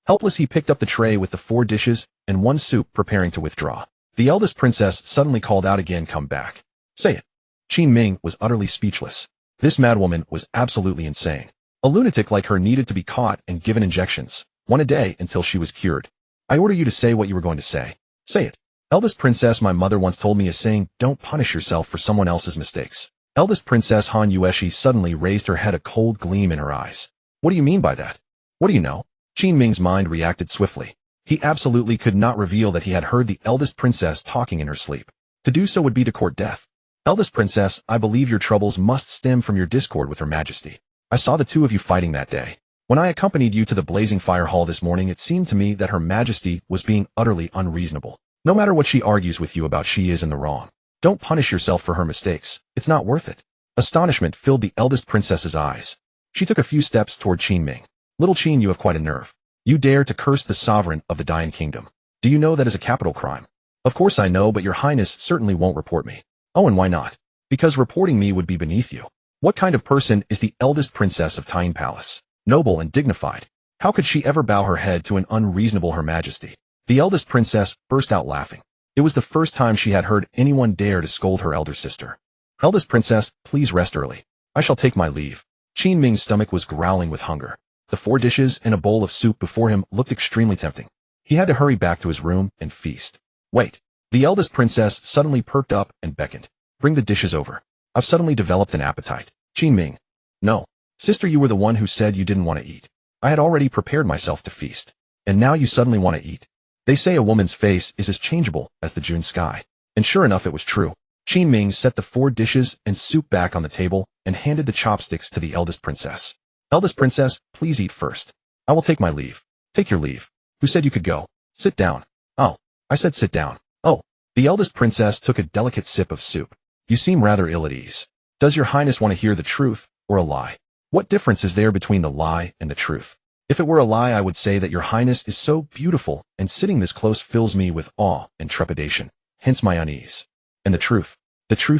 Helpless, he picked up the tray with the 4 dishes and 1 soup, preparing to withdraw. The eldest princess suddenly called out again, come back. Say it. Qin Ming was utterly speechless. This madwoman was absolutely insane. A lunatic like her needed to be caught and given injections, 1 a day until she was cured. I order you to say what you were going to say. Say it. Eldest princess, my mother once told me a saying, don't punish yourself for someone else's mistakes. Eldest princess Han Yueshi suddenly raised her head, a cold gleam in her eyes. What do you mean by that? What do you know? Qin Ming's mind reacted swiftly. He absolutely could not reveal that he had heard the eldest princess talking in her sleep. To do so would be to court death. Eldest princess, I believe your troubles must stem from your discord with Her Majesty. I saw the 2 of you fighting that day. When I accompanied you to the blazing fire hall this morning, it seemed to me that Her Majesty was being utterly unreasonable. No matter what she argues with you about, she is in the wrong. Don't punish yourself for her mistakes. It's not worth it. Astonishment filled the eldest princess's eyes. She took a few steps toward Qin Ming. Little Qin, you have quite a nerve. You dare to curse the sovereign of the Dying Kingdom. Do you know that is a capital crime? Of course I know, but your highness certainly won't report me. Oh, and why not? Because reporting me would be beneath you. What kind of person is the eldest princess of Tyne Palace? Noble and dignified. How could she ever bow her head to an unreasonable Her Majesty? The eldest princess burst out laughing. It was the first time she had heard anyone dare to scold her elder sister. Eldest princess, please rest early. I shall take my leave. Qin Ming's stomach was growling with hunger. The 4 dishes and a bowl of soup before him looked extremely tempting. He had to hurry back to his room and feast. Wait. The eldest princess suddenly perked up and beckoned. Bring the dishes over. I've suddenly developed an appetite. Qin Ming. No. Sister, you were the one who said you didn't want to eat. I had already prepared myself to feast. And now you suddenly want to eat. They say a woman's face is as changeable as the June sky. And sure enough, it was true. Qin Ming set the 4 dishes and soup back on the table and handed the chopsticks to the eldest princess. Eldest princess, please eat first. I will take my leave. Take your leave. Who said you could go? Sit down. Oh, I said sit down. Oh. The eldest princess took a delicate sip of soup. You seem rather ill at ease. Does your highness want to hear the truth or a lie? What difference is there between the lie and the truth? If it were a lie, I would say that your highness is so beautiful, and sitting this close fills me with awe and trepidation, hence my unease. And the truth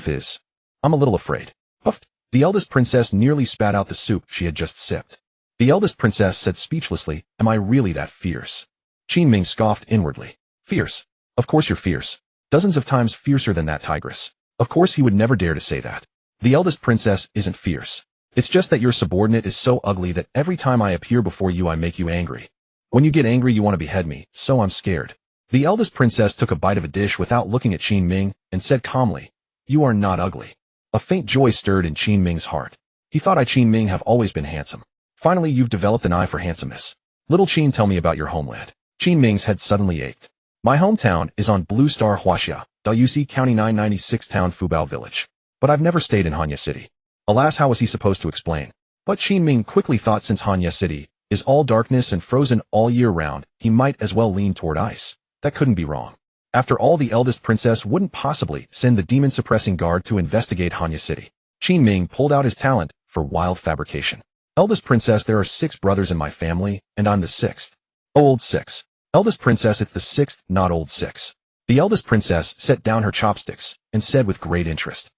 is, I'm a little afraid. Puffed. The eldest princess nearly spat out the soup she had just sipped. The eldest princess said speechlessly, "Am I really that fierce?" Qin Ming scoffed inwardly. "Fierce? Of course you're fierce. Dozens of times fiercer than that tigress." Of course he would never dare to say that. The eldest princess isn't fierce. It's just that your subordinate is so ugly that every time I appear before you I make you angry. When you get angry you want to behead me, so I'm scared. The eldest princess took a bite of a dish without looking at Qin Ming and said calmly, "You are not ugly." A faint joy stirred in Qin Ming's heart. He thought Qin Ming have always been handsome. Finally you've developed an eye for handsomeness. Little Qin, tell me about your homeland. Qin Ming's head suddenly ached. My hometown is on Blue Star Huaxia, Dalyusi County 996 town Fubao village. But I've never stayed in Hanya City. Alas, how was he supposed to explain? But Qin Ming quickly thought since Hanya City is all darkness and frozen all year round, he might as well lean toward ice. That couldn't be wrong. After all, the eldest princess wouldn't possibly send the demon-suppressing guard to investigate Hanya City. Qin Ming pulled out his talent for wild fabrication. Eldest princess, there are 6 brothers in my family, and I'm the 6th. Oh, old 6. Eldest princess, it's the 6th, not old 6. The eldest princess set down her chopsticks and said with great interest,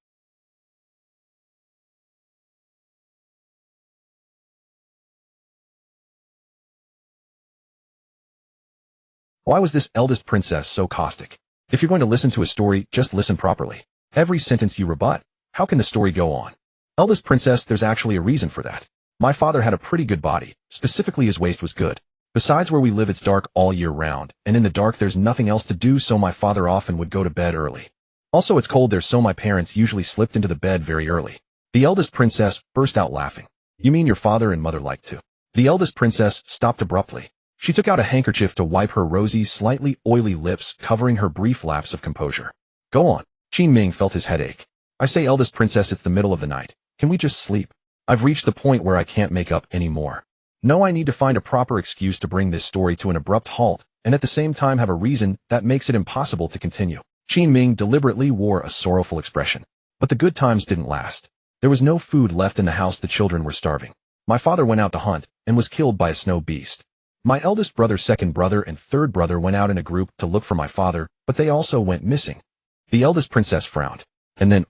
"Why was this eldest princess so caustic? If you're going to listen to a story, just listen properly. Every sentence you rebut. How can the story go on?" Eldest princess, there's actually a reason for that. My father had a pretty good body, specifically his waist was good. Besides, where we live it's dark all year round, and in the dark there's nothing else to do, so my father often would go to bed early. Also it's cold there, so my parents usually slipped into the bed very early. The eldest princess burst out laughing. "You mean your father and mother like to?" The eldest princess stopped abruptly. She took out a handkerchief to wipe her rosy, slightly oily lips, covering her brief lapse of composure. "Go on." Qin Ming felt his head ache. "I say, eldest princess, it's the middle of the night. Can we just sleep? I've reached the point where I can't make up anymore. No, I need to find a proper excuse to bring this story to an abrupt halt, and at the same time have a reason that makes it impossible to continue." Qin Ming deliberately wore a sorrowful expression. But the good times didn't last. There was no food left in the house, the children were starving. My father went out to hunt, and was killed by a snow beast. My eldest brother, second brother, and third brother went out in a group to look for my father, but they also went missing. The eldest princess frowned. And then,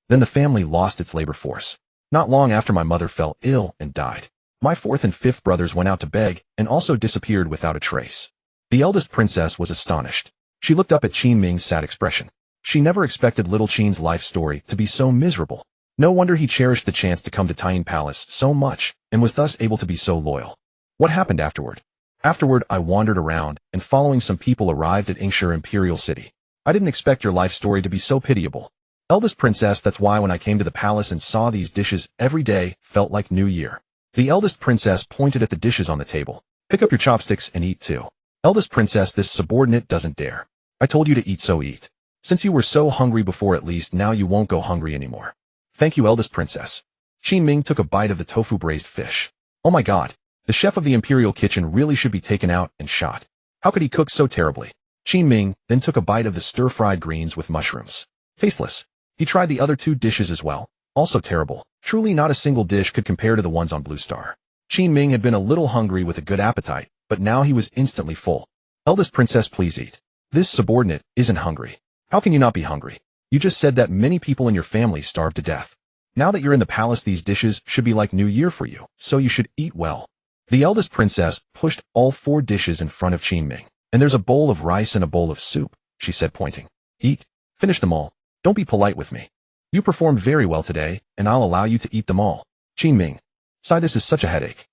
then the family lost its labor force. Not long after, my mother fell ill and died. My fourth and fifth brothers went out to beg, and also disappeared without a trace. The eldest princess was astonished. She looked up at Qin Ming's sad expression. She never expected little Qin's life story to be so miserable. No wonder he cherished the chance to come to Taiyin Palace so much, and was thus able to be so loyal. What happened afterward? Afterward, I wandered around, and following some people arrived at Ingshire Imperial City. I didn't expect your life story to be so pitiable. Eldest princess, that's why when I came to the palace and saw these dishes every day, felt like New Year. The eldest princess pointed at the dishes on the table. "Pick up your chopsticks and eat too." Eldest princess, this subordinate doesn't dare. "I told you to eat, so eat. Since you were so hungry before, at least now you won't go hungry anymore." "Thank you, eldest princess." Qin Ming took a bite of the tofu braised fish. Oh my god. The chef of the imperial kitchen really should be taken out and shot. How could he cook so terribly? Qin Ming then took a bite of the stir-fried greens with mushrooms. Tasteless. He tried the other 2 dishes as well. Also terrible. Truly not a single dish could compare to the ones on Blue Star. Qin Ming had been a little hungry with a good appetite, but now he was instantly full. "Eldest princess, please eat." "This subordinate isn't hungry." "How can you not be hungry? You just said that many people in your family starved to death. Now that you're in the palace, these dishes should be like New Year for you, so you should eat well." The eldest princess pushed all 4 dishes in front of Qin Ming. "And there's a bowl of rice and a bowl of soup," she said, pointing. "Eat. Finish them all. Don't be polite with me. You performed very well today, and I'll allow you to eat them all." Qin Ming. Sigh, this is such a headache.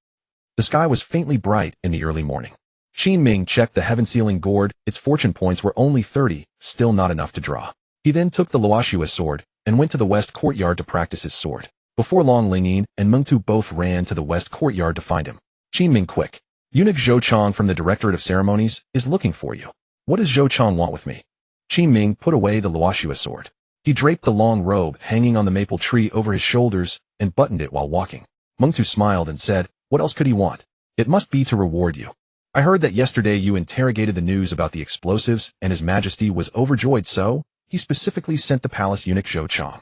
The sky was faintly bright in the early morning. Qin Ming checked the heaven-sealing gourd. Its fortune points were only 30, still not enough to draw. He then took the Luoxua sword and went to the west courtyard to practice his sword. Before long, Ling Yin and Meng Tu both ran to the west courtyard to find him. "Qin Ming, quick. Eunuch Zhou Chong from the Directorate of Ceremonies is looking for you." "What does Zhou Chong want with me?" Qin Ming put away the Luoxua sword. He draped the long robe hanging on the maple tree over his shoulders and buttoned it while walking. Meng Tu smiled and said, "What else could he want? It must be to reward you. I heard that yesterday you interrogated the news about the explosives, and His Majesty was overjoyed, so he specifically sent the palace eunuch Zhou Chong."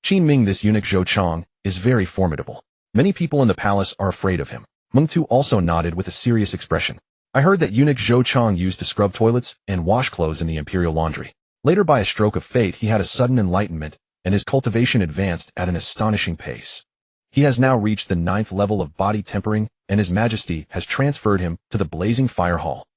Qin Ming, this eunuch Zhou Chong is very formidable. Many people in the palace are afraid of him. Meng Tu also nodded with a serious expression. "I heard that eunuch Zhou Chong used to scrub toilets and wash clothes in the imperial laundry. Later, by a stroke of fate, he had a sudden enlightenment, and his cultivation advanced at an astonishing pace. He has now reached the 9th level of body tempering and His Majesty has transferred him to the blazing fire hall.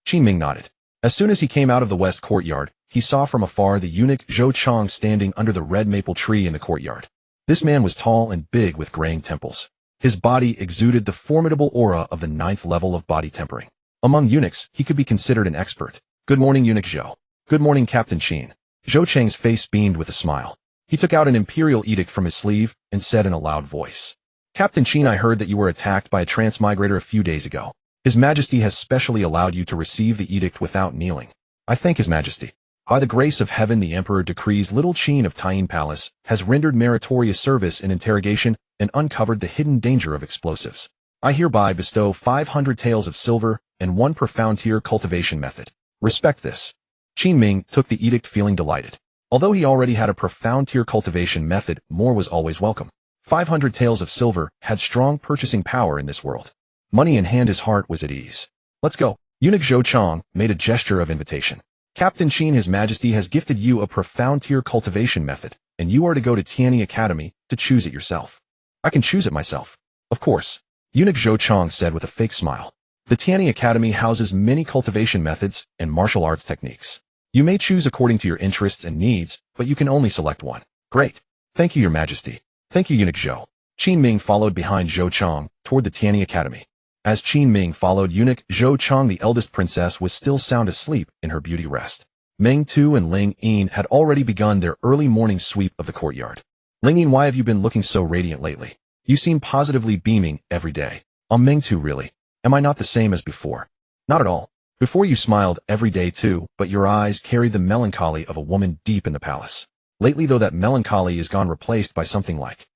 Qin Ming nodded. As soon as he came out of the west courtyard, he saw from afar the eunuch Zhou Chang standing under the red maple tree in the courtyard. This man was tall and big with graying temples. His body exuded the formidable aura of the 9th level of body tempering. Among eunuchs, he could be considered an expert. Good morning, Eunuch Zhou. Good morning, Captain Qin. Zhou Chang's face beamed with a smile. He took out an imperial edict from his sleeve and said in a loud voice, Captain Qin, I heard that you were attacked by a transmigrator a few days ago. His Majesty has specially allowed you to receive the edict without kneeling. I thank His Majesty. By the grace of heaven, the Emperor decrees little Qin of Taiyin Palace has rendered meritorious service in interrogation and uncovered the hidden danger of explosives. I hereby bestow 500 taels of silver and 1 profound tier cultivation method. Respect this. Qin Ming took the edict feeling delighted. Although he already had a profound tier cultivation method, more was always welcome. 500 taels of silver had strong purchasing power in this world. Money in hand, his heart was at ease. Let's go. Eunuch Zhou Chang made a gesture of invitation. Captain Qin, His Majesty has gifted you a profound tier cultivation method, and you are to go to Tianyi Academy to choose it yourself. I can choose it myself. Of course. Eunuch Zhou Chang said with a fake smile. The Tianyi Academy houses many cultivation methods and martial arts techniques. You may choose according to your interests and needs, but you can only select one. Great. Thank you, Your Majesty. Thank you, Eunuch Zhou. Qin Ming followed behind Zhou Chang toward the Tianyi Academy. As Qin Ming followed Eunuch Zhou Chang, the eldest princess was still sound asleep in her beauty rest. Meng Tu and Ling Yin had already begun their early morning sweep of the courtyard. Ling Yin, why have you been looking so radiant lately? You seem positively beaming every day. Meng Tu, really? Am I not the same as before? Not at all. Before you smiled every day too, but your eyes carried the melancholy of a woman deep in the palace. Lately though, that melancholy is gone, replaced by something like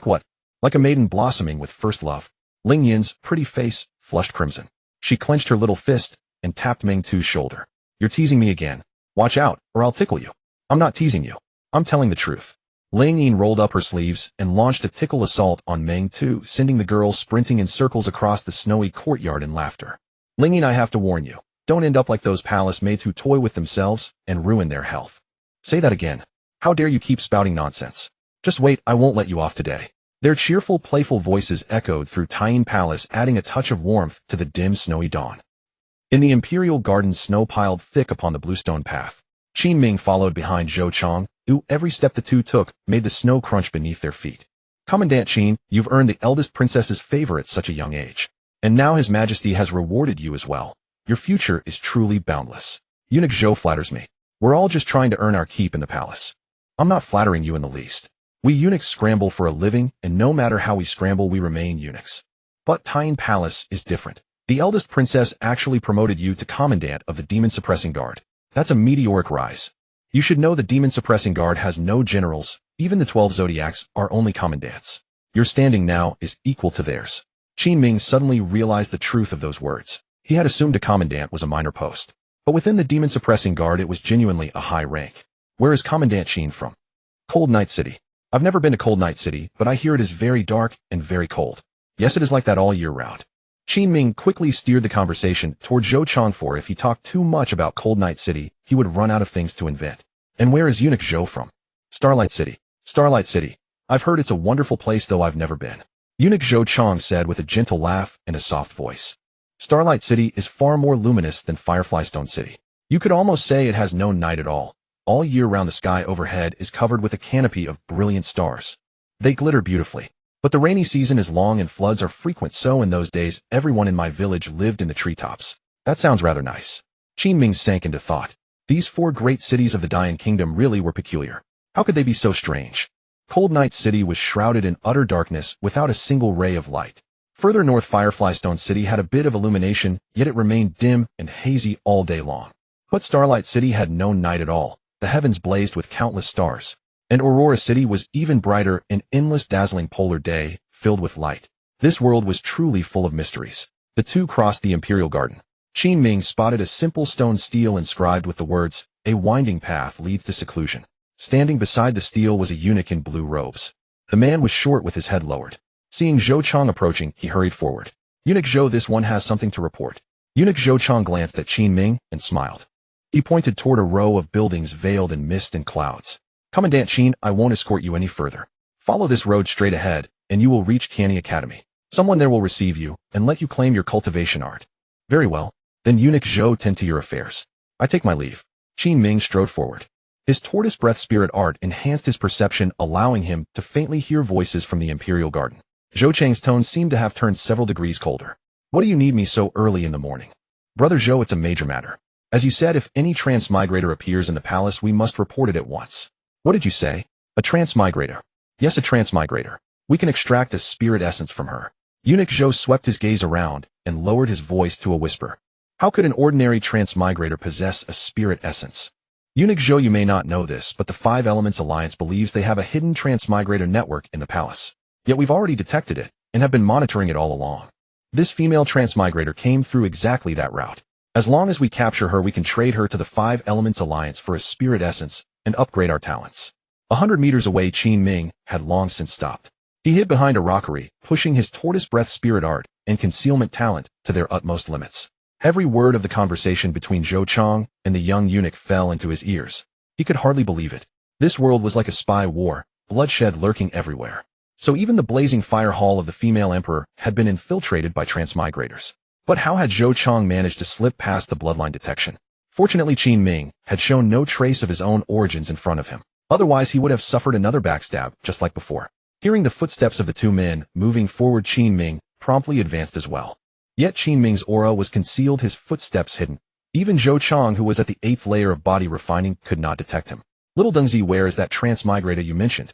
what? Like a maiden blossoming with first love. Ling Yin's pretty face flushed crimson. She clenched her little fist and tapped Meng Tu's shoulder. You're teasing me again. Watch out, or I'll tickle you. I'm not teasing you. I'm telling the truth. Ling Yin rolled up her sleeves and launched a tickle assault on Meng Tu, sending the girl sprinting in circles across the snowy courtyard in laughter. Ling Yin, I have to warn you. Don't end up like those palace maids who toy with themselves and ruin their health. Say that again. How dare you keep spouting nonsense? Just wait, I won't let you off today. Their cheerful, playful voices echoed through Taiyin Palace, adding a touch of warmth to the dim, snowy dawn. In the imperial garden, snow piled thick upon the bluestone path. Qin Ming followed behind Zhou Chang, who every step the two took made the snow crunch beneath their feet. Commandant Qin, you've earned the eldest princess's favor at such a young age. And now His Majesty has rewarded you as well. Your future is truly boundless. Eunuch Zhou flatters me. We're all just trying to earn our keep in the palace. I'm not flattering you in the least. We eunuchs scramble for a living, and no matter how we scramble, we remain eunuchs. But Taiyin Palace is different. The eldest princess actually promoted you to commandant of the Demon Suppressing Guard. That's a meteoric rise. You should know the Demon Suppressing Guard has no generals. Even the 12 zodiacs are only commandants. Your standing now is equal to theirs. Qin Ming suddenly realized the truth of those words. He had assumed a commandant was a minor post. But within the Demon Suppressing Guard, it was genuinely a high rank. Where is Commandant Qin from? Cold Night City. I've never been to Cold Night City, but I hear it is very dark and very cold. Yes, it is like that all year round. Qin Ming quickly steered the conversation toward Zhou Chang, for if he talked too much about Cold Night City, he would run out of things to invent. And where is Eunuch Zhou from? Starlight City. Starlight City. I've heard it's a wonderful place, though I've never been. Eunuch Zhou Chang said with a gentle laugh and a soft voice. Starlight City is far more luminous than Firefly Stone City. You could almost say it has no night at all. All year round, the sky overhead is covered with a canopy of brilliant stars. They glitter beautifully. But the rainy season is long and floods are frequent, so in those days, everyone in my village lived in the treetops. That sounds rather nice. Qin Ming sank into thought. These 4 great cities of the Dayan Kingdom really were peculiar. How could they be so strange? Cold Night City was shrouded in utter darkness without a single ray of light. Further north, Firefly Stone City had a bit of illumination, yet it remained dim and hazy all day long. But Starlight City had no night at all. The heavens blazed with countless stars. And Aurora City was even brighter, an endless dazzling polar day, filled with light. This world was truly full of mysteries. The two crossed the Imperial Garden. Qin Ming spotted a simple stone stele inscribed with the words, "A winding path leads to seclusion." Standing beside the stele was a eunuch in blue robes. The man was short with his head lowered. Seeing Zhou Chang approaching, he hurried forward. "Eunuch Zhou, this one has something to report." Eunuch Zhou Chang glanced at Qin Ming and smiled. He pointed toward a row of buildings veiled in mist and clouds. "Commandant Qin, I won't escort you any further. Follow this road straight ahead, and you will reach Tianyi Academy. Someone there will receive you and let you claim your cultivation art. Very well. Then eunuch Zhou, tend to your affairs. I take my leave. Qin Ming strode forward. His tortoise breath spirit art enhanced his perception, allowing him to faintly hear voices from the imperial garden. Zhou Chang's tone seemed to have turned several degrees colder. What do you need me so early in the morning? Brother Zhou, it's a major matter. As you said, if any transmigrator appears in the palace, we must report it at once. What did you say? A transmigrator. Yes, a transmigrator. We can extract a spirit essence from her. Eunuch Zhou swept his gaze around and lowered his voice to a whisper. How could an ordinary transmigrator possess a spirit essence? Eunuch Zhou, you may not know this, but the Five Elements Alliance believes they have a hidden transmigrator network in the palace. Yet we've already detected it and have been monitoring it all along. This female transmigrator came through exactly that route. As long as we capture her, we can trade her to the Five Elements Alliance for a spirit essence and upgrade our talents. 100 meters away, Qin Ming had long since stopped. He hid behind a rockery, pushing his tortoise breath spirit art and concealment talent to their utmost limits. Every word of the conversation between Zhou Chang and the young eunuch fell into his ears. He could hardly believe it. This world was like a spy war, bloodshed lurking everywhere. So even the blazing fire hall of the female emperor had been infiltrated by transmigrators. But how had Zhou Chang managed to slip past the bloodline detection? Fortunately, Qin Ming had shown no trace of his own origins in front of him. Otherwise, he would have suffered another backstab, just like before. Hearing the footsteps of the two men moving forward, Qin Ming promptly advanced as well. Yet Qin Ming's aura was concealed, his footsteps hidden. Even Zhou Chang, who was at the 8th layer of body refining, could not detect him. Little Dengzi, where is that transmigrator you mentioned?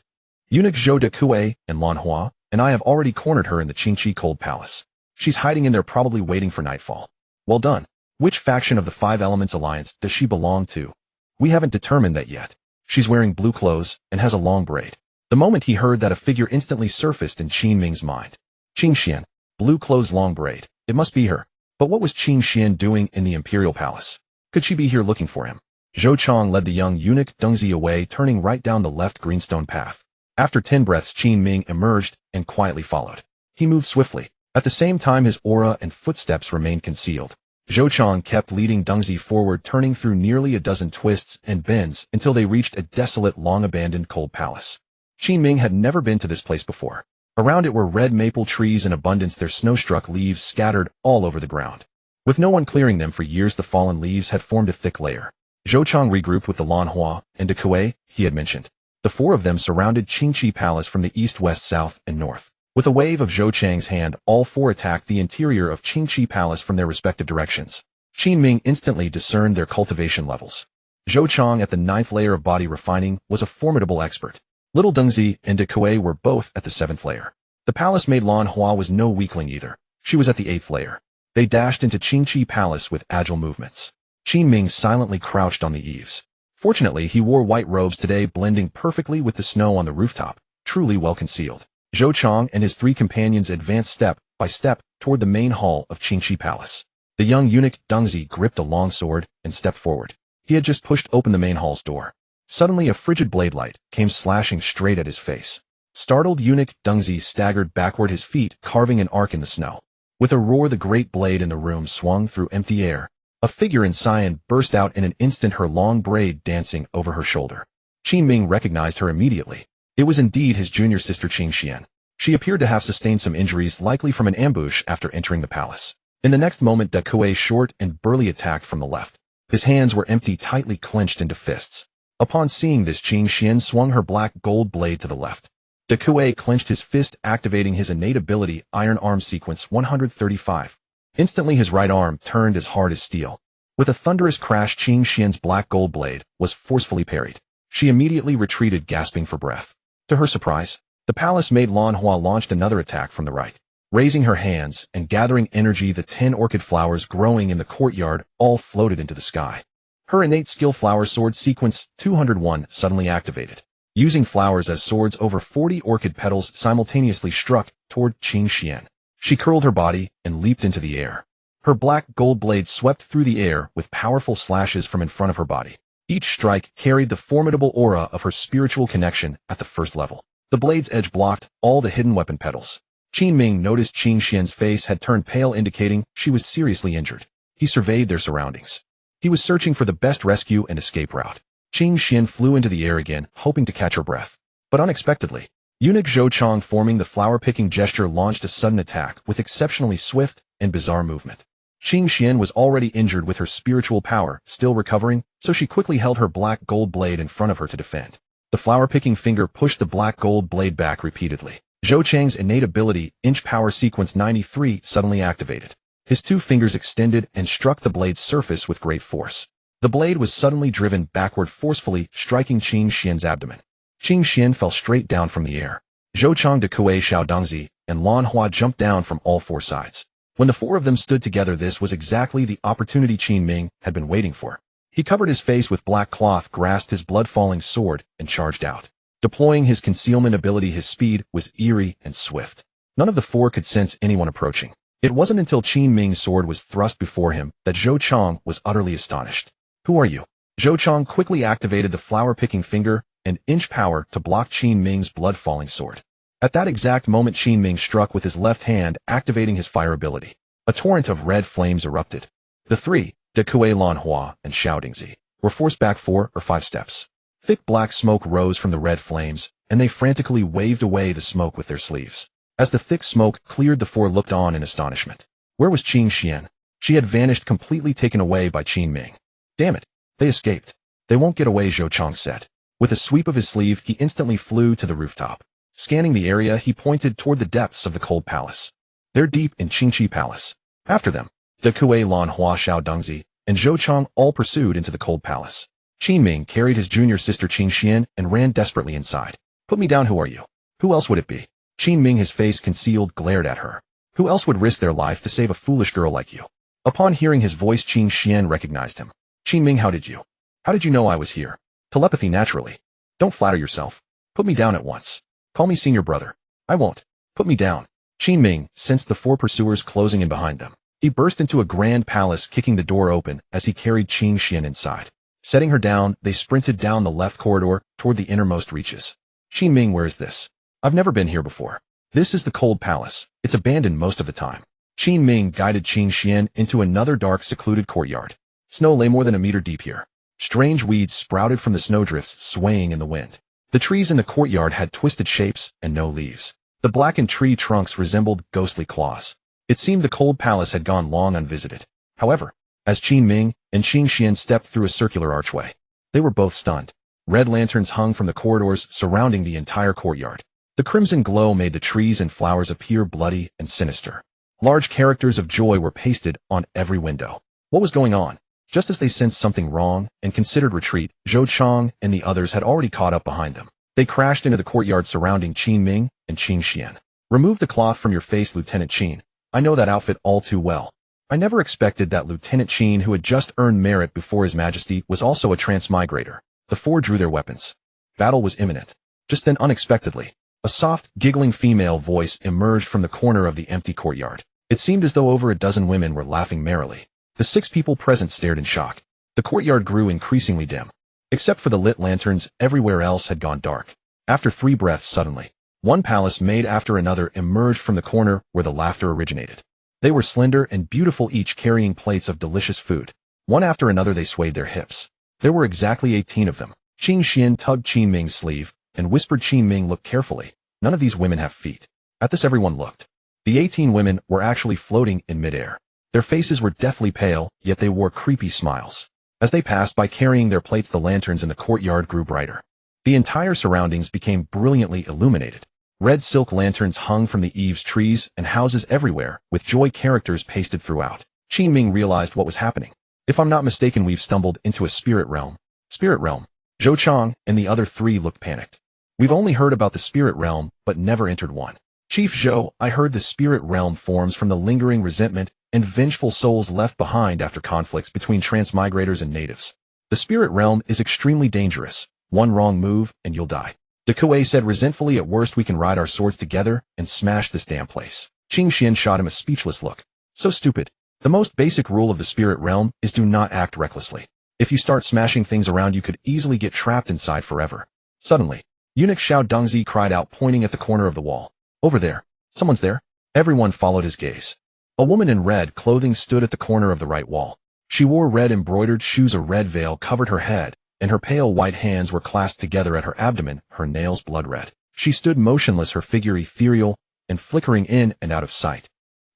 Eunuch Zhou de Kuei and Lan Hua, and I have already cornered her in the Qingqi Cold Palace. She's hiding in there, probably waiting for nightfall. Well done. Which faction of the Five Elements Alliance does she belong to? We haven't determined that yet. She's wearing blue clothes and has a long braid. The moment he heard that, a figure instantly surfaced in Qin Ming's mind. Qin Xian, blue clothes, long braid. It must be her. But what was Qin Xian doing in the Imperial Palace? Could she be here looking for him? Zhou Chang led the young eunuch Dengzi away, turning right down the left greenstone path. After 10 breaths, Qin Ming emerged and quietly followed. He moved swiftly. At the same time, his aura and footsteps remained concealed. Zhou Chang kept leading Dengzi forward, turning through nearly a dozen twists and bends until they reached a desolate, long-abandoned cold palace. Qin Ming had never been to this place before. Around it were red maple trees in abundance, their snow-struck leaves scattered all over the ground. With no one clearing them for years, the fallen leaves had formed a thick layer. Zhou Chang regrouped with the Lan Hua and de Kuei he had mentioned. The four of them surrounded Qingqi Palace from the east, west, south, and north. With a wave of Zhou Chang's hand, all four attacked the interior of Qingqi Palace from their respective directions. Qin Ming instantly discerned their cultivation levels. Zhou Chang, at the 9th layer of body refining, was a formidable expert. Little Dengzi and de Kuei were both at the 7th layer. The palace-maid Lan Hua was no weakling either. She was at the 8th layer. They dashed into Qingqi Palace with agile movements. Qin Ming silently crouched on the eaves. Fortunately, he wore white robes today, blending perfectly with the snow on the rooftop, truly well concealed. Zhou Chang and his 3 companions advanced step by step toward the main hall of Qingqi Palace. The young eunuch Dengzi gripped a long sword and stepped forward. He had just pushed open the main hall's door. Suddenly, a frigid blade light came slashing straight at his face. Startled, eunuch Dengzi staggered backward, his feet carving an arc in the snow. With a roar, the great blade in the room swung through empty air. A figure in cyan burst out in an instant, her long braid dancing over her shoulder. Qin Ming recognized her immediately. It was indeed his junior sister Qin Xian. She appeared to have sustained some injuries, likely from an ambush after entering the palace. In the next moment, de Kuei's short and burly attacked from the left. His hands were empty, tightly clenched into fists. Upon seeing this, Qin Xian swung her black gold blade to the left. De Kuei clenched his fist, activating his innate ability, Iron Arm Sequence 135. Instantly, his right arm turned as hard as steel. With a thunderous crash, Qin Xian's black gold blade was forcefully parried. She immediately retreated, gasping for breath. To her surprise, the palace-maid Lan Hua launched another attack from the right. Raising her hands and gathering energy, the 10 orchid flowers growing in the courtyard all floated into the sky. Her innate skill, Flower Sword Sequence 201, suddenly activated. Using flowers as swords, over 40 orchid petals simultaneously struck toward Qin Xian. She curled her body and leaped into the air. Her black gold blade swept through the air with powerful slashes from in front of her body. Each strike carried the formidable aura of her spiritual connection at the 1st level. The blade's edge blocked all the hidden weapon petals. Qin Ming noticed Qin Xian's face had turned pale, indicating she was seriously injured. He surveyed their surroundings. He was searching for the best rescue and escape route. Qin Xian flew into the air again, hoping to catch her breath. But unexpectedly, Eunuch Zhou Chong, forming the flower-picking gesture, launched a sudden attack with exceptionally swift and bizarre movement. Qin Xian was already injured with her spiritual power, still recovering, so she quickly held her black gold blade in front of her to defend. The flower-picking finger pushed the black gold blade back repeatedly. Zhou Chang's innate ability, Inch Power Sequence 93, suddenly activated. His two fingers extended and struck the blade's surface with great force. The blade was suddenly driven backward forcefully, striking Qin Xian's abdomen. Qin Xian fell straight down from the air. Zhou Chang, De Kuei, Xiao Dongzi, and Lan Hua jumped down from all four sides. When the four of them stood together, this was exactly the opportunity Qin Ming had been waiting for. He covered his face with black cloth, grasped his blood-falling sword, and charged out. Deploying his concealment ability, his speed was eerie and swift. None of the four could sense anyone approaching. It wasn't until Qin Ming's sword was thrust before him that Zhou Chang was utterly astonished. "Who are you?" Zhou Chang quickly activated the flower-picking finger and Inch Power to block Qin Ming's blood-falling sword. At that exact moment, Qin Ming struck with his left hand, activating his fire ability. A torrent of red flames erupted. The three, De Kuei, Lan Hua, and Xiao Dongzi, were forced back 4 or 5 steps. Thick black smoke rose from the red flames, and they frantically waved away the smoke with their sleeves. As the thick smoke cleared, the four looked on in astonishment. Where was Qin Xian? She had vanished, completely taken away by Qin Ming. "Damn it! They escaped. They won't get away," Zhou Chang said. With a sweep of his sleeve, he instantly flew to the rooftop. Scanning the area, he pointed toward the depths of the cold palace. "They're deep in Qingqi Palace. After them." De Kuei, Lan Hua, Xiao Dongzi, and Zhou Chang all pursued into the cold palace. Qin Ming carried his junior sister Qin Xian and ran desperately inside. "Put me down. Who are you?" "Who else would it be?" Qin Ming, his face concealed, glared at her. "Who else would risk their life to save a foolish girl like you?" Upon hearing his voice, Qin Xian recognized him. "Qin Ming, how did you know I was here?" "Telepathy, naturally." "Don't flatter yourself. Put me down at once. Call me senior brother." "I won't. Put me down." Qin Ming sensed the four pursuers closing in behind them. He burst into a grand palace, kicking the door open as he carried Qin Xian inside. Setting her down, they sprinted down the left corridor toward the innermost reaches. "Qin Ming, where is this? I've never been here before." "This is the cold palace. It's abandoned most of the time." Qin Ming guided Qin Xian into another dark, secluded courtyard. Snow lay more than a meter deep here. Strange weeds sprouted from the snowdrifts, swaying in the wind. The trees in the courtyard had twisted shapes and no leaves. The blackened tree trunks resembled ghostly claws. It seemed the cold palace had gone long unvisited. However, as Qin Ming and Qin Xian stepped through a circular archway, they were both stunned. Red lanterns hung from the corridors surrounding the entire courtyard. The crimson glow made the trees and flowers appear bloody and sinister. Large characters of joy were pasted on every window. What was going on? Just as they sensed something wrong and considered retreat, Zhou Chang and the others had already caught up behind them. They crashed into the courtyard surrounding Qin Ming and Qin Xian. "Remove the cloth from your face, Lieutenant Qin. I know that outfit all too well." I never expected that Lieutenant Qin, who had just earned merit before His Majesty, was also a Transmigrator. The four drew their weapons. Battle was imminent. Just then, unexpectedly, a soft, giggling female voice emerged from the corner of the empty courtyard. It seemed as though over a dozen women were laughing merrily. The 6 people present stared in shock. The courtyard grew increasingly dim. Except for the lit lanterns, everywhere else had gone dark. After 3 breaths, suddenly, one palace maid after another emerged from the corner where the laughter originated. They were slender and beautiful, each carrying plates of delicious food. One after another, they swayed their hips. There were exactly 18 of them. Qin Xian tugged Qin Ming's sleeve and whispered, "Qin Ming, look carefully. None of these women have feet." At this, everyone looked. The 18 women were actually floating in midair. Their faces were deathly pale, yet they wore creepy smiles. As they passed by carrying their plates, the lanterns in the courtyard grew brighter. The entire surroundings became brilliantly illuminated. Red silk lanterns hung from the eaves, trees and houses everywhere, with joy characters pasted throughout. Qin Ming realized what was happening. "If I'm not mistaken, we've stumbled into a spirit realm." "Spirit realm?" Zhou Chang and the other 3 looked panicked. "We've only heard about the spirit realm, but never entered one." "Chief Zhou, I heard the spirit realm forms from the lingering resentment and vengeful souls left behind after conflicts between Transmigrators and natives. The spirit realm is extremely dangerous. One wrong move, and you'll die." De Kuei said resentfully, "At worst, we can ride our swords together and smash this damn place." Qin Xian shot him a speechless look. "So stupid. The most basic rule of the spirit realm is do not act recklessly. If you start smashing things around, you could easily get trapped inside forever." Suddenly, Eunuch Xiao Dongzi cried out, pointing at the corner of the wall. "Over there. Someone's there." Everyone followed his gaze. A woman in red clothing stood at the corner of the right wall. She wore red embroidered shoes, a red veil covered her head, and her pale white hands were clasped together at her abdomen, her nails blood red. She stood motionless, her figure ethereal and flickering in and out of sight.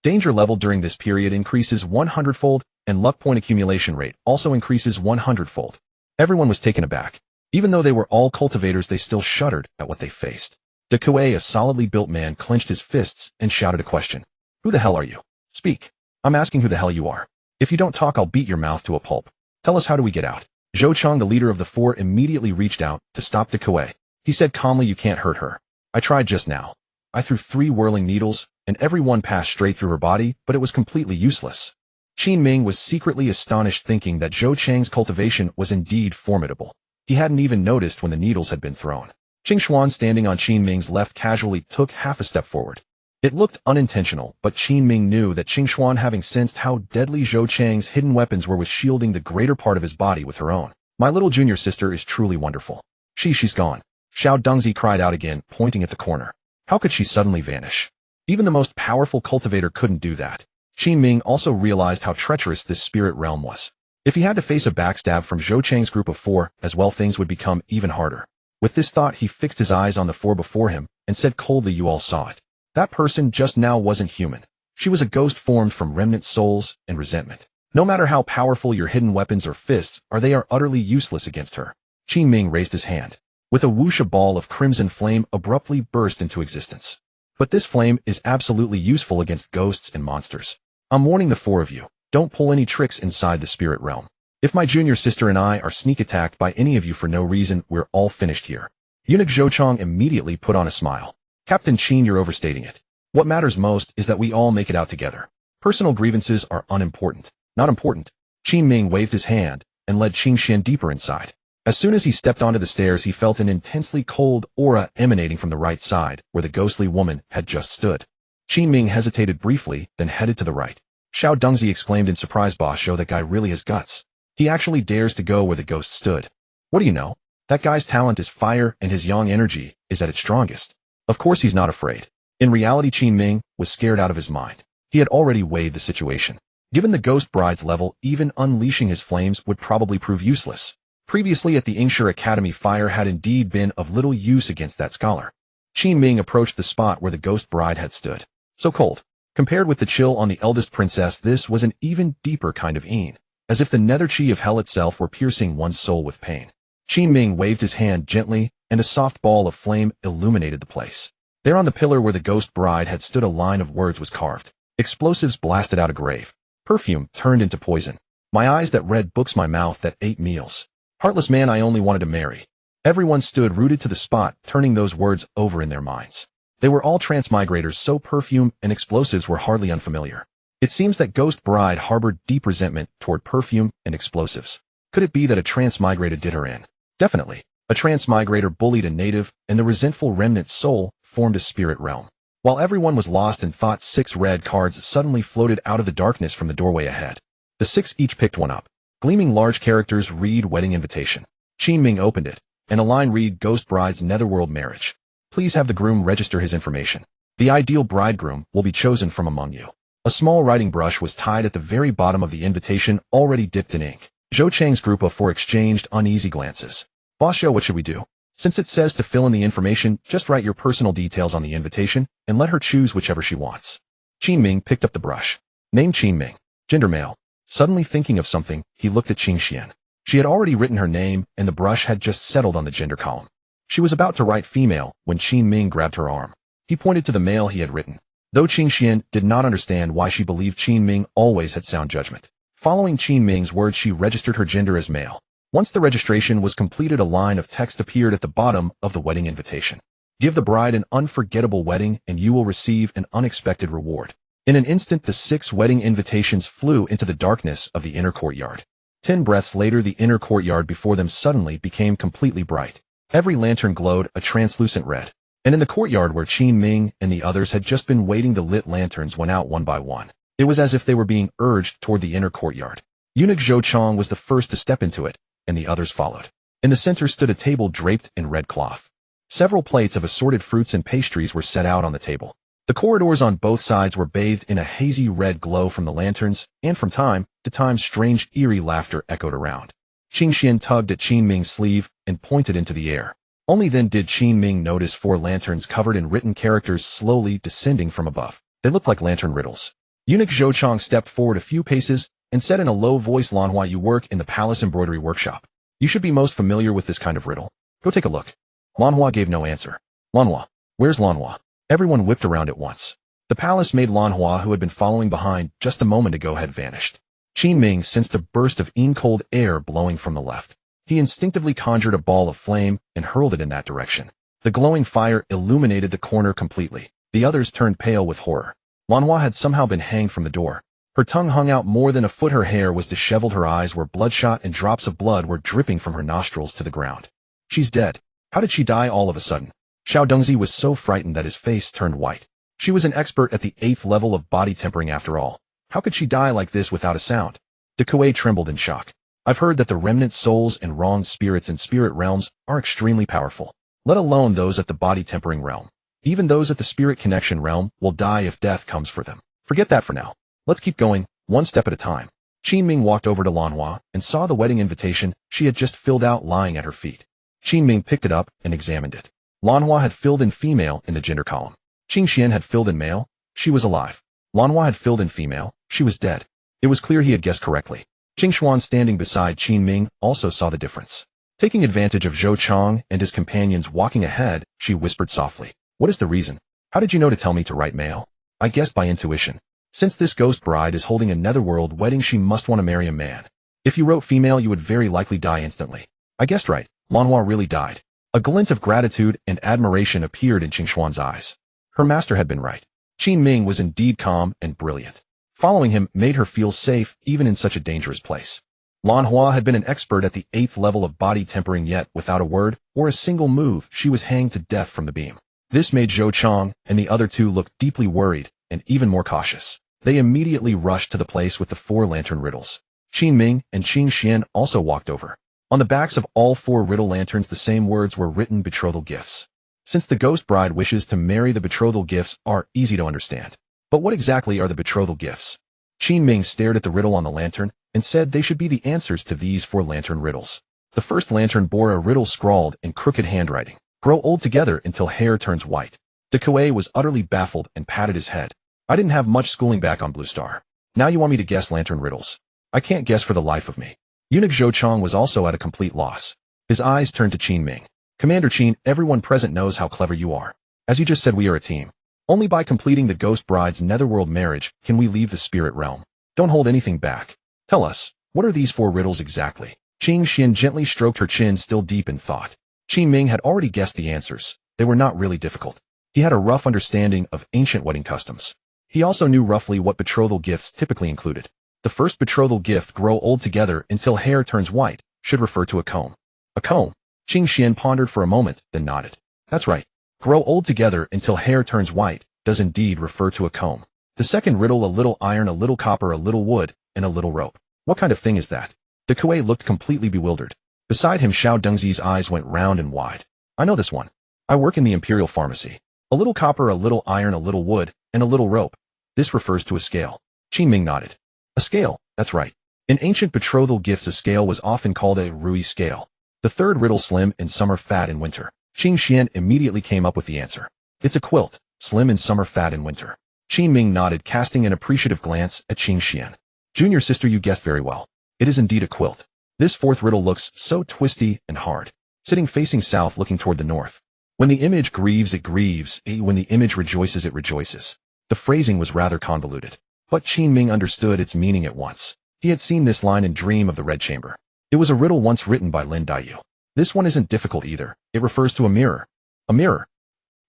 Danger level during this period increases 100-fold, and luck point accumulation rate also increases 100-fold. Everyone was taken aback. Even though they were all cultivators, they still shuddered at what they faced. De Kuei, a solidly built man, clenched his fists and shouted a question. Who the hell are you? Speak. I'm asking who the hell you are. If you don't talk, I'll beat your mouth to a pulp. Tell us, how do we get out? Zhou Chang, the leader of the four, immediately reached out to stop De Kuei. He said calmly, you can't hurt her. I tried just now. I threw 3 whirling needles, and every one passed straight through her body, but it was completely useless. Qin Ming was secretly astonished, thinking that Zhou Chang's cultivation was indeed formidable. He hadn't even noticed when the needles had been thrown. Qing Xuan, standing on Qin Ming's left, casually took half a step forward. It looked unintentional, but Qin Ming knew that Qing Xuan, having sensed how deadly Zhou Chang's hidden weapons were, was shielding the greater part of his body with her own. My little junior sister is truly wonderful. She's gone. Xiao Dengzi cried out again, pointing at the corner. How could she suddenly vanish? Even the most powerful cultivator couldn't do that. Qin Ming also realized how treacherous this spirit realm was. If he had to face a backstab from Zhou Chang's group of 4 as well, things would become even harder. With this thought, he fixed his eyes on the 4 before him and said coldly, you all saw it. That person just now wasn't human. She was a ghost formed from remnant souls and resentment. No matter how powerful your hidden weapons or fists are, they are utterly useless against her. Qin Ming raised his hand. With a whoosh, a ball of crimson flame abruptly burst into existence. But this flame is absolutely useful against ghosts and monsters. I'm warning the 4 of you. Don't pull any tricks inside the spirit realm. If my junior sister and I are sneak attacked by any of you for no reason, we're all finished here. Eunuch Zhou Chang immediately put on a smile. Captain Qin, you're overstating it. What matters most is that we all make it out together. Personal grievances are unimportant. Not important. Qin Ming waved his hand and led Qin Xian deeper inside. As soon as he stepped onto the stairs, he felt an intensely cold aura emanating from the right side, where the ghostly woman had just stood. Qin Ming hesitated briefly, then headed to the right. Xiao Dengzi exclaimed in surprise, boss, show that guy really has guts. He actually dares to go where the ghost stood. What do you know? That guy's talent is fire, and his yang energy is at its strongest. Of course he's not afraid. In reality, Qin Ming was scared out of his mind. He had already weighed the situation. Given the ghost bride's level, even unleashing his flames would probably prove useless. Previously at the Ingshire Academy, fire had indeed been of little use against that scholar. Qin Ming approached the spot where the ghost bride had stood. So cold. Compared with the chill on the eldest princess, this was an even deeper kind of een, as if the nether chi of hell itself were piercing one's soul with pain. Qin Ming waved his hand gently, and a soft ball of flame illuminated the place. There on the pillar where the ghost bride had stood, a line of words was carved. Explosives blasted out a grave. Perfume turned into poison. My eyes that read books, my mouth that ate meals. Heartless man I only wanted to marry. Everyone stood rooted to the spot, turning those words over in their minds. They were all transmigrators, so perfume and explosives were hardly unfamiliar. It seems that Ghost Bride harbored deep resentment toward perfume and explosives. Could it be that a transmigrated did her in? Definitely. A transmigrator bullied a native, and the resentful remnant soul formed a spirit realm. While everyone was lost in thought, 6 red cards suddenly floated out of the darkness from the doorway ahead. The 6 each picked one up. Gleaming large characters read wedding invitation. Qin Ming opened it, and a line read Ghost Bride's netherworld marriage. Please have the groom register his information. The ideal bridegroom will be chosen from among you. A small writing brush was tied at the very bottom of the invitation, already dipped in ink. Zhou Chang's group of 4 exchanged uneasy glances. Boss Zhou, what should we do? Since it says to fill in the information, just write your personal details on the invitation, and let her choose whichever she wants. Qin Ming picked up the brush. Name Qin Ming. Gender male. Suddenly thinking of something, he looked at Qin Xian. She had already written her name, and the brush had just settled on the gender column. She was about to write female when Qin Ming grabbed her arm. He pointed to the male he had written. Though Qin Xian did not understand why she believed Qin Ming always had sound judgment. Following Qin Ming's words, she registered her gender as male. Once the registration was completed, a line of text appeared at the bottom of the wedding invitation. Give the bride an unforgettable wedding, and you will receive an unexpected reward. In an instant, the 6 wedding invitations flew into the darkness of the inner courtyard. 10 breaths later, the inner courtyard before them suddenly became completely bright. Every lantern glowed a translucent red. And in the courtyard where Qin Ming and the others had just been waiting, the lit lanterns went out one by one. It was as if they were being urged toward the inner courtyard. Eunuch Zhou Chang was the first to step into it, and the others followed. In the center stood a table draped in red cloth. Several plates of assorted fruits and pastries were set out on the table. The corridors on both sides were bathed in a hazy red glow from the lanterns, and from time to time strange eerie laughter echoed around. Qin Xian tugged at Qin Ming's sleeve and pointed into the air. Only then did Qin Ming notice 4 lanterns covered in written characters slowly descending from above. They looked like lantern riddles. Eunuch Zhou Chong stepped forward a few paces and said in a low voice, "Lanhua, you work in the palace embroidery workshop. You should be most familiar with this kind of riddle. Go take a look." Lanhua gave no answer. "Lanhua, where's Lanhua?" Everyone whipped around at once. The palace maid Lanhua, who had been following behind just a moment ago, had vanished. Qin Ming sensed a burst of cold air blowing from the left. He instinctively conjured a ball of flame and hurled it in that direction. The glowing fire illuminated the corner completely. The others turned pale with horror. Lanhua had somehow been hanged from the door. Her tongue hung out more than a foot, her hair was disheveled, her eyes were bloodshot, and drops of blood were dripping from her nostrils to the ground. "She's dead. How did she die all of a sudden?" Xiao Dengzi was so frightened that his face turned white. She was an expert at the 8th level of body tempering after all. How could she die like this without a sound? De Kuei trembled in shock. "I've heard that the remnant souls and wronged spirits in spirit realms are extremely powerful, let alone those at the body tempering realm. Even those at the spirit connection realm will die if death comes for them. Forget that for now. Let's keep going, one step at a time." Qin Ming walked over to Lanhua and saw the wedding invitation she had just filled out lying at her feet. Qin Ming picked it up and examined it. Lanhua had filled in female in the gender column. Qing Xian had filled in male. She was alive. Lanhua had filled in female. She was dead. It was clear he had guessed correctly. Qing Xuan, standing beside Qin Ming, also saw the difference. Taking advantage of Zhou Chong and his companions walking ahead, she whispered softly, "What is the reason? How did you know to tell me to write male?" "I guessed by intuition. Since this ghost bride is holding a netherworld wedding, she must want to marry a man. If you wrote female, you would very likely die instantly." "I guessed right. Lanhua really died." A glint of gratitude and admiration appeared in Qing Xuan's eyes. Her master had been right. Qin Ming was indeed calm and brilliant. Following him made her feel safe even in such a dangerous place. Lanhua had been an expert at the 8th level of body tempering, yet without a word or a single move, she was hanged to death from the beam. This made Zhou Chong and the other 2 look deeply worried and even more cautious. They immediately rushed to the place with the 4 lantern riddles. Qin Ming and Qing Xian also walked over. On the backs of all 4 riddle lanterns the same words were written: betrothal gifts. Since the ghost bride wishes to marry, the betrothal gifts are easy to understand. But what exactly are the betrothal gifts? Qin Ming stared at the riddle on the lantern and said they should be the answers to these 4 lantern riddles. The first lantern bore a riddle scrawled in crooked handwriting: "Grow old together until hair turns white." De Kuei was utterly baffled and patted his head. "I didn't have much schooling back on Blue Star. Now you want me to guess lantern riddles? I can't guess for the life of me." Eunuch Zhou Chong was also at a complete loss. His eyes turned to Qin Ming. "Commander Qin, everyone present knows how clever you are. As you just said, we are a team. Only by completing the ghost bride's netherworld marriage can we leave the spirit realm. Don't hold anything back. Tell us, what are these 4 riddles exactly?" Qing Xian gently stroked her chin, still deep in thought. Qin Ming had already guessed the answers. They were not really difficult. He had a rough understanding of ancient wedding customs. He also knew roughly what betrothal gifts typically included. The first betrothal gift, "grow old together until hair turns white," should refer to a comb. A comb? Qing Xian pondered for a moment, then nodded. "That's right. Grow old together until hair turns white does indeed refer to a comb." The second riddle, "a little iron, a little copper, a little wood, and a little rope." What kind of thing is that? De Kuei looked completely bewildered. Beside him, Xiao Dengzi's eyes went round and wide. "I know this one. I work in the Imperial Pharmacy. A little copper, a little iron, a little wood, and a little rope. This refers to a scale." Qin Ming nodded. "A scale, that's right. In ancient betrothal gifts, a scale was often called a rui scale. The third riddle, "slim in summer, fat in winter." Qing Xian immediately came up with the answer. "It's a quilt, slim in summer, fat in winter." Qin Ming nodded, casting an appreciative glance at Qing Xian. "Junior sister, you guessed very well. It is indeed a quilt. This 4th riddle looks so twisty and hard. Sitting facing south, looking toward the north. When the image grieves, it grieves. When the image rejoices, it rejoices." The phrasing was rather convoluted, but Qin Ming understood its meaning at once. He had seen this line in Dream of the Red Chamber. It was a riddle once written by Lin Daiyu. This one isn't difficult either. It refers to a mirror. A mirror.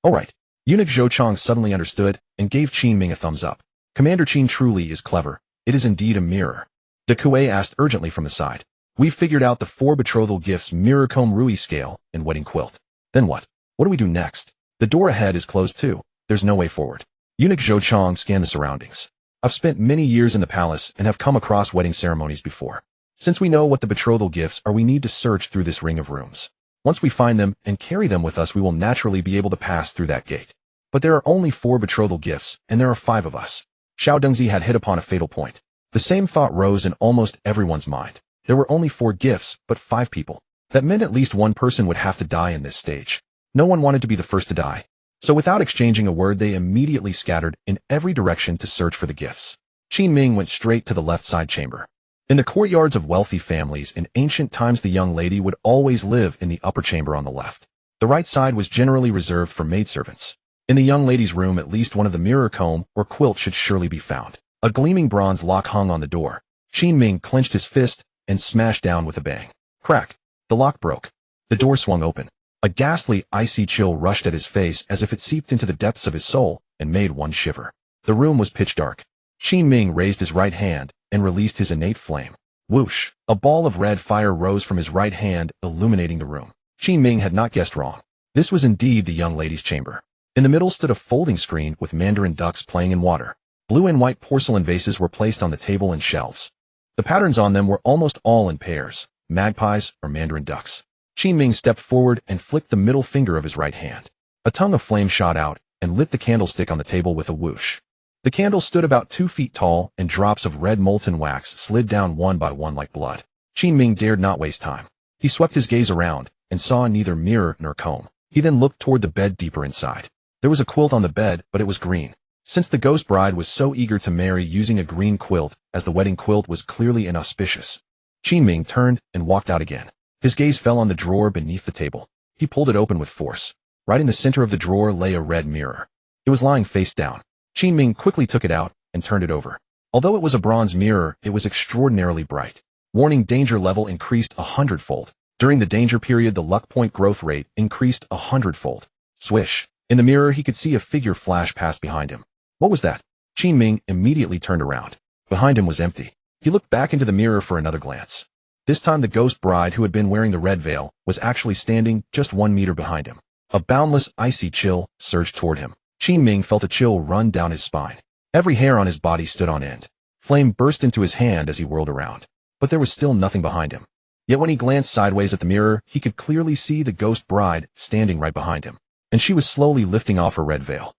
All right. Eunuch Zhou Chong suddenly understood and gave Qin Ming a thumbs up. "Commander Qin truly is clever. It is indeed a mirror." De Kuei asked urgently from the side. "We've figured out the 4 betrothal gifts: mirror, comb, rui scale, and wedding quilt. Then what? What do we do next? The door ahead is closed too. There's no way forward." Eunuch Zhou Chong scanned the surroundings. "I've spent many years in the palace and have come across wedding ceremonies before. Since we know what the betrothal gifts are, we need to search through this ring of rooms. Once we find them and carry them with us, we will naturally be able to pass through that gate. But there are only 4 betrothal gifts, and there are 5 of us." Xiao Dengzi had hit upon a fatal point. The same thought rose in almost everyone's mind. There were only 4 gifts, but 5 people. That meant at least one person would have to die in this stage. No one wanted to be the first to die. So without exchanging a word, they immediately scattered in every direction to search for the gifts. Qin Ming went straight to the left side chamber. In the courtyards of wealthy families in ancient times, the young lady would always live in the upper chamber on the left. The right side was generally reserved for maidservants. In the young lady's room, at least one of the mirror comb or quilt should surely be found. A gleaming bronze lock hung on the door. Qin Ming clenched his fist and smashed down with a bang. Crack! The lock broke. The door swung open. A ghastly, icy chill rushed at his face as if it seeped into the depths of his soul and made one shiver. The room was pitch dark. Qin Ming raised his right hand and released his innate flame. Whoosh! A ball of red fire rose from his right hand, illuminating the room. Qin Ming had not guessed wrong. This was indeed the young lady's chamber. In the middle stood a folding screen with mandarin ducks playing in water. Blue and white porcelain vases were placed on the table and shelves. The patterns on them were almost all in pairs, magpies or mandarin ducks. Qin Ming stepped forward and flicked the middle finger of his right hand. A tongue of flame shot out and lit the candlestick on the table with a whoosh. The candle stood about 2 feet tall, and drops of red molten wax slid down one by one like blood. Qin Ming dared not waste time. He swept his gaze around and saw neither mirror nor comb. He then looked toward the bed deeper inside. There was a quilt on the bed, but it was green. Since the ghost bride was so eager to marry using a green quilt, as the wedding quilt was clearly inauspicious, Qin Ming turned and walked out again. His gaze fell on the drawer beneath the table. He pulled it open with force. Right in the center of the drawer lay a red mirror. It was lying face down. Qin Ming quickly took it out and turned it over. Although it was a bronze mirror, it was extraordinarily bright. Warning: danger level increased 100-fold. During the danger period, the luck point growth rate increased 100-fold. Swish! In the mirror, he could see a figure flash past behind him. What was that? Qin Ming immediately turned around. Behind him was empty. He looked back into the mirror for another glance. This time the ghost bride, who had been wearing the red veil, was actually standing just 1 meter behind him. A boundless, icy chill surged toward him. Qin Ming felt a chill run down his spine. Every hair on his body stood on end. Flame burst into his hand as he whirled around. But there was still nothing behind him. Yet when he glanced sideways at the mirror, he could clearly see the ghost bride standing right behind him. And she was slowly lifting off her red veil.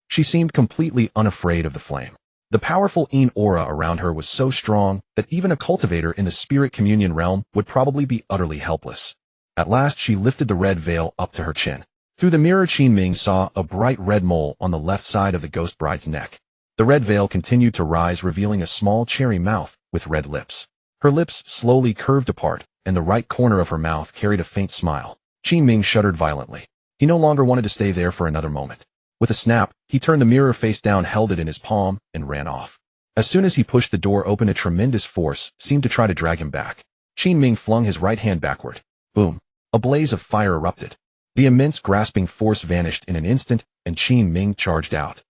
She seemed completely unafraid of the flame. The powerful Yin aura around her was so strong that even a cultivator in the spirit communion realm would probably be utterly helpless. At last she lifted the red veil up to her chin. Through the mirror, Qin Ming saw a bright red mole on the left side of the ghost bride's neck. The red veil continued to rise, revealing a small cherry mouth with red lips. Her lips slowly curved apart, and the right corner of her mouth carried a faint smile. Qin Ming shuddered violently. He no longer wanted to stay there for another moment. With a snap, he turned the mirror face down, held it in his palm, and ran off. As soon as he pushed the door open, a tremendous force seemed to try to drag him back. Qin Ming flung his right hand backward. Boom! A blaze of fire erupted. The immense grasping force vanished in an instant, and Qin Ming charged out.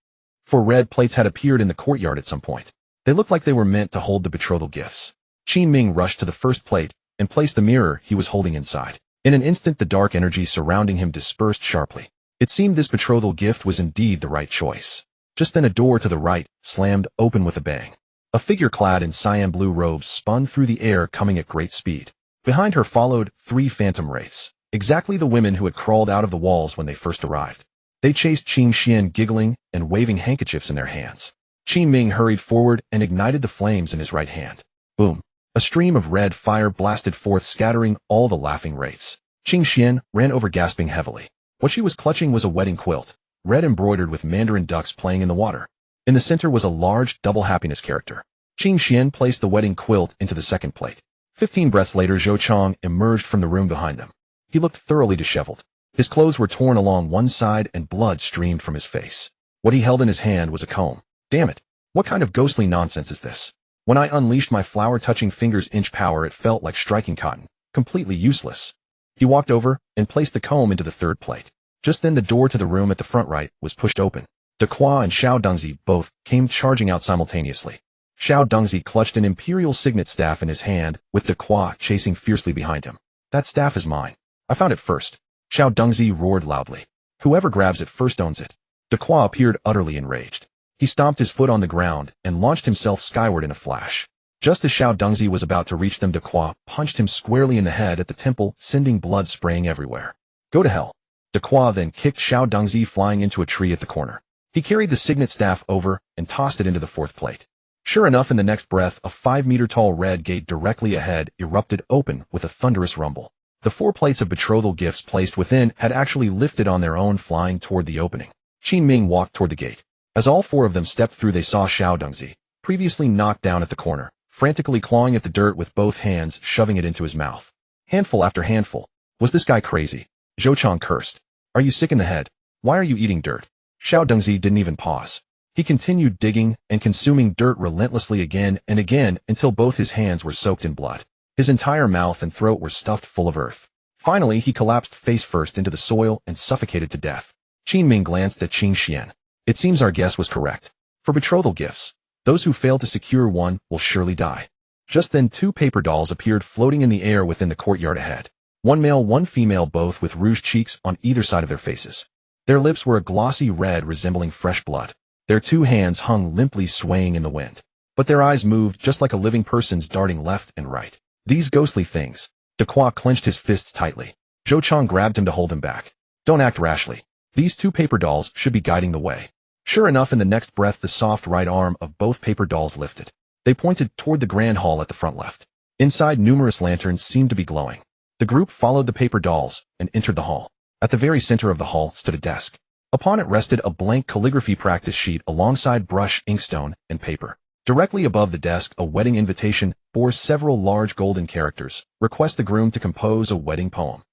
4 red plates had appeared in the courtyard at some point. They looked like they were meant to hold the betrothal gifts. Qin Ming rushed to the first plate and placed the mirror he was holding inside. In an instant, the dark energy surrounding him dispersed sharply. It seemed this betrothal gift was indeed the right choice. Just then a door to the right slammed open with a bang. A figure clad in cyan blue robes spun through the air, coming at great speed. Behind her followed 3 phantom wraiths, exactly the women who had crawled out of the walls when they first arrived. They chased Qin Xian, giggling and waving handkerchiefs in their hands. Qin Ming hurried forward and ignited the flames in his right hand. Boom! A stream of red fire blasted forth, scattering all the laughing wraiths. Qin Xian ran over, gasping heavily. What she was clutching was a wedding quilt, red embroidered with mandarin ducks playing in the water. In the center was a large double happiness character. Qin Xian placed the wedding quilt into the second plate. 15 breaths later, Zhou Chong emerged from the room behind them. He looked thoroughly disheveled. His clothes were torn along one side and blood streamed from his face. What he held in his hand was a comb. Damn it! What kind of ghostly nonsense is this? When I unleashed my flower-touching fingers' inch power, it felt like striking cotton. Completely useless. He walked over and placed the comb into the third plate. Just then the door to the room at the front right was pushed open. De Qua and Xiao Dengzi both came charging out simultaneously. Xiao Dengzi clutched an imperial signet staff in his hand, with De Qua chasing fiercely behind him. That staff is mine. I found it first. Xiao Dengzi roared loudly. Whoever grabs it first owns it. De Qua appeared utterly enraged. He stomped his foot on the ground and launched himself skyward in a flash. Just as Xiao Dengzi was about to reach them, De Qua punched him squarely in the head at the temple, sending blood spraying everywhere. Go to hell. De Qua then kicked Xiao Dengzi flying into a tree at the corner. He carried the signet staff over and tossed it into the fourth plate. Sure enough, in the next breath, a 5-meter-tall red gate directly ahead erupted open with a thunderous rumble. The 4 plates of betrothal gifts placed within had actually lifted on their own, flying toward the opening. Qin Ming walked toward the gate. As all 4 of them stepped through, they saw Xiao Dengzi, previously knocked down at the corner, frantically clawing at the dirt with both hands, shoving it into his mouth. Handful after handful. Was this guy crazy? Zhou Chang cursed. Are you sick in the head? Why are you eating dirt? Xiao Dengzi didn't even pause. He continued digging and consuming dirt relentlessly again and again until both his hands were soaked in blood. His entire mouth and throat were stuffed full of earth. Finally, he collapsed face first into the soil and suffocated to death. Qin Ming glanced at Qin Xian. It seems our guess was correct. For betrothal gifts, those who fail to secure one will surely die. Just then 2 paper dolls appeared floating in the air within the courtyard ahead. 1 male, 1 female, both with rouged cheeks on either side of their faces. Their lips were a glossy red resembling fresh blood. Their 2 hands hung limply, swaying in the wind. But their eyes moved just like a living person's, darting left and right. These ghostly things. Dequa clenched his fists tightly. Zhou Chang grabbed him to hold him back. Don't act rashly. These 2 paper dolls should be guiding the way. Sure enough, in the next breath, the soft right arm of both paper dolls lifted. They pointed toward the grand hall at the front left. Inside, numerous lanterns seemed to be glowing. The group followed the paper dolls and entered the hall. At the very center of the hall stood a desk. Upon it rested a blank calligraphy practice sheet alongside brush, inkstone, and paper. Directly above the desk, a wedding invitation bore several large golden characters. Request the groom to compose a wedding poem.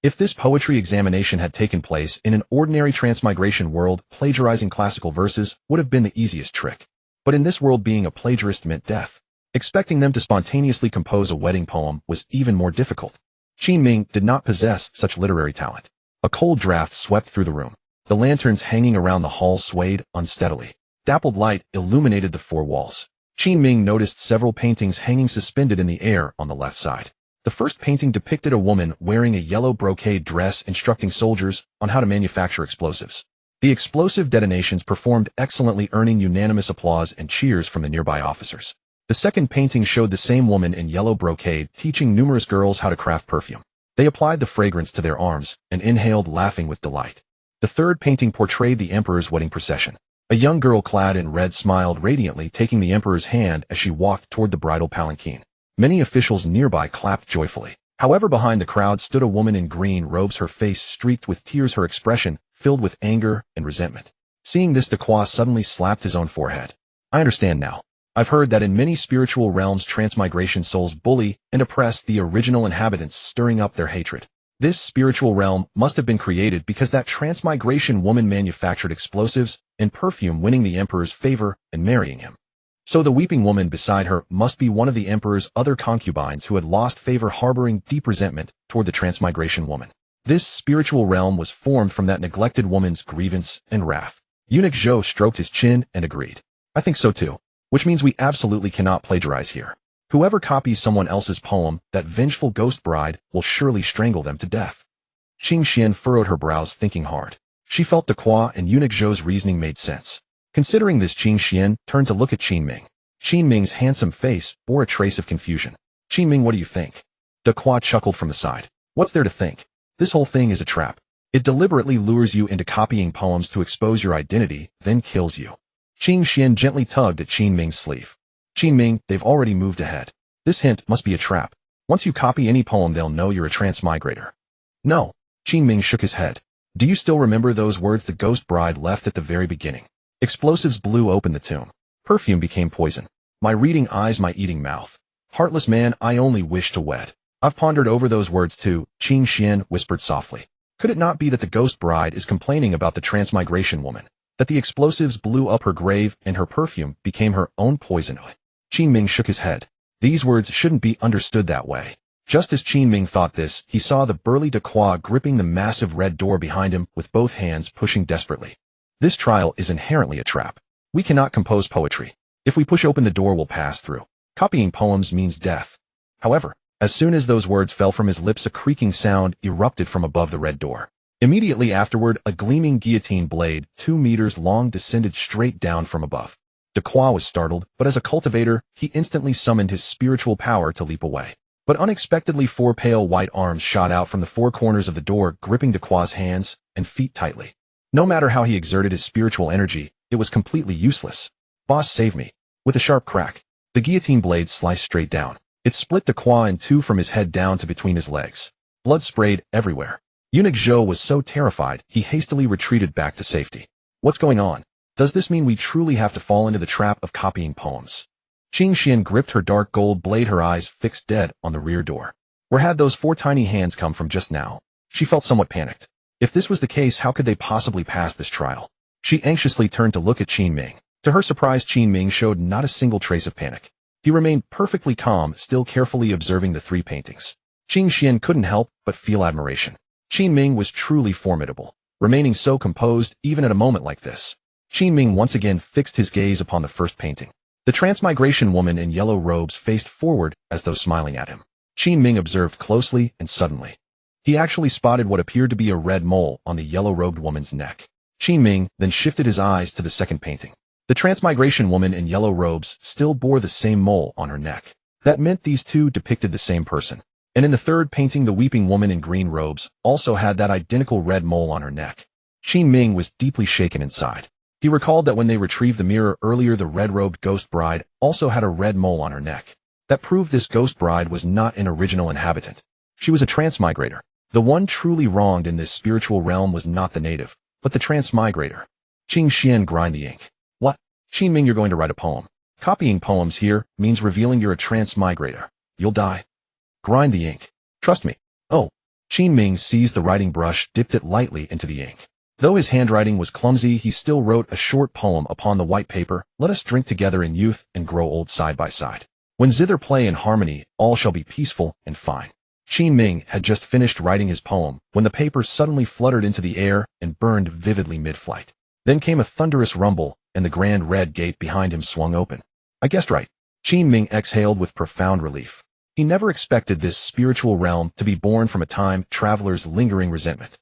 If this poetry examination had taken place in an ordinary transmigration world, plagiarizing classical verses would have been the easiest trick. But in this world, being a plagiarist meant death. Expecting them to spontaneously compose a wedding poem was even more difficult. Qin Ming did not possess such literary talent. A cold draft swept through the room. The lanterns hanging around the hall swayed unsteadily. Dappled light illuminated the 4 walls. Qin Ming noticed several paintings hanging suspended in the air on the left side. The first painting depicted a woman wearing a yellow brocade dress instructing soldiers on how to manufacture explosives. The explosive detonations performed excellently, earning unanimous applause and cheers from the nearby officers. The second painting showed the same woman in yellow brocade teaching numerous girls how to craft perfume. They applied the fragrance to their arms and inhaled, laughing with delight. The third painting portrayed the emperor's wedding procession. A young girl clad in red smiled radiantly, taking the emperor's hand as she walked toward the bridal palanquin. Many officials nearby clapped joyfully. However, behind the crowd stood a woman in green robes, her face streaked with tears, her expression filled with anger and resentment. Seeing this, Dequa suddenly slapped his own forehead. I understand now. I've heard that in many spiritual realms, transmigration souls bully and oppress the original inhabitants, stirring up their hatred. This spiritual realm must have been created because that transmigration woman manufactured explosives and perfume, winning the emperor's favor and marrying him. So the weeping woman beside her must be one of the emperor's other concubines who had lost favor, harboring deep resentment toward the transmigration woman. This spiritual realm was formed from that neglected woman's grievance and wrath. Eunuch Zhou stroked his chin and agreed. I think so too. Which means we absolutely cannot plagiarize here. Whoever copies someone else's poem, that vengeful ghost bride will surely strangle them to death. Qin Xian furrowed her brows, thinking hard. She felt Dequa and Eunuch Zhou's reasoning made sense. Considering this, Qin Xian turned to look at Qin Ming. Qin Ming's handsome face bore a trace of confusion. Qin Ming, what do you think? Dequa chuckled from the side. What's there to think? This whole thing is a trap. It deliberately lures you into copying poems to expose your identity, then kills you. Qin Xian gently tugged at Qin Ming's sleeve. Qin Ming, they've already moved ahead. This hint must be a trap. Once you copy any poem, they'll know you're a transmigrator. No. Qin Ming shook his head. Do you still remember those words the ghost bride left at the very beginning? Explosives blew open the tomb. Perfume became poison. My reading eyes, my eating mouth. Heartless man, I only wish to wed. I've pondered over those words too, Qin Xian whispered softly. Could it not be that the ghost bride is complaining about the transmigration woman? That the explosives blew up her grave and her perfume became her own poison? Qin Ming shook his head. These words shouldn't be understood that way. Just as Qin Ming thought this, he saw the burly Dequa gripping the massive red door behind him with both hands, pushing desperately. This trial is inherently a trap. We cannot compose poetry. If we push open the door, we'll pass through. Copying poems means death. However, as soon as those words fell from his lips, a creaking sound erupted from above the red door. Immediately afterward, a gleaming guillotine blade, 2 meters long, descended straight down from above. Dequa was startled, but as a cultivator, he instantly summoned his spiritual power to leap away. But unexpectedly, 4 pale white arms shot out from the 4 corners of the door, gripping Dequa's hands and feet tightly. No matter how he exerted his spiritual energy, it was completely useless. Boss, save me. With a sharp crack, the guillotine blade sliced straight down. It split the Qua in two from his head down to between his legs. Blood sprayed everywhere. Eunuch Zhou was so terrified, he hastily retreated back to safety. What's going on? Does this mean we truly have to fall into the trap of copying poems? Qin Xian gripped her dark gold blade, her eyes fixed dead on the rear door. Where had those four tiny hands come from just now? She felt somewhat panicked. If this was the case, how could they possibly pass this trial? She anxiously turned to look at Qin Ming. To her surprise, Qin Ming showed not a single trace of panic. He remained perfectly calm, still carefully observing the three paintings. Qin Xian couldn't help but feel admiration. Qin Ming was truly formidable, remaining so composed even at a moment like this. Qin Ming once again fixed his gaze upon the first painting. The transmigration woman in yellow robes faced forward as though smiling at him. Qin Ming observed closely, and suddenly, he actually spotted what appeared to be a red mole on the yellow-robed woman's neck. Qin Ming then shifted his eyes to the second painting. The transmigration woman in yellow robes still bore the same mole on her neck. That meant these two depicted the same person. And in the third painting, the weeping woman in green robes also had that identical red mole on her neck. Qin Ming was deeply shaken inside. He recalled that when they retrieved the mirror earlier, the red-robed ghost bride also had a red mole on her neck. That proved this ghost bride was not an original inhabitant. She was a transmigrator. The one truly wronged in this spiritual realm was not the native, but the transmigrator. Qin Xian grind the ink. What? Qin Ming, you're going to write a poem. Copying poems here means revealing you're a transmigrator. You'll die. Grind the ink. Trust me. Oh. Qin Ming seized the writing brush, dipped it lightly into the ink. Though his handwriting was clumsy, he still wrote a short poem upon the white paper. Let us drink together in youth and grow old side by side. When zither play in harmony, all shall be peaceful and fine. Qin Ming had just finished writing his poem when the paper suddenly fluttered into the air and burned vividly mid-flight. Then came a thunderous rumble, and the grand red gate behind him swung open. I guessed right. Qin Ming exhaled with profound relief. He never expected this spiritual realm to be born from a time traveler's lingering resentment.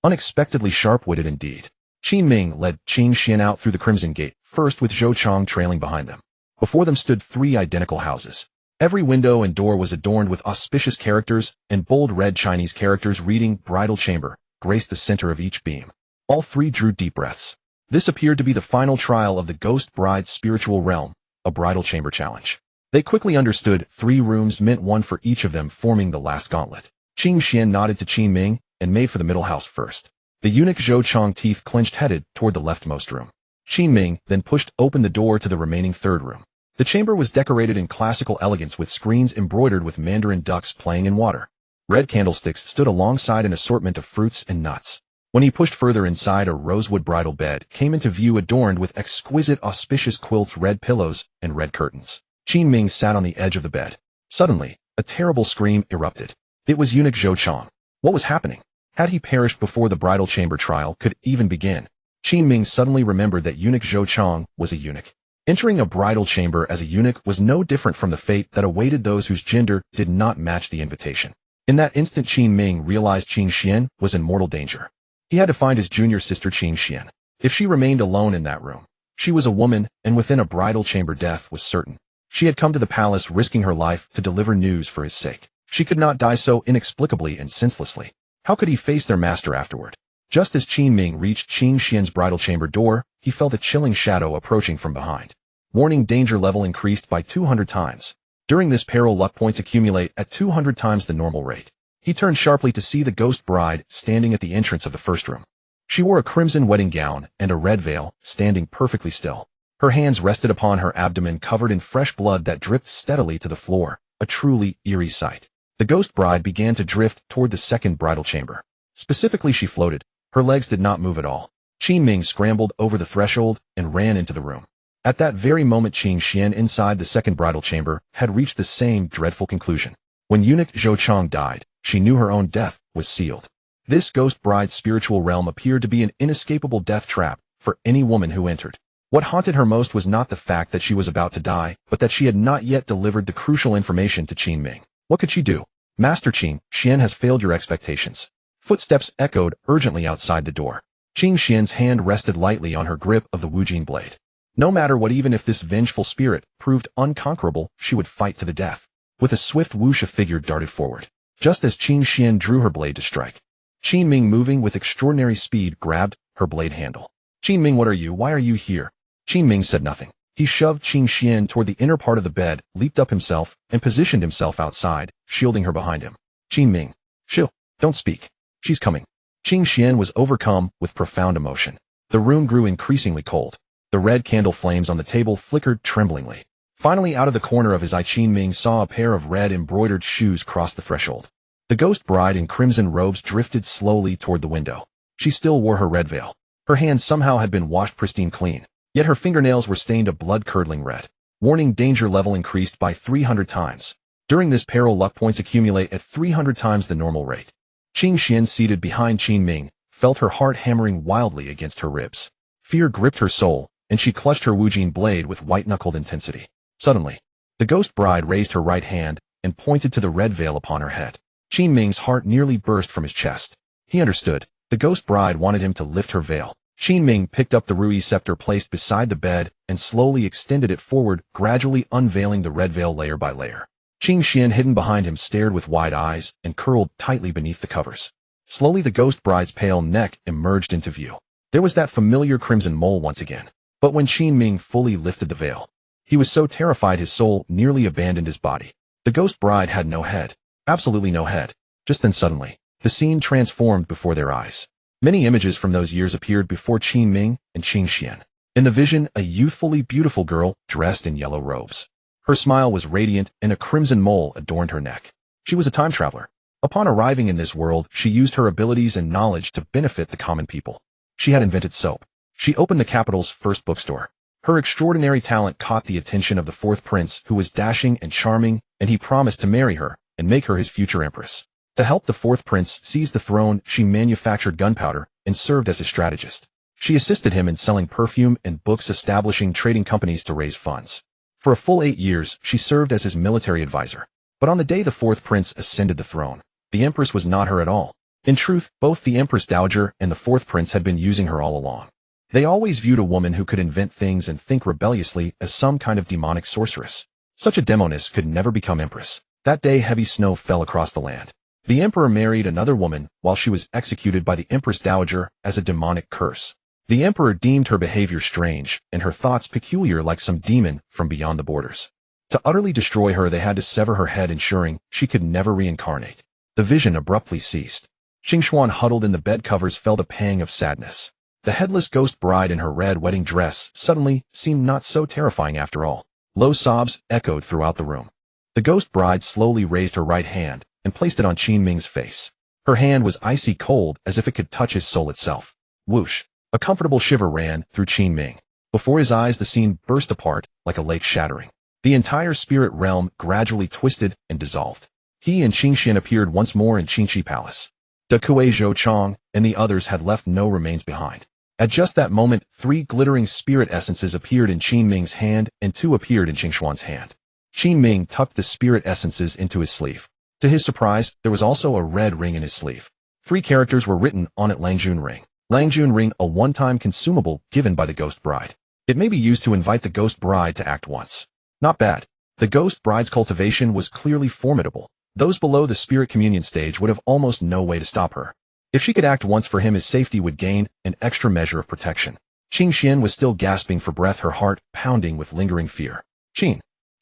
Unexpectedly sharp-witted indeed. Qin Ming led Qin Xian out through the Crimson Gate, first with Zhou Chang trailing behind them. Before them stood three identical houses. Every window and door was adorned with auspicious characters, and bold red Chinese characters reading "Bridal Chamber" graced the center of each beam. All three drew deep breaths. This appeared to be the final trial of the Ghost Bride's spiritual realm, a bridal chamber challenge. They quickly understood 3 rooms meant one for each of them, forming the last gauntlet. Qin Xian nodded to Qin Ming and made for the middle house first. The eunuch Zhou Chang, teeth clenched, headed toward the leftmost room. Qin Ming then pushed open the door to the remaining third room. The chamber was decorated in classical elegance with screens embroidered with mandarin ducks playing in water. Red candlesticks stood alongside an assortment of fruits and nuts. When he pushed further inside, a rosewood bridal bed came into view, adorned with exquisite auspicious quilts, red pillows, and red curtains. Qin Ming sat on the edge of the bed. Suddenly, a terrible scream erupted. It was eunuch Zhou Chang. What was happening? Had he perished before the bridal chamber trial could even begin? Qin Ming suddenly remembered that eunuch Zhou Chang was a eunuch. Entering a bridal chamber as a eunuch was no different from the fate that awaited those whose gender did not match the invitation. In that instant, Qin Ming realized Qin Xian was in mortal danger. He had to find his junior sister Qin Xian. If she remained alone in that room, she was a woman, and within a bridal chamber death was certain. She had come to the palace risking her life to deliver news for his sake. She could not die so inexplicably and senselessly. How could he face their master afterward? Just as Qin Ming reached Qin Xian's bridal chamber door, he felt a chilling shadow approaching from behind. Warning: danger level increased by 200 times. During this peril, luck points accumulate at 200 times the normal rate. He turned sharply to see the ghost bride standing at the entrance of the first room. She wore a crimson wedding gown and a red veil, standing perfectly still. Her hands rested upon her abdomen, covered in fresh blood that dripped steadily to the floor, a truly eerie sight. The ghost bride began to drift toward the second bridal chamber. Specifically, she floated. Her legs did not move at all. Qin Ming scrambled over the threshold and ran into the room. At that very moment, Qin Xian inside the second bridal chamber had reached the same dreadful conclusion. When eunuch Zhou Chang died, she knew her own death was sealed. This ghost bride's spiritual realm appeared to be an inescapable death trap for any woman who entered. What haunted her most was not the fact that she was about to die, but that she had not yet delivered the crucial information to Qin Ming. What could she do? Master Qin Xian has failed your expectations. Footsteps echoed urgently outside the door. Qin Xian's hand rested lightly on her grip of the Wujin blade. No matter what, even if this vengeful spirit proved unconquerable, she would fight to the death. With a swift whoosh, a figure darted forward. just as Qin Xian drew her blade to strike. Qin Ming, moving with extraordinary speed, grabbed her blade handle. Qin Ming, what are you? Why are you here? Qin Ming said nothing. He shoved Qin Xian toward the inner part of the bed, leaped up himself, and positioned himself outside, shielding her behind him. Qin Ming. Shoo, don't speak. She's coming. Qin Xian was overcome with profound emotion. The room grew increasingly cold. The red candle flames on the table flickered tremblingly. Finally, out of the corner of his eye, Qin Ming saw a pair of red embroidered shoes cross the threshold. The ghost bride in crimson robes drifted slowly toward the window. She still wore her red veil. Her hands somehow had been washed pristine clean, yet her fingernails were stained a blood-curdling red. Warning: danger level increased by 300 times. During this peril, luck points accumulate at 300 times the normal rate. Qin Xian, seated behind Qin Ming, felt her heart hammering wildly against her ribs. Fear gripped her soul, and she clutched her Wujin blade with white-knuckled intensity. Suddenly, the ghost bride raised her right hand and pointed to the red veil upon her head. Qin Ming's heart nearly burst from his chest. He understood. The ghost bride wanted him to lift her veil. Qin Ming picked up the Rui scepter placed beside the bed and slowly extended it forward, gradually unveiling the red veil layer by layer. Qin Xian, hidden behind him, stared with wide eyes and curled tightly beneath the covers. Slowly, the ghost bride's pale neck emerged into view. There was that familiar crimson mole once again. But when Qin Ming fully lifted the veil, he was so terrified his soul nearly abandoned his body. The ghost bride had no head. Absolutely no head. Just then, suddenly, the scene transformed before their eyes. Many images from those years appeared before Qin Ming and Qin Xian. In the vision, a youthfully beautiful girl dressed in yellow robes. Her smile was radiant, and a crimson mole adorned her neck. She was a time traveler. Upon arriving in this world, she used her abilities and knowledge to benefit the common people. She had invented soap. She opened the capital's first bookstore. Her extraordinary talent caught the attention of the fourth prince, who was dashing and charming, and he promised to marry her and make her his future empress. To help the fourth prince seize the throne, she manufactured gunpowder and served as his strategist. She assisted him in selling perfume and books, establishing trading companies to raise funds. For a full 8 years, she served as his military advisor. But on the day the fourth prince ascended the throne, the empress was not her at all. In truth, both the empress dowager and the fourth prince had been using her all along. They always viewed a woman who could invent things and think rebelliously as some kind of demonic sorceress. Such a demoness could never become empress. That day, heavy snow fell across the land. The emperor married another woman while she was executed by the empress dowager as a demonic curse. The emperor deemed her behavior strange and her thoughts peculiar, like some demon from beyond the borders. To utterly destroy her, they had to sever her head, ensuring she could never reincarnate. The vision abruptly ceased. Xingshuan, huddled in the bed covers, felt a pang of sadness. The headless ghost bride in her red wedding dress suddenly seemed not so terrifying after all. Low sobs echoed throughout the room. The ghost bride slowly raised her right hand and placed it on Qin Ming's face. Her hand was icy cold, as if it could touch his soul itself. Whoosh! A comfortable shiver ran through Qin Ming. Before his eyes, the scene burst apart like a lake shattering. The entire spirit realm gradually twisted and dissolved. He and Qin Xian appeared once more in Qinshi Palace. De Kuei, Zhou Chong, and the others had left no remains behind. At just that moment, 3 glittering spirit essences appeared in Qin Ming's hand and 2 appeared in Xingshuan's hand. Qin Ming tucked the spirit essences into his sleeve. To his surprise, there was also a red ring in his sleeve. 3 characters were written on it: Langjun Ring. Langjun Ring, a one-time consumable given by the ghost bride. It may be used to invite the ghost bride to act once. Not bad. The ghost bride's cultivation was clearly formidable. Those below the spirit communion stage would have almost no way to stop her. If she could act once for him, his safety would gain an extra measure of protection. Qin Xian was still gasping for breath, her heart pounding with lingering fear. Qin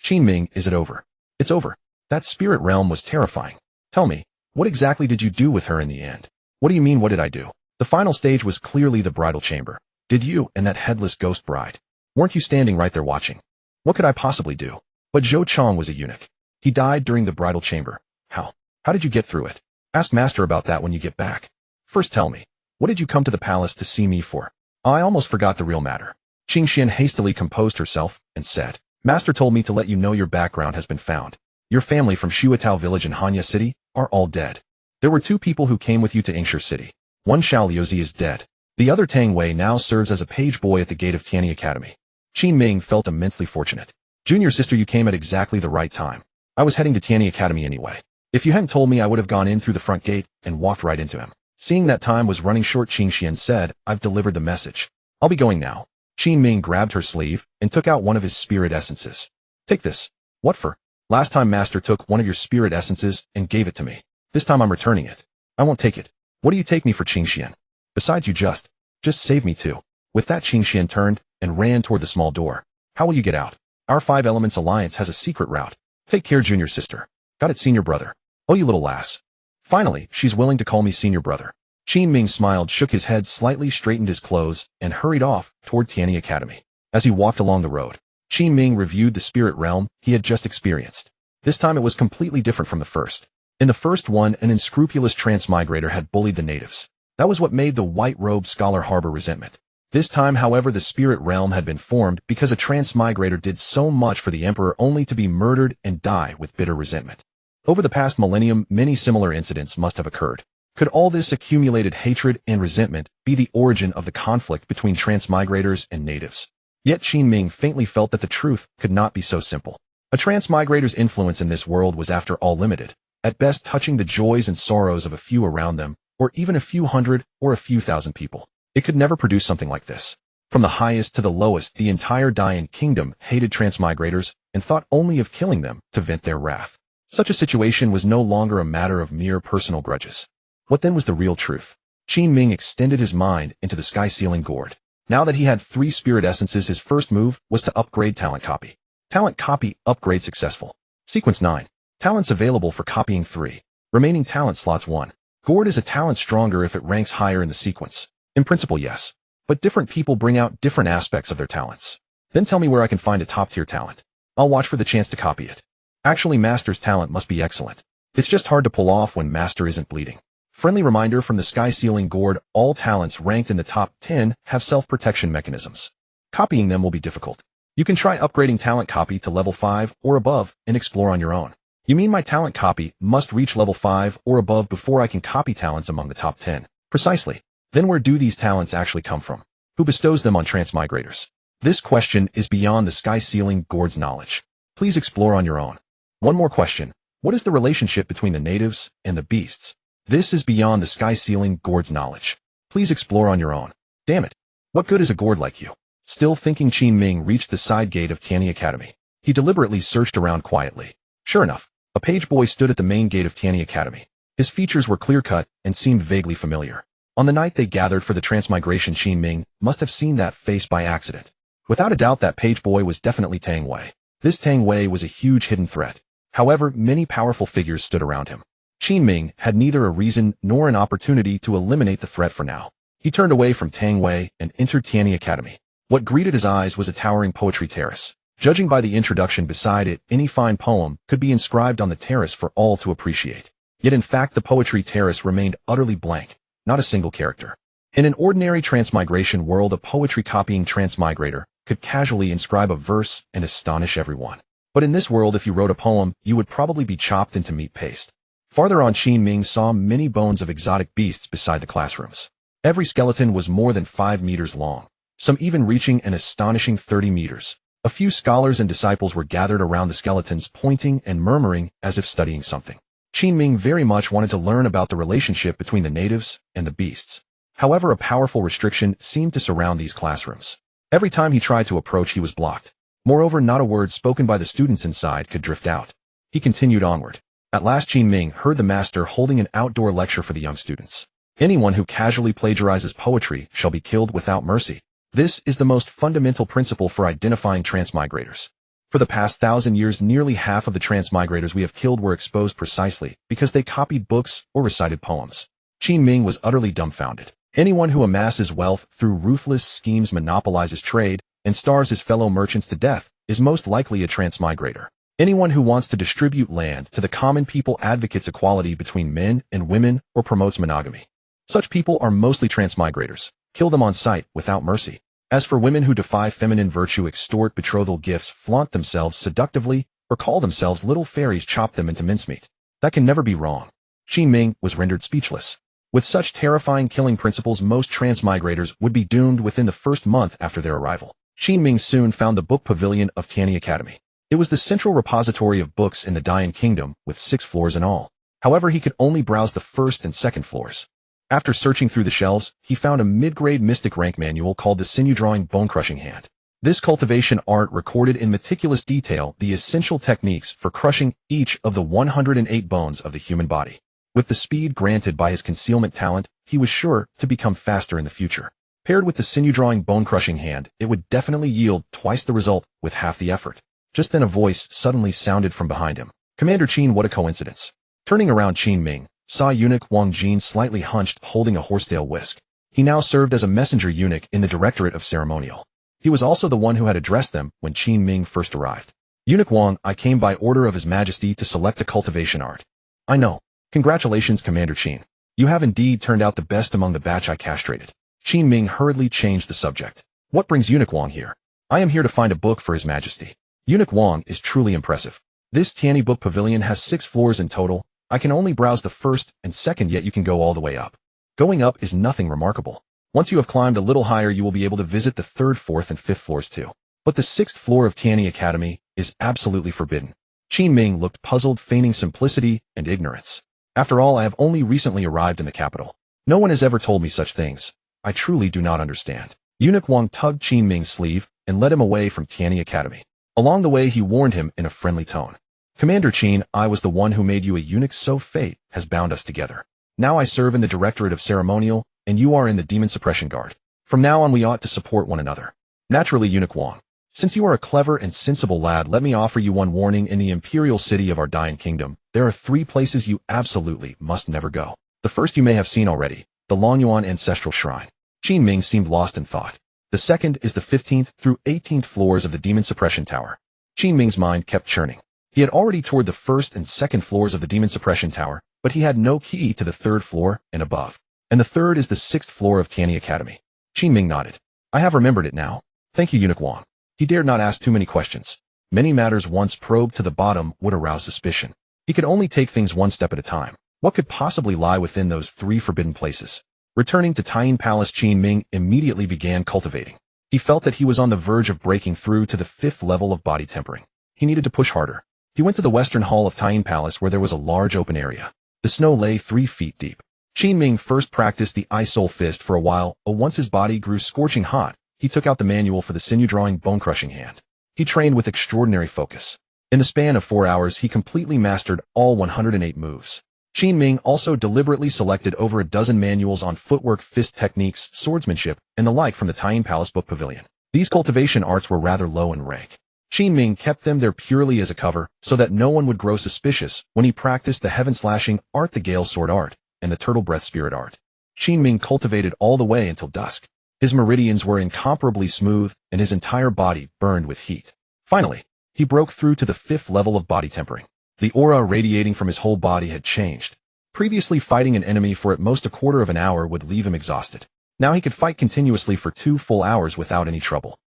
Ming, is it over? It's over. That spirit realm was terrifying. Tell me, what exactly did you do with her in the end? What do you mean, what did I do? The final stage was clearly the bridal chamber. Did you and that headless ghost bride? Weren't you standing right there watching? What could I possibly do? But Zhou Chong was a eunuch. He died during the bridal chamber. How did you get through it? Ask Master about that when you get back. First tell me, what did you come to the palace to see me for? I almost forgot the real matter. Qin Xian hastily composed herself and said, Master told me to let you know your background has been found. Your family from Shuatao village in Hanya City are all dead. There were 2 people who came with you to Ingshir City. One, Xiao Liuzi, is dead. The other, Tang Wei, now serves as a page boy at the gate of Tianyi Academy. Qin Ming felt immensely fortunate. Junior sister, you came at exactly the right time. I was heading to Tianyi Academy anyway. If you hadn't told me, I would have gone in through the front gate and walked right into him. Seeing that time was running short, Qin Xian said, I've delivered the message. I'll be going now. Qin Ming grabbed her sleeve and took out one of his spirit essences. Take this. What for? Last time Master took one of your spirit essences and gave it to me. This time I'm returning it. I won't take it. What do you take me for, Qingxian? Besides, you just save me too. With that, Qingxian turned and ran toward the small door. How will you get out? Our Five Elements Alliance has a secret route. Take care, junior sister. Got it, senior brother. Oh, you little lass. Finally, she's willing to call me senior brother. Qin Ming smiled, shook his head slightly, straightened his clothes, and hurried off toward Tianyi Academy. As he walked along the road, Qin Ming reviewed the spirit realm he had just experienced. This time it was completely different from the first. In the first one, an unscrupulous transmigrator had bullied the natives. That was what made the white-robed scholar harbor resentment. This time, however, the spirit realm had been formed because a transmigrator did so much for the emperor only to be murdered and die with bitter resentment. Over the past millennium, many similar incidents must have occurred. Could all this accumulated hatred and resentment be the origin of the conflict between transmigrators and natives? Yet Qin Ming faintly felt that the truth could not be so simple. A transmigrator's influence in this world was after all limited, at best touching the joys and sorrows of a few around them, or even a few hundred or a few thousand people. It could never produce something like this. From the highest to the lowest, the entire Dayan kingdom hated transmigrators and thought only of killing them to vent their wrath. Such a situation was no longer a matter of mere personal grudges. What then was the real truth? Qin Ming extended his mind into the sky-ceiling gourd. Now that he had 3 spirit essences, his first move was to upgrade talent copy. Talent copy upgrade successful. Sequence 9. Talents available for copying 3. Remaining talent slots 1. Gourd is a talent stronger if it ranks higher in the sequence. In principle, yes. But different people bring out different aspects of their talents. Then tell me where I can find a top-tier talent. I'll watch for the chance to copy it. Actually, Master's talent must be excellent. It's just hard to pull off when Master isn't bleeding. Friendly reminder from the sky-ceiling gourd, all talents ranked in the top 10 have self-protection mechanisms. Copying them will be difficult. You can try upgrading talent copy to level 5 or above and explore on your own. You mean my talent copy must reach level 5 or above before I can copy talents among the top 10? Precisely. Then where do these talents actually come from? Who bestows them on transmigrators? This question is beyond the sky-ceiling gourd's knowledge. Please explore on your own. One more question. What is the relationship between the natives and the beasts? This is beyond the sky-ceiling gourd's knowledge. Please explore on your own. Damn it. What good is a gourd like you? Still thinking, Qin Ming reached the side gate of Tianyi Academy. He deliberately searched around quietly. Sure enough, a page boy stood at the main gate of Tianyi Academy. His features were clear-cut and seemed vaguely familiar. On the night they gathered for the transmigration, Qin Ming must have seen that face by accident. Without a doubt, that page boy was definitely Tang Wei. This Tang Wei was a huge hidden threat. However, many powerful figures stood around him. Qin Ming had neither a reason nor an opportunity to eliminate the threat for now. He turned away from Tang Wei and entered Tianyi Academy. What greeted his eyes was a towering poetry terrace. Judging by the introduction beside it, any fine poem could be inscribed on the terrace for all to appreciate. Yet in fact, the poetry terrace remained utterly blank. Not a single character. In an ordinary transmigration world, a poetry-copying transmigrator could casually inscribe a verse and astonish everyone. But in this world, if you wrote a poem, you would probably be chopped into meat paste. Farther on, Qin Ming saw many bones of exotic beasts beside the classrooms. Every skeleton was more than 5 meters long, some even reaching an astonishing 30 meters. A few scholars and disciples were gathered around the skeletons, pointing and murmuring as if studying something. Qin Ming very much wanted to learn about the relationship between the natives and the beasts. However, a powerful restriction seemed to surround these classrooms. Every time he tried to approach, he was blocked. Moreover, not a word spoken by the students inside could drift out. He continued onward. At last, Qin Ming heard the master holding an outdoor lecture for the young students. Anyone who casually plagiarizes poetry shall be killed without mercy. This is the most fundamental principle for identifying transmigrators. For the past 1,000 years, nearly half of the transmigrators we have killed were exposed precisely because they copied books or recited poems. Qin Ming was utterly dumbfounded. Anyone who amasses wealth through ruthless schemes, monopolizes trade, and stars his fellow merchants to death is most likely a transmigrator. Anyone who wants to distribute land to the common people, advocates equality between men and women, or promotes monogamy. Such people are mostly transmigrators. Kill them on sight without mercy. As for women who defy feminine virtue, extort betrothal gifts, flaunt themselves seductively, or call themselves little fairies, chop them into mincemeat. That can never be wrong. Qin Ming was rendered speechless. With such terrifying killing principles, most transmigrators would be doomed within the first month after their arrival. Qin Ming soon found the book pavilion of Tianyi Academy. It was the central repository of books in the Dayan Kingdom, with 6 floors in all. However, he could only browse the first and second floors. After searching through the shelves, he found a mid-grade mystic rank manual called the Sinew Drawing Bone-Crushing Hand. This cultivation art recorded in meticulous detail the essential techniques for crushing each of the 108 bones of the human body. With the speed granted by his concealment talent, he was sure to become faster in the future. Paired with the sinew-drawing bone-crushing hand, it would definitely yield twice the result with half the effort. Just then a voice suddenly sounded from behind him. Commander Qin, what a coincidence. Turning around, Qin Ming saw eunuch Wang Jin slightly hunched holding a horsetail whisk. He now served as a messenger eunuch in the Directorate of Ceremonial. He was also the one who had addressed them when Qin Ming first arrived. Eunuch Wang, I came by order of His Majesty to select the cultivation art. I know. Congratulations, Commander Qin. You have indeed turned out the best among the batch I castrated. Qin Ming hurriedly changed the subject. What brings Eunuch Wang here? I am here to find a book for His Majesty. Eunuch Wang is truly impressive. This Tianyi book pavilion has 6 floors in total. I can only browse the first and second, yet you can go all the way up. Going up is nothing remarkable. Once you have climbed a little higher, you will be able to visit the 3rd, 4th, and 5th floors too. But the 6th floor of Tianyi Academy is absolutely forbidden. Qin Ming looked puzzled, feigning simplicity and ignorance. After all, I have only recently arrived in the capital. No one has ever told me such things. I truly do not understand. Eunuch Wang tugged Qin Ming's sleeve and led him away from Tianyi Academy. Along the way, he warned him in a friendly tone. Commander Qin, I was the one who made you a eunuch, so fate has bound us together. Now I serve in the Directorate of Ceremonial, and you are in the Demon Suppression Guard. From now on, we ought to support one another. Naturally, Eunuch Wang. Since you are a clever and sensible lad, let me offer you one warning. In the imperial city of our dying kingdom, there are 3 places you absolutely must never go. The first you may have seen already, the Longyuan Ancestral Shrine. Qin Ming seemed lost in thought. The second is the 15th through 18th floors of the Demon Suppression Tower. Qin Ming's mind kept churning. He had already toured the 1st and 2nd floors of the Demon Suppression Tower, but he had no key to the 3rd floor and above. And the 3rd is the 6th floor of Tianyi Academy. Qin Ming nodded. I have remembered it now. Thank you, Eunuch Wang. He dared not ask too many questions. Many matters once probed to the bottom would arouse suspicion. He could only take things one step at a time. What could possibly lie within those 3 forbidden places? Returning to Taiyin Palace, Qin Ming immediately began cultivating. He felt that he was on the verge of breaking through to the 5th level of body tempering. He needed to push harder. He went to the western hall of Taiyin Palace, where there was a large open area. The snow lay 3 feet deep. Qin Ming first practiced the Ice Soul Fist for a while, but once his body grew scorching hot, he took out the manual for the sinew-drawing bone-crushing hand. He trained with extraordinary focus. In the span of 4 hours, he completely mastered all 108 moves. Qin Ming also deliberately selected over a dozen manuals on footwork, fist techniques, swordsmanship, and the like from the Taiyin Palace Book Pavilion. These cultivation arts were rather low in rank. Qin Ming kept them there purely as a cover, so that no one would grow suspicious when he practiced the heaven-slashing art, the Gale Sword art, and the Turtle Breath Spirit art. Qin Ming cultivated all the way until dusk. His meridians were incomparably smooth, and his entire body burned with heat. Finally, he broke through to the 5th level of body tempering. The aura radiating from his whole body had changed. Previously, fighting an enemy for at most a quarter of an hour would leave him exhausted. Now he could fight continuously for 2 full hours without any trouble.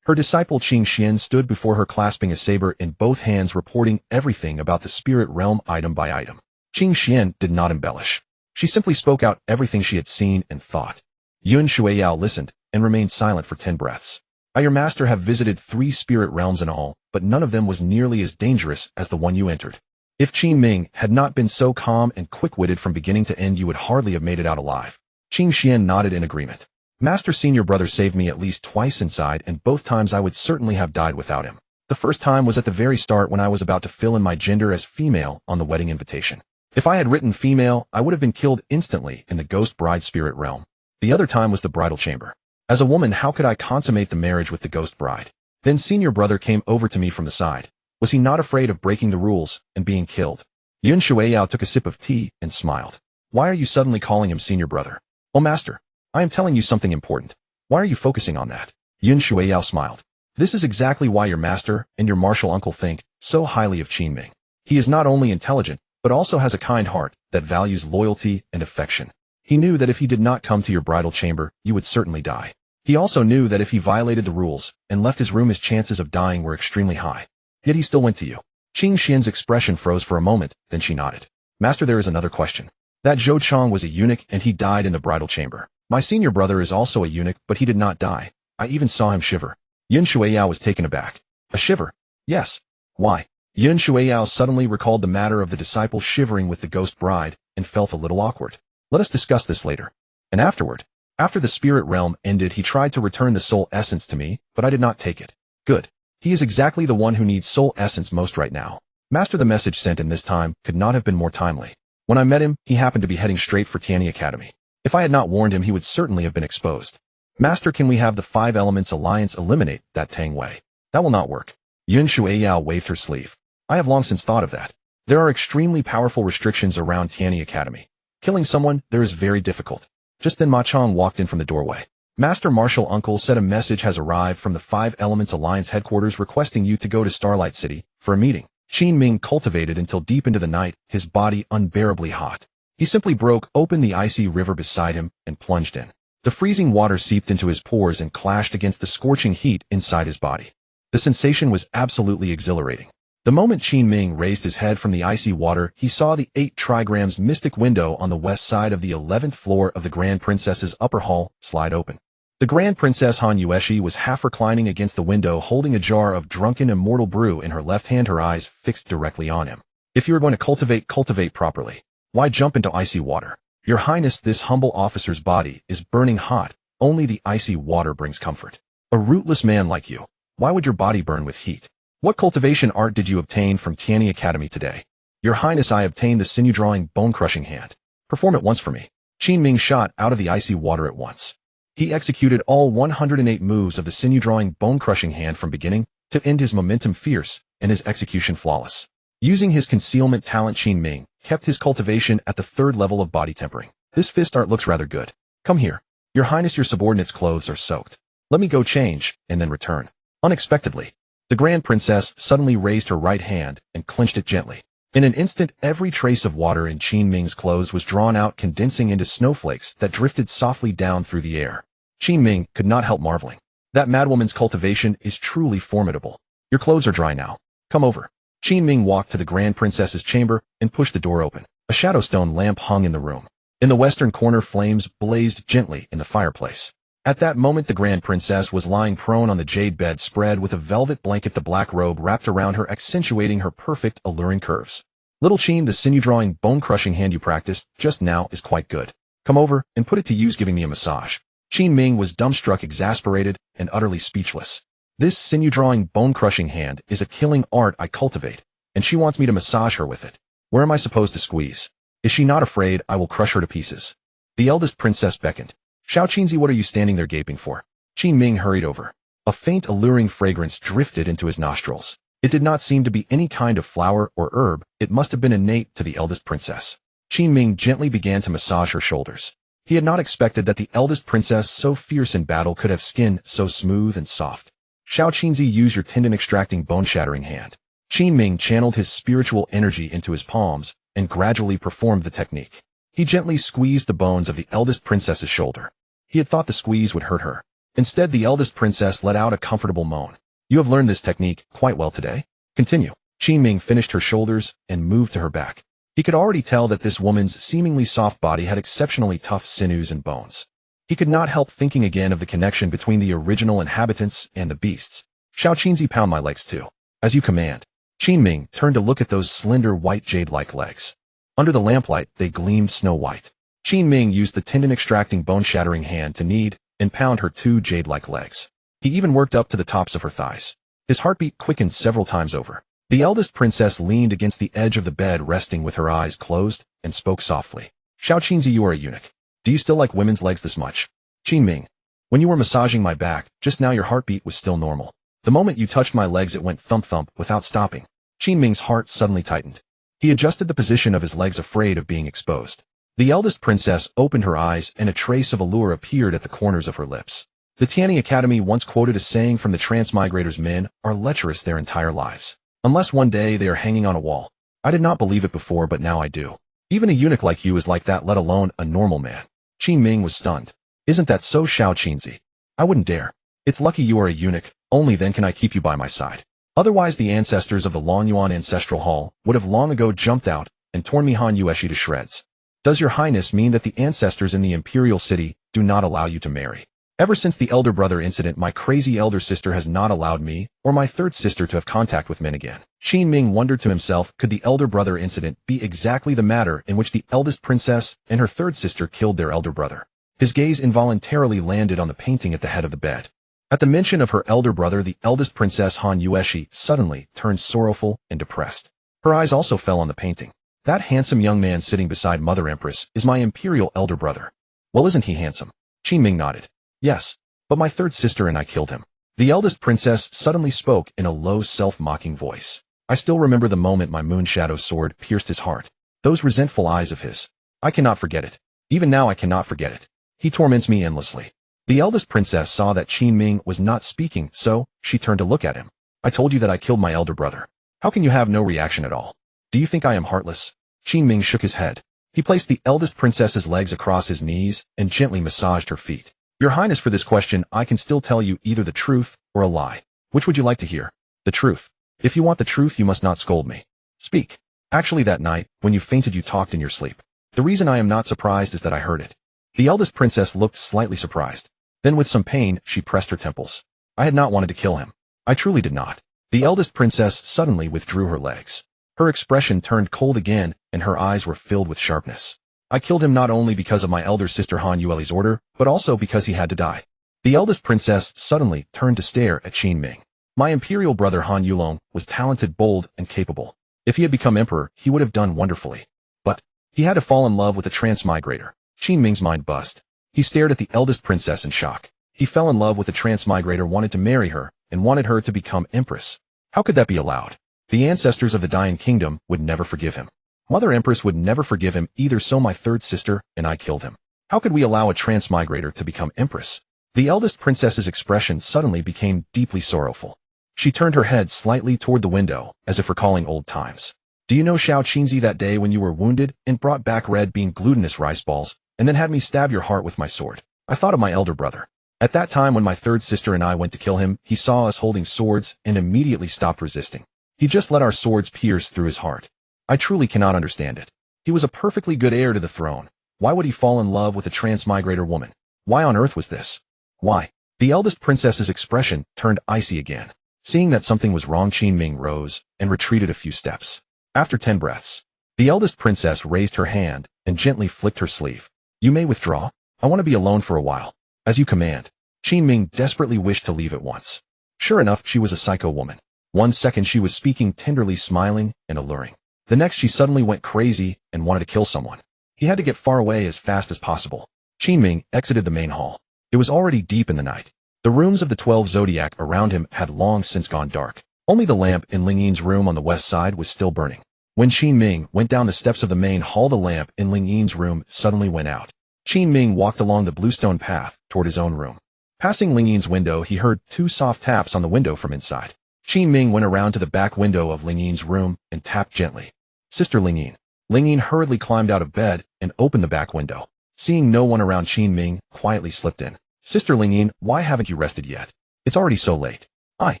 Her disciple Qing Xian stood before her, clasping a saber in both hands, reporting everything about the spirit realm item by item. Qing Xian did not embellish. She simply spoke out everything she had seen and thought. Yun Shuiyao listened and remained silent for 10 breaths. I, your master, have visited 3 spirit realms in all, but none of them was nearly as dangerous as the one you entered. If Qin Ming had not been so calm and quick-witted from beginning to end, you would hardly have made it out alive. Qing Xian nodded in agreement. Master, senior brother saved me at least twice inside, and both times I would certainly have died without him. The first time was at the very start, when I was about to fill in my gender as female on the wedding invitation. If I had written female, I would have been killed instantly in the ghost bride spirit realm. The other time was the bridal chamber. As a woman, how could I consummate the marriage with the ghost bride? Then senior brother came over to me from the side. Was he not afraid of breaking the rules and being killed? Yun Shuiyao took a sip of tea and smiled. Why are you suddenly calling him senior brother? Oh, master, I am telling you something important. Why are you focusing on that? Yun Shuiyao smiled. This is exactly why your master and your martial uncle think so highly of Qin Ming. He is not only intelligent, but also has a kind heart that values loyalty and affection. He knew that if he did not come to your bridal chamber, you would certainly die. He also knew that if he violated the rules and left his room, his chances of dying were extremely high. Yet he still went to you. Qing Xian's expression froze for a moment, then she nodded. Master, there is another question. That Zhou Chang was a eunuch and he died in the bridal chamber. My senior brother is also a eunuch, but he did not die. I even saw him shiver. Yun Shuiyao was taken aback. A shiver? Yes. Why? Yun Shuiyao suddenly recalled the matter of the disciple shivering with the ghost bride and felt a little awkward. Let us discuss this later. And afterward, After the spirit realm ended, he tried to return the soul essence to me, but I did not take it. Good. He is exactly the one who needs soul essence most right now. Master, the message sent in this time could not have been more timely. When I met him, he happened to be heading straight for Tianyi Academy. If I had not warned him, he would certainly have been exposed. Master, can we have the 5 Elements Alliance eliminate that Tang Wei? That will not work. Yun Shueiyao waved her sleeve. I have long since thought of that. There are extremely powerful restrictions around Tianyi Academy. Killing someone there is very difficult. Just then Ma Chong walked in from the doorway. Master Martial Uncle said a message has arrived from the 5 Elements Alliance headquarters requesting you to go to Starlight City for a meeting. Qin Ming cultivated until deep into the night, his body unbearably hot. He simply broke open the icy river beside him and plunged in. The freezing water seeped into his pores and clashed against the scorching heat inside his body. The sensation was absolutely exhilarating. The moment Qin Ming raised his head from the icy water, he saw the 8 trigrams mystic window on the west side of the 11th floor of the Grand Princess's upper hall slide open. The Grand Princess Han Yueshi was half reclining against the window, holding a jar of drunken immortal brew in her left hand, her eyes fixed directly on him. If you are going to cultivate properly. Why jump into icy water? Your Highness, this humble officer's body is burning hot. Only the icy water brings comfort. A rootless man like you. Why would your body burn with heat? What cultivation art did you obtain from Tianyi Academy today? Your Highness, I obtained the sinew-drawing bone-crushing hand. Perform it once for me. Qin Ming shot out of the icy water at once. He executed all 108 moves of the sinew-drawing bone-crushing hand from beginning to end, his momentum fierce and his execution flawless. Using his concealment talent, Qin Ming kept his cultivation at the 3rd level of body tempering. This fist art looks rather good. Come here. Your Highness, your subordinate's clothes are soaked. Let me go change and then return. Unexpectedly, the Grand Princess suddenly raised her right hand and clenched it gently. In an instant, every trace of water in Qin Ming's clothes was drawn out, condensing into snowflakes that drifted softly down through the air. Qin Ming could not help marveling. That madwoman's cultivation is truly formidable. Your clothes are dry now. Come over. Qin Ming walked to the Grand Princess's chamber and pushed the door open. A shadowstone lamp hung in the room. In the western corner, flames blazed gently in the fireplace. At that moment, the Grand Princess was lying prone on the jade bed spread with a velvet blanket, the black robe wrapped around her, accentuating her perfect, alluring curves. Little Qin, the sinew-drawing, bone-crushing hand you practiced just now is quite good. Come over and put it to use giving me a massage. Qin Ming was dumbstruck, exasperated, and utterly speechless. This sinew-drawing, bone-crushing hand is a killing art I cultivate, and she wants me to massage her with it. Where am I supposed to squeeze? Is she not afraid I will crush her to pieces? The eldest princess beckoned. Xiao Qinzi, what are you standing there gaping for? Qin Ming hurried over. A faint, alluring fragrance drifted into his nostrils. It did not seem to be any kind of flower or herb. It must have been innate to the eldest princess. Qin Ming gently began to massage her shoulders. He had not expected that the eldest princess, so fierce in battle, could have skin so smooth and soft. Xiao Qinzi, use your tendon-extracting, bone-shattering hand. Qin Ming channeled his spiritual energy into his palms and gradually performed the technique. He gently squeezed the bones of the eldest princess's shoulder. He had thought the squeeze would hurt her. Instead, the eldest princess let out a comfortable moan. You have learned this technique quite well today. Continue. Qin Ming finished her shoulders and moved to her back. He could already tell that this woman's seemingly soft body had exceptionally tough sinews and bones. He could not help thinking again of the connection between the original inhabitants and the beasts. Xiao Qinzi, pound my legs too. As you command. Qin Ming turned to look at those slender white jade-like legs. Under the lamplight, they gleamed snow-white. Qin Ming used the tendon-extracting, bone-shattering hand to knead and pound her 2 jade-like legs. He even worked up to the tops of her thighs. His heartbeat quickened several times over. The eldest princess leaned against the edge of the bed, resting with her eyes closed, and spoke softly. Xiao Qinzi, you are a eunuch. Do you still like women's legs this much? Qin Ming, when you were massaging my back, just now your heartbeat was still normal. The moment you touched my legs, it went thump-thump without stopping. Qin Ming's heart suddenly tightened. He adjusted the position of his legs, afraid of being exposed. The eldest princess opened her eyes and a trace of allure appeared at the corners of her lips. The Tianyi Academy once quoted a saying from the Transmigrators: men are lecherous their entire lives, unless one day they are hanging on a wall. I did not believe it before, but now I do. Even a eunuch like you is like that, let alone a normal man. Qin Ming was stunned. Isn't that so, Xiao Qinzi? I wouldn't dare. It's lucky you are a eunuch, only then can I keep you by my side. Otherwise the ancestors of the Longyuan Ancestral Hall would have long ago jumped out and torn me Han Yueshi to shreds. Does your highness mean that the ancestors in the imperial city do not allow you to marry? Ever since the elder brother incident, my crazy elder sister has not allowed me or my third sister to have contact with men again. Qin Ming wondered to himself, could the elder brother incident be exactly the matter in which the eldest princess and her third sister killed their elder brother? His gaze involuntarily landed on the painting at the head of the bed. At the mention of her elder brother, the eldest princess Han Yueshi suddenly turned sorrowful and depressed. Her eyes also fell on the painting. That handsome young man sitting beside Mother Empress is my imperial elder brother. Well, isn't he handsome? Qin Ming nodded. Yes, but my third sister and I killed him. The eldest princess suddenly spoke in a low, self-mocking voice. I still remember the moment my moon shadow sword pierced his heart. Those resentful eyes of his. I cannot forget it. Even now I cannot forget it. He torments me endlessly. The eldest princess saw that Qin Ming was not speaking, so she turned to look at him. I told you that I killed my elder brother. How can you have no reaction at all? Do you think I am heartless? Qin Ming shook his head. He placed the eldest princess's legs across his knees and gently massaged her feet. Your Highness, for this question, I can still tell you either the truth or a lie. Which would you like to hear? The truth. If you want the truth, you must not scold me. Speak. Actually, that night, when you fainted, you talked in your sleep. The reason I am not surprised is that I heard it. The eldest princess looked slightly surprised. Then with some pain, she pressed her temples. I had not wanted to kill him. I truly did not. The eldest princess suddenly withdrew her legs. Her expression turned cold again, and her eyes were filled with sharpness. I killed him not only because of my elder sister Han Yueli's order, but also because he had to die. The eldest princess suddenly turned to stare at Qin Ming. My imperial brother Han Yulong was talented, bold, and capable. If he had become emperor, he would have done wonderfully. But he had to fall in love with a transmigrator. Qin Ming's mind buzzed. He stared at the eldest princess in shock. He fell in love with a transmigrator, wanted to marry her, and wanted her to become empress. How could that be allowed? The ancestors of the Dying Kingdom would never forgive him. Mother Empress would never forgive him either, so my third sister and I killed him. How could we allow a transmigrator to become empress? The eldest princess's expression suddenly became deeply sorrowful. She turned her head slightly toward the window, as if recalling old times. Do you know, Xiao Qinzi, that day when you were wounded and brought back red bean glutinous rice balls, and then had me stab your heart with my sword? I thought of my elder brother. At that time when my third sister and I went to kill him, he saw us holding swords and immediately stopped resisting. He just let our swords pierce through his heart. I truly cannot understand it. He was a perfectly good heir to the throne. Why would he fall in love with a transmigrator woman? Why on earth was this? Why? The eldest princess's expression turned icy again. Seeing that something was wrong, Qin Ming rose and retreated a few steps. After 10 breaths, the eldest princess raised her hand and gently flicked her sleeve. You may withdraw. I want to be alone for a while. As you command. Qin Ming desperately wished to leave at once. Sure enough, she was a psycho woman. 1 second she was speaking tenderly, smiling, and alluring. The next she suddenly went crazy and wanted to kill someone. He had to get far away as fast as possible. Qin Ming exited the main hall. It was already deep in the night. The rooms of the 12 zodiac around him had long since gone dark. Only the lamp in Ling Yin's room on the west side was still burning. When Qin Ming went down the steps of the main hall, the lamp in Ling Yin's room suddenly went out. Qin Ming walked along the bluestone path toward his own room. Passing Ling Yin's window, he heard 2 soft taps on the window from inside. Qin Ming went around to the back window of Ling Yin's room and tapped gently. Sister Ling Yin. Ling Yin hurriedly climbed out of bed and opened the back window. Seeing no one around, Qin Ming quietly slipped in. Sister Ling Yin, why haven't you rested yet? It's already so late. I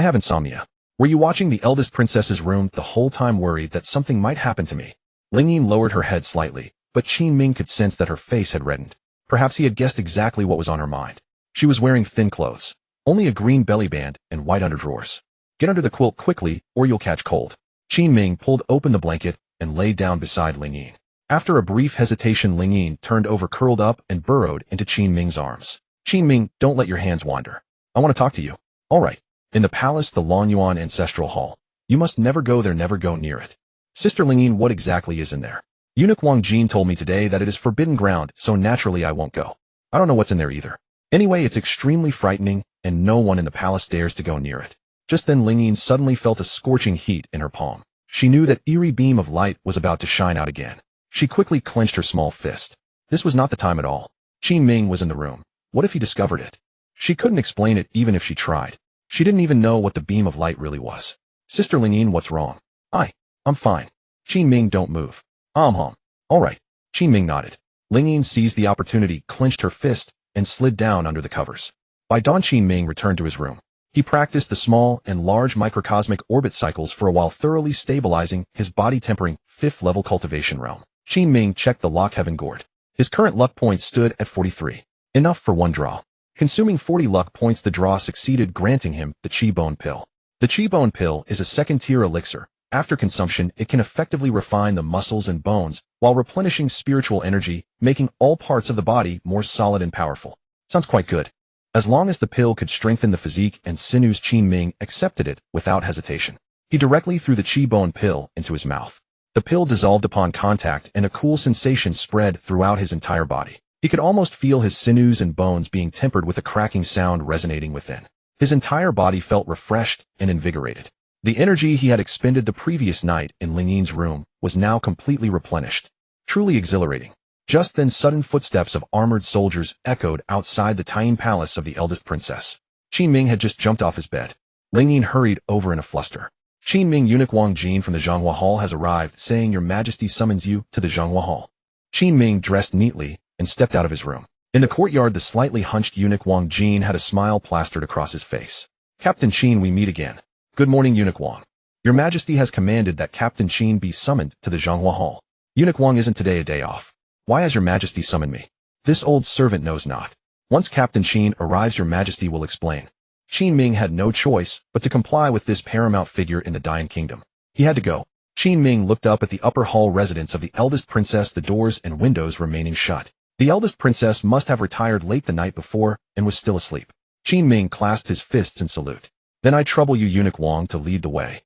have insomnia. Were you watching the eldest princess's room the whole time, worried that something might happen to me? Ling Yin lowered her head slightly, but Qin Ming could sense that her face had reddened. Perhaps he had guessed exactly what was on her mind. She was wearing thin clothes, only a green belly band and white underdrawers. Get under the quilt quickly, or you'll catch cold. Qin Ming pulled open the blanket and lay down beside Ling Yin. After a brief hesitation, Ling Yin turned over, curled up, and burrowed into Qin Ming's arms. Qin Ming, don't let your hands wander. I want to talk to you. All right. In the palace, the Longyuan Ancestral Hall. You must never go there, never go near it. Sister Ling Yin, what exactly is in there? Eunuch Wang Jin told me today that it is forbidden ground, so naturally I won't go. I don't know what's in there either. Anyway, it's extremely frightening, and no one in the palace dares to go near it. Just then Ling Yin suddenly felt a scorching heat in her palm. She knew that eerie beam of light was about to shine out again. She quickly clenched her small fist. This was not the time at all. Qin Ming was in the room. What if he discovered it? She couldn't explain it even if she tried. She didn't even know what the beam of light really was. Sister Ling Yin, what's wrong? I'm fine. Qin Ming, don't move. Home. All right. Qin Ming nodded. Ling Yin seized the opportunity, clenched her fist, and slid down under the covers. By dawn, Qin Ming returned to his room. He practiced the small and large microcosmic orbit cycles for a while, thoroughly stabilizing his body, tempering 5th level cultivation realm. Qin Ming checked the lock heaven gourd. His current luck points stood at 43. Enough for 1 draw. Consuming 40 luck points, the draw succeeded, granting him the Qi Bone Pill. The Qi Bone Pill is a 2nd-tier elixir. After consumption, it can effectively refine the muscles and bones while replenishing spiritual energy, making all parts of the body more solid and powerful. Sounds quite good. As long as the pill could strengthen the physique and sinews, Qin Ming accepted it without hesitation. He directly threw the Qi Bone pill into his mouth. The pill dissolved upon contact and a cool sensation spread throughout his entire body. He could almost feel his sinews and bones being tempered with a cracking sound resonating within. His entire body felt refreshed and invigorated. The energy he had expended the previous night in Ling Yin's room was now completely replenished. Truly exhilarating. Just then sudden footsteps of armored soldiers echoed outside the Taiyin palace of the eldest princess. Qin Ming had just jumped off his bed. Ling Yin hurried over in a fluster. Qin Ming, eunuch Wang Jin from the Zhanghua Hall has arrived, saying your majesty summons you to the Zhanghua Hall. Qin Ming dressed neatly and stepped out of his room. In the courtyard, the slightly hunched eunuch Wang Jin had a smile plastered across his face. Captain Qin, we meet again. Good morning, eunuch Wang. Your majesty has commanded that Captain Qin be summoned to the Zhanghua Hall. Eunuch Wang, isn't today a day off? Why has your majesty summoned me? This old servant knows not. Once Captain Qin arrives, your majesty will explain. Qin Ming had no choice but to comply with this paramount figure in the Dying Kingdom. He had to go. Qin Ming looked up at the upper hall residence of the eldest princess, the doors and windows remaining shut. The eldest princess must have retired late the night before and was still asleep. Qin Ming clasped his fists in salute. Then I trouble you, eunuch Wang, to lead the way.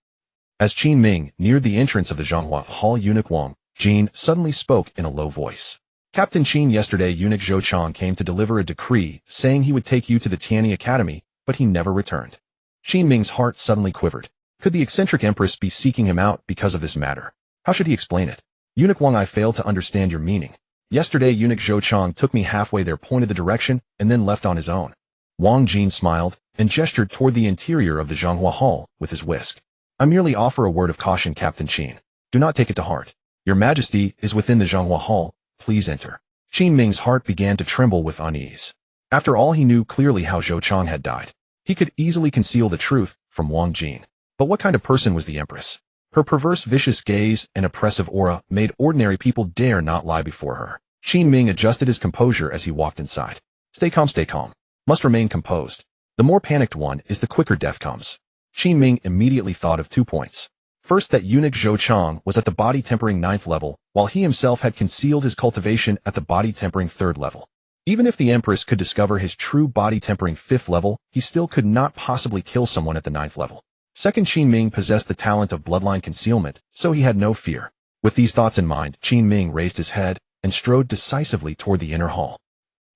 As Qin Ming neared the entrance of the Zhanghua Hall, eunuch Wang Jin suddenly spoke in a low voice. Captain Qin, yesterday eunuch Zhou Chang came to deliver a decree saying he would take you to the Tianyi Academy, but he never returned. Qin Ming's heart suddenly quivered. Could the eccentric empress be seeking him out because of this matter? How should he explain it? Eunuch Wang, I fail to understand your meaning. Yesterday eunuch Zhou Chang took me halfway there, pointed the direction, and then left on his own. Wang Jin smiled and gestured toward the interior of the Zhanghua Hall with his whisk. I merely offer a word of caution, Captain Qin. Do not take it to heart. Your majesty is within the Zhanghua Hall. Please enter. Qin Ming's heart began to tremble with unease. After all, he knew clearly how Zhou Chang had died. He could easily conceal the truth from Wang Jin. But what kind of person was the empress? Her perverse, vicious gaze and oppressive aura made ordinary people dare not lie before her. Qin Ming adjusted his composure as he walked inside. Stay calm, stay calm. Must remain composed. The more panicked one is, the quicker death comes. Qin Ming immediately thought of 2 points. First, that eunuch Zhou Chang was at the body tempering 9th level, while he himself had concealed his cultivation at the body tempering 3rd level. Even if the empress could discover his true body tempering 5th level, he still could not possibly kill someone at the 9th level. Second, Qin Ming possessed the talent of bloodline concealment, so he had no fear. With these thoughts in mind, Qin Ming raised his head and strode decisively toward the inner hall.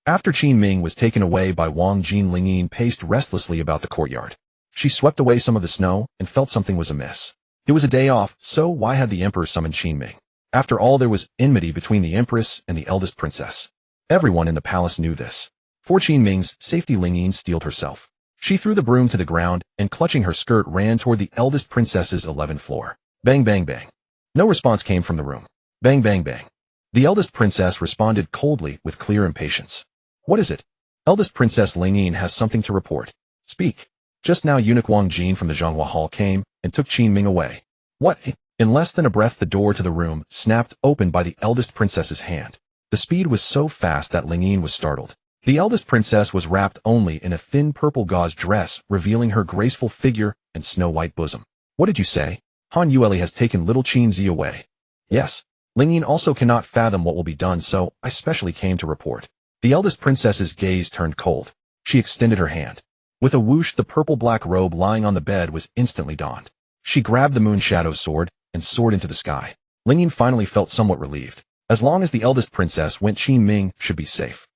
After Qin Ming was taken away by Wang Jin, Ling Yin paced restlessly about the courtyard. She swept away some of the snow and felt something was amiss. It was a day off, so why had the emperor summoned Qin Ming? After all, there was enmity between the empress and the eldest princess. Everyone in the palace knew this. For Qin Ming's safety, Ling Yin steeled herself. She threw the broom to the ground and, clutching her skirt, ran toward the eldest princess's 11th floor. Bang, bang, bang. No response came from the room. Bang, bang, bang. The eldest princess responded coldly with clear impatience. What is it? Eldest princess Ling Yin has something to report. Speak. Just now eunuch Wang Jin from the Zhanghua Hall came and took Qin Ming away. What? In less than a breath, the door to the room snapped open by the eldest princess's hand. The speed was so fast that Ling Yin was startled. The eldest princess was wrapped only in a thin purple gauze dress, revealing her graceful figure and snow-white bosom. What did you say? Han Yueli has taken little Qin Zi away. Yes. Ling Yin also cannot fathom what will be done, so I specially came to report. The eldest princess's gaze turned cold. She extended her hand. With a whoosh, the purple-black robe lying on the bed was instantly donned. She grabbed the moon shadow sword and soared into the sky. Ling Yin finally felt somewhat relieved. As long as the eldest princess went, Qin Ming should be safe.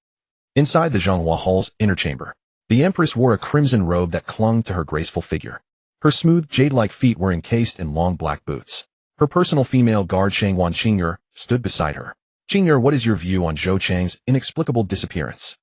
Inside the Zhanghua Hall's inner chamber, the empress wore a crimson robe that clung to her graceful figure. Her smooth, jade-like feet were encased in long black boots. Her personal female guard, Shangwan Qing'er, stood beside her. Qing'er, what is your view on Zhou Chang's inexplicable disappearance?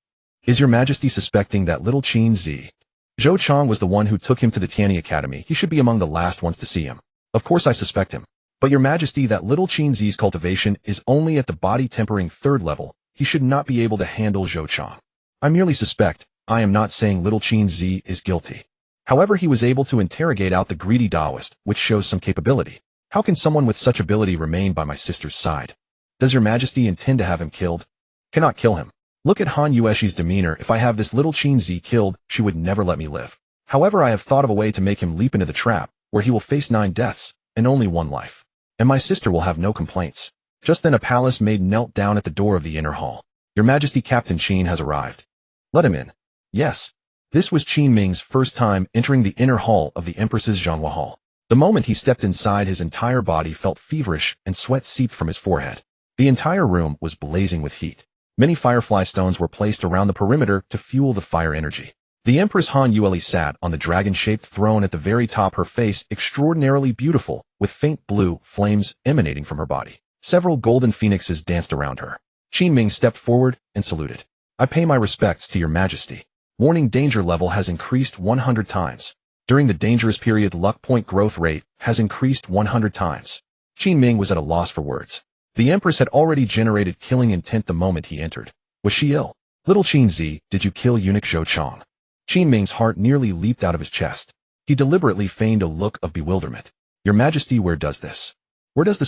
Is your majesty suspecting that little Qin Zi? Zhou Chang was the one who took him to the Tianyi Academy. He should be among the last ones to see him. Of course I suspect him. But your majesty, that little Qin Zi's cultivation is only at the body tempering 3rd level. He should not be able to handle Zhou Chang. I merely suspect. I am not saying little Qin Zi is guilty. However, he was able to interrogate out the greedy Taoist, which shows some capability. How can someone with such ability remain by my sister's side? Does your majesty intend to have him killed? Cannot kill him. Look at Han Yueshi's demeanor. If I have this little Qin Zi killed, she would never let me live. However, I have thought of a way to make him leap into the trap, where he will face 9 deaths. and only one life. And my sister will have no complaints. Just then a palace maid knelt down at the door of the inner hall. Your Majesty, Captain Qin has arrived. Let him in. Yes. This was Qin Ming's first time entering the inner hall of the Empress's Zhonghua Hall. The moment he stepped inside, his entire body felt feverish and sweat seeped from his forehead. The entire room was blazing with heat. Many firefly stones were placed around the perimeter to fuel the fire energy. The Empress Han Yueli sat on the dragon-shaped throne at the very top, her face extraordinarily beautiful, with faint blue flames emanating from her body. Several golden phoenixes danced around her. Qin Ming stepped forward and saluted. I pay my respects to your Majesty. Warning: danger level has increased 100 times. During the dangerous period, luck point growth rate has increased 100 times. Qin Ming was at a loss for words. The Empress had already generated killing intent the moment he entered. Was she ill? Little Qin Z, did you kill eunuch Zhou Chong? Qin Ming's heart nearly leaped out of his chest. He deliberately feigned a look of bewilderment. Your Majesty, where does this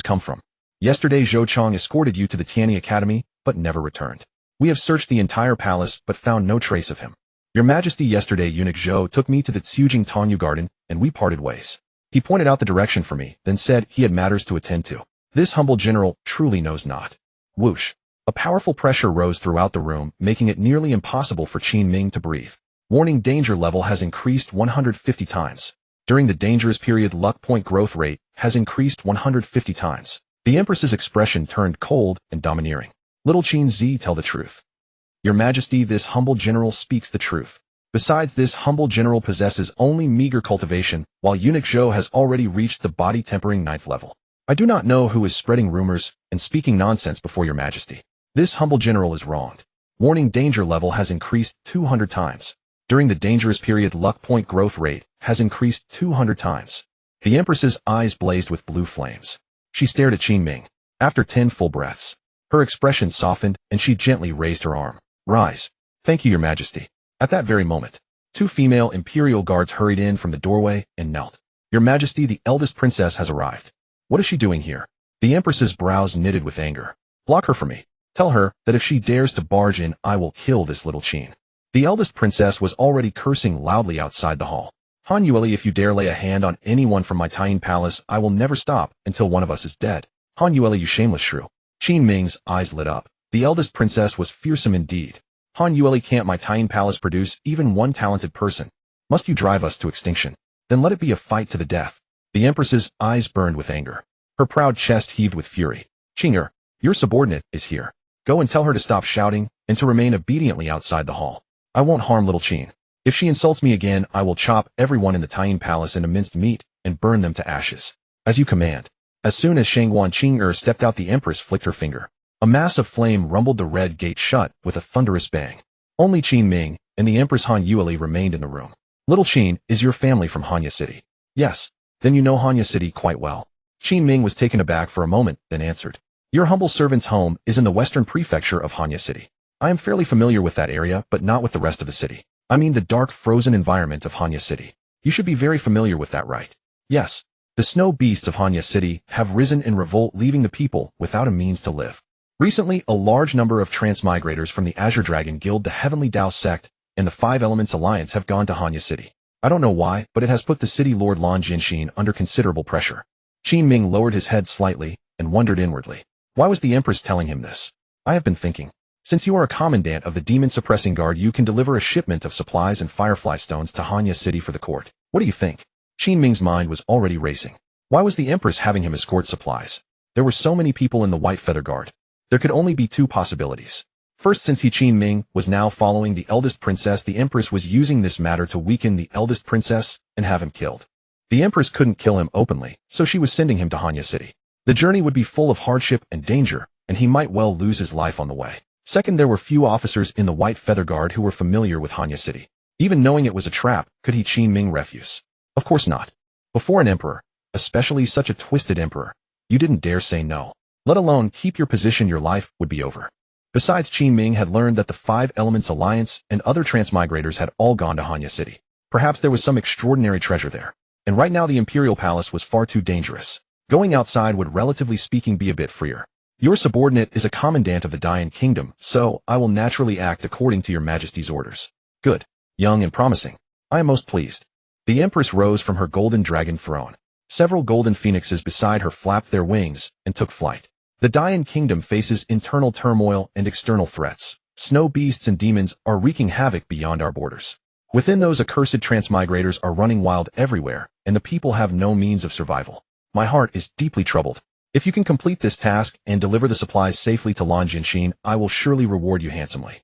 come from? Yesterday Zhou Chong escorted you to the Tianyi Academy, but never returned. We have searched the entire palace, but found no trace of him. Your Majesty, yesterday eunuch Zhou took me to the Tsujing Tanyu garden, and we parted ways. He pointed out the direction for me, then said he had matters to attend to. This humble general truly knows not. Whoosh. A powerful pressure rose throughout the room, making it nearly impossible for Qin Ming to breathe. Warning: danger level has increased 150 times. During the dangerous period, luck point growth rate has increased 150 times. The Empress's expression turned cold and domineering. Little Qin Z, tell the truth. Your Majesty, this humble general speaks the truth. Besides, this humble general possesses only meager cultivation, while eunuch Zhou has already reached the body tempering 9th level. I do not know who is spreading rumors and speaking nonsense before your Majesty. This humble general is wronged. Warning: danger level has increased 200 times. During the dangerous period, luck point growth rate has increased 200 times. The Empress's eyes blazed with blue flames. She stared at Qin Ming. After 10 full breaths, her expression softened and she gently raised her arm. Rise. Thank you, your Majesty. At that very moment, 2 female imperial guards hurried in from the doorway and knelt. Your Majesty, the eldest princess has arrived. What is she doing here? The Empress's brows knitted with anger. Block her from me. Tell her that if she dares to barge in, I will kill this little Qin. The eldest princess was already cursing loudly outside the hall. Han Yueli, if you dare lay a hand on anyone from my Tian palace, I will never stop until one of us is dead. Han Yueli, you shameless shrew. Qin Ming's eyes lit up. The eldest princess was fearsome indeed. Han Yueli, can't my Tian palace produce even one talented person? Must you drive us to extinction? Then let it be a fight to the death. The Empress's eyes burned with anger. Her proud chest heaved with fury. Qinger, your subordinate is here. Go and tell her to stop shouting and to remain obediently outside the hall. I won't harm little Qin. If she insults me again, I will chop everyone in the Tian palace into minced meat and burn them to ashes. As you command. As soon as Shangguan Qing'er stepped out, the Empress flicked her finger. A mass of flame rumbled the red gate shut with a thunderous bang. Only Qin Ming and the Empress Han Yueli remained in the room. Little Qin, is your family from Hanya City? Yes. Then you know Hanya City quite well. Qin Ming was taken aback for a moment, then answered. Your humble servant's home is in the western prefecture of Hanya City. I am fairly familiar with that area, but not with the rest of the city. I mean the dark, frozen environment of Hanya City. You should be very familiar with that, right? Yes. The snow beasts of Hanya City have risen in revolt, leaving the people without a means to live. Recently, a large number of Transmigrators from the Azure Dragon Guild, the Heavenly Tao Sect, and the Five Elements Alliance have gone to Hanya City. I don't know why, but it has put the city lord Lan Jinshin under considerable pressure. Qin Ming lowered his head slightly and wondered inwardly. Why was the Empress telling him this? I have been thinking. Since you are a commandant of the Demon Suppressing Guard, you can deliver a shipment of supplies and firefly stones to Hanya City for the court. What do you think? Qin Ming's mind was already racing. Why was the Empress having him escort supplies? There were so many people in the White Feather Guard. There could only be 2 possibilities. First, since Qin Ming was now following the eldest princess, the Empress was using this matter to weaken the eldest princess and have him killed. The Empress couldn't kill him openly, so she was sending him to Hanya City. The journey would be full of hardship and danger, and he might well lose his life on the way. Second, there were few officers in the White Feather Guard who were familiar with Hanya City. Even knowing it was a trap, could he Qin Ming refuse? Of course not. Before an emperor, especially such a twisted emperor, you didn't dare say no. Let alone keep your position, your life would be over. Besides, Qin Ming had learned that the Five Elements Alliance and other Transmigrators had all gone to Hanya City. Perhaps there was some extraordinary treasure there. And right now the Imperial Palace was far too dangerous. Going outside would, relatively speaking, be a bit freer. Your subordinate is a commandant of the Dian Kingdom, so I will naturally act according to your Majesty's orders. Good. Young and promising. I am most pleased. The Empress rose from her golden dragon throne. Several golden phoenixes beside her flapped their wings and took flight. The Dayan Kingdom faces internal turmoil and external threats. Snow beasts and demons are wreaking havoc beyond our borders. Within those accursed transmigrators are running wild everywhere, and the people have no means of survival. My heart is deeply troubled. If you can complete this task and deliver the supplies safely to Lan Jinshin, I will surely reward you handsomely.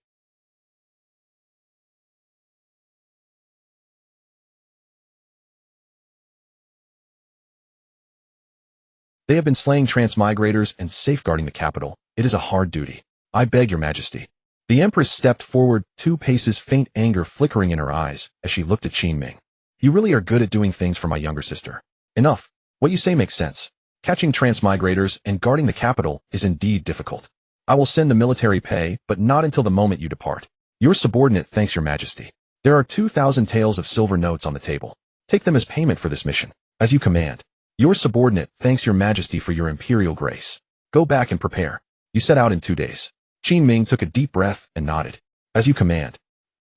They have been slaying transmigrators and safeguarding the capital. It is a hard duty. I beg your majesty. The Empress stepped forward 2 paces, faint anger flickering in her eyes as she looked at Qin Ming. You really are good at doing things for my younger sister. Enough. What you say makes sense. Catching transmigrators and guarding the capital is indeed difficult. I will send the military pay, but not until the moment you depart. Your subordinate thanks your majesty. There are 2,000 taels of silver notes on the table. Take them as payment for this mission. As you command. Your subordinate thanks your majesty for your imperial grace. Go back and prepare. You set out in 2 days. Qin Ming took a deep breath and nodded. As you command.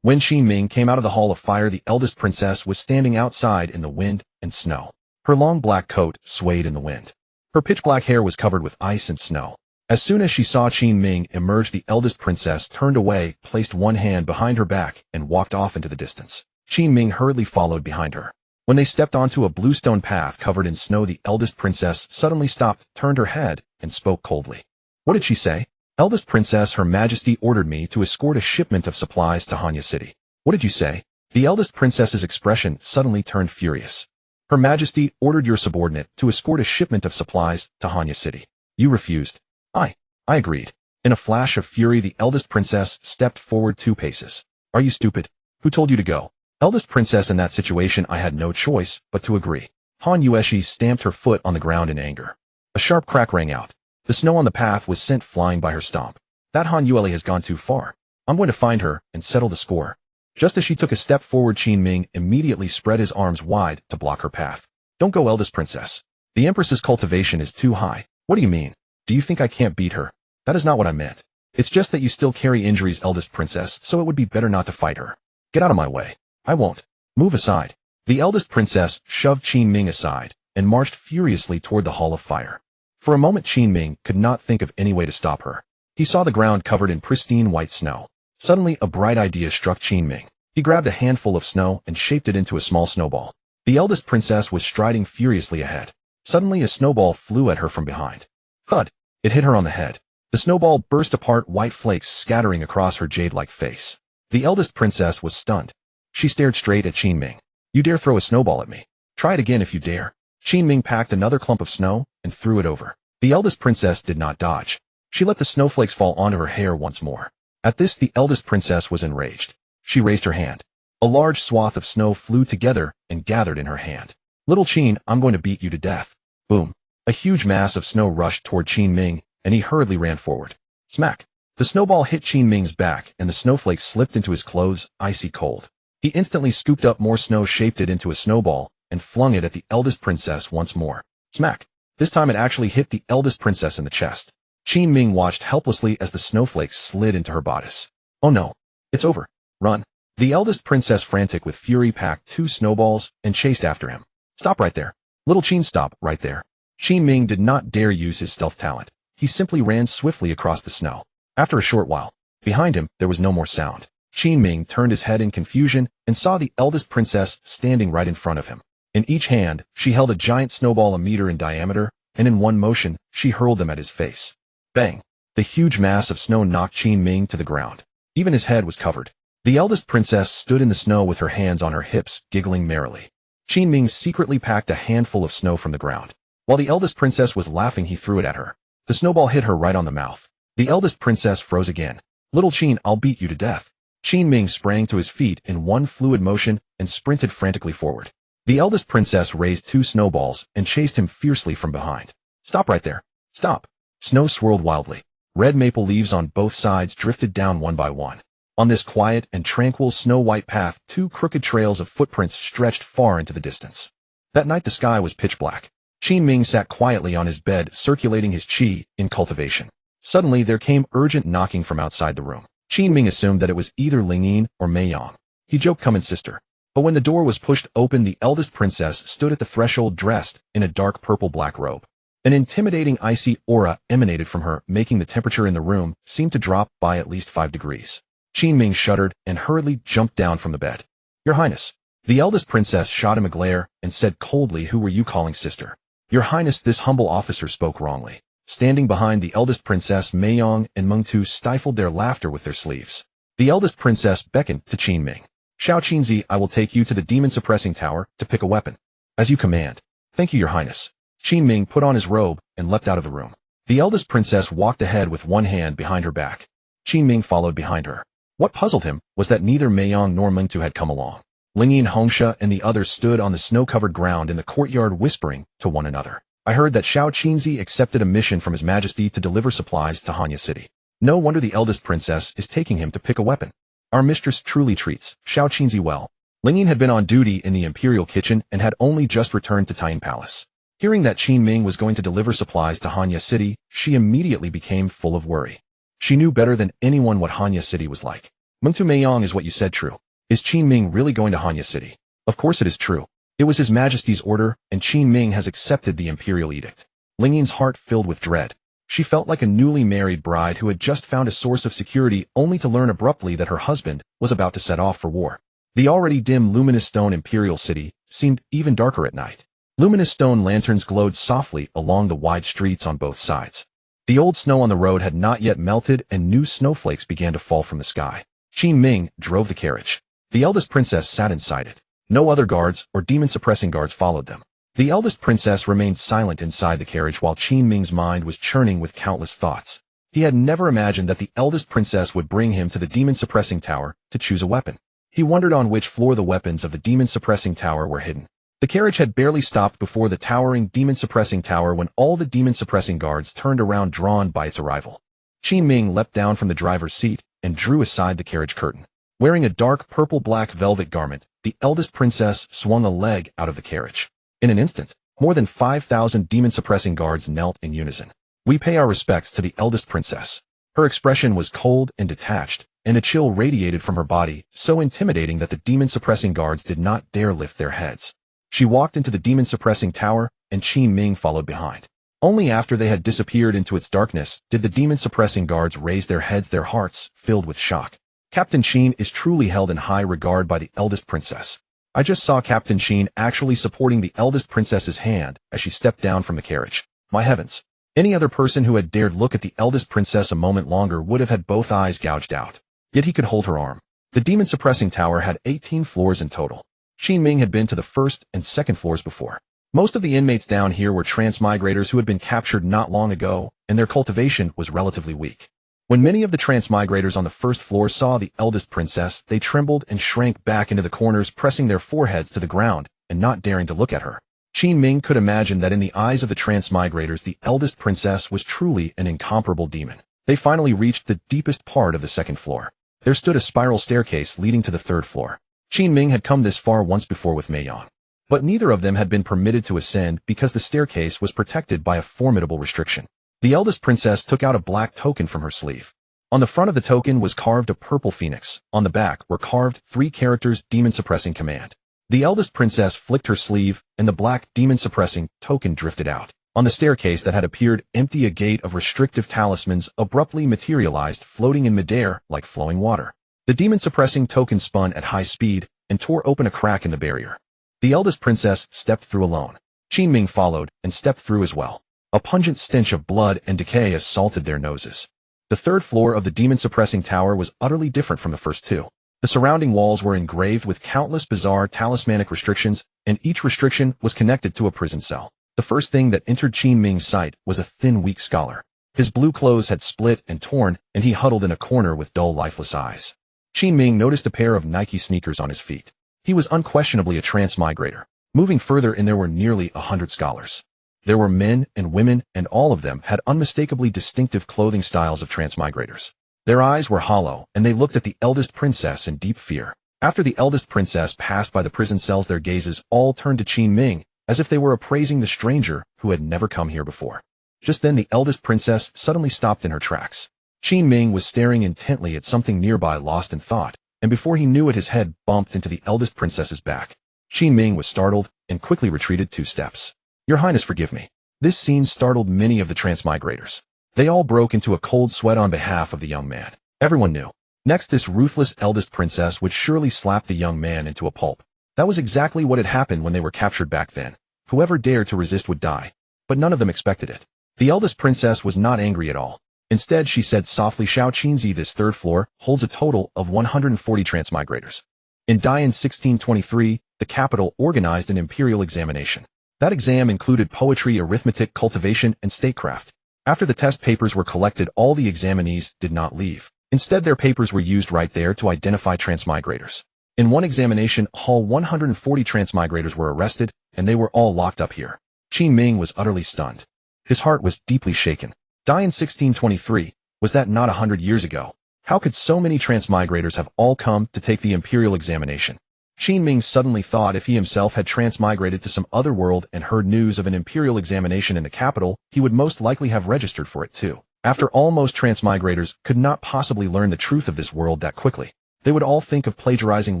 When Qin Ming came out of the Hall of Fire, the eldest princess was standing outside in the wind and snow. Her long black coat swayed in the wind. Her pitch-black hair was covered with ice and snow. As soon as she saw Qin Ming emerge, the eldest princess turned away, placed one hand behind her back, and walked off into the distance. Qin Ming hurriedly followed behind her. When they stepped onto a bluestone path covered in snow, the eldest princess suddenly stopped, turned her head, and spoke coldly. What did she say? Eldest princess, her majesty ordered me to escort a shipment of supplies to Hanya City. What did you say? The eldest princess's expression suddenly turned furious. Her majesty ordered your subordinate to escort a shipment of supplies to Hanya City. You refused. I agreed. In a flash of fury, the eldest princess stepped forward 2 paces. Are you stupid? Who told you to go? Eldest princess, in that situation I had no choice but to agree. Han Yueshi stamped her foot on the ground in anger. A sharp crack rang out. The snow on the path was sent flying by her stomp. That Han Yueli has gone too far. I'm going to find her and settle the score. Just as she took a step forward, Qin Ming immediately spread his arms wide to block her path. Don't go, eldest princess. The Empress's cultivation is too high. What do you mean? Do you think I can't beat her? That is not what I meant. It's just that you still carry injuries, eldest princess, so it would be better not to fight her. Get out of my way. I won't. Move aside. The eldest princess shoved Qin Ming aside and marched furiously toward the Hall of Fire. For a moment, Qin Ming could not think of any way to stop her. He saw the ground covered in pristine white snow. Suddenly, a bright idea struck Qin Ming. He grabbed a handful of snow and shaped it into a small snowball. The eldest princess was striding furiously ahead. Suddenly, a snowball flew at her from behind. Thud! It hit her on the head. The snowball burst apart, white flakes scattering across her jade-like face. The eldest princess was stunned. She stared straight at Qin Ming. You dare throw a snowball at me? Try it again if you dare. Qin Ming packed another clump of snow and threw it over. The eldest princess did not dodge. She let the snowflakes fall onto her hair once more. At this, the eldest princess was enraged. She raised her hand. A large swath of snow flew together and gathered in her hand. Little Qin, I'm going to beat you to death. Boom. A huge mass of snow rushed toward Qin Ming, and he hurriedly ran forward. Smack. The snowball hit Qin Ming's back, and the snowflakes slipped into his clothes, icy cold. He instantly scooped up more snow, shaped it into a snowball, and flung it at the eldest princess once more. Smack. This time it actually hit the eldest princess in the chest. Qin Ming watched helplessly as the snowflakes slid into her bodice. Oh no. It's over. Run. The eldest princess, frantic with fury, packed 2 snowballs and chased after him. Stop right there. Little Qin, stop right there. Qin Ming did not dare use his stealth talent. He simply ran swiftly across the snow. After a short while, behind him, there was no more sound. Qin Ming turned his head in confusion and saw the eldest princess standing right in front of him. In each hand, she held a giant snowball 1 meter in diameter, and in one motion, she hurled them at his face. Bang! The huge mass of snow knocked Qin Ming to the ground. Even his head was covered. The eldest princess stood in the snow with her hands on her hips, giggling merrily. Qin Ming secretly packed a handful of snow from the ground. While the eldest princess was laughing, he threw it at her. The snowball hit her right on the mouth. The eldest princess froze again. Little Qin, I'll beat you to death. Qin Ming sprang to his feet in one fluid motion and sprinted frantically forward. The eldest princess raised 2 snowballs and chased him fiercely from behind. Stop right there. Stop. Snow swirled wildly. Red maple leaves on both sides drifted down one by one. On this quiet and tranquil snow-white path, 2 crooked trails of footprints stretched far into the distance. That night the sky was pitch black. Qin Ming sat quietly on his bed, circulating his qi in cultivation. Suddenly there came urgent knocking from outside the room. Qin Ming assumed that it was either Ling Yin or Mei Yang. He joked, come in, sister. But when the door was pushed open, the eldest princess stood at the threshold dressed in a dark purple-black robe. An intimidating icy aura emanated from her, making the temperature in the room seem to drop by at least 5 degrees. Qin Ming shuddered and hurriedly jumped down from the bed. "Your Highness." The eldest princess shot him a glare and said coldly, "Who were you calling sister?" "Your Highness," this humble officer spoke wrongly. Standing behind the eldest princess, Meiyong and Mengtu stifled their laughter with their sleeves. The eldest princess beckoned to Qin Ming. "Xiao Qinzi, I will take you to the demon-suppressing tower to pick a weapon." "As you command." "Thank you, Your Highness." Qin Ming put on his robe and leapt out of the room. The eldest princess walked ahead with one hand behind her back. Qin Ming followed behind her. What puzzled him was that neither Meiyong nor Mengtu had come along. Lingyi, Hongsha, and the others stood on the snow-covered ground in the courtyard whispering to one another. "I heard that Xiao Qinzi accepted a mission from His Majesty to deliver supplies to Hanya City. No wonder the eldest princess is taking him to pick a weapon. Our mistress truly treats Xiao Qinzi well." Lingyi had been on duty in the imperial kitchen and had only just returned to Tian Palace. Hearing that Qin Ming was going to deliver supplies to Hanya City, she immediately became full of worry. She knew better than anyone what Hanya City was like. "Mengtu, Meiyong, is what you said true? Is Qin Ming really going to Hanya City?" "Of course it is true. It was His Majesty's order, and Qin Ming has accepted the imperial edict." Lingyi's heart filled with dread. She felt like a newly married bride who had just found a source of security only to learn abruptly that her husband was about to set off for war. The already dim luminous stone imperial city seemed even darker at night. Luminous stone lanterns glowed softly along the wide streets on both sides. The old snow on the road had not yet melted, and new snowflakes began to fall from the sky. Qin Ming drove the carriage. The eldest princess sat inside it. No other guards or demon-suppressing guards followed them. The eldest princess remained silent inside the carriage while Qin Ming's mind was churning with countless thoughts. He had never imagined that the eldest princess would bring him to the demon-suppressing tower to choose a weapon. He wondered on which floor the weapons of the demon-suppressing tower were hidden. The carriage had barely stopped before the towering demon-suppressing tower when all the demon-suppressing guards turned around, drawn by its arrival. Qin Ming leapt down from the driver's seat and drew aside the carriage curtain. Wearing a dark purple-black velvet garment, the eldest princess swung a leg out of the carriage. In an instant, more than 5,000 demon-suppressing guards knelt in unison. "We pay our respects to the eldest princess." Her expression was cold and detached, and a chill radiated from her body, so intimidating that the demon-suppressing guards did not dare lift their heads. She walked into the demon-suppressing tower, and Qin Ming followed behind. Only after they had disappeared into its darkness did the demon-suppressing guards raise their heads, their hearts filled with shock. "Captain Qin is truly held in high regard by the eldest princess." I just saw Captain Qin actually supporting the eldest princess's hand as she stepped down from the carriage. My heavens! Any other person who had dared look at the eldest princess a moment longer would have had both eyes gouged out. Yet he could hold her arm. The demon-suppressing tower had 18 floors in total. Qin Ming had been to the first and second floors before. Most of the inmates down here were transmigrators who had been captured not long ago, and their cultivation was relatively weak. When many of the transmigrators on the first floor saw the eldest princess, they trembled and shrank back into the corners, pressing their foreheads to the ground and not daring to look at her. Qin Ming could imagine that in the eyes of the transmigrators, the eldest princess was truly an incomparable demon. They finally reached the deepest part of the second floor. There stood a spiral staircase leading to the third floor. Qin Ming had come this far once before with Meiyong. But neither of them had been permitted to ascend because the staircase was protected by a formidable restriction. The eldest princess took out a black token from her sleeve. On the front of the token was carved a purple phoenix. On the back were carved 3 characters: demon-suppressing command. The eldest princess flicked her sleeve, and the black demon-suppressing token drifted out. On the staircase that had appeared empty, a gate of restrictive talismans abruptly materialized, floating in midair like flowing water. The demon-suppressing token spun at high speed and tore open a crack in the barrier. The eldest princess stepped through alone. Qin Ming followed and stepped through as well. A pungent stench of blood and decay assaulted their noses. The third floor of the demon-suppressing tower was utterly different from the first 2. The surrounding walls were engraved with countless bizarre talismanic restrictions, and each restriction was connected to a prison cell. The first thing that entered Qin Ming's sight was a thin, weak scholar. His blue clothes had split and torn, and he huddled in a corner with dull, lifeless eyes. Qin Ming noticed a pair of Nike sneakers on his feet. He was unquestionably a transmigrator. Moving further in, there were nearly 100 scholars. There were men and women, and all of them had unmistakably distinctive clothing styles of transmigrators. Their eyes were hollow, and they looked at the eldest princess in deep fear. After the eldest princess passed by the prison cells, their gazes all turned to Qin Ming, as if they were appraising the stranger who had never come here before. Just then the eldest princess suddenly stopped in her tracks. Qin Ming was staring intently at something nearby, lost in thought. and before he knew it his head bumped into the eldest princess's back. Qin Ming was startled and quickly retreated 2 steps. Your Highness, forgive me. This scene startled many of the Transmigrators. They all broke into a cold sweat on behalf of the young man. Everyone knew. Next, this ruthless eldest princess would surely slap the young man into a pulp. That was exactly what had happened when they were captured back then. Whoever dared to resist would die. But none of them expected it. The eldest princess was not angry at all. Instead, she said softly, Shao Qinzi, this 3rd floor holds a total of 140 Transmigrators. In Daiyan 1623, the capital organized an imperial examination. That exam included poetry, arithmetic, cultivation, and statecraft. After the test papers were collected, all the examinees did not leave. Instead, their papers were used right there to identify Transmigrators. In one examination hall, 140 Transmigrators were arrested, and they were all locked up here. Qin Ming was utterly stunned. His heart was deeply shaken. Daiyan 1623, was that not 100 years ago? How could so many Transmigrators have all come to take the imperial examination? Qin Ming suddenly thought if he himself had transmigrated to some other world and heard news of an imperial examination in the capital, he would most likely have registered for it too. After all, most Transmigrators could not possibly learn the truth of this world that quickly. They would all think of plagiarizing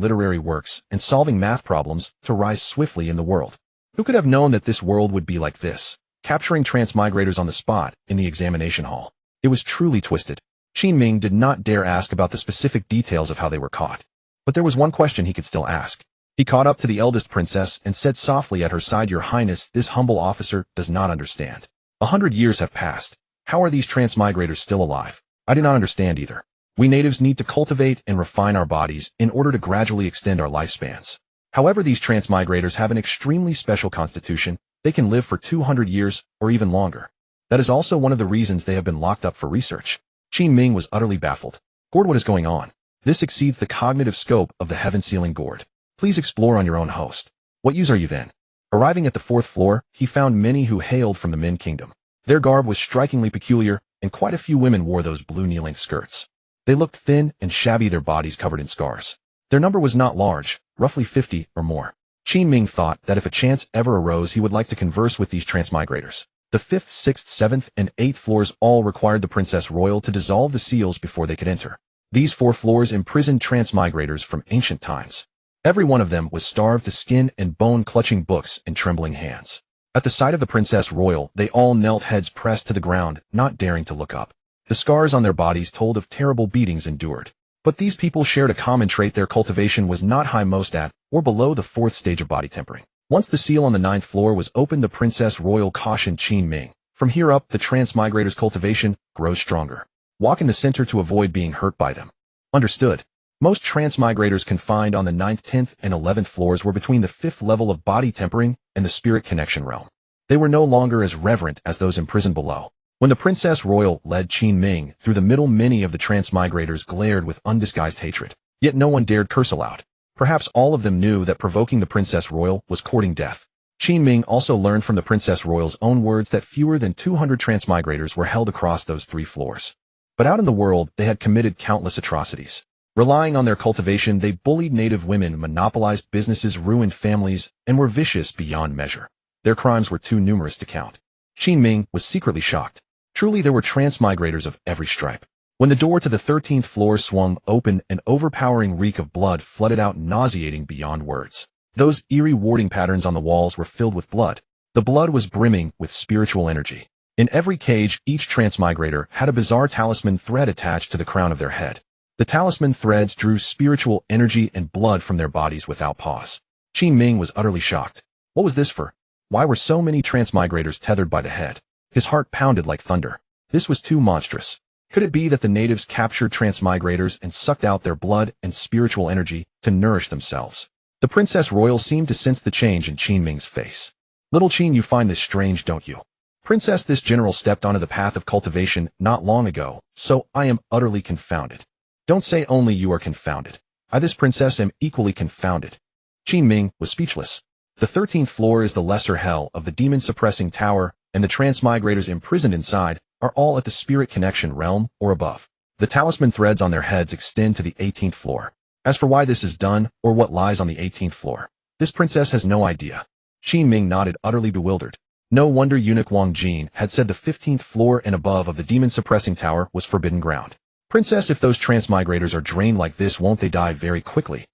literary works and solving math problems to rise swiftly in the world. Who could have known that this world would be like this? Capturing Transmigrators on the spot in the examination hall. It was truly twisted. Qin Ming did not dare ask about the specific details of how they were caught. But there was one question he could still ask. He caught up to the eldest princess and said softly at her side, Your Highness, this humble officer does not understand. 100 years have passed. How are these Transmigrators still alive? I do not understand either. We natives need to cultivate and refine our bodies in order to gradually extend our lifespans. However, these Transmigrators have an extremely special constitution. They can live for 200 years or even longer. That is also one of the reasons they have been locked up for research. Qin Ming was utterly baffled. Gord, what is going on? This exceeds the cognitive scope of the heaven-sealing Gord. Please explore on your own, host. What use are you then? Arriving at the 4th floor, he found many who hailed from the Min Kingdom. Their garb was strikingly peculiar, and quite a few women wore those blue knee-length skirts. They looked thin and shabby, their bodies covered in scars. Their number was not large, roughly 50 or more. Qin Ming thought that if a chance ever arose, he would like to converse with these Transmigrators. The 5th, 6th, 7th, and 8th floors all required the Princess Royal to dissolve the seals before they could enter. These 4 floors imprisoned Transmigrators from ancient times. Every one of them was starved to skin and bone, clutching books in trembling hands. At the sight of the Princess Royal, they all knelt, heads pressed to the ground, not daring to look up. The scars on their bodies told of terrible beatings endured. But these people shared a common trait: their cultivation was not high, most at or below the 4th stage of body tempering. Once the seal on the 9th floor was opened, the Princess Royal cautioned Qin Ming. From here up, the Transmigrators' cultivation grows stronger. Walk in the center to avoid being hurt by them. Understood. Most Transmigrators confined on the 9th, 10th, and 11th floors were between the 5th level of body tempering and the spirit connection realm. They were no longer as reverent as those imprisoned below. When the Princess Royal led Qin Ming through the middle, many of the Transmigrators glared with undisguised hatred. Yet no one dared curse aloud. Perhaps all of them knew that provoking the Princess Royal was courting death. Qin Ming also learned from the Princess Royal's own words that fewer than 200 Transmigrators were held across those 3 floors. But out in the world, they had committed countless atrocities. Relying on their cultivation, they bullied native women, monopolized businesses, ruined families, and were vicious beyond measure. Their crimes were too numerous to count. Qin Ming was secretly shocked. Truly, there were Transmigrators of every stripe. When the door to the 13th floor swung open, an overpowering reek of blood flooded out, nauseating beyond words. Those eerie warding patterns on the walls were filled with blood. The blood was brimming with spiritual energy. In every cage, each Transmigrator had a bizarre talisman thread attached to the crown of their head. The talisman threads drew spiritual energy and blood from their bodies without pause. Qin Ming was utterly shocked. What was this for? Why were so many Transmigrators tethered by the head? His heart pounded like thunder. This was too monstrous. Could it be that the natives captured Transmigrators and sucked out their blood and spiritual energy to nourish themselves? The Princess Royal seemed to sense the change in Qin Ming's face. Little Qin, you find this strange, don't you? Princess, this general stepped onto the path of cultivation not long ago, so I am utterly confounded. Don't say only you are confounded. I, this princess, am equally confounded. Qin Ming was speechless. The 13th floor is the lesser hell of the demon-suppressing tower, and the Transmigrators imprisoned inside are all at the spirit connection realm or above. The talisman threads on their heads extend to the 18th floor. As for why this is done, or what lies on the 18th floor, this princess has no idea. Qin Ming nodded, utterly bewildered. No wonder eunuch Wang Jin had said the 15th floor and above of the demon-suppressing tower was forbidden ground. Princess, if those transmigrators are drained like this, won't they die very quickly?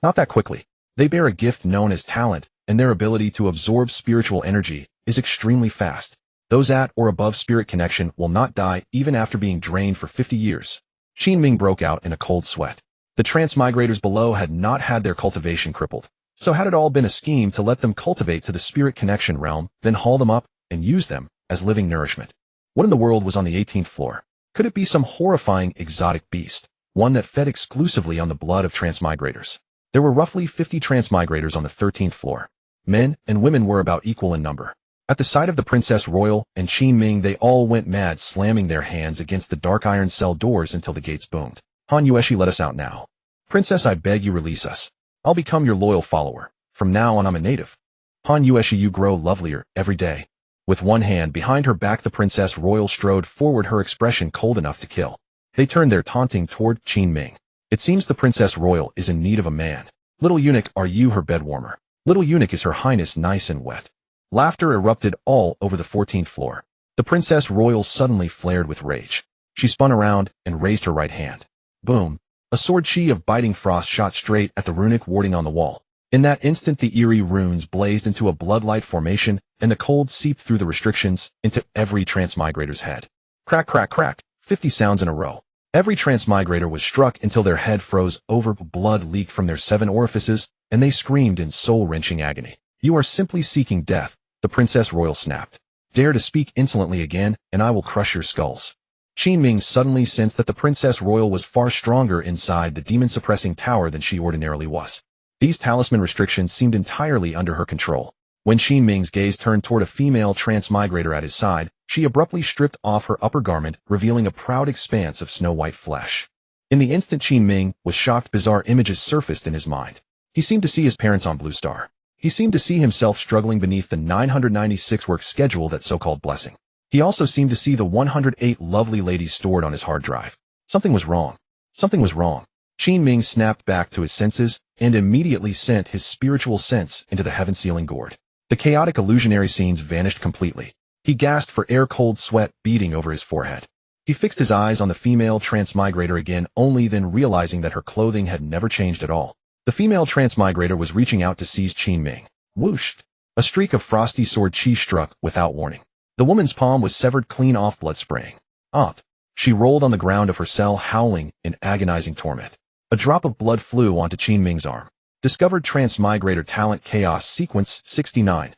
Not that quickly. They bear a gift known as talent, and their ability to absorb spiritual energy is extremely fast. Those at or above spirit connection will not die even after being drained for 50 years. Qin Ming broke out in a cold sweat. The transmigrators below had not had their cultivation crippled. So had it all been a scheme to let them cultivate to the spirit connection realm, then haul them up and use them as living nourishment? What in the world was on the 18th floor? Could it be some horrifying exotic beast, one that fed exclusively on the blood of transmigrators? There were roughly 50 transmigrators on the 13th floor. Men and women were about equal in number. At the sight of the Princess Royal and Qin Ming, they all went mad, slamming their hands against the dark iron cell doors until the gates boomed. Han Yueshi, let us out now. Princess, I beg you, release us. I'll become your loyal follower. From now on, I'm a native. Han Yueshi, you grow lovelier every day. With one hand behind her back, the Princess Royal strode forward, her expression cold enough to kill. They turned their taunting toward Qin Ming. It seems the Princess Royal is in need of a man. Little eunuch, are you her bed warmer? Little eunuch, is her highness nice and wet? Laughter erupted all over the 14th floor. The Princess Royal suddenly flared with rage. She spun around and raised her right hand. Boom! A sword chi of biting frost shot straight at the runic warding on the wall. In that instant, the eerie runes blazed into a bloodlight formation, and the cold seeped through the restrictions into every transmigrator's head. Crack, crack, crack, 50 sounds in a row. Every transmigrator was struck until their head froze over, blood leaked from their 7 orifices, and they screamed in soul-wrenching agony. You are simply seeking death, the Princess Royal snapped. Dare to speak insolently again, and I will crush your skulls. Qin Ming suddenly sensed that the Princess Royal was far stronger inside the demon-suppressing tower than she ordinarily was. These talisman restrictions seemed entirely under her control. When Qin Ming's gaze turned toward a female transmigrator at his side, she abruptly stripped off her upper garment, revealing a proud expanse of snow-white flesh. In the instant Qin Ming was shocked, bizarre images surfaced in his mind. He seemed to see his parents on Blue Star. He seemed to see himself struggling beneath the 996-work schedule, that so-called blessing. He also seemed to see the 108 lovely ladies stored on his hard drive. Something was wrong. Something was wrong. Qin Ming snapped back to his senses and immediately sent his spiritual sense into the heaven-sealing gourd. The chaotic illusionary scenes vanished completely. He gasped for air, cold sweat beading over his forehead. He fixed his eyes on the female transmigrator again, only then realizing that her clothing had never changed at all. The female transmigrator was reaching out to seize Qin Ming. Whooshed! A streak of frosty sword chi struck without warning. The woman's palm was severed clean off, blood spraying. She rolled on the ground of her cell, howling in agonizing torment. A drop of blood flew onto Qin Ming's arm. Discovered Transmigrator Talent Chaos Sequence 69.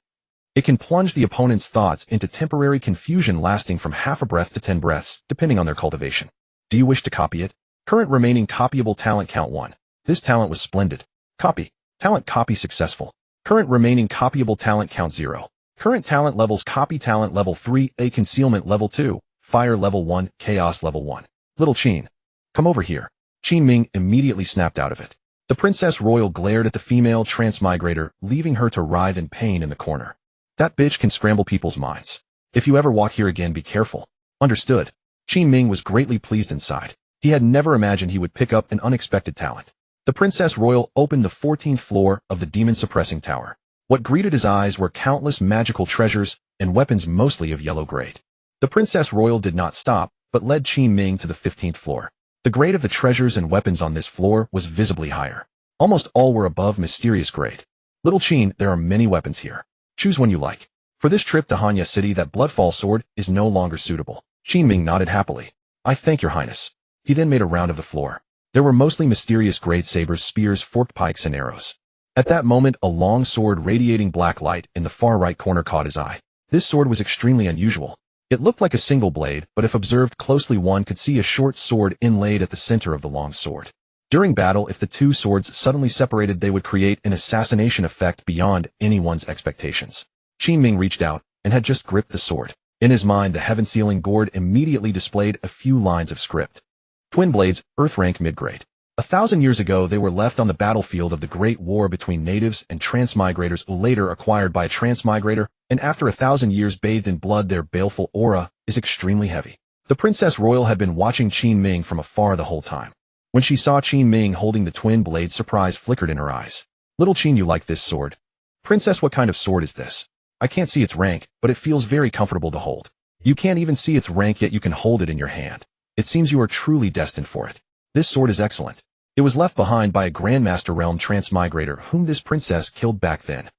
It can plunge the opponent's thoughts into temporary confusion lasting from half a breath to 10 breaths, depending on their cultivation. Do you wish to copy it? Current remaining copyable talent count 1. This talent was splendid. Copy. Talent copy successful. Current remaining copyable talent count 0. Current talent levels: copy talent level 3, a concealment level 2, fire level 1, chaos level 1. Little Qin, come over here. Qin Ming immediately snapped out of it. The Princess Royal glared at the female transmigrator, leaving her to writhe in pain in the corner. That bitch can scramble people's minds. If you ever walk here again, be careful. Understood. Qin Ming was greatly pleased inside. He had never imagined he would pick up an unexpected talent. The Princess Royal opened the 14th floor of the demon-suppressing tower. What greeted his eyes were countless magical treasures and weapons, mostly of yellow grade. The Princess Royal did not stop, but led Qin Ming to the 15th floor. The grade of the treasures and weapons on this floor was visibly higher. Almost all were above mysterious grade. Little Qin, there are many weapons here. Choose one you like. For this trip to Hanya City, that bloodfall sword is no longer suitable. Qin Ming nodded happily. I thank your highness. He then made a round of the floor. There were mostly mysterious grade sabers, spears, forked pikes, and arrows. At that moment, a long sword radiating black light in the far right corner caught his eye. This sword was extremely unusual. It looked like a single blade, but if observed closely, one could see a short sword inlaid at the center of the long sword. During battle, if the two swords suddenly separated, they would create an assassination effect beyond anyone's expectations. Qin Ming reached out and had just gripped the sword. In his mind, the heaven-sealing gourd immediately displayed a few lines of script. Twin blades, earth rank mid-grade. 1,000 years ago, they were left on the battlefield of the Great War between natives and transmigrators, later acquired by a transmigrator, and after 1,000 years bathed in blood, their baleful aura is extremely heavy. The Princess Royal had been watching Qin Ming from afar the whole time. When she saw Qin Ming holding the twin blade, surprise flickered in her eyes. Little Qin, you like this sword? Princess, what kind of sword is this? I can't see its rank, but it feels very comfortable to hold. You can't even see its rank, yet you can hold it in your hand. It seems you are truly destined for it. This sword is excellent. It was left behind by a Grandmaster Realm Transmigrator whom this princess killed back then.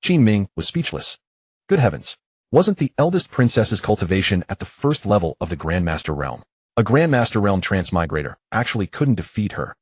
Qin Ming was speechless. Good heavens. Wasn't the eldest princess's cultivation at the first level of the Grandmaster Realm? A Grandmaster Realm Transmigrator actually couldn't defeat her.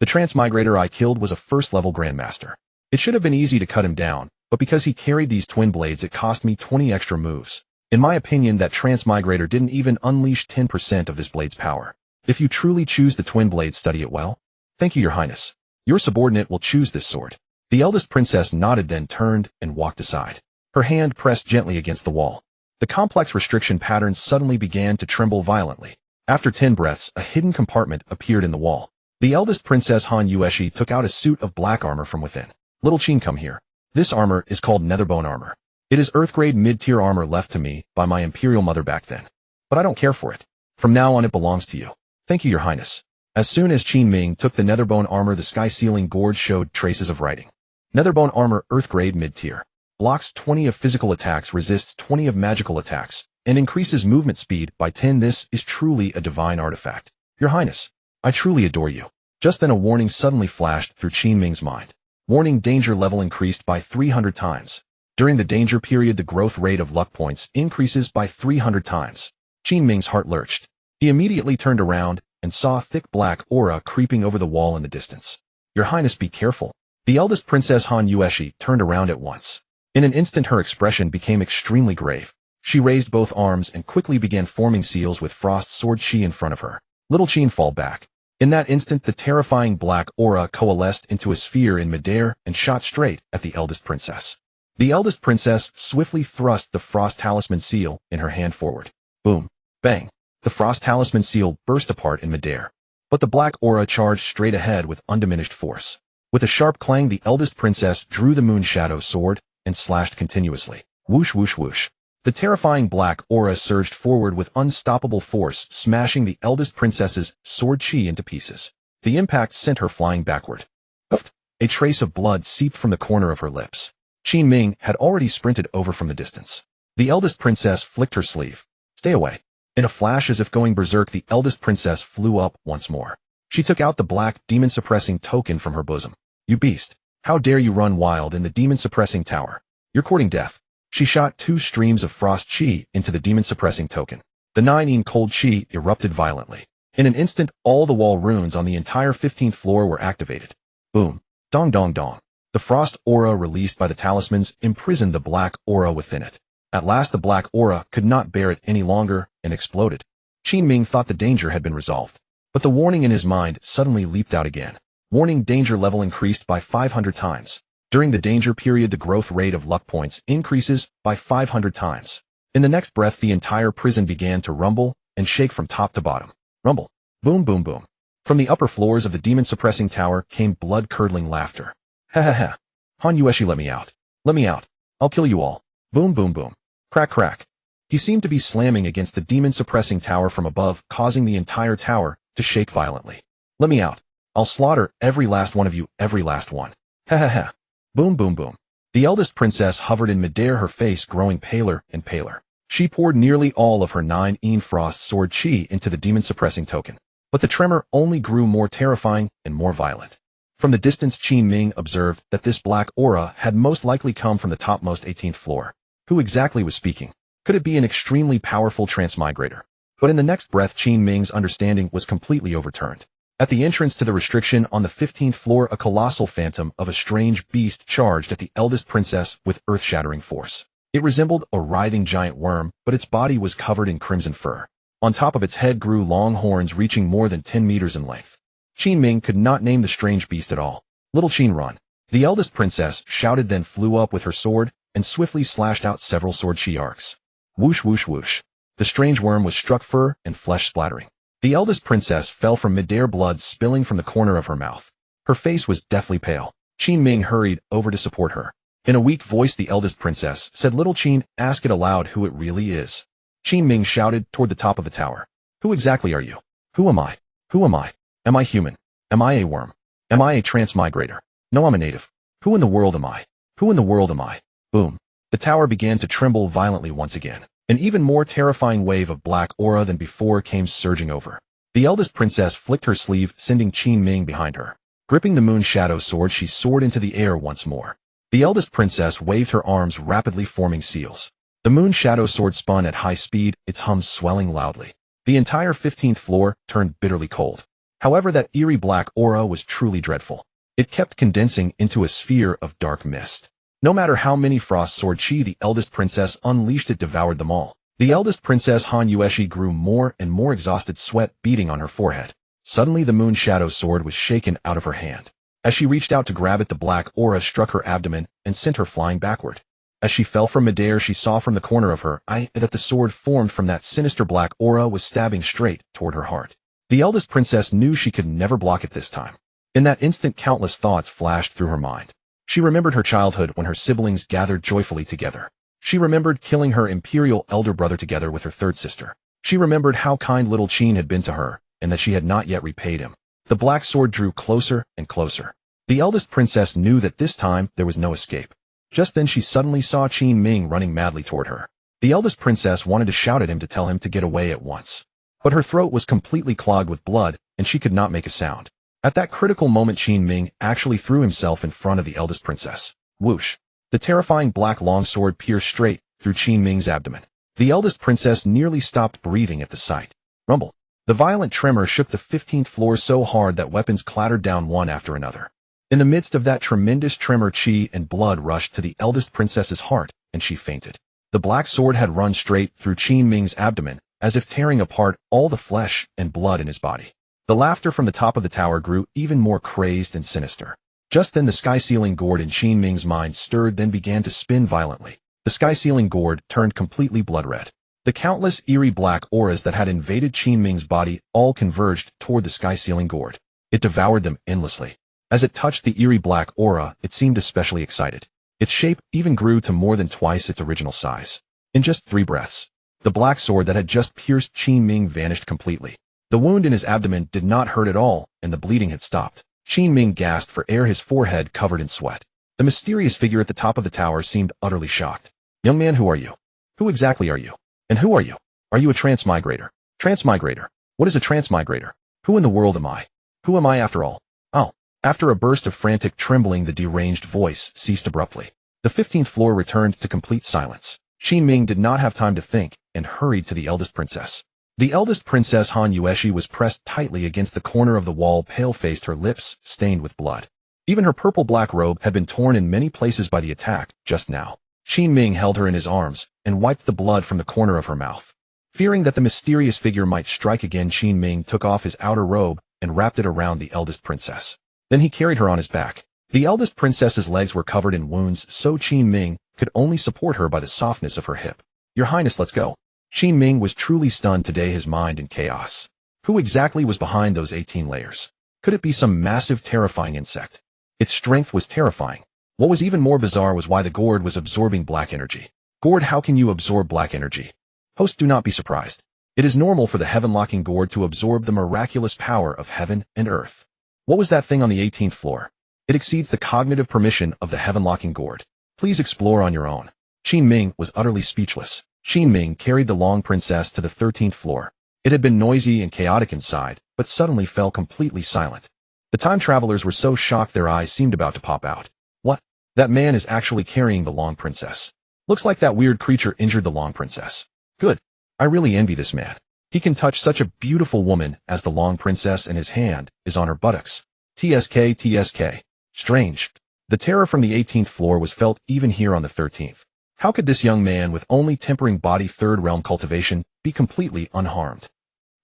The Transmigrator I killed was a first-level Grandmaster. It should have been easy to cut him down, but because he carried these twin blades it cost me 20 extra moves. In my opinion, that Transmigrator didn't even unleash 10% of this blade's power. If you truly choose the twin blades, study it well. Thank you, Your Highness. Your subordinate will choose this sword. The eldest princess nodded, then turned and walked aside. Her hand pressed gently against the wall. The complex restriction patterns suddenly began to tremble violently. After 10 breaths, a hidden compartment appeared in the wall. The eldest princess Han Yueshi took out a suit of black armor from within. Little Qin, come here. This armor is called Netherbone armor. It is Earth-grade mid-tier armor left to me by my imperial mother back then. But I don't care for it. From now on it belongs to you. Thank you, Your Highness. As soon as Qin Ming took the Netherbone armor, the sky-ceiling gorge showed traces of writing. Netherbone armor, Earth-grade mid-tier. Blocks 20 of physical attacks, resists 20 of magical attacks, and increases movement speed by 10. This is truly a divine artifact. Your Highness, I truly adore you. Just then a warning suddenly flashed through Qin Ming's mind. Warning: danger level increased by 300 times. During the danger period, the growth rate of luck points increases by 300 times. Qin Ming's heart lurched. He immediately turned around and saw a thick black aura creeping over the wall in the distance. Your Highness, be careful. The eldest princess Han Yueshi turned around at once. In an instant her expression became extremely grave. She raised both arms and quickly began forming seals with frost sword chi in front of her. Little Qin, fall back. In that instant the terrifying black aura coalesced into a sphere in midair and shot straight at the eldest princess. The eldest princess swiftly thrust the frost talisman seal in her hand forward. Boom. Bang. The frost talisman seal burst apart in midair. But the black aura charged straight ahead with undiminished force. With a sharp clang, the eldest princess drew the moon shadow sword and slashed continuously. Whoosh, whoosh, whoosh. The terrifying black aura surged forward with unstoppable force, smashing the eldest princess's sword chi into pieces. The impact sent her flying backward. Oof! A trace of blood seeped from the corner of her lips. Qin Ming had already sprinted over from the distance. The eldest princess flicked her sleeve. Stay away. In a flash, as if going berserk, the eldest princess flew up once more. She took out the black demon-suppressing token from her bosom. You beast! How dare you run wild in the demon-suppressing tower? You're courting death. She shot 2 streams of frost chi into the demon-suppressing token. The 9 cold chi erupted violently. In an instant, all the wall runes on the entire 15th floor were activated. Boom. Dong dong dong. The frost aura released by the talismans imprisoned the black aura within it. At last the black aura could not bear it any longer and exploded. Qin Ming thought the danger had been resolved. But the warning in his mind suddenly leaped out again. Warning: danger level increased by 500 times. During the danger period, the growth rate of luck points increases by 500 times. In the next breath, the entire prison began to rumble and shake from top to bottom. Rumble. Boom, boom, boom. From the upper floors of the demon-suppressing tower came blood-curdling laughter. Ha ha ha. Han Yueshi, let me out. Let me out. I'll kill you all. Boom, boom, boom. Crack, crack. He seemed to be slamming against the demon-suppressing tower from above, causing the entire tower to shake violently. Let me out. I'll slaughter every last one of you, every last one. Ha ha ha. Boom, boom, boom. The eldest princess hovered in midair, her face growing paler and paler. She poured nearly all of her 9 frost sword chi into the demon-suppressing token. But the tremor only grew more terrifying and more violent. From the distance, Qin Ming observed that this black aura had most likely come from the topmost 18th floor. Who exactly was speaking? Could it be an extremely powerful transmigrator? But in the next breath, Qin Ming's understanding was completely overturned. At the entrance to the restriction on the 15th floor, a colossal phantom of a strange beast charged at the eldest princess with earth-shattering force. It resembled a writhing giant worm, but its body was covered in crimson fur. On top of its head grew long horns reaching more than 10 meters in length. Qin Ming could not name the strange beast at all. Little Qin, run. The eldest princess shouted, then flew up with her sword and swiftly slashed out several sword chi arcs. Whoosh, whoosh, whoosh. The strange worm was struck, fur and flesh splattering. The eldest princess fell from midair, blood spilling from the corner of her mouth. Her face was deathly pale. Qin Ming hurried over to support her. In a weak voice, the eldest princess said, Little Qin, ask it aloud who it really is. Qin Ming shouted toward the top of the tower. Who exactly are you? Who am I? Who am I? Am I human? Am I a worm? Am I a transmigrator? No, I'm a native. Who in the world am I? Who in the world am I? Boom. The tower began to tremble violently once again. An even more terrifying wave of black aura than before came surging over. The eldest princess flicked her sleeve, sending Qin Ming behind her. Gripping the moon shadow sword, she soared into the air once more. The eldest princess waved her arms, rapidly forming seals. The moon shadow sword spun at high speed, its hums swelling loudly. The entire 15th floor turned bitterly cold. However, that eerie black aura was truly dreadful. It kept condensing into a sphere of dark mist. No matter how many frost sword chi the eldest princess unleashed, it devoured them all. The eldest princess Han Yueshi grew more and more exhausted, sweat beading on her forehead. Suddenly the moon shadow sword was shaken out of her hand. As she reached out to grab it, the black aura struck her abdomen and sent her flying backward. As she fell from midair, she saw from the corner of her eye that the sword formed from that sinister black aura was stabbing straight toward her heart. The eldest princess knew she could never block it this time. In that instant, countless thoughts flashed through her mind. She remembered her childhood when her siblings gathered joyfully together. She remembered killing her imperial elder brother together with her third sister. She remembered how kind little Qin had been to her, and that she had not yet repaid him. The black sword drew closer and closer. The eldest princess knew that this time there was no escape. Just then she suddenly saw Qin Ming running madly toward her. The eldest princess wanted to shout at him to tell him to get away at once. But her throat was completely clogged with blood, and she could not make a sound. At that critical moment, Qin Ming actually threw himself in front of the eldest princess. Whoosh! The terrifying black longsword pierced straight through Qin Ming's abdomen. The eldest princess nearly stopped breathing at the sight. Rumble! The violent tremor shook the 15th floor so hard that weapons clattered down one after another. In the midst of that tremendous tremor, chi and blood rushed to the eldest princess's heart, and she fainted. The black sword had run straight through Qin Ming's abdomen, as if tearing apart all the flesh and blood in his body. The laughter from the top of the tower grew even more crazed and sinister. Just then the sky-ceiling gourd in Qin Ming's mind stirred, then began to spin violently. The sky-ceiling gourd turned completely blood-red. The countless eerie black auras that had invaded Qin Ming's body all converged toward the sky-ceiling gourd. It devoured them endlessly. As it touched the eerie black aura, it seemed especially excited. Its shape even grew to more than twice its original size. In just 3 breaths, the black sword that had just pierced Qin Ming vanished completely. The wound in his abdomen did not hurt at all, and the bleeding had stopped. Qin Ming gasped for air, his forehead covered in sweat. The mysterious figure at the top of the tower seemed utterly shocked. "Young man, who are you? Who exactly are you? And who are you? Are you a transmigrator?" "Transmigrator? What is a transmigrator? Who in the world am I? Who am I after all?" "Oh." After a burst of frantic trembling, the deranged voice ceased abruptly. The 15th floor returned to complete silence. Qin Ming did not have time to think, and hurried to the eldest princess. The eldest princess Han Yueshi was pressed tightly against the corner of the wall, pale-faced, her lips stained with blood. Even her purple-black robe had been torn in many places by the attack just now. Qin Ming held her in his arms, and wiped the blood from the corner of her mouth. Fearing that the mysterious figure might strike again, Qin Ming took off his outer robe and wrapped it around the eldest princess. Then he carried her on his back. The eldest princess's legs were covered in wounds, so Qin Ming could only support her by the softness of her hip. "Your Highness, let's go." Qin Ming was truly stunned today, his mind in chaos. Who exactly was behind those 18 layers? Could it be some massive, terrifying insect? Its strength was terrifying. What was even more bizarre was why the gourd was absorbing black energy. "Gourd, how can you absorb black energy?" Hosts, do not be surprised. It is normal for the heaven-locking gourd to absorb the miraculous power of heaven and earth. What was that thing on the 18th floor? It exceeds the cognitive permission of the heaven-locking gourd. Please explore on your own. Qin Ming was utterly speechless. Qin Ming carried the long princess to the 13th floor. It had been noisy and chaotic inside, but suddenly fell completely silent. The time travelers were so shocked their eyes seemed about to pop out. What? That man is actually carrying the long princess. Looks like that weird creature injured the long princess. Good. I really envy this man. He can touch such a beautiful woman as the long princess, and his hand is on her buttocks. TSK, TSK. Strange. The terror from the 18th floor was felt even here on the 13th. How could this young man with only tempering body third realm cultivation be completely unharmed?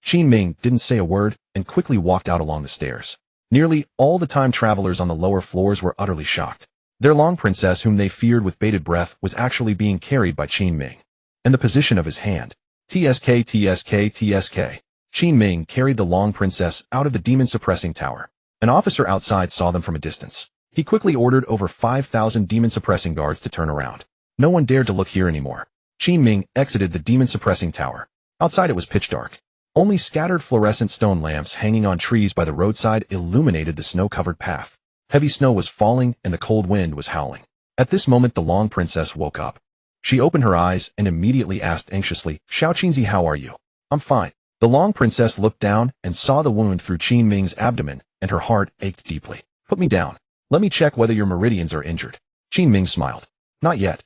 Qin Ming didn't say a word and quickly walked out along the stairs. Nearly all the time travelers on the lower floors were utterly shocked. Their long princess, whom they feared with bated breath, was actually being carried by Qin Ming. And the position of his hand. TSK, TSK, TSK. Qin Ming carried the long princess out of the demon-suppressing tower. An officer outside saw them from a distance. He quickly ordered over 5,000 demon-suppressing guards to turn around. No one dared to look here anymore. Qin Ming exited the demon-suppressing tower. Outside it was pitch dark. Only scattered fluorescent stone lamps hanging on trees by the roadside illuminated the snow-covered path. Heavy snow was falling and the cold wind was howling. At this moment the long princess woke up. She opened her eyes and immediately asked anxiously, Xiao Qinzi, how are you? I'm fine. The Long Princess looked down and saw the wound through Qin Ming's abdomen, and her heart ached deeply. Put me down. Let me check whether your meridians are injured. Qin Ming smiled. Not yet.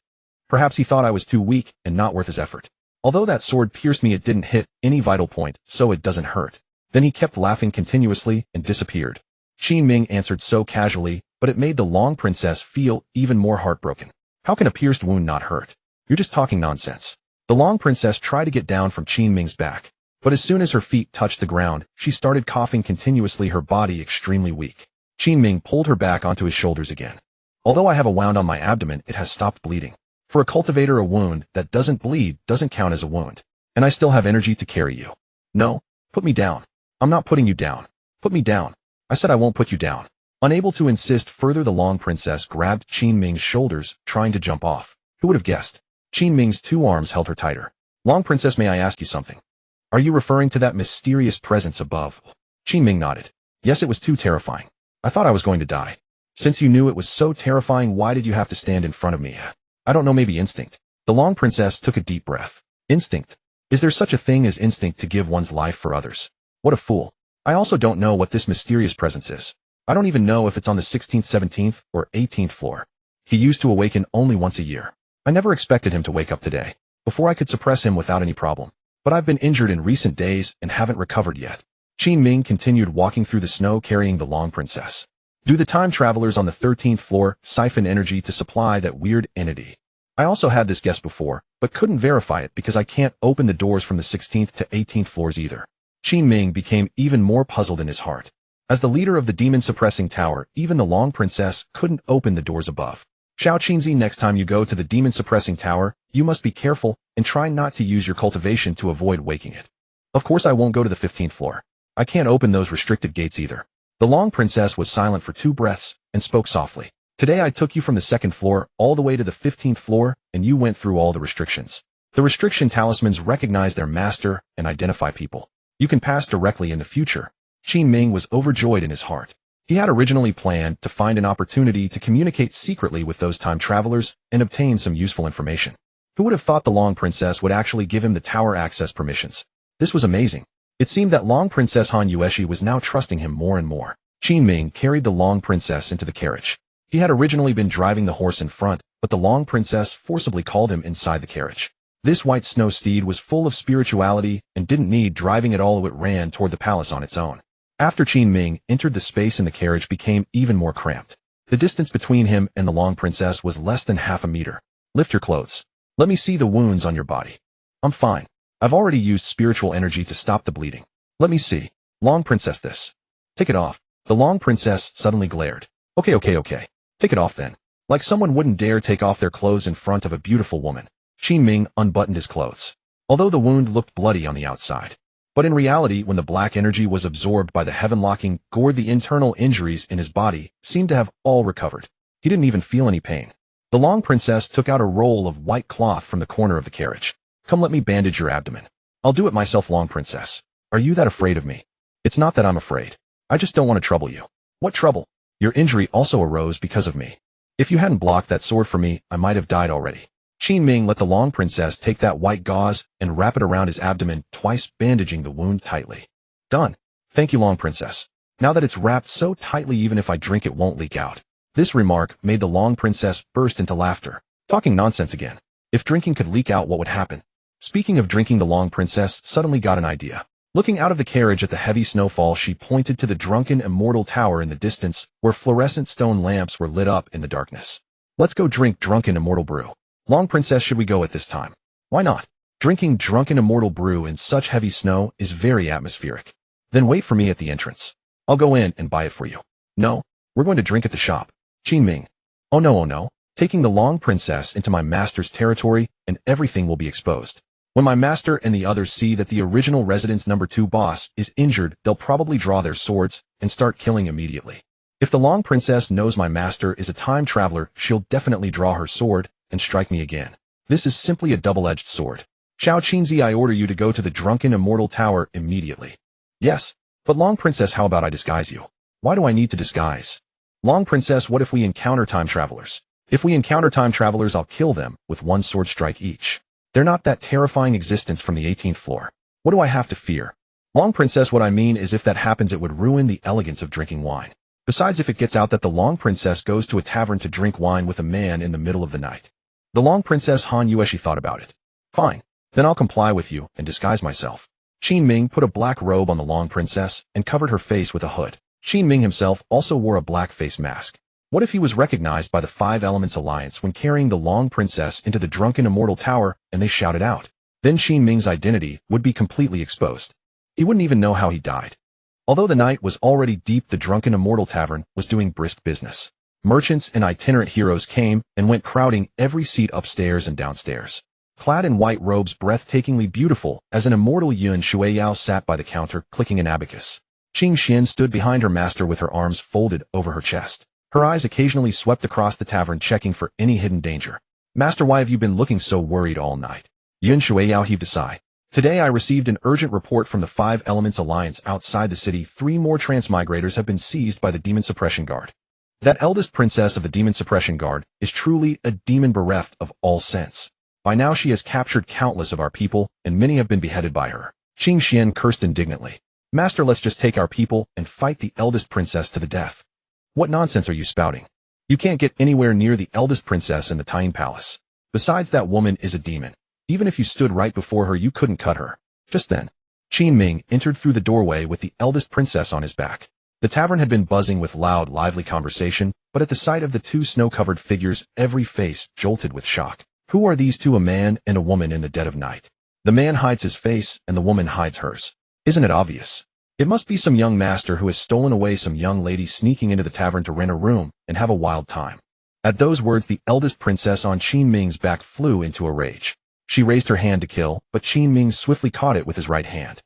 Perhaps he thought I was too weak and not worth his effort. Although that sword pierced me, it didn't hit any vital point, so it doesn't hurt. Then he kept laughing continuously and disappeared. Qin Ming answered so casually, but it made the Long Princess feel even more heartbroken. How can a pierced wound not hurt? You're just talking nonsense. The Long Princess tried to get down from Qin Ming's back, but as soon as her feet touched the ground, she started coughing continuously, her body extremely weak. Qin Ming pulled her back onto his shoulders again. Although I have a wound on my abdomen, it has stopped bleeding. For a cultivator, a wound that doesn't bleed doesn't count as a wound. And I still have energy to carry you. No, put me down. I'm not putting you down. Put me down. I said I won't put you down. Unable to insist further, the Long Princess grabbed Qin Ming's shoulders, trying to jump off. Who would have guessed? Qin Ming's two arms held her tighter. Long Princess, may I ask you something? Are you referring to that mysterious presence above? Qin Ming nodded. Yes, it was too terrifying. I thought I was going to die. Since you knew it was so terrifying, why did you have to stand in front of me? I don't know, maybe instinct. The Long Princess took a deep breath. Instinct? Is there such a thing as instinct to give one's life for others? What a fool. I also don't know what this mysterious presence is. I don't even know if it's on the 16th, 17th, or 18th floor. He used to awaken only once a year. I never expected him to wake up today. Before I could suppress him without any problem. But I've been injured in recent days and haven't recovered yet. Qin Ming continued walking through the snow carrying the Long Princess. Do the time travelers on the 13th floor siphon energy to supply that weird entity? I also had this guess before, but couldn't verify it because I can't open the doors from the 16th to 18th floors either. Qin Ming became even more puzzled in his heart. As the leader of the demon-suppressing tower, even the Long Princess couldn't open the doors above. Xiao Qinzi, next time you go to the demon-suppressing tower, you must be careful and try not to use your cultivation to avoid waking it. Of course I won't go to the 15th floor. I can't open those restricted gates either. The Long Princess was silent for 2 breaths and spoke softly. Today I took you from the 2nd floor all the way to the 15th floor, and you went through all the restrictions. The restriction talismans recognize their master and identify people. You can pass directly in the future. Qin Ming was overjoyed in his heart. He had originally planned to find an opportunity to communicate secretly with those time travelers and obtain some useful information. Who would have thought the Long Princess would actually give him the tower access permissions? This was amazing. It seemed that Long Princess Han Yueshi was now trusting him more and more. Qin Ming carried the Long Princess into the carriage. He had originally been driving the horse in front, but the Long Princess forcibly called him inside the carriage. This white snow steed was full of spirituality and didn't need driving at all. It ran toward the palace on its own. After Qin Ming entered the space in the carriage became even more cramped. The distance between him and the Long Princess was less than half a meter. Lift your clothes. Let me see the wounds on your body. I'm fine. I've already used spiritual energy to stop the bleeding. Let me see. Long Princess, this. Take it off. The Long Princess suddenly glared. Okay. Take it off then. Like someone wouldn't dare take off their clothes in front of a beautiful woman. Qin Ming unbuttoned his clothes. Although the wound looked bloody on the outside. But in reality, when the black energy was absorbed by the heaven-locking gourd, the internal injuries in his body seemed to have all recovered. He didn't even feel any pain. The Long Princess took out a roll of white cloth from the corner of the carriage. Come, let me bandage your abdomen. I'll do it myself, Long Princess. Are you that afraid of me? It's not that I'm afraid. I just don't want to trouble you. What trouble? Your injury also arose because of me. If you hadn't blocked that sword for me, I might have died already. Qin Ming let the Long Princess take that white gauze and wrap it around his abdomen, twice bandaging the wound tightly. Done. Thank you, Long Princess. Now that it's wrapped so tightly, even if I drink it won't leak out. This remark made the Long Princess burst into laughter. Talking nonsense again. If drinking could leak out, what would happen? Speaking of drinking, the Long Princess suddenly got an idea. Looking out of the carriage at the heavy snowfall, she pointed to the drunken immortal tower in the distance, where fluorescent stone lamps were lit up in the darkness. Let's go drink drunken immortal brew. Long Princess, should we go at this time? Why not? Drinking drunken immortal brew in such heavy snow is very atmospheric. Then wait for me at the entrance. I'll go in and buy it for you. No, we're going to drink at the shop. Qin Ming. Oh no. Taking the Long Princess into my master's territory and everything will be exposed. When my master and the others see that the original residence number 2 boss is injured, they'll probably draw their swords and start killing immediately. If the Long Princess knows my master is a time traveler, she'll definitely draw her sword and strike me again. This is simply a double-edged sword. Xiao Qinzi, I order you to go to the drunken immortal tower immediately. Yes, but Long Princess, how about I disguise you? Why do I need to disguise? Long Princess, what if we encounter time travelers? If we encounter time travelers, I'll kill them with one sword strike each. They're not that terrifying existence from the 18th floor. What do I have to fear? Long Princess, what I mean is if that happens, it would ruin the elegance of drinking wine. Besides, if it gets out that the Long Princess goes to a tavern to drink wine with a man in the middle of the night. The Long Princess Han Yueshi thought about it. Fine. Then I'll comply with you and disguise myself. Qin Ming put a black robe on the Long Princess and covered her face with a hood. Qin Ming himself also wore a black face mask. What if he was recognized by the Five Elements Alliance when carrying the Long Princess into the drunken immortal tower and they shouted out? Then Qin Ming's identity would be completely exposed. He wouldn't even know how he died. Although the night was already deep, the drunken immortal tavern was doing brisk business. Merchants and itinerant heroes came and went, crowding every seat upstairs and downstairs. Clad in white robes, breathtakingly beautiful as an immortal, Yuan Shuiyao sat by the counter clicking an abacus. Qing Xian stood behind her master with her arms folded over her chest. Her eyes occasionally swept across the tavern, checking for any hidden danger. Master, why have you been looking so worried all night? Yuan Shuiyao heaved a sigh. Today I received an urgent report from the Five Elements Alliance outside the city. 3 more Transmigrators have been seized by the Demon Suppression Guard. That eldest princess of the Demon Suppression Guard is truly a demon bereft of all sense. By now she has captured countless of our people, and many have been beheaded by her. Qing Xian cursed indignantly. Master, let's just take our people and fight the eldest princess to the death. What nonsense are you spouting? You can't get anywhere near the eldest princess in the Tine Palace. Besides, that woman is a demon. Even if you stood right before her, you couldn't cut her. Just then, Qin Ming entered through the doorway with the eldest princess on his back. The tavern had been buzzing with loud, lively conversation, but at the sight of the 2 snow-covered figures, every face jolted with shock. Who are these 2, a man and a woman, in the dead of night? The man hides his face and the woman hides hers. Isn't it obvious? It must be some young master who has stolen away some young lady, sneaking into the tavern to rent a room and have a wild time. At those words, the eldest princess on Qin Ming's back flew into a rage. She raised her hand to kill, but Qin Ming swiftly caught it with his right hand.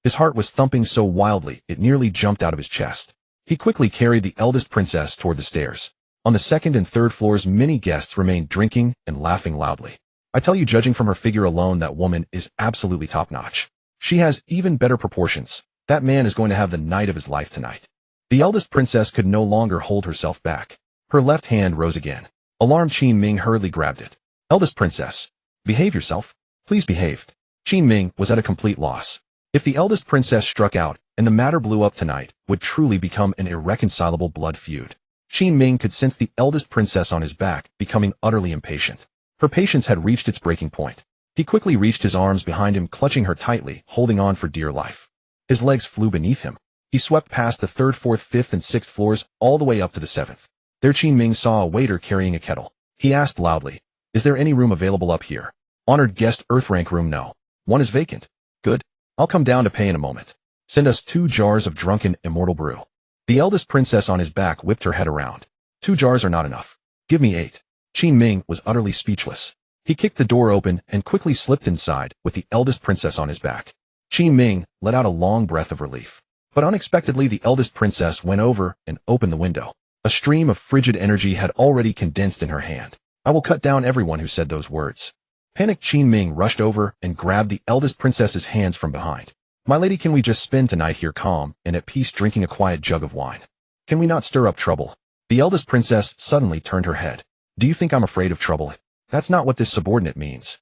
His heart was thumping so wildly it nearly jumped out of his chest. He quickly carried the eldest princess toward the stairs. On the 2nd and 3rd floors, many guests remained drinking and laughing loudly. I tell you, judging from her figure alone, that woman is absolutely top-notch. She has even better proportions. That man is going to have the night of his life tonight. The eldest princess could no longer hold herself back. Her left hand rose again. Alarmed, Qin Ming hurriedly grabbed it. Eldest princess, behave yourself. Please behave. Qin Ming was at a complete loss. If the eldest princess struck out and the matter blew up tonight, would truly become an irreconcilable blood feud. Qin Ming could sense the eldest princess on his back becoming utterly impatient. Her patience had reached its breaking point. He quickly reached his arms behind him, clutching her tightly, holding on for dear life. His legs flew beneath him. He swept past the 3rd, 4th, 5th, and 6th floors, all the way up to the 7th. There Qin Ming saw a waiter carrying a kettle. He asked loudly, "Is there any room available up here?" "Honored guest, Earth rank room, no. One is vacant." "Good. I'll come down to pay in a moment. Send us 2 jars of drunken immortal brew." The eldest princess on his back whipped her head around. 2 jars are not enough. Give me 8. Qin Ming was utterly speechless. He kicked the door open and quickly slipped inside with the eldest princess on his back. Qin Ming let out a long breath of relief. But unexpectedly, the eldest princess went over and opened the window. A stream of frigid energy had already condensed in her hand. "I will cut down everyone who said those words." Panicked, Qin Ming rushed over and grabbed the eldest princess's hands from behind. "My lady, can we just spend tonight here calm and at peace, drinking a quiet jug of wine? Can we not stir up trouble?" The eldest princess suddenly turned her head. "Do you think I'm afraid of trouble? That's not what this subordinate means."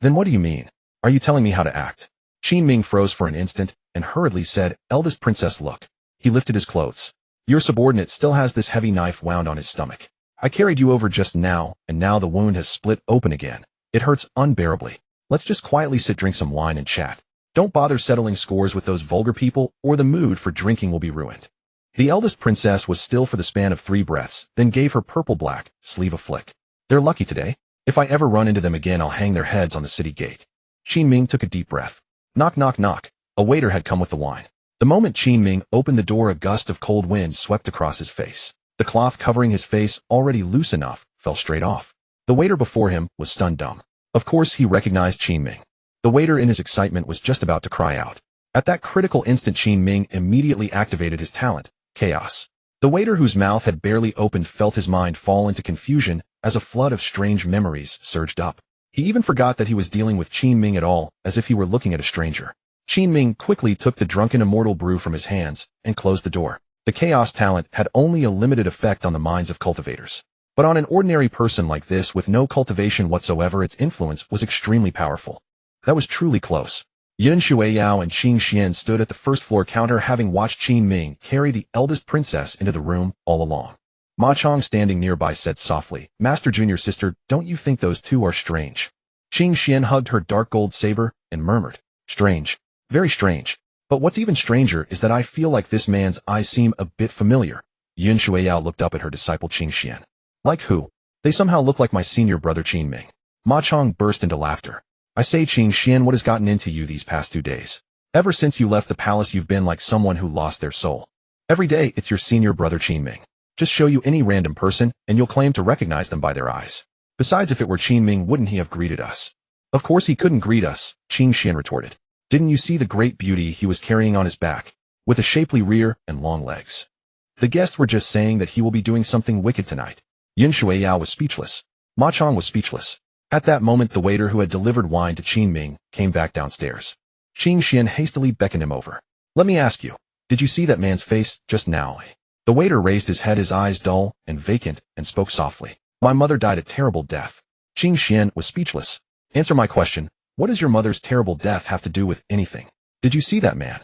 "Then what do you mean? Are you telling me how to act?" Qin Ming froze for an instant and hurriedly said, "Eldest princess, look." He lifted his clothes. "Your subordinate still has this heavy knife wound on his stomach. I carried you over just now, and now the wound has split open again. It hurts unbearably. Let's just quietly sit, drink some wine, and chat. Don't bother settling scores with those vulgar people, or the mood for drinking will be ruined." The eldest princess was still for the span of 3 breaths, then gave her purple-black sleeve a flick. "They're lucky today. If I ever run into them again, I'll hang their heads on the city gate." Qin Ming took a deep breath. Knock, knock, knock. A waiter had come with the wine. The moment Qin Ming opened the door, a gust of cold wind swept across his face. The cloth covering his face, already loose enough, fell straight off. The waiter before him was stunned dumb. Of course he recognized Qin Ming. The waiter in his excitement was just about to cry out. At that critical instant, Qin Ming immediately activated his talent, chaos. The waiter, whose mouth had barely opened, felt his mind fall into confusion as a flood of strange memories surged up. He even forgot that he was dealing with Qin Ming at all, as if he were looking at a stranger. Qin Ming quickly took the drunken immortal brew from his hands and closed the door. The chaos talent had only a limited effect on the minds of cultivators. But on an ordinary person like this with no cultivation whatsoever, its influence was extremely powerful. That was truly close. Yun Shuiyao and Qing Xian stood at the first floor counter, having watched Qin Ming carry the eldest princess into the room all along. Ma Chong, standing nearby, said softly, "Master Junior Sister, don't you think those two are strange?" Qing Xian hugged her dark gold saber and murmured, "Strange. Very strange. But what's even stranger is that I feel like this man's eyes seem a bit familiar." Yun Shuiyao looked up at her disciple Qing Xian. "Like who?" "They somehow look like my senior brother Qin Ming." Ma Chong burst into laughter. "I say, Qing Xian, what has gotten into you these past 2 days? Ever since you left the palace, you've been like someone who lost their soul. Every day, it's your senior brother Qin Ming. Just show you any random person, and you'll claim to recognize them by their eyes. Besides, if it were Qin Ming, wouldn't he have greeted us?" "Of course he couldn't greet us," Qing Xian retorted. "Didn't you see the great beauty he was carrying on his back, with a shapely rear and long legs? The guests were just saying that he will be doing something wicked tonight." Yun Shuiyao was speechless. Ma Chong was speechless. At that moment, the waiter who had delivered wine to Qin Ming came back downstairs. Qing Xian hastily beckoned him over. "Let me ask you, did you see that man's face just now?" The waiter raised his head, his eyes dull and vacant, and spoke softly. "My mother died a terrible death." Qing Xian was speechless. "Answer my question. What does your mother's terrible death have to do with anything? Did you see that man?"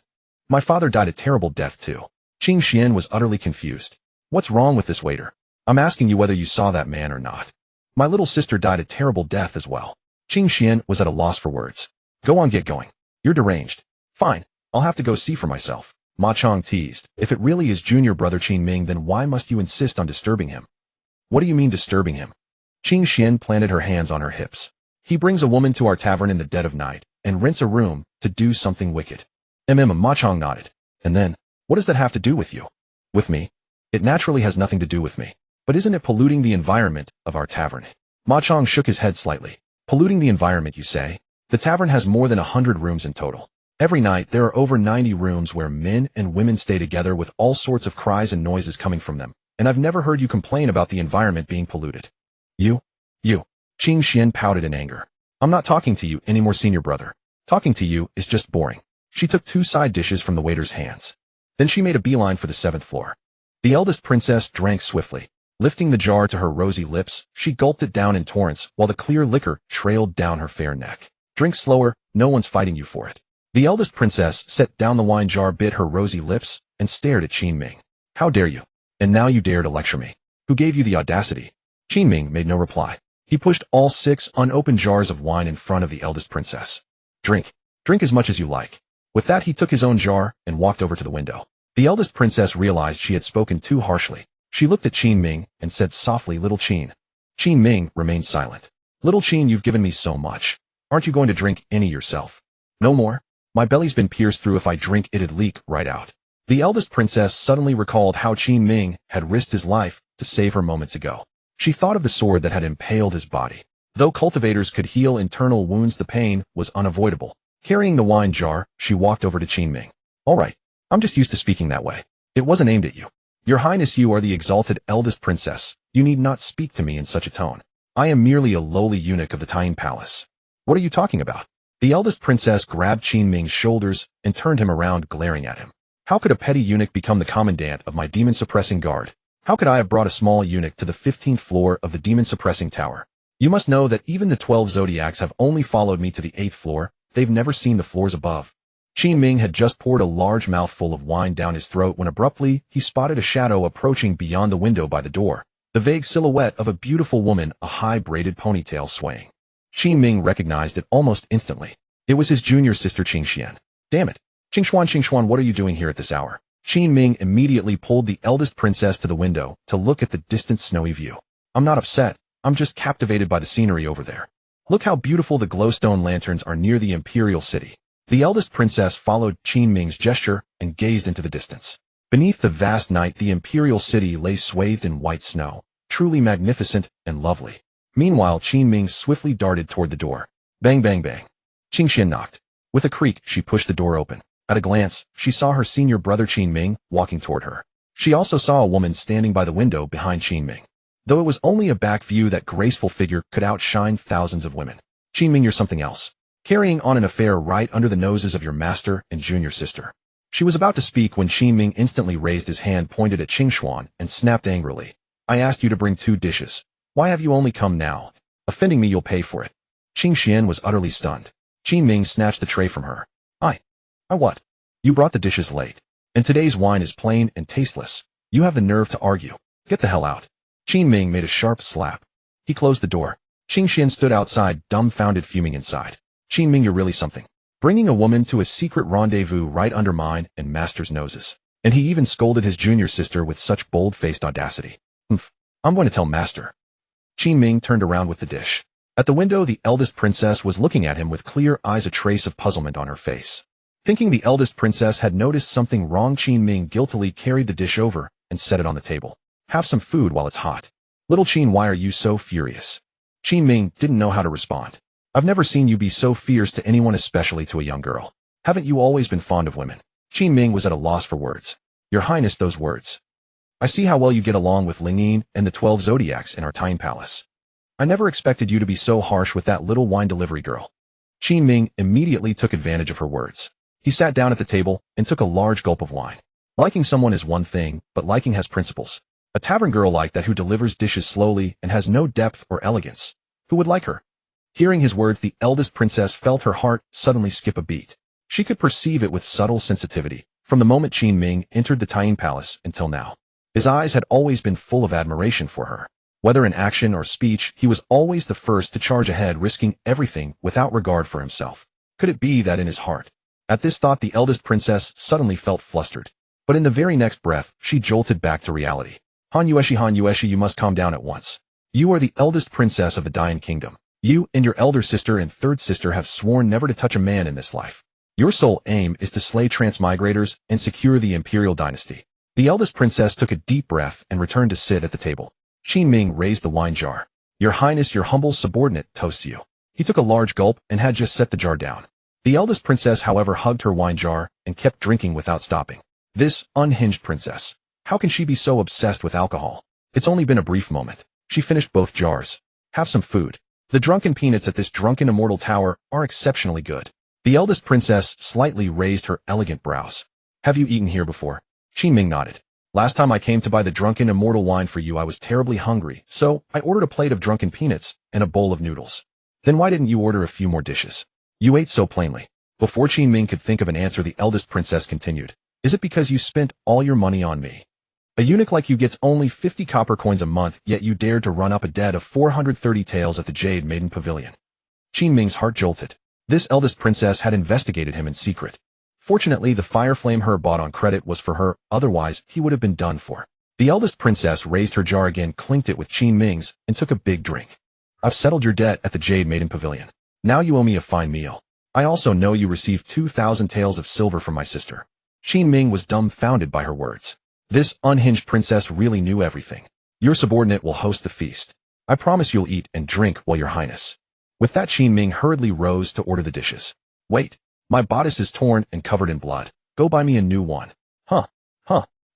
"My father died a terrible death too." Qing Xian was utterly confused. "What's wrong with this waiter? I'm asking you whether you saw that man or not." "My little sister died a terrible death as well." Qing Xian was at a loss for words. "Go on, get going. You're deranged." "Fine, I'll have to go see for myself." Ma Chong teased. "If it really is junior brother Qin Ming, then why must you insist on disturbing him?" "What do you mean disturbing him?" Qing Xian planted her hands on her hips. "He brings a woman to our tavern in the dead of night and rents a room to do something wicked." Ma Chong nodded. "And then, what does that have to do with you?" "With me? It naturally has nothing to do with me. But isn't it polluting the environment of our tavern?" Ma Chong shook his head slightly. "Polluting the environment, you say? The tavern has more than 100 rooms in total. Every night, there are over 90 rooms where men and women stay together with all sorts of cries and noises coming from them, and I've never heard you complain about the environment being polluted." You. Qing Xian pouted in anger. "I'm not talking to you anymore, senior brother. Talking to you is just boring." She took 2 side dishes from the waiter's hands. Then she made a beeline for the 7th floor. The eldest princess drank swiftly. Lifting the jar to her rosy lips, she gulped it down in torrents while the clear liquor trailed down her fair neck. "Drink slower, no one's fighting you for it." The eldest princess set down the wine jar, bit her rosy lips, and stared at Qin Ming. "How dare you? And now you dare to lecture me? Who gave you the audacity?" Qin Ming made no reply. He pushed all 6 unopened jars of wine in front of the eldest princess. "Drink. Drink as much as you like." With that, he took his own jar and walked over to the window. The eldest princess realized she had spoken too harshly. She looked at Qin Ming and said softly, "Little Qin." Qin Ming remained silent. "Little Qin, you've given me so much. Aren't you going to drink any yourself?" "No more. My belly's been pierced through. If I drink, it'd leak right out." The eldest princess suddenly recalled how Qin Ming had risked his life to save her moments ago. She thought of the sword that had impaled his body. Though cultivators could heal internal wounds, the pain was unavoidable. Carrying the wine jar, she walked over to Qin Ming. "All right, I'm just used to speaking that way. It wasn't aimed at you. Your Highness, you are the exalted eldest princess. You need not speak to me in such a tone. I am merely a lowly eunuch of the Tang Palace." "What are you talking about?" The eldest princess grabbed Qin Ming's shoulders and turned him around, glaring at him. "How could a petty eunuch become the commandant of my demon-suppressing guard? How could I have brought a small eunuch to the 15th floor of the demon-suppressing tower? You must know that even the 12 zodiacs have only followed me to the 8th floor. They've never seen the floors above." Qin Ming had just poured a large mouthful of wine down his throat when abruptly he spotted a shadow approaching beyond the window by the door, the vague silhouette of a beautiful woman, a high braided ponytail swaying. Qin Ming recognized it almost instantly. It was his junior sister Qing Xian. "Damn it! Qing Xuan, what are you doing here at this hour?" Qin Ming immediately pulled the eldest princess to the window to look at the distant snowy view. "I'm not upset. I'm just captivated by the scenery over there. Look how beautiful the glowstone lanterns are near the imperial city." The eldest princess followed Qin Ming's gesture and gazed into the distance. Beneath the vast night, the imperial city lay swathed in white snow, truly magnificent and lovely. Meanwhile, Qin Ming swiftly darted toward the door. Bang, bang, bang. Qing Xian knocked. With a creak, she pushed the door open. At a glance, she saw her senior brother Qin Ming walking toward her. She also saw a woman standing by the window behind Qin Ming. Though it was only a back view, that graceful figure could outshine thousands of women. "Qin Ming, you're something else. carrying on an affair right under the noses of your master and junior sister. She was about to speak when Qin Ming instantly raised his hand pointed at Qing Xuan and snapped angrily. I asked you to bring 2 dishes. Why have you only come now? Offending me, you'll pay for it. Qing Xian was utterly stunned. Qin Ming snatched the tray from her. I what? You brought the dishes late. And today's wine is plain and tasteless. You have the nerve to argue. Get the hell out. Qin Ming made a sharp slap. He closed the door. Qing Xian stood outside, dumbfounded, fuming inside. Qin Ming, you're really something. Bringing a woman to a secret rendezvous right under mine and master's noses. And he even scolded his junior sister with such bold-faced audacity. I'm going to tell master. Qin Ming turned around with the dish. At the window, the eldest princess was looking at him with clear eyes, a trace of puzzlement on her face. Thinking the eldest princess had noticed something wrong, Qin Ming guiltily carried the dish over and set it on the table. Have some food while it's hot. Little Qin, why are you so furious? Qin Ming didn't know how to respond. I've never seen you be so fierce to anyone, especially to a young girl. Haven't you always been fond of women? Qin Ming was at a loss for words. Your Highness, those words. I see how well you get along with Lingyin and the 12 zodiacs in our Time Palace. I never expected you to be so harsh with that little wine delivery girl. Qin Ming immediately took advantage of her words. He sat down at the table and took a large gulp of wine. Liking someone is one thing, but liking has principles. A tavern girl like that who delivers dishes slowly and has no depth or elegance. Who would like her? Hearing his words, the eldest princess felt her heart suddenly skip a beat. She could perceive it with subtle sensitivity, from the moment Qin Ming entered the Time Palace until now. His eyes had always been full of admiration for her. Whether in action or speech, he was always the first to charge ahead, risking everything without regard for himself. Could it be that in his heart? At this thought, the eldest princess suddenly felt flustered. But in the very next breath, she jolted back to reality. Han Yueshi, you must calm down at once. You are the eldest princess of the Dian Kingdom. You and your elder sister and third sister have sworn never to touch a man in this life. Your sole aim is to slay Transmigrators and secure the imperial dynasty. The eldest princess took a deep breath and returned to sit at the table. Qin Ming raised the wine jar. Your Highness, your humble subordinate toasts you. He took a large gulp and had just set the jar down. The eldest princess, however, hugged her wine jar and kept drinking without stopping. This unhinged princess. How can she be so obsessed with alcohol? It's only been a brief moment. She finished both jars. Have some food. The drunken peanuts at this drunken immortal tower are exceptionally good. The eldest princess slightly raised her elegant brows. Have you eaten here before? Qin Ming nodded. Last time I came to buy the drunken immortal wine for you, I was terribly hungry, so I ordered a plate of drunken peanuts and a bowl of noodles. Then why didn't you order a few more dishes? You ate so plainly. Before Qin Ming could think of an answer, the eldest princess continued. Is it because you spent all your money on me? A eunuch like you gets only 50 copper coins a month, yet you dared to run up a debt of 430 taels at the Jade Maiden Pavilion. Qin Ming's heart jolted. This eldest princess had investigated him in secret. Fortunately, the fire flame her bought on credit was for her, otherwise he would have been done for. The eldest princess raised her jar again, clinked it with Qin Ming's, and took a big drink. I've settled your debt at the Jade Maiden Pavilion. Now you owe me a fine meal. I also know you received 2,000 taels of silver from my sister. Qin Ming was dumbfounded by her words. This unhinged princess really knew everything. Your subordinate will host the feast. I promise you'll eat and drink while your highness. With that, Qin Ming hurriedly rose to order the dishes. Wait, my bodice is torn and covered in blood. Go buy me a new one. Huh.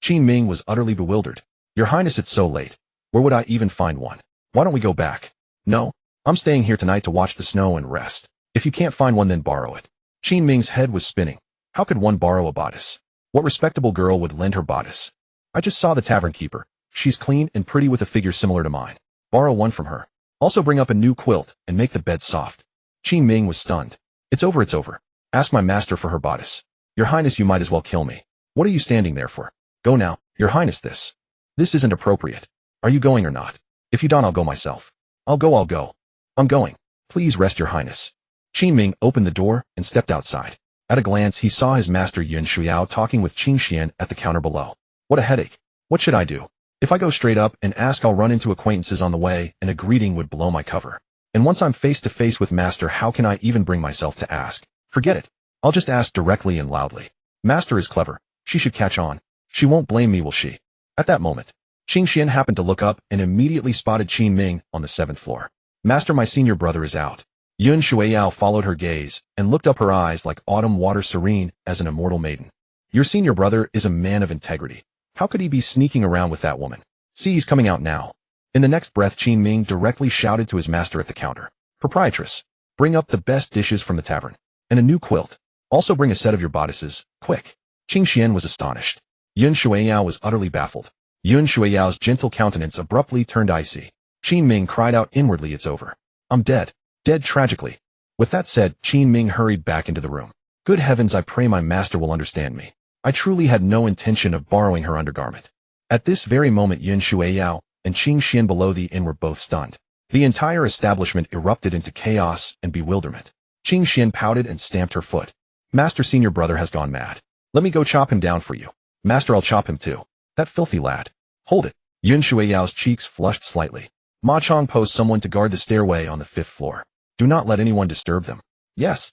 Qin Ming was utterly bewildered. Your highness, it's so late. Where would I even find one? Why don't we go back? No, I'm staying here tonight to watch the snow and rest. If you can't find one, then borrow it. Qin Ming's head was spinning. How could one borrow a bodice? What respectable girl would lend her bodice? I just saw the tavern keeper. She's clean and pretty with a figure similar to mine. Borrow one from her. Also bring up a new quilt and make the bed soft. Qin Ming was stunned. It's over. Ask my master for her bodice. Your highness, you might as well kill me. What are you standing there for? Go now, your highness, this isn't appropriate. Are you going or not? If you don't, I'll go myself. I'll go. I'm going. Please rest, your highness. Qin Ming opened the door and stepped outside. At a glance, he saw his master Yuan Shuiao talking with Qin Xian at the counter below. What a headache. What should I do? If I go straight up and ask, I'll run into acquaintances on the way, and a greeting would blow my cover. And once I'm face to face with master, how can I even bring myself to ask? Forget it. I'll just ask directly and loudly. Master is clever. She should catch on. She won't blame me, will she? At that moment, Qin Xian happened to look up and immediately spotted Qin Ming on the 7th floor. Master, my senior brother is out. Yuan Shuiao followed her gaze and looked up, her eyes like autumn water, serene as an immortal maiden. Your senior brother is a man of integrity. How could he be sneaking around with that woman? See, he's coming out now. In the next breath, Qin Ming directly shouted to his master at the counter. Proprietress, Bring up the best dishes from the tavern. And a new quilt. Also bring a set of your bodices, quick. Qing Xian was astonished. Yun Shuiyao was utterly baffled. Yun Shuiyao's gentle countenance abruptly turned icy. Qin Ming cried out inwardly, it's over. I'm dead. Dead tragically. With that said, Qin Ming hurried back into the room. Good heavens, I pray my master will understand me. I truly had no intention of borrowing her undergarment. At this very moment Yun Shuiyao and Qing Xian below the inn were both stunned. The entire establishment erupted into chaos and bewilderment. Qing Xian pouted and stamped her foot. Master, senior brother has gone mad. Let me go chop him down for you. Master, I'll chop him too. That filthy lad. Hold it. Yun Shuiyao's cheeks flushed slightly. Ma Chong posed someone to guard the stairway on the 5th floor. Do not let anyone disturb them. Yes.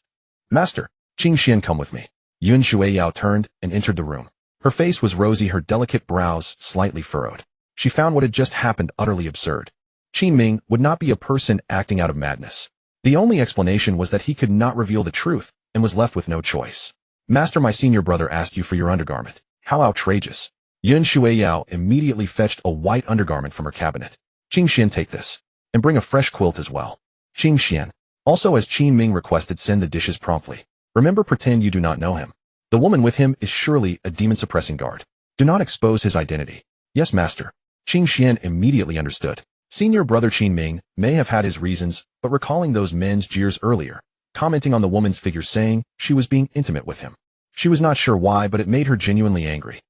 Master. Qing Xian, come with me. Yun Shuiyao turned and entered the room. Her face was rosy, her delicate brows slightly furrowed. She found what had just happened utterly absurd. Qin Ming would not be a person acting out of madness. The only explanation was that he could not reveal the truth and was left with no choice. Master, my senior brother asked you for your undergarment. How outrageous. Yun Shuiyao immediately fetched a white undergarment from her cabinet. Qing Xian, take this. And bring a fresh quilt as well. Qing Xian. Also, as Qin Ming requested, send the dishes promptly. Remember, pretend you do not know him. The woman with him is surely a demon-suppressing guard. Do not expose his identity. Yes, master. Qing Xian immediately understood. Senior brother Qin Ming may have had his reasons, but recalling those men's jeers earlier, commenting on the woman's figure saying she was being intimate with him. She was not sure why, but it made her genuinely angry.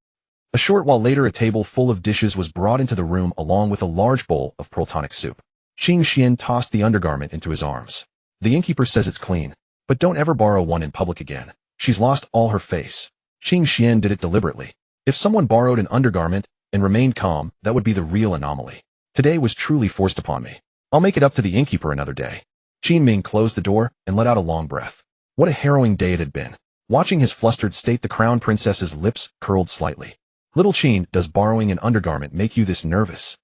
A short while later, a table full of dishes was brought into the room along with a large bowl of protonic soup. Qing Xian tossed the undergarment into his arms. The innkeeper says it's clean, but don't ever borrow one in public again. She's lost all her face. Qing Xian did it deliberately. If someone borrowed an undergarment and remained calm, that would be the real anomaly. Today was truly forced upon me. I'll make it up to the innkeeper another day. Qin Ming closed the door and let out a long breath. What a harrowing day it had been. Watching his flustered state, the crown princess's lips curled slightly. Little Qin, does borrowing an undergarment make you this nervous?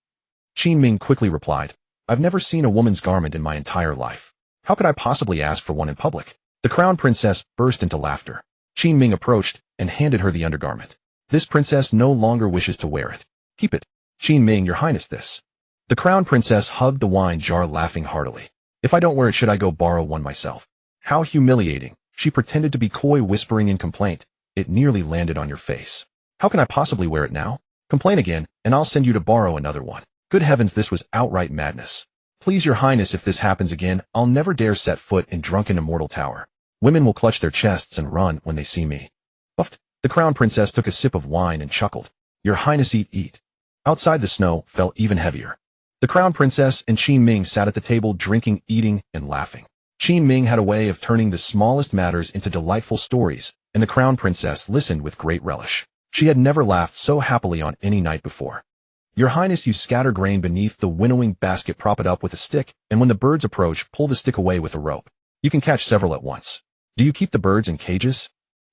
Qin Ming quickly replied, I've never seen a woman's garment in my entire life. How could I possibly ask for one in public? The crown princess burst into laughter. Qin Ming approached and handed her the undergarment. This princess no longer wishes to wear it. Keep it. Qin Ming, your highness, this. The crown princess hugged the wine jar, laughing heartily. If I don't wear it, should I go borrow one myself? How humiliating. She pretended to be coy, whispering in complaint. It nearly landed on your face. How can I possibly wear it now? Complain again, and I'll send you to borrow another one. Good heavens, this was outright madness. Please, your highness, if this happens again, I'll never dare set foot in drunken immortal tower. Women will clutch their chests and run when they see me. Puffed. The crown princess took a sip of wine and chuckled. Your highness, eat, eat. Outside, the snow fell even heavier. The crown princess and Qin Ming sat at the table drinking, eating, and laughing. Qin Ming had a way of turning the smallest matters into delightful stories, and the crown princess listened with great relish. She had never laughed so happily on any night before. Your highness, you scatter grain beneath the winnowing basket, prop it up with a stick, and when the birds approach, pull the stick away with a rope. You can catch several at once. Do you keep the birds in cages?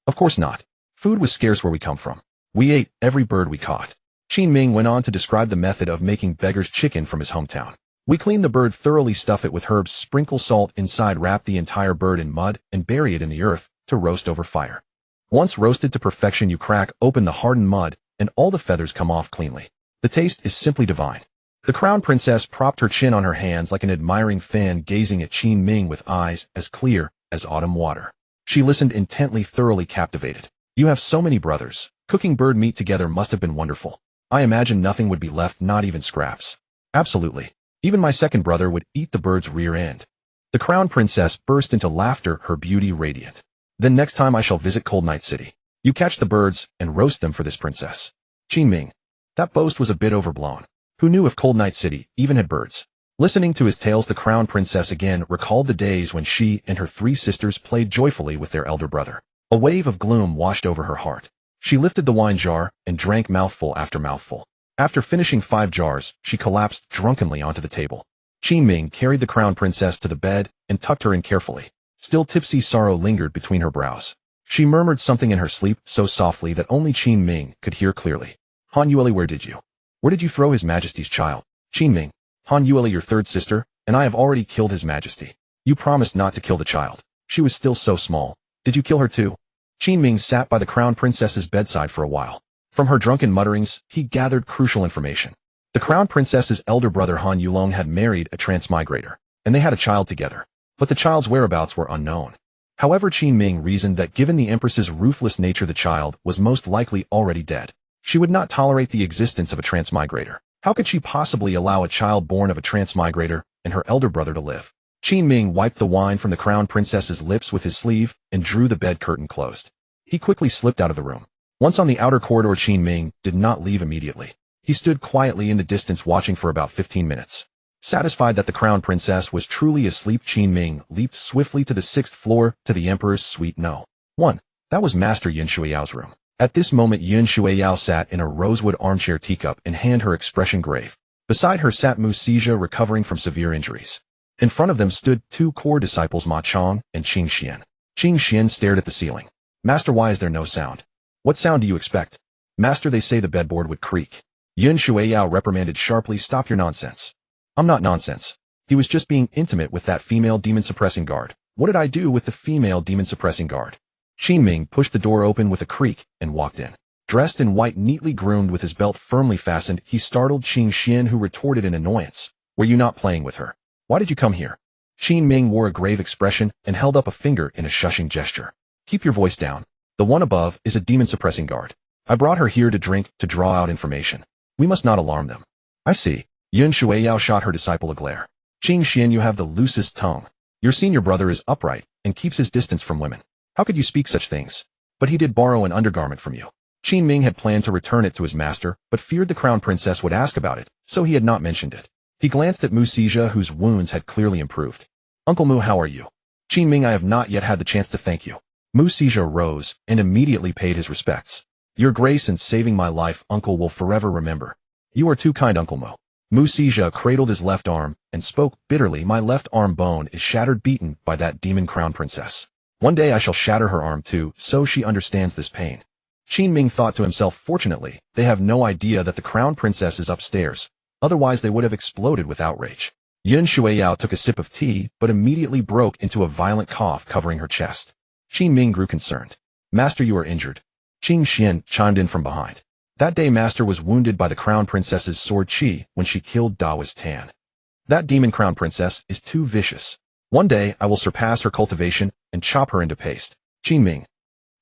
Of course not. Food was scarce where we come from. We ate every bird we caught. Qin Ming went on to describe the method of making beggar's chicken from his hometown. We clean the bird thoroughly, stuff it with herbs, sprinkle salt inside, wrap the entire bird in mud, and bury it in the earth to roast over fire. Once roasted to perfection, you crack open the hardened mud, and all the feathers come off cleanly. The taste is simply divine. The crown princess propped her chin on her hands like an admiring fan, gazing at Qin Ming with eyes as clear as autumn water. She listened intently, thoroughly captivated. You have so many brothers. Cooking bird meat together must have been wonderful. I imagine nothing would be left, not even scraps. Absolutely. Even my second brother would eat the bird's rear end. The crown princess burst into laughter, her beauty radiant. Then next time I shall visit Cold Night City, you catch the birds and roast them for this princess. Qin Ming. That boast was a bit overblown. Who knew if Cold Night City even had birds? Listening to his tales, the crown princess again recalled the days when she and her 3 sisters played joyfully with their elder brother. A wave of gloom washed over her heart. She lifted the wine jar and drank mouthful after mouthful. After finishing 5 jars, she collapsed drunkenly onto the table. Qin Ming carried the crown princess to the bed and tucked her in carefully. Still tipsy, sorrow lingered between her brows. She murmured something in her sleep so softly that only Qin Ming could hear clearly. Han Yueli, where did you throw His Majesty's child? Qin Ming. Han Yueli, your 3rd sister, and I have already killed His Majesty. You promised not to kill the child. She was still so small. Did you kill her too? Qin Ming sat by the crown princess's bedside for a while. From her drunken mutterings, he gathered crucial information. The crown princess's elder brother Han Yulong had married a transmigrator, and they had a child together. but the child's whereabouts were unknown. However, Qin Ming reasoned that given the Empress's ruthless nature, the child was most likely already dead. She would not tolerate the existence of a transmigrator. How could she possibly allow a child born of a transmigrator and her elder brother to live? Qin Ming wiped the wine from the crown princess's lips with his sleeve and drew the bed curtain closed. He quickly slipped out of the room. Once on the outer corridor, Qin Ming did not leave immediately. He stood quietly in the distance watching for about 15 minutes. Satisfied that the crown princess was truly asleep, Qin Ming leaped swiftly to the 6th floor to the emperor's suite No. 1. That was Master Yin Shuiyao's room. At this moment, Yin Shuiyao sat in a rosewood armchair, teacup in hand, her expression grave. Beside her sat Mu Sijia, recovering from severe injuries. In front of them stood 2 core disciples, Ma Chong and Qing Xian. Qing Xian stared at the ceiling. Master, why is there no sound? What sound do you expect? Master, they say the bedboard would creak. Yin Shuiyao reprimanded sharply. Stop your nonsense. I'm not nonsense. He was just being intimate with that female demon-suppressing guard. What did I do with the female demon-suppressing guard? Qin Ming pushed the door open with a creak and walked in. Dressed in white, neatly groomed with his belt firmly fastened, he startled Qing Xian, who retorted in annoyance. Were you not playing with her? Why did you come here? Qin Ming wore a grave expression and held up a finger in a shushing gesture. Keep your voice down. The one above is a demon-suppressing guard. I brought her here to drink, to draw out information. We must not alarm them. I see. Yin Shuiyao shot her disciple a glare. Qing Xian, you have the loosest tongue. Your senior brother is upright and keeps his distance from women. How could you speak such things? But he did borrow an undergarment from you. Qin Ming had planned to return it to his master, but feared the crown princess would ask about it, so he had not mentioned it. He glanced at Mu Sijia, whose wounds had clearly improved. Uncle Mu, how are you? Qin Ming, I have not yet had the chance to thank you. Mu Sijia rose and immediately paid his respects. Your grace in saving my life, Uncle, will forever remember. You are too kind, Uncle Mu. Mu Sijia cradled his left arm and spoke bitterly. My left arm bone is shattered, beaten by that demon crown princess. One day I shall shatter her arm too, so she understands this pain. Qin Ming thought to himself, fortunately, they have no idea that the crown princess is upstairs. Otherwise they would have exploded with outrage. Yin Shuiyao took a sip of tea, but immediately broke into a violent cough covering her chest. Qin Ming grew concerned. Master, you are injured. Qing Xian chimed in from behind. That day Master was wounded by the crown princess's sword Qi when she killed Dao's Tan. That demon crown princess is too vicious. One day I will surpass her cultivation and chop her into paste. Qin Ming.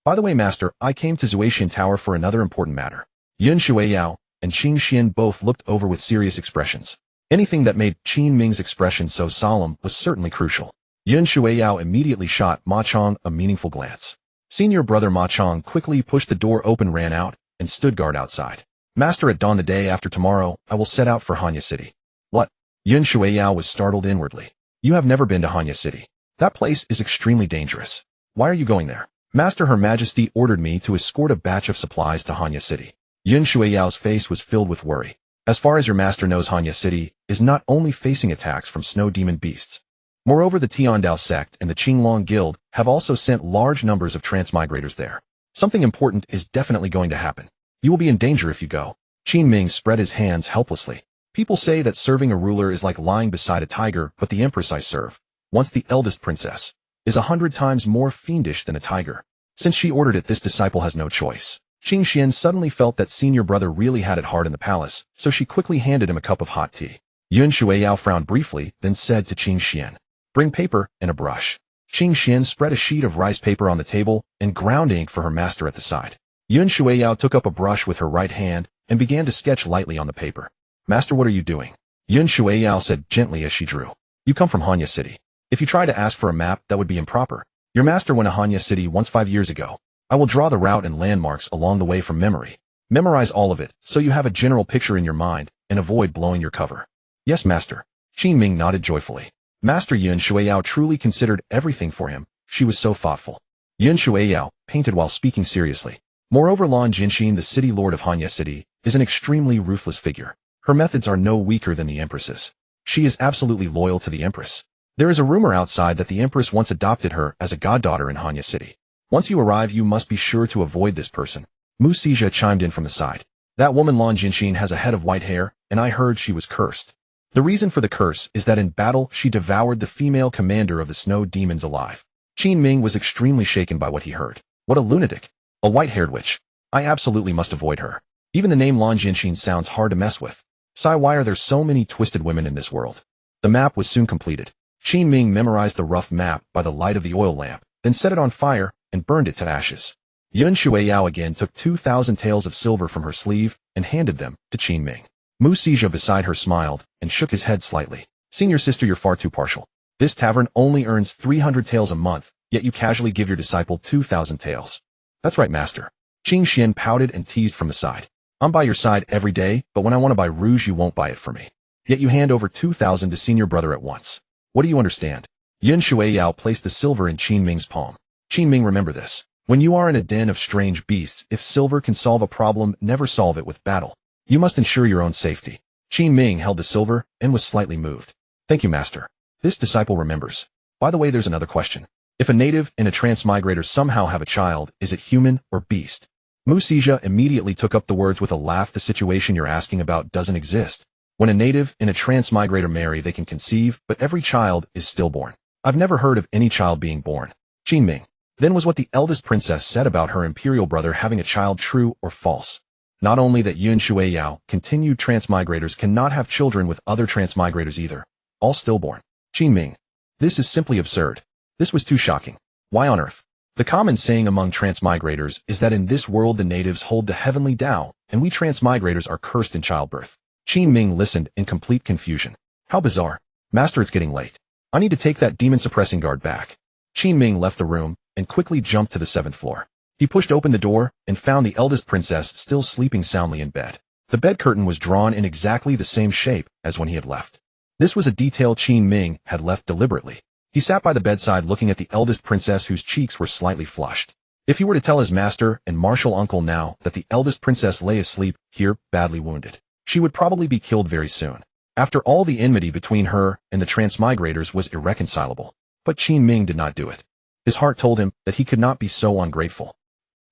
By the way, Master, I came to Zuaxian Tower for another important matter. Yin Shuiyao and Qing Xian both looked over with serious expressions. Anything that made Qin Ming's expression so solemn was certainly crucial. Yin Shuiyao immediately shot Ma Chong a meaningful glance. Senior brother Ma Chong quickly pushed the door open, ran out, and stood guard outside. Master, at dawn the day after tomorrow, I will set out for Hanya City. What? Yin Shuiyao was startled inwardly. You have never been to Hanya City. That place is extremely dangerous. Why are you going there? Master, Her Majesty ordered me to escort a batch of supplies to Hanya City. Yin Shuiyao's face was filled with worry. As far as your master knows, Hanya City is not only facing attacks from snow demon beasts. Moreover, the Tiandao sect and the Qinglong Guild have also sent large numbers of transmigrators there. Something important is definitely going to happen. You will be in danger if you go. Qin Ming spread his hands helplessly. People say that serving a ruler is like lying beside a tiger, but the empress I serve, once the eldest princess, is 100 times more fiendish than a tiger. Since she ordered it, this disciple has no choice. Qing Xian suddenly felt that senior brother really had it hard in the palace, so she quickly handed him a cup of hot tea. Yun Shuiyao frowned briefly, then said to Qing Xian, "Bring paper and a brush." Qing Xian spread a sheet of rice paper on the table and ground ink for her master at the side. Yun Shuiyao took up a brush with her right hand and began to sketch lightly on the paper. "Master, what are you doing?" Yun Shuiyao said gently as she drew. "You come from Hanya City. If you try to ask for a map, that would be improper. Your master went to Hanya City once 5 years ago. I will draw the route and landmarks along the way from memory. Memorize all of it, so you have a general picture in your mind, and avoid blowing your cover." "Yes, master." Qin Ming nodded joyfully. Master Yun Shuiyao truly considered everything for him. She was so thoughtful. Yun Shuiyao painted while speaking seriously. Moreover, Lan Jinxin, the city lord of Hanya City, is an extremely ruthless figure. Her methods are no weaker than the empress's. She is absolutely loyal to the empress. There is a rumor outside that the empress once adopted her as a goddaughter in Hanya City. Once you arrive, you must be sure to avoid this person. Mu Sijia chimed in from the side. "That woman Lan Jinxin has a head of white hair, and I heard she was cursed. The reason for the curse is that in battle she devoured the female commander of the snow demons alive." Qin Ming was extremely shaken by what he heard. What a lunatic. A white-haired witch. I absolutely must avoid her. Even the name Lan Jinxin sounds hard to mess with. Why are there so many twisted women in this world? The map was soon completed. Qin Ming memorized the rough map by the light of the oil lamp, then set it on fire and burned it to ashes. Yun Shuiyao again took 2,000 taels of silver from her sleeve and handed them to Qin Ming. Mu Sija beside her smiled and shook his head slightly. Senior sister, you're far too partial. This tavern only earns 300 taels a month, yet you casually give your disciple 2,000 taels. That's right, master. Qin Xian pouted and teased from the side. I'm by your side every day, but when I want to buy rouge you won't buy it for me. Yet you hand over 2,000 to senior brother at once. What do you understand? Yun Shuiyao placed the silver in Qin Ming's palm. Qin Ming, remember this. When you are in a den of strange beasts, if silver can solve a problem, never solve it with battle. You must ensure your own safety. Qin Ming held the silver and was slightly moved. Thank you, master. This disciple remembers. By the way, there's another question. If a native and a transmigrator somehow have a child, is it human or beast? Mu Sija immediately took up the words with a laugh. The situation you're asking about doesn't exist. When a native and a transmigrator marry, they can conceive, but every child is stillborn. I've never heard of any child being born. Qin Ming. Then was what the eldest princess said about her imperial brother having a child true or false? Not only that, Yun Shuiyao continued, transmigrators cannot have children with other transmigrators either. All stillborn. Qin Ming. This is simply absurd. This was too shocking. Why on earth? The common saying among transmigrators is that in this world the natives hold the heavenly Tao, and we transmigrators are cursed in childbirth. Qin Ming listened in complete confusion. How bizarre. Master, it's getting late. I need to take that demon-suppressing guard back. Qin Ming left the room and quickly jumped to the 7th floor. He pushed open the door and found the eldest princess still sleeping soundly in bed. The bed curtain was drawn in exactly the same shape as when he had left. This was a detail Qin Ming had left deliberately. He sat by the bedside looking at the eldest princess whose cheeks were slightly flushed. If he were to tell his master and martial uncle now that the eldest princess lay asleep here, badly wounded, she would probably be killed very soon. After all, the enmity between her and the Transmigrators was irreconcilable. But Qin Ming did not do it. His heart told him that he could not be so ungrateful.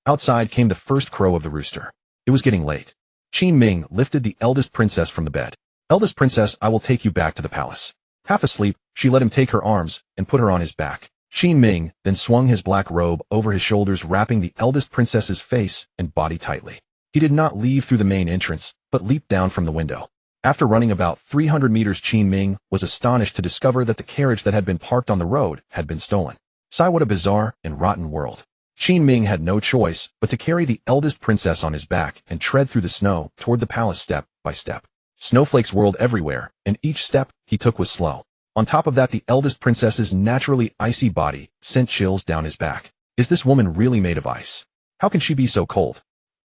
Outside came the first crow of the rooster. It was getting late. Qin Ming lifted the eldest princess from the bed. Eldest princess, I will take you back to the palace. Half asleep, she let him take her arms and put her on his back. Qin Ming then swung his black robe over his shoulders, wrapping the eldest princess's face and body tightly. He did not leave through the main entrance, but leaped down from the window. After running about 300 meters, Qin Ming was astonished to discover that the carriage that had been parked on the road had been stolen. Sigh, what a bizarre and rotten world. Qin Ming had no choice but to carry the eldest princess on his back and tread through the snow toward the palace step by step. Snowflakes whirled everywhere, and each step he took was slow. On top of that, the eldest princess's naturally icy body sent chills down his back. Is this woman really made of ice? How can she be so cold?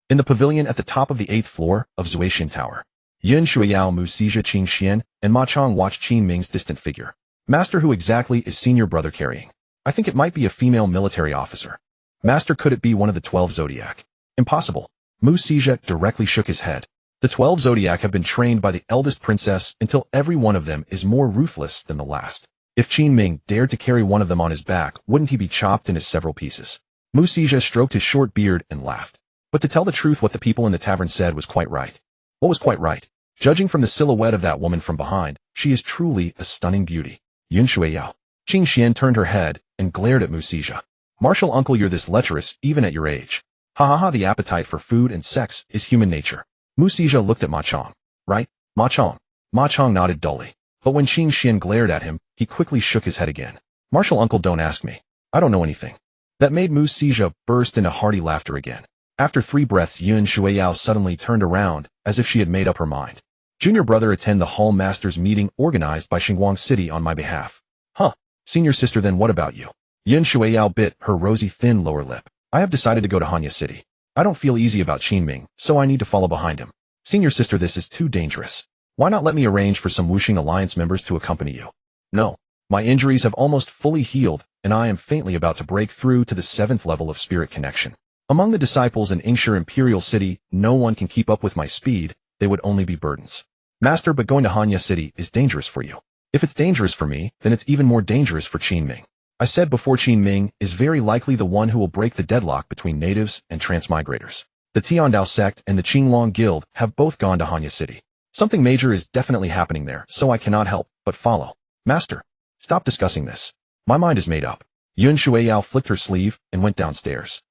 In the pavilion at the top of the 8th floor of Zuaxian Tower, Yun Shuiyao, Mu Sija, Qin Xian, and Ma Chong watched Qin Ming's distant figure. Master, who exactly is senior brother carrying? I think it might be a female military officer. Master, could it be one of the 12 Zodiac? Impossible. Mu Sija directly shook his head. The 12 Zodiac have been trained by the eldest princess until every one of them is more ruthless than the last. If Qin Ming dared to carry one of them on his back, wouldn't he be chopped into several pieces? Mu Sija stroked his short beard and laughed. But to tell the truth, what the people in the tavern said was quite right. What was quite right? Judging from the silhouette of that woman from behind, she is truly a stunning beauty. Yun Shuiyao. Qin Xian turned her head and glared at Mu Sija. Martial uncle, you're this lecherous even at your age. Ha ha ha, the appetite for food and sex is human nature. Mu Sija looked at Ma Chong. Right, Ma Chong? Ma Chong nodded dully. But when Qin Xian glared at him, he quickly shook his head again. Martial uncle, don't ask me. I don't know anything. That made Mu Sija burst into hearty laughter again. After 3 breaths, Yun Shuiyao suddenly turned around, as if she had made up her mind. Junior brother, attend the Hall Masters meeting organized by Xinguang City on my behalf. Huh. Senior sister, then what about you? Yun Shuiyao bit her rosy thin lower lip. I have decided to go to Hanya City. I don't feel easy about Qin Ming, so I need to follow behind him. Senior sister, this is too dangerous. Why not let me arrange for some Wuxing Alliance members to accompany you? No. My injuries have almost fully healed, and I am faintly about to break through to the 7th level of spirit connection. Among the disciples in Ingshire Imperial City, no one can keep up with my speed. They would only be burdens. Master, but going to Hanya City is dangerous for you. If it's dangerous for me, then it's even more dangerous for Qin Ming. I said before, Qin Ming is very likely the one who will break the deadlock between natives and transmigrators. The Tiandao sect and the Qinglong Guild have both gone to Hanya City. Something major is definitely happening there, so I cannot help but follow. Master, stop discussing this. My mind is made up. Yun Shuiyao flicked her sleeve and went downstairs.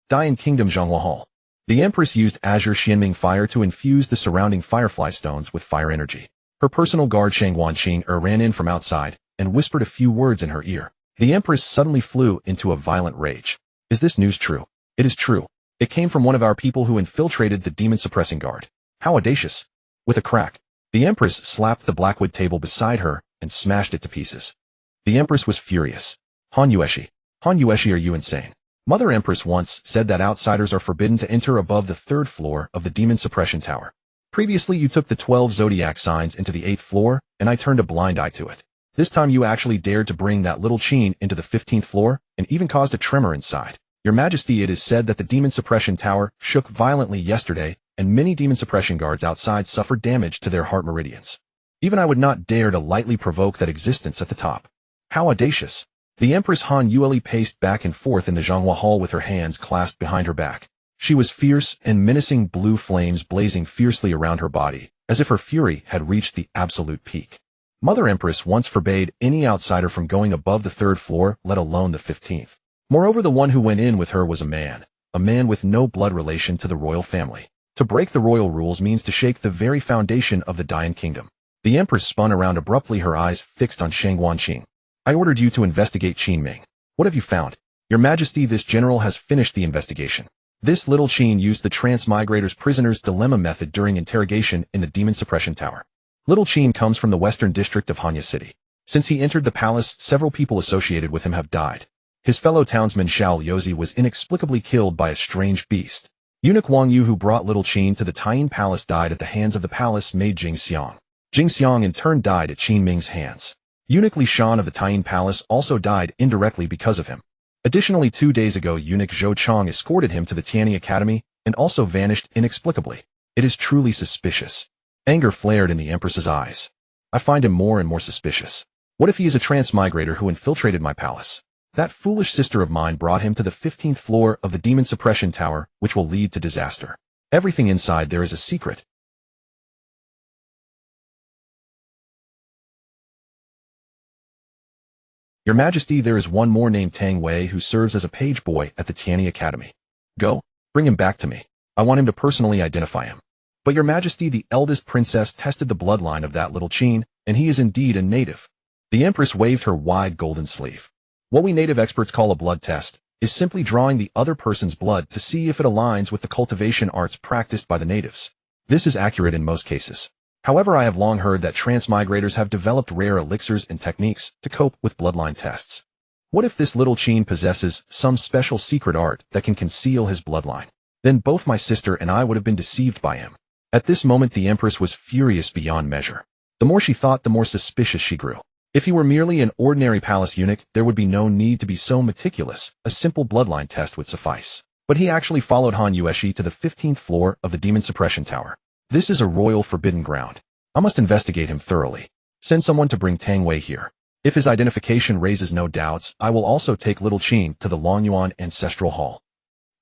Dian Kingdom, Zhonghua Hall. The Empress used azure Xianming fire to infuse the surrounding firefly stones with fire energy. Her personal guard Shang Wanqing ran in from outside and whispered a few words in her ear. The Empress suddenly flew into a violent rage. Is this news true? It is true. It came from one of our people who infiltrated the demon suppressing guard. How audacious. With a crack, the Empress slapped the blackwood table beside her and smashed it to pieces. The Empress was furious. Han Yueshi, are you insane? Mother Empress once said that outsiders are forbidden to enter above the 3rd floor of the demon suppression tower. Previously you took the 12 zodiac signs into the 8th floor, and I turned a blind eye to it. This time you actually dared to bring that little Qin into the 15th floor, and even caused a tremor inside. Your Majesty, it is said that the demon suppression tower shook violently yesterday, and many demon suppression guards outside suffered damage to their heart meridians. Even I would not dare to lightly provoke that existence at the top. How audacious. The Empress Han Yueli paced back and forth in the Zhanghua Hall with her hands clasped behind her back. She was fierce, and menacing blue flames blazing fiercely around her body, as if her fury had reached the absolute peak. Mother Empress once forbade any outsider from going above the 3rd floor, let alone the 15th. Moreover, the one who went in with her was a man with no blood relation to the royal family. To break the royal rules means to shake the very foundation of the Dian Kingdom. The Empress spun around abruptly, her eyes fixed on Shang Guanqing. I ordered you to investigate Qin Ming. What have you found? Your Majesty, this general has finished the investigation. This little Qin used the Transmigrators prisoner's dilemma method during interrogation in the demon suppression tower. Little Qin comes from the western district of Hanya City. Since he entered the palace, several people associated with him have died. His fellow townsman Xiao Yozi was inexplicably killed by a strange beast. Eunuch Wang Yu, who brought Little Qin to the Taiyin Palace, died at the hands of the palace maid Jing Xiang. Jing Xiang in turn died at Qin Ming's hands. Eunuch Li Shan of the Taiyin Palace also died indirectly because of him. Additionally, 2 days ago, Eunuch Zhou Chang escorted him to the Tianyi Academy and also vanished inexplicably. It is truly suspicious. Anger flared in the Empress's eyes. I find him more and more suspicious. What if he is a transmigrator who infiltrated my palace? That foolish sister of mine brought him to the 15th floor of the demon suppression tower, which will lead to disaster. Everything inside there is a secret. Your Majesty, there is one more named Tang Wei who serves as a page boy at the Tianyi Academy. Go, bring him back to me. I want him to personally identify him. But Your Majesty, the eldest princess tested the bloodline of that little Qin, and he is indeed a native. The Empress waved her wide golden sleeve. What we native experts call a blood test is simply drawing the other person's blood to see if it aligns with the cultivation arts practiced by the natives. This is accurate in most cases. However, I have long heard that transmigrators have developed rare elixirs and techniques to cope with bloodline tests. What if this little Qin possesses some special secret art that can conceal his bloodline? Then both my sister and I would have been deceived by him. At this moment, the Empress was furious beyond measure. The more she thought, the more suspicious she grew. If he were merely an ordinary palace eunuch, there would be no need to be so meticulous. A simple bloodline test would suffice. But he actually followed Han Yueshi to the 15th floor of the demon suppression tower. This is a royal forbidden ground. I must investigate him thoroughly. Send someone to bring Tang Wei here. If his identification raises no doubts, I will also take Little Qin to the Longyuan Ancestral Hall.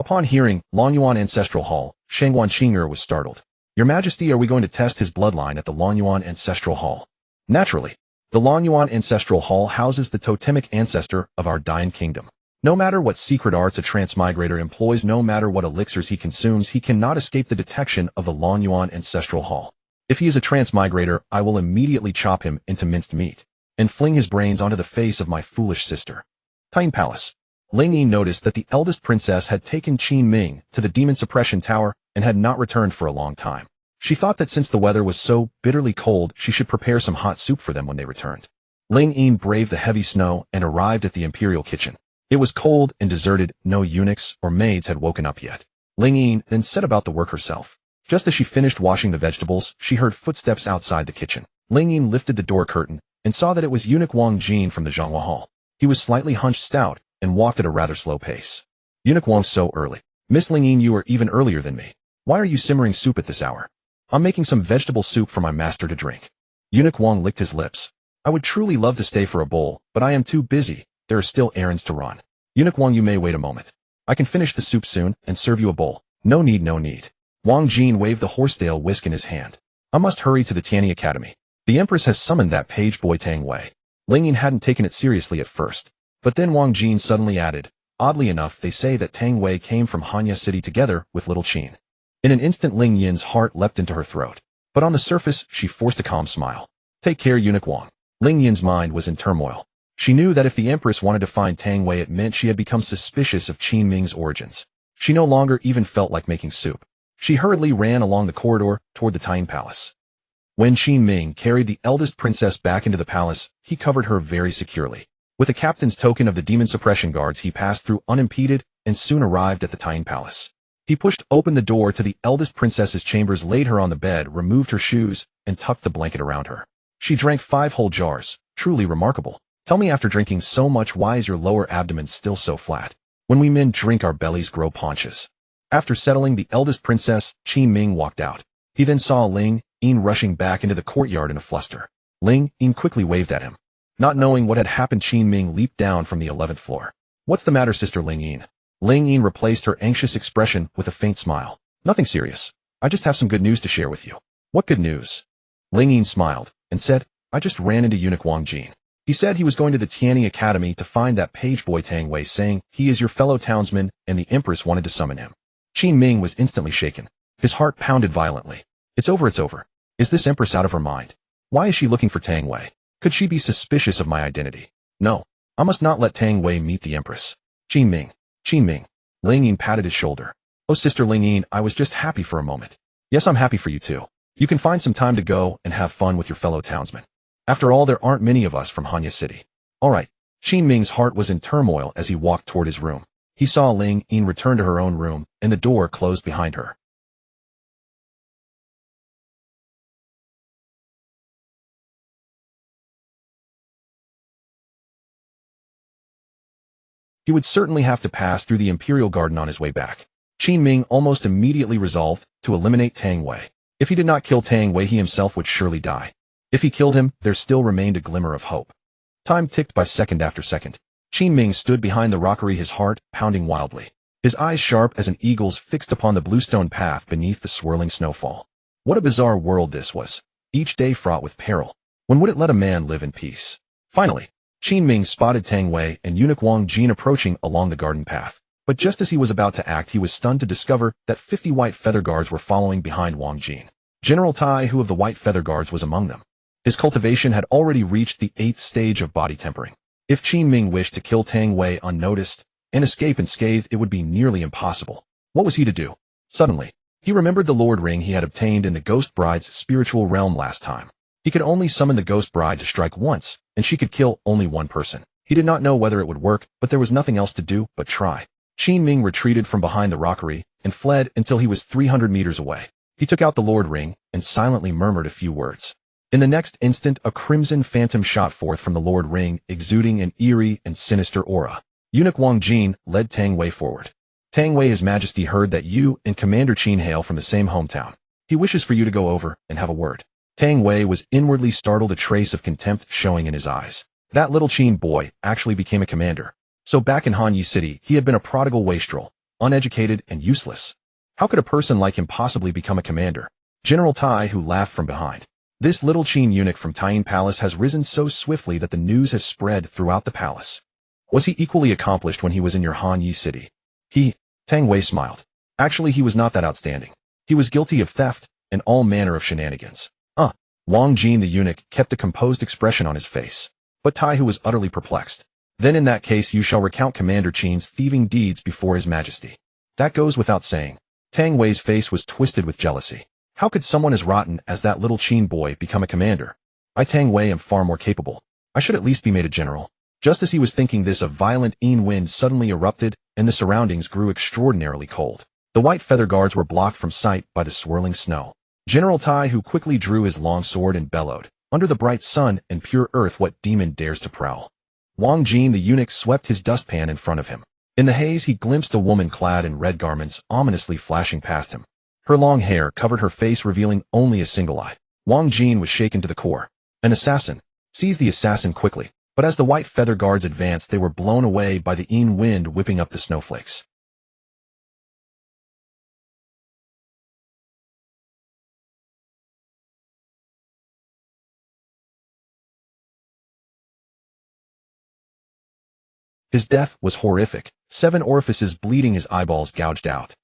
Upon hearing Longyuan Ancestral Hall, Shang Guanqing was startled. Your Majesty, are we going to test his bloodline at the Longyuan Ancestral Hall? Naturally. The Longyuan Ancestral Hall houses the totemic ancestor of our Dian Kingdom. No matter what secret arts a transmigrator employs, no matter what elixirs he consumes, he cannot escape the detection of the Longyuan Ancestral Hall. If he is a transmigrator, I will immediately chop him into minced meat and fling his brains onto the face of my foolish sister. Taiyin Palace. Ling Yi noticed that the eldest princess had taken Qin Ming to the demon suppression tower and had not returned for a long time. She thought that since the weather was so bitterly cold, she should prepare some hot soup for them when they returned. Ling Yi braved the heavy snow and arrived at the imperial kitchen. It was cold and deserted, no eunuchs or maids had woken up yet. Ling Yi then set about the work herself. Just as she finished washing the vegetables, she heard footsteps outside the kitchen. Ling Yi lifted the door curtain and saw that it was Eunuch Wang Jin from the Zhanghua Hall. He was slightly hunched stout and walked at a rather slow pace. Eunuch Wang, so early. Miss Ling Yi, you are even earlier than me. Why are you simmering soup at this hour? I'm making some vegetable soup for my master to drink. Eunuch Wang licked his lips. I would truly love to stay for a bowl, but I am too busy. There are still errands to run. Eunuch Wang, you may wait a moment. I can finish the soup soon and serve you a bowl. No need, no need. Wang Jin waved the horsetail whisk in his hand. I must hurry to the Tianyi Academy. The Empress has summoned that page boy Tang Wei. Ling Yin hadn't taken it seriously at first. But then Wang Jin suddenly added, oddly enough, they say that Tang Wei came from Hanya City together with Little Qin. In an instant, Ling Yin's heart leapt into her throat. But on the surface, she forced a calm smile. Take care, Eunuch Wang. Ling Yin's mind was in turmoil. She knew that if the Empress wanted to find Tang Wei, it meant she had become suspicious of Qin Ming's origins. She no longer even felt like making soup. She hurriedly ran along the corridor toward the Tang Palace. When Qin Ming carried the eldest princess back into the palace, he covered her very securely. With the captain's token of the demon suppression guards, he passed through unimpeded and soon arrived at the Tang Palace. He pushed open the door to the eldest princess's chambers, laid her on the bed, removed her shoes, and tucked the blanket around her. She drank 5 whole jars. Truly remarkable. Tell me, after drinking so much, why is your lower abdomen still so flat? When we men drink, our bellies grow paunches. After settling the eldest princess, Qin Ming walked out. He then saw Ling Yin rushing back into the courtyard in a fluster. Ling Yin quickly waved at him. Not knowing what had happened, Qin Ming leaped down from the 11th floor. What's the matter, sister Ling Yin? Ling Yin replaced her anxious expression with a faint smile. Nothing serious. I just have some good news to share with you. What good news? Ling Yin smiled and said, I just ran into eunuch Wang Jin. He said he was going to the Tianyi Academy to find that page boy Tang Wei, saying he is your fellow townsman and the Empress wanted to summon him. Qin Ming was instantly shaken. His heart pounded violently. It's over, it's over. Is this Empress out of her mind? Why is she looking for Tang Wei? Could she be suspicious of my identity? No. I must not let Tang Wei meet the Empress. Qin Ming. Qin Ming. Ling Yin patted his shoulder. Oh, sister Ling Yin, I was just happy for a moment. Yes, I'm happy for you too. You can find some time to go and have fun with your fellow townsmen. After all, there aren't many of us from Hanya City. All right. Qin Ming's heart was in turmoil as he walked toward his room. He saw Ling Yin return to her own room, and the door closed behind her. He would certainly have to pass through the Imperial Garden on his way back. Qin Ming almost immediately resolved to eliminate Tang Wei. If he did not kill Tang Wei, he himself would surely die. If he killed him, there still remained a glimmer of hope. Time ticked by second after second. Qin Ming stood behind the rockery, his heart pounding wildly. His eyes sharp as an eagle's fixed upon the bluestone path beneath the swirling snowfall. What a bizarre world this was. Each day fraught with peril. When would it let a man live in peace? Finally, Qin Ming spotted Tang Wei and eunuch Wang Jin approaching along the garden path. But just as he was about to act, he was stunned to discover that 50 white feather guards were following behind Wang Jin. General Tai Hu of the white feather guards was among them. His cultivation had already reached the 8th stage of body tempering. If Qin Ming wished to kill Tang Wei unnoticed and escape unscathed, it would be nearly impossible. What was he to do? Suddenly, he remembered the Lord Ring he had obtained in the Ghost Bride's spiritual realm last time. He could only summon the Ghost Bride to strike once, and she could kill only one person. He did not know whether it would work, but there was nothing else to do but try. Qin Ming retreated from behind the rockery and fled until he was 300 meters away. He took out the Lord Ring and silently murmured a few words. In the next instant, a crimson phantom shot forth from the Lord Ring, exuding an eerie and sinister aura. Eunuch Wang Jin led Tang Wei forward. Tang Wei, His Majesty heard that you and Commander Qin hail from the same hometown. He wishes for you to go over and have a word. Tang Wei was inwardly startled, a trace of contempt showing in his eyes. That little Qin boy actually became a commander. So back in Hanyi City, he had been a prodigal wastrel, uneducated and useless. How could a person like him possibly become a commander? General Tai Hu laughed from behind. This little Qin eunuch from Tian Palace has risen so swiftly that the news has spread throughout the palace. Was he equally accomplished when he was in your Hanyi City? Tang Wei smiled. Actually, he was not that outstanding. He was guilty of theft and all manner of shenanigans. Wang Jin the eunuch kept a composed expression on his face. But Tai Hu was utterly perplexed. Then in that case you shall recount Commander Qin's thieving deeds before His Majesty. That goes without saying. Tang Wei's face was twisted with jealousy. How could someone as rotten as that little Qin boy become a commander? I, Tang Wei, am far more capable. I should at least be made a general. Just as he was thinking this, a violent wind suddenly erupted, and the surroundings grew extraordinarily cold. The white feather guards were blocked from sight by the swirling snow. General Tai Hu quickly drew his long sword and bellowed, "Under the bright sun and pure earth, what demon dares to prowl?" Wang Jin the eunuch swept his dustpan in front of him. In the haze he glimpsed a woman clad in red garments ominously flashing past him. Her long hair covered her face, revealing only a single eye. Wang Jin was shaken to the core. An assassin. Seize the assassin quickly. But as the white feather guards advanced, they were blown away by the wind whipping up the snowflakes. His death was horrific. 7 orifices bleeding, his eyeballs gouged out.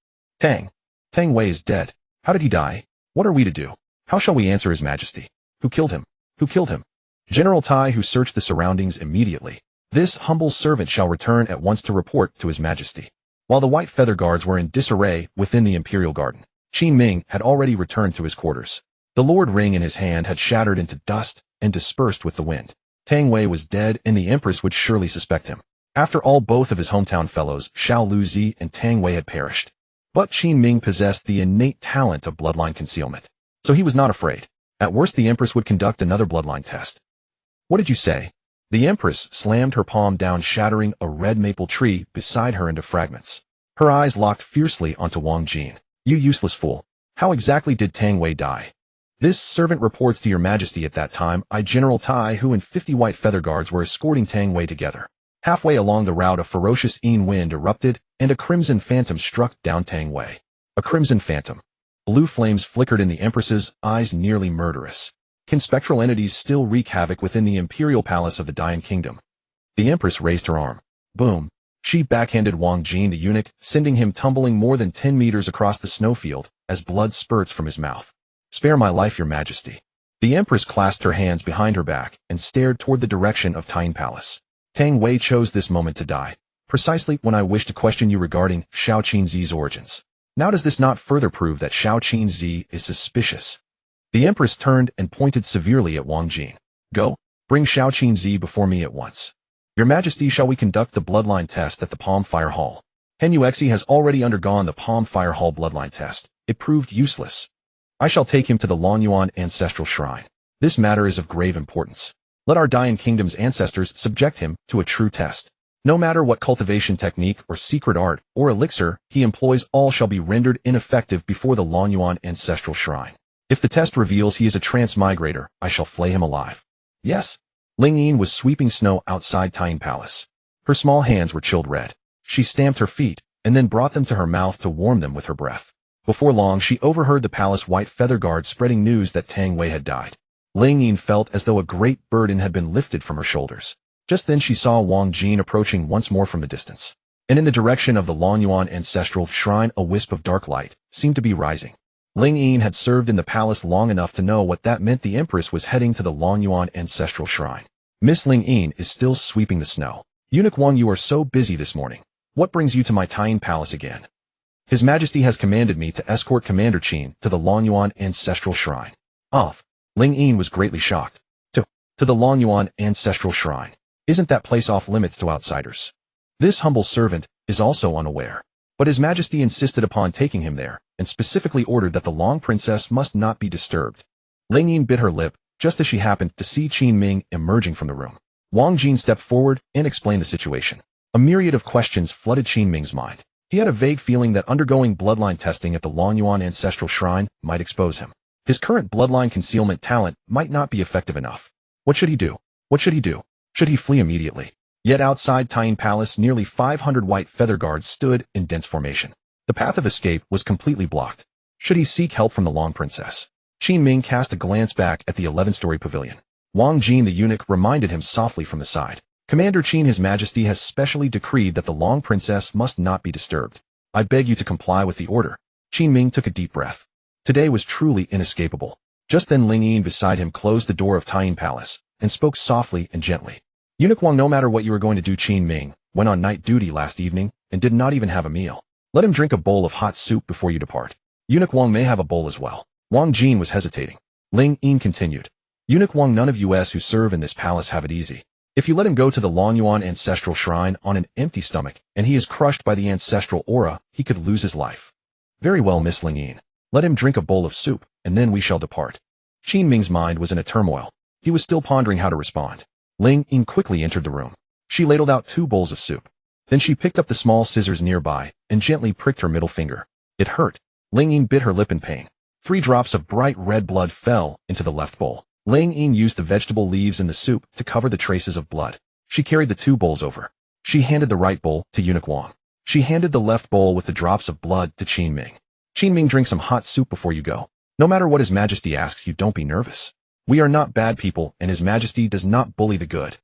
Tang Wei is dead. How did he die? What are we to do? How shall we answer His Majesty? Who killed him? Who killed him? General Tai, who searched the surroundings immediately. This humble servant shall return at once to report to His Majesty. While the white feather guards were in disarray within the imperial garden, Qin Ming had already returned to his quarters. The lord ring in his hand had shattered into dust and dispersed with the wind. Tang Wei was dead, and the empress would surely suspect him. After all, both of his hometown fellows, Xiao Luzi and Tang Wei, had perished. But Qin Ming possessed the innate talent of bloodline concealment, so he was not afraid. At worst, the empress would conduct another bloodline test. What did you say? The empress slammed her palm down, shattering a red maple tree beside her into fragments. Her eyes locked fiercely onto Wang Jin. You useless fool. How exactly did Tang Wei die? This servant reports to your majesty. At that time, General Tai, who and 50 white feather guards were escorting Tang Wei together. Halfway along the route, a ferocious wind erupted, and a crimson phantom struck down Tang Wei. A crimson phantom. Blue flames flickered in the empress's eyes, nearly murderous. Can spectral entities still wreak havoc within the imperial palace of the Dayan Kingdom? The empress raised her arm. Boom. She backhanded Wang Jin the eunuch, sending him tumbling more than 10 meters across the snowfield as blood spurts from his mouth. Spare my life, your majesty. The empress clasped her hands behind her back and stared toward the direction of Dayan Palace. Tang Wei chose this moment to die, precisely when I wish to question you regarding Xiao Qinzi's origins. Now does this not further prove that Xiao Qinzi is suspicious? The empress turned and pointed severely at Wang Jin. Go, bring Xiao Qinzi before me at once. Your majesty, shall we conduct the bloodline test at the Palm Fire Hall? Hen Yuexi has already undergone the Palm Fire Hall bloodline test. It proved useless. I shall take him to the Longyuan Ancestral Shrine. This matter is of grave importance. Let our Dayan Kingdom's ancestors subject him to a true test. No matter what cultivation technique or secret art or elixir he employs, all shall be rendered ineffective before the Longyuan Ancestral Shrine. If the test reveals he is a transmigrator, I shall flay him alive. Yes. Ling Yin was sweeping snow outside Dayan Palace. Her small hands were chilled red. She stamped her feet and then brought them to her mouth to warm them with her breath. Before long, she overheard the palace white feather guard spreading news that Tang Wei had died. Ling Yin felt as though a great burden had been lifted from her shoulders. Just then she saw Wang Jin approaching once more from the distance. And in the direction of the Longyuan Ancestral Shrine, a wisp of dark light seemed to be rising. Ling Yin had served in the palace long enough to know what that meant. The empress was heading to the Longyuan Ancestral Shrine. Miss Ling Yin is still sweeping the snow. Eunuch Wang, you are so busy this morning. What brings you to my Dayan Palace again? His Majesty has commanded me to escort Commander Qin to the Longyuan Ancestral Shrine. Off. Ling Yin was greatly shocked. To the Longyuan Ancestral Shrine. Isn't that place off limits to outsiders? This humble servant is also unaware. But His Majesty insisted upon taking him there, and specifically ordered that the Long Princess must not be disturbed. Ling Yin bit her lip, just as she happened to see Qin Ming emerging from the room. Wang Jin stepped forward and explained the situation. A myriad of questions flooded Qin Ming's mind. He had a vague feeling that undergoing bloodline testing at the Longyuan Ancestral Shrine might expose him. His current bloodline concealment talent might not be effective enough. What should he do? What should he do? Should he flee immediately? Yet outside Dayan Palace, nearly 500 white feather guards stood in dense formation. The path of escape was completely blocked. Should he seek help from the Long Princess? Qin Ming cast a glance back at the 11-story pavilion. Wang Jin the eunuch reminded him softly from the side. Commander Qin, His Majesty has specially decreed that the Long Princess must not be disturbed. I beg you to comply with the order. Qin Ming took a deep breath. Today was truly inescapable. Just then Ling Yin beside him closed the door of Dayan Palace and spoke softly and gently. Eunuch Wang, no matter what you are going to do, Qin Ming went on night duty last evening and did not even have a meal. Let him drink a bowl of hot soup before you depart. Eunuch Wang may have a bowl as well. Wang Jin was hesitating. Ling Yin continued. Eunuch Wang, none of us who serve in this palace have it easy. If you let him go to the Longyuan Ancestral Shrine on an empty stomach and he is crushed by the ancestral aura, he could lose his life. Very well, Miss Ling Yin. Let him drink a bowl of soup, and then we shall depart. Qin Ming's mind was in a turmoil. He was still pondering how to respond. Ling Yin quickly entered the room. She ladled out 2 bowls of soup. Then she picked up the small scissors nearby and gently pricked her middle finger. It hurt. Ling Yin bit her lip in pain. 3 drops of bright red blood fell into the left bowl. Ling Yin used the vegetable leaves in the soup to cover the traces of blood. She carried the 2 bowls over. She handed the right bowl to Eunuch Wang. She handed the left bowl with the drops of blood to Qin Ming. Qin Ming, drink some hot soup before you go. No matter what His Majesty asks you, don't be nervous. We are not bad people, and His Majesty does not bully the good.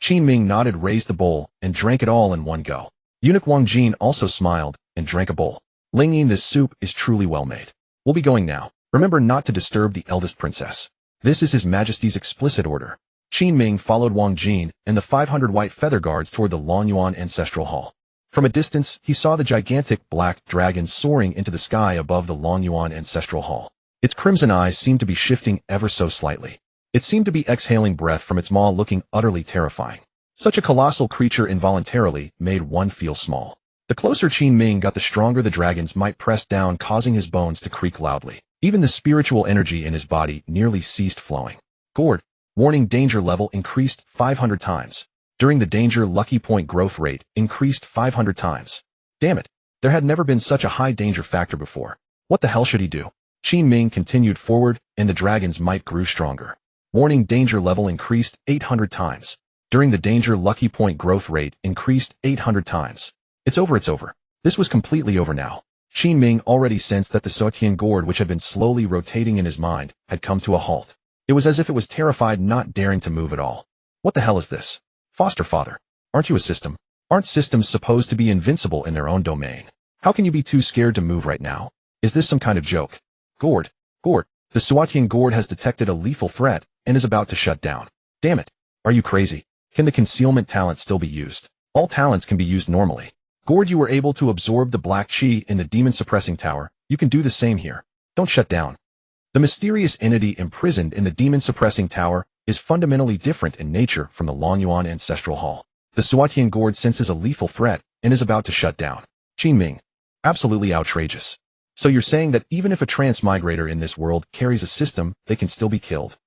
Qin Ming nodded, raised the bowl, and drank it all in one go. Eunuch Wang Jin also smiled and drank a bowl. Ling Yin, this soup is truly well made. We'll be going now. Remember not to disturb the eldest princess. This is His Majesty's explicit order. Qin Ming followed Wang Jin and the 500 white feather guards toward the Long Yuan Ancestral Hall. From a distance, he saw the gigantic black dragon soaring into the sky above the Long Yuan Ancestral Hall. Its crimson eyes seemed to be shifting ever so slightly. It seemed to be exhaling breath from its maw, looking utterly terrifying. Such a colossal creature involuntarily made one feel small. The closer Qin Ming got, the stronger the dragon's might pressed down, causing his bones to creak loudly. Even the spiritual energy in his body nearly ceased flowing. Gourd. Warning: danger level increased 500 times. During the danger, lucky point growth rate increased 500 times. Damn it. There had never been such a high danger factor before. What the hell should he do? Qin Ming continued forward, and the dragon's might grew stronger. Warning: danger level increased 800 times. During the danger, lucky point growth rate increased 800 times. It's over. This was completely over now. Qin Ming already sensed that the Sotian gourd, which had been slowly rotating in his mind, had come to a halt. It was as if it was terrified, not daring to move at all. What the hell is this? Foster father, aren't you a system? Aren't systems supposed to be invincible in their own domain? How can you be too scared to move right now? Is this some kind of joke? Gourd. The Suatian gourd has detected a lethal threat and is about to shut down. Damn it. Are you crazy? Can the concealment talent still be used? All talents can be used normally. Gourd, you were able to absorb the black chi in the demon suppressing tower. You can do the same here. Don't shut down. The mysterious entity imprisoned in the demon suppressing tower is fundamentally different in nature from the Long Yuan Ancestral Hall. The Suatian gourd senses a lethal threat and is about to shut down. Qin Ming. Absolutely outrageous. So you're saying that even if a transmigrator in this world carries a system, they can still be killed?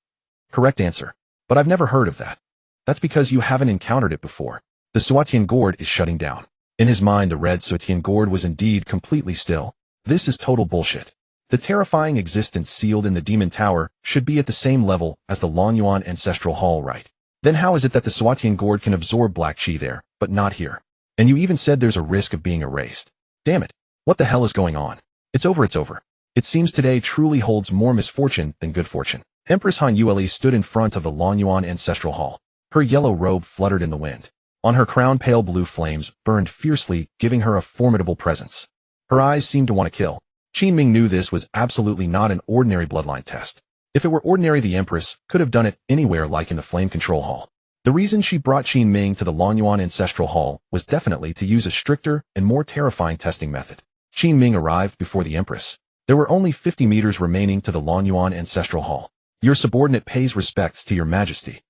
Correct answer. But I've never heard of that. That's because you haven't encountered it before. The Suatian gourd is shutting down. In his mind, the red Suatian gourd was indeed completely still. This is total bullshit. The terrifying existence sealed in the demon tower should be at the same level as the Long Yuan Ancestral Hall, right? Then how is it that the Suatian gourd can absorb black chi there, but not here? And you even said there's a risk of being erased. Damn it. What the hell is going on? It's over. It seems today truly holds more misfortune than good fortune. Empress Han Yueli stood in front of the Long Yuan Ancestral Hall. Her yellow robe fluttered in the wind. On her crown, pale blue flames burned fiercely, giving her a formidable presence. Her eyes seemed to want to kill. Qin Ming knew this was absolutely not an ordinary bloodline test. If it were ordinary, the Empress could have done it anywhere, like in the Flame Control Hall. The reason she brought Qin Ming to the Long Yuan Ancestral Hall was definitely to use a stricter and more terrifying testing method. Qin Ming arrived before the Empress. There were only 50 meters remaining to the Long Yuan Ancestral Hall. Your subordinate pays respects to your majesty.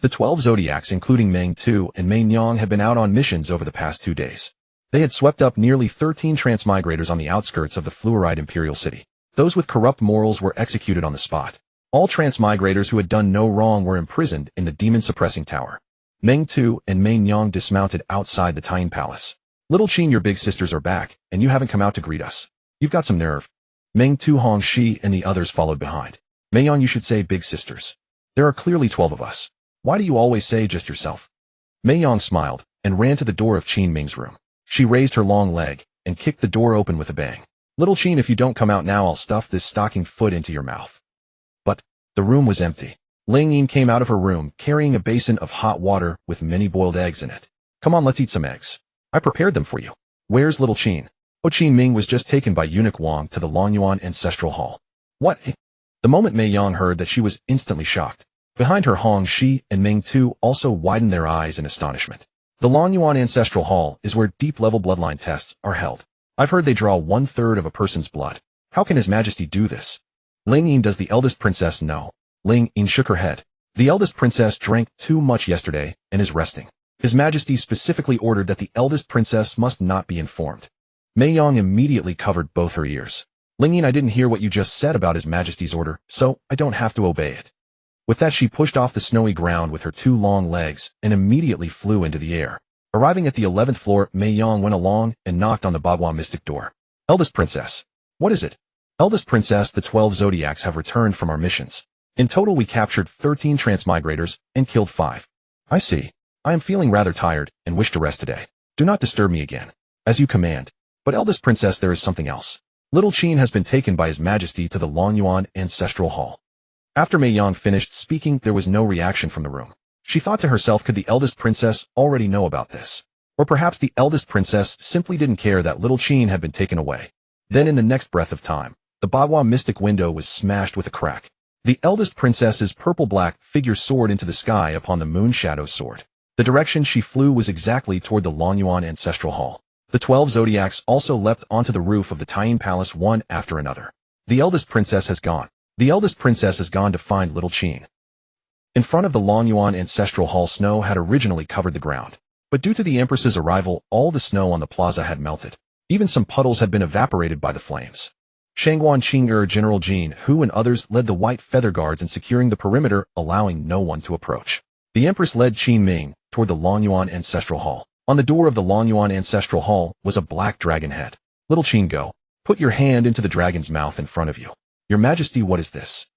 The 12 Zodiacs, including Meng Tu and Mei Nyang, had been out on missions over the past 2 days. They had swept up nearly 13 Transmigrators on the outskirts of the fluoride imperial city. Those with corrupt morals were executed on the spot. All Transmigrators who had done no wrong were imprisoned in the demon-suppressing tower. Meng Tu and Mei Nyang dismounted outside the Tyne Palace. Little Qin, your big sisters are back, and you haven't come out to greet us. You've got some nerve. Meng Tu, Hong Shi, and the others followed behind. Mei Nyang, you should say big sisters. There are clearly 12 of us. Why do you always say just yourself? Mei Yang smiled and ran to the door of Qin Ming's room. She raised her long leg and kicked the door open with a bang. Little Qin, if you don't come out now, I'll stuff this stocking foot into your mouth. But the room was empty. Ling Yin came out of her room carrying a basin of hot water with many boiled eggs in it. Come on, let's eat some eggs. I prepared them for you. Where's little Qin? Oh, Qin Ming was just taken by eunuch Wang to the Long Yuan Ancestral Hall. What? The moment Mei Yang heard that, she was instantly shocked. Behind her, Hong Shi and Meng Tu also widened their eyes in astonishment. The Long Yuan Ancestral Hall is where deep-level bloodline tests are held. I've heard they draw 1/3 of a person's blood. How can His Majesty do this? Ling Yin, does the eldest princess know? Ling Yin shook her head. The eldest princess drank too much yesterday and is resting. His Majesty specifically ordered that the eldest princess must not be informed. Mei Yang immediately covered both her ears. Ling Yin, I didn't hear what you just said about His Majesty's order, so I don't have to obey it. With that, she pushed off the snowy ground with her 2 long legs and immediately flew into the air. Arriving at the 11th floor, Mei Yang went along and knocked on the Bagua mystic door. Eldest princess. What is it? Eldest princess, the 12 Zodiacs have returned from our missions. In total, we captured 13 Transmigrators and killed 5. I see. I am feeling rather tired and wish to rest today. Do not disturb me again. As you command. But eldest princess, there is something else. Little Qin has been taken by His Majesty to the Long Yuan Ancestral Hall. After Mei Yang finished speaking, there was no reaction from the room. She thought to herself, could the eldest princess already know about this? Or perhaps the eldest princess simply didn't care that little Qin had been taken away. Then in the next breath of time, the Bagua mystic window was smashed with a crack. The eldest princess's purple-black figure soared into the sky upon the moon shadow sword. The direction she flew was exactly toward the Longyuan ancestral hall. The 12 zodiacs also leapt onto the roof of the Taiyin palace one after another. The eldest princess has gone. The eldest princess has gone to find little Qin. In front of the Longyuan ancestral hall, snow had originally covered the ground. But due to the empress's arrival, all the snow on the plaza had melted. Even some puddles had been evaporated by the flames. Shangguan Qing'er, General Jin, Hu and others led the white feather guards in securing the perimeter, allowing no one to approach. The empress led Qin Ming toward the Longyuan ancestral hall. On the door of the Longyuan ancestral hall was a black dragon head. Little Qin, go. Put your hand into the dragon's mouth in front of you. Your Majesty, what is this?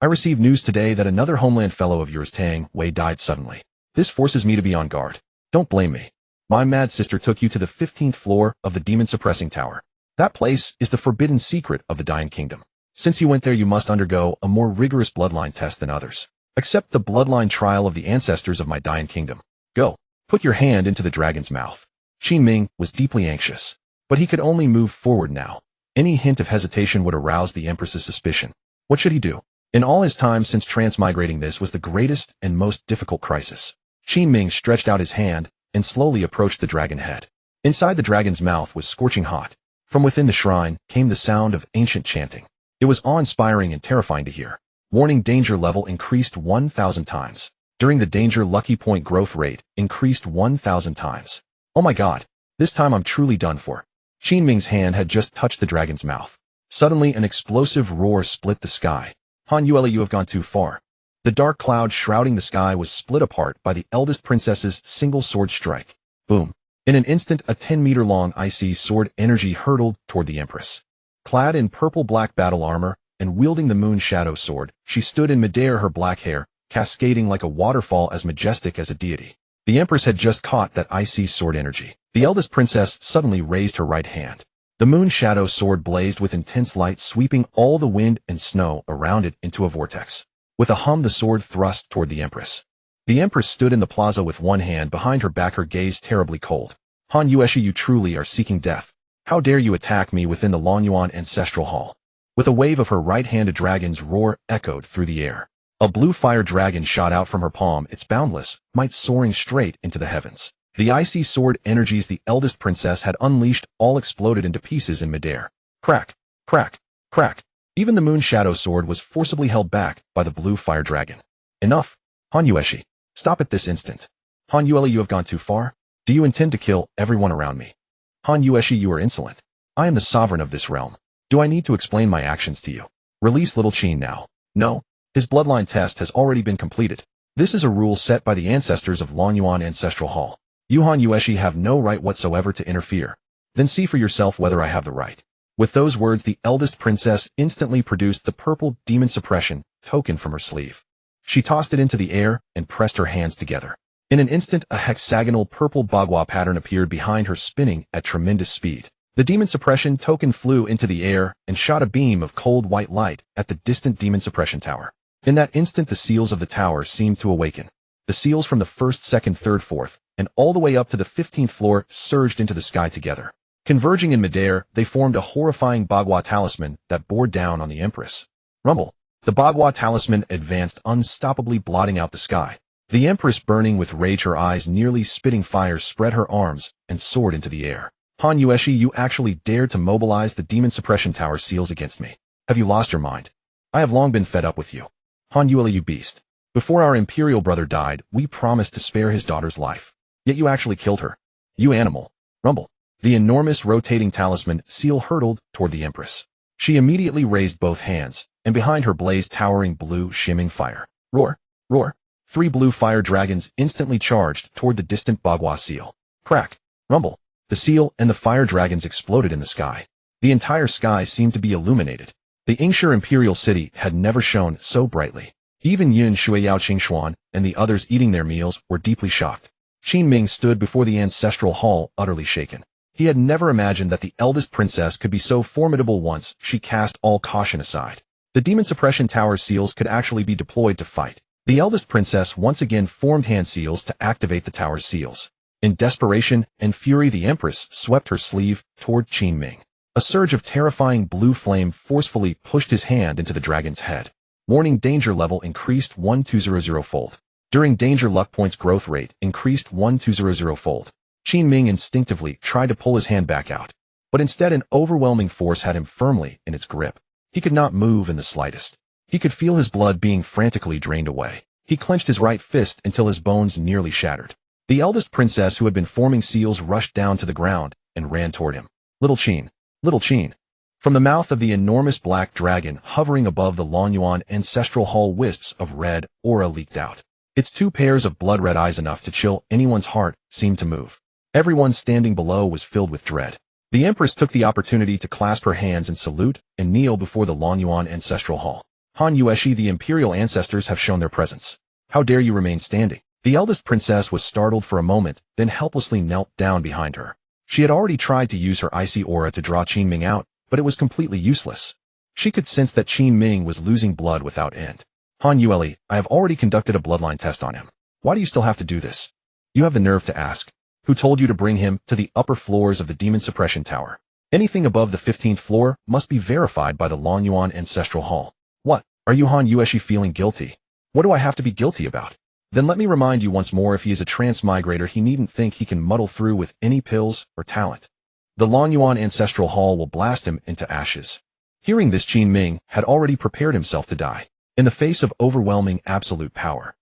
I received news today that another homeland fellow of yours, Tang Wei, died suddenly. This forces me to be on guard. Don't blame me. My mad sister took you to the 15th floor of the demon-suppressing tower. That place is the forbidden secret of the Dying Kingdom. Since you went there, you must undergo a more rigorous bloodline test than others. Accept the bloodline trial of the ancestors of my Dying Kingdom. Go. Put your hand into the dragon's mouth. Qin Ming was deeply anxious, but he could only move forward now. Any hint of hesitation would arouse the empress's suspicion. What should he do? In all his time since transmigrating, this was the greatest and most difficult crisis. Qin Ming stretched out his hand and slowly approached the dragon head. Inside the dragon's mouth was scorching hot. From within the shrine came the sound of ancient chanting. It was awe-inspiring and terrifying to hear. Warning: danger level increased 1,000 times. During the danger, lucky point growth rate increased 1,000 times. Oh my god, this time I'm truly done for. Qin Ming's hand had just touched the dragon's mouth. Suddenly an explosive roar split the sky. Han Yuele, you have gone too far. The dark cloud shrouding the sky was split apart by the eldest princess's single sword strike. Boom. In an instant, a 10-meter-long icy sword energy hurtled toward the empress. Clad in purple-black battle armor and wielding the moon shadow sword, she stood in midair, her black hair cascading like a waterfall, as majestic as a deity. The empress had just caught that icy sword energy. The eldest princess suddenly raised her right hand. The moon shadow sword blazed with intense light, sweeping all the wind and snow around it into a vortex. With a hum, the sword thrust toward the empress. The empress stood in the plaza with one hand behind her back, her gaze terribly cold. Han Yueshi, you truly are seeking death. How dare you attack me within the Longyuan ancestral hall? With a wave of her right hand, a dragon's roar echoed through the air. A blue fire dragon shot out from her palm, its boundless might soaring straight into the heavens. The icy sword energies the eldest princess had unleashed all exploded into pieces in midair. Crack, crack, crack. Even the moon shadow sword was forcibly held back by the blue fire dragon. Enough. Han Yueshi, stop at this instant. Han Yuele, you have gone too far. Do you intend to kill everyone around me? Han Yueshi, you are insolent. I am the sovereign of this realm. Do I need to explain my actions to you? Release little Qin now. No. His bloodline test has already been completed. This is a rule set by the ancestors of Longyuan Ancestral Hall. You, Han Yueshi, have no right whatsoever to interfere. Then see for yourself whether I have the right. With those words, the eldest princess instantly produced the purple demon suppression token from her sleeve. She tossed it into the air and pressed her hands together. In an instant, a hexagonal purple bagua pattern appeared behind her, spinning at tremendous speed. The demon suppression token flew into the air and shot a beam of cold white light at the distant demon suppression tower. In that instant, the seals of the tower seemed to awaken. The seals from the 1st, 2nd, 3rd, 4th, and all the way up to the 15th floor surged into the sky together. Converging in midair, they formed a horrifying bagua talisman that bore down on the empress. Rumble. The bagua talisman advanced unstoppably, blotting out the sky. The empress, burning with rage, her eyes nearly spitting fire, spread her arms and soared into the air. Han Yueshi, you actually dared to mobilize the demon suppression tower seals against me. Have you lost your mind? I have long been fed up with you. Han Yuele, you beast. Before our imperial brother died, we promised to spare his daughter's life. Yet you actually killed her. You animal. Rumble. The enormous rotating talisman seal hurtled toward the empress. She immediately raised both hands, and behind her blazed towering blue shimming fire. Roar, roar. 3 blue fire dragons instantly charged toward the distant bagua seal. Crack, rumble. The seal and the fire dragons exploded in the sky. The entire sky seemed to be illuminated. The Yingshi imperial city had never shone so brightly. Even Yun Shuiyao Qingshuan and the others eating their meals were deeply shocked. Qin Ming stood before the ancestral hall, utterly shaken. He had never imagined that the eldest princess could be so formidable once she cast all caution aside. The demon suppression tower seals could actually be deployed to fight. The eldest princess once again formed hand seals to activate the tower seals. In desperation and fury, the empress swept her sleeve toward Qin Ming. A surge of terrifying blue flame forcefully pushed his hand into the dragon's head. Warning, danger level increased 1200-fold. During danger, luck points growth rate increased 1200-fold. Qin Ming instinctively tried to pull his hand back out, but instead an overwhelming force had him firmly in its grip. He could not move in the slightest. He could feel his blood being frantically drained away. He clenched his right fist until his bones nearly shattered. The eldest princess, who had been forming seals, rushed down to the ground and ran toward him. Little Qin. Little Qin. From the mouth of the enormous black dragon hovering above the Lonyuan ancestral hall, wisps of red aura leaked out. Its two pairs of blood-red eyes, enough to chill anyone's heart, seemed to move. Everyone standing below was filled with dread. The Empress took the opportunity to clasp her hands and salute and kneel before the Lonyuan ancestral hall. Han Yueshi, the imperial ancestors have shown their presence. How dare you remain standing? The eldest princess was startled for a moment, then helplessly knelt down behind her. She had already tried to use her icy aura to draw Qin Ming out, but it was completely useless. She could sense that Qin Ming was losing blood without end. Han Yueli, I have already conducted a bloodline test on him. Why do you still have to do this? You have the nerve to ask. Who told you to bring him to the upper floors of the Demon Suppression Tower? Anything above the 15th floor must be verified by the Lonyuan Ancestral Hall. What? Are you Han Yueshi feeling guilty? What do I have to be guilty about? Then let me remind you once more, if he is a transmigrator, he needn't think he can muddle through with any pills or talent. The Lonyuan Ancestral Hall will blast him into ashes. Hearing this, Qin Ming had already prepared himself to die. In the face of overwhelming absolute power,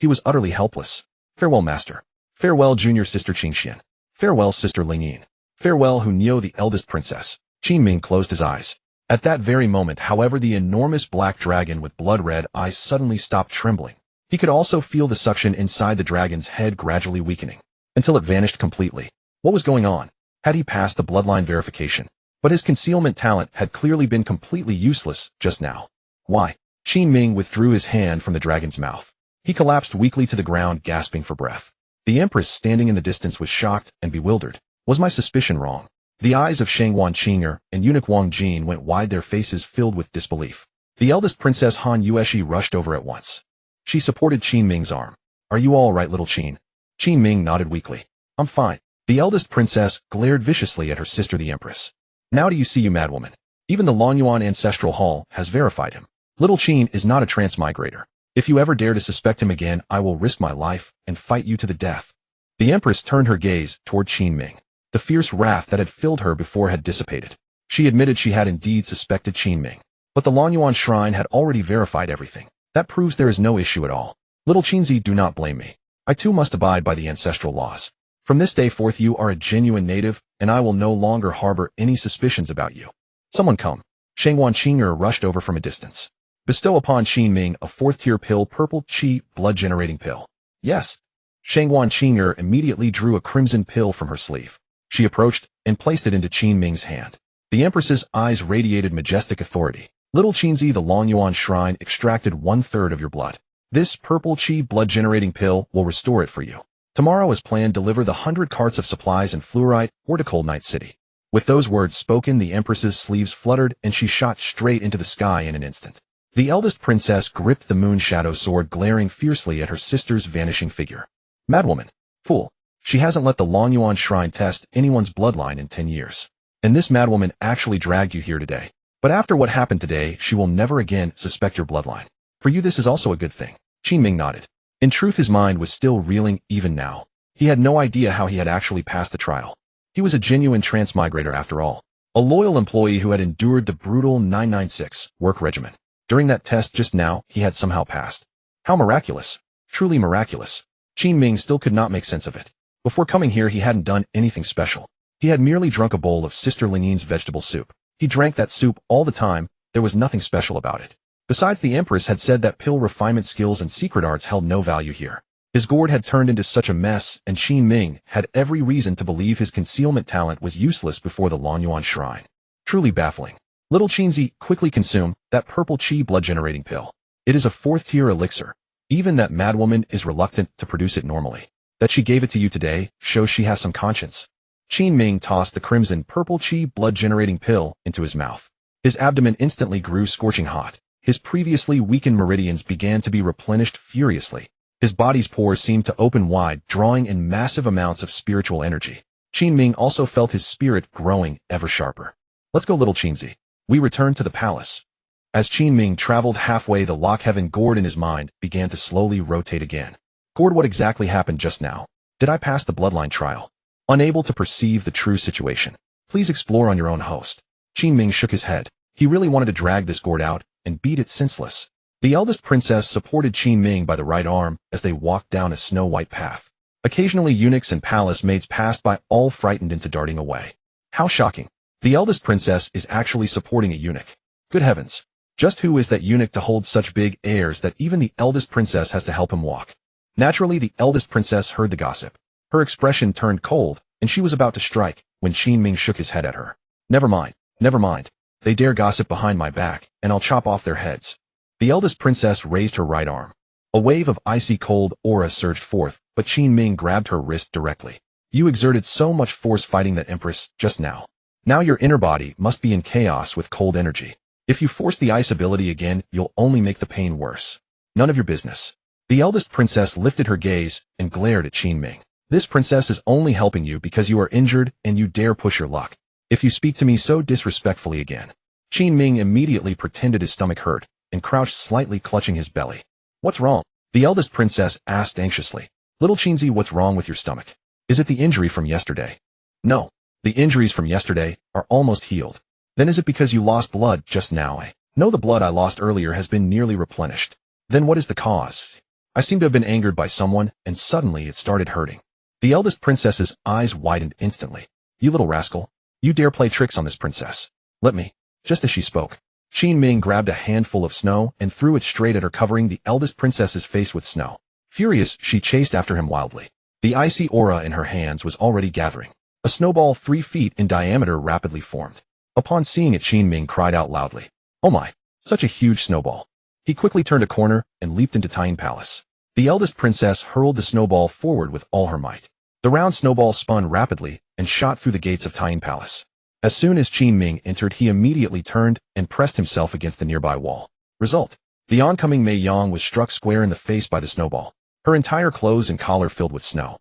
he was utterly helpless. Farewell, master. Farewell, junior sister Qingxian. Farewell, sister Lingyin. Farewell, Hunyo, the eldest princess. Qin Ming closed his eyes. At that very moment, however, the enormous black dragon with blood-red eyes suddenly stopped trembling. He could also feel the suction inside the dragon's head gradually weakening, until it vanished completely. What was going on? Had he passed the bloodline verification? But his concealment talent had clearly been completely useless just now. Why? Qin Ming withdrew his hand from the dragon's mouth. He collapsed weakly to the ground, gasping for breath. The Empress, standing in the distance, was shocked and bewildered. Was my suspicion wrong? The eyes of Shangwan Qinger and eunuch Wang Jin went wide, their faces filled with disbelief. The eldest princess Han Yueshi rushed over at once. She supported Qin Ming's arm. Are you all right, little Qin? Qin Ming nodded weakly. I'm fine. The eldest princess glared viciously at her sister, the Empress. Now do you see, you madwoman? Even the Lonyuan Ancestral Hall has verified him. Little Qin is not a transmigrator. If you ever dare to suspect him again, I will risk my life and fight you to the death. The Empress turned her gaze toward Qin Ming. The fierce wrath that had filled her before had dissipated. She admitted she had indeed suspected Qin Ming. But the Lonyuan Shrine had already verified everything. That proves there is no issue at all. Little Qinzi, do not blame me. I too must abide by the ancestral laws. From this day forth you are a genuine native, and I will no longer harbor any suspicions about you. Someone come. Shangwan Qinger rushed over from a distance. Bestow upon Qin Ming a 4th-tier pill, purple qi, blood-generating pill. Yes. Shangwan Qinger immediately drew a crimson pill from her sleeve. She approached and placed it into Qin Ming's hand. The Empress's eyes radiated majestic authority. Little Qinzi, the Lonyuan Shrine extracted 1/3 of your blood. This purple qi blood-generating pill will restore it for you. Tomorrow, as planned, deliver the 100 carts of supplies and fluorite to Cold Night City. With those words spoken, the Empress's sleeves fluttered and she shot straight into the sky in an instant. The eldest princess gripped the moon shadow sword, glaring fiercely at her sister's vanishing figure. Madwoman! Fool! She hasn't let the Lonyuan Shrine test anyone's bloodline in 10 years. And this madwoman actually dragged you here today. But after what happened today, she will never again suspect your bloodline. For you, this is also a good thing. Qin Ming nodded. In truth, his mind was still reeling even now. He had no idea how he had actually passed the trial. He was a genuine transmigrator after all. A loyal employee who had endured the brutal 996 work regimen. During that test just now, he had somehow passed. How miraculous. Truly miraculous. Qin Ming still could not make sense of it. Before coming here, he hadn't done anything special. He had merely drunk a bowl of Sister Lingyin's vegetable soup. He drank that soup all the time. There was nothing special about it. Besides, the Empress had said that pill refinement skills and secret arts held no value here. His gourd had turned into such a mess, and Qin Ming had every reason to believe his concealment talent was useless before the Lonyuan Shrine. Truly baffling. Little Qinzi, quickly consume that purple qi blood-generating pill. It is a 4th-tier elixir. Even that madwoman is reluctant to produce it normally. That she gave it to you today shows she has some conscience. Qin Ming tossed the crimson purple qi blood-generating pill into his mouth. His abdomen instantly grew scorching hot. His previously weakened meridians began to be replenished furiously. His body's pores seemed to open wide, drawing in massive amounts of spiritual energy. Qin Ming also felt his spirit growing ever sharper. Let's go, little Qinzi. We return to the palace. As Qin Ming traveled halfway, the lock heaven gourd in his mind began to slowly rotate again. Gourd, what exactly happened just now? Did I pass the bloodline trial? Unable to perceive the true situation. Please explore on your own, host. Qin Ming shook his head. He really wanted to drag this gourd out and beat it senseless. The eldest princess supported Qin Ming by the right arm as they walked down a snow-white path. Occasionally eunuchs and palace maids passed by, all frightened into darting away. How shocking. The eldest princess is actually supporting a eunuch. Good heavens. Just who is that eunuch to hold such big airs that even the eldest princess has to help him walk? Naturally, the eldest princess heard the gossip. Her expression turned cold, and she was about to strike when Qin Ming shook his head at her. Never mind. Never mind. They dare gossip behind my back, and I'll chop off their heads. The eldest princess raised her right arm. A wave of icy cold aura surged forth, but Qin Ming grabbed her wrist directly. You exerted so much force fighting that empress just now. Now your inner body must be in chaos with cold energy. If you force the ice ability again, you'll only make the pain worse. None of your business. The eldest princess lifted her gaze and glared at Qin Ming. This princess is only helping you because you are injured and you dare push your luck. If you speak to me so disrespectfully again. Qin Ming immediately pretended his stomach hurt and crouched slightly, clutching his belly. What's wrong? The eldest princess asked anxiously. Little Qinzi, what's wrong with your stomach? Is it the injury from yesterday? No. The injuries from yesterday are almost healed. Then is it because you lost blood just now? No, the blood I lost earlier has been nearly replenished. Then what is the cause? I seem to have been angered by someone, and suddenly it started hurting. The eldest princess's eyes widened instantly. You little rascal. You dare play tricks on this princess. Let me. Just as she spoke, Qin Ming grabbed a handful of snow and threw it straight at her, covering the eldest princess's face with snow. Furious, she chased after him wildly. The icy aura in her hands was already gathering. A snowball 3 feet in diameter rapidly formed. Upon seeing it, Qin Ming cried out loudly. Oh my, such a huge snowball. He quickly turned a corner and leaped into Tine Palace. The eldest princess hurled the snowball forward with all her might. The round snowball spun rapidly and shot through the gates of Tine Palace. As soon as Qin Ming entered, he immediately turned and pressed himself against the nearby wall. Result. The oncoming Mei Yang was struck square in the face by the snowball. Her entire clothes and collar filled with snow.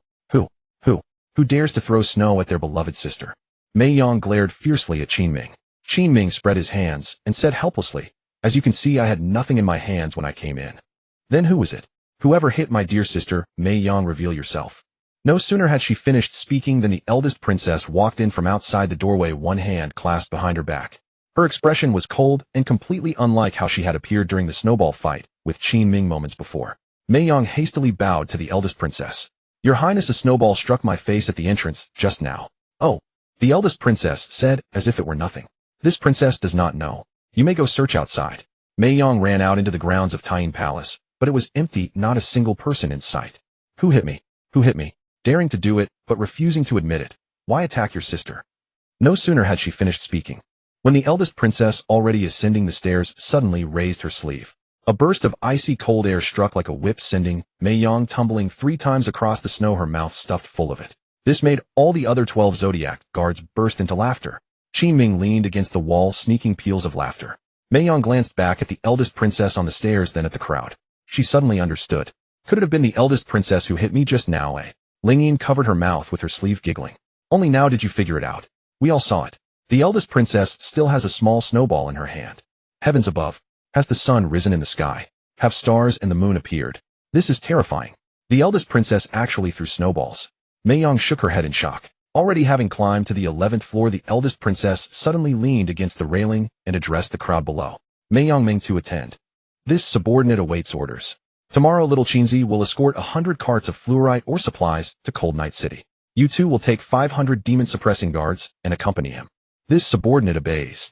Who dares to throw snow at their beloved sister? Mei Yang glared fiercely at Qin Ming. Qin Ming spread his hands and said helplessly, as you can see, I had nothing in my hands when I came in. Then who was it? Whoever hit my dear sister, Mei Yang, reveal yourself. No sooner had she finished speaking than the eldest princess walked in from outside the doorway, one hand clasped behind her back. Her expression was cold and completely unlike how she had appeared during the snowball fight with Qin Ming moments before. Mei Yang hastily bowed to the eldest princess. Your Highness, a snowball struck my face at the entrance just now. Oh, the eldest princess said, as if it were nothing. This princess does not know. You may go search outside. Mei Yang ran out into the grounds of Tine Palace, but it was empty, not a single person in sight. Who hit me? Who hit me? Daring to do it, but refusing to admit it. Why attack your sister? No sooner had she finished speaking, when the eldest princess, already ascending the stairs, suddenly raised her sleeve. A burst of icy cold air struck like a whip, sending Mei Yang tumbling 3 times across the snow, her mouth stuffed full of it. This made all the other 12 Zodiac guards burst into laughter. Qin Ming leaned against the wall, sneaking peals of laughter. Mei Yang glanced back at the eldest princess on the stairs, then at the crowd. She suddenly understood. Could it have been the eldest princess who hit me just now? Ling Yin covered her mouth with her sleeve, giggling. Only now did you figure it out. We all saw it. The eldest princess still has a small snowball in her hand. Heavens above. Has the sun risen in the sky? Have stars and the moon appeared? This is terrifying. The eldest princess actually threw snowballs. Mei Yang shook her head in shock. Already having climbed to the 11th floor, the eldest princess suddenly leaned against the railing and addressed the crowd below. Mei Yang Ming to attend. This subordinate awaits orders. Tomorrow, little Qinzi will escort 100 carts of fluorite or supplies to Cold Night City. You two will take 500 demon-suppressing guards and accompany him. This subordinate obeys.